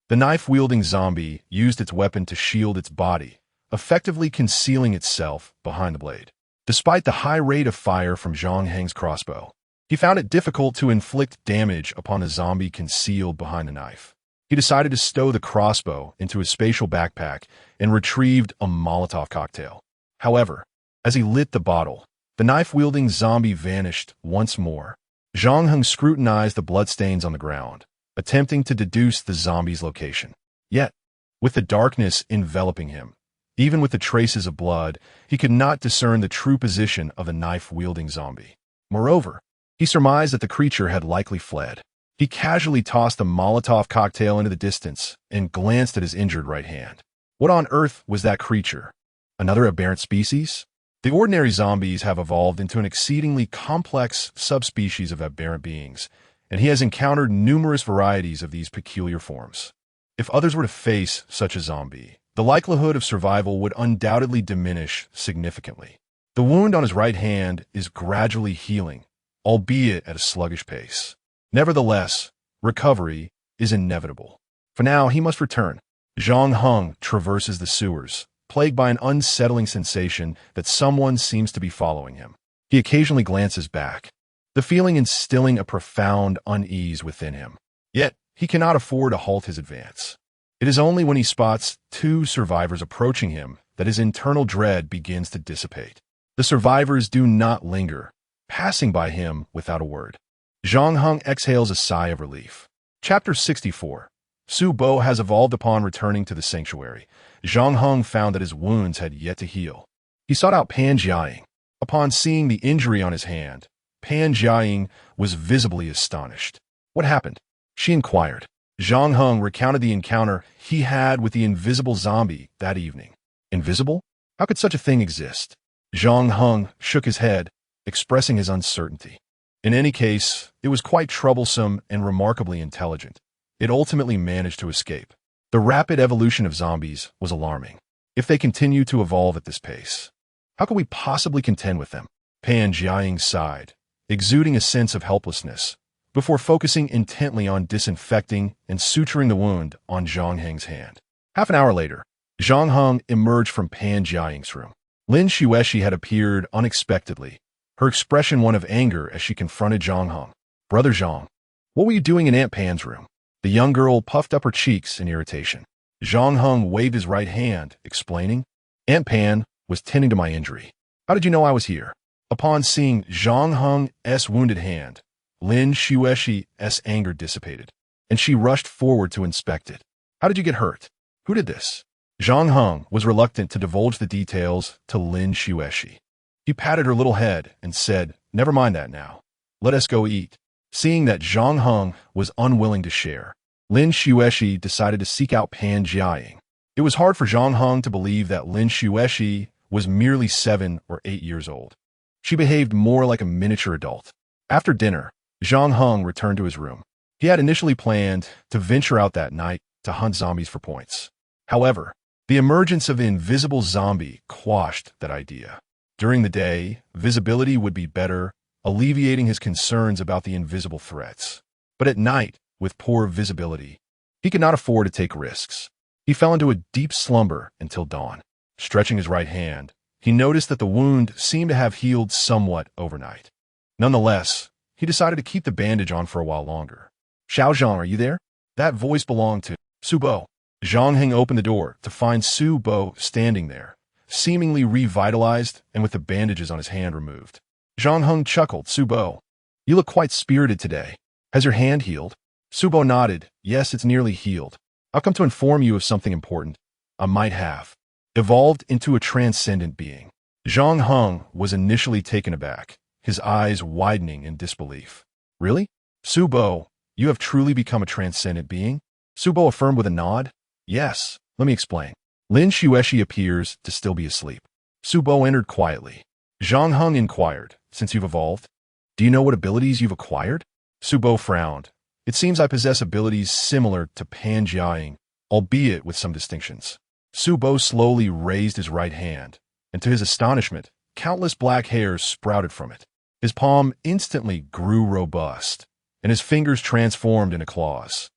The knife-wielding zombie used its weapon to shield its body, effectively concealing itself behind the blade. Despite the high rate of fire from Zhang Heng's crossbow, he found it difficult to inflict damage upon the zombie concealed behind the knife. He decided to stow the crossbow into his spatial backpack and retrieved a Molotov cocktail. However, as he lit the bottle, the knife-wielding zombie vanished once more. Zhang Heng scrutinized the bloodstains on the ground, attempting to deduce the zombie's location. Yet, with the darkness enveloping him, even with the traces of blood, he could not discern the true position of the knife-wielding zombie. Moreover, he surmised that the creature had likely fled. He casually tossed the Molotov cocktail into the distance and glanced at his injured right hand. What on earth was that creature? Another aberrant species? The ordinary zombies have evolved into an exceedingly complex subspecies of aberrant beings, and he has encountered numerous varieties of these peculiar forms. If others were to face such a zombie, the likelihood of survival would undoubtedly diminish significantly. The wound on his right hand is gradually healing, albeit at a sluggish pace. Nevertheless, recovery is inevitable. For now, he must return. Zhang Heng traverses the sewers, plagued by an unsettling sensation that someone seems to be following him. He occasionally glances back, the feeling instilling a profound unease within him. Yet, he cannot afford to halt his advance. It is only when he spots two survivors approaching him that his internal dread begins to dissipate. The survivors do not linger, passing by him without a word. Zhang Heng exhales a sigh of relief. Chapter 64. Su Bo has evolved upon returning to the sanctuary. Zhang Heng found that his wounds had yet to heal. He sought out Pan Jiaying. Upon seeing the injury on his hand, Pan Jiaying was visibly astonished. What happened? She inquired. Zhang Heng recounted the encounter he had with the invisible zombie that evening. Invisible? How could such a thing exist? Zhang Heng shook his head, expressing his uncertainty. In any case, it was quite troublesome and remarkably intelligent. It ultimately managed to escape. The rapid evolution of zombies was alarming. If they continue to evolve at this pace, how could we possibly contend with them? Pan Jiaying sighed, exuding a sense of helplessness, before focusing intently on disinfecting and suturing the wound on Zhang Heng's hand. Half an hour later, Zhang Heng emerged from Pan Jiaying's room. Lin Xueshi had appeared unexpectedly, her expression one of anger as she confronted Zhang Heng. Brother Zhang, what were you doing in Aunt Pan's room? The young girl puffed up her cheeks in irritation. Zhang Heng waved his right hand, explaining, Aunt Pan was tending to my injury. How did you know I was here? Upon seeing Zhang Heng's wounded hand, Lin Xueshi's anger dissipated, and she rushed forward to inspect it. How did you get hurt? Who did this? Zhang Heng was reluctant to divulge the details to Lin Xueshi. He patted her little head and said, Never mind that now. Let us go eat. Seeing that Zhang Heng was unwilling to share, Lin Xueshi decided to seek out Pan Jiaying. It was hard for Zhang Heng to believe that Lin Xueshi was merely 7 or 8 years old. She behaved more like a miniature adult. After dinner, Zhang Heng returned to his room. He had initially planned to venture out that night to hunt zombies for points. However, the emergence of the invisible zombie quashed that idea. During the day, visibility would be better, alleviating his concerns about the invisible threats. But at night, with poor visibility, he could not afford to take risks. He fell into a deep slumber until dawn. Stretching his right hand, he noticed that the wound seemed to have healed somewhat overnight. Nonetheless, he decided to keep the bandage on for a while longer. Xiao Zhang, are you there? That voice belonged to Su Bo. Zhang Heng opened the door to find Su Bo standing there, seemingly revitalized and with the bandages on his hand removed. Zhang Heng chuckled. Su Bo, you look quite spirited today. Has your hand healed? Su Bo nodded. Yes, it's nearly healed. I've come to inform you of something important. I might have evolved into a transcendent being. Zhang Heng was initially taken aback, his eyes widening in disbelief. Really? Su Bo, you have truly become a transcendent being? Su Bo affirmed with a nod. Yes, let me explain. Lin Xueshi appears to still be asleep. Su Bo entered quietly. Zhang Heng inquired, since you've evolved, do you know what abilities you've acquired? Su Bo frowned. It seems I possess abilities similar to Pan Jiaying, albeit with some distinctions. Su Bo slowly raised his right hand, and to his astonishment, countless black hairs sprouted from it. His palm instantly grew robust, and his fingers transformed into claws,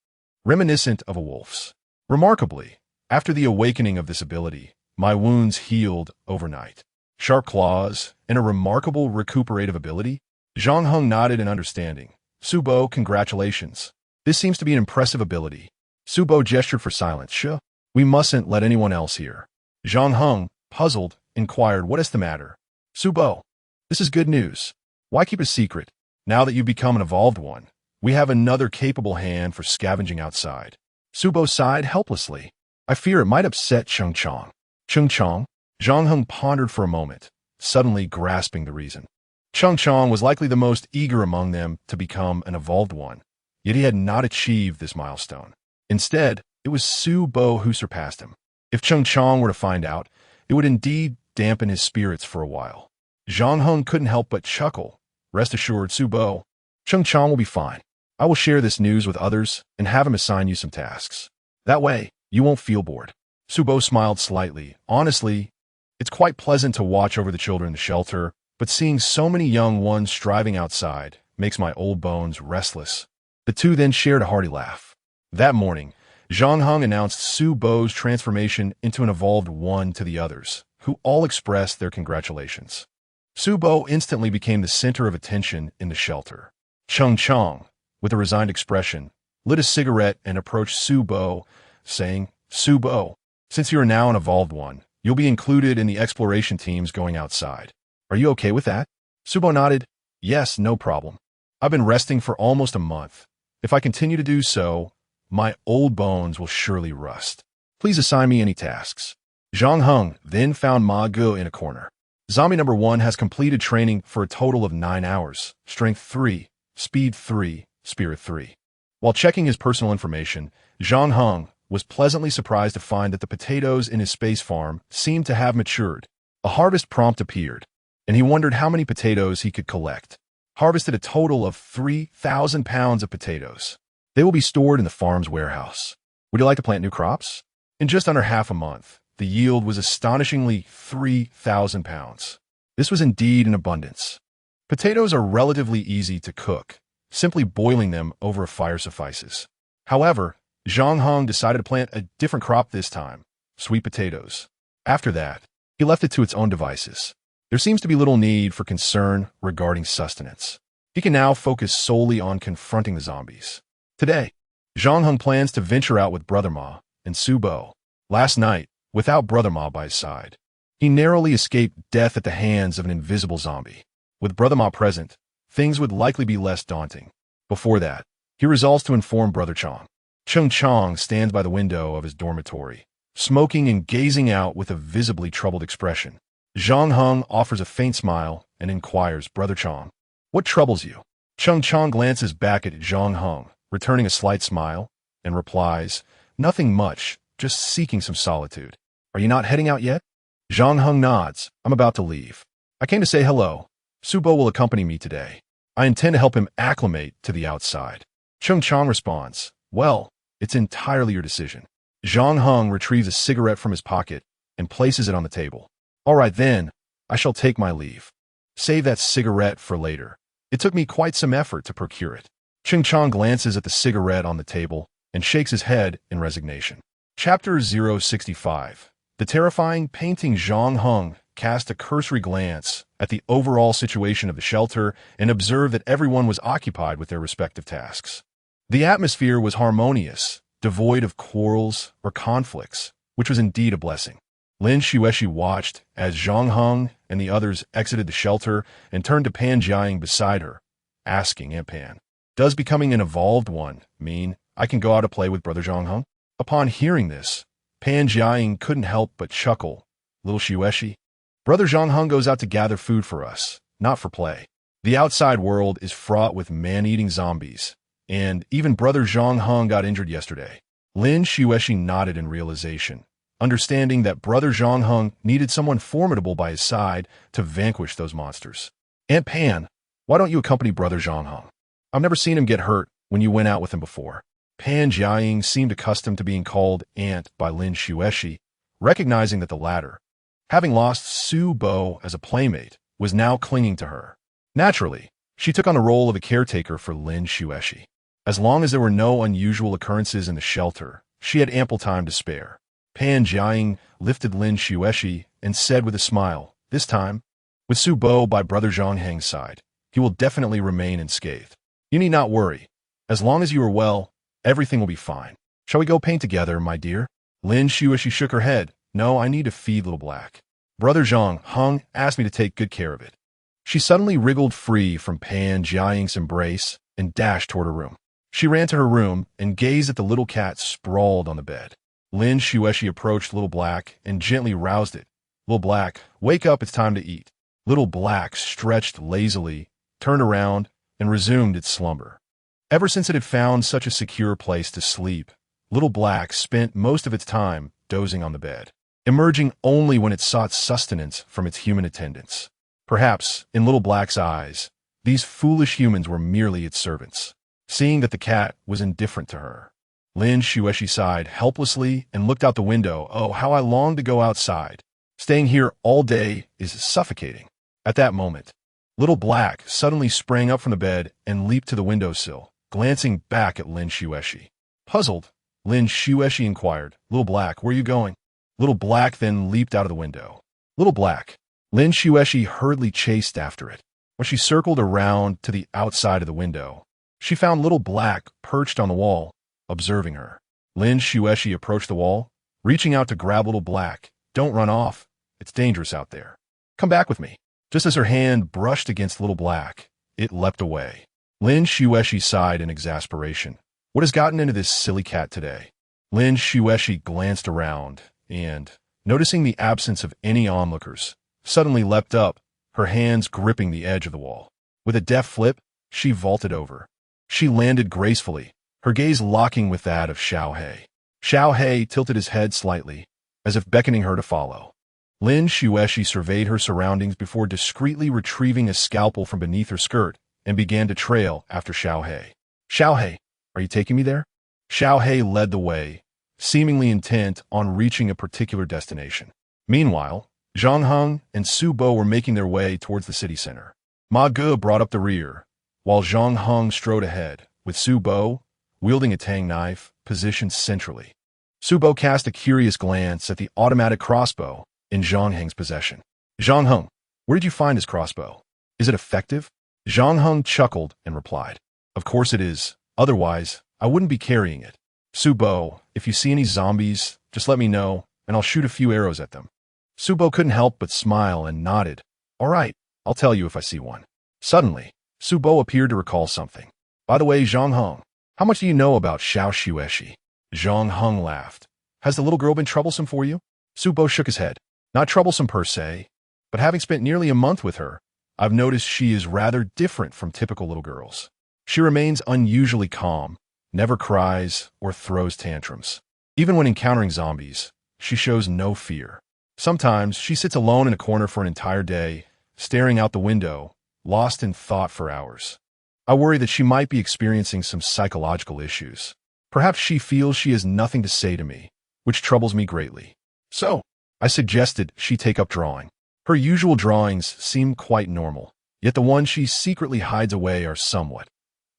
reminiscent of a wolf's. Remarkably, after the awakening of this ability, my wounds healed overnight. Sharp claws and a remarkable recuperative ability? Zhang Heng nodded in understanding. Su Bo, congratulations. This seems to be an impressive ability. Su Bo gestured for silence. Sure, we mustn't let anyone else hear. Zhang Heng, puzzled, inquired, what is the matter? Su Bo, this is good news. Why keep a secret? Now that you've become an evolved one, we have another capable hand for scavenging outside. Su Bo sighed helplessly. I fear it might upset Cheng Chong. Cheng Chong? Zhang Heng pondered for a moment, suddenly grasping the reason. Cheng Chong was likely the most eager among them to become an evolved one, yet he had not achieved this milestone. Instead, it was Su Bo who surpassed him. If Cheng Chong were to find out, it would indeed dampen his spirits for a while. Zhang Heng couldn't help but chuckle. Rest assured, Su Bo, Cheng Chong will be fine. I will share this news with others and have him assign you some tasks. That way, you won't feel bored. Su Bo smiled slightly. Honestly, it's quite pleasant to watch over the children in the shelter, but seeing so many young ones striving outside makes my old bones restless. The two then shared a hearty laugh. That morning, Zhang Heng announced Su Bo's transformation into an evolved one to the others, who all expressed their congratulations. Su Bo instantly became the center of attention in the shelter. Cheng Chong, with a resigned expression, lit a cigarette and approached Su Bo, saying, Su Bo, since you are now an evolved one, you'll be included in the exploration teams going outside. Are you okay with that? Su Bo nodded. Yes, no problem. I've been resting for almost a month. If I continue to do so, my old bones will surely rust. Please assign me any tasks. Zhang Heng then found Ma Ge in a corner. Zombie number 1 has completed training for a total of 9 hours. Strength 3, Speed 3, Spirit 3. While checking his personal information, Zhang Heng was pleasantly surprised to find that the potatoes in his space farm seemed to have matured. A harvest prompt appeared, and he wondered how many potatoes he could collect. Harvested a total of 3,000 pounds of potatoes. They will be stored in the farm's warehouse. Would you like to plant new crops? In just under half a month, the yield was astonishingly 3,000 pounds. This was indeed an abundance. Potatoes are relatively easy to cook. Simply boiling them over a fire suffices. However, Zhang Heng decided to plant a different crop this time, sweet potatoes. After that, he left it to its own devices. There seems to be little need for concern regarding sustenance. He can now focus solely on confronting the zombies. Today, Zhang Heng plans to venture out with Brother Ma and Su Bo. Last night, without Brother Ma by his side, he narrowly escaped death at the hands of an invisible zombie. With Brother Ma present, things would likely be less daunting. Before that, he resolves to inform Brother Chong. Chong stands by the window of his dormitory, smoking and gazing out with a visibly troubled expression. Zhang Heng offers a faint smile and inquires, Brother Chong, what troubles you? Chong glances back at Zhang Heng, returning a slight smile, and replies, nothing much, just seeking some solitude. Are you not heading out yet? Zhang Heng nods. I'm about to leave. I came to say hello. Su Bo will accompany me today. I intend to help him acclimate to the outside. Chong responds, well, it's entirely your decision. Zhang Heng retrieves a cigarette from his pocket and places it on the table. All right then, I shall take my leave. Save that cigarette for later. It took me quite some effort to procure it. Chong glances at the cigarette on the table and shakes his head in resignation. Chapter 065. The terrifying painting. Zhang Heng cast a cursory glance at the overall situation of the shelter and observed that everyone was occupied with their respective tasks. The atmosphere was harmonious, devoid of quarrels or conflicts, which was indeed a blessing. Lin Xueshi watched as Zhang Heng and the others exited the shelter and turned to Pan Jiaying beside her, asking, Aunt Pan, does becoming an evolved one mean I can go out to play with Brother Zhang Heng? Upon hearing this, Pan Jiaying couldn't help but chuckle. Little Xueshi, Brother Zhang Heng goes out to gather food for us, not for play. The outside world is fraught with man-eating zombies, and even Brother Zhang Heng got injured yesterday. Lin Xueshi nodded in realization, understanding that Brother Zhang Heng needed someone formidable by his side to vanquish those monsters. Aunt Pan, why don't you accompany Brother Zhang Heng? I've never seen him get hurt when you went out with him before. Pan Jiaying seemed accustomed to being called Aunt by Lin Xueshi, recognizing that the latter, having lost Su Bo as a playmate, was now clinging to her. Naturally, she took on the role of a caretaker for Lin Xueshi. As long as there were no unusual occurrences in the shelter, she had ample time to spare. Pan Jiaying lifted Lin Xueshi and said with a smile, this time, with Su Bo by Brother Zhang Heng's side, he will definitely remain unscathed. You need not worry. As long as you are well, everything will be fine. Shall we go paint together, my dear? Lin Xueshi shook her head. No, I need to feed Little Black. Brother Zhang Heng asked me to take good care of it. She suddenly wriggled free from Pan Jiaying's embrace and dashed toward her room. She ran to her room and gazed at the little cat sprawled on the bed. Lin Xueshi approached Little Black and gently roused it. Little Black, wake up, it's time to eat. Little Black stretched lazily, turned around, and resumed its slumber. Ever since it had found such a secure place to sleep, Little Black spent most of its time dozing on the bed, emerging only when it sought sustenance from its human attendants. Perhaps, in Little Black's eyes, these foolish humans were merely its servants. Seeing that the cat was indifferent to her, Lin Xueshi sighed helplessly and looked out the window. Oh, how I long to go outside. Staying here all day is suffocating. At that moment, Little Black suddenly sprang up from the bed and leaped to the windowsill, glancing back at Lin Xueshi. Puzzled, Lin Xueshi inquired, Little Black, where are you going? Little Black then leaped out of the window. Little Black. Lin Xueshi hurriedly chased after it. When she circled around to the outside of the window, she found Little Black perched on the wall, observing her. Lin Xueshi approached the wall, reaching out to grab Little Black. Don't run off. It's dangerous out there. Come back with me. Just as her hand brushed against Little Black, it leapt away. Lin Xueshi sighed in exasperation. What has gotten into this silly cat today? Lin Xueshi glanced around and, noticing the absence of any onlookers, suddenly leapt up, her hands gripping the edge of the wall. With a deft flip, she vaulted over. She landed gracefully, her gaze locking with that of Xiao He. Xiao He tilted his head slightly, as if beckoning her to follow. Lin Xueshi surveyed her surroundings before discreetly retrieving a scalpel from beneath her skirt and began to trail after Xiao He. Xiao He, are you taking me there? Xiao He led the way, seemingly intent on reaching a particular destination. Meanwhile, Zhang Heng and Su Bo were making their way towards the city center. Ma Ge brought up the rear, while Zhang Heng strode ahead, with Su Bo, wielding a tang knife, positioned centrally. Su Bo cast a curious glance at the automatic crossbow in Zhang Heng's possession. Zhang Heng, where did you find his crossbow? Is it effective? Zhang Heng chuckled and replied, Of course it is, otherwise, I wouldn't be carrying it. Su Bo, if you see any zombies, just let me know, and I'll shoot a few arrows at them. Su Bo couldn't help but smile and nodded. All right, I'll tell you if I see one. Suddenly, Su Bo appeared to recall something. By the way, Zhang Heng, how much do you know about Xiao Xueshi? Zhang Heng laughed. Has the little girl been troublesome for you? Su Bo shook his head. Not troublesome per se, but having spent nearly a month with her, I've noticed she is rather different from typical little girls. She remains unusually calm, never cries or throws tantrums. Even when encountering zombies, she shows no fear. Sometimes she sits alone in a corner for an entire day, staring out the window, lost in thought for hours. I worry that she might be experiencing some psychological issues. Perhaps she feels she has nothing to say to me, which troubles me greatly. So, I suggested she take up drawing. Her usual drawings seem quite normal, yet the ones she secretly hides away are somewhat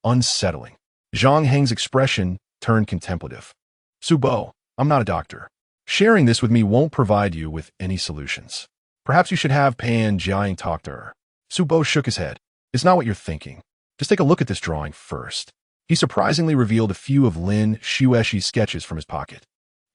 unsettling. Zhang Heng's expression turned contemplative. Su Bo, I'm not a doctor. Sharing this with me won't provide you with any solutions. Perhaps you should have Pan Jiang talk to her. Su Bo shook his head. It's not what you're thinking. Just take a look at this drawing first. He surprisingly revealed a few of Lin Xueshi's sketches from his pocket.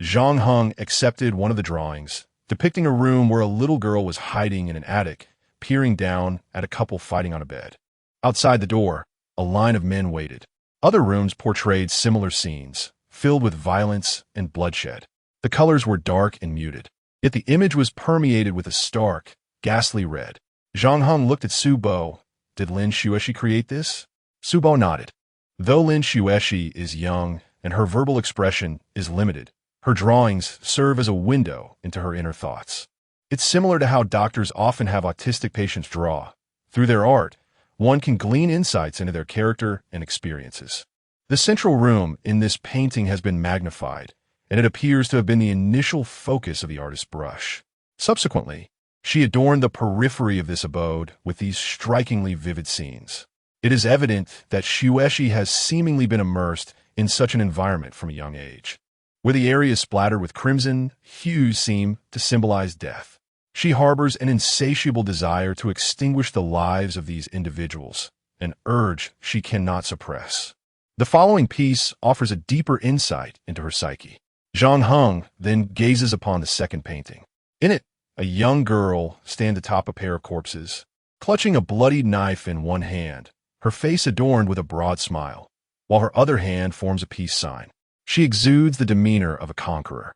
Zhang Heng accepted one of the drawings, depicting a room where a little girl was hiding in an attic, peering down at a couple fighting on a bed. Outside the door, a line of men waited. Other rooms portrayed similar scenes, filled with violence and bloodshed. The colors were dark and muted, yet the image was permeated with a stark, ghastly red. Zhang Heng looked at Su Bo. Did Lin Xueshi create this? Su Bo nodded. Though Lin Xueshi is young and her verbal expression is limited, her drawings serve as a window into her inner thoughts. It's similar to how doctors often have autistic patients draw. Through their art, one can glean insights into their character and experiences. The central room in this painting has been magnified, and it appears to have been the initial focus of the artist's brush. Subsequently, she adorned the periphery of this abode with these strikingly vivid scenes. It is evident that Xueshi has seemingly been immersed in such an environment from a young age. Where the area is splattered with crimson, hues seem to symbolize death. She harbors an insatiable desire to extinguish the lives of these individuals, an urge she cannot suppress. The following piece offers a deeper insight into her psyche. Zhang Heng then gazes upon the second painting. In it, a young girl stands atop a pair of corpses, clutching a bloodied knife in one hand, her face adorned with a broad smile, while her other hand forms a peace sign. She exudes the demeanor of a conqueror.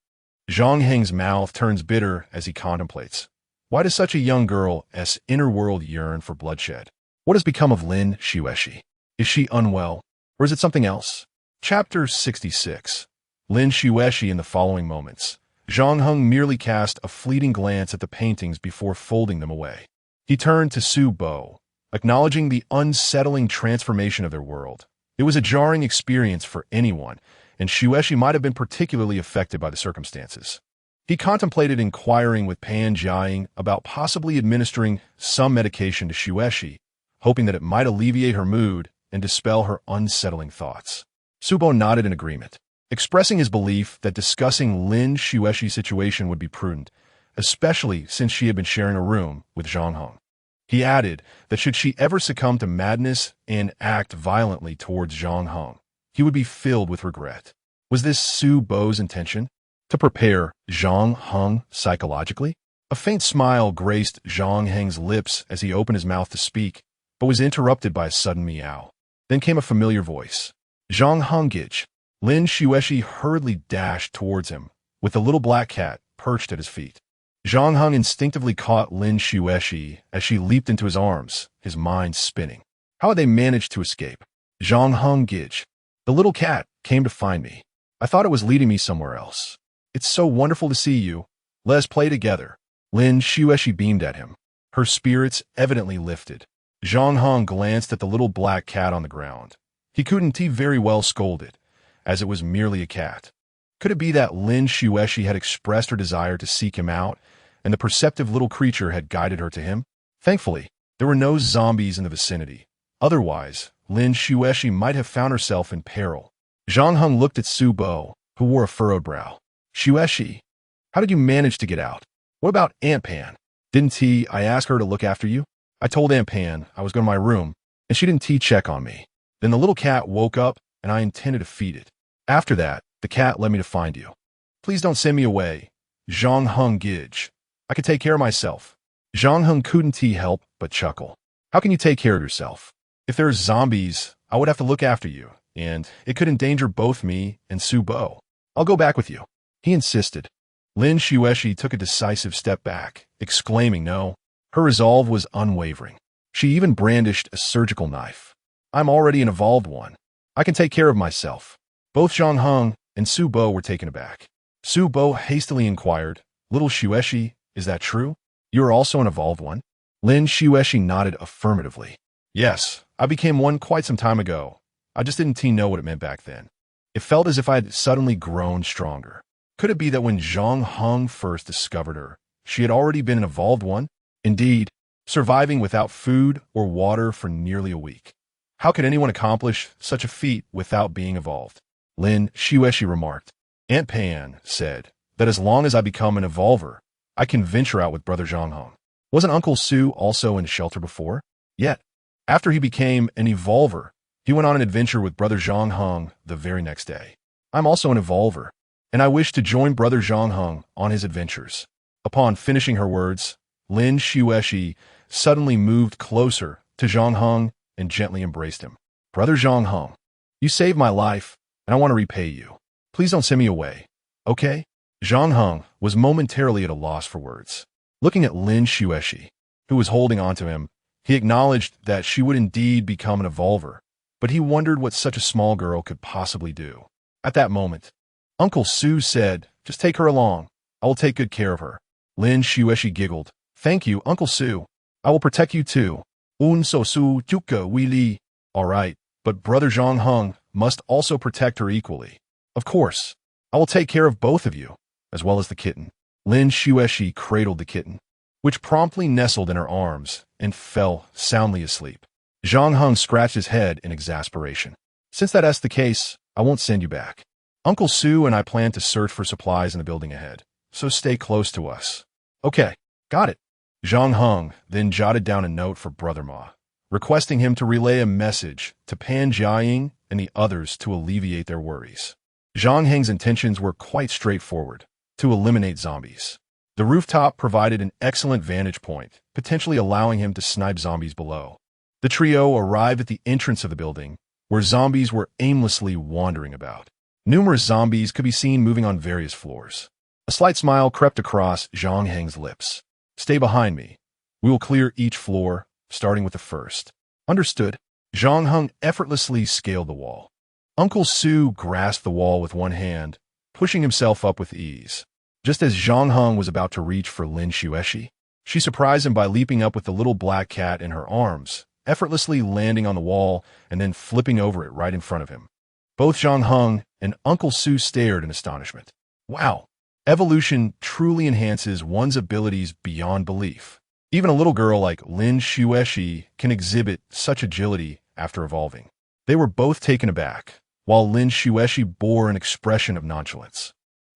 Zhang Heng's mouth turns bitter as he contemplates. Why does such a young girl's inner world yearn for bloodshed? What has become of Lin Xueshi? Is she unwell, or is it something else? Chapter 66. Lin Xueshi in the following moments. Zhang Heng merely cast a fleeting glance at the paintings before folding them away. He turned to Su Bo, acknowledging the unsettling transformation of their world. It was a jarring experience for anyone, and Xueshi might have been particularly affected by the circumstances. He contemplated inquiring with Pan Jiang about possibly administering some medication to Xueshi, hoping that it might alleviate her mood and dispel her unsettling thoughts. Su Bo nodded in agreement, expressing his belief that discussing Lin Xueshi's situation would be prudent, especially since she had been sharing a room with Zhang Heng. He added that should she ever succumb to madness and act violently towards Zhang Heng, he would be filled with regret. Was this Su Bo's intention? To prepare Zhang Heng psychologically? A faint smile graced Zhang Heng's lips as he opened his mouth to speak, but was interrupted by a sudden meow. Then came a familiar voice. Zhang Hengich. Lin Xueshi hurriedly dashed towards him, with the little black cat perched at his feet. Zhang Heng instinctively caught Lin Xueshi as she leaped into his arms, his mind spinning. How had they managed to escape? Zhang Hengich. The little cat came to find me. I thought it was leading me somewhere else. It's so wonderful to see you. Let us play together. Lin Xueshi beamed at him. Her spirits evidently lifted. Zhang Heng glanced at the little black cat on the ground. He couldn't very well scold it, as it was merely a cat. Could it be that Lin Xueshi had expressed her desire to seek him out, and the perceptive little creature had guided her to him? Thankfully, there were no zombies in the vicinity. Otherwise, Lin Xueshi might have found herself in peril. Zhang Heng looked at Su Bo, who wore a furrowed brow. Xueshi, how did you manage to get out? What about Aunt Pan? Didn't I ask her to look after you? I told Aunt Pan I was going to my room, and she didn't check on me. Then the little cat woke up, and I intended to feed it. After that, the cat led me to find you. Please don't send me away. Zhang Heng gidge. I can take care of myself. Zhang Heng couldn't help but chuckle. How can you take care of yourself? If there's zombies, I would have to look after you, and it could endanger both me and Su Bo. I'll go back with you. He insisted. Lin Xueshi took a decisive step back, exclaiming no. Her resolve was unwavering. She even brandished a surgical knife. I'm already an evolved one. I can take care of myself. Both Zhang Heng and Su Bo were taken aback. Su Bo hastily inquired, Little Xueshi, is that true? You are also an evolved one? Lin Xueshi nodded affirmatively. Yes, I became one quite some time ago. I just didn't know what it meant back then. It felt as if I had suddenly grown stronger. Could it be that when Zhang Heng first discovered her, she had already been an evolved one? Indeed, surviving without food or water for nearly a week. How could anyone accomplish such a feat without being evolved? Lin Xueshi remarked. Aunt Pan said that as long as I become an evolver, I can venture out with Brother Zhang Heng. Wasn't Uncle Su also in shelter before? Yet, after he became an evolver, he went on an adventure with Brother Zhang Heng the very next day. I'm also an evolver, and I wish to join Brother Zhang Heng on his adventures. Upon finishing her words, Lin Xueshi suddenly moved closer to Zhang Heng and gently embraced him. Brother Zhang Heng, you saved my life, and I want to repay you. Please don't send me away, okay? Zhang Heng was momentarily at a loss for words. Looking at Lin Xueshi, who was holding onto him, he acknowledged that she would indeed become an evolver, but he wondered what such a small girl could possibly do. At that moment, Uncle Su said, just take her along. I will take good care of her. Lin Xueshi giggled. Thank you, Uncle Su. I will protect you too. Un so su juka we li. All right, but Brother Zhang Heng must also protect her equally. Of course, I will take care of both of you, as well as the kitten. Lin Xueshi cradled the kitten, which promptly nestled in her arms and fell soundly asleep. Zhang Heng scratched his head in exasperation. Since that's the case, I won't send you back. Uncle Su and I plan to search for supplies in the building ahead, so stay close to us. Okay, got it. Zhang Heng then jotted down a note for Brother Ma, requesting him to relay a message to Pan Jiaying and the others to alleviate their worries. Zhang Heng's intentions were quite straightforward, to eliminate zombies. The rooftop provided an excellent vantage point, potentially allowing him to snipe zombies below. The trio arrived at the entrance of the building, where zombies were aimlessly wandering about. Numerous zombies could be seen moving on various floors. A slight smile crept across Zhang Heng's lips. Stay behind me. We will clear each floor, starting with the first. Understood. Zhang Heng effortlessly scaled the wall. Uncle Su grasped the wall with one hand, pushing himself up with ease. Just as Zhang Heng was about to reach for Lin Xueshi, she surprised him by leaping up with the little black cat in her arms, effortlessly landing on the wall and then flipping over it right in front of him. Both Zhang Heng and Uncle Su stared in astonishment. Wow, evolution truly enhances one's abilities beyond belief. Even a little girl like Lin Xueshi can exhibit such agility after evolving. They were both taken aback, while Lin Xueshi bore an expression of nonchalance.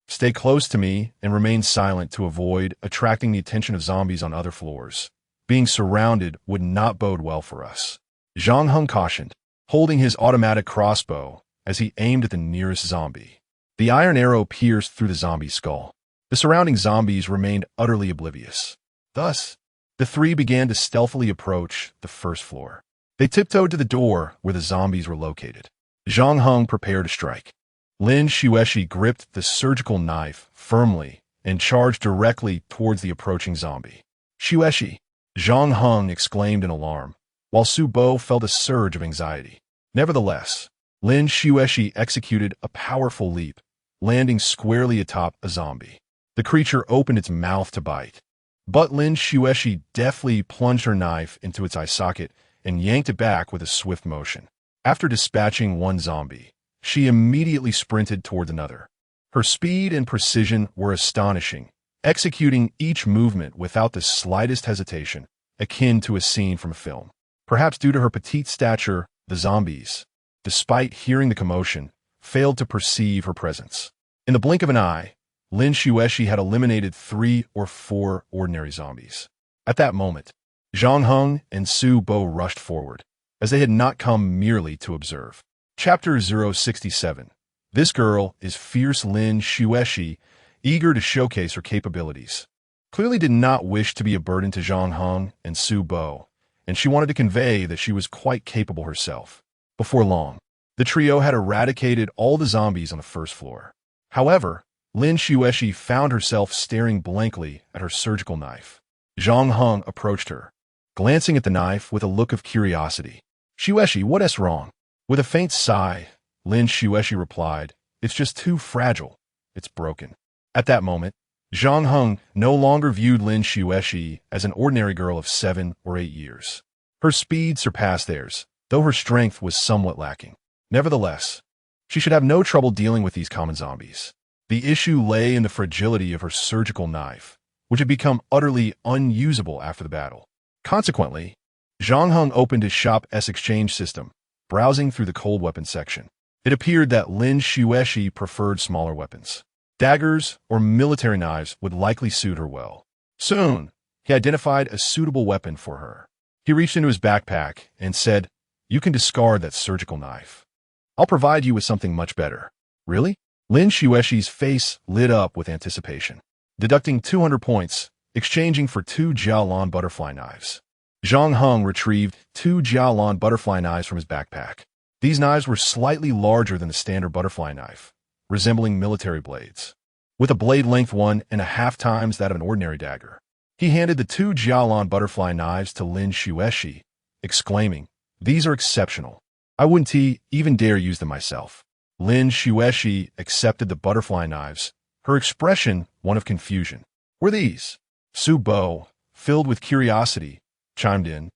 Stay close to me and remain silent to avoid attracting the attention of zombies on other floors. Being surrounded would not bode well for us. Zhang Heng cautioned, holding his automatic crossbow as he aimed at the nearest zombie. The iron arrow pierced through the zombie's skull. The surrounding zombies remained utterly oblivious. Thus, the three began to stealthily approach the first floor. They tiptoed to the door where the zombies were located. Zhang Heng prepared to strike. Lin Xueshi gripped the surgical knife firmly and charged directly towards the approaching zombie. Xueshi! Zhang Heng exclaimed in alarm, while Su Bo felt a surge of anxiety. Nevertheless, Lin Xueshi executed a powerful leap, landing squarely atop a zombie. The creature opened its mouth to bite, but Lin Xueshi deftly plunged her knife into its eye socket and yanked it back with a swift motion. After dispatching one zombie, she immediately sprinted toward another. Her speed and precision were astonishing, executing each movement without the slightest hesitation, akin to a scene from a film. Perhaps due to her petite stature, the zombies, despite hearing the commotion, failed to perceive her presence. In the blink of an eye, Lin Xueshi had eliminated 3 or 4 ordinary zombies. At that moment, Zhang Heng and Su Bo rushed forward, as they had not come merely to observe. Chapter 067. This girl is fierce. Lin Xueshi, eager to showcase her capabilities, clearly did not wish to be a burden to Zhang Heng and Su Bo, and she wanted to convey that she was quite capable herself. Before long, the trio had eradicated all the zombies on the first floor. However, Lin Xueshi found herself staring blankly at her surgical knife. Zhang Heng approached her, glancing at the knife with a look of curiosity. "Xueshi, what's wrong?" With a faint sigh, Lin Xueshi replied, "It's just too fragile. It's broken." At that moment, Zhang Heng no longer viewed Lin Xueshi as an ordinary girl of 7 or 8 years. Her speed surpassed theirs, though her strength was somewhat lacking. Nevertheless, she should have no trouble dealing with these common zombies. The issue lay in the fragility of her surgical knife, which had become utterly unusable after the battle. Consequently, Zhang Heng opened his shop's exchange system, browsing through the cold weapons section. It appeared that Lin Xueshi preferred smaller weapons. Daggers or military knives would likely suit her well. Soon, he identified a suitable weapon for her. He reached into his backpack and said, "You can discard that surgical knife. I'll provide you with something much better." "Really?" Lin Xueshi's face lit up with anticipation. Deducting 200 points, exchanging for 2 Jialan butterfly knives. Zhang Heng retrieved 2 Jialan butterfly knives from his backpack. These knives were slightly larger than the standard butterfly knife, resembling military blades, with a blade length 1.5 times that of an ordinary dagger. He handed the 2 Jialan butterfly knives to Lin Xueshi, exclaiming, "These are exceptional. I wouldn't even dare use them myself." Lin Xueshi accepted the butterfly knives, her expression one of confusion. "Were these?" Su Bo, filled with curiosity, chimed in.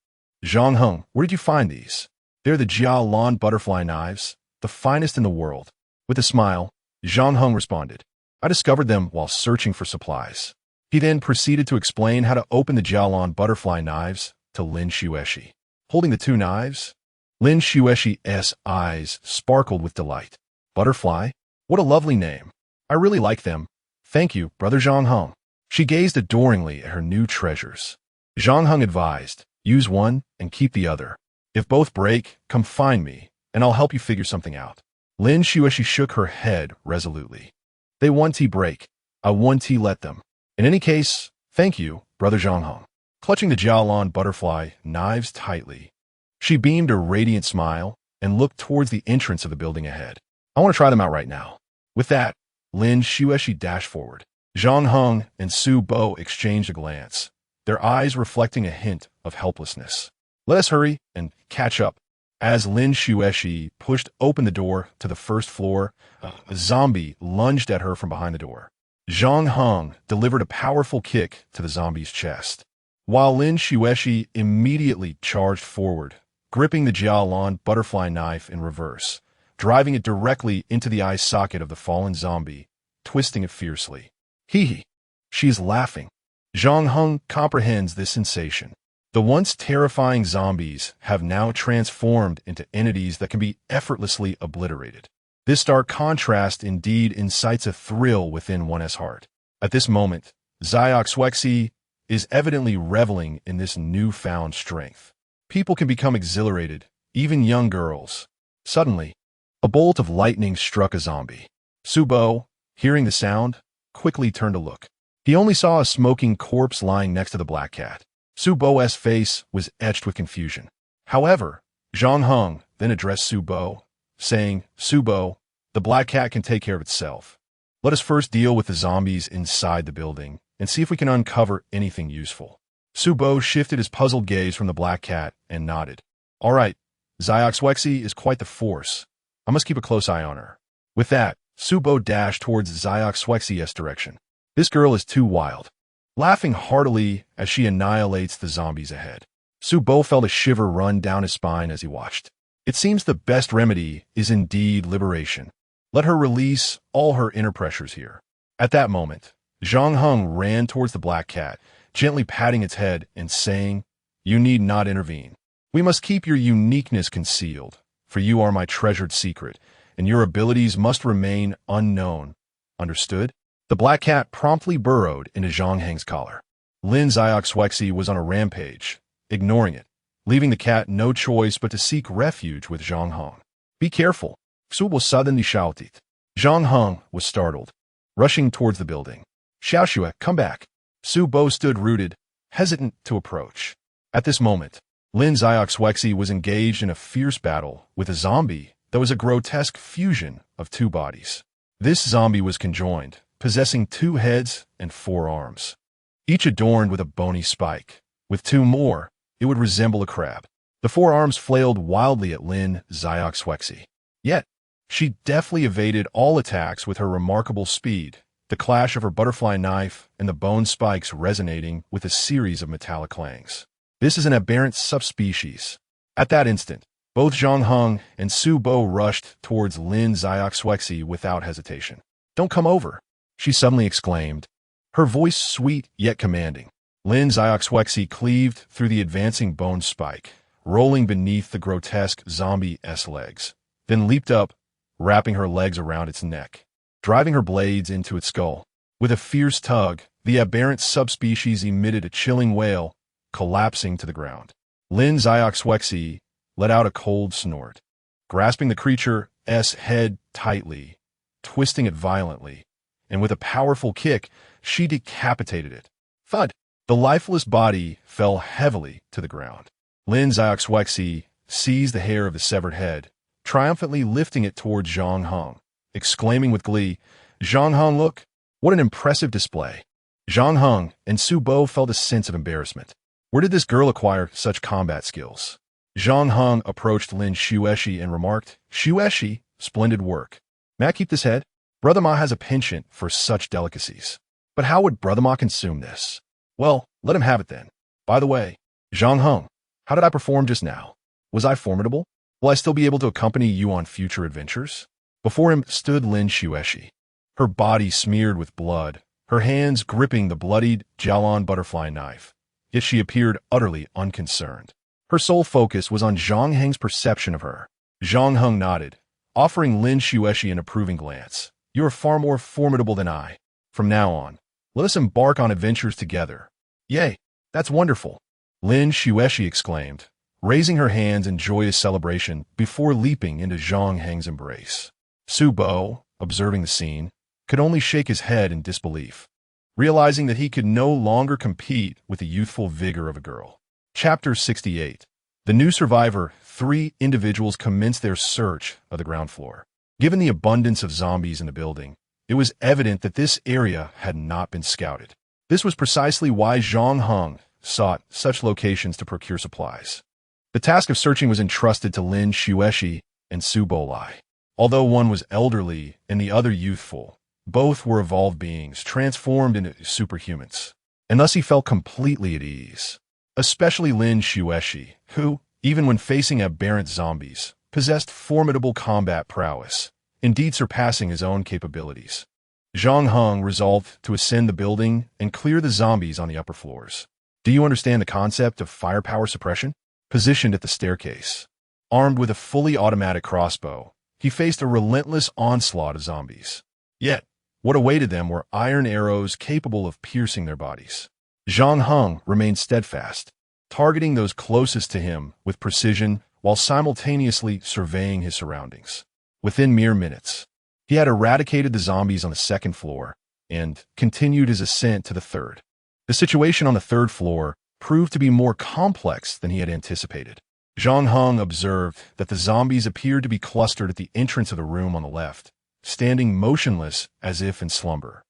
"Zhang Heng, where did you find these?" "They're the Jialan butterfly knives, the finest in the world." With a smile, Zhang Heng responded, "I discovered them while searching for supplies." He then proceeded to explain how to open the Jialan butterfly knives to Lin Xueshi. Holding the 2 knives, Lin Xueshi's eyes sparkled with delight. "Butterfly? What a lovely name. I really like them. Thank you, Brother Zhang Heng." She gazed adoringly at her new treasures. Zhang Heng advised, "Use one and keep the other. If both break, come find me, and I'll help you figure something out." Lin Xueshi shook her head resolutely. "They want break. I want let them. In any case, thank you, Brother Zhang Heng." Clutching the Jialan butterfly knives tightly, she beamed a radiant smile and looked towards the entrance of the building ahead. "I want to try them out right now." With that, Lin Xueshi dashed forward. Zhang Heng and Su Bo exchanged a glance, their eyes reflecting a hint of helplessness. "Let us hurry and catch up." As Lin Xueshi pushed open the door to the first floor, a zombie lunged at her from behind the door. Zhang Heng delivered a powerful kick to the zombie's chest, while Lin Xueshi immediately charged forward, gripping the Jialan butterfly knife in reverse, driving it directly into the eye socket of the fallen zombie, twisting it fiercely. Hee. She is laughing. Zhang Heng comprehends this sensation. The once terrifying zombies have now transformed into entities that can be effortlessly obliterated. This stark contrast indeed incites a thrill within one's heart. At this moment, Xiaoxuexi is evidently reveling in this newfound strength. People can become exhilarated, even young girls. Suddenly, a bolt of lightning struck a zombie. Su Bo, hearing the sound, quickly turned to look. He only saw a smoking corpse lying next to the black cat. Su Bo's face was etched with confusion. However, Zhang Heng then addressed Su Bo, saying, "Su Bo, the black cat can take care of itself. Let us first deal with the zombies inside the building and see if we can uncover anything useful." Su Bo shifted his puzzled gaze from the black cat and nodded. "All right, Xiaoxuexi is quite the force. I must keep a close eye on her. With that, Subo dashed towards Xioxwexi's direction. This girl is too wild. Laughing heartily as she annihilates the zombies ahead. Subo felt a shiver run down his spine as he watched. It seems the best remedy is indeed liberation. Let her release all her inner pressures here. At that moment, Zhang Heng ran towards the black cat, gently patting its head and saying, "You need not intervene. We must keep your uniqueness concealed, for you are my treasured secret, and your abilities must remain unknown. Understood?" The black cat promptly burrowed into Zhang Heng's collar. Lin Xioxwexi was on a rampage, ignoring it, leaving the cat no choice but to seek refuge with Zhang Heng. "Be careful," Subo suddenly shouted. Zhang Heng was startled, rushing towards the building. "Xiaoxue, come back." Subo stood rooted, hesitant to approach. At this moment, Lin Xioxwexi was engaged in a fierce battle with a zombie that was a grotesque fusion of two bodies. This zombie was conjoined, possessing 2 heads and 4 arms, each adorned with a bony spike. With 2 more, it would resemble a crab. The 4 arms flailed wildly at Lin Xioxwexi. Yet, she deftly evaded all attacks with her remarkable speed, the clash of her butterfly knife and the bone spikes resonating with a series of metallic clangs. This is an aberrant subspecies. At that instant, both Zhang Heng and Subo rushed towards Lin Xioxwexi without hesitation. "Don't come over," she suddenly exclaimed, her voice sweet yet commanding. Lin Xioxwexi cleaved through the advancing bone spike, rolling beneath the grotesque zombie's legs, then leaped up, wrapping her legs around its neck, driving her blades into its skull. With a fierce tug, the aberrant subspecies emitted a chilling wail, collapsing to the ground. Lin Xioxwexi let out a cold snort, grasping the creature's head tightly, twisting it violently, and with a powerful kick, she decapitated it. Thud! The lifeless body fell heavily to the ground. Lin Xioxwexi seized the hair of the severed head, triumphantly lifting it towards Zhang Heng, exclaiming with glee, "Zhang Heng, look! What an impressive display!" Zhang Heng and Subo felt a sense of embarrassment. Where did this girl acquire such combat skills? Zhang Heng approached Lin Xueshi and remarked, "Xueshi, splendid work. May I keep this head? Brother Ma has a penchant for such delicacies. But how would Brother Ma consume this? Well, let him have it then. By the way, Zhang Heng, how did I perform just now? Was I formidable? Will I still be able to accompany you on future adventures?" Before him stood Lin Xueshi, her body smeared with blood, her hands gripping the bloodied Jialan butterfly knife. Yet she appeared utterly unconcerned. Her sole focus was on Zhang Heng's perception of her. Zhang Heng nodded, offering Lin Xueshi an approving glance. "You are far more formidable than I. From now on, let us embark on adventures together." "Yay, that's wonderful," Lin Xueshi exclaimed, raising her hands in joyous celebration before leaping into Zhang Heng's embrace. Subo, observing the scene, could only shake his head in disbelief, realizing that he could no longer compete with the youthful vigor of a girl. Chapter 68. The new survivor. 3 individuals commenced their search of the ground floor. Given the abundance of zombies in the building, it was evident that this area had not been scouted. This was precisely why Zhang Heng sought such locations to procure supplies. The task of searching was entrusted to Lin Xueshi and Subo Lai. Although one was elderly and the other youthful, both were evolved beings transformed into superhumans, and thus he felt completely at ease. Especially Lin Xueshi, who, even when facing aberrant zombies, possessed formidable combat prowess, indeed surpassing his own capabilities. Zhang Heng resolved to ascend the building and clear the zombies on the upper floors. Do you understand the concept of firepower suppression? Positioned at the staircase, armed with a fully automatic crossbow, he faced a relentless onslaught of zombies. Yet, what awaited them were iron arrows capable of piercing their bodies. Zhang Heng remained steadfast, targeting those closest to him with precision while simultaneously surveying his surroundings. Within mere minutes, he had eradicated the zombies on the 2nd floor and continued his ascent to the 3rd. The situation on the 3rd floor proved to be more complex than he had anticipated. Zhang Heng observed that the zombies appeared to be clustered at the entrance of the room on the left, standing motionless as if in slumber.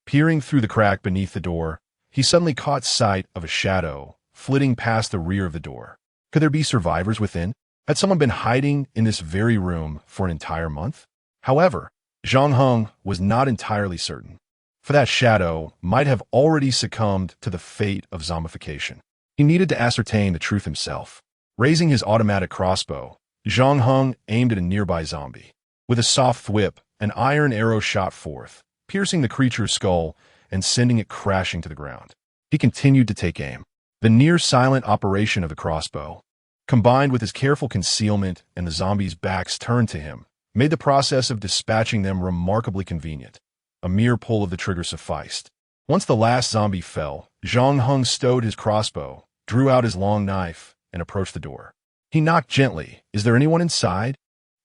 Peering through the crack beneath the door, he suddenly caught sight of a shadow flitting past the rear of the door. Could there be survivors within? Had someone been hiding in this very room for an entire month? However, Zhang Heng was not entirely certain, for that shadow might have already succumbed to the fate of zombification. He needed to ascertain the truth himself. Raising his automatic crossbow, Zhang Heng aimed at a nearby zombie. With a soft thwip, an iron arrow shot forth, piercing the creature's skull and sending it crashing to the ground. He continued to take aim. The near-silent operation of the crossbow, combined with his careful concealment and the zombies' backs turned to him, made the process of dispatching them remarkably convenient. A mere pull of the trigger sufficed. Once the last zombie fell, Zhang Heng stowed his crossbow, drew out his long knife, and approached the door. He knocked gently. "Is there anyone inside?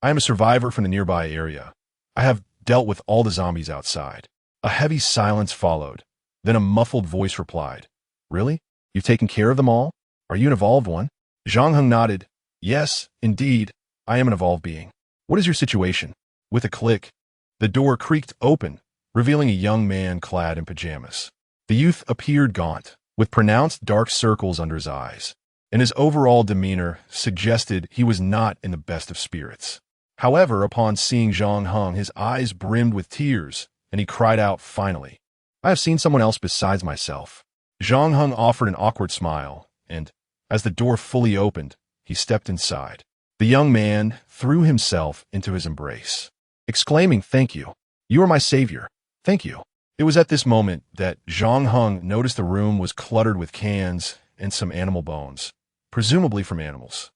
I am a survivor from the nearby area. I have dealt with all the zombies outside." A heavy silence followed. Then a muffled voice replied, "Really? You've taken care of them all? Are you an evolved one?" Zhang Heng nodded. "Yes, indeed, I am an evolved being. What is your situation?" With a click, the door creaked open, revealing a young man clad in pajamas. The youth appeared gaunt, with pronounced dark circles under his eyes, and his overall demeanor suggested he was not in the best of spirits. However, upon seeing Zhang Heng, his eyes brimmed with tears, and he cried out, "Finally, I have seen someone else besides myself." Zhang Heng offered an awkward smile, and, as the door fully opened, he stepped inside. The young man threw himself into his embrace, exclaiming, "Thank you. You are my savior. Thank you." It was at this moment that Zhang Heng noticed the room was cluttered with cans and some animal bones, presumably from animals.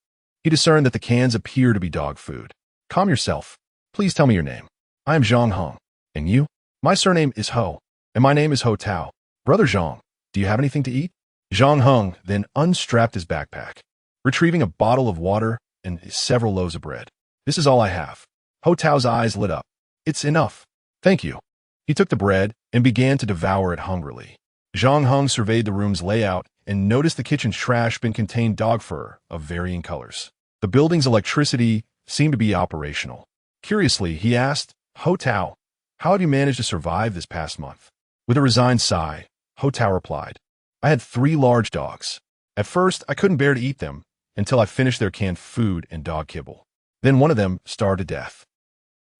He discerned that the cans appear to be dog food. "Calm yourself. Please tell me your name." "I am Zhang Heng. And you?" "My surname is Ho, and my name is Ho Tao." "Brother Zhang, do you have anything to eat?" Zhang Heng then unstrapped his backpack, retrieving a bottle of water and several loaves of bread. "This is all I have." Ho Tao's eyes lit up. "It's enough. Thank you." He took the bread and began to devour it hungrily. Zhang Heng surveyed the room's layout and noticed the kitchen's trash bin contained dog fur of varying colors. The building's electricity seemed to be operational. Curiously, he asked, "Ho Tao, how have you managed to survive this past month?" With a resigned sigh, Ho Tao replied, "I had 3 large dogs. At first, I couldn't bear to eat them until I finished their canned food and dog kibble. Then one of them starved to death."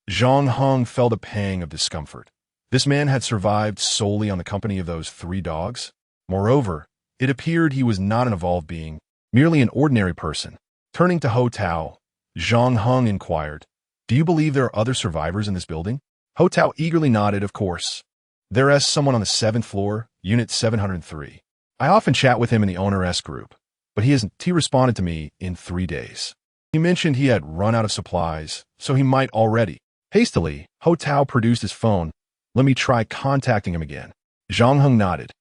Zhang Heng felt a pang of discomfort. This man had survived solely on the company of those 3 dogs. Moreover, it appeared he was not an evolved being, merely an ordinary person. Turning to Ho Tao, Zhang Heng inquired, "Do you believe there are other survivors in this building?" Ho Tao eagerly nodded, "Of course. There is someone on the 7th floor, unit 703. I often chat with him in the owner-s group, but he responded to me in 3 days. He mentioned he had run out of supplies, so he might already." Hastily, Ho Tao produced his phone. "Let me try contacting him again." Zhang Heng nodded.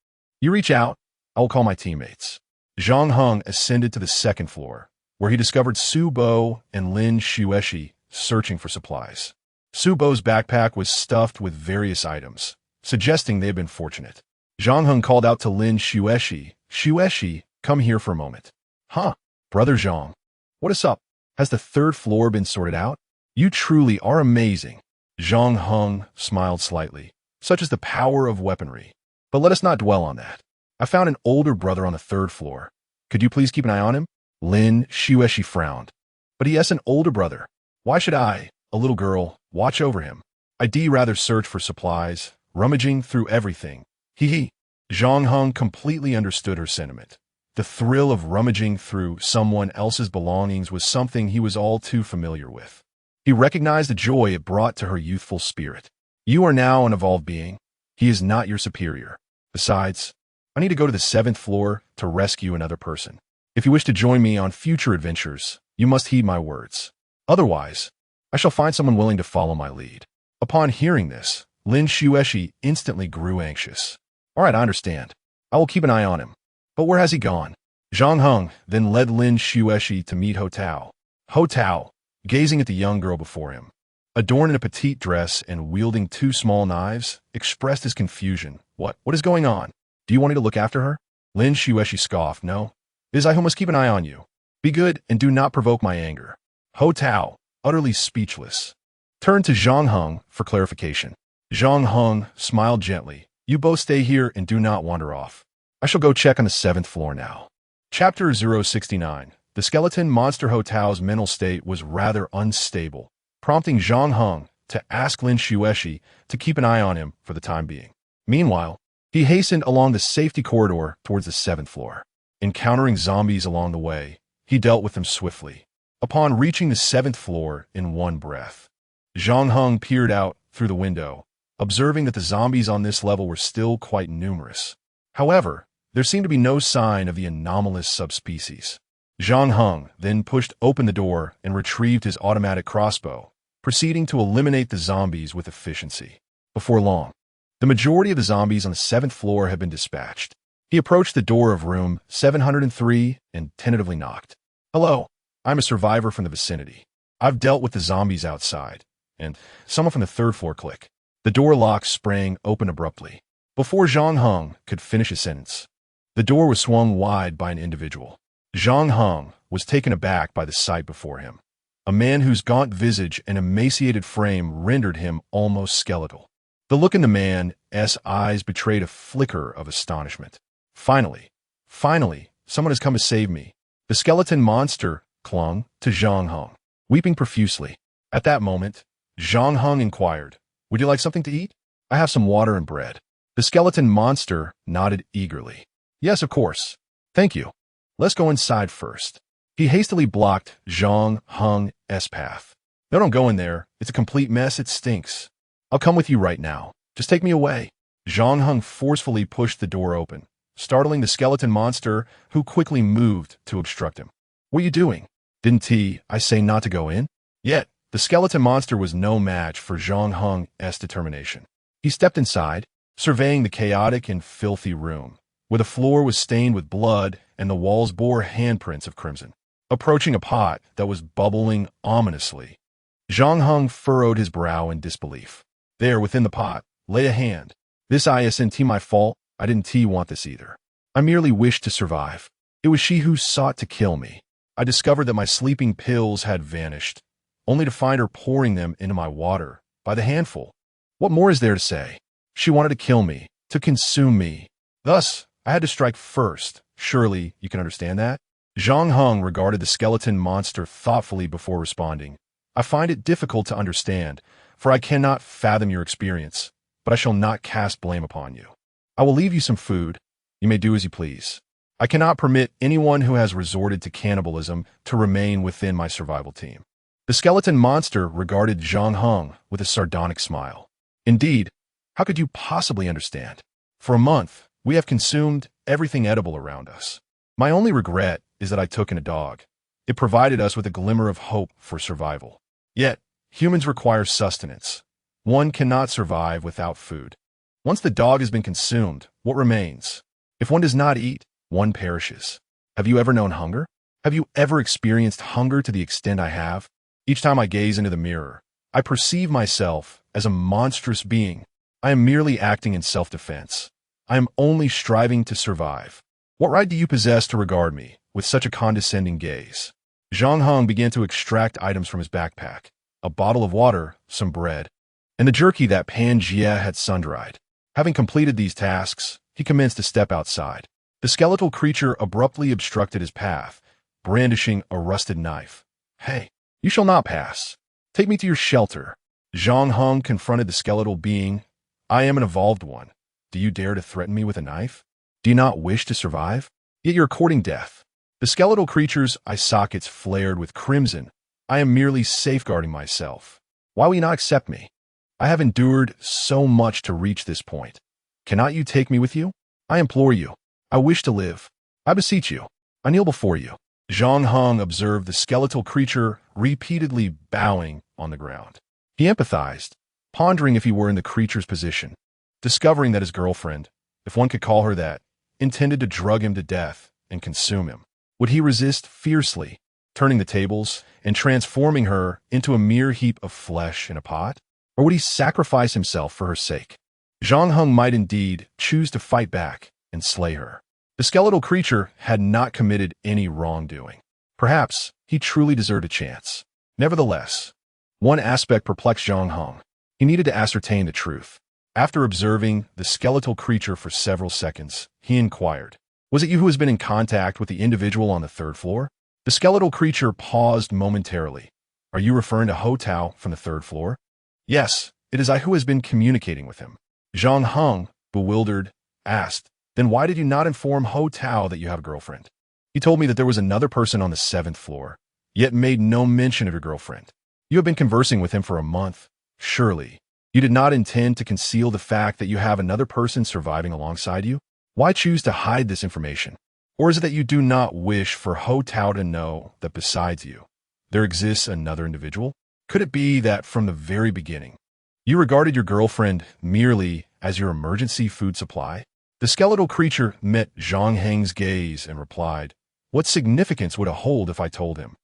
"You reach out, I will call my teammates." Zhang Heng ascended to the 2nd floor, where he discovered Su Bo and Lin Xueshi searching for supplies. Su Bo's backpack was stuffed with various items, suggesting they had been fortunate. Zhang Heng called out to Lin Xueshi, "Xueshi, come here for a moment." "Huh, Brother Zhang. What is up? Has the 3rd floor been sorted out? You truly are amazing." Zhang Heng smiled slightly. "Such is the power of weaponry. But let us not dwell on that. I found an older brother on the 3rd floor. Could you please keep an eye on him?" Lin Xueshi frowned. "But he has an older brother. Why should I, a little girl, watch over him? I'd rather search for supplies, rummaging through everything. Hee." Zhang Heng completely understood her sentiment. The thrill of rummaging through someone else's belongings was something he was all too familiar with. He recognized the joy it brought to her youthful spirit. "You are now an evolved being. He is not your superior. Besides, I need to go to the 7th floor to rescue another person. If you wish to join me on future adventures, you must heed my words. Otherwise, I shall find someone willing to follow my lead." Upon hearing this, Lin Xueshi instantly grew anxious. "All right, I understand. I will keep an eye on him. But where has he gone?" Zhang Heng then led Lin Xueshi to meet Ho Tao. Ho Tao, gazing at the young girl before him, adorned in a petite dress and wielding 2 small knives, expressed his confusion. What is going on? Do you want me to look after her?" Lin Xueshi scoffed. "No, it is I who must keep an eye on you. Be good and do not provoke my anger." Ho Tao, utterly speechless, turned to Zhang Heng for clarification. Zhang Heng smiled gently. "You both stay here and do not wander off. I shall go check on the 7th floor now." Chapter 069, The skeleton monster Hotao's mental state was rather unstable, prompting Zhang Heng to ask Lin Xueshi to keep an eye on him for the time being. Meanwhile, he hastened along the safety corridor towards the 7th floor. Encountering zombies along the way, he dealt with them swiftly. Upon reaching the 7th floor in one breath, Zhang Heng peered out through the window, observing that the zombies on this level were still quite numerous. However, there seemed to be no sign of the anomalous subspecies. Zhang Heng then pushed open the door and retrieved his automatic crossbow, proceeding to eliminate the zombies with efficiency. Before long, the majority of the zombies on the 7th floor had been dispatched. He approached the door of room 703 and tentatively knocked. "Hello, I'm a survivor from the vicinity. I've dealt with the zombies outside, and someone from the 3rd floor click." The door lock sprang open abruptly. Before Zhang Heng could finish his sentence, the door was swung wide by an individual. Zhang Heng was taken aback by the sight before him, a man whose gaunt visage and emaciated frame rendered him almost skeletal. The look in the man's eyes betrayed a flicker of astonishment. Finally, someone has come to save me. The skeleton monster clung to Zhang Heng, weeping profusely. At that moment, Zhang Heng inquired, "Would you like something to eat? I have some water and bread." The skeleton monster nodded eagerly. "Yes, of course. Thank you. Let's go inside first." He hastily blocked Zhang Heng's path. "No, don't go in there. It's a complete mess. It stinks. I'll come with you right now. Just take me away." Zhang Heng forcefully pushed the door open, startling the skeleton monster, who quickly moved to obstruct him. "What are you doing? Didn't I say not to go in?" Yet, the skeleton monster was no match for Zhang Heng's determination. He stepped inside, surveying the chaotic and filthy room, where the floor was stained with blood and the walls bore handprints of crimson. Approaching a pot that was bubbling ominously, Zhang Heng furrowed his brow in disbelief. There, within the pot, lay a hand. "This isn't my fault. I didn't want this either. I merely wished to survive. It was she who sought to kill me. I discovered that my sleeping pills had vanished, only to find her pouring them into my water, by the handful. What more is there to say? She wanted to kill me, to consume me. Thus, I had to strike first. Surely you can understand that?" Zhang Heng regarded the skeleton monster thoughtfully before responding. "I find it difficult to understand, for I cannot fathom your experience, but I shall not cast blame upon you. I will leave you some food. You may do as you please. I cannot permit anyone who has resorted to cannibalism to remain within my survival team." The skeleton monster regarded Zhang Heng with a sardonic smile. "Indeed, how could you possibly understand? For a month, we have consumed everything edible around us. My only regret is that I took in a dog. It provided us with a glimmer of hope for survival. Yet, humans require sustenance. One cannot survive without food. Once the dog has been consumed, what remains? If one does not eat, one perishes. Have you ever known hunger? Have you ever experienced hunger to the extent I have? Each time I gaze into the mirror, I perceive myself as a monstrous being. I am merely acting in self-defense. I am only striving to survive. What right do you possess to regard me with such a condescending gaze?" Zhang Heng began to extract items from his backpack, a bottle of water, some bread, and the jerky that Pan Jie had sun-dried. Having completed these tasks, he commenced to step outside. The skeletal creature abruptly obstructed his path, brandishing a rusted knife. "Hey, you shall not pass. Take me to your shelter." Zhang Heng confronted the skeletal being. "I am an evolved one. Do you dare to threaten me with a knife? Do you not wish to survive? Yet you're courting death." The skeletal creature's eye sockets flared with crimson. "I am merely safeguarding myself. Why will you not accept me? I have endured so much to reach this point. Cannot you take me with you? I implore you. I wish to live. I beseech you. I kneel before you." Zhang Heng observed the skeletal creature repeatedly bowing on the ground. He empathized, pondering if he were in the creature's position, discovering that his girlfriend, if one could call her that, intended to drug him to death and consume him. Would he resist fiercely, turning the tables and transforming her into a mere heap of flesh in a pot? Or would he sacrifice himself for her sake? Zhang Heng might indeed choose to fight back and slay her. The skeletal creature had not committed any wrongdoing. Perhaps he truly deserved a chance. Nevertheless, one aspect perplexed Zhang Heng. He needed to ascertain the truth. After observing the skeletal creature for several seconds, he inquired, "Was it you who has been in contact with the individual on the 3rd floor?" The skeletal creature paused momentarily. Are you referring to Ho Tao from the third floor? Yes, it is I who has been communicating with him. Zhang Heng, bewildered, asked, then why did you not inform Ho Tao that you have a girlfriend? He told me that there was another person on the 7th floor, yet made no mention of your girlfriend. You have been conversing with him for a month. Surely, you did not intend to conceal the fact that you have another person surviving alongside you? Why choose to hide this information? Or is it that you do not wish for Ho Tao to know that besides you, there exists another individual? Could it be that from the very beginning, you regarded your girlfriend merely as your emergency food supply? The skeletal creature met Zhang Heng's gaze and replied, what significance would it hold if I told him?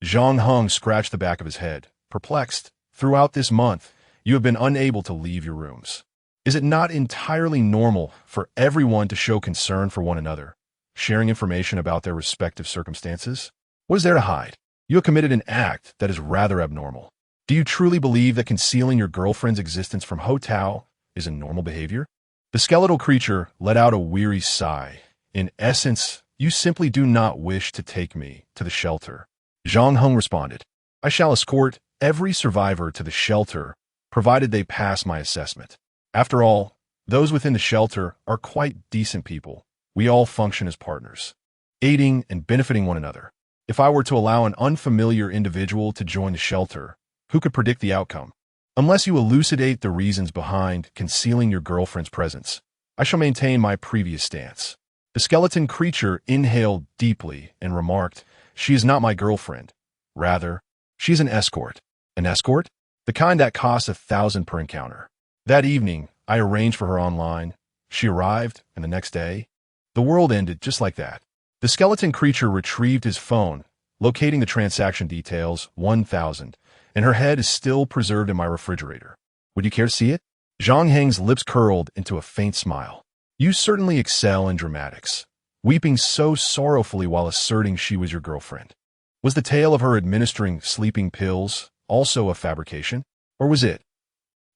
Zhang Heng scratched the back of his head, perplexed. Throughout this month, you have been unable to leave your rooms. Is it not entirely normal for everyone to show concern for one another, sharing information about their respective circumstances? What is there to hide? You have committed an act that is rather abnormal. Do you truly believe that concealing your girlfriend's existence from Ho Tao is a normal behavior? The skeletal creature let out a weary sigh. In essence, you simply do not wish to take me to the shelter. Zhang Heng responded, I shall escort every survivor to the shelter, provided they pass my assessment. After all, those within the shelter are quite decent people. We all function as partners, aiding and benefiting one another. If I were to allow an unfamiliar individual to join the shelter, who could predict the outcome? Unless you elucidate the reasons behind concealing your girlfriend's presence, I shall maintain my previous stance. The skeleton creature inhaled deeply and remarked, she is not my girlfriend. Rather, she is an escort. An escort? The kind that costs 1,000 per encounter. That evening, I arranged for her online. She arrived, and the next day, the world ended just like that. The skeleton creature retrieved his phone, locating the transaction details, 1,000, and her head is still preserved in my refrigerator. Would you care to see it? Zhang Heng's lips curled into a faint smile. You certainly excel in dramatics, weeping so sorrowfully while asserting she was your girlfriend. Was the tale of her administering sleeping pills also a fabrication, or was it?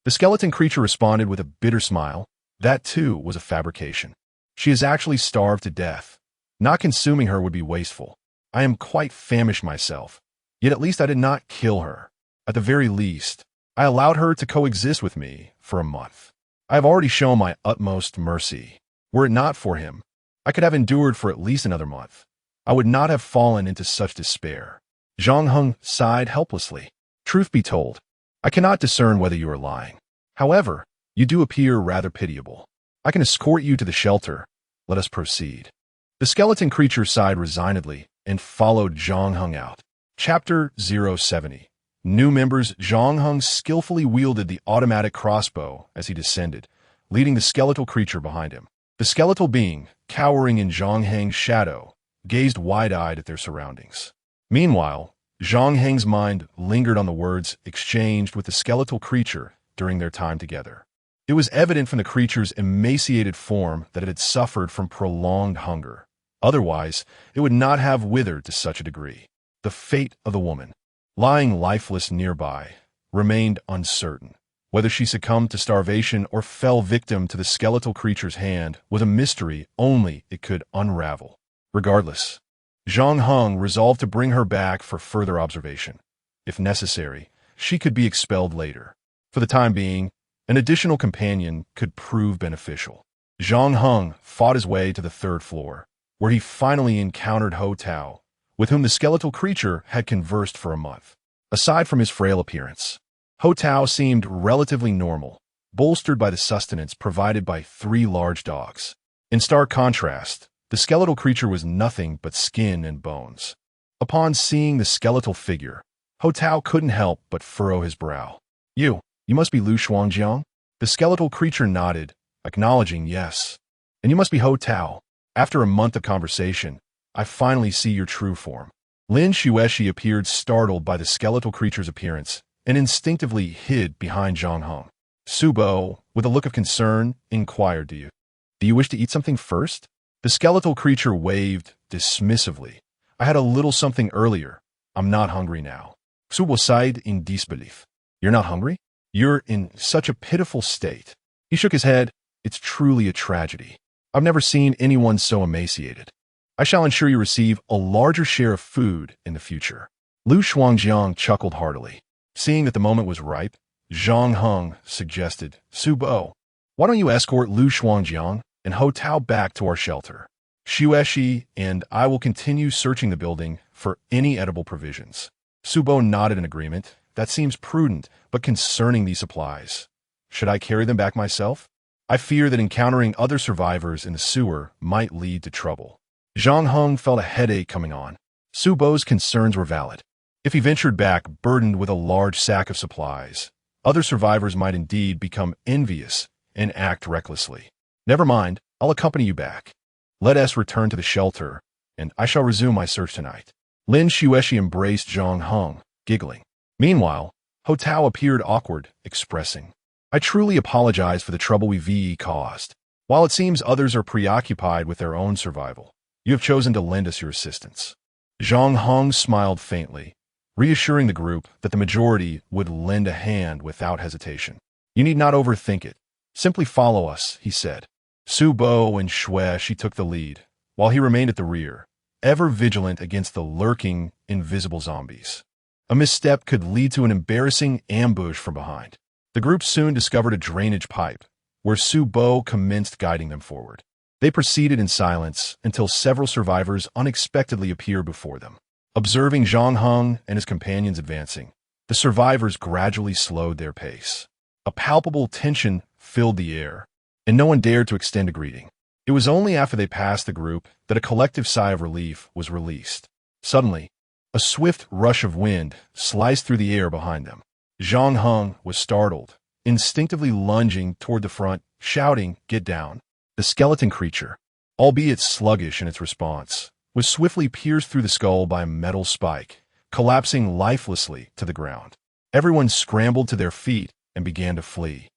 The skeleton creature responded with a bitter smile. That too was a fabrication. She is actually starved to death. Not consuming her would be wasteful. I am quite famished myself, yet at least I did not kill her. At the very least, I allowed her to coexist with me for a month. I have already shown my utmost mercy. Were it not for him, I could have endured for at least another month. I would not have fallen into such despair. Zhang Heng sighed helplessly. Truth be told, I cannot discern whether you are lying. However, you do appear rather pitiable. I can escort you to the shelter. Let us proceed. The skeleton creature sighed resignedly and followed Zhang Heng out. Chapter 070. New members. Zhang Heng skillfully wielded the automatic crossbow as he descended, leading the skeletal creature behind him. The skeletal being, cowering in Zhang Heng's shadow, gazed wide-eyed at their surroundings. Meanwhile, Zhang Heng's mind lingered on the words exchanged with the skeletal creature during their time together. It was evident from the creature's emaciated form that it had suffered from prolonged hunger. Otherwise, it would not have withered to such a degree. The fate of the woman, lying lifeless nearby, remained uncertain. Whether she succumbed to starvation or fell victim to the skeletal creature's hand was a mystery only it could unravel. Regardless, Zhang Heng resolved to bring her back for further observation. If necessary, she could be expelled later. For the time being, an additional companion could prove beneficial. Zhang Heng fought his way to the 3rd floor, where he finally encountered Ho Tao, with whom the skeletal creature had conversed for a month. Aside from his frail appearance, Ho Tao seemed relatively normal, bolstered by the sustenance provided by 3 large dogs. In stark contrast, the skeletal creature was nothing but skin and bones. Upon seeing the skeletal figure, Ho Tao couldn't help but furrow his brow. You must be Lu Shuangjiang? The skeletal creature nodded, acknowledging yes. And you must be Ho Tao. After a month of conversation, I finally see your true form. Lin Xueshi appeared startled by the skeletal creature's appearance and instinctively hid behind Zhang Heng. Subo, with a look of concern, inquired, Do you wish to eat something first? The skeletal creature waved dismissively. I had a little something earlier. I'm not hungry now. Subo sighed in disbelief. You're not hungry? You're in such a pitiful state. He shook his head. It's truly a tragedy. I've never seen anyone so emaciated. I shall ensure you receive a larger share of food in the future. Lu Shuangjiang chuckled heartily. Seeing that the moment was ripe, Zhang Heng suggested, Su Bo, why don't you escort Lu Shuangjiang and Ho Tao back to our shelter? Xueshi and I will continue searching the building for any edible provisions. Su Bo nodded in agreement. That seems prudent, but concerning these supplies, should I carry them back myself? I fear that encountering other survivors in the sewer might lead to trouble. Zhang Heng felt a headache coming on. Su Bo's concerns were valid. If he ventured back burdened with a large sack of supplies, other survivors might indeed become envious and act recklessly. Never mind, I'll accompany you back. Let us return to the shelter, and I shall resume my search tonight. Lin Xueshi embraced Zhang Heng, giggling. Meanwhile, Ho Tao appeared awkward, expressing, I truly apologize for the trouble we caused. While it seems others are preoccupied with their own survival, you have chosen to lend us your assistance. Zhang Heng smiled faintly, reassuring the group that the majority would lend a hand without hesitation. You need not overthink it. Simply follow us, he said. Su Bo and Xueshi took the lead, while he remained at the rear, ever vigilant against the lurking, invisible zombies. A misstep could lead to an embarrassing ambush from behind. The group soon discovered a drainage pipe, where Su Bo commenced guiding them forward. They proceeded in silence until several survivors unexpectedly appeared before them. Observing Zhang Heng and his companions advancing, the survivors gradually slowed their pace. A palpable tension filled the air, and no one dared to extend a greeting. It was only after they passed the group that a collective sigh of relief was released. Suddenly, a swift rush of wind sliced through the air behind them. Zhang Heng was startled, instinctively lunging toward the front, shouting, Get down. The skeleton creature, albeit sluggish in its response, was swiftly pierced through the skull by a metal spike, collapsing lifelessly to the ground. Everyone scrambled to their feet and began to flee.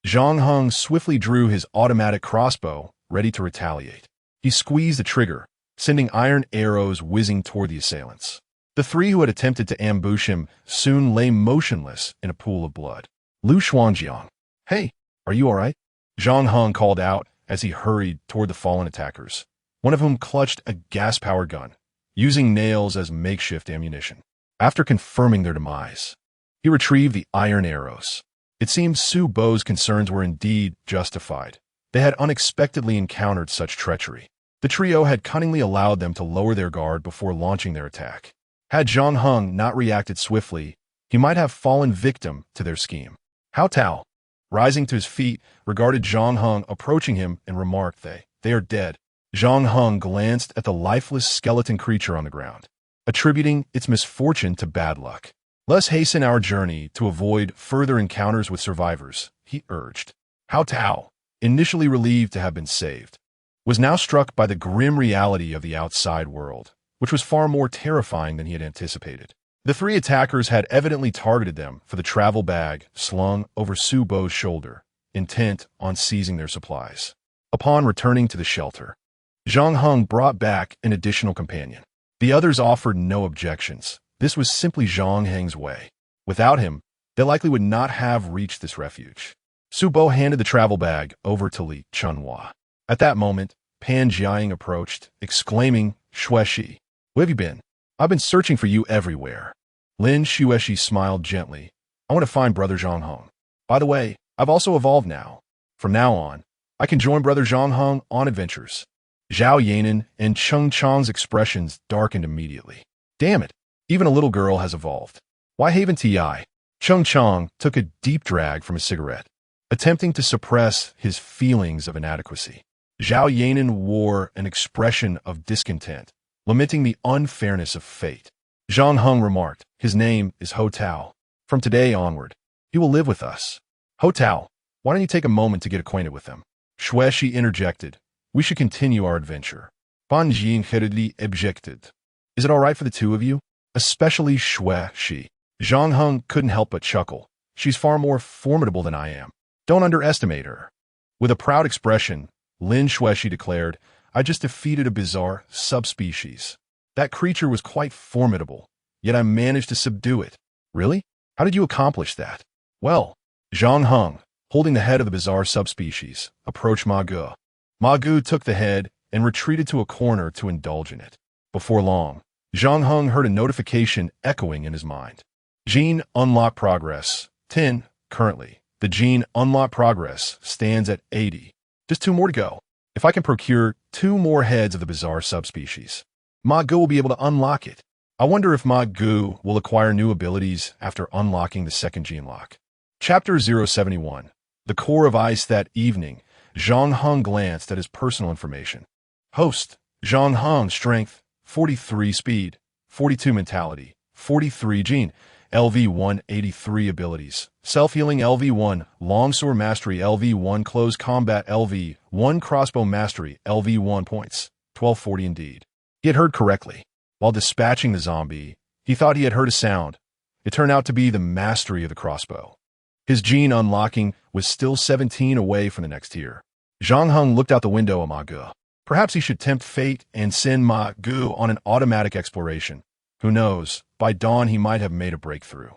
Zhang Heng swiftly drew his automatic crossbow, ready to retaliate. He squeezed the trigger, sending iron arrows whizzing toward the assailants. The three who had attempted to ambush him soon lay motionless in a pool of blood. Lu Shuangjiang. Hey, are you all right? Zhang Heng called out as he hurried toward the fallen attackers, one of whom clutched a gas-powered gun, using nails as makeshift ammunition. After confirming their demise, he retrieved the iron arrows. It seemed Su Bo's concerns were indeed justified. They had unexpectedly encountered such treachery. The trio had cunningly allowed them to lower their guard before launching their attack. Had Zhang Heng not reacted swiftly, he might have fallen victim to their scheme. Ho Tao, rising to his feet, regarded Zhang Heng approaching him and remarked, They are dead. Zhang Heng glanced at the lifeless skeleton creature on the ground, attributing its misfortune to bad luck. Let's hasten our journey to avoid further encounters with survivors, he urged. Ho Tao, initially relieved to have been saved, was now struck by the grim reality of the outside world, which was far more terrifying than he had anticipated. The three attackers had evidently targeted them for the travel bag slung over Su Bo's shoulder, intent on seizing their supplies. Upon returning to the shelter, Zhang Heng brought back an additional companion. The others offered no objections. This was simply Zhang Heng's way. Without him, they likely would not have reached this refuge. Su Bo handed the travel bag over to Li Chunhua. At that moment, Pan Jiaying approached, exclaiming, Xueshi, where have you been? I've been searching for you everywhere. Lin Xueshi smiled gently. I want to find Brother Zhang Heng. By the way, I've also evolved now. From now on, I can join Brother Zhang Heng on adventures. Zhao Yanan and Cheng Chang's expressions darkened immediately. Damn it, even a little girl has evolved. Why Haven Ti? Cheng Chang took a deep drag from his cigarette, attempting to suppress his feelings of inadequacy. Zhao Yanan wore an expression of discontent, lamenting the unfairness of fate. Zhang Heng remarked, his name is Ho Tao. From today onward, he will live with us. Ho Tao, why don't you take a moment to get acquainted with them? Xueshi interjected, we should continue our adventure. Fan Jing hurriedly objected. Is it all right for the two of you? Especially Xueshi. Zhang Heng couldn't help but chuckle. She's far more formidable than I am. Don't underestimate her. With a proud expression, Lin Xueshi declared, I just defeated a bizarre subspecies. That creature was quite formidable, yet I managed to subdue it. Really? How did you accomplish that? Well, Zhang Heng, holding the head of the bizarre subspecies, approached Ma Gu. Ma Gu took the head and retreated to a corner to indulge in it. Before long, Zhang Heng heard a notification echoing in his mind. Gene unlock progress, 10, currently. The gene unlock progress stands at 80. Just 2 more to go. If I can procure 2 more heads of the bizarre subspecies, Ma Gu will be able to unlock it. I wonder if Ma Gu will acquire new abilities after unlocking the second gene lock. Chapter 071. The Core of Ice. That evening, Zhang Heng glanced at his personal information. Host, Zhang Heng, strength, 43 speed, 42 mentality, 43 gene, LV183 abilities, self-healing LV1, longsword mastery LV1, close combat LV1, crossbow mastery LV1 points, 1240 indeed. He had heard correctly. While dispatching the zombie, he thought he had heard a sound. It turned out to be the mastery of the crossbow. His gene unlocking was still 17 away from the next tier. Zhang Heng looked out the window at Ma Gu. Perhaps he should tempt fate and send Ma Gu on an automatic exploration. Who knows, by dawn he might have made a breakthrough.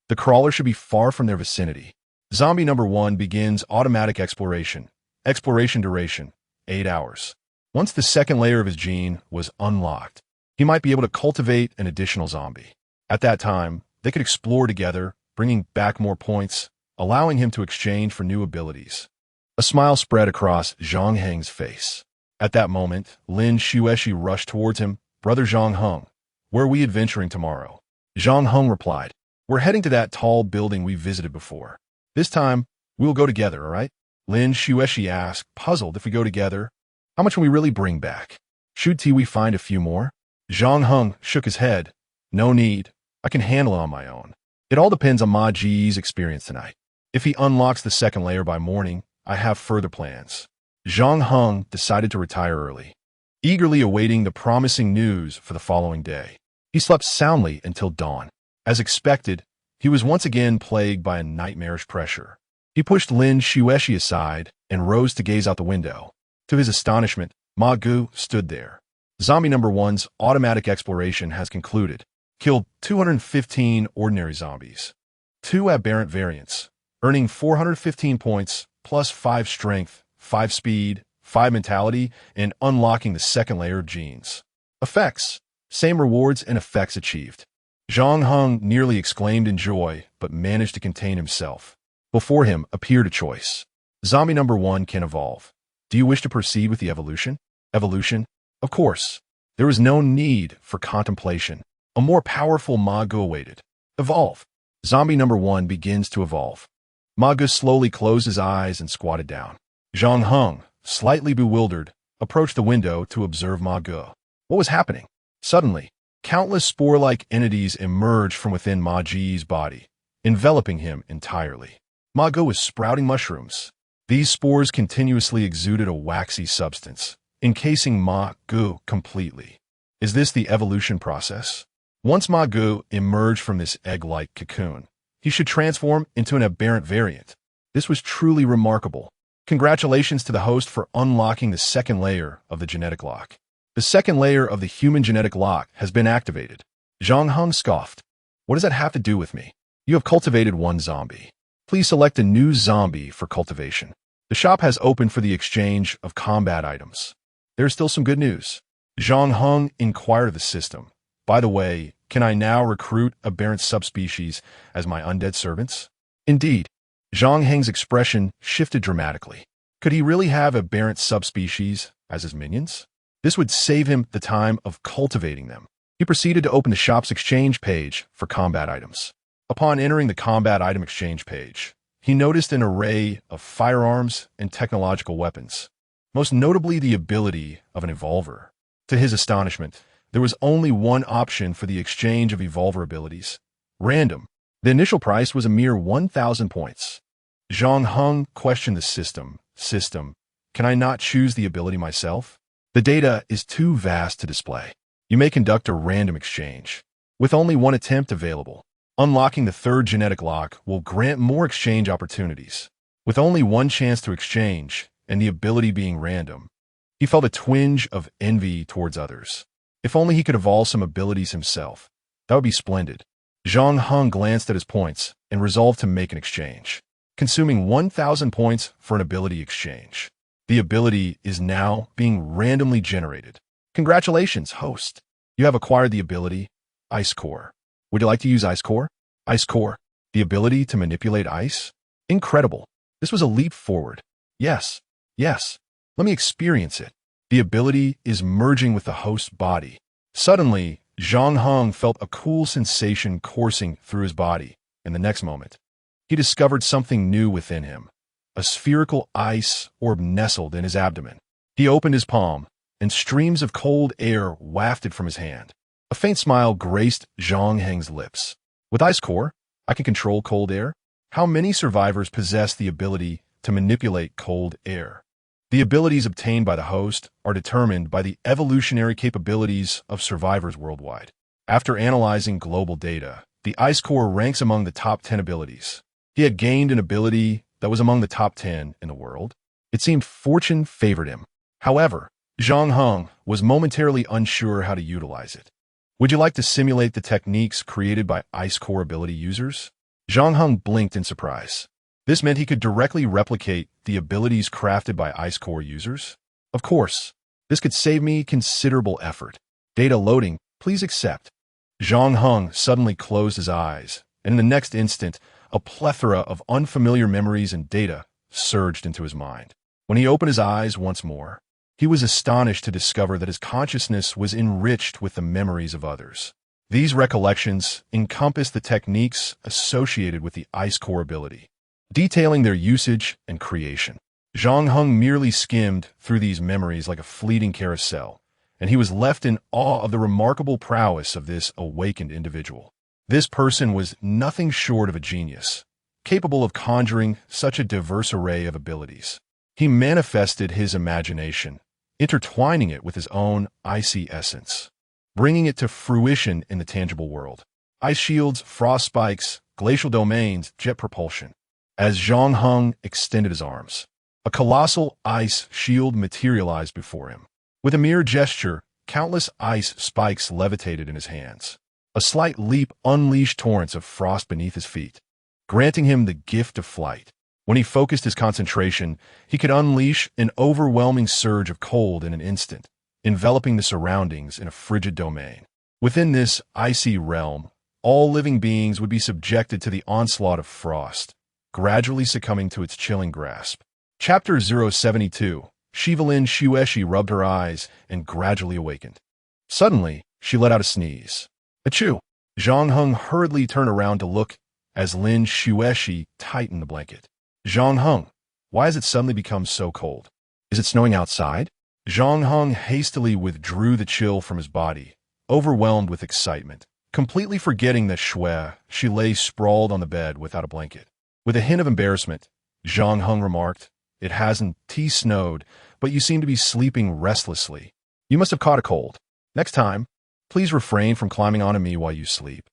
The crawler should be far from their vicinity. Zombie number 1 begins automatic exploration. Exploration duration, 8 hours. Once the second layer of his gene was unlocked, he might be able to cultivate an additional zombie. At that time, they could explore together, bringing back more points, allowing him to exchange for new abilities. A smile spread across Zhang Heng's face. At that moment, Lin Xueshi rushed towards him. Brother Zhang Heng, where are we adventuring tomorrow? Zhang Heng replied, we're heading to that tall building we visited before. This time, we'll go together, all right? Lin Xueshi asked, puzzled. If we go together, how much will we really bring back? Should we find a few more? Zhang Heng shook his head. No need. I can handle it on my own. It all depends on Ma Ji's experience tonight. If he unlocks the second layer by morning, I have further plans. Zhang Heng decided to retire early, eagerly awaiting the promising news for the following day. He slept soundly until dawn. As expected, he was once again plagued by a nightmarish pressure. He pushed Lin Xueshi aside and rose to gaze out the window. To his astonishment, Ma Gu stood there. Zombie number 1's automatic exploration has concluded. Killed 215 ordinary zombies. 2 aberrant variants, earning 415 points, plus 5 strength, 5 speed, 5 mentality, and unlocking the second layer of genes. Effects. Same rewards and effects achieved. Zhang Heng nearly exclaimed in joy, but managed to contain himself. Before him appeared a choice. Zombie number 1 can evolve. Do you wish to proceed with the evolution? Evolution? Of course. There was no need for contemplation. A more powerful Ma Gu awaited. Evolve. Zombie number 1 begins to evolve. Ma Gu slowly closed his eyes and squatted down. Zhang Heng, slightly bewildered, approached the window to observe Ma Gu. What was happening? Suddenly, countless spore-like entities emerged from within Ma Ji's body, enveloping him entirely. Ma Gu was sprouting mushrooms. These spores continuously exuded a waxy substance, encasing Ma Gu completely. Is this the evolution process? Once Ma Gu emerged from this egg-like cocoon, he should transform into an aberrant variant. This was truly remarkable. Congratulations to the host for unlocking the second layer of the genetic lock. The second layer of the human genetic lock has been activated. Zhang Heng scoffed. What does that have to do with me? You have cultivated 1 zombie. Please select a new zombie for cultivation. The shop has opened for the exchange of combat items. There is still some good news. Zhang Heng inquired of the system. By the way, can I now recruit aberrant subspecies as my undead servants? Indeed. Zhang Heng's expression shifted dramatically. Could he really have aberrant subspecies as his minions? This would save him the time of cultivating them. He proceeded to open the shop's exchange page for combat items. Upon entering the combat item exchange page, he noticed an array of firearms and technological weapons, most notably the ability of an evolver. To his astonishment, there was only one option for the exchange of evolver abilities: random. The initial price was a mere 1,000 points. Zhang Heng questioned the system. System, can I not choose the ability myself? The data is too vast to display. You may conduct a random exchange. With only one attempt available, unlocking the third genetic lock will grant more exchange opportunities. With only one chance to exchange, and the ability being random, he felt a twinge of envy towards others. If only he could evolve some abilities himself, that would be splendid. Zhang Heng glanced at his points and resolved to make an exchange, consuming 1,000 points for an ability exchange. The ability is now being randomly generated. Congratulations, host. You have acquired the ability Ice Core. Would you like to use Ice Core? Ice Core, the ability to manipulate ice? Incredible. This was a leap forward. Yes, yes. Let me experience it. The ability is merging with the host's body. Suddenly, Zhang Heng felt a cool sensation coursing through his body. In the next moment, he discovered something new within him. A spherical ice orb nestled in his abdomen. He opened his palm, and streams of cold air wafted from his hand. A faint smile graced Zhang Heng's lips. With Ice Core, I can control cold air? How many survivors possess the ability to manipulate cold air? The abilities obtained by the host are determined by the evolutionary capabilities of survivors worldwide. After analyzing global data, the Ice Core ranks among the top 10 abilities. He had gained an ability that was among the top 10 in the world. It seemed fortune favored him. However, Zhang Heng was momentarily unsure how to utilize it. Would you like to simulate the techniques created by Ice Core ability users? Zhang Heng blinked in surprise. This meant he could directly replicate the abilities crafted by Ice Core users? Of course, this could save me considerable effort. Data loading, please accept. Zhang Heng suddenly closed his eyes, and in the next instant, a plethora of unfamiliar memories and data surged into his mind. When he opened his eyes once more, he was astonished to discover that his consciousness was enriched with the memories of others. These recollections encompassed the techniques associated with the Ice Core ability, detailing their usage and creation. Zhang Heng merely skimmed through these memories like a fleeting carousel, and he was left in awe of the remarkable prowess of this awakened individual. This person was nothing short of a genius, capable of conjuring such a diverse array of abilities. He manifested his imagination, intertwining it with his own icy essence, bringing it to fruition in the tangible world. Ice shields, frost spikes, glacial domains, jet propulsion. As Zhang Heng extended his arms, a colossal ice shield materialized before him. With a mere gesture, countless ice spikes levitated in his hands. A slight leap unleashed torrents of frost beneath his feet, granting him the gift of flight. When he focused his concentration, he could unleash an overwhelming surge of cold in an instant, enveloping the surroundings in a frigid domain. Within this icy realm, all living beings would be subjected to the onslaught of frost, gradually succumbing to its chilling grasp. Chapter 072. Shivalin Shueshi rubbed her eyes and gradually awakened. Suddenly, she let out a sneeze. Achoo! Zhang Heng hurriedly turned around to look as Lin Shueshi tightened the blanket. Zhang Heng, why has it suddenly become so cold? Is it snowing outside? Zhang Heng hastily withdrew the chill from his body, overwhelmed with excitement. Completely forgetting that she lay sprawled on the bed without a blanket. With a hint of embarrassment, Zhang Heng remarked, "It hasn't snowed, but you seem to be sleeping restlessly. You must have caught a cold. Next time, please refrain from climbing onto me while you sleep."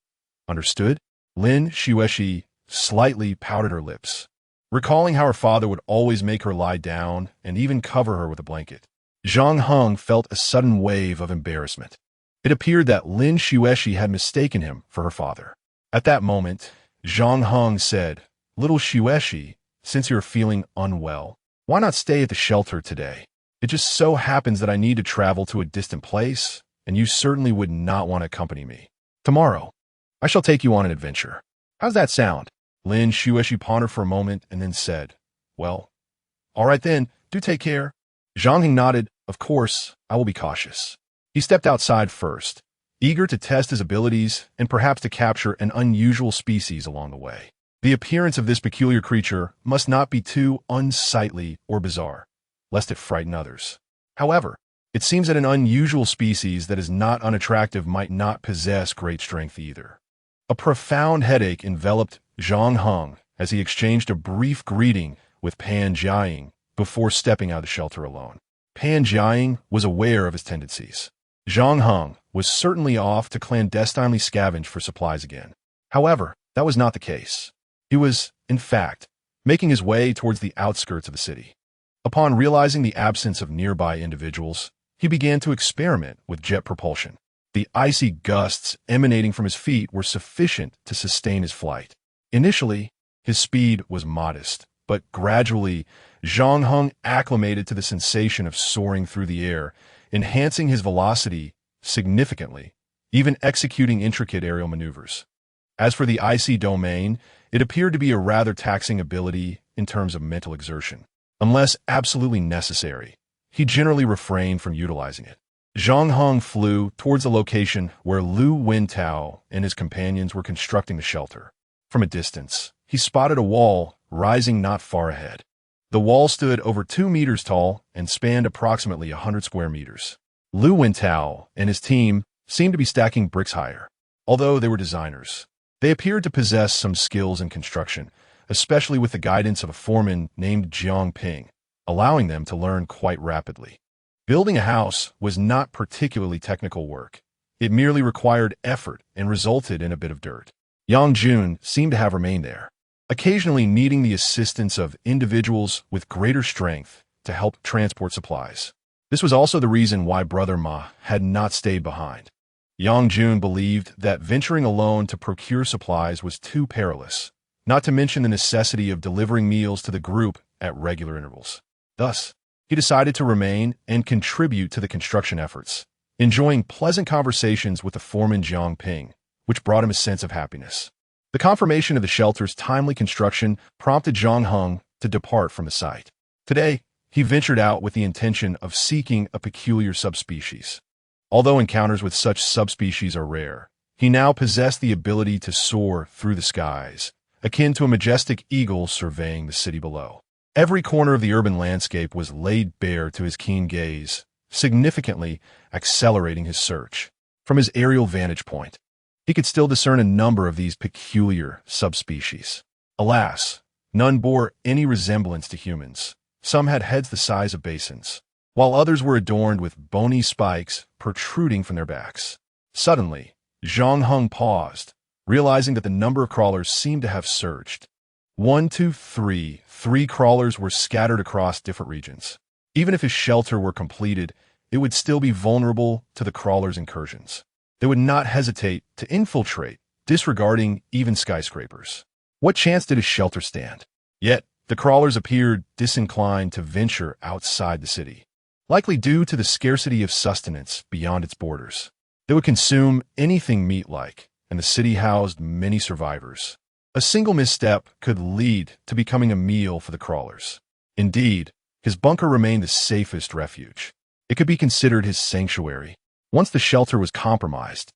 Understood? Lin Shueshi slightly pouted her lips, recalling how her father would always make her lie down and even cover her with a blanket. Zhang Heng felt a sudden wave of embarrassment. It appeared that Lin Shueshi had mistaken him for her father. At that moment, Zhang Heng said, "Little Shueshi, since you're feeling unwell, why not stay at the shelter today? It just so happens that I need to travel to a distant place, and you certainly would not want to accompany me. Tomorrow, I shall take you on an adventure. How's that sound?" Lin Shueshi pondered for a moment and then said, "Well, all right then, do take care." Zhang Heng nodded. "Of course, I will be cautious." He stepped outside first, eager to test his abilities and perhaps to capture an unusual species along the way. The appearance of this peculiar creature must not be too unsightly or bizarre, lest it frighten others. However, it seems that an unusual species that is not unattractive might not possess great strength either. A profound headache enveloped Zhang Heng as he exchanged a brief greeting with Pan Jiaying before stepping out of the shelter alone. Pan Jiaying was aware of his tendencies. Zhang Heng was certainly off to clandestinely scavenge for supplies again. However, that was not the case. He was, in fact, making his way towards the outskirts of the city. Upon realizing the absence of nearby individuals, he began to experiment with jet propulsion. The icy gusts emanating from his feet were sufficient to sustain his flight. Initially, his speed was modest, but gradually, Zhang Heng acclimated to the sensation of soaring through the air, enhancing his velocity significantly, even executing intricate aerial maneuvers. As for the icy domain, it appeared to be a rather taxing ability in terms of mental exertion. Unless absolutely necessary, he generally refrained from utilizing it. Zhang Heng flew towards the location where Lu Wintao and his companions were constructing the shelter. From a distance, he spotted a wall rising not far ahead. The wall stood over 2 meters tall and spanned approximately 100 square meters. Lu Wintao and his team seemed to be stacking bricks higher. Although they were designers, they appeared to possess some skills in construction, especially with the guidance of a foreman named Jiang Ping, allowing them to learn quite rapidly. Building a house was not particularly technical work. It merely required effort and resulted in a bit of dirt. Yang Jun seemed to have remained there, occasionally needing the assistance of individuals with greater strength to help transport supplies. This was also the reason why Brother Ma had not stayed behind. Yang Jun believed that venturing alone to procure supplies was too perilous, not to mention the necessity of delivering meals to the group at regular intervals. Thus, he decided to remain and contribute to the construction efforts, enjoying pleasant conversations with the foreman Jiang Ping, which brought him a sense of happiness. The confirmation of the shelter's timely construction prompted Zhang Heng to depart from the site. Today, he ventured out with the intention of seeking a peculiar subspecies. Although encounters with such subspecies are rare, he now possessed the ability to soar through the skies, akin to a majestic eagle surveying the city below. Every corner of the urban landscape was laid bare to his keen gaze, significantly accelerating his search. From his aerial vantage point, he could still discern a number of these peculiar subspecies. Alas, none bore any resemblance to humans. Some had heads the size of basins, while others were adorned with bony spikes protruding from their backs. Suddenly, Zhang Heng paused, realizing that the number of crawlers seemed to have surged. 1, 2, 3. 3 crawlers were scattered across different regions. Even if his shelter were completed, it would still be vulnerable to the crawlers' incursions. They would not hesitate to infiltrate, disregarding even skyscrapers. What chance did his shelter stand? Yet, the crawlers appeared disinclined to venture outside the city, likely due to the scarcity of sustenance beyond its borders. They would consume anything meat-like, and the city housed many survivors. A single misstep could lead to becoming a meal for the crawlers. Indeed, his bunker remained the safest refuge. It could be considered his sanctuary. Once the shelter was compromised,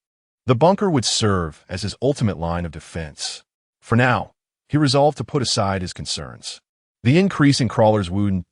the bunker would serve as his ultimate line of defense. For now, he resolved to put aside his concerns. The increase in crawlers would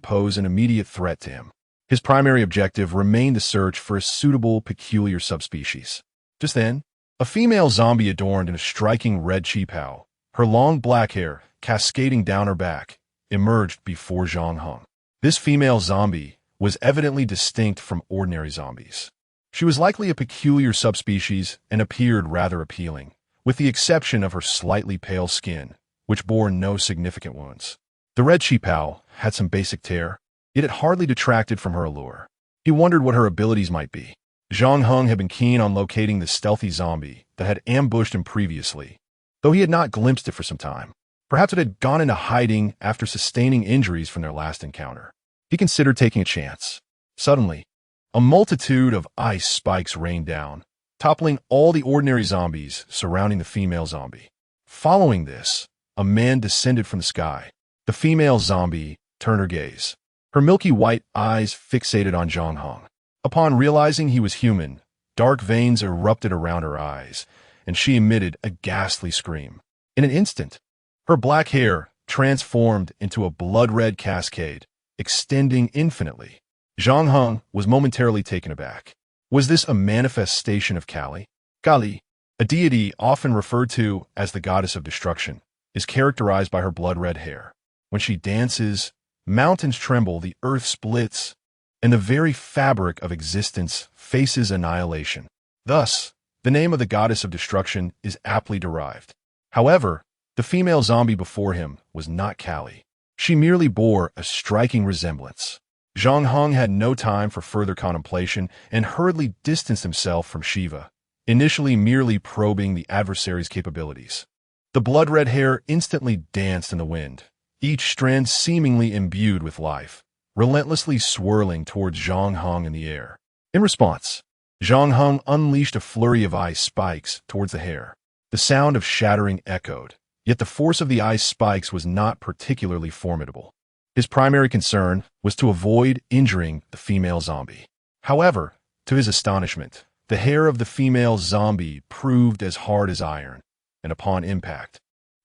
pose an immediate threat to him. His primary objective remained the search for a suitable peculiar subspecies. Just then, a female zombie adorned in a striking red qipao, her long black hair cascading down her back, emerged before Zhang Heng. This female zombie was evidently distinct from ordinary zombies. She was likely a peculiar subspecies and appeared rather appealing, with the exception of her slightly pale skin, which bore no significant wounds. The red qipao had some basic tear, yet it hardly detracted from her allure. He wondered what her abilities might be. Zhang Heng had been keen on locating the stealthy zombie that had ambushed him previously, though he had not glimpsed it for some time. Perhaps it had gone into hiding after sustaining injuries from their last encounter. He considered taking a chance. Suddenly, a multitude of ice spikes rained down, toppling all the ordinary zombies surrounding the female zombie. Following this, a man descended from the sky. The female zombie turned her gaze, her milky white eyes fixated on Zhang Heng. Upon realizing he was human, dark veins erupted around her eyes, and she emitted a ghastly scream. In an instant, her black hair transformed into a blood-red cascade, extending infinitely. Zhang Heng was momentarily taken aback. Was this a manifestation of Kali? Kali, a deity often referred to as the goddess of destruction, is characterized by her blood-red hair. When she dances, mountains tremble, the earth splits, and the very fabric of existence faces annihilation. Thus, the name of the goddess of destruction is aptly derived. However, the female zombie before him was not Kali. She merely bore a striking resemblance. Zhang Heng had no time for further contemplation and hurriedly distanced himself from Shiva, initially merely probing the adversary's capabilities. The blood-red hair instantly danced in the wind, each strand seemingly imbued with life, relentlessly swirling towards Zhang Heng in the air. In response, Zhang Heng unleashed a flurry of ice spikes towards the hair. The sound of shattering echoed, yet the force of the ice spikes was not particularly formidable. His primary concern was to avoid injuring the female zombie. However, to his astonishment, the hair of the female zombie proved as hard as iron, and upon impact,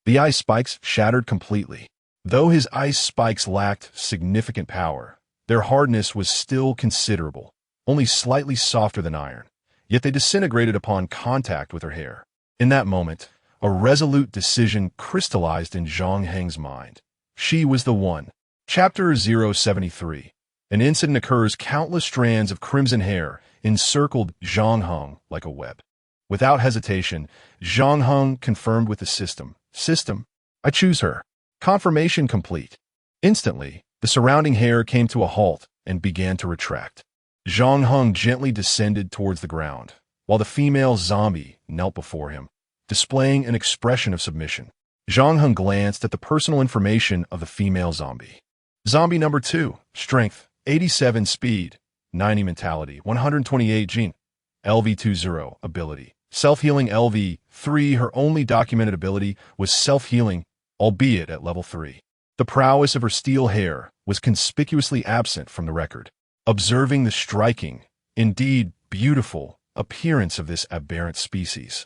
the ice spikes shattered completely. Though his ice spikes lacked significant power, their hardness was still considerable, only slightly softer than iron, yet they disintegrated upon contact with her hair. In that moment, a resolute decision crystallized in Zhang Heng's mind. She was the one. Chapter 073. An incident occurs. Countless strands of crimson hair encircled Zhang Heng like a web. Without hesitation, Zhang Heng confirmed with the system. System, I choose her. Confirmation complete. Instantly, the surrounding hair came to a halt and began to retract. Zhang Heng gently descended towards the ground, while the female zombie knelt before him, displaying an expression of submission. Zhang Heng glanced at the personal information of the female zombie. Zombie number 2, strength, 87 speed, 90 mentality, 128 gene, LV20 ability, self-healing LV3. Her only documented ability was self-healing, albeit at level 3. The prowess of her steel hair was conspicuously absent from the record. Observing the striking, indeed beautiful, appearance of this aberrant species,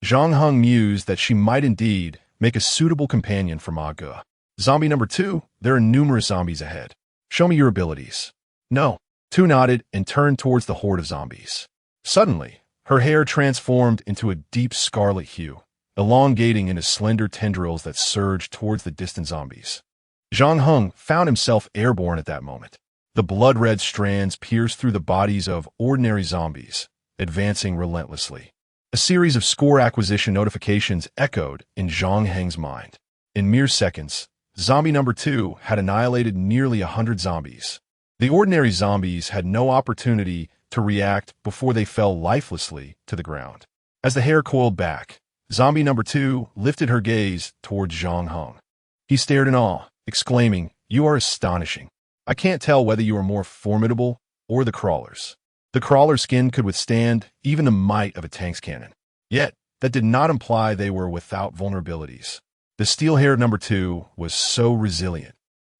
Zhang Heng mused that she might indeed make a suitable companion for Ma Ge. Zombie number 2, there are numerous zombies ahead. Show me your abilities. No. 2 nodded and turned towards the horde of zombies. Suddenly, her hair transformed into a deep scarlet hue, elongating into slender tendrils that surged towards the distant zombies. Zhang Heng found himself airborne at that moment. The blood-red strands pierced through the bodies of ordinary zombies, advancing relentlessly. A series of score acquisition notifications echoed in Zhang Heng's mind. In mere seconds, zombie number 2 had annihilated nearly 100 zombies. The ordinary zombies had no opportunity to react before they fell lifelessly to the ground. As the hair coiled back, zombie number 2 lifted her gaze towards Zhang Heng. He stared in awe, exclaiming, "You are astonishing. I can't tell whether you are more formidable or the crawlers." The crawler skin could withstand even the might of a tank's cannon. Yet, that did not imply they were without vulnerabilities. The steel-haired number 2 was so resilient.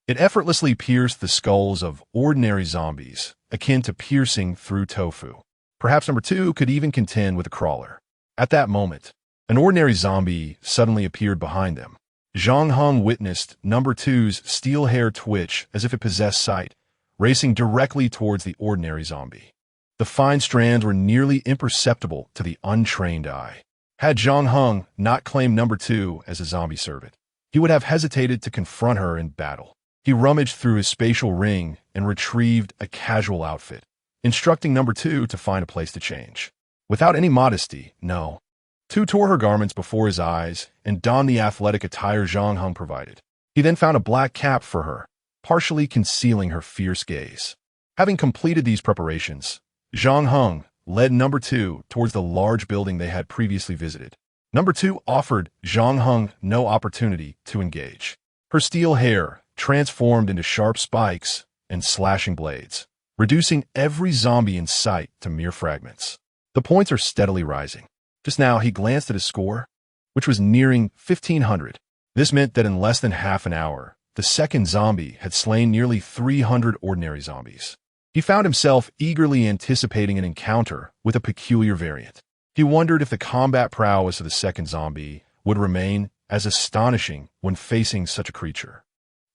It effortlessly pierced the skulls of ordinary zombies, akin to piercing through tofu. Perhaps number 2 could even contend with a crawler. At that moment, an ordinary zombie suddenly appeared behind them. Zhang Heng witnessed number 2's steel hair twitch as if it possessed sight, racing directly towards the ordinary zombie. The fine strands were nearly imperceptible to the untrained eye. Had Zhang Heng not claimed number 2 as a zombie servant, he would have hesitated to confront her in battle. He rummaged through his spatial ring and retrieved a casual outfit, instructing number 2 to find a place to change. Without any modesty, no. 2 tore her garments before his eyes and donned the athletic attire Zhang Heng provided. He then found a black cap for her, partially concealing her fierce gaze. Having completed these preparations, Zhang Heng led number 2 towards the large building they had previously visited. Number 2 offered Zhang Heng no opportunity to engage. Her steel hair transformed into sharp spikes and slashing blades, reducing every zombie in sight to mere fragments. The points are steadily rising. Just now, he glanced at his score, which was nearing 1,500. This meant that in less than half an hour, the second zombie had slain nearly 300 ordinary zombies. He found himself eagerly anticipating an encounter with a peculiar variant. He wondered if the combat prowess of the second zombie would remain as astonishing when facing such a creature.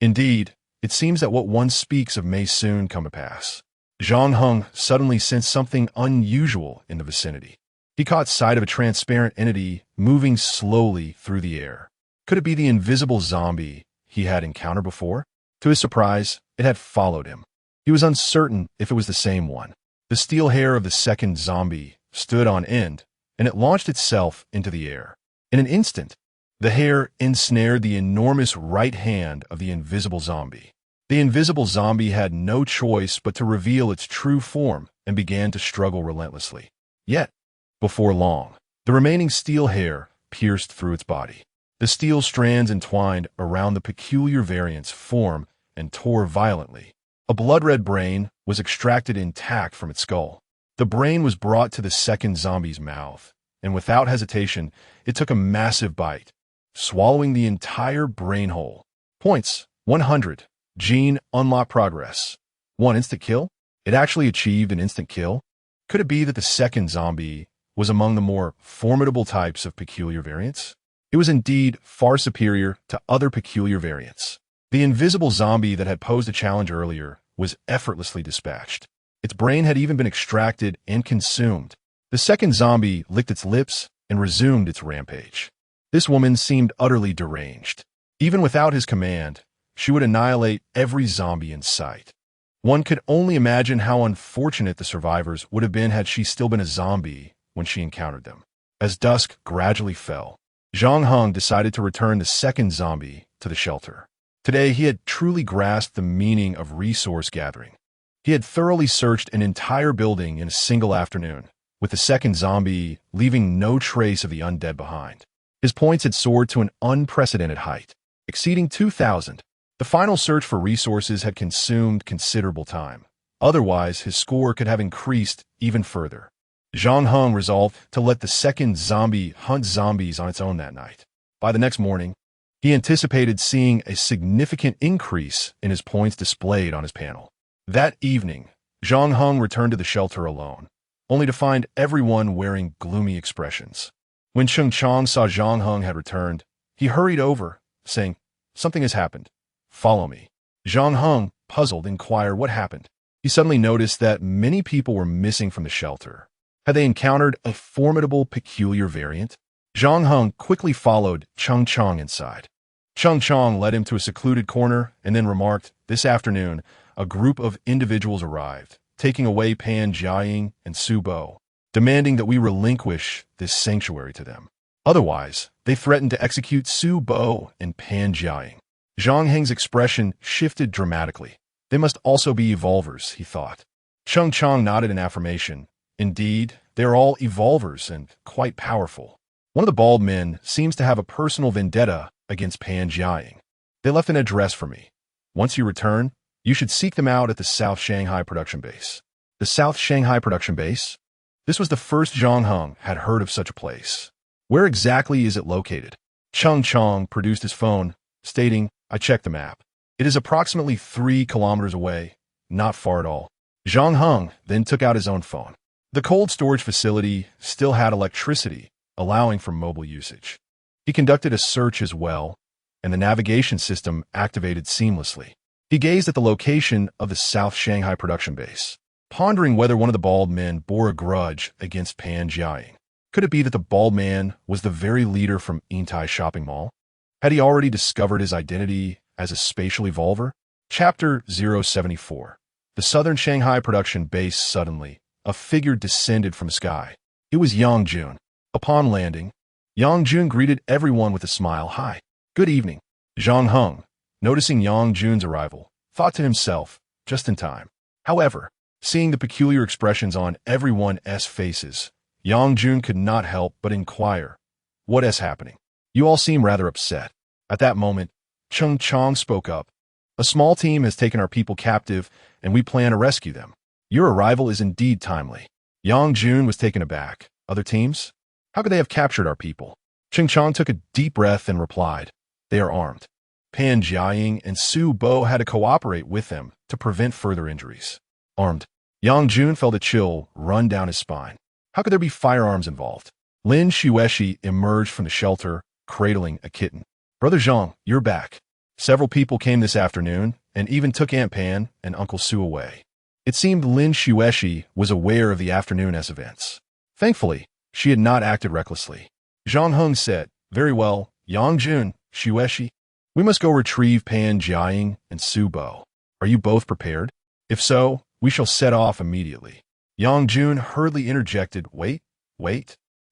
Indeed, it seems that what one speaks of may soon come to pass. Zhang Heng suddenly sensed something unusual in the vicinity. He caught sight of a transparent entity moving slowly through the air. Could it be the invisible zombie he had encountered before? To his surprise, it had followed him. He was uncertain if it was the same one. The steel hair of the second zombie stood on end, and it launched itself into the air. In an instant, the hair ensnared the enormous right hand of the invisible zombie. The invisible zombie had no choice but to reveal its true form and began to struggle relentlessly. Yet, before long, the remaining steel hair pierced through its body. The steel strands entwined around the peculiar variant's form and tore violently. A blood-red brain was extracted intact from its skull. The brain was brought to the second zombie's mouth, and without hesitation, it took a massive bite, swallowing the entire brain whole. Points: 100. Gene unlock progress. 1 instant kill? It actually achieved an instant kill? Could it be that the second zombie was among the more formidable types of peculiar variants? It was indeed far superior to other peculiar variants. The invisible zombie that had posed a challenge earlier was effortlessly dispatched. Its brain had even been extracted and consumed. The second zombie licked its lips and resumed its rampage. This woman seemed utterly deranged. Even without his command, she would annihilate every zombie in sight. One could only imagine how unfortunate the survivors would have been had she still been a zombie when she encountered them. As dusk gradually fell, Zhang Heng decided to return the second zombie to the shelter. Today, he had truly grasped the meaning of resource gathering. He had thoroughly searched an entire building in a single afternoon, with the second zombie leaving no trace of the undead behind. His points had soared to an unprecedented height, exceeding 2,000. The final search for resources had consumed considerable time. Otherwise, his score could have increased even further. Zhang Heng resolved to let the second zombie hunt zombies on its own that night. By the next morning, he anticipated seeing a significant increase in his points displayed on his panel. That evening, Zhang Heng returned to the shelter alone, only to find everyone wearing gloomy expressions. When Cheng Chang saw Zhang Heng had returned, he hurried over, saying, "Something has happened. Follow me." Zhang Heng, puzzled, inquired what happened. He suddenly noticed that many people were missing from the shelter. Had they encountered a formidable peculiar variant? Zhang Heng quickly followed Cheng Chang inside. Cheng Chang led him to a secluded corner and then remarked, "This afternoon, a group of individuals arrived, taking away Pan Jiaying and Su Bo, demanding that we relinquish this sanctuary to them. Otherwise, they threatened to execute Su Bo and Pan Jiaying." Zhang Heng's expression shifted dramatically. They must also be evolvers, he thought. Cheng Chang nodded in affirmation. Indeed, they are all evolvers and quite powerful. One of the bald men seems to have a personal vendetta against Pan Jiaying. They left an address for me. Once you return, you should seek them out at the South Shanghai production base. The South Shanghai production base? This was the first Zhang Heng had heard of such a place. Where exactly is it located? Cheng Chang produced his phone, stating, "I checked the map. It is approximately 3 kilometers away, not far at all." Zhang Heng then took out his own phone. The cold storage facility still had electricity, allowing for mobile usage. He conducted a search as well, and the navigation system activated seamlessly. He gazed at the location of the South Shanghai production base, pondering whether one of the bald men bore a grudge against Pan Jiaying. Could it be that the bald man was the very leader from Yintai Shopping Mall? Had he already discovered his identity as a spatial evolver? Chapter 074. The Southern Shanghai production base. Suddenly, a figure descended from the sky. It was Yang Jun. Upon landing, Yang Jun greeted everyone with a smile. "Hi. Good evening." Zhang Heng, noticing Yang Jun's arrival, thought to himself, just in time. However, seeing the peculiar expressions on everyone's faces, Yang Jun could not help but inquire, "What is happening? You all seem rather upset." At that moment, Cheng Chang spoke up. "A small team has taken our people captive, and we plan to rescue them. Your arrival is indeed timely." Yang Jun was taken aback. "Other teams? How could they have captured our people?" Cheng Chang took a deep breath and replied, "They are armed. Pan Jiaying and Su Bo had to cooperate with them to prevent further injuries." Armed. Yang Jun felt a chill run down his spine. How could there be firearms involved? Lin Xueshi emerged from the shelter, cradling a kitten. "Brother Zhang, you're back. Several people came this afternoon and even took Aunt Pan and Uncle Su away." It seemed Lin Xueshi was aware of the afternoon's events. Thankfully, she had not acted recklessly. Zhang Heng said, "Very well, Yang Jun, Xueshi. We must go retrieve Pan Jiaying and Su Bo. Are you both prepared? If so, we shall set off immediately." Yang Jun hurriedly interjected, Wait.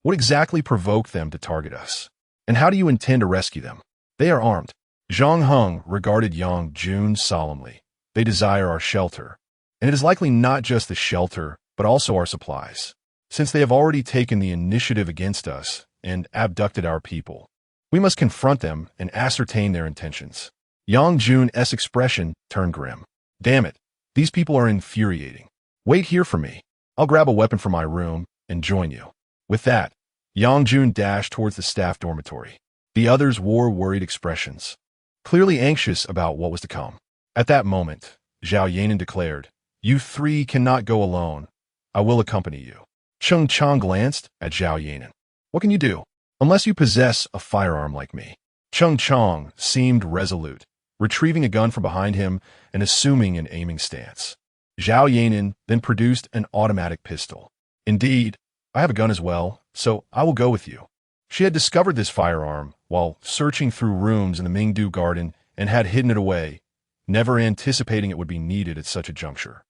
What exactly provoked them to target us? And how do you intend to rescue them?" "They are armed." Zhang Heng regarded Yang Jun solemnly. "They desire our shelter. And it is likely not just the shelter, but also our supplies, since they have already taken the initiative against us and abducted our people. We must confront them and ascertain their intentions. Yang Jun's expression turned grim. Damn it, these people are infuriating. Wait here for me. I'll grab a weapon from my room and join you. With that, Yang Jun dashed towards the staff dormitory. The others wore worried expressions, clearly anxious about what was to come. At that moment, Zhao Yanan declared, "You three cannot go alone. I will accompany you." Cheng Chang glanced at Zhao Yanan. "What can you do? Unless you possess a firearm like me." Cheng Chang seemed resolute, retrieving a gun from behind him and assuming an aiming stance. Zhao Yanan then produced an automatic pistol. "Indeed, I have a gun as well, so I will go with you." She had discovered this firearm while searching through rooms in the Mingdu garden and had hidden it away, never anticipating it would be needed at such a juncture.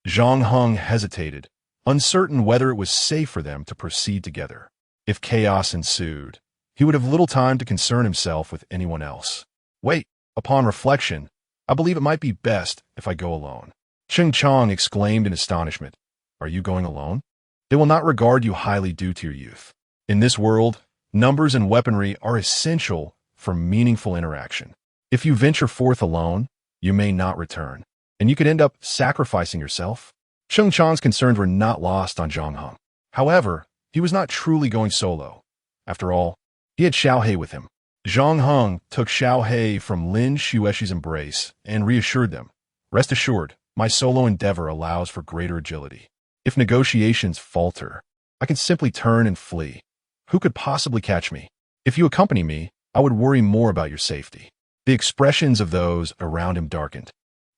Zhang Heng hesitated, uncertain whether it was safe for them to proceed together. If chaos ensued, he would have little time to concern himself with anyone else. "Wait, upon reflection, I believe it might be best if I go alone." Cheng Chang exclaimed in astonishment. "Are you going alone? They will not regard you highly due to your youth. In this world, numbers and weaponry are essential for meaningful interaction. If you venture forth alone, you may not return, and you could end up sacrificing yourself." Cheng Chang's concerns were not lost on Zhang Heng. However, he was not truly going solo. After all, he had Xiao He with him. Zhang Heng took Xiao He from Lin Xuexi's embrace and reassured them, "Rest assured, my solo endeavor allows for greater agility. If negotiations falter, I can simply turn and flee. Who could possibly catch me? If you accompany me, I would worry more about your safety." The expressions of those around him darkened.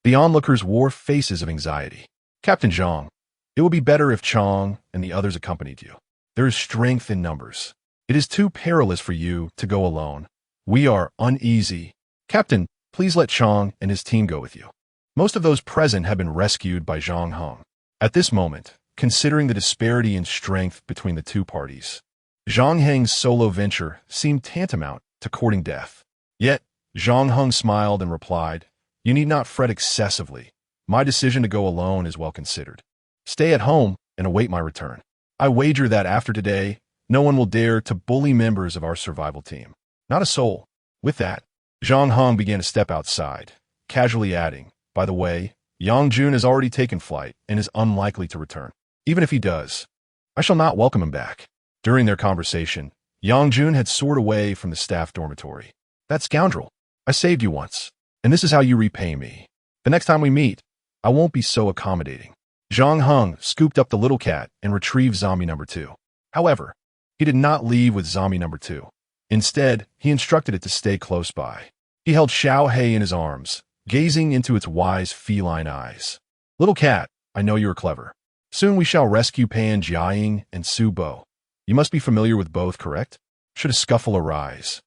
The onlookers wore faces of anxiety. "Captain Zhang, it would be better if Chang and the others accompanied you. There is strength in numbers. It is too perilous for you to go alone. We are uneasy. Captain, please let Chang and his team go with you." Most of those present had been rescued by Zhang Heng. At this moment, considering the disparity in strength between the two parties, Zhang Heng's solo venture seemed tantamount to courting death. Yet, Zhang Heng smiled and replied, "You need not fret excessively. My decision to go alone is well considered. Stay at home and await my return. I wager that after today, no one will dare to bully members of our survival team. Not a soul." With that, Zhang Heng began to step outside, casually adding, "By the way, Yang Jun has already taken flight and is unlikely to return. Even if he does, I shall not welcome him back." During their conversation, Yang Jun had soared away from the staff dormitory. "That scoundrel, I saved you once, and this is how you repay me. The next time we meet, I won't be so accommodating." Zhang Heng scooped up the little cat and retrieved zombie number 2. However, he did not leave with zombie number 2. Instead, he instructed it to stay close by. He held Xiao He in his arms, gazing into its wise feline eyes. "Little cat, I know you are clever. Soon we shall rescue Pan Jiaying and Su Bo. You must be familiar with both, correct? Should a scuffle arise,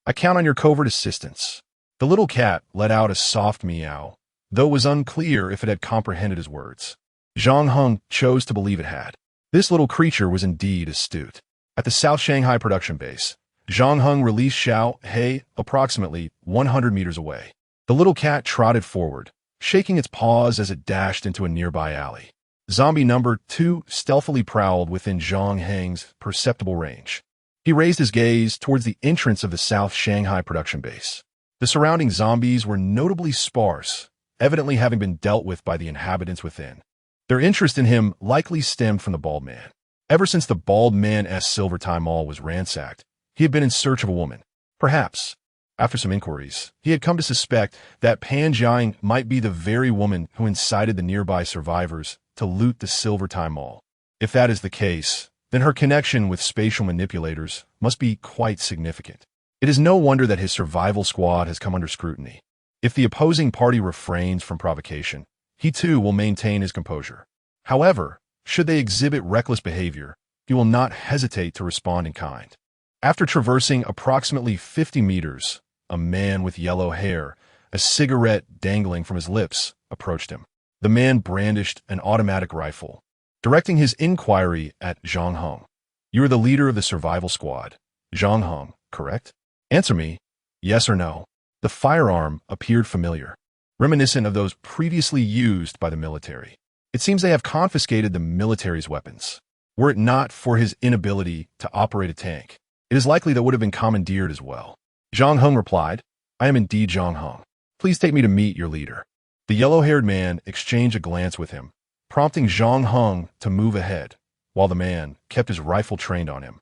I count on your covert assistance." The little cat let out a soft meow, though it was unclear if it had comprehended his words. Zhang Heng chose to believe it had. This little creature was indeed astute. At the South Shanghai production base, Zhang Heng released Xiao He approximately 100 meters away. The little cat trotted forward, shaking its paws as it dashed into a nearby alley. Zombie number 2 stealthily prowled within Zhang Heng's perceptible range. He raised his gaze towards the entrance of the South Shanghai production base. The surrounding zombies were notably sparse, evidently having been dealt with by the inhabitants within. Their interest in him likely stemmed from the bald man. Ever since the bald man's Silvertime Mall was ransacked, he had been in search of a woman. Perhaps, after some inquiries, he had come to suspect that Pan Jiang might be the very woman who incited the nearby survivors to loot the Silvertime Mall. If that is the case, then her connection with spatial manipulators must be quite significant. It is no wonder that his survival squad has come under scrutiny. If the opposing party refrains from provocation, he too will maintain his composure. However, should they exhibit reckless behavior, he will not hesitate to respond in kind. After traversing approximately 50 meters, a man with yellow hair, a cigarette dangling from his lips, approached him. The man brandished an automatic rifle, directing his inquiry at Zhang Heng. "You are the leader of the survival squad, Zhang Heng, correct? Answer me, yes or no." The firearm appeared familiar, reminiscent of those previously used by the military. It seems they have confiscated the military's weapons. Were it not for his inability to operate a tank, it is likely that would have been commandeered as well. Zhang Heng replied, I am indeed Zhang Heng. Please take me to meet your leader. The yellow-haired man exchanged a glance with him, prompting Zhang Heng to move ahead, while the man kept his rifle trained on him,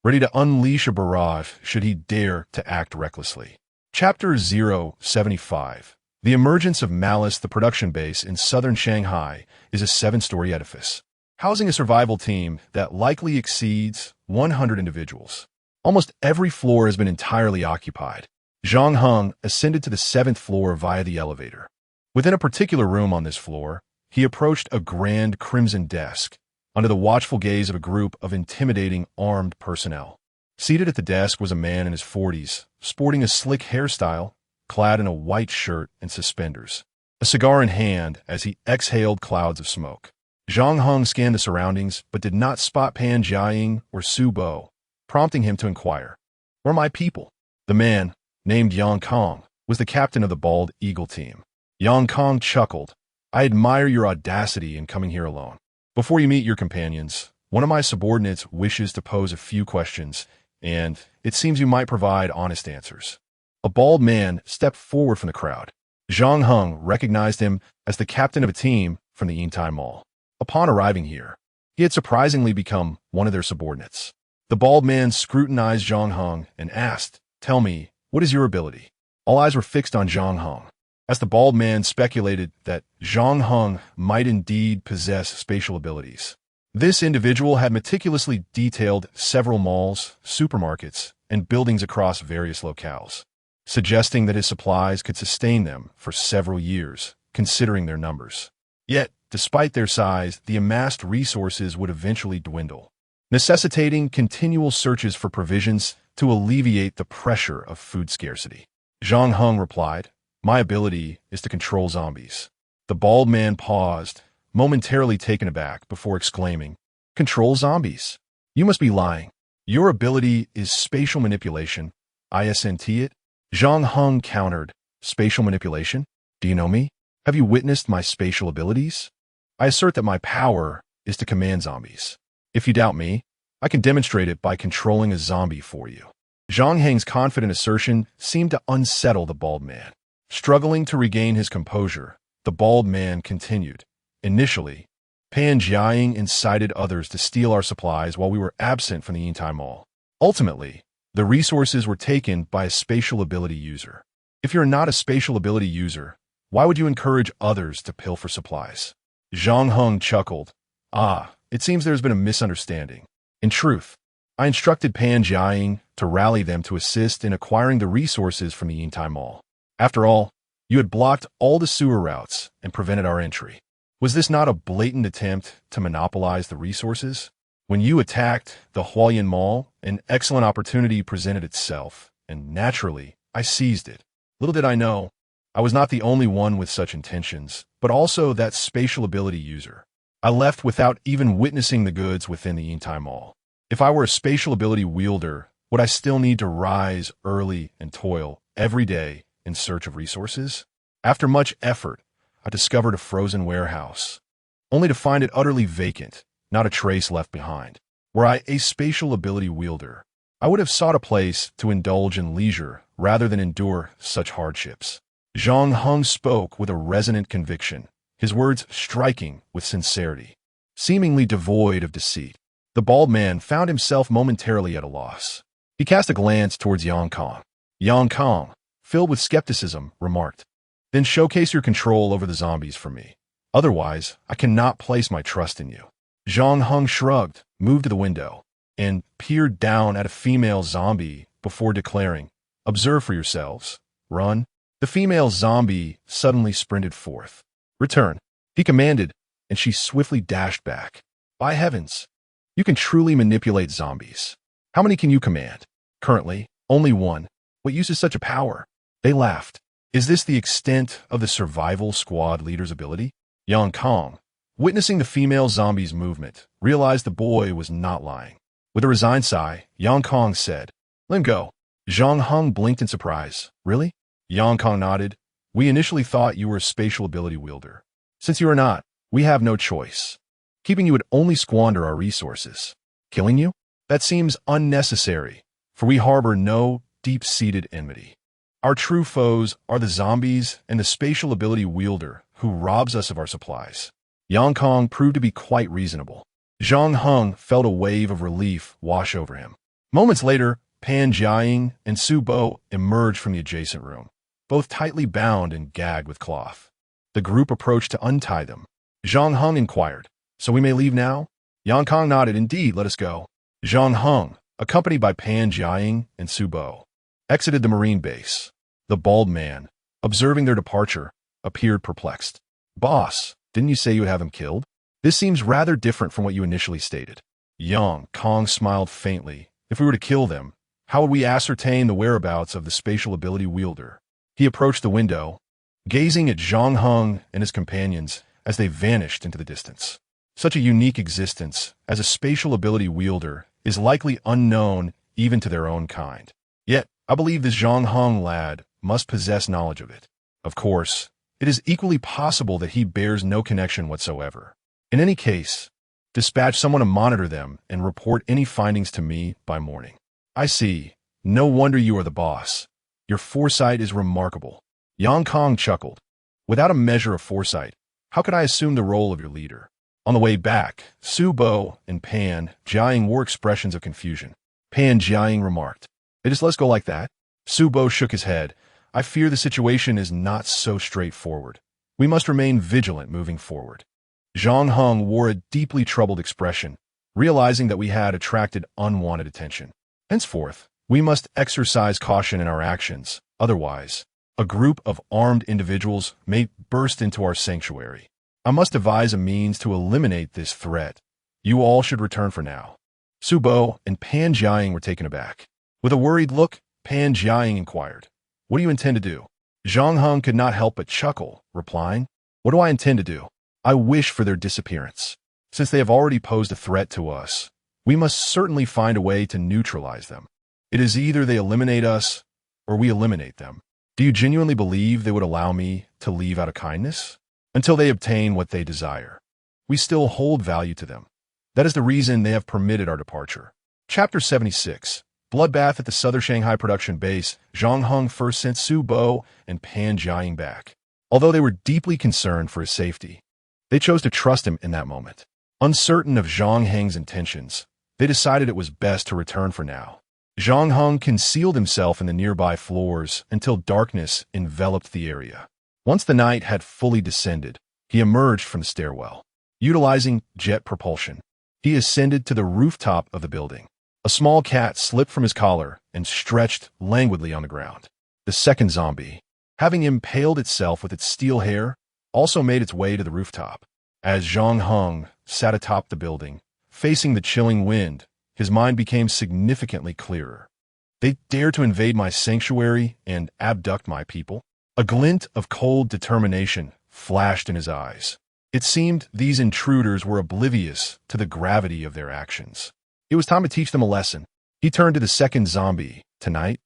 ready to unleash a barrage should he dare to act recklessly. Chapter 075. The emergence of Malice. The production base in southern Shanghai is a 7-story edifice, housing a survival team that likely exceeds 100 individuals. Almost every floor has been entirely occupied. Zhang Heng ascended to the 7th floor via the elevator. Within a particular room on this floor, he approached a grand crimson desk, under the watchful gaze of a group of intimidating armed personnel. Seated at the desk was a man in his 40s, sporting a slick hairstyle, clad in a white shirt and suspenders, a cigar in hand as he exhaled clouds of smoke. Zhang Heng scanned the surroundings but did not spot Pan Jiaying or Su Bo, prompting him to inquire, Where are my people? The man, named Yang Kong, was the captain of the Bald Eagle team. Yang Kong chuckled, I admire your audacity in coming here alone. Before you meet your companions, one of my subordinates wishes to pose a few questions, and it seems you might provide honest answers. A bald man stepped forward from the crowd. Zhang Heng recognized him as the captain of a team from the Yintai Mall. Upon arriving here, he had surprisingly become one of their subordinates. The bald man scrutinized Zhang Heng and asked, Tell me, what is your ability? All eyes were fixed on Zhang Heng, as the bald man speculated that Zhang Heng might indeed possess spatial abilities. This individual had meticulously detailed several malls, supermarkets, and buildings across various locales, suggesting that his supplies could sustain them for several years, considering their numbers. Yet, despite their size, the amassed resources would eventually dwindle, necessitating continual searches for provisions to alleviate the pressure of food scarcity. Zhang Heng replied, My ability is to control zombies. The bald man paused, momentarily taken aback, before exclaiming, Control zombies? You must be lying. Your ability is spatial manipulation. Isn't it? Zhang Heng countered, Spatial manipulation? Do you know me? Have you witnessed my spatial abilities? I assert that my power is to command zombies. If you doubt me, I can demonstrate it by controlling a zombie for you. Zhang Heng's confident assertion seemed to unsettle the bald man. Struggling to regain his composure, the bald man continued. Initially, Pan Jiaying incited others to steal our supplies while we were absent from the Yintai Mall. Ultimately, the resources were taken by a spatial ability user. If you're not a spatial ability user, why would you encourage others to pilfer supplies? Zhang Heng chuckled. It seems there's been a misunderstanding. In truth, I instructed Pan Jiaying to rally them to assist in acquiring the resources from the Yintai Mall. After all, you had blocked all the sewer routes and prevented our entry. Was this not a blatant attempt to monopolize the resources? When you attacked the Hualien Mall, an excellent opportunity presented itself, and naturally, I seized it. Little did I know, I was not the only one with such intentions, but also that spatial ability user. I left without even witnessing the goods within the Yintai Mall. If I were a spatial ability wielder, would I still need to rise early and toil every day in search of resources? After much effort, I discovered a frozen warehouse, only to find it utterly vacant, not a trace left behind. Were I a spatial ability wielder, I would have sought a place to indulge in leisure rather than endure such hardships. Zhang Heng spoke with a resonant conviction, his words striking with sincerity, seemingly devoid of deceit. The bald man found himself momentarily at a loss. He cast a glance towards Yang Kong. Yang Kong, filled with skepticism, remarked, Then showcase your control over the zombies for me. Otherwise, I cannot place my trust in you. Zhang Heng shrugged, moved to the window, and peered down at a female zombie before declaring, Observe for yourselves. Run. The female zombie suddenly sprinted forth. Return, he commanded, and she swiftly dashed back. By heavens, you can truly manipulate zombies. How many can you command? Currently, only one. What uses such a power? They laughed. Is this the extent of the survival squad leader's ability? Yang Kong, witnessing the female zombie's movement, realized the boy was not lying. With a resigned sigh, Yang Kong said, Let him go. Zhang Heng blinked in surprise. Really? Yang Kong nodded. We initially thought you were a spatial ability wielder. Since you are not, we have no choice. Keeping you would only squander our resources. Killing you? That seems unnecessary, for we harbor no deep-seated enmity. Our true foes are the zombies and the spatial ability wielder who robs us of our supplies. Yang Kong proved to be quite reasonable. Zhang Heng felt a wave of relief wash over him. Moments later, Pan Jiaying and Su Bo emerged from the adjacent room, both tightly bound and gagged with cloth. The group approached to untie them. Zhang Heng inquired, "So we may leave now?" Yang Kong nodded, "Indeed, let us go." Zhang Heng, accompanied by Pan Jiaying and Su Bo, exited the marine base. The bald man, observing their departure, appeared perplexed. "Boss, didn't you say you would have him killed? This seems rather different from what you initially stated." Yang Kong smiled faintly. "If we were to kill them, how would we ascertain the whereabouts of the spatial ability wielder?" He approached the window, gazing at Zhang Heng and his companions as they vanished into the distance. Such a unique existence as a spatial ability wielder is likely unknown even to their own kind. Yet, I believe this Zhang Heng lad must possess knowledge of it. Of course, it is equally possible that he bears no connection whatsoever. In any case, dispatch someone to monitor them and report any findings to me by morning. I see. No wonder you are the boss. Your foresight is remarkable. Yang Kong chuckled. Without a measure of foresight, how could I assume the role of your leader? On the way back, Su Bo and Pan Jiaying wore expressions of confusion. Pan Jiaying remarked, "They just let us go like that?" Su Bo shook his head. "I fear the situation is not so straightforward. We must remain vigilant moving forward." Zhang Heng wore a deeply troubled expression, realizing that we had attracted unwanted attention. "Henceforth, we must exercise caution in our actions. Otherwise, a group of armed individuals may burst into our sanctuary. I must devise a means to eliminate this threat. You all should return for now." Su Bo and Pan Jiaying were taken aback. With a worried look, Pan Jiaying inquired, "What do you intend to do?" Zhang Heng could not help but chuckle, replying, "What do I intend to do? I wish for their disappearance. Since they have already posed a threat to us, we must certainly find a way to neutralize them. It is either they eliminate us, or we eliminate them. Do you genuinely believe they would allow me to leave out of kindness? Until they obtain what they desire, we still hold value to them. That is the reason they have permitted our departure." Chapter 76. Bloodbath at the Southern Shanghai production base. Zhang Heng first sent Su Bo and Pan Jiaying back. Although they were deeply concerned for his safety, they chose to trust him in that moment. Uncertain of Zhang Heng's intentions, they decided it was best to return for now. Zhang Heng concealed himself in the nearby floors until darkness enveloped the area. Once the night had fully descended, he emerged from the stairwell. Utilizing jet propulsion, he ascended to the rooftop of the building. A small cat slipped from his collar and stretched languidly on the ground. The second zombie, having impaled itself with its steel hair, also made its way to the rooftop. As Zhang Heng sat atop the building, facing the chilling wind, his mind became significantly clearer. They dare to invade my sanctuary and abduct my people? A glint of cold determination flashed in his eyes. It seemed these intruders were oblivious to the gravity of their actions. It was time to teach them a lesson. He turned to the second zombie. "Tonight,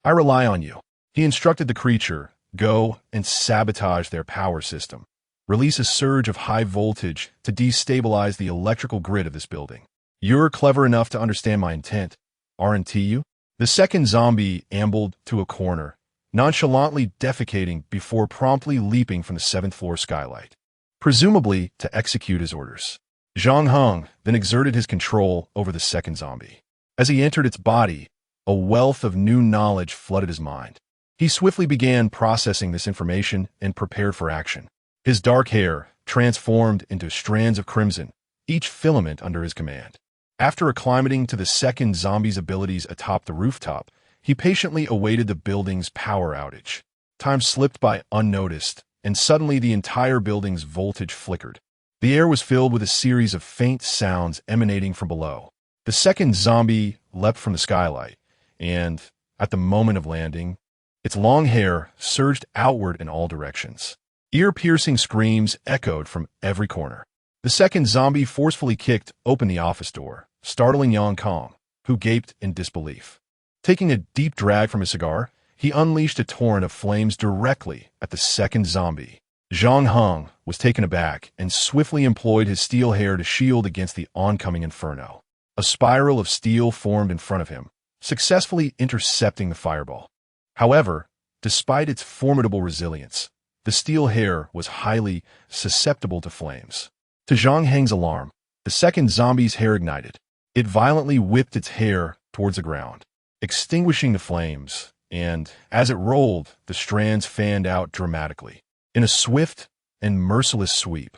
I rely on you." He instructed the creature, "Go and sabotage their power system. Release a surge of high voltage to destabilize the electrical grid of this building. You're clever enough to understand my intent, aren't you?" The second zombie ambled to a corner, nonchalantly defecating before promptly leaping from the 7th floor skylight, presumably to execute his orders. Zhang Heng then exerted his control over the second zombie. As he entered its body, a wealth of new knowledge flooded his mind. He swiftly began processing this information and prepared for action. His dark hair transformed into strands of crimson, each filament under his command. After acclimating to the second zombie's abilities atop the rooftop, he patiently awaited the building's power outage. Time slipped by unnoticed, and suddenly the entire building's voltage flickered. The air was filled with a series of faint sounds emanating from below. The second zombie leapt from the skylight, and, at the moment of landing, its long hair surged outward in all directions. Ear-piercing screams echoed from every corner. The second zombie forcefully kicked open the office door, startling Yang Kong, who gaped in disbelief. Taking a deep drag from his cigar, he unleashed a torrent of flames directly at the second zombie. Zhang Heng was taken aback and swiftly employed his steel hair to shield against the oncoming inferno. A spiral of steel formed in front of him, successfully intercepting the fireball. However, despite its formidable resilience, the steel hair was highly susceptible to flames. To Zhang Heng's alarm, the second zombie's hair ignited. It violently whipped its hair towards the ground, extinguishing the flames, and, as it rolled, the strands fanned out dramatically. In a swift and merciless sweep,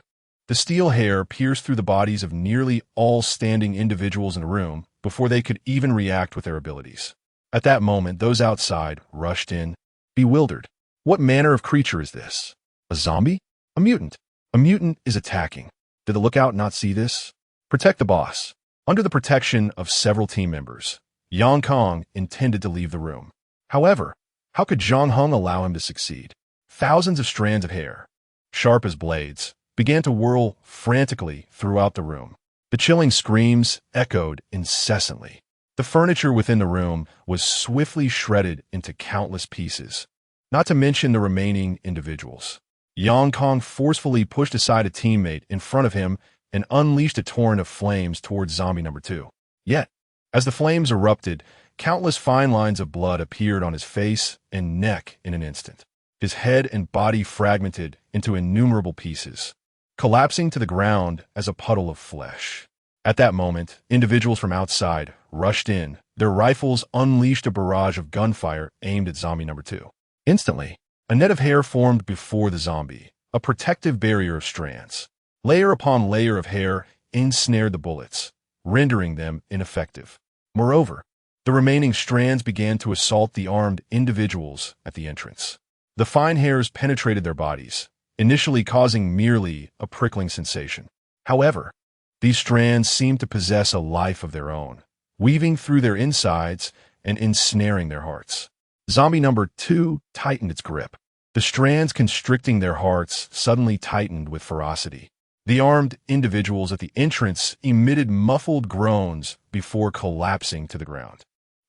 the steel hair pierced through the bodies of nearly all standing individuals in the room before they could even react with their abilities. At that moment, those outside rushed in, bewildered. What manner of creature is this? A zombie? A mutant? A mutant is attacking. Did the lookout not see this? Protect the boss. Under the protection of several team members, Yang Kong intended to leave the room. However, how could Zhang Heng allow him to succeed? Thousands of strands of hair, sharp as blades, began to whirl frantically throughout the room. The chilling screams echoed incessantly. The furniture within the room was swiftly shredded into countless pieces, not to mention the remaining individuals. Yang Kong forcefully pushed aside a teammate in front of him and unleashed a torrent of flames towards zombie number 2. Yet, as the flames erupted, countless fine lines of blood appeared on his face and neck in an instant. His head and body fragmented into innumerable pieces, collapsing to the ground as a puddle of flesh. At that moment, individuals from outside rushed in. Their rifles unleashed a barrage of gunfire aimed at zombie number 2. Instantly, a net of hair formed before the zombie, a protective barrier of strands. Layer upon layer of hair ensnared the bullets, rendering them ineffective. Moreover, the remaining strands began to assault the armed individuals at the entrance. The fine hairs penetrated their bodies, initially causing merely a prickling sensation. However, these strands seemed to possess a life of their own, weaving through their insides and ensnaring their hearts. Zombie number 2 tightened its grip. The strands constricting their hearts suddenly tightened with ferocity. The armed individuals at the entrance emitted muffled groans before collapsing to the ground.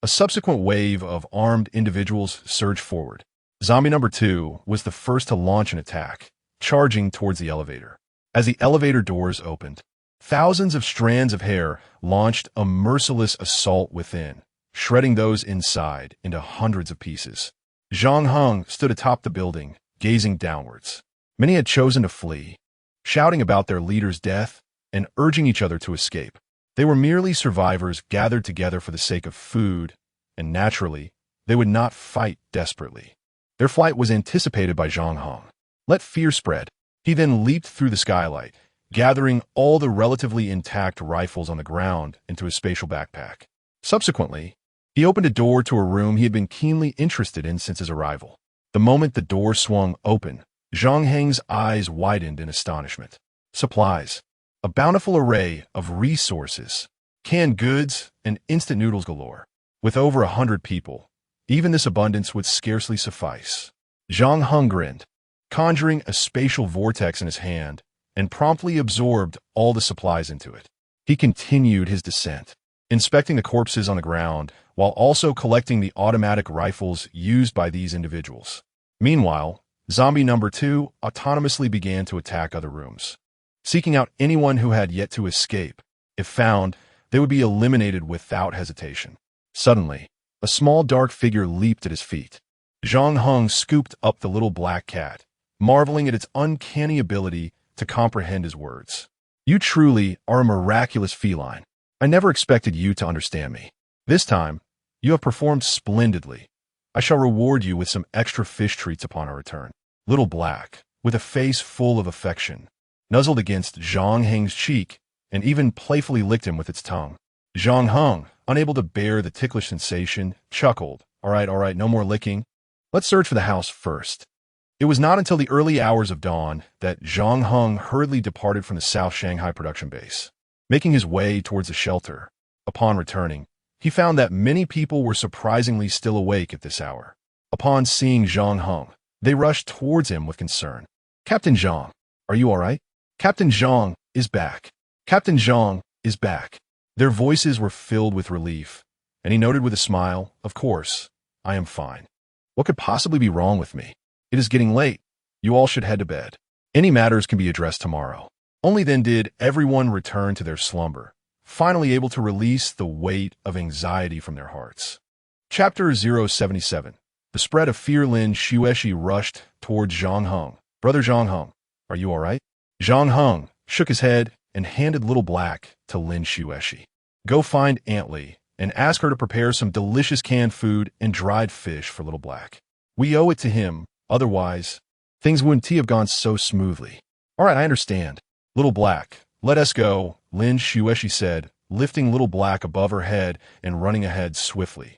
A subsequent wave of armed individuals surged forward. Zombie number 2 was the first to launch an attack, charging towards the elevator. As the elevator doors opened, thousands of strands of hair launched a merciless assault within, shredding those inside into hundreds of pieces. Zhang Heng stood atop the building, gazing downwards. Many had chosen to flee, shouting about their leader's death and urging each other to escape. They were merely survivors gathered together for the sake of food, and naturally, they would not fight desperately. Their flight was anticipated by Zhang Heng. Let fear spread. He then leaped through the skylight, gathering all the relatively intact rifles on the ground into his spatial backpack. Subsequently, he opened a door to a room he had been keenly interested in since his arrival. The moment the door swung open, Zhang Heng's eyes widened in astonishment. Supplies. A bountiful array of resources, canned goods, and instant noodles galore. With over 100 people, even this abundance would scarcely suffice. Zhang Heng grinned, conjuring a spatial vortex in his hand, and promptly absorbed all the supplies into it. He continued his descent, inspecting the corpses on the ground, while also collecting the automatic rifles used by these individuals. Meanwhile, zombie number 2 autonomously began to attack other rooms, seeking out anyone who had yet to escape. If found, they would be eliminated without hesitation. Suddenly, a small dark figure leaped at his feet. Zhang Heng scooped up the little black cat, marveling at its uncanny ability to comprehend his words. You truly are a miraculous feline. I never expected you to understand me. This time, you have performed splendidly. I shall reward you with some extra fish treats upon our return. Little Black, with a face full of affection, nuzzled against Zhang Heng's cheek and even playfully licked him with its tongue. Zhang Heng, unable to bear the ticklish sensation, chuckled. All right, no more licking. Let's search for the house first. It was not until the early hours of dawn that Zhang Heng hurriedly departed from the South Shanghai production base, making his way towards the shelter. Upon returning, he found that many people were surprisingly still awake at this hour. Upon seeing Zhang Heng, they rushed towards him with concern. Captain Zhang, are you all right? Captain Zhang is back. Captain Zhang is back. Their voices were filled with relief, and he noted with a smile, of course, I am fine. What could possibly be wrong with me? It is getting late. You all should head to bed. Any matters can be addressed tomorrow. Only then did everyone return to their slumber, finally able to release the weight of anxiety from their hearts. Chapter 077. The spread of fear. Lin Xueshi rushed towards Zhang Heng. Brother Zhang Heng, are you all right? Zhang Heng shook his head and handed Little Black to Lin Xueshi. Go find Aunt Li and ask her to prepare some delicious canned food and dried fish for Little Black. We owe it to him, otherwise, things wouldn't have gone so smoothly. All right, I understand. Little Black, let us go, Lin Xueshi said, lifting Little Black above her head and running ahead swiftly.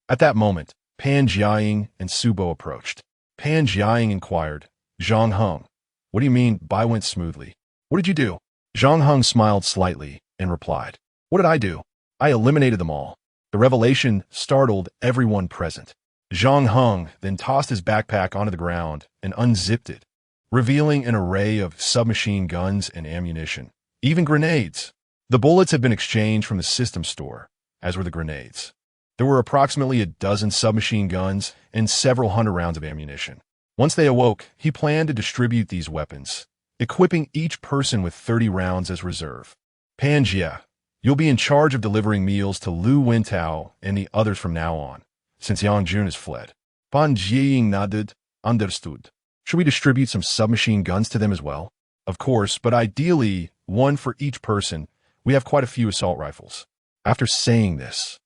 At that moment, Pan Jiaying and Subo approached. Pan Jiaying inquired, Zhang Heng, what do you mean by went smoothly? What did you do? Zhang Heng smiled slightly and replied, what did I do? I eliminated them all. The revelation startled everyone present. Zhang Heng then tossed his backpack onto the ground and unzipped it, revealing an array of submachine guns and ammunition, even grenades. The bullets had been exchanged from the system store, as were the grenades. There were approximately a dozen submachine guns and several hundred rounds of ammunition. Once they awoke, he planned to distribute these weapons, equipping each person with 30 rounds as reserve. Pan Jia, you'll be in charge of delivering meals to Lu Wintao and the others from now on, since Yang Jun has fled. Pan Jiaying nodded, understood. Should we distribute some submachine guns to them as well? Of course, but ideally, one for each person. We have quite a few assault rifles. After saying this,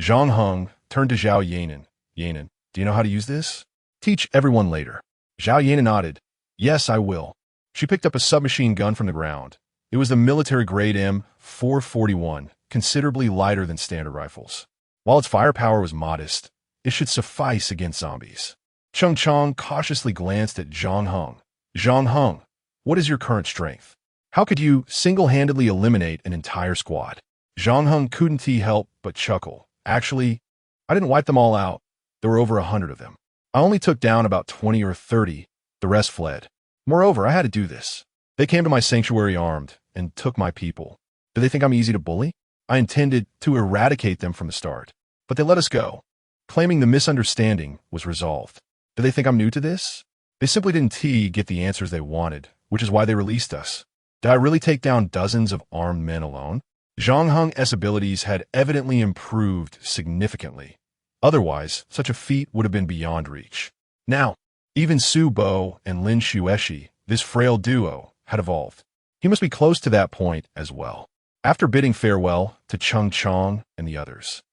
Zhang Heng turned to Zhao Yanan. Yanan, do you know how to use this? Teach everyone later. Zhao Yanan nodded. Yes, I will. She picked up a submachine gun from the ground. It was the military-grade M441, considerably lighter than standard rifles. While its firepower was modest, it should suffice against zombies. Cheng Chong cautiously glanced at Zhang Heng. Zhang Heng, what is your current strength? How could you single-handedly eliminate an entire squad? Zhang Heng couldn't help but chuckle. Actually, I didn't wipe them all out. There were over 100 of them. I only took down about 20 or 30. The rest fled. Moreover, I had to do this. They came to my sanctuary armed and took my people. Do they think I'm easy to bully? I intended to eradicate them from the start, but they let us go, claiming the misunderstanding was resolved. Do they think I'm new to this? They simply didn't get the answers they wanted, which is why they released us. Did I really take down dozens of armed men alone? Zhang Heng's abilities had evidently improved significantly. Otherwise, such a feat would have been beyond reach. Now, even Su Bo and Lin Xueshi, this frail duo, had evolved. He must be close to that point as well. After bidding farewell to Cheng Chong and the others,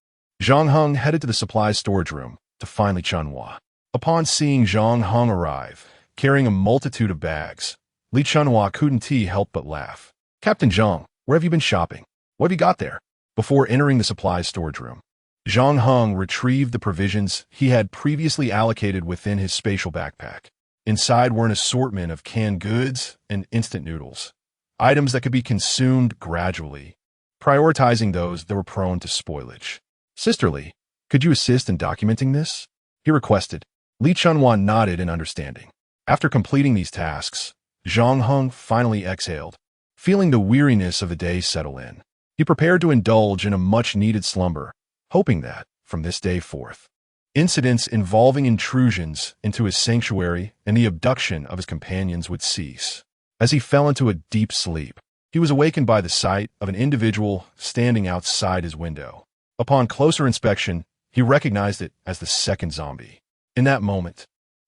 Zhang Heng headed to the supplies storage room to find Li Chunhua. Upon seeing Zhang Heng arrive, carrying a multitude of bags, Li Chunhua couldn't help but laugh. Captain Zhang, where have you been shopping? What have you got there? Before entering the supplies storage room, Zhang Heng retrieved the provisions he had previously allocated within his spatial backpack. Inside were an assortment of canned goods and instant noodles, items that could be consumed gradually, prioritizing those that were prone to spoilage. Sisterly, could you assist in documenting this? He requested. Li Chunhua nodded in understanding. After completing these tasks, Zhang Heng finally exhaled, feeling the weariness of the day settle in. He prepared to indulge in a much-needed slumber, hoping that, from this day forth, incidents involving intrusions into his sanctuary and the abduction of his companions would cease. As he fell into a deep sleep, he was awakened by the sight of an individual standing outside his window. Upon closer inspection, he recognized it as the second zombie. In that moment,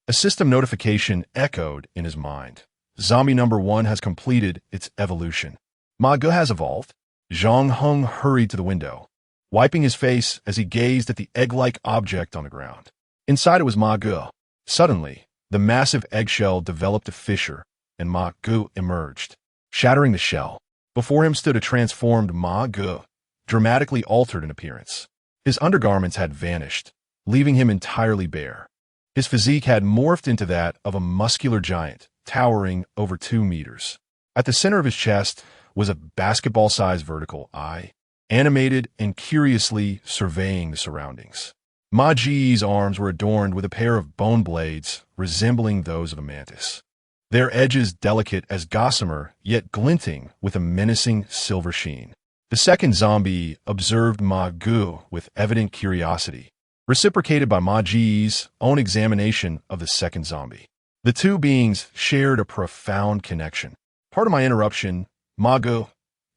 a system notification echoed in his mind. Zombie number 1 has completed its evolution. Ma Ge has evolved. Zhang Heng hurried to the window, wiping his face as he gazed at the egg-like object on the ground. Inside it was Ma Ge. Suddenly, the massive eggshell developed a fissure, and Ma Ge emerged, shattering the shell. Before him stood a transformed Ma Ge, dramatically altered in appearance. His undergarments had vanished, leaving him entirely bare. His physique had morphed into that of a muscular giant, towering over 2 meters. At the center of his chest was a basketball-sized vertical eye, animated and curiously surveying the surroundings. Ma Ji's arms were adorned with a pair of bone blades resembling those of a mantis, their edges delicate as gossamer, yet glinting with a menacing silver sheen. The second zombie observed Ma Ge with evident curiosity, reciprocated by Ma Ji's own examination of the second zombie. The two beings shared a profound connection. Part of my interruption, Ma Ge,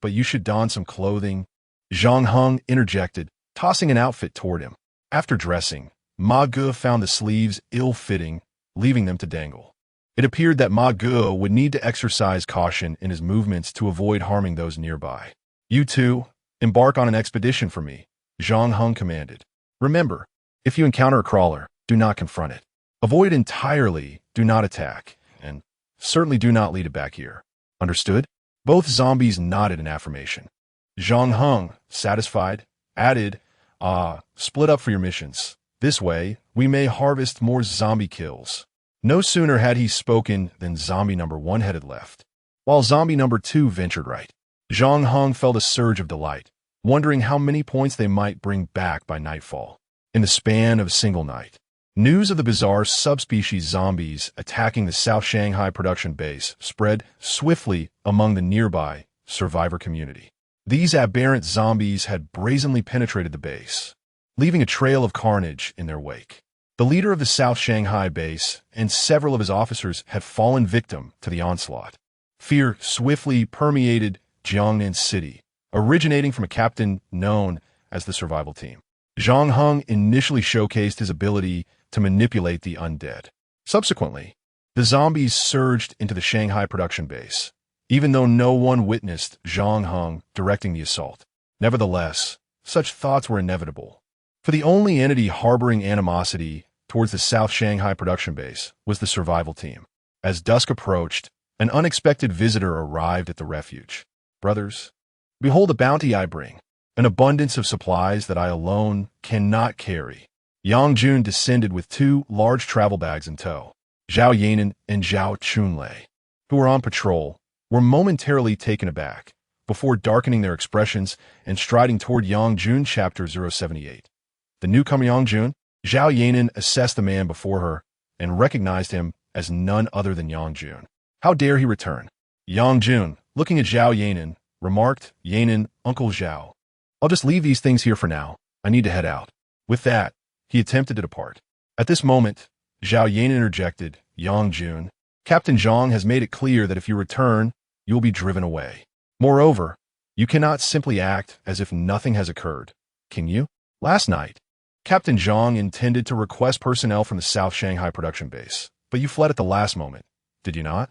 but you should don some clothing, Zhang Heng interjected, tossing an outfit toward him. After dressing, Ma Ge found the sleeves ill-fitting, leaving them to dangle. It appeared that Ma Ge would need to exercise caution in his movements to avoid harming those nearby. "You two, embark on an expedition for me," Zhang Heng commanded. "Remember, if you encounter a crawler, do not confront it. Avoid entirely, do not attack, and certainly do not lead it back here. Understood?" Both zombies nodded in affirmation. Zhang Heng, satisfied, added, "Split up for your missions. This way, we may harvest more zombie kills." No sooner had he spoken than zombie number 1 headed left, while zombie number 2 ventured right. Zhang Heng felt a surge of delight, wondering how many points they might bring back by nightfall. In the span of a single night, news of the bizarre subspecies zombies attacking the South Shanghai production base spread swiftly among the nearby survivor community. These aberrant zombies had brazenly penetrated the base, leaving a trail of carnage in their wake. The leader of the South Shanghai base and several of his officers had fallen victim to the onslaught. Fear swiftly permeated Jiangnan City, originating from a captain known as the Survival Team. Zhang Heng initially showcased his ability to manipulate the undead. Subsequently, the zombies surged into the Shanghai production base, even though no one witnessed Zhang Heng directing the assault. Nevertheless, such thoughts were inevitable, for the only entity harboring animosity towards the South Shanghai production base was the Survival Team. As dusk approached, an unexpected visitor arrived at the refuge. "Brothers, behold the bounty I bring, an abundance of supplies that I alone cannot carry." Yang Jun descended with 2 large travel bags in tow. Zhao Yanan and Zhao Chunlei, who were on patrol, were momentarily taken aback before darkening their expressions and striding toward Yang Jun Chapter 078. The newcomer Yang Jun, Zhao Yanan assessed the man before her and recognized him as none other than Yang Jun. How dare he return? Yang Jun, looking at Zhao Yanan, remarked, "Yanan, Uncle Zhao, I'll just leave these things here for now. I need to head out." With that, he attempted to depart. At this moment, Zhao Yanan interjected, "Yang Jun, Captain Zhang has made it clear that if you return, you will be driven away. Moreover, you cannot simply act as if nothing has occurred, can you? Last night, Captain Zhang intended to request personnel from the South Shanghai production base, but you fled at the last moment, did you not?"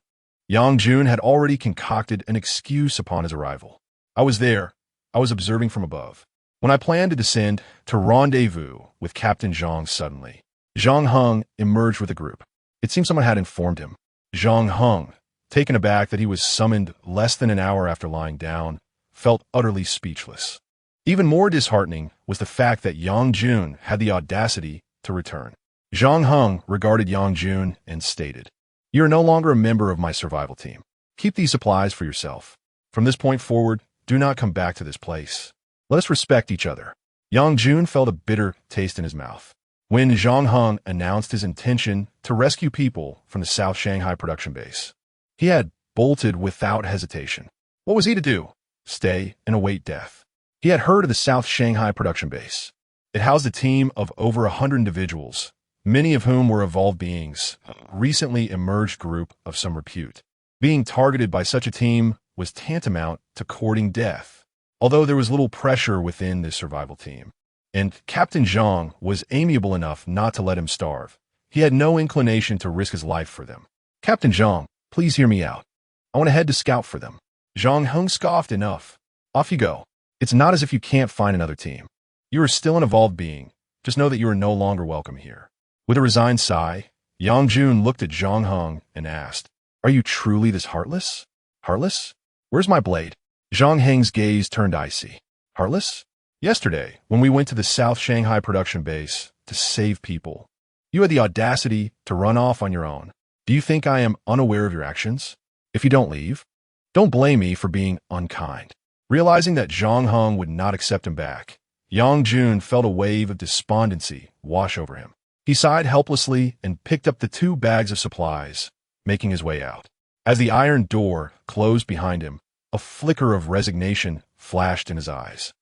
Yang Jun had already concocted an excuse upon his arrival. "I was there. I was observing from above. When I planned to descend to rendezvous with Captain Zhang suddenly, Zhang Heng emerged with a group. It seemed someone had informed him." Zhang Heng, taken aback that he was summoned less than an hour after lying down, felt utterly speechless. Even more disheartening was the fact that Yang Jun had the audacity to return. Zhang Heng regarded Yang Jun and stated, "You are no longer a member of my survival team. Keep these supplies for yourself. From this point forward, do not come back to this place. Let us respect each other." Yang Jun felt a bitter taste in his mouth. When Zhang Heng announced his intention to rescue people from the South Shanghai production base, he had bolted without hesitation. What was he to do? Stay and await death. He had heard of the South Shanghai production base. It housed a team of over 100 individuals, many of whom were evolved beings, a recently emerged group of some repute. Being targeted by such a team was tantamount to courting death, although there was little pressure within this survival team. And Captain Zhang was amiable enough not to let him starve. He had no inclination to risk his life for them. "Captain Zhang, please hear me out. I want to head to scout for them." Zhang Heng scoffed. "Enough. Off you go. It's not as if you can't find another team. You are still an evolved being. Just know that you are no longer welcome here." With a resigned sigh, Yang Jun looked at Zhang Heng and asked, "Are you truly this heartless?" "Heartless? Where's my blade?" Zhang Heng's gaze turned icy. "Heartless? Yesterday, when we went to the South Shanghai production base to save people, you had the audacity to run off on your own. Do you think I am unaware of your actions? If you don't leave, don't blame me for being unkind." Realizing that Zhang Heng would not accept him back, Yang Jun felt a wave of despondency wash over him. He sighed helplessly and picked up the 2 bags of supplies, making his way out. As the iron door closed behind him, a flicker of resignation flashed in his eyes.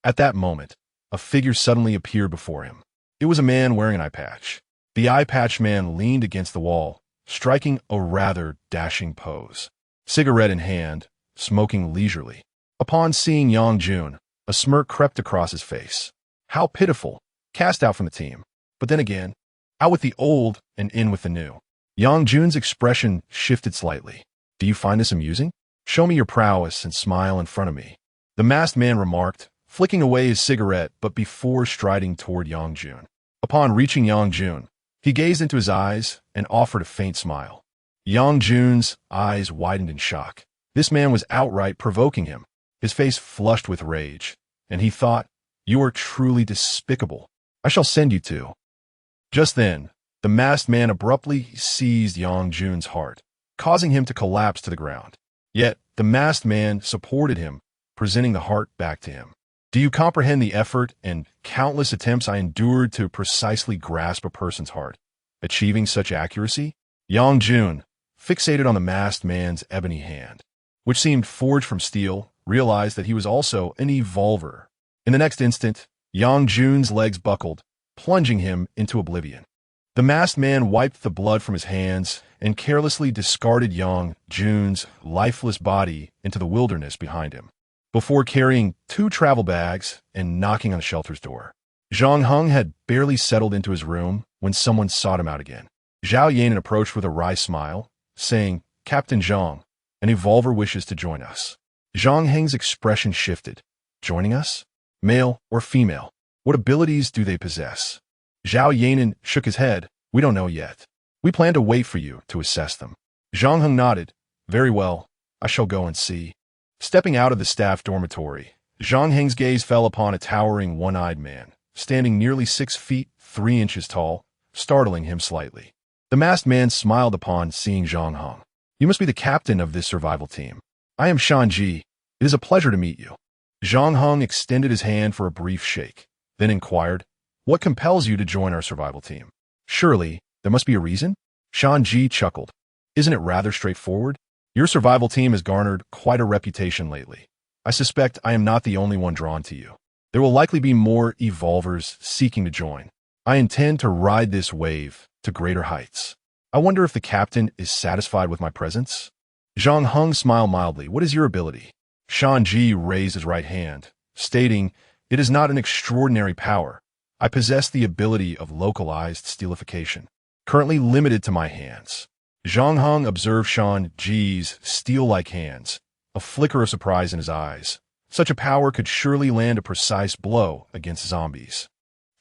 At that moment, a figure suddenly appeared before him. It was a man wearing an eye patch. The eye patch man leaned against the wall, striking a rather dashing pose. Cigarette in hand, smoking leisurely. Upon seeing Yang Jun, a smirk crept across his face. "How pitiful. cast out from the team. But then again, out with the old and in with the new. Yang Jun's expression shifted slightly. Do you find this amusing? Show me your prowess and smile in front of me. The masked man remarked, flicking away his cigarette but before striding toward Yang Jun. Upon reaching Yang Jun, he gazed into his eyes and offered a faint smile. Yang Jun's eyes widened in shock. This man was outright provoking him. His face flushed with rage, and he thought, "You are truly despicable. I shall send you to." Just then, the masked man abruptly seized Yang Jun's heart, causing him to collapse to the ground. Yet, the masked man supported him, presenting the heart back to him. Do you comprehend the effort and countless attempts I endured to precisely grasp a person's heart, achieving such accuracy? Yang Jun, fixated on the masked man's ebony hand, which seemed forged from steel, realized that he was also an evolver. In the next instant, Yang Jun's legs buckled, plunging him into oblivion. The masked man wiped the blood from his hands and carelessly discarded Yang Jun's lifeless body into the wilderness behind him, before carrying 2 travel bags and knocking on the shelter's door. Zhang Heng had barely settled into his room when someone sought him out again. Zhao Yanin approached with a wry smile, saying, "Captain Zhang, an evolver wishes to join us." Zhang Heng's expression shifted. Joining us? Male or female? What abilities do they possess? Zhao Yanin shook his head. We don't know yet. We plan to wait for you to assess them. Zhang Heng nodded. Very well, I shall go and see. Stepping out of the staff dormitory, Zhang Heng's gaze fell upon a towering one-eyed man, standing nearly 6 feet 3 inches tall, startling him slightly. The masked man smiled upon seeing Zhang Heng. You must be the captain of this survival team. I am Shan Ji. It is a pleasure to meet you. Zhang Heng extended his hand for a brief shake, then inquired, What compels you to join our survival team? Surely, there must be a reason? Shan Ji chuckled. Isn't it rather straightforward? Your survival team has garnered quite a reputation lately. I suspect I am not the only one drawn to you. There will likely be more evolvers seeking to join. I intend to ride this wave to greater heights. I wonder if the captain is satisfied with my presence? Zhang Heng smiled mildly. What is your ability? Shan Ji raised his right hand, stating, It is not an extraordinary power. I possess the ability of localized steelification, currently limited to my hands. Zhang Heng observed Shan Ji's steel-like hands, a flicker of surprise in his eyes. Such a power could surely land a precise blow against zombies.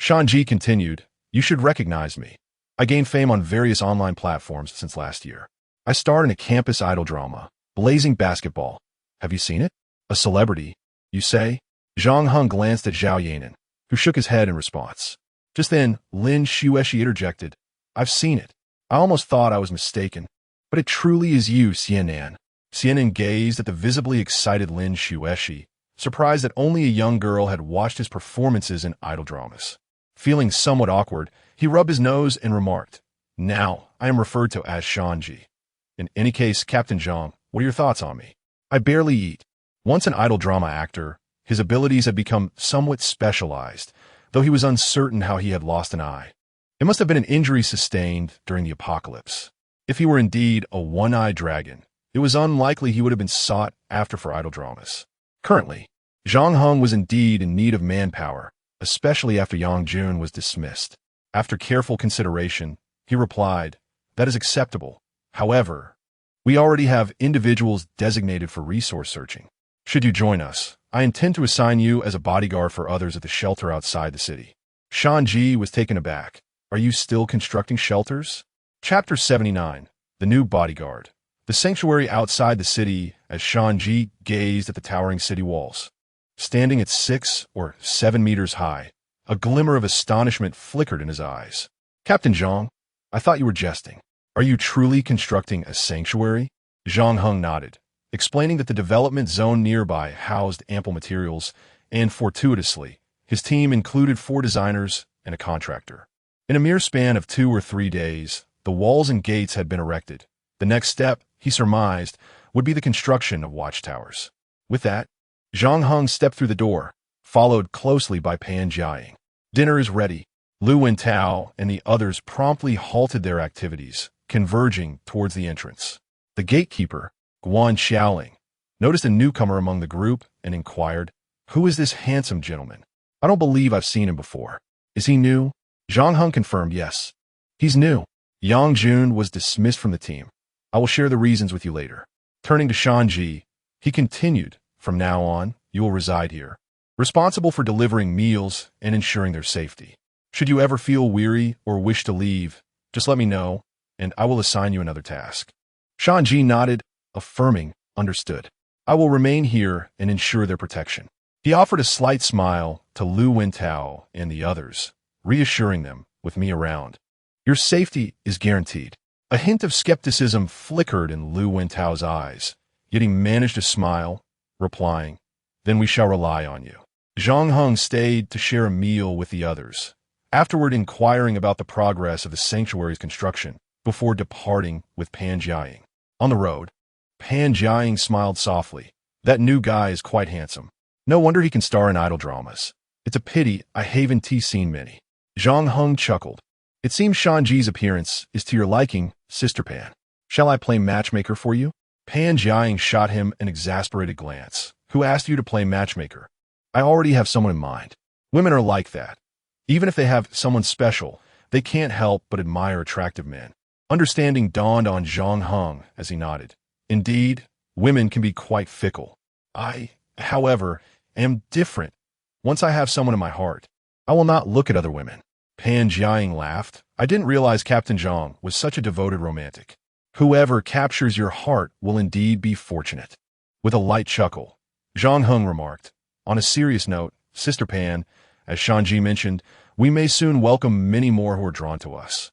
Shan Ji continued, You should recognize me. I gained fame on various online platforms since last year. I starred in a campus idol drama, Blazing Basketball. Have you seen it? A celebrity, you say? Zhang Heng glanced at Zhao Yanin, who shook his head in response. Just then, Lin Xueshi interjected, I've seen it. I almost thought I was mistaken, but it truly is you, Xianan. Xianan gazed at the visibly excited Lin Xueshi, surprised that only a young girl had watched his performances in idol dramas. Feeling somewhat awkward, he rubbed his nose and remarked, Now, I am referred to as Shanji. In any case, Captain Zhang, what are your thoughts on me? I barely eat. Once an idol drama actor, his abilities had become somewhat specialized, though he was uncertain how he had lost an eye. It must have been an injury sustained during the apocalypse. If he were indeed a one-eyed dragon, it was unlikely he would have been sought after for idol dramas. Currently, Zhang Heng was indeed in need of manpower, especially after Yang Jun was dismissed. After careful consideration, he replied, That is acceptable. However, we already have individuals designated for resource searching. Should you join us, I intend to assign you as a bodyguard for others at the shelter outside the city. Shan Ji was taken aback. Are you still constructing shelters? Chapter 79, The New Bodyguard. The sanctuary outside the city as Shan Ji gazed at the towering city walls. Standing at 6 or 7 meters high, a glimmer of astonishment flickered in his eyes. Captain Zhang, I thought you were jesting. Are you truly constructing a sanctuary? Zhang Heng nodded, explaining that the development zone nearby housed ample materials, and fortuitously, his team included 4 designers and a contractor. In a mere span of 2 or 3 days, the walls and gates had been erected. The next step, he surmised, would be the construction of watchtowers. With that, Zhang Heng stepped through the door, followed closely by Pan Jiaying. Dinner is ready. Lu Wentao and the others promptly halted their activities, converging towards the entrance. The gatekeeper, Guan Xiaoling, noticed a newcomer among the group and inquired, Who is this handsome gentleman? I don't believe I've seen him before. Is he new? Zhang Heng confirmed yes. He's new. Yang Jun was dismissed from the team. I will share the reasons with you later. Turning to Shan Ji, he continued, from now on, you will reside here, responsible for delivering meals and ensuring their safety. Should you ever feel weary or wish to leave, just let me know, and I will assign you another task. Shan Ji nodded, affirming, understood. I will remain here and ensure their protection. He offered a slight smile to Lu Wintao and the others, reassuring them, with me around, your safety is guaranteed. A hint of skepticism flickered in Lu Wintao's eyes, yet he managed to smile, replying, then we shall rely on you. Zhang Heng stayed to share a meal with the others, afterward inquiring about the progress of the sanctuary's construction, before departing with Pan Jiaying. On the road, Pan Jiaying smiled softly. That new guy is quite handsome. No wonder he can star in idol dramas. It's a pity I haven't seen many. Zhang Heng chuckled. It seems Shan Ji's appearance is to your liking, Sister Pan. Shall I play matchmaker for you? Pan Jiaying shot him an exasperated glance. Who asked you to play matchmaker? I already have someone in mind. Women are like that. Even if they have someone special, they can't help but admire attractive men. Understanding dawned on Zhang Heng as he nodded. Indeed, women can be quite fickle. I, however, am different. Once I have someone in my heart, I will not look at other women. Pan Jiaying laughed. I didn't realize Captain Zhang was such a devoted romantic. Whoever captures your heart will indeed be fortunate. With a light chuckle, Zhang Heng remarked, on a serious note, Sister Pan, as Shan Ji mentioned, we may soon welcome many more who are drawn to us.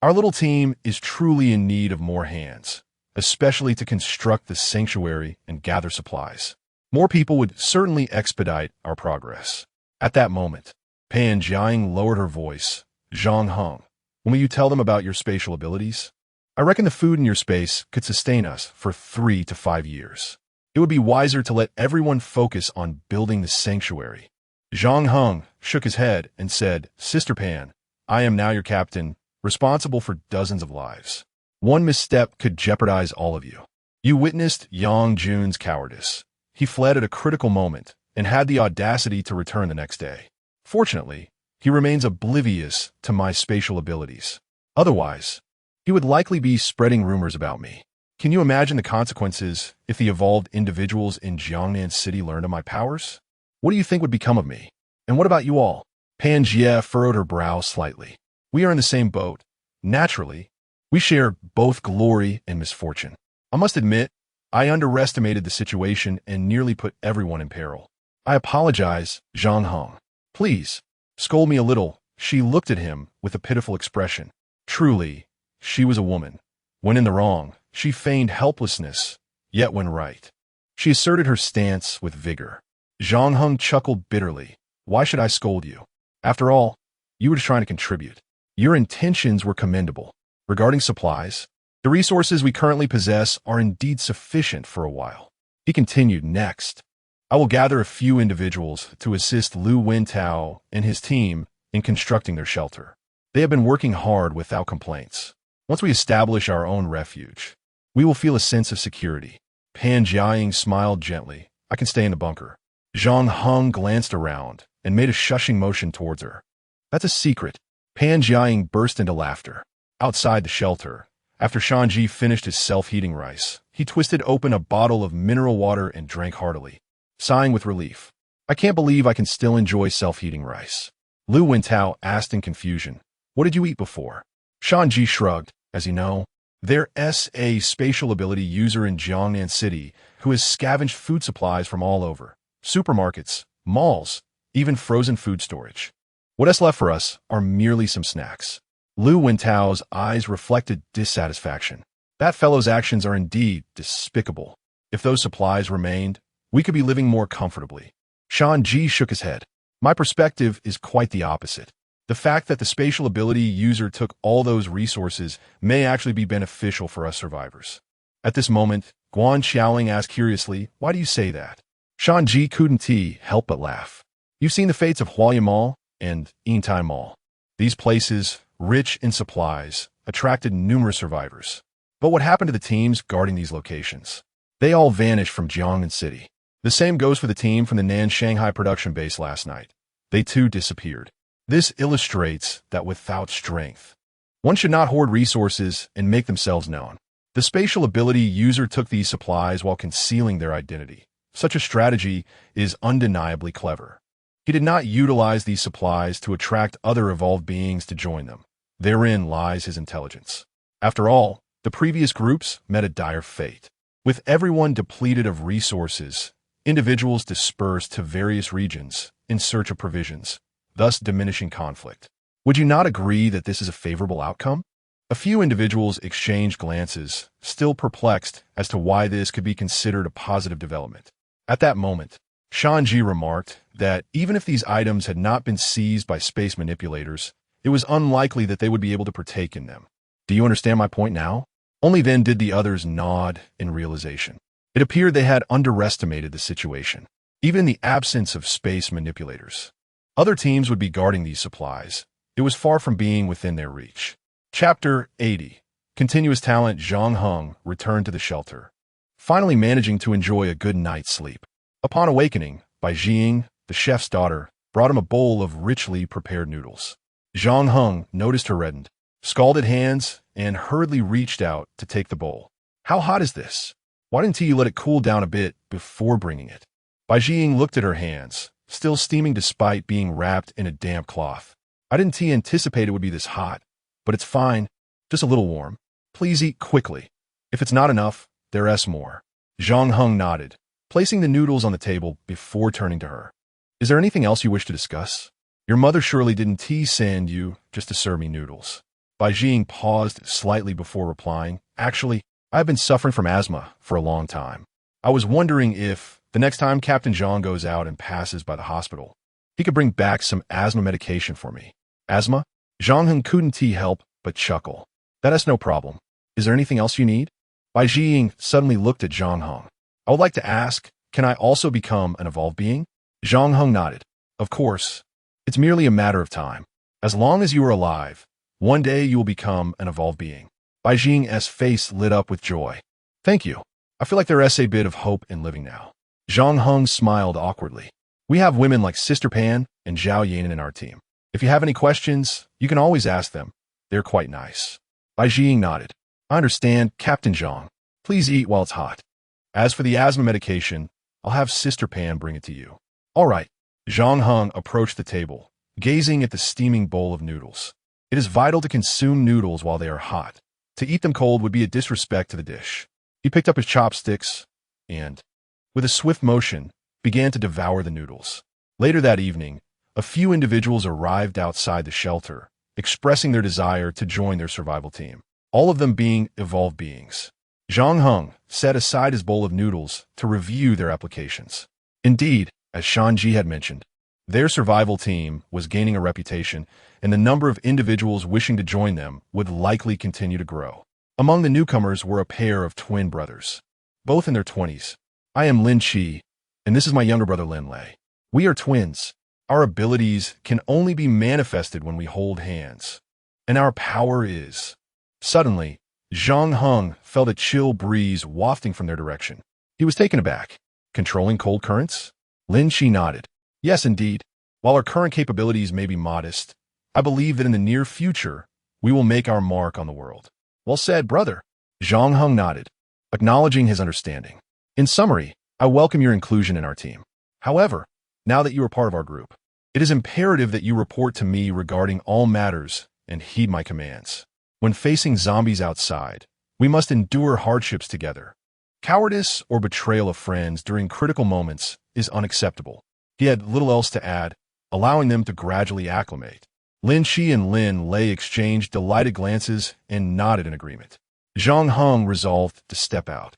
Our little team is truly in need of more hands, especially to construct the sanctuary and gather supplies. More people would certainly expedite our progress. At that moment, Pan Jiaying lowered her voice. Zhang Heng, when will you tell them about your spatial abilities? I reckon the food in your space could sustain us for 3 to 5 years. It would be wiser to let everyone focus on building the sanctuary. Zhang Heng shook his head and said, Sister Pan, I am now your captain, responsible for dozens of lives. One misstep could jeopardize all of you. You witnessed Yang Jun's cowardice. He fled at a critical moment and had the audacity to return the next day. Fortunately, he remains oblivious to my spatial abilities. Otherwise, he would likely be spreading rumors about me. Can you imagine the consequences if the evolved individuals in Jiangnan City learned of my powers? What do you think would become of me? And what about you all? Pan Jie furrowed her brow slightly. We are in the same boat. Naturally, we share both glory and misfortune. I must admit, I underestimated the situation and nearly put everyone in peril. I apologize, Zhang Heng. Please, scold me a little. She looked at him with a pitiful expression. Truly, she was a woman. When in the wrong, she feigned helplessness, yet when right, she asserted her stance with vigor. Zhang Heng chuckled bitterly. Why should I scold you? After all, you were just trying to contribute. Your intentions were commendable. Regarding supplies, the resources we currently possess are indeed sufficient for a while. He continued, next, I will gather a few individuals to assist Lu Wintao and his team in constructing their shelter. They have been working hard without complaints. Once we establish our own refuge, we will feel a sense of security. Pan Jiaying smiled gently. I can stay in the bunker. Zhang Heng glanced around and made a shushing motion towards her. That's a secret. Pan Jiaying burst into laughter. Outside the shelter, after Shan Ji finished his self-heating rice, he twisted open a bottle of mineral water and drank heartily, sighing with relief. I can't believe I can still enjoy self-heating rice. Lu Wintao asked in confusion, what did you eat before? Shan Ji shrugged. As you know, there's a spatial ability user in Jiangnan City who has scavenged food supplies from all over. Supermarkets, malls, even frozen food storage. What's left for us are merely some snacks. Lu Wintao's eyes reflected dissatisfaction. That fellow's actions are indeed despicable. If those supplies remained, we could be living more comfortably. Shan Ji shook his head. My perspective is quite the opposite. The fact that the spatial ability user took all those resources may actually be beneficial for us survivors. At this moment, Guan Xiaoling asked curiously, why do you say that? Shan Ji couldn't help but laugh. You've seen the fates of Hualya Mall and Yintai Mall. These places, rich in supplies, attracted numerous survivors. But what happened to the teams guarding these locations? They all vanished from Jiangnan City. The same goes for the team from the Nan Shanghai production base last night. They too disappeared. This illustrates that without strength, one should not hoard resources and make themselves known. The spatial ability user took these supplies while concealing their identity. Such a strategy is undeniably clever. He did not utilize these supplies to attract other evolved beings to join them. Therein lies his intelligence. After all, the previous groups met a dire fate. With everyone depleted of resources, individuals dispersed to various regions in search of provisions, thus diminishing conflict. Would you not agree that this is a favorable outcome? A few individuals exchanged glances, still perplexed as to why this could be considered a positive development. At that moment, Shanji remarked that even if these items had not been seized by space manipulators, it was unlikely that they would be able to partake in them. Do you understand my point now? Only then did the others nod in realization. It appeared they had underestimated the situation. Even in the absence of space manipulators, other teams would be guarding these supplies. It was far from being within their reach. Chapter 80. Continuous talent Zhang Heng returned to the shelter, finally managing to enjoy a good night's sleep. Upon awakening, Bai Jing, the chef's daughter, brought him a bowl of richly prepared noodles. Zhang Heng noticed her reddened, scalded hands, and hurriedly reached out to take the bowl. How hot is this? Why didn't you let it cool down a bit before bringing it? Bai Jing looked at her hands, still steaming despite being wrapped in a damp cloth. I didn't anticipate it would be this hot, but it's fine, just a little warm. Please eat quickly. If it's not enough, there's more. Zhang Heng nodded, placing the noodles on the table before turning to her. Is there anything else you wish to discuss? Your mother surely didn't send you just to serve me noodles. Bai Jing paused slightly before replying. Actually, I've been suffering from asthma for a long time. I was wondering if, the next time Captain Zhang goes out and passes by the hospital, he could bring back some asthma medication for me. Asthma? Zhang Heng couldn't help but chuckle. That's no problem. Is there anything else you need? Bai Jing suddenly looked at Zhang Heng. I would like to ask, can I also become an evolved being? Zhang Heng nodded. Of course. It's merely a matter of time. As long as you are alive, one day you will become an evolved being. Bai Jing's face lit up with joy. Thank you. I feel like there is a bit of hope in living now. Zhang Heng smiled awkwardly. We have women like Sister Pan and Zhao Yanin in our team. If you have any questions, you can always ask them. They're quite nice. Bai Jing nodded. I understand, Captain Zhang. Please eat while it's hot. As for the asthma medication, I'll have Sister Pan bring it to you. All right. Zhang Heng approached the table, gazing at the steaming bowl of noodles. It is vital to consume noodles while they are hot. To eat them cold would be a disrespect to the dish. He picked up his chopsticks and, with a swift motion, began to devour the noodles. Later that evening, a few individuals arrived outside the shelter, expressing their desire to join their survival team, all of them being evolved beings. Zhang Heng set aside his bowl of noodles to review their applications. Indeed, as Shanji had mentioned, their survival team was gaining a reputation, and the number of individuals wishing to join them would likely continue to grow. Among the newcomers were a pair of twin brothers, both in their 20s. I am Lin Qi, and this is my younger brother Lin Lei. We are twins. Our abilities can only be manifested when we hold hands, and our power is. Suddenly, Zhang Heng felt a chill breeze wafting from their direction. He was taken aback. Controlling cold currents? Lin Qi nodded. Yes, indeed. While our current capabilities may be modest, I believe that in the near future, we will make our mark on the world. Well said, brother. Zhang Heng nodded, acknowledging his understanding. In summary, I welcome your inclusion in our team. However, now that you are part of our group, it is imperative that you report to me regarding all matters and heed my commands. When facing zombies outside, we must endure hardships together. Cowardice or betrayal of friends during critical moments is unacceptable. He had little else to add, allowing them to gradually acclimate. Lin Qi and Lin Lei exchanged delighted glances and nodded in agreement. Zhang Heng resolved to step out,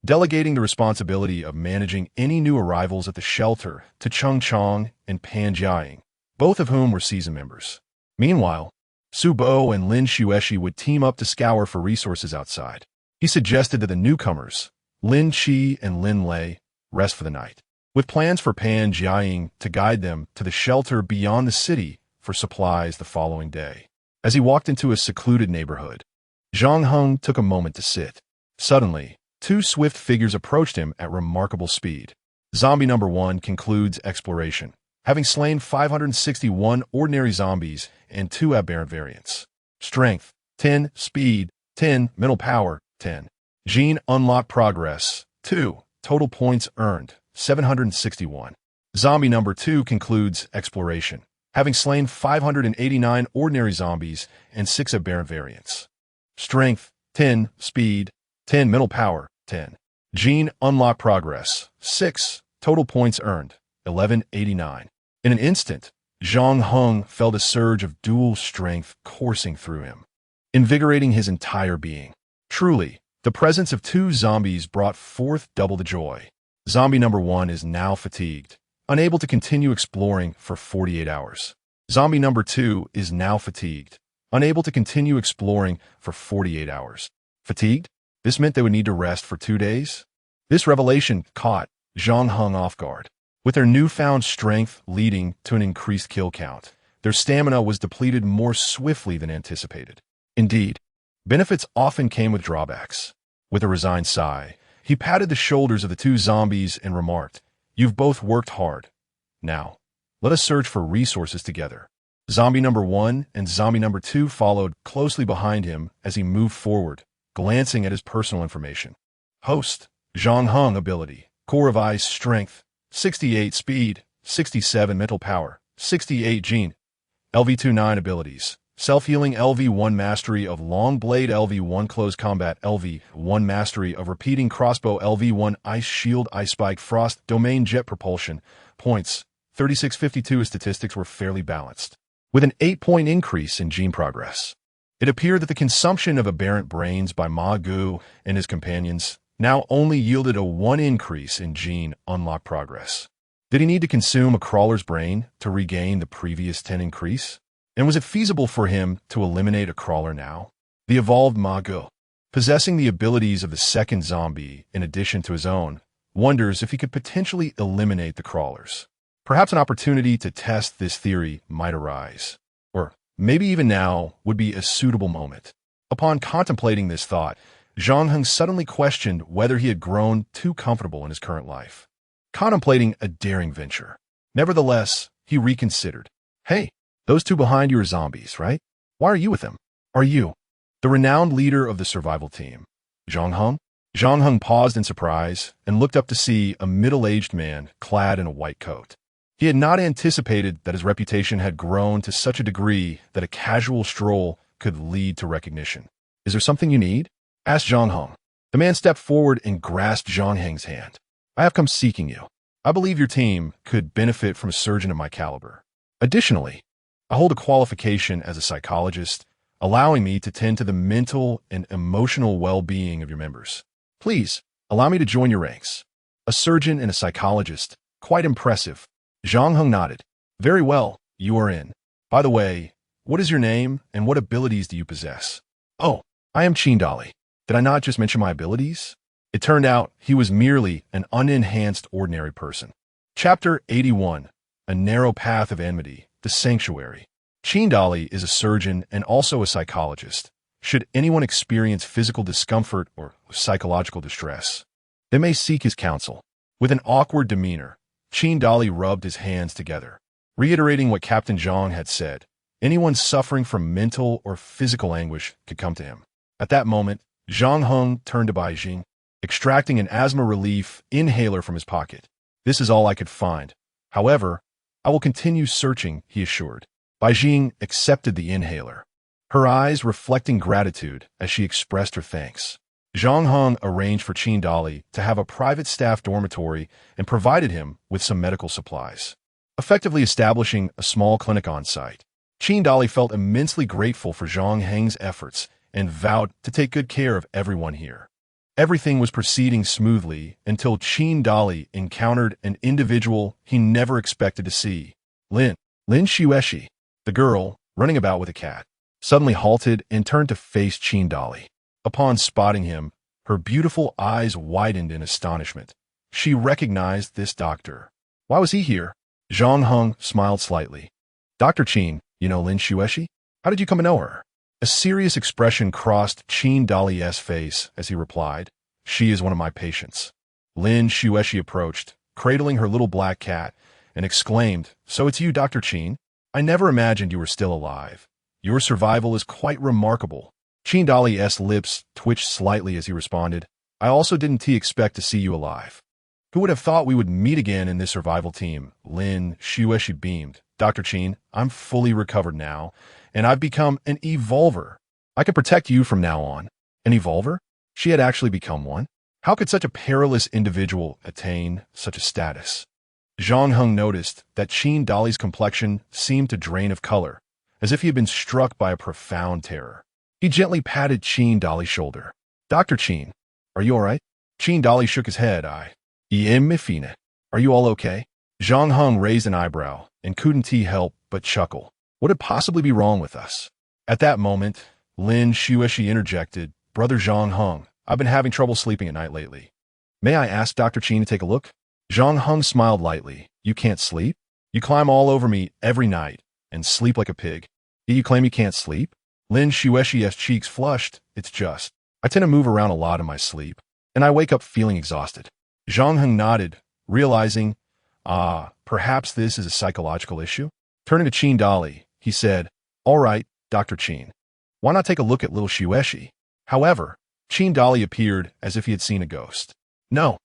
delegating the responsibility of managing any new arrivals at the shelter to Cheng Chong and Pan Jiaying, both of whom were season members. Meanwhile, Su Bo and Lin Xueshi would team up to scour for resources outside. He suggested that the newcomers, Lin Qi and Lin Lei, rest for the night, with plans for Pan Jiaying to guide them to the shelter beyond the city for supplies the following day. As he walked into a secluded neighborhood, Zhang Heng took a moment to sit. Suddenly, two swift figures approached him at remarkable speed. Zombie number 1 concludes exploration. having slain 561 ordinary zombies and 2 aberrant variants. Strength, 10. Speed, 10. Mental power, 10. Gene unlock progress, 2. Total points earned, 761. Zombie number 2 concludes exploration, having slain 589 ordinary zombies and 6 aberrant variants. Strength, 10. Speed, 10. Mental power, 10. Gene unlock progress, 6. Total points earned, 1189. In an instant, Zhang Heng felt a surge of dual strength coursing through him, invigorating his entire being. Truly, the presence of 2 zombies brought forth double the joy. Zombie number 1 is now fatigued, unable to continue exploring for 48 hours. Zombie number 2 is now fatigued, unable to continue exploring for 48 hours. Fatigued? This meant they would need to rest for 2 days? This revelation caught Zhang Heng off guard. With their newfound strength leading to an increased kill count, their stamina was depleted more swiftly than anticipated. Indeed, benefits often came with drawbacks. With a resigned sigh, he patted the shoulders of the 2 zombies and remarked, "You've both worked hard. Now, let us search for resources together." Zombie number 1 and zombie number 2 followed closely behind him as he moved forward, glancing at his personal information. Host, Zhang Heng ability, Core of Ice strength, 68 speed, 67 mental power, 68 gene. LV29 abilities, self-healing LV1 mastery of long blade LV1 close combat LV1 mastery of repeating crossbow LV1 ice shield ice spike frost domain jet propulsion. Points, 3652. His statistics were fairly balanced, with an 8-point increase in gene progress. It appeared that the consumption of aberrant brains by Ma Gu and his companions now only yielded a 1 increase in gene unlock progress. Did he need to consume a crawler's brain to regain the previous 10 increase? And was it feasible for him to eliminate a crawler now? The evolved Ma Gu, possessing the abilities of the second zombie in addition to his own, wonders if he could potentially eliminate the crawlers. Perhaps an opportunity to test this theory might arise. Or maybe even now would be a suitable moment. Upon contemplating this thought, Zhang Heng suddenly questioned whether he had grown too comfortable in his current life, contemplating a daring venture. Nevertheless, he reconsidered. "Hey, those 2 behind you are zombies, right? Why are you with them? Are you the renowned leader of the survival team, Zhang Heng?" Zhang Heng paused in surprise and looked up to see a middle-aged man clad in a white coat. He had not anticipated that his reputation had grown to such a degree that a casual stroll could lead to recognition. "Is there something you need?" asked Zhang Heng. The man stepped forward and grasped Zhang Heng's hand. "I have come seeking you. I believe your team could benefit from a surgeon of my caliber. Additionally, I hold a qualification as a psychologist, allowing me to tend to the mental and emotional well-being of your members. Please, allow me to join your ranks." A surgeon and a psychologist. Quite impressive. Zhang Heng nodded. "Very well, you are in. By the way, what is your name and what abilities do you possess?" "Oh, I am Qin Dali. Did I not just mention my abilities?" It turned out he was merely an unenhanced ordinary person. Chapter 81. A Narrow Path of Enmity, the Sanctuary. Qin Dali is a surgeon and also a psychologist. Should anyone experience physical discomfort or psychological distress, they may seek his counsel. With an awkward demeanor, Qin Dali rubbed his hands together, reiterating what Captain Zhang had said. Anyone suffering from mental or physical anguish could come to him. At that moment, Zhang Heng turned to Bai Jing, extracting an asthma relief inhaler from his pocket. "This is all I could find. However, I will continue searching," he assured. Bai Jing accepted the inhaler, her eyes reflecting gratitude as she expressed her thanks. Zhang Heng arranged for Qin Dali to have a private staff dormitory and provided him with some medical supplies, effectively establishing a small clinic on site. Qin Dali felt immensely grateful for Zhang Heng's efforts and vowed to take good care of everyone here. Everything was proceeding smoothly until Qin Dali encountered an individual he never expected to see. Lin Xueshi, the girl running about with a cat, suddenly halted and turned to face Qin Dali. Upon spotting him, her beautiful eyes widened in astonishment. She recognized this doctor. "Why was he here?" Zhang Heng smiled slightly. "Dr. Qin, you know Lin Xueshi? How did you come to know her?" A serious expression crossed Qin Dali's face as he replied, "She is one of my patients." Lin Xueshi approached, cradling her little black cat, and exclaimed, "So it's you, Dr. Qin? I never imagined you were still alive. Your survival is quite remarkable." Qin Dali's lips twitched slightly as he responded, "I also didn't expect to see you alive. Who would have thought we would meet again in this survival team?" Lin Xueshi beamed. "Dr. Qin, I'm fully recovered now, and I've become an evolver. I can protect you from now on." An evolver? She had actually become one? How could such a perilous individual attain such a status? Zhang Heng noticed that Qin Dali's complexion seemed to drain of color, as if he had been struck by a profound terror. He gently patted Qin Dali's shoulder. "Dr. Qin, are you all right?" Qin Dali shook his head. "Mifine. Are you all okay?" Zhang Heng raised an eyebrow and couldn't help but chuckle. What could possibly be wrong with us? At that moment, Lin Xueshi interjected, "Brother Zhang Heng, I've been having trouble sleeping at night lately. May I ask Dr. Qin to take a look?" Zhang Heng smiled lightly. "You can't sleep? You climb all over me every night and sleep like a pig. Yet you claim you can't sleep?" Lin Xueshi's cheeks flushed. "It's just, I tend to move around a lot in my sleep, and I wake up feeling exhausted." Zhang Heng nodded, realizing, perhaps this is a psychological issue. Turning to Qin Dali, he said, "All right, Dr. Qin, why not take a look at little Xueshi?" However, Qin Dali appeared as if he had seen a ghost. "No,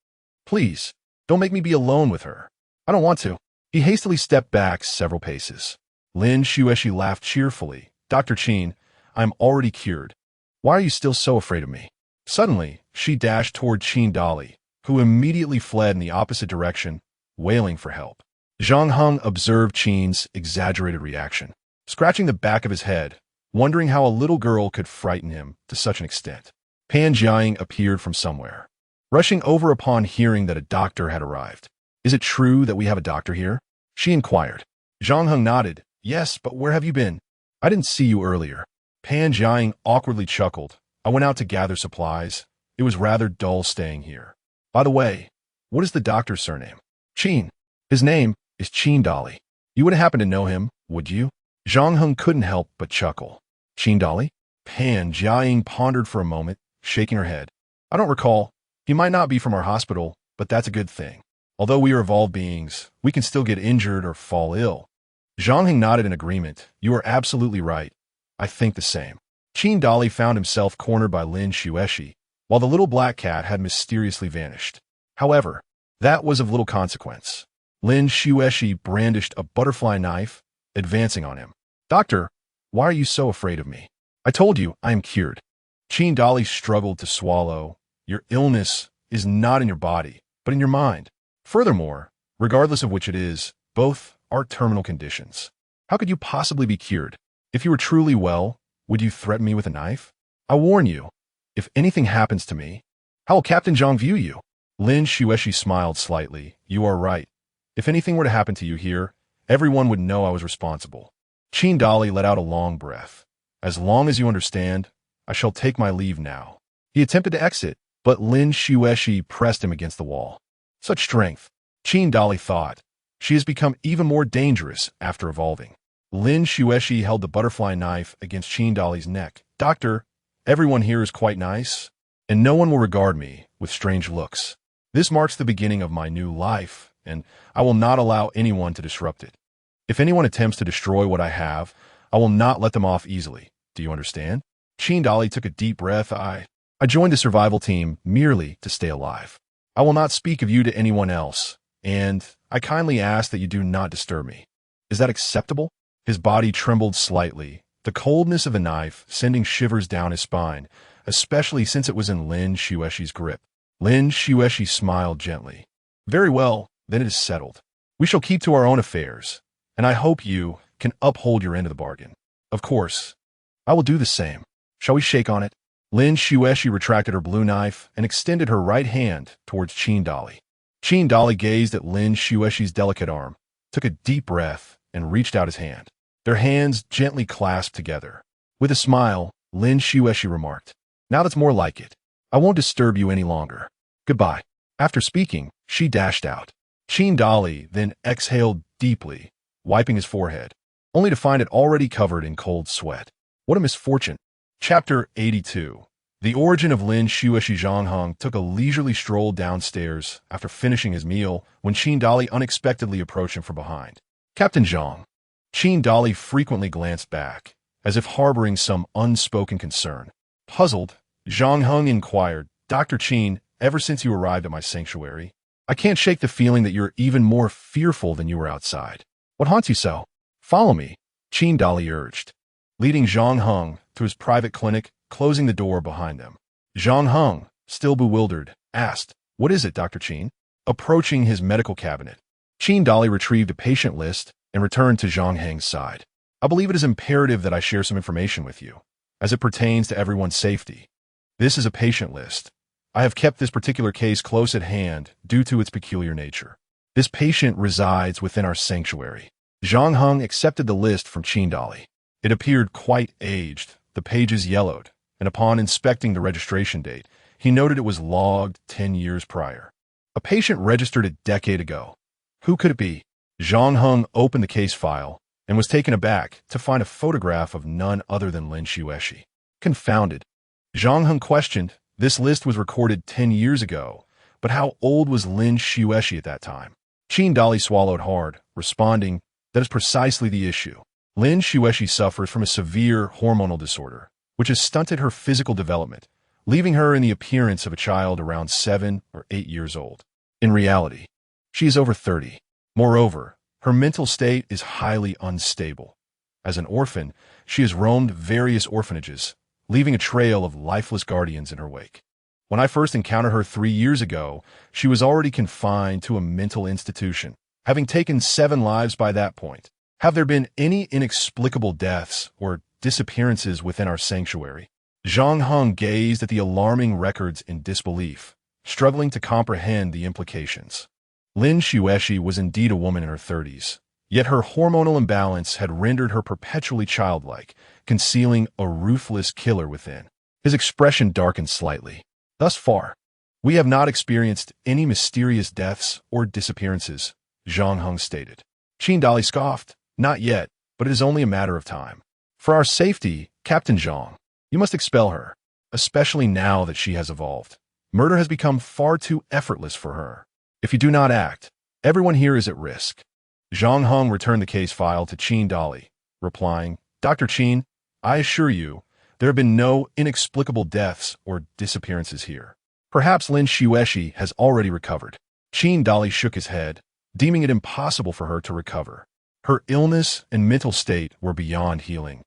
please, don't make me be alone with her. I don't want to." He hastily stepped back several paces. Lin Xueshi laughed cheerfully. "Dr. Qin, I'm already cured. Why are you still so afraid of me?" Suddenly, she dashed toward Qin Dali, who immediately fled in the opposite direction, wailing for help. Zhang Heng observed Qin's exaggerated reaction, scratching the back of his head, wondering how a little girl could frighten him to such an extent. Pan Jiang appeared from somewhere, rushing over upon hearing that a doctor had arrived. "Is it true that we have a doctor here?" she inquired. Zhang Heng nodded. "Yes, but where have you been? I didn't see you earlier." Pan Jiang awkwardly chuckled. "I went out to gather supplies. It was rather dull staying here. By the way, what is the doctor's surname?" "Qin. His name is Qin Dali. You wouldn't happen to know him, would you?" Zhang Heng couldn't help but chuckle. "Qin Dali?" Pan Jiang pondered for a moment, shaking her head. "I don't recall. He might not be from our hospital, but that's a good thing. Although we are evolved beings, we can still get injured or fall ill." Zhang Heng nodded in agreement. "You are absolutely right. I think the same." Qin Dali found himself cornered by Lin Xueshi, while the little black cat had mysteriously vanished. However, that was of little consequence. Lin Xueshi brandished a butterfly knife, advancing on him. "Doctor, why are you so afraid of me? I told you I am cured." Qin Dali struggled to swallow. "Your illness is not in your body, but in your mind. Furthermore, regardless of which it is, both are terminal conditions. How could you possibly be cured? If you were truly well, would you threaten me with a knife? I warn you, if anything happens to me, how will Captain Zhang view you?" Lin Xueshi smiled slightly. "You are right. If anything were to happen to you here, everyone would know I was responsible." Qin Dali let out a long breath. "As long as you understand, I shall take my leave now." He attempted to exit, but Lin Xueshi pressed him against the wall. Such strength, Qin Dali thought. She has become even more dangerous after evolving. Lin Xueshi held the butterfly knife against Qin Dali's neck. "Doctor, everyone here is quite nice, and no one will regard me with strange looks. This marks the beginning of my new life, and I will not allow anyone to disrupt it. If anyone attempts to destroy what I have, I will not let them off easily. Do you understand?" Qin Dali took a deep breath. I joined the survival team merely to stay alive. I will not speak of you to anyone else, and I kindly ask that you do not disturb me. Is that acceptable?" His body trembled slightly, the coldness of the knife sending shivers down his spine, especially since it was in Lin Xueshi's grip. Lin Xueshi smiled gently. "Very well, then it is settled. We shall keep to our own affairs, and I hope you can uphold your end of the bargain. Of course, I will do the same. Shall we shake on it?" Lin Xueshi retracted her blue knife and extended her right hand towards Qin Dali. Qin Dali gazed at Lin Xueshi's delicate arm, took a deep breath, and reached out his hand. Their hands gently clasped together. With a smile, Lin Xueshi remarked, "Now that's more like it. I won't disturb you any longer. Goodbye." After speaking, she dashed out. Qin Dali then exhaled deeply, wiping his forehead, only to find it already covered in cold sweat. What a misfortune. Chapter 82. The origin of Lin Shueshi Zhongheng took a leisurely stroll downstairs after finishing his meal when Qin Dali unexpectedly approached him from behind. Captain Zhang. Qin Dali frequently glanced back, as if harboring some unspoken concern. Puzzled, Zhongheng inquired, Dr. Qin, ever since you arrived at my sanctuary, I can't shake the feeling that you're even more fearful than you were outside. What haunts you so? Follow me, Qin Dali urged, leading Zhongheng to his private clinic, closing the door behind them. Zhongheng, still bewildered, asked, What is it, Dr. Qin? Approaching his medical cabinet, Qin Dali retrieved a patient list and returned to Zhongheng's side. I believe it is imperative that I share some information with you, as it pertains to everyone's safety. This is a patient list. I have kept this particular case close at hand due to its peculiar nature. This patient resides within our sanctuary. Zhongheng accepted the list from Qin Dali. It appeared quite aged, the pages yellowed, and upon inspecting the registration date, he noted it was logged 10 years prior. A patient registered a decade ago. Who could it be? Zhongheng opened the case file and was taken aback to find a photograph of none other than Lin Shueshi. Confounded, Zhongheng questioned, this list was recorded 10 years ago, but how old was Lin Shueshi at that time? Qin Dali swallowed hard, responding, that is precisely the issue. Lin Shueshi suffers from a severe hormonal disorder, which has stunted her physical development, leaving her in the appearance of a child around 7 or 8 years old. In reality, she is over 30. Moreover, her mental state is highly unstable. As an orphan, she has roamed various orphanages, leaving a trail of lifeless guardians in her wake. When I first encountered her 3 years ago, she was already confined to a mental institution, having taken 7 lives by that point. Have there been any inexplicable deaths or disappearances within our sanctuary? Zhongheng gazed at the alarming records in disbelief, struggling to comprehend the implications. Lin Shueshi was indeed a woman in her 30s, yet her hormonal imbalance had rendered her perpetually childlike, concealing a ruthless killer within. His expression darkened slightly. Thus far, we have not experienced any mysterious deaths or disappearances, Zhongheng stated. Qin Dali scoffed, not yet, but it is only a matter of time. For our safety, Captain Zhang, you must expel her, especially now that she has evolved. Murder has become far too effortless for her. If you do not act, everyone here is at risk. Zhongheng returned the case file to Qin Dali, replying, Dr. Qin, I assure you, there have been no inexplicable deaths or disappearances here. Perhaps Lin Shueshi has already recovered. Qin Dali shook his head, deeming it impossible for her to recover. Her illness and mental state were beyond healing,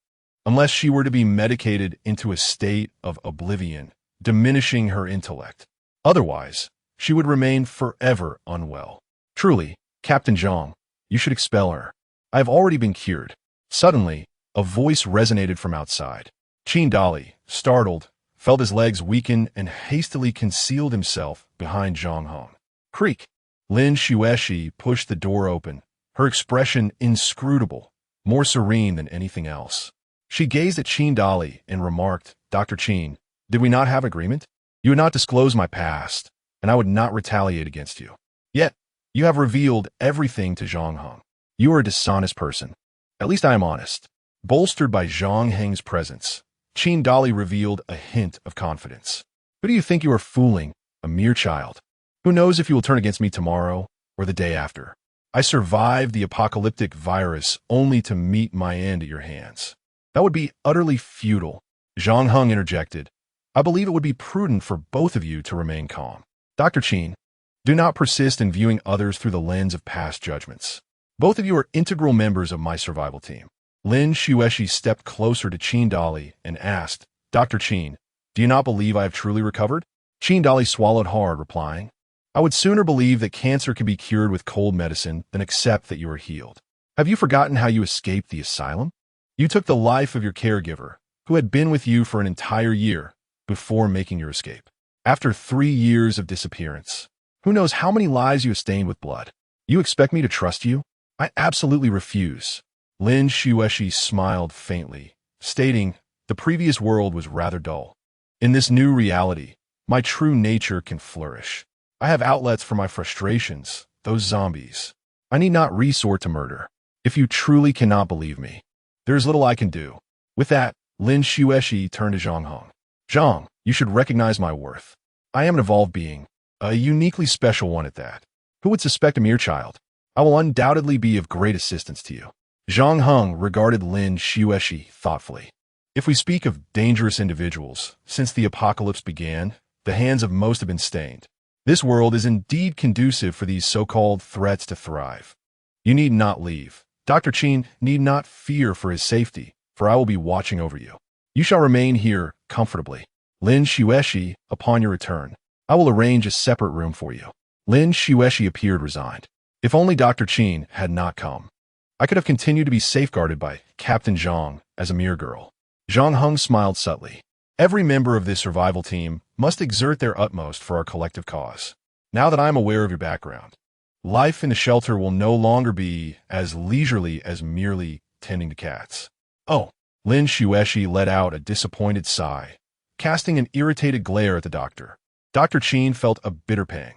unless she were to be medicated into a state of oblivion, diminishing her intellect. Otherwise, she would remain forever unwell. Truly, Captain Zhang, you should expel her. I have already been cured. Suddenly, a voice resonated from outside. Qin Dali, startled, felt his legs weaken and hastily concealed himself behind Zhongheng. Creak! Lin Shueshi pushed the door open, her expression inscrutable, more serene than anything else. She gazed at Qin Dali and remarked, Dr. Qin, did we not have agreement? You would not disclose my past, and I would not retaliate against you. Yet, you have revealed everything to Zhongheng. You are a dishonest person. At least I am honest. Bolstered by Zhongheng's presence, Qin Dali revealed a hint of confidence. Who do you think you are fooling? A mere child. Who knows if you will turn against me tomorrow or the day after? I survived the apocalyptic virus only to meet my end at your hands. That would be utterly futile. Zhongheng interjected. I believe it would be prudent for both of you to remain calm. Dr. Qin, do not persist in viewing others through the lens of past judgments. Both of you are integral members of my survival team. Lin Shueshi stepped closer to Qin Dali and asked, Dr. Qin, do you not believe I have truly recovered? Qin Dali swallowed hard, replying, I would sooner believe that cancer can be cured with cold medicine than accept that you are healed. Have you forgotten how you escaped the asylum? You took the life of your caregiver, who had been with you for an entire year, before making your escape. After 3 years of disappearance, who knows how many lives you have stained with blood? You expect me to trust you? I absolutely refuse. Lin Shueshi smiled faintly, stating, the previous world was rather dull. In this new reality, my true nature can flourish. I have outlets for my frustrations, those zombies. I need not resort to murder. If you truly cannot believe me, there is little I can do. With that, Lin Shueshi turned to Zhongheng. Zhang, You should recognize my worth. I am an evolved being, a uniquely special one at that. Who would suspect a mere child? I will undoubtedly be of great assistance to you. Zhang Heng regarded Lin Xueshi thoughtfully. If we speak of dangerous individuals, since the apocalypse began, the hands of most have been stained. This world is indeed conducive for these so-called threats to thrive. You need not leave. Dr. Qin need not fear for his safety, for I will be watching over you. You shall remain here comfortably. Lin Xueshi, upon your return, I will arrange a separate room for you. Lin Xueshi appeared resigned. If only Dr. Qin had not come. I could have continued to be safeguarded by Captain Zhang as a mere girl. Zhang Heng smiled subtly. Every member of this survival team must exert their utmost for our collective cause. Now that I am aware of your background, life in the shelter will no longer be as leisurely as merely tending to cats. Oh, Lin Xueshi let out a disappointed sigh, casting an irritated glare at the doctor. Dr. Qin felt a bitter pang.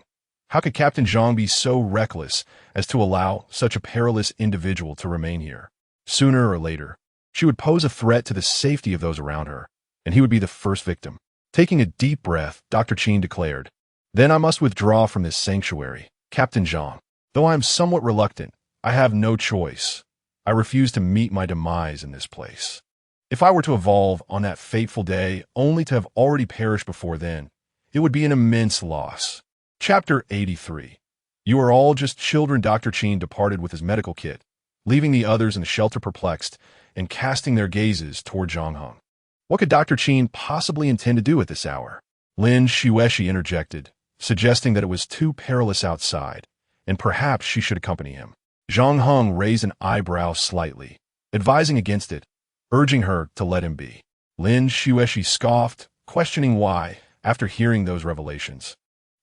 How could Captain Zhang be so reckless as to allow such a perilous individual to remain here? Sooner or later, she would pose a threat to the safety of those around her, and he would be the first victim. Taking a deep breath, Dr. Qin declared, "Then I must withdraw from this sanctuary, Captain Zhang. Though I am somewhat reluctant, I have no choice. I refuse to meet my demise in this place. If I were to evolve on that fateful day only to have already perished before then, it would be an immense loss." Chapter 83. You are all just children. Dr. Qin departed with his medical kit, leaving the others in the shelter perplexed and casting their gazes toward Zhang Heng. What could Dr. Qin possibly intend to do at this hour? Lin Xueshi interjected, suggesting that it was too perilous outside, and perhaps she should accompany him. Zhang Heng raised an eyebrow slightly, advising against it, urging her to let him be. Lin Xueshi scoffed, questioning why, after hearing those revelations,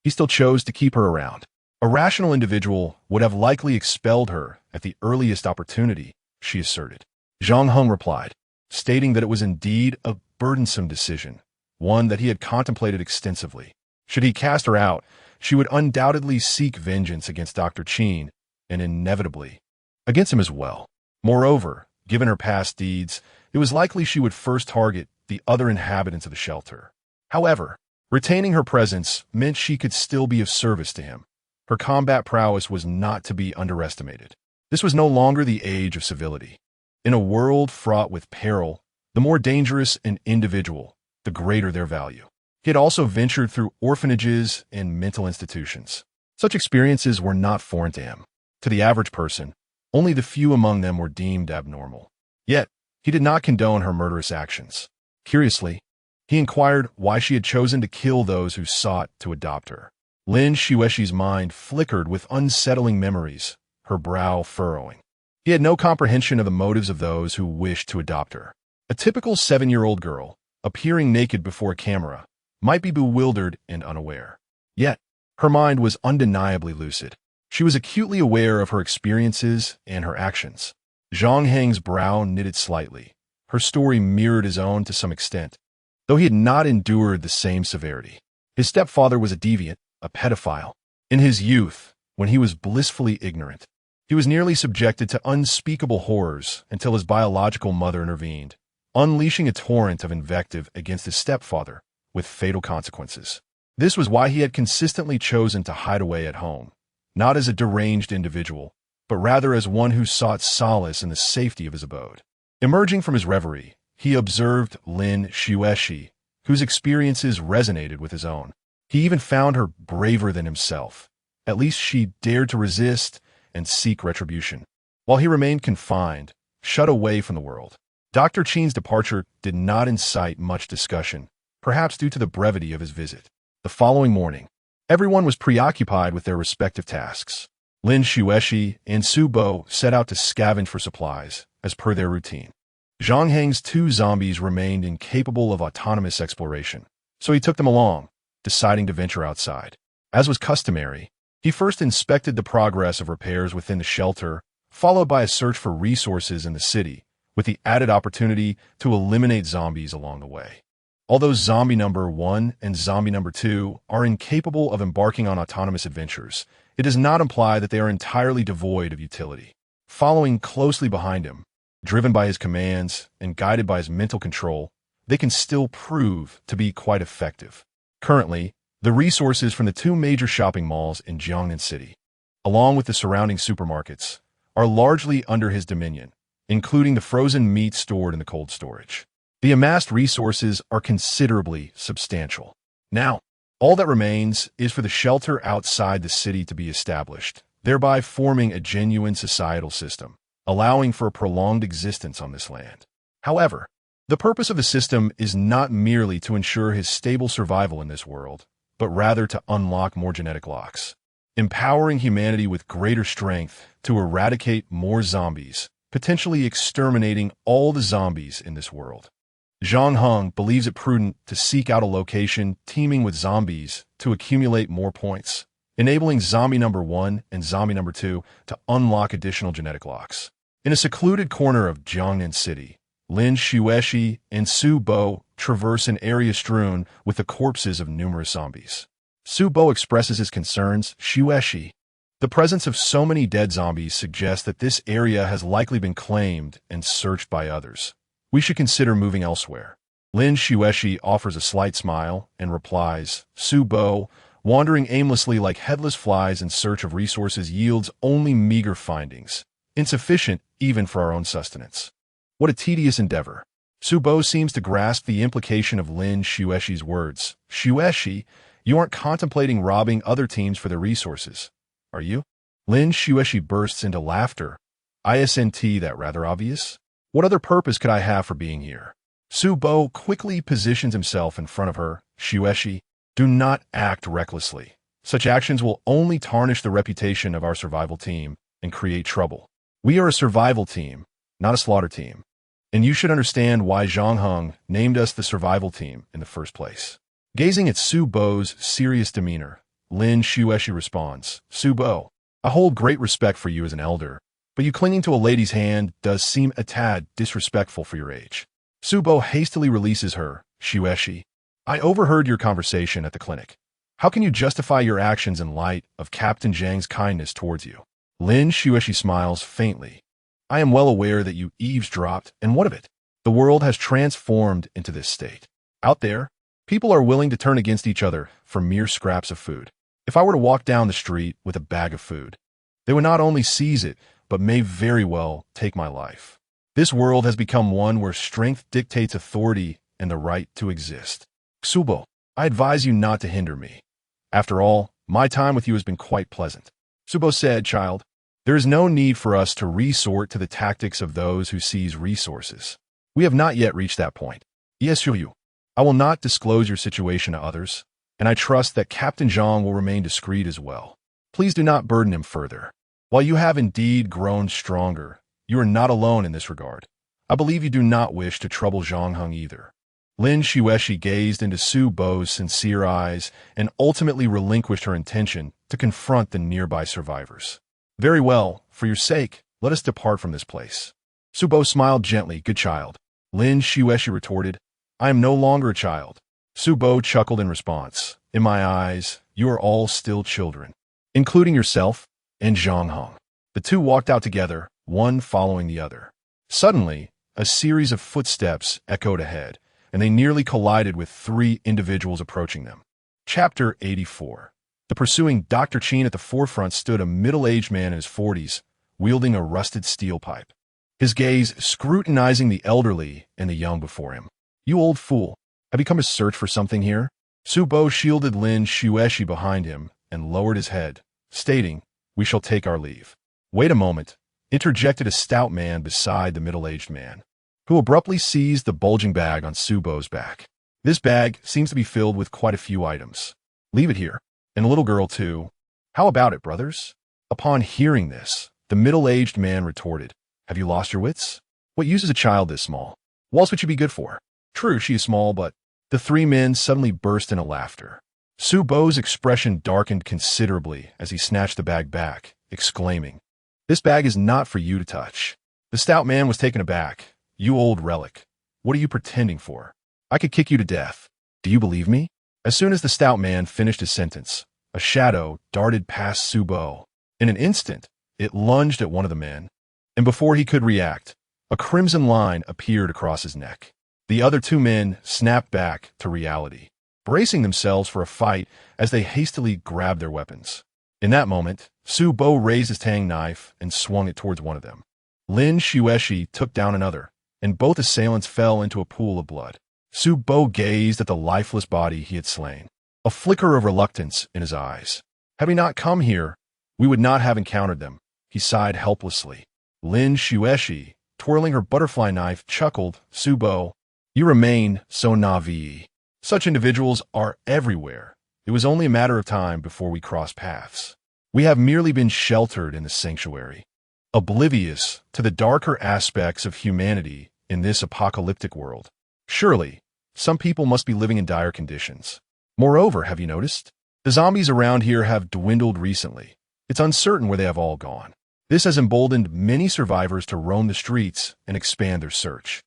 he still chose to keep her around. A rational individual would have likely expelled her at the earliest opportunity, she asserted. Zhang Heng replied, stating that it was indeed a burdensome decision, one that he had contemplated extensively. Should he cast her out, she would undoubtedly seek vengeance against Dr. Qin, and inevitably against him as well. Moreover, given her past deeds, it was likely she would first target the other inhabitants of the shelter. However, retaining her presence meant she could still be of service to him. Her combat prowess was not to be underestimated. This was no longer the age of civility. In a world fraught with peril, the more dangerous an individual, the greater their value. He had also ventured through orphanages and mental institutions. Such experiences were not foreign to him. To the average person, only the few among them were deemed abnormal. Yet, he did not condone her murderous actions. Curiously, he inquired why she had chosen to kill those who sought to adopt her. Lin Xueshi's mind flickered with unsettling memories, her brow furrowing. He had no comprehension of the motives of those who wished to adopt her. A typical 7-year-old girl, appearing naked before a camera, might be bewildered and unaware. Yet, her mind was undeniably lucid. She was acutely aware of her experiences and her actions. Zhang Heng's brow knitted slightly. Her story mirrored his own to some extent, though he had not endured the same severity. His stepfather was a deviant, a pedophile. In his youth, when he was blissfully ignorant, he was nearly subjected to unspeakable horrors until his biological mother intervened, unleashing a torrent of invective against his stepfather with fatal consequences. This was why he had consistently chosen to hide away at home, not as a deranged individual, but rather as one who sought solace in the safety of his abode. Emerging from his reverie, he observed Lin Xueshi, whose experiences resonated with his own. He even found her braver than himself. At least she dared to resist and seek retribution. While he remained confined, shut away from the world, Dr. Qin's departure did not incite much discussion, perhaps due to the brevity of his visit. The following morning, everyone was preoccupied with their respective tasks. Lin Xueshi and Su Bo set out to scavenge for supplies, as per their routine. Zhang Heng's 2 zombies remained incapable of autonomous exploration, so he took them along, deciding to venture outside. As was customary, he first inspected the progress of repairs within the shelter, followed by a search for resources in the city, with the added opportunity to eliminate zombies along the way. Although zombie number 1 and zombie number 2 are incapable of embarking on autonomous adventures, it does not imply that they are entirely devoid of utility. Following closely behind him, driven by his commands and guided by his mental control, they can still prove to be quite effective. Currently, the resources from the two major shopping malls in Jiangnan City, along with the surrounding supermarkets, are largely under his dominion, including the frozen meat stored in the cold storage. The amassed resources are considerably substantial. Now, all that remains is for the shelter outside the city to be established, thereby forming a genuine societal system, allowing for a prolonged existence on this land. However, the purpose of the system is not merely to ensure his stable survival in this world, but rather to unlock more genetic locks, empowering humanity with greater strength to eradicate more zombies, potentially exterminating all the zombies in this world. Zhang Heng believes it prudent to seek out a location teeming with zombies to accumulate more points, enabling zombie number 1 and zombie number 2 to unlock additional genetic locks. In a secluded corner of Jiangnan City, Lin Xueshi and Su Bo traverse an area strewn with the corpses of numerous zombies. Su Bo expresses his concerns. Xueshi, the presence of so many dead zombies suggests that this area has likely been claimed and searched by others. We should consider moving elsewhere. Lin Xueshi offers a slight smile and replies, Su Bo, wandering aimlessly like headless flies in search of resources yields only meager findings, insufficient even for our own sustenance. What a tedious endeavor. Su Bo seems to grasp the implication of Lin Xueshi's words. Xueshi, you aren't contemplating robbing other teams for their resources, are you? Lin Xueshi bursts into laughter. Isn't that rather obvious? What other purpose could I have for being here? Su Bo quickly positions himself in front of her. Xueshi, do not act recklessly. Such actions will only tarnish the reputation of our survival team and create trouble. We are a survival team, not a slaughter team. And you should understand why Zhang Heng named us the survival team in the first place. Gazing at Su Bo's serious demeanor, Lin Xueshi responds, Su Bo, I hold great respect for you as an elder, but you clinging to a lady's hand does seem a tad disrespectful for your age. Su Bo hastily releases her. Xueshi, I overheard your conversation at the clinic. How can you justify your actions in light of Captain Zhang's kindness towards you? Lin Xueshi smiles faintly. I am well aware that you eavesdropped, and what of it? The world has transformed into this state. Out there, people are willing to turn against each other for mere scraps of food. If I were to walk down the street with a bag of food, they would not only seize it, but may very well take my life. This world has become one where strength dictates authority and the right to exist. Su Bo, I advise you not to hinder me. After all, my time with you has been quite pleasant. Su Bo said, Child, there is no need for us to resort to the tactics of those who seize resources. We have not yet reached that point. Yes, you. I will not disclose your situation to others, and I trust that Captain Zhang will remain discreet as well. Please do not burden him further. While you have indeed grown stronger, you are not alone in this regard. I believe you do not wish to trouble Zhang Heng either. Lin Xueshi gazed into Su Bo's sincere eyes and ultimately relinquished her intention to confront the nearby survivors. Very well, for your sake, let us depart from this place. Su Bo smiled gently. Good child. Lin Xueshi retorted, I am no longer a child. Su Bo chuckled in response. In my eyes, you are all still children, including yourself and Zhang Heng. The two walked out together, one following the other. Suddenly, a series of footsteps echoed ahead, and they nearly collided with 3 individuals approaching them. Chapter 84. The pursuing Dr. Qin at the forefront stood a middle-aged man in his 40s, wielding a rusted steel pipe, his gaze scrutinizing the elderly and the young before him. You old fool, have you come to search for something here? Su Bo shielded Lin Xueshi behind him and lowered his head, stating, We shall take our leave. Wait a moment, interjected a stout man beside the middle-aged man, who abruptly seized the bulging bag on Su Bo's back. This bag seems to be filled with quite a few items. Leave it here. And a little girl, too. How about it, brothers? Upon hearing this, the middle-aged man retorted, Have you lost your wits? What use is a child this small? What else would she be good for? True, she is small, but... The 3 men suddenly burst into laughter. Su Bo's expression darkened considerably as he snatched the bag back, exclaiming, This bag is not for you to touch. The stout man was taken aback. You old relic. What are you pretending for? I could kick you to death. Do you believe me? As soon as the stout man finished his sentence, a shadow darted past Su Bo. In an instant, it lunged at one of the men, and before he could react, a crimson line appeared across his neck. The other two men snapped back to reality, bracing themselves for a fight as they hastily grabbed their weapons. In that moment, Su Bo raised his tang knife and swung it towards one of them. Lin Xueshi took down another, and both assailants fell into a pool of blood. Su Bo gazed at the lifeless body he had slain, a flicker of reluctance in his eyes. Had we not come here, we would not have encountered them, he sighed helplessly. Lin Xueshi, twirling her butterfly knife, chuckled, Su Bo, you remain so naive. Such individuals are everywhere. It was only a matter of time before we crossed paths. We have merely been sheltered in the sanctuary, oblivious to the darker aspects of humanity in this apocalyptic world. Surely, some people must be living in dire conditions. Moreover, have you noticed? The zombies around here have dwindled recently. It's uncertain where they have all gone. This has emboldened many survivors to roam the streets and expand their search.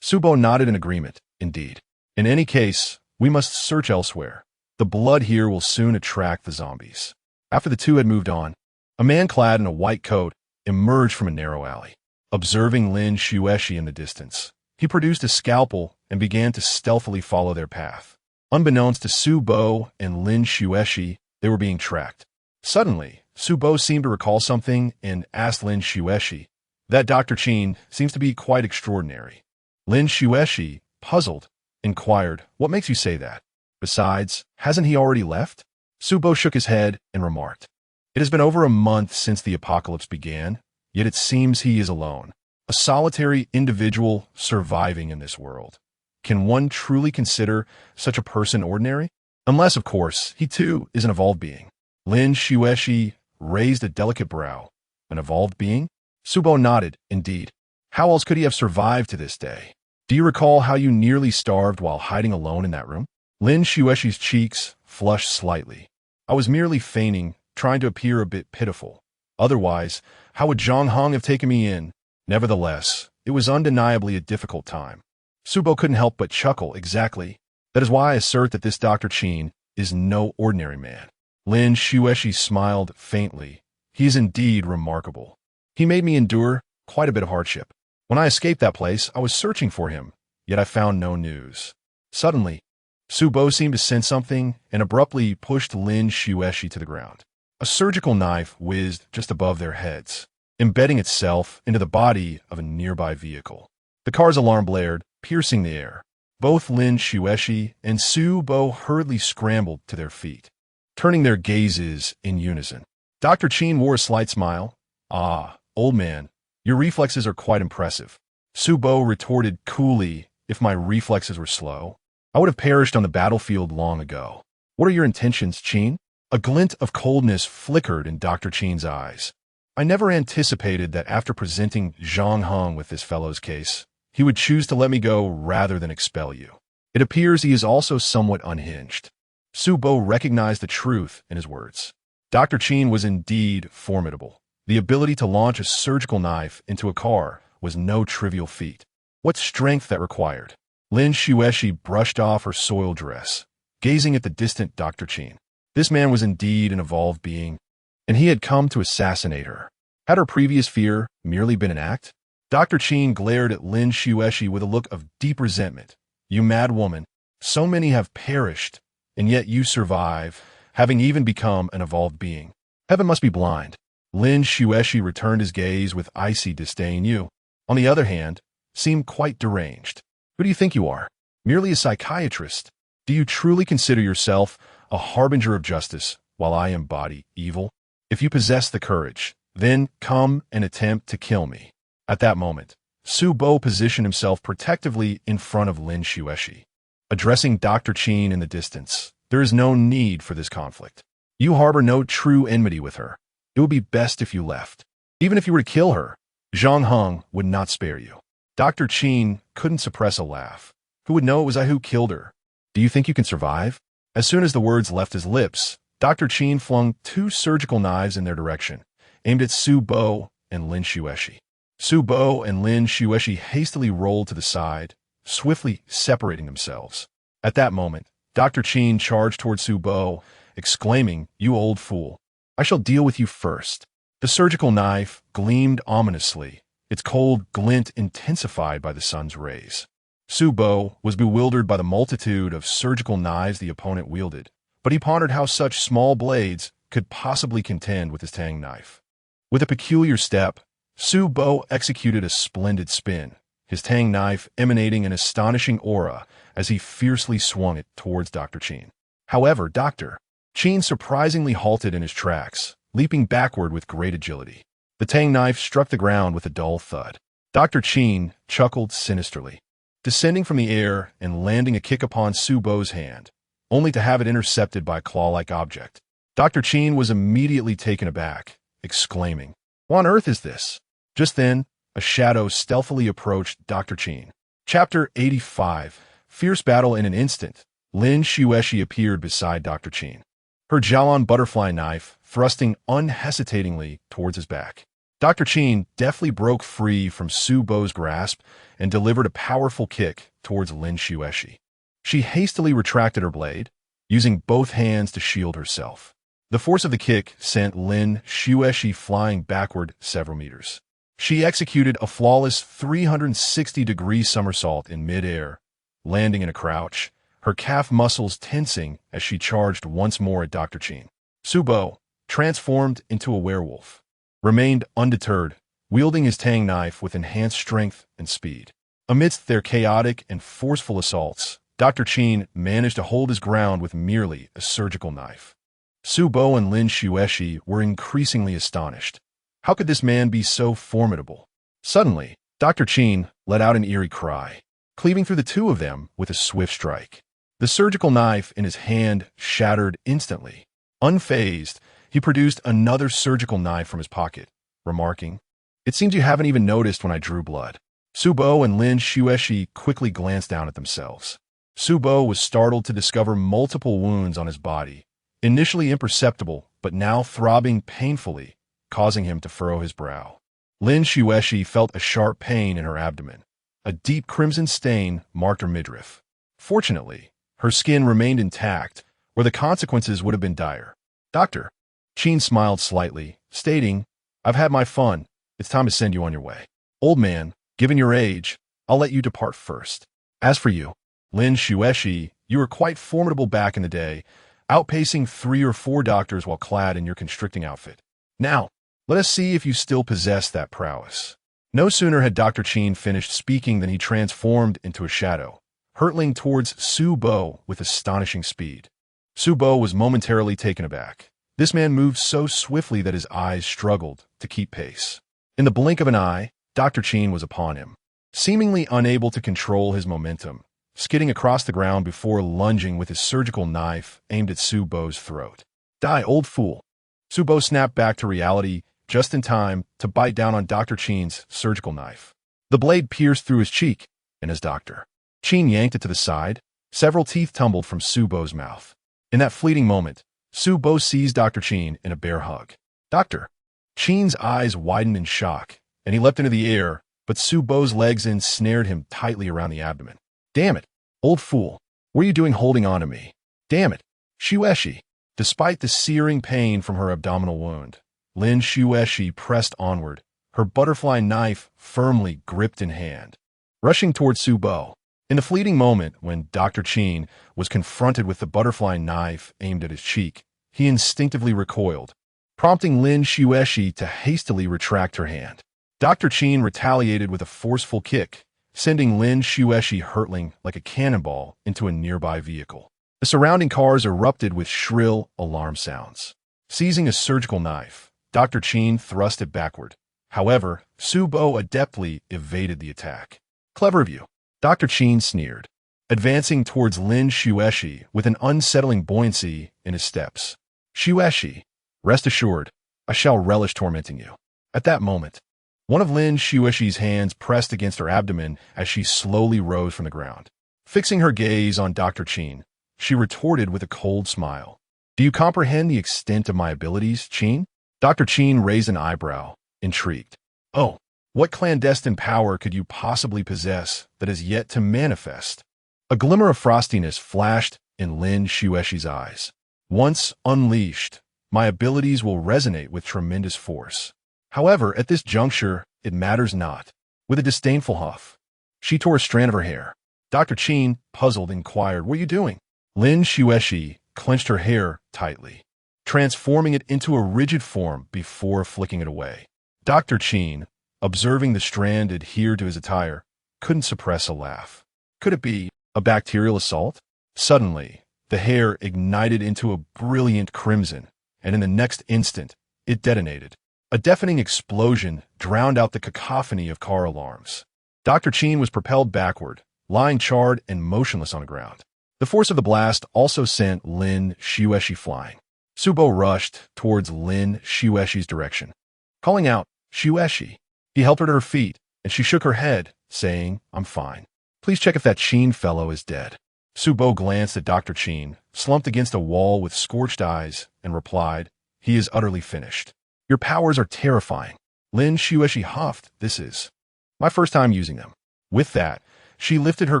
Su Bo nodded in agreement, indeed. In any case, we must search elsewhere. The blood here will soon attract the zombies. After the two had moved on, a man clad in a white coat emerged from a narrow alley. Observing Lin Xueshi in the distance, he produced a scalpel and began to stealthily follow their path. Unbeknownst to Su Bo and Lin Xueshi, they were being tracked. Suddenly, Su Bo seemed to recall something and asked Lin Xueshi, "That Dr. Qin seems to be quite extraordinary." Lin Xueshi, puzzled, inquired, "What makes you say that? Besides, hasn't he already left?" Su Bo shook his head and remarked, "It has been over a month since the apocalypse began, yet it seems he is alone, a solitary individual surviving in this world. Can one truly consider such a person ordinary? Unless, of course, he too is an evolved being." Lin Xueshi raised a delicate brow. An evolved being? Su Bo nodded, indeed. How else could he have survived to this day? Do you recall how you nearly starved while hiding alone in that room? Lin Xueshi's cheeks flushed slightly. I was merely feigning, trying to appear a bit pitiful. Otherwise, how would Zhang Hong have taken me in? Nevertheless, it was undeniably a difficult time. Su Bo couldn't help but chuckle. Exactly. That is why I assert that this Dr. Qin is no ordinary man. Lin Xueshi smiled faintly. He is indeed remarkable. He made me endure quite a bit of hardship. When I escaped that place, I was searching for him, yet I found no news. Suddenly, Su Bo seemed to sense something and abruptly pushed Lin Xueshi to the ground. A surgical knife whizzed just above their heads, embedding itself into the body of a nearby vehicle. The car's alarm blared, piercing the air. Both Lin Xueshi and Su Bo hurriedly scrambled to their feet, turning their gazes in unison. Dr. Qin wore a slight smile. "Ah, old man, your reflexes are quite impressive." Su Bo retorted coolly, "If my reflexes were slow, I would have perished on the battlefield long ago. What are your intentions, Qin?" A glint of coldness flickered in Dr. Qin's eyes. "I never anticipated that after presenting Zhang Hong with this fellow's case, he would choose to let me go rather than expel you. It appears he is also somewhat unhinged." Su Bo recognized the truth in his words. Dr. Qin was indeed formidable. The ability to launch a surgical knife into a car was no trivial feat. What strength that required! Lin Xueshi brushed off her soiled dress, gazing at the distant Dr. Qin. This man was indeed an evolved being, and he had come to assassinate her. Had her previous fear merely been an act? Dr. Qin glared at Lin Xueshi with a look of deep resentment. "You mad woman, so many have perished, and yet you survive, having even become an evolved being. Heaven must be blind." Lin Xueshi returned his gaze with icy disdain. "You, on the other hand, seem quite deranged. Who do you think you are? Merely a psychiatrist? Do you truly consider yourself a harbinger of justice, while I embody evil? If you possess the courage, then come and attempt to kill me." At that moment, Su Bo positioned himself protectively in front of Lin Xueshi. Addressing Dr. Qin in the distance, "There is no need for this conflict. You harbor no true enmity with her. It would be best if you left. Even if you were to kill her, Zhang Hong would not spare you." Dr. Qin couldn't suppress a laugh. "Who would know it was I who killed her? Do you think you can survive?" As soon as the words left his lips, Dr. Qin flung two surgical knives in their direction, aimed at Su Bo and Lin Xueshi. Su Bo and Lin Xueshi hastily rolled to the side, swiftly separating themselves. At that moment, Dr. Qin charged toward Su Bo, exclaiming, "You old fool, I shall deal with you first." The surgical knife gleamed ominously, its cold glint intensified by the sun's rays. Su Bo was bewildered by the multitude of surgical knives the opponent wielded, but he pondered how such small blades could possibly contend with his tang knife. With a peculiar step, Su Bo executed a splendid spin, his tang knife emanating an astonishing aura as he fiercely swung it towards Dr. Qin. However, Dr. Qin surprisingly halted in his tracks, leaping backward with great agility. The tang knife struck the ground with a dull thud. Dr. Qin chuckled sinisterly, descending from the air and landing a kick upon Su Bo's hand, only to have it intercepted by a claw-like object. Dr. Qin was immediately taken aback, exclaiming, "What on earth is this?" Just then, a shadow stealthily approached Dr. Qin. Chapter 85. Fierce battle in an instant. Lin Xueshi appeared beside Dr. Qin, her Jialan butterfly knife thrusting unhesitatingly towards his back. Dr. Qin deftly broke free from Su Bo's grasp and delivered a powerful kick towards Lin Xueshi. She hastily retracted her blade, using both hands to shield herself. The force of the kick sent Lin Xueshi flying backward several meters. She executed a flawless 360-degree somersault in midair, landing in a crouch, her calf muscles tensing as she charged once more at Dr. Qin. Su Bo, transformed into a werewolf, remained undeterred, wielding his tang knife with enhanced strength and speed. Amidst their chaotic and forceful assaults, Dr. Qin managed to hold his ground with merely a surgical knife. Su Bo and Lin Xueshi were increasingly astonished. How could this man be so formidable? Suddenly, Dr. Qin let out an eerie cry, cleaving through the two of them with a swift strike. The surgical knife in his hand shattered instantly. Unfazed, he produced another surgical knife from his pocket, remarking, "It seems you haven't even noticed when I drew blood." Su Bo and Lin Xueshi quickly glanced down at themselves. Su Bo was startled to discover multiple wounds on his body, initially imperceptible but now throbbing painfully, causing him to furrow his brow. Lin Xueshi felt a sharp pain in her abdomen. A deep crimson stain marked her midriff. Fortunately, her skin remained intact, or the consequences would have been dire. Dr. Qin smiled slightly, stating, "I've had my fun. It's time to send you on your way. Old man, given your age, I'll let you depart first. As for you, Lin Xueshi, you were quite formidable back in the day, outpacing 3 or 4 doctors while clad in your constricting outfit. Now, let us see if you still possess that prowess." No sooner had Dr. Qin finished speaking than he transformed into a shadow, hurtling towards Su Bo with astonishing speed. Su Bo was momentarily taken aback. This man moved so swiftly that his eyes struggled to keep pace. In the blink of an eye, Dr. Qin was upon him, seemingly unable to control his momentum, skidding across the ground before lunging with his surgical knife aimed at Su Bo's throat. "Die, old fool!" Su Bo snapped back to reality just in time to bite down on Dr. Qin's surgical knife. The blade pierced through his cheek, and as Dr. Qin yanked it to the side, several teeth tumbled from Su Bo's mouth. In that fleeting moment, Su Bo seized Dr. Qin in a bear hug. Dr. Qin's eyes widened in shock, and he leapt into the air, but Su Bo's legs ensnared him tightly around the abdomen. "Damn it, old fool, what are you doing holding on to me? Damn it, Xueshi!" Despite the searing pain from her abdominal wound, Lin Xueshi pressed onward, her butterfly knife firmly gripped in hand. Rushing towards Su Bo, in the fleeting moment when Dr. Qin was confronted with the butterfly knife aimed at his cheek, he instinctively recoiled, prompting Lin Xueshi to hastily retract her hand. Dr. Qin retaliated with a forceful kick, sending Lin Xueshi hurtling like a cannonball into a nearby vehicle. The surrounding cars erupted with shrill alarm sounds. Seizing a surgical knife, Dr. Qin thrust it backward. However, Su Bo adeptly evaded the attack. "Clever of you," Dr. Qin sneered, advancing towards Lin Xueshi with an unsettling buoyancy in his steps. "Xueshi, rest assured, I shall relish tormenting you." At that moment, one of Lin Xueshi's hands pressed against her abdomen as she slowly rose from the ground. Fixing her gaze on Dr. Qin, she retorted with a cold smile. "Do you comprehend the extent of my abilities, Qin?" Dr. Qin raised an eyebrow, intrigued. "Oh, what clandestine power could you possibly possess that is yet to manifest?" A glimmer of frostiness flashed in Lin Xueshi's eyes. "Once unleashed, my abilities will resonate with tremendous force. However, at this juncture, it matters not." With a disdainful huff, she tore a strand of her hair. Dr. Qin, puzzled, inquired, "What are you doing?" Lin Xueshi clenched her hair tightly, transforming it into a rigid form before flicking it away. Dr. Qin, observing the strand adhere to his attire, couldn't suppress a laugh. Could it be a bacterial assault? Suddenly, the hair ignited into a brilliant crimson, and in the next instant, it detonated. A deafening explosion drowned out the cacophony of car alarms. Dr. Qin was propelled backward, lying charred and motionless on the ground. The force of the blast also sent Lin Xueshi flying. Subo rushed towards Lin Xueshi's direction, calling out, "Xueshi." He helped her to her feet, and she shook her head, saying, "I'm fine. Please check if that Qin fellow is dead." Subo glanced at Dr. Qin, slumped against a wall with scorched eyes, and replied, "He is utterly finished. Your powers are terrifying." Lin Xueshi huffed, "This is my first time using them." With that, she lifted her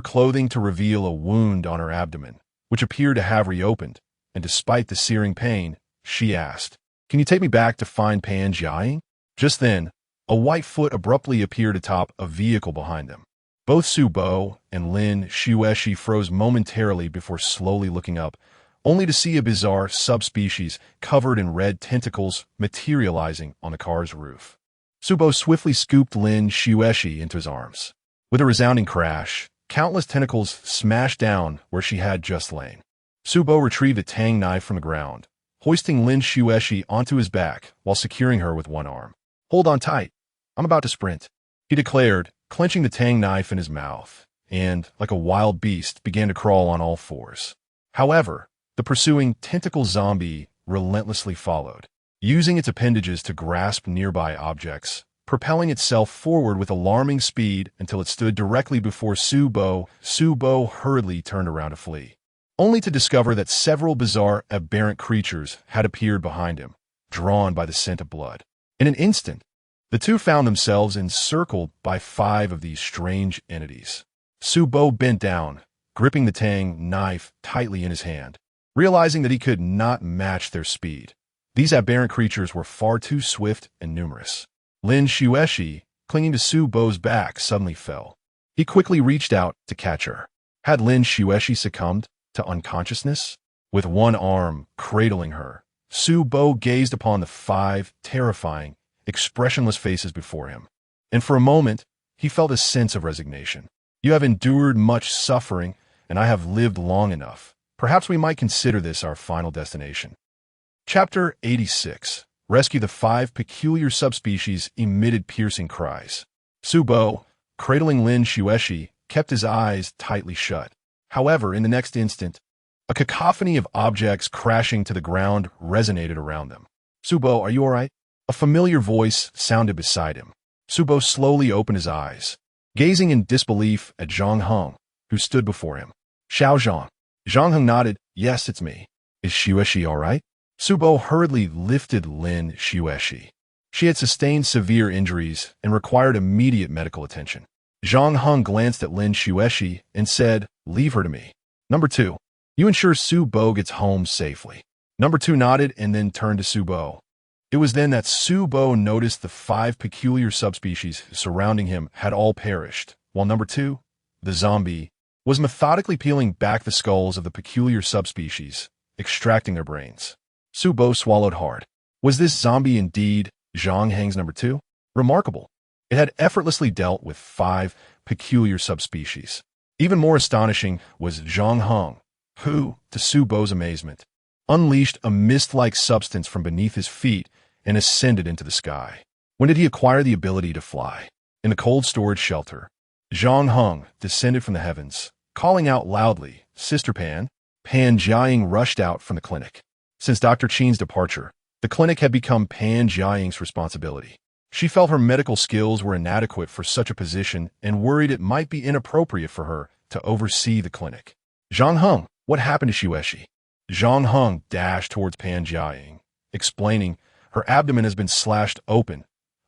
clothing to reveal a wound on her abdomen, which appeared to have reopened, and despite the searing pain, she asked, "Can you take me back to find Pan Jiaying?" Just then, a white foot abruptly appeared atop a vehicle behind them. Both Subo and Lin Xueshi froze momentarily before slowly looking up, only to see a bizarre subspecies covered in red tentacles materializing on the car's roof. Subo swiftly scooped Lin Xueshi into his arms. With a resounding crash, countless tentacles smashed down where she had just lain. Subo retrieved a tang knife from the ground, hoisting Lin Xueshi onto his back while securing her with one arm. "Hold on tight. I'm about to sprint," he declared, clenching the tang knife in his mouth, and, like a wild beast, began to crawl on all fours. However, the pursuing tentacle zombie relentlessly followed, using its appendages to grasp nearby objects, propelling itself forward with alarming speed until it stood directly before Subo. Subo hurriedly turned around to flee, only to discover that several bizarre, aberrant creatures had appeared behind him, drawn by the scent of blood. In an instant, the two found themselves encircled by 5 of these strange entities. Subo bent down, gripping the tang knife tightly in his hand, realizing that he could not match their speed. These aberrant creatures were far too swift and numerous. Lin Xueshi, clinging to Subo's back, suddenly fell. He quickly reached out to catch her. Had Lin Xueshi succumbed to unconsciousness? With one arm cradling her, Subo gazed upon the 5 terrifying, expressionless faces before him. And for a moment, he felt a sense of resignation. "You have endured much suffering, and I have lived long enough. Perhaps we might consider this our final destination." Chapter 86. Rescue the 5 peculiar subspecies emitted piercing cries. Subo, cradling Lin Xueshi, kept his eyes tightly shut. However, in the next instant, a cacophony of objects crashing to the ground resonated around them. "Subo, are you all right?" A familiar voice sounded beside him. Subo slowly opened his eyes, gazing in disbelief at Zhang Heng, who stood before him. "Xiao Zhang." Zhang Heng nodded. "Yes, it's me. Is Xueshi all right?" Subo hurriedly lifted Lin Xueshi. She had sustained severe injuries and required immediate medical attention. Zhang Heng glanced at Lin Xueshi and said, "Leave her to me. Number 2, you ensure Subo gets home safely." Number 2 nodded and then turned to Subo. It was then that Subo noticed the 5 peculiar subspecies surrounding him had all perished, while Number 2, the zombie, was methodically peeling back the skulls of the peculiar subspecies, extracting their brains. Subo swallowed hard. Was this zombie indeed Zhang Heng's Number 2? Remarkable. It had effortlessly dealt with 5 peculiar subspecies. Even more astonishing was Zhang Heng, who, to Subo's amazement, unleashed a mist-like substance from beneath his feet and ascended into the sky. When did he acquire the ability to fly? In the cold storage shelter, Zhang Heng descended from the heavens, calling out loudly, "Sister Pan." Pan Jiaying rushed out from the clinic. Since Dr. Qin's departure, the clinic had become Pan Jiaying's responsibility. She felt her medical skills were inadequate for such a position and worried it might be inappropriate for her to oversee the clinic. "Zhang Heng, what happened to Xueshi?" Zhang Heng dashed towards Pan Jiaying, explaining, "Her abdomen has been slashed open.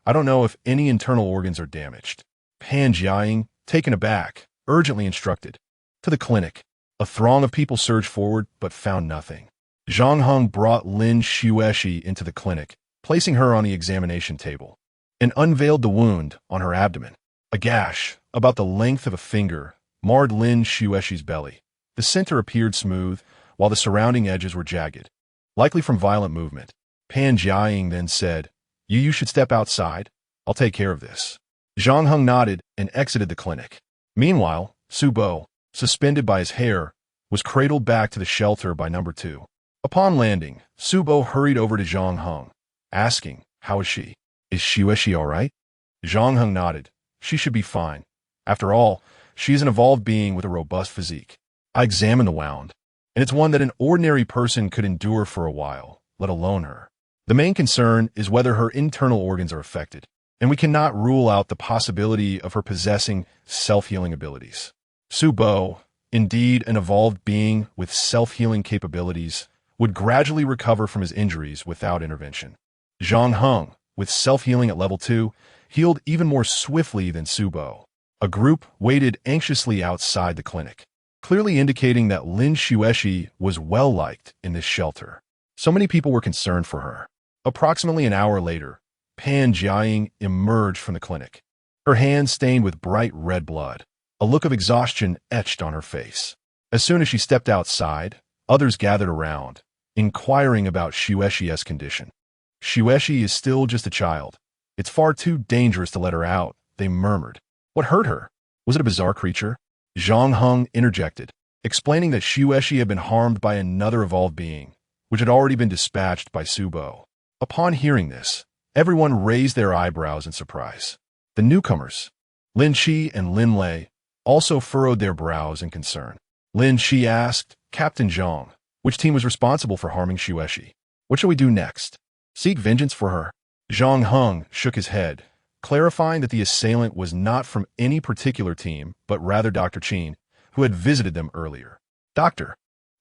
I don't know if any internal organs are damaged." Pan Jiaying, taken aback, urgently instructed, "To the clinic." A throng of people surged forward but found nothing. Zhang Heng brought Lin Xueshi into the clinic, placing her on the examination table, and unveiled the wound on her abdomen. A gash, about the length of a finger, marred Lin Xuexi's belly. The center appeared smooth, while the surrounding edges were jagged, likely from violent movement. Pan Jiaying then said, You should step outside. I'll take care of this. Zhang Heng nodded and exited the clinic. Meanwhile, Su Bo, suspended by his hair, was cradled back to the shelter by number 2. Upon landing, Su Bo hurried over to Zhang Heng, asking, How is she? Is Xuexi all right? Zhang Heng nodded. She should be fine. After all, she is an evolved being with a robust physique. I examined the wound, and it's one that an ordinary person could endure for a while, let alone her. The main concern is whether her internal organs are affected, and we cannot rule out the possibility of her possessing self-healing abilities. Su Bo, indeed an evolved being with self-healing capabilities, would gradually recover from his injuries without intervention. Zhang Heng, with self-healing at level 2, healed even more swiftly than Su Bo. A group waited anxiously outside the clinic, clearly indicating that Lin Xuexi was well-liked in this shelter. So many people were concerned for her. Approximately an hour later, Pan Jiaying emerged from the clinic, her hands stained with bright red blood. A look of exhaustion etched on her face. As soon as she stepped outside, others gathered around, inquiring about Xuexi's condition. Xuexi is still just a child. It's far too dangerous to let her out, they murmured. What hurt her? Was it a bizarre creature? Zhang Heng interjected, explaining that Xuexi had been harmed by another evolved being, which had already been dispatched by Su Bo. Upon hearing this, everyone raised their eyebrows in surprise. The newcomers, Lin Qi and Lin Lei, also furrowed their brows in concern. Lin Qi asked, Captain Zhang, which team was responsible for harming Xuexi? What shall we do next? Seek vengeance for her? Zhang Heng shook his head, clarifying that the assailant was not from any particular team, but rather Dr. Qin, who had visited them earlier. Dr.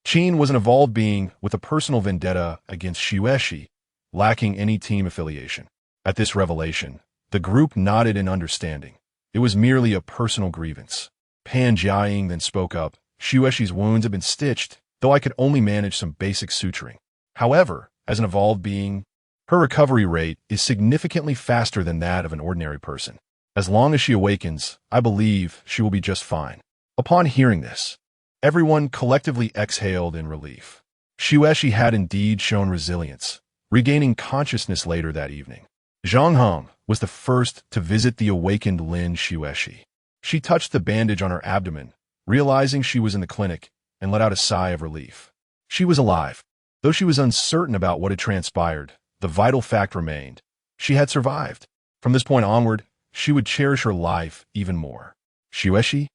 Qin was an evolved being with a personal vendetta against Xuexi, lacking any team affiliation. At this revelation, the group nodded in understanding. It was merely a personal grievance. Pan Jiaying then spoke up. Xuexi's wounds have been stitched, though I could only manage some basic suturing. However, as an evolved being, her recovery rate is significantly faster than that of an ordinary person. As long as she awakens, I believe she will be just fine. Upon hearing this, everyone collectively exhaled in relief. Xuexi had indeed shown resilience, regaining consciousness later that evening. Zhang Heng was the first to visit the awakened Lin Xuexi. She touched the bandage on her abdomen, realizing she was in the clinic, and let out a sigh of relief. She was alive. Though she was uncertain about what had transpired, the vital fact remained. She had survived. From this point onward, she would cherish her life even more. Xuexi,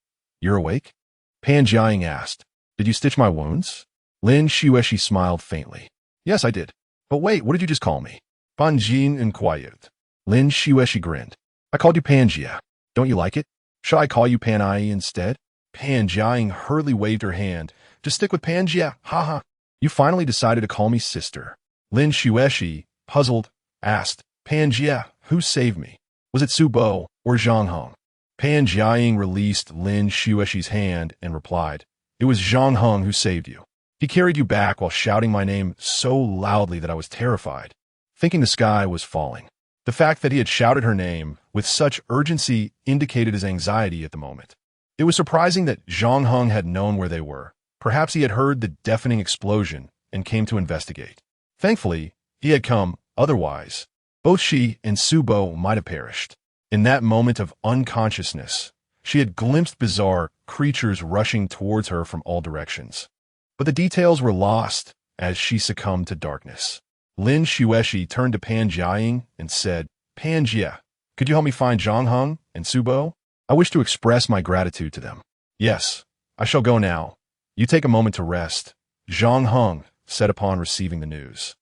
you're awake? Pan Jiaying asked. Did you stitch my wounds? Lin Xuexi smiled faintly. Yes, I did. But wait, what did you just call me? Pan Jin inquired. Lin Xuexi grinned. I called you Panjia. Don't you like it? Shall I call you Pan Ai instead? Pan Jiaying hurriedly waved her hand. Just stick with Panjia, haha. You finally decided to call me sister. Lin Xuexi, puzzled, asked, Panjia, who saved me? Was it Su Bo or Zhang Heng? Pan Jiaying released Lin Xuexi's hand and replied, It was Zhang Heng who saved you. He carried you back while shouting my name so loudly that I was terrified, thinking the sky was falling. The fact that he had shouted her name with such urgency indicated his anxiety at the moment. It was surprising that Zhang Heng had known where they were. Perhaps he had heard the deafening explosion and came to investigate. Thankfully, he had come, otherwise, both she and Su Bo might have perished. In that moment of unconsciousness, she had glimpsed bizarre creatures rushing towards her from all directions. But the details were lost as she succumbed to darkness. Lin Xuexi turned to Pan Jiaying and said, Panjia, could you help me find Zhang Heng and Su Bo? I wish to express my gratitude to them. Yes, I shall go now. You take a moment to rest, Zhang Heng said upon receiving the news.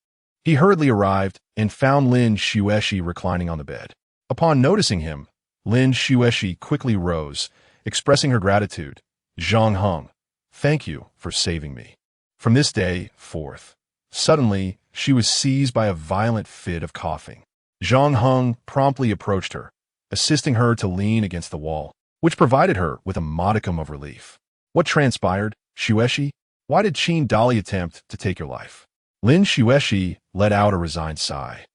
He hurriedly arrived and found Lin Xuexi reclining on the bed. Upon noticing him, Lin Xuexi quickly rose, expressing her gratitude. Zhang Heng, thank you for saving me. From this day forth, suddenly, she was seized by a violent fit of coughing. Zhang Heng promptly approached her, assisting her to lean against the wall, which provided her with a modicum of relief. What transpired, Xuexi? Why did Qin Dali attempt to take your life? Lin Xuexi let out a resigned sigh.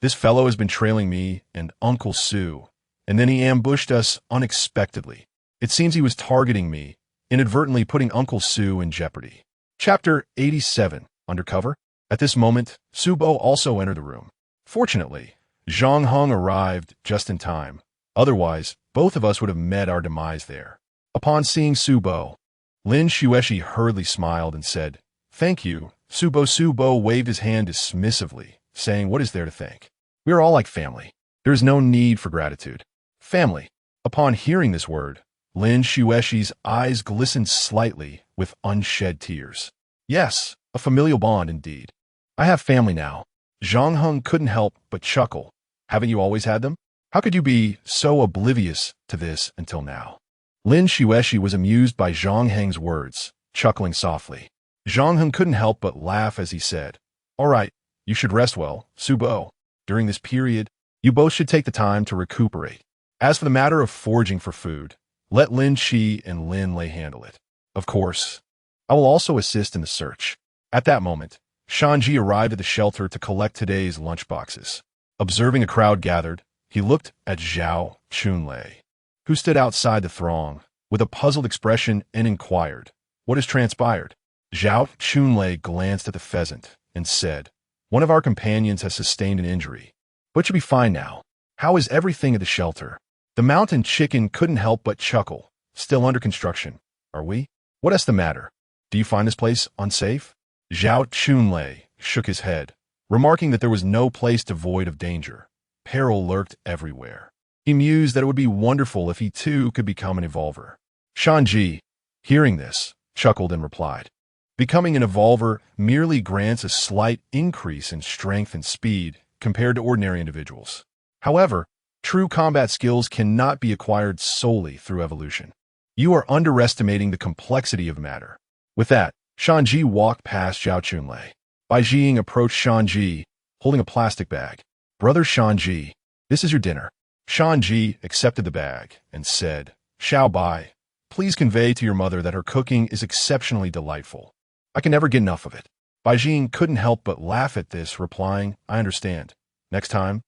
This fellow has been trailing me and Uncle Su, and then he ambushed us unexpectedly. It seems he was targeting me inadvertently putting Uncle Sue in jeopardy. Chapter 87. Undercover? At this moment, Su Bo also entered the room. Fortunately, Zhang Heng arrived just in time. Otherwise, both of us would have met our demise there. Upon seeing Su Bo, Lin Xueshi hurriedly smiled and said, "Thank you." Su Bo waved his hand dismissively, saying, "What is there to thank? We are all like family. There is no need for gratitude." Family. Upon hearing this word, Lin Xueshi's eyes glistened slightly with unshed tears. Yes, a familial bond indeed. I have family now. Zhang Heng couldn't help but chuckle. Haven't you always had them? How could you be so oblivious to this until now? Lin Xueshi was amused by Zhang Heng's words, chuckling softly. Zhang Heng couldn't help but laugh as he said, "All right, you should rest well, Su Bo. During this period, you both should take the time to recuperate. As for the matter of foraging for food, let Lin Qi and Lin Lei handle it. Of course, I will also assist in the search." At that moment, Shanji arrived at the shelter to collect today's lunchboxes. Observing a crowd gathered, he looked at Zhao Chunlei, who stood outside the throng with a puzzled expression and inquired, "What has transpired?" Zhao Chunlei glanced at the pheasant and said, "One of our companions has sustained an injury, but should be fine now. How is everything at the shelter?" The mountain chicken couldn't help but chuckle. "Still under construction, are we? What is the matter? Do you find this place unsafe?" Zhao Chunlei shook his head, remarking that there was no place devoid of danger. Peril lurked everywhere. He mused that it would be wonderful if he too could become an evolver. Shanji, hearing this, chuckled and replied, "Becoming an evolver merely grants a slight increase in strength and speed compared to ordinary individuals. However, true combat skills cannot be acquired solely through evolution. You are underestimating the complexity of matter." With that, Shanji walked past Zhao Chunlei. Bai Jing approached Shanji, holding a plastic bag. "Brother Shanji, this is your dinner." Shanji accepted the bag and said, "Xiao Bai, please convey to your mother that her cooking is exceptionally delightful. I can never get enough of it." Bai Jing couldn't help but laugh at this, replying, "I understand. Next time,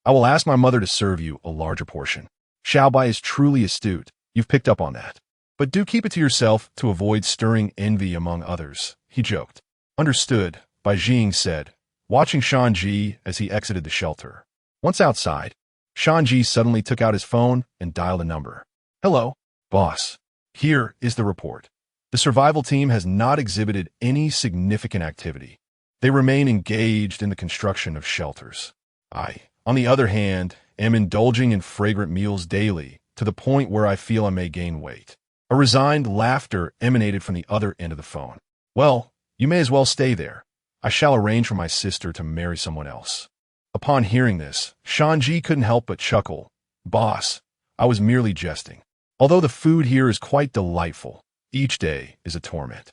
I will ask my mother to serve you a larger portion." Xiao Bai is truly astute. You've picked up on that. But do keep it to yourself to avoid stirring envy among others, he joked. Understood, Bai Jing said, watching Shanji as he exited the shelter. Once outside, Shanji suddenly took out his phone and dialed a number. "Hello, boss. Here is the report. The survival team has not exhibited any significant activity. They remain engaged in the construction of shelters. I, on the other hand, am indulging in fragrant meals daily to the point where I feel I may gain weight." A resigned laughter emanated from the other end of the phone. "Well, you may as well stay there. I shall arrange for my sister to marry someone else." Upon hearing this, Shanji couldn't help but chuckle. "Boss, I was merely jesting. Although the food here is quite delightful, each day is a torment,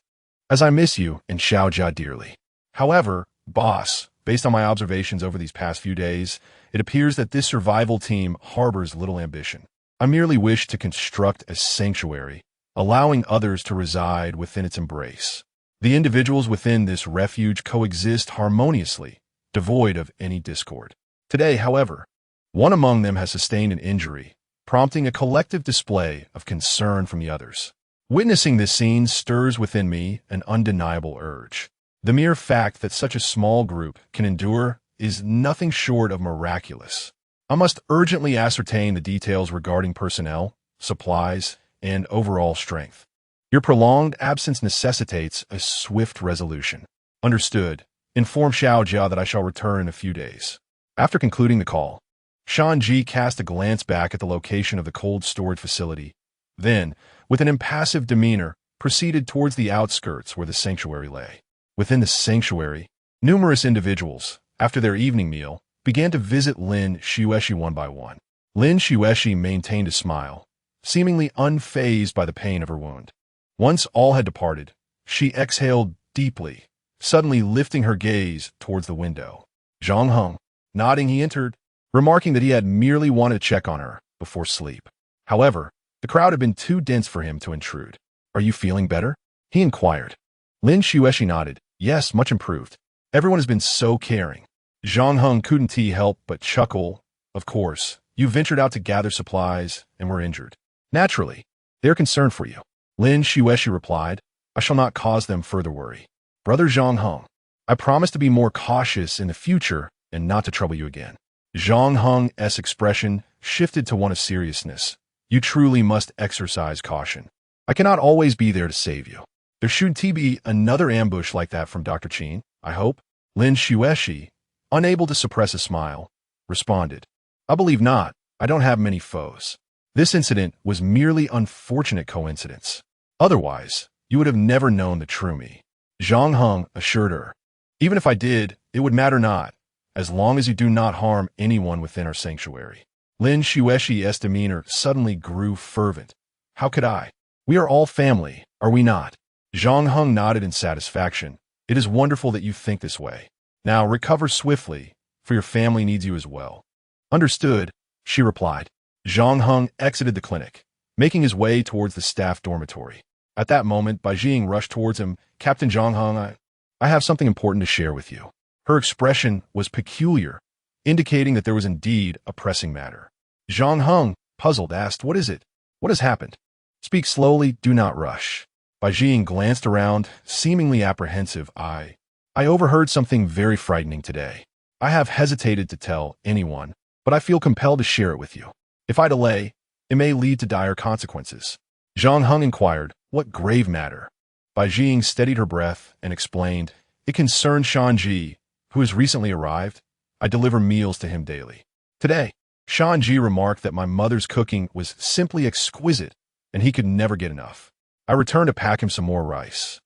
as I miss you and Xiaojia dearly. However, boss, based on my observations over these past few days, it appears that this survival team harbors little ambition. I merely wish to construct a sanctuary, allowing others to reside within its embrace. The individuals within this refuge coexist harmoniously, devoid of any discord. Today, however, one among them has sustained an injury, prompting a collective display of concern from the others. Witnessing this scene stirs within me an undeniable urge. The mere fact that such a small group can endure is nothing short of miraculous. I must urgently ascertain the details regarding personnel, supplies, and overall strength. Your prolonged absence necessitates a swift resolution. Understood. Inform Xiaojia that I shall return in a few days." After concluding the call, Shanji cast a glance back at the location of the cold storage facility, then, with an impassive demeanor, proceeded towards the outskirts where the sanctuary lay. Within the sanctuary, numerous individuals, after their evening meal, began to visit Lin Xueshi one by one. Lin Xueshi maintained a smile, seemingly unfazed by the pain of her wound. Once all had departed, she exhaled deeply, suddenly lifting her gaze towards the window. Zhang Heng, nodding, he entered, remarking that he had merely wanted to check on her before sleep. However, the crowd had been too dense for him to intrude. "Are you feeling better?" he inquired. Lin Xueshi nodded. "Yes, much improved. Everyone has been so caring." Zhang Heng couldn't help but chuckle. "Of course, you ventured out to gather supplies and were injured. Naturally, they are concerned for you." Lin Xueshi replied, I shall not cause them further worry. Brother Zhang Heng, I promise to be more cautious in the future and not to trouble you again. Zhang Heng's expression shifted to one of seriousness. You truly must exercise caution. I cannot always be there to save you. There shouldn't be another ambush like that from Dr. Qin, I hope. Lin Xueshi, unable to suppress a smile, responded, I believe not. I don't have many foes. This incident was merely unfortunate coincidence. Otherwise, you would have never known the true me. Zhang Heng assured her, even if I did, it would matter not, as long as you do not harm anyone within our sanctuary. Lin Xueshi's demeanor suddenly grew fervent. How could I? We are all family, are we not? Zhang Heng nodded in satisfaction. It is wonderful that you think this way. Now recover swiftly, for your family needs you as well. Understood, she replied. Zhang Heng exited the clinic, making his way towards the staff dormitory. At that moment, Bai Jing rushed towards him. Captain Zhang Heng, I have something important to share with you. Her expression was peculiar, indicating that there was indeed a pressing matter. Zhang Heng, puzzled, asked, What is it? What has happened? Speak slowly, do not rush. Bai Jing glanced around, seemingly apprehensive. I overheard something very frightening today. I have hesitated to tell anyone, but I feel compelled to share it with you. If I delay, it may lead to dire consequences. Zhang Heng inquired, What grave matter? Bai Jing steadied her breath and explained, It concerns Shanji, who has recently arrived. I deliver meals to him daily. Today, Shanji remarked that my mother's cooking was simply exquisite, and he could never get enough. I returned to pack him some more rice.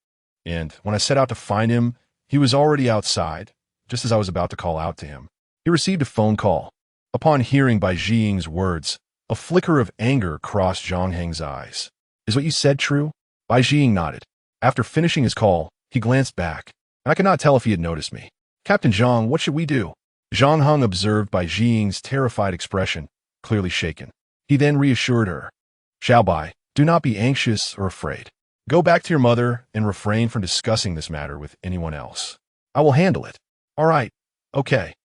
And when I set out to find him, he was already outside, just as I was about to call out to him. He received a phone call. Upon hearing Bai Jing's words, a flicker of anger crossed Zhang Heng's eyes. Is what you said true? Bai Jing nodded. After finishing his call, he glanced back. I could not tell if he had noticed me. Captain Zhang, what should we do? Zhang Heng observed Bai Jing's terrified expression, clearly shaken. He then reassured her. Xiao Bai, do not be anxious or afraid. Go back to your mother and refrain from discussing this matter with anyone else. I will handle it. All right. Okay.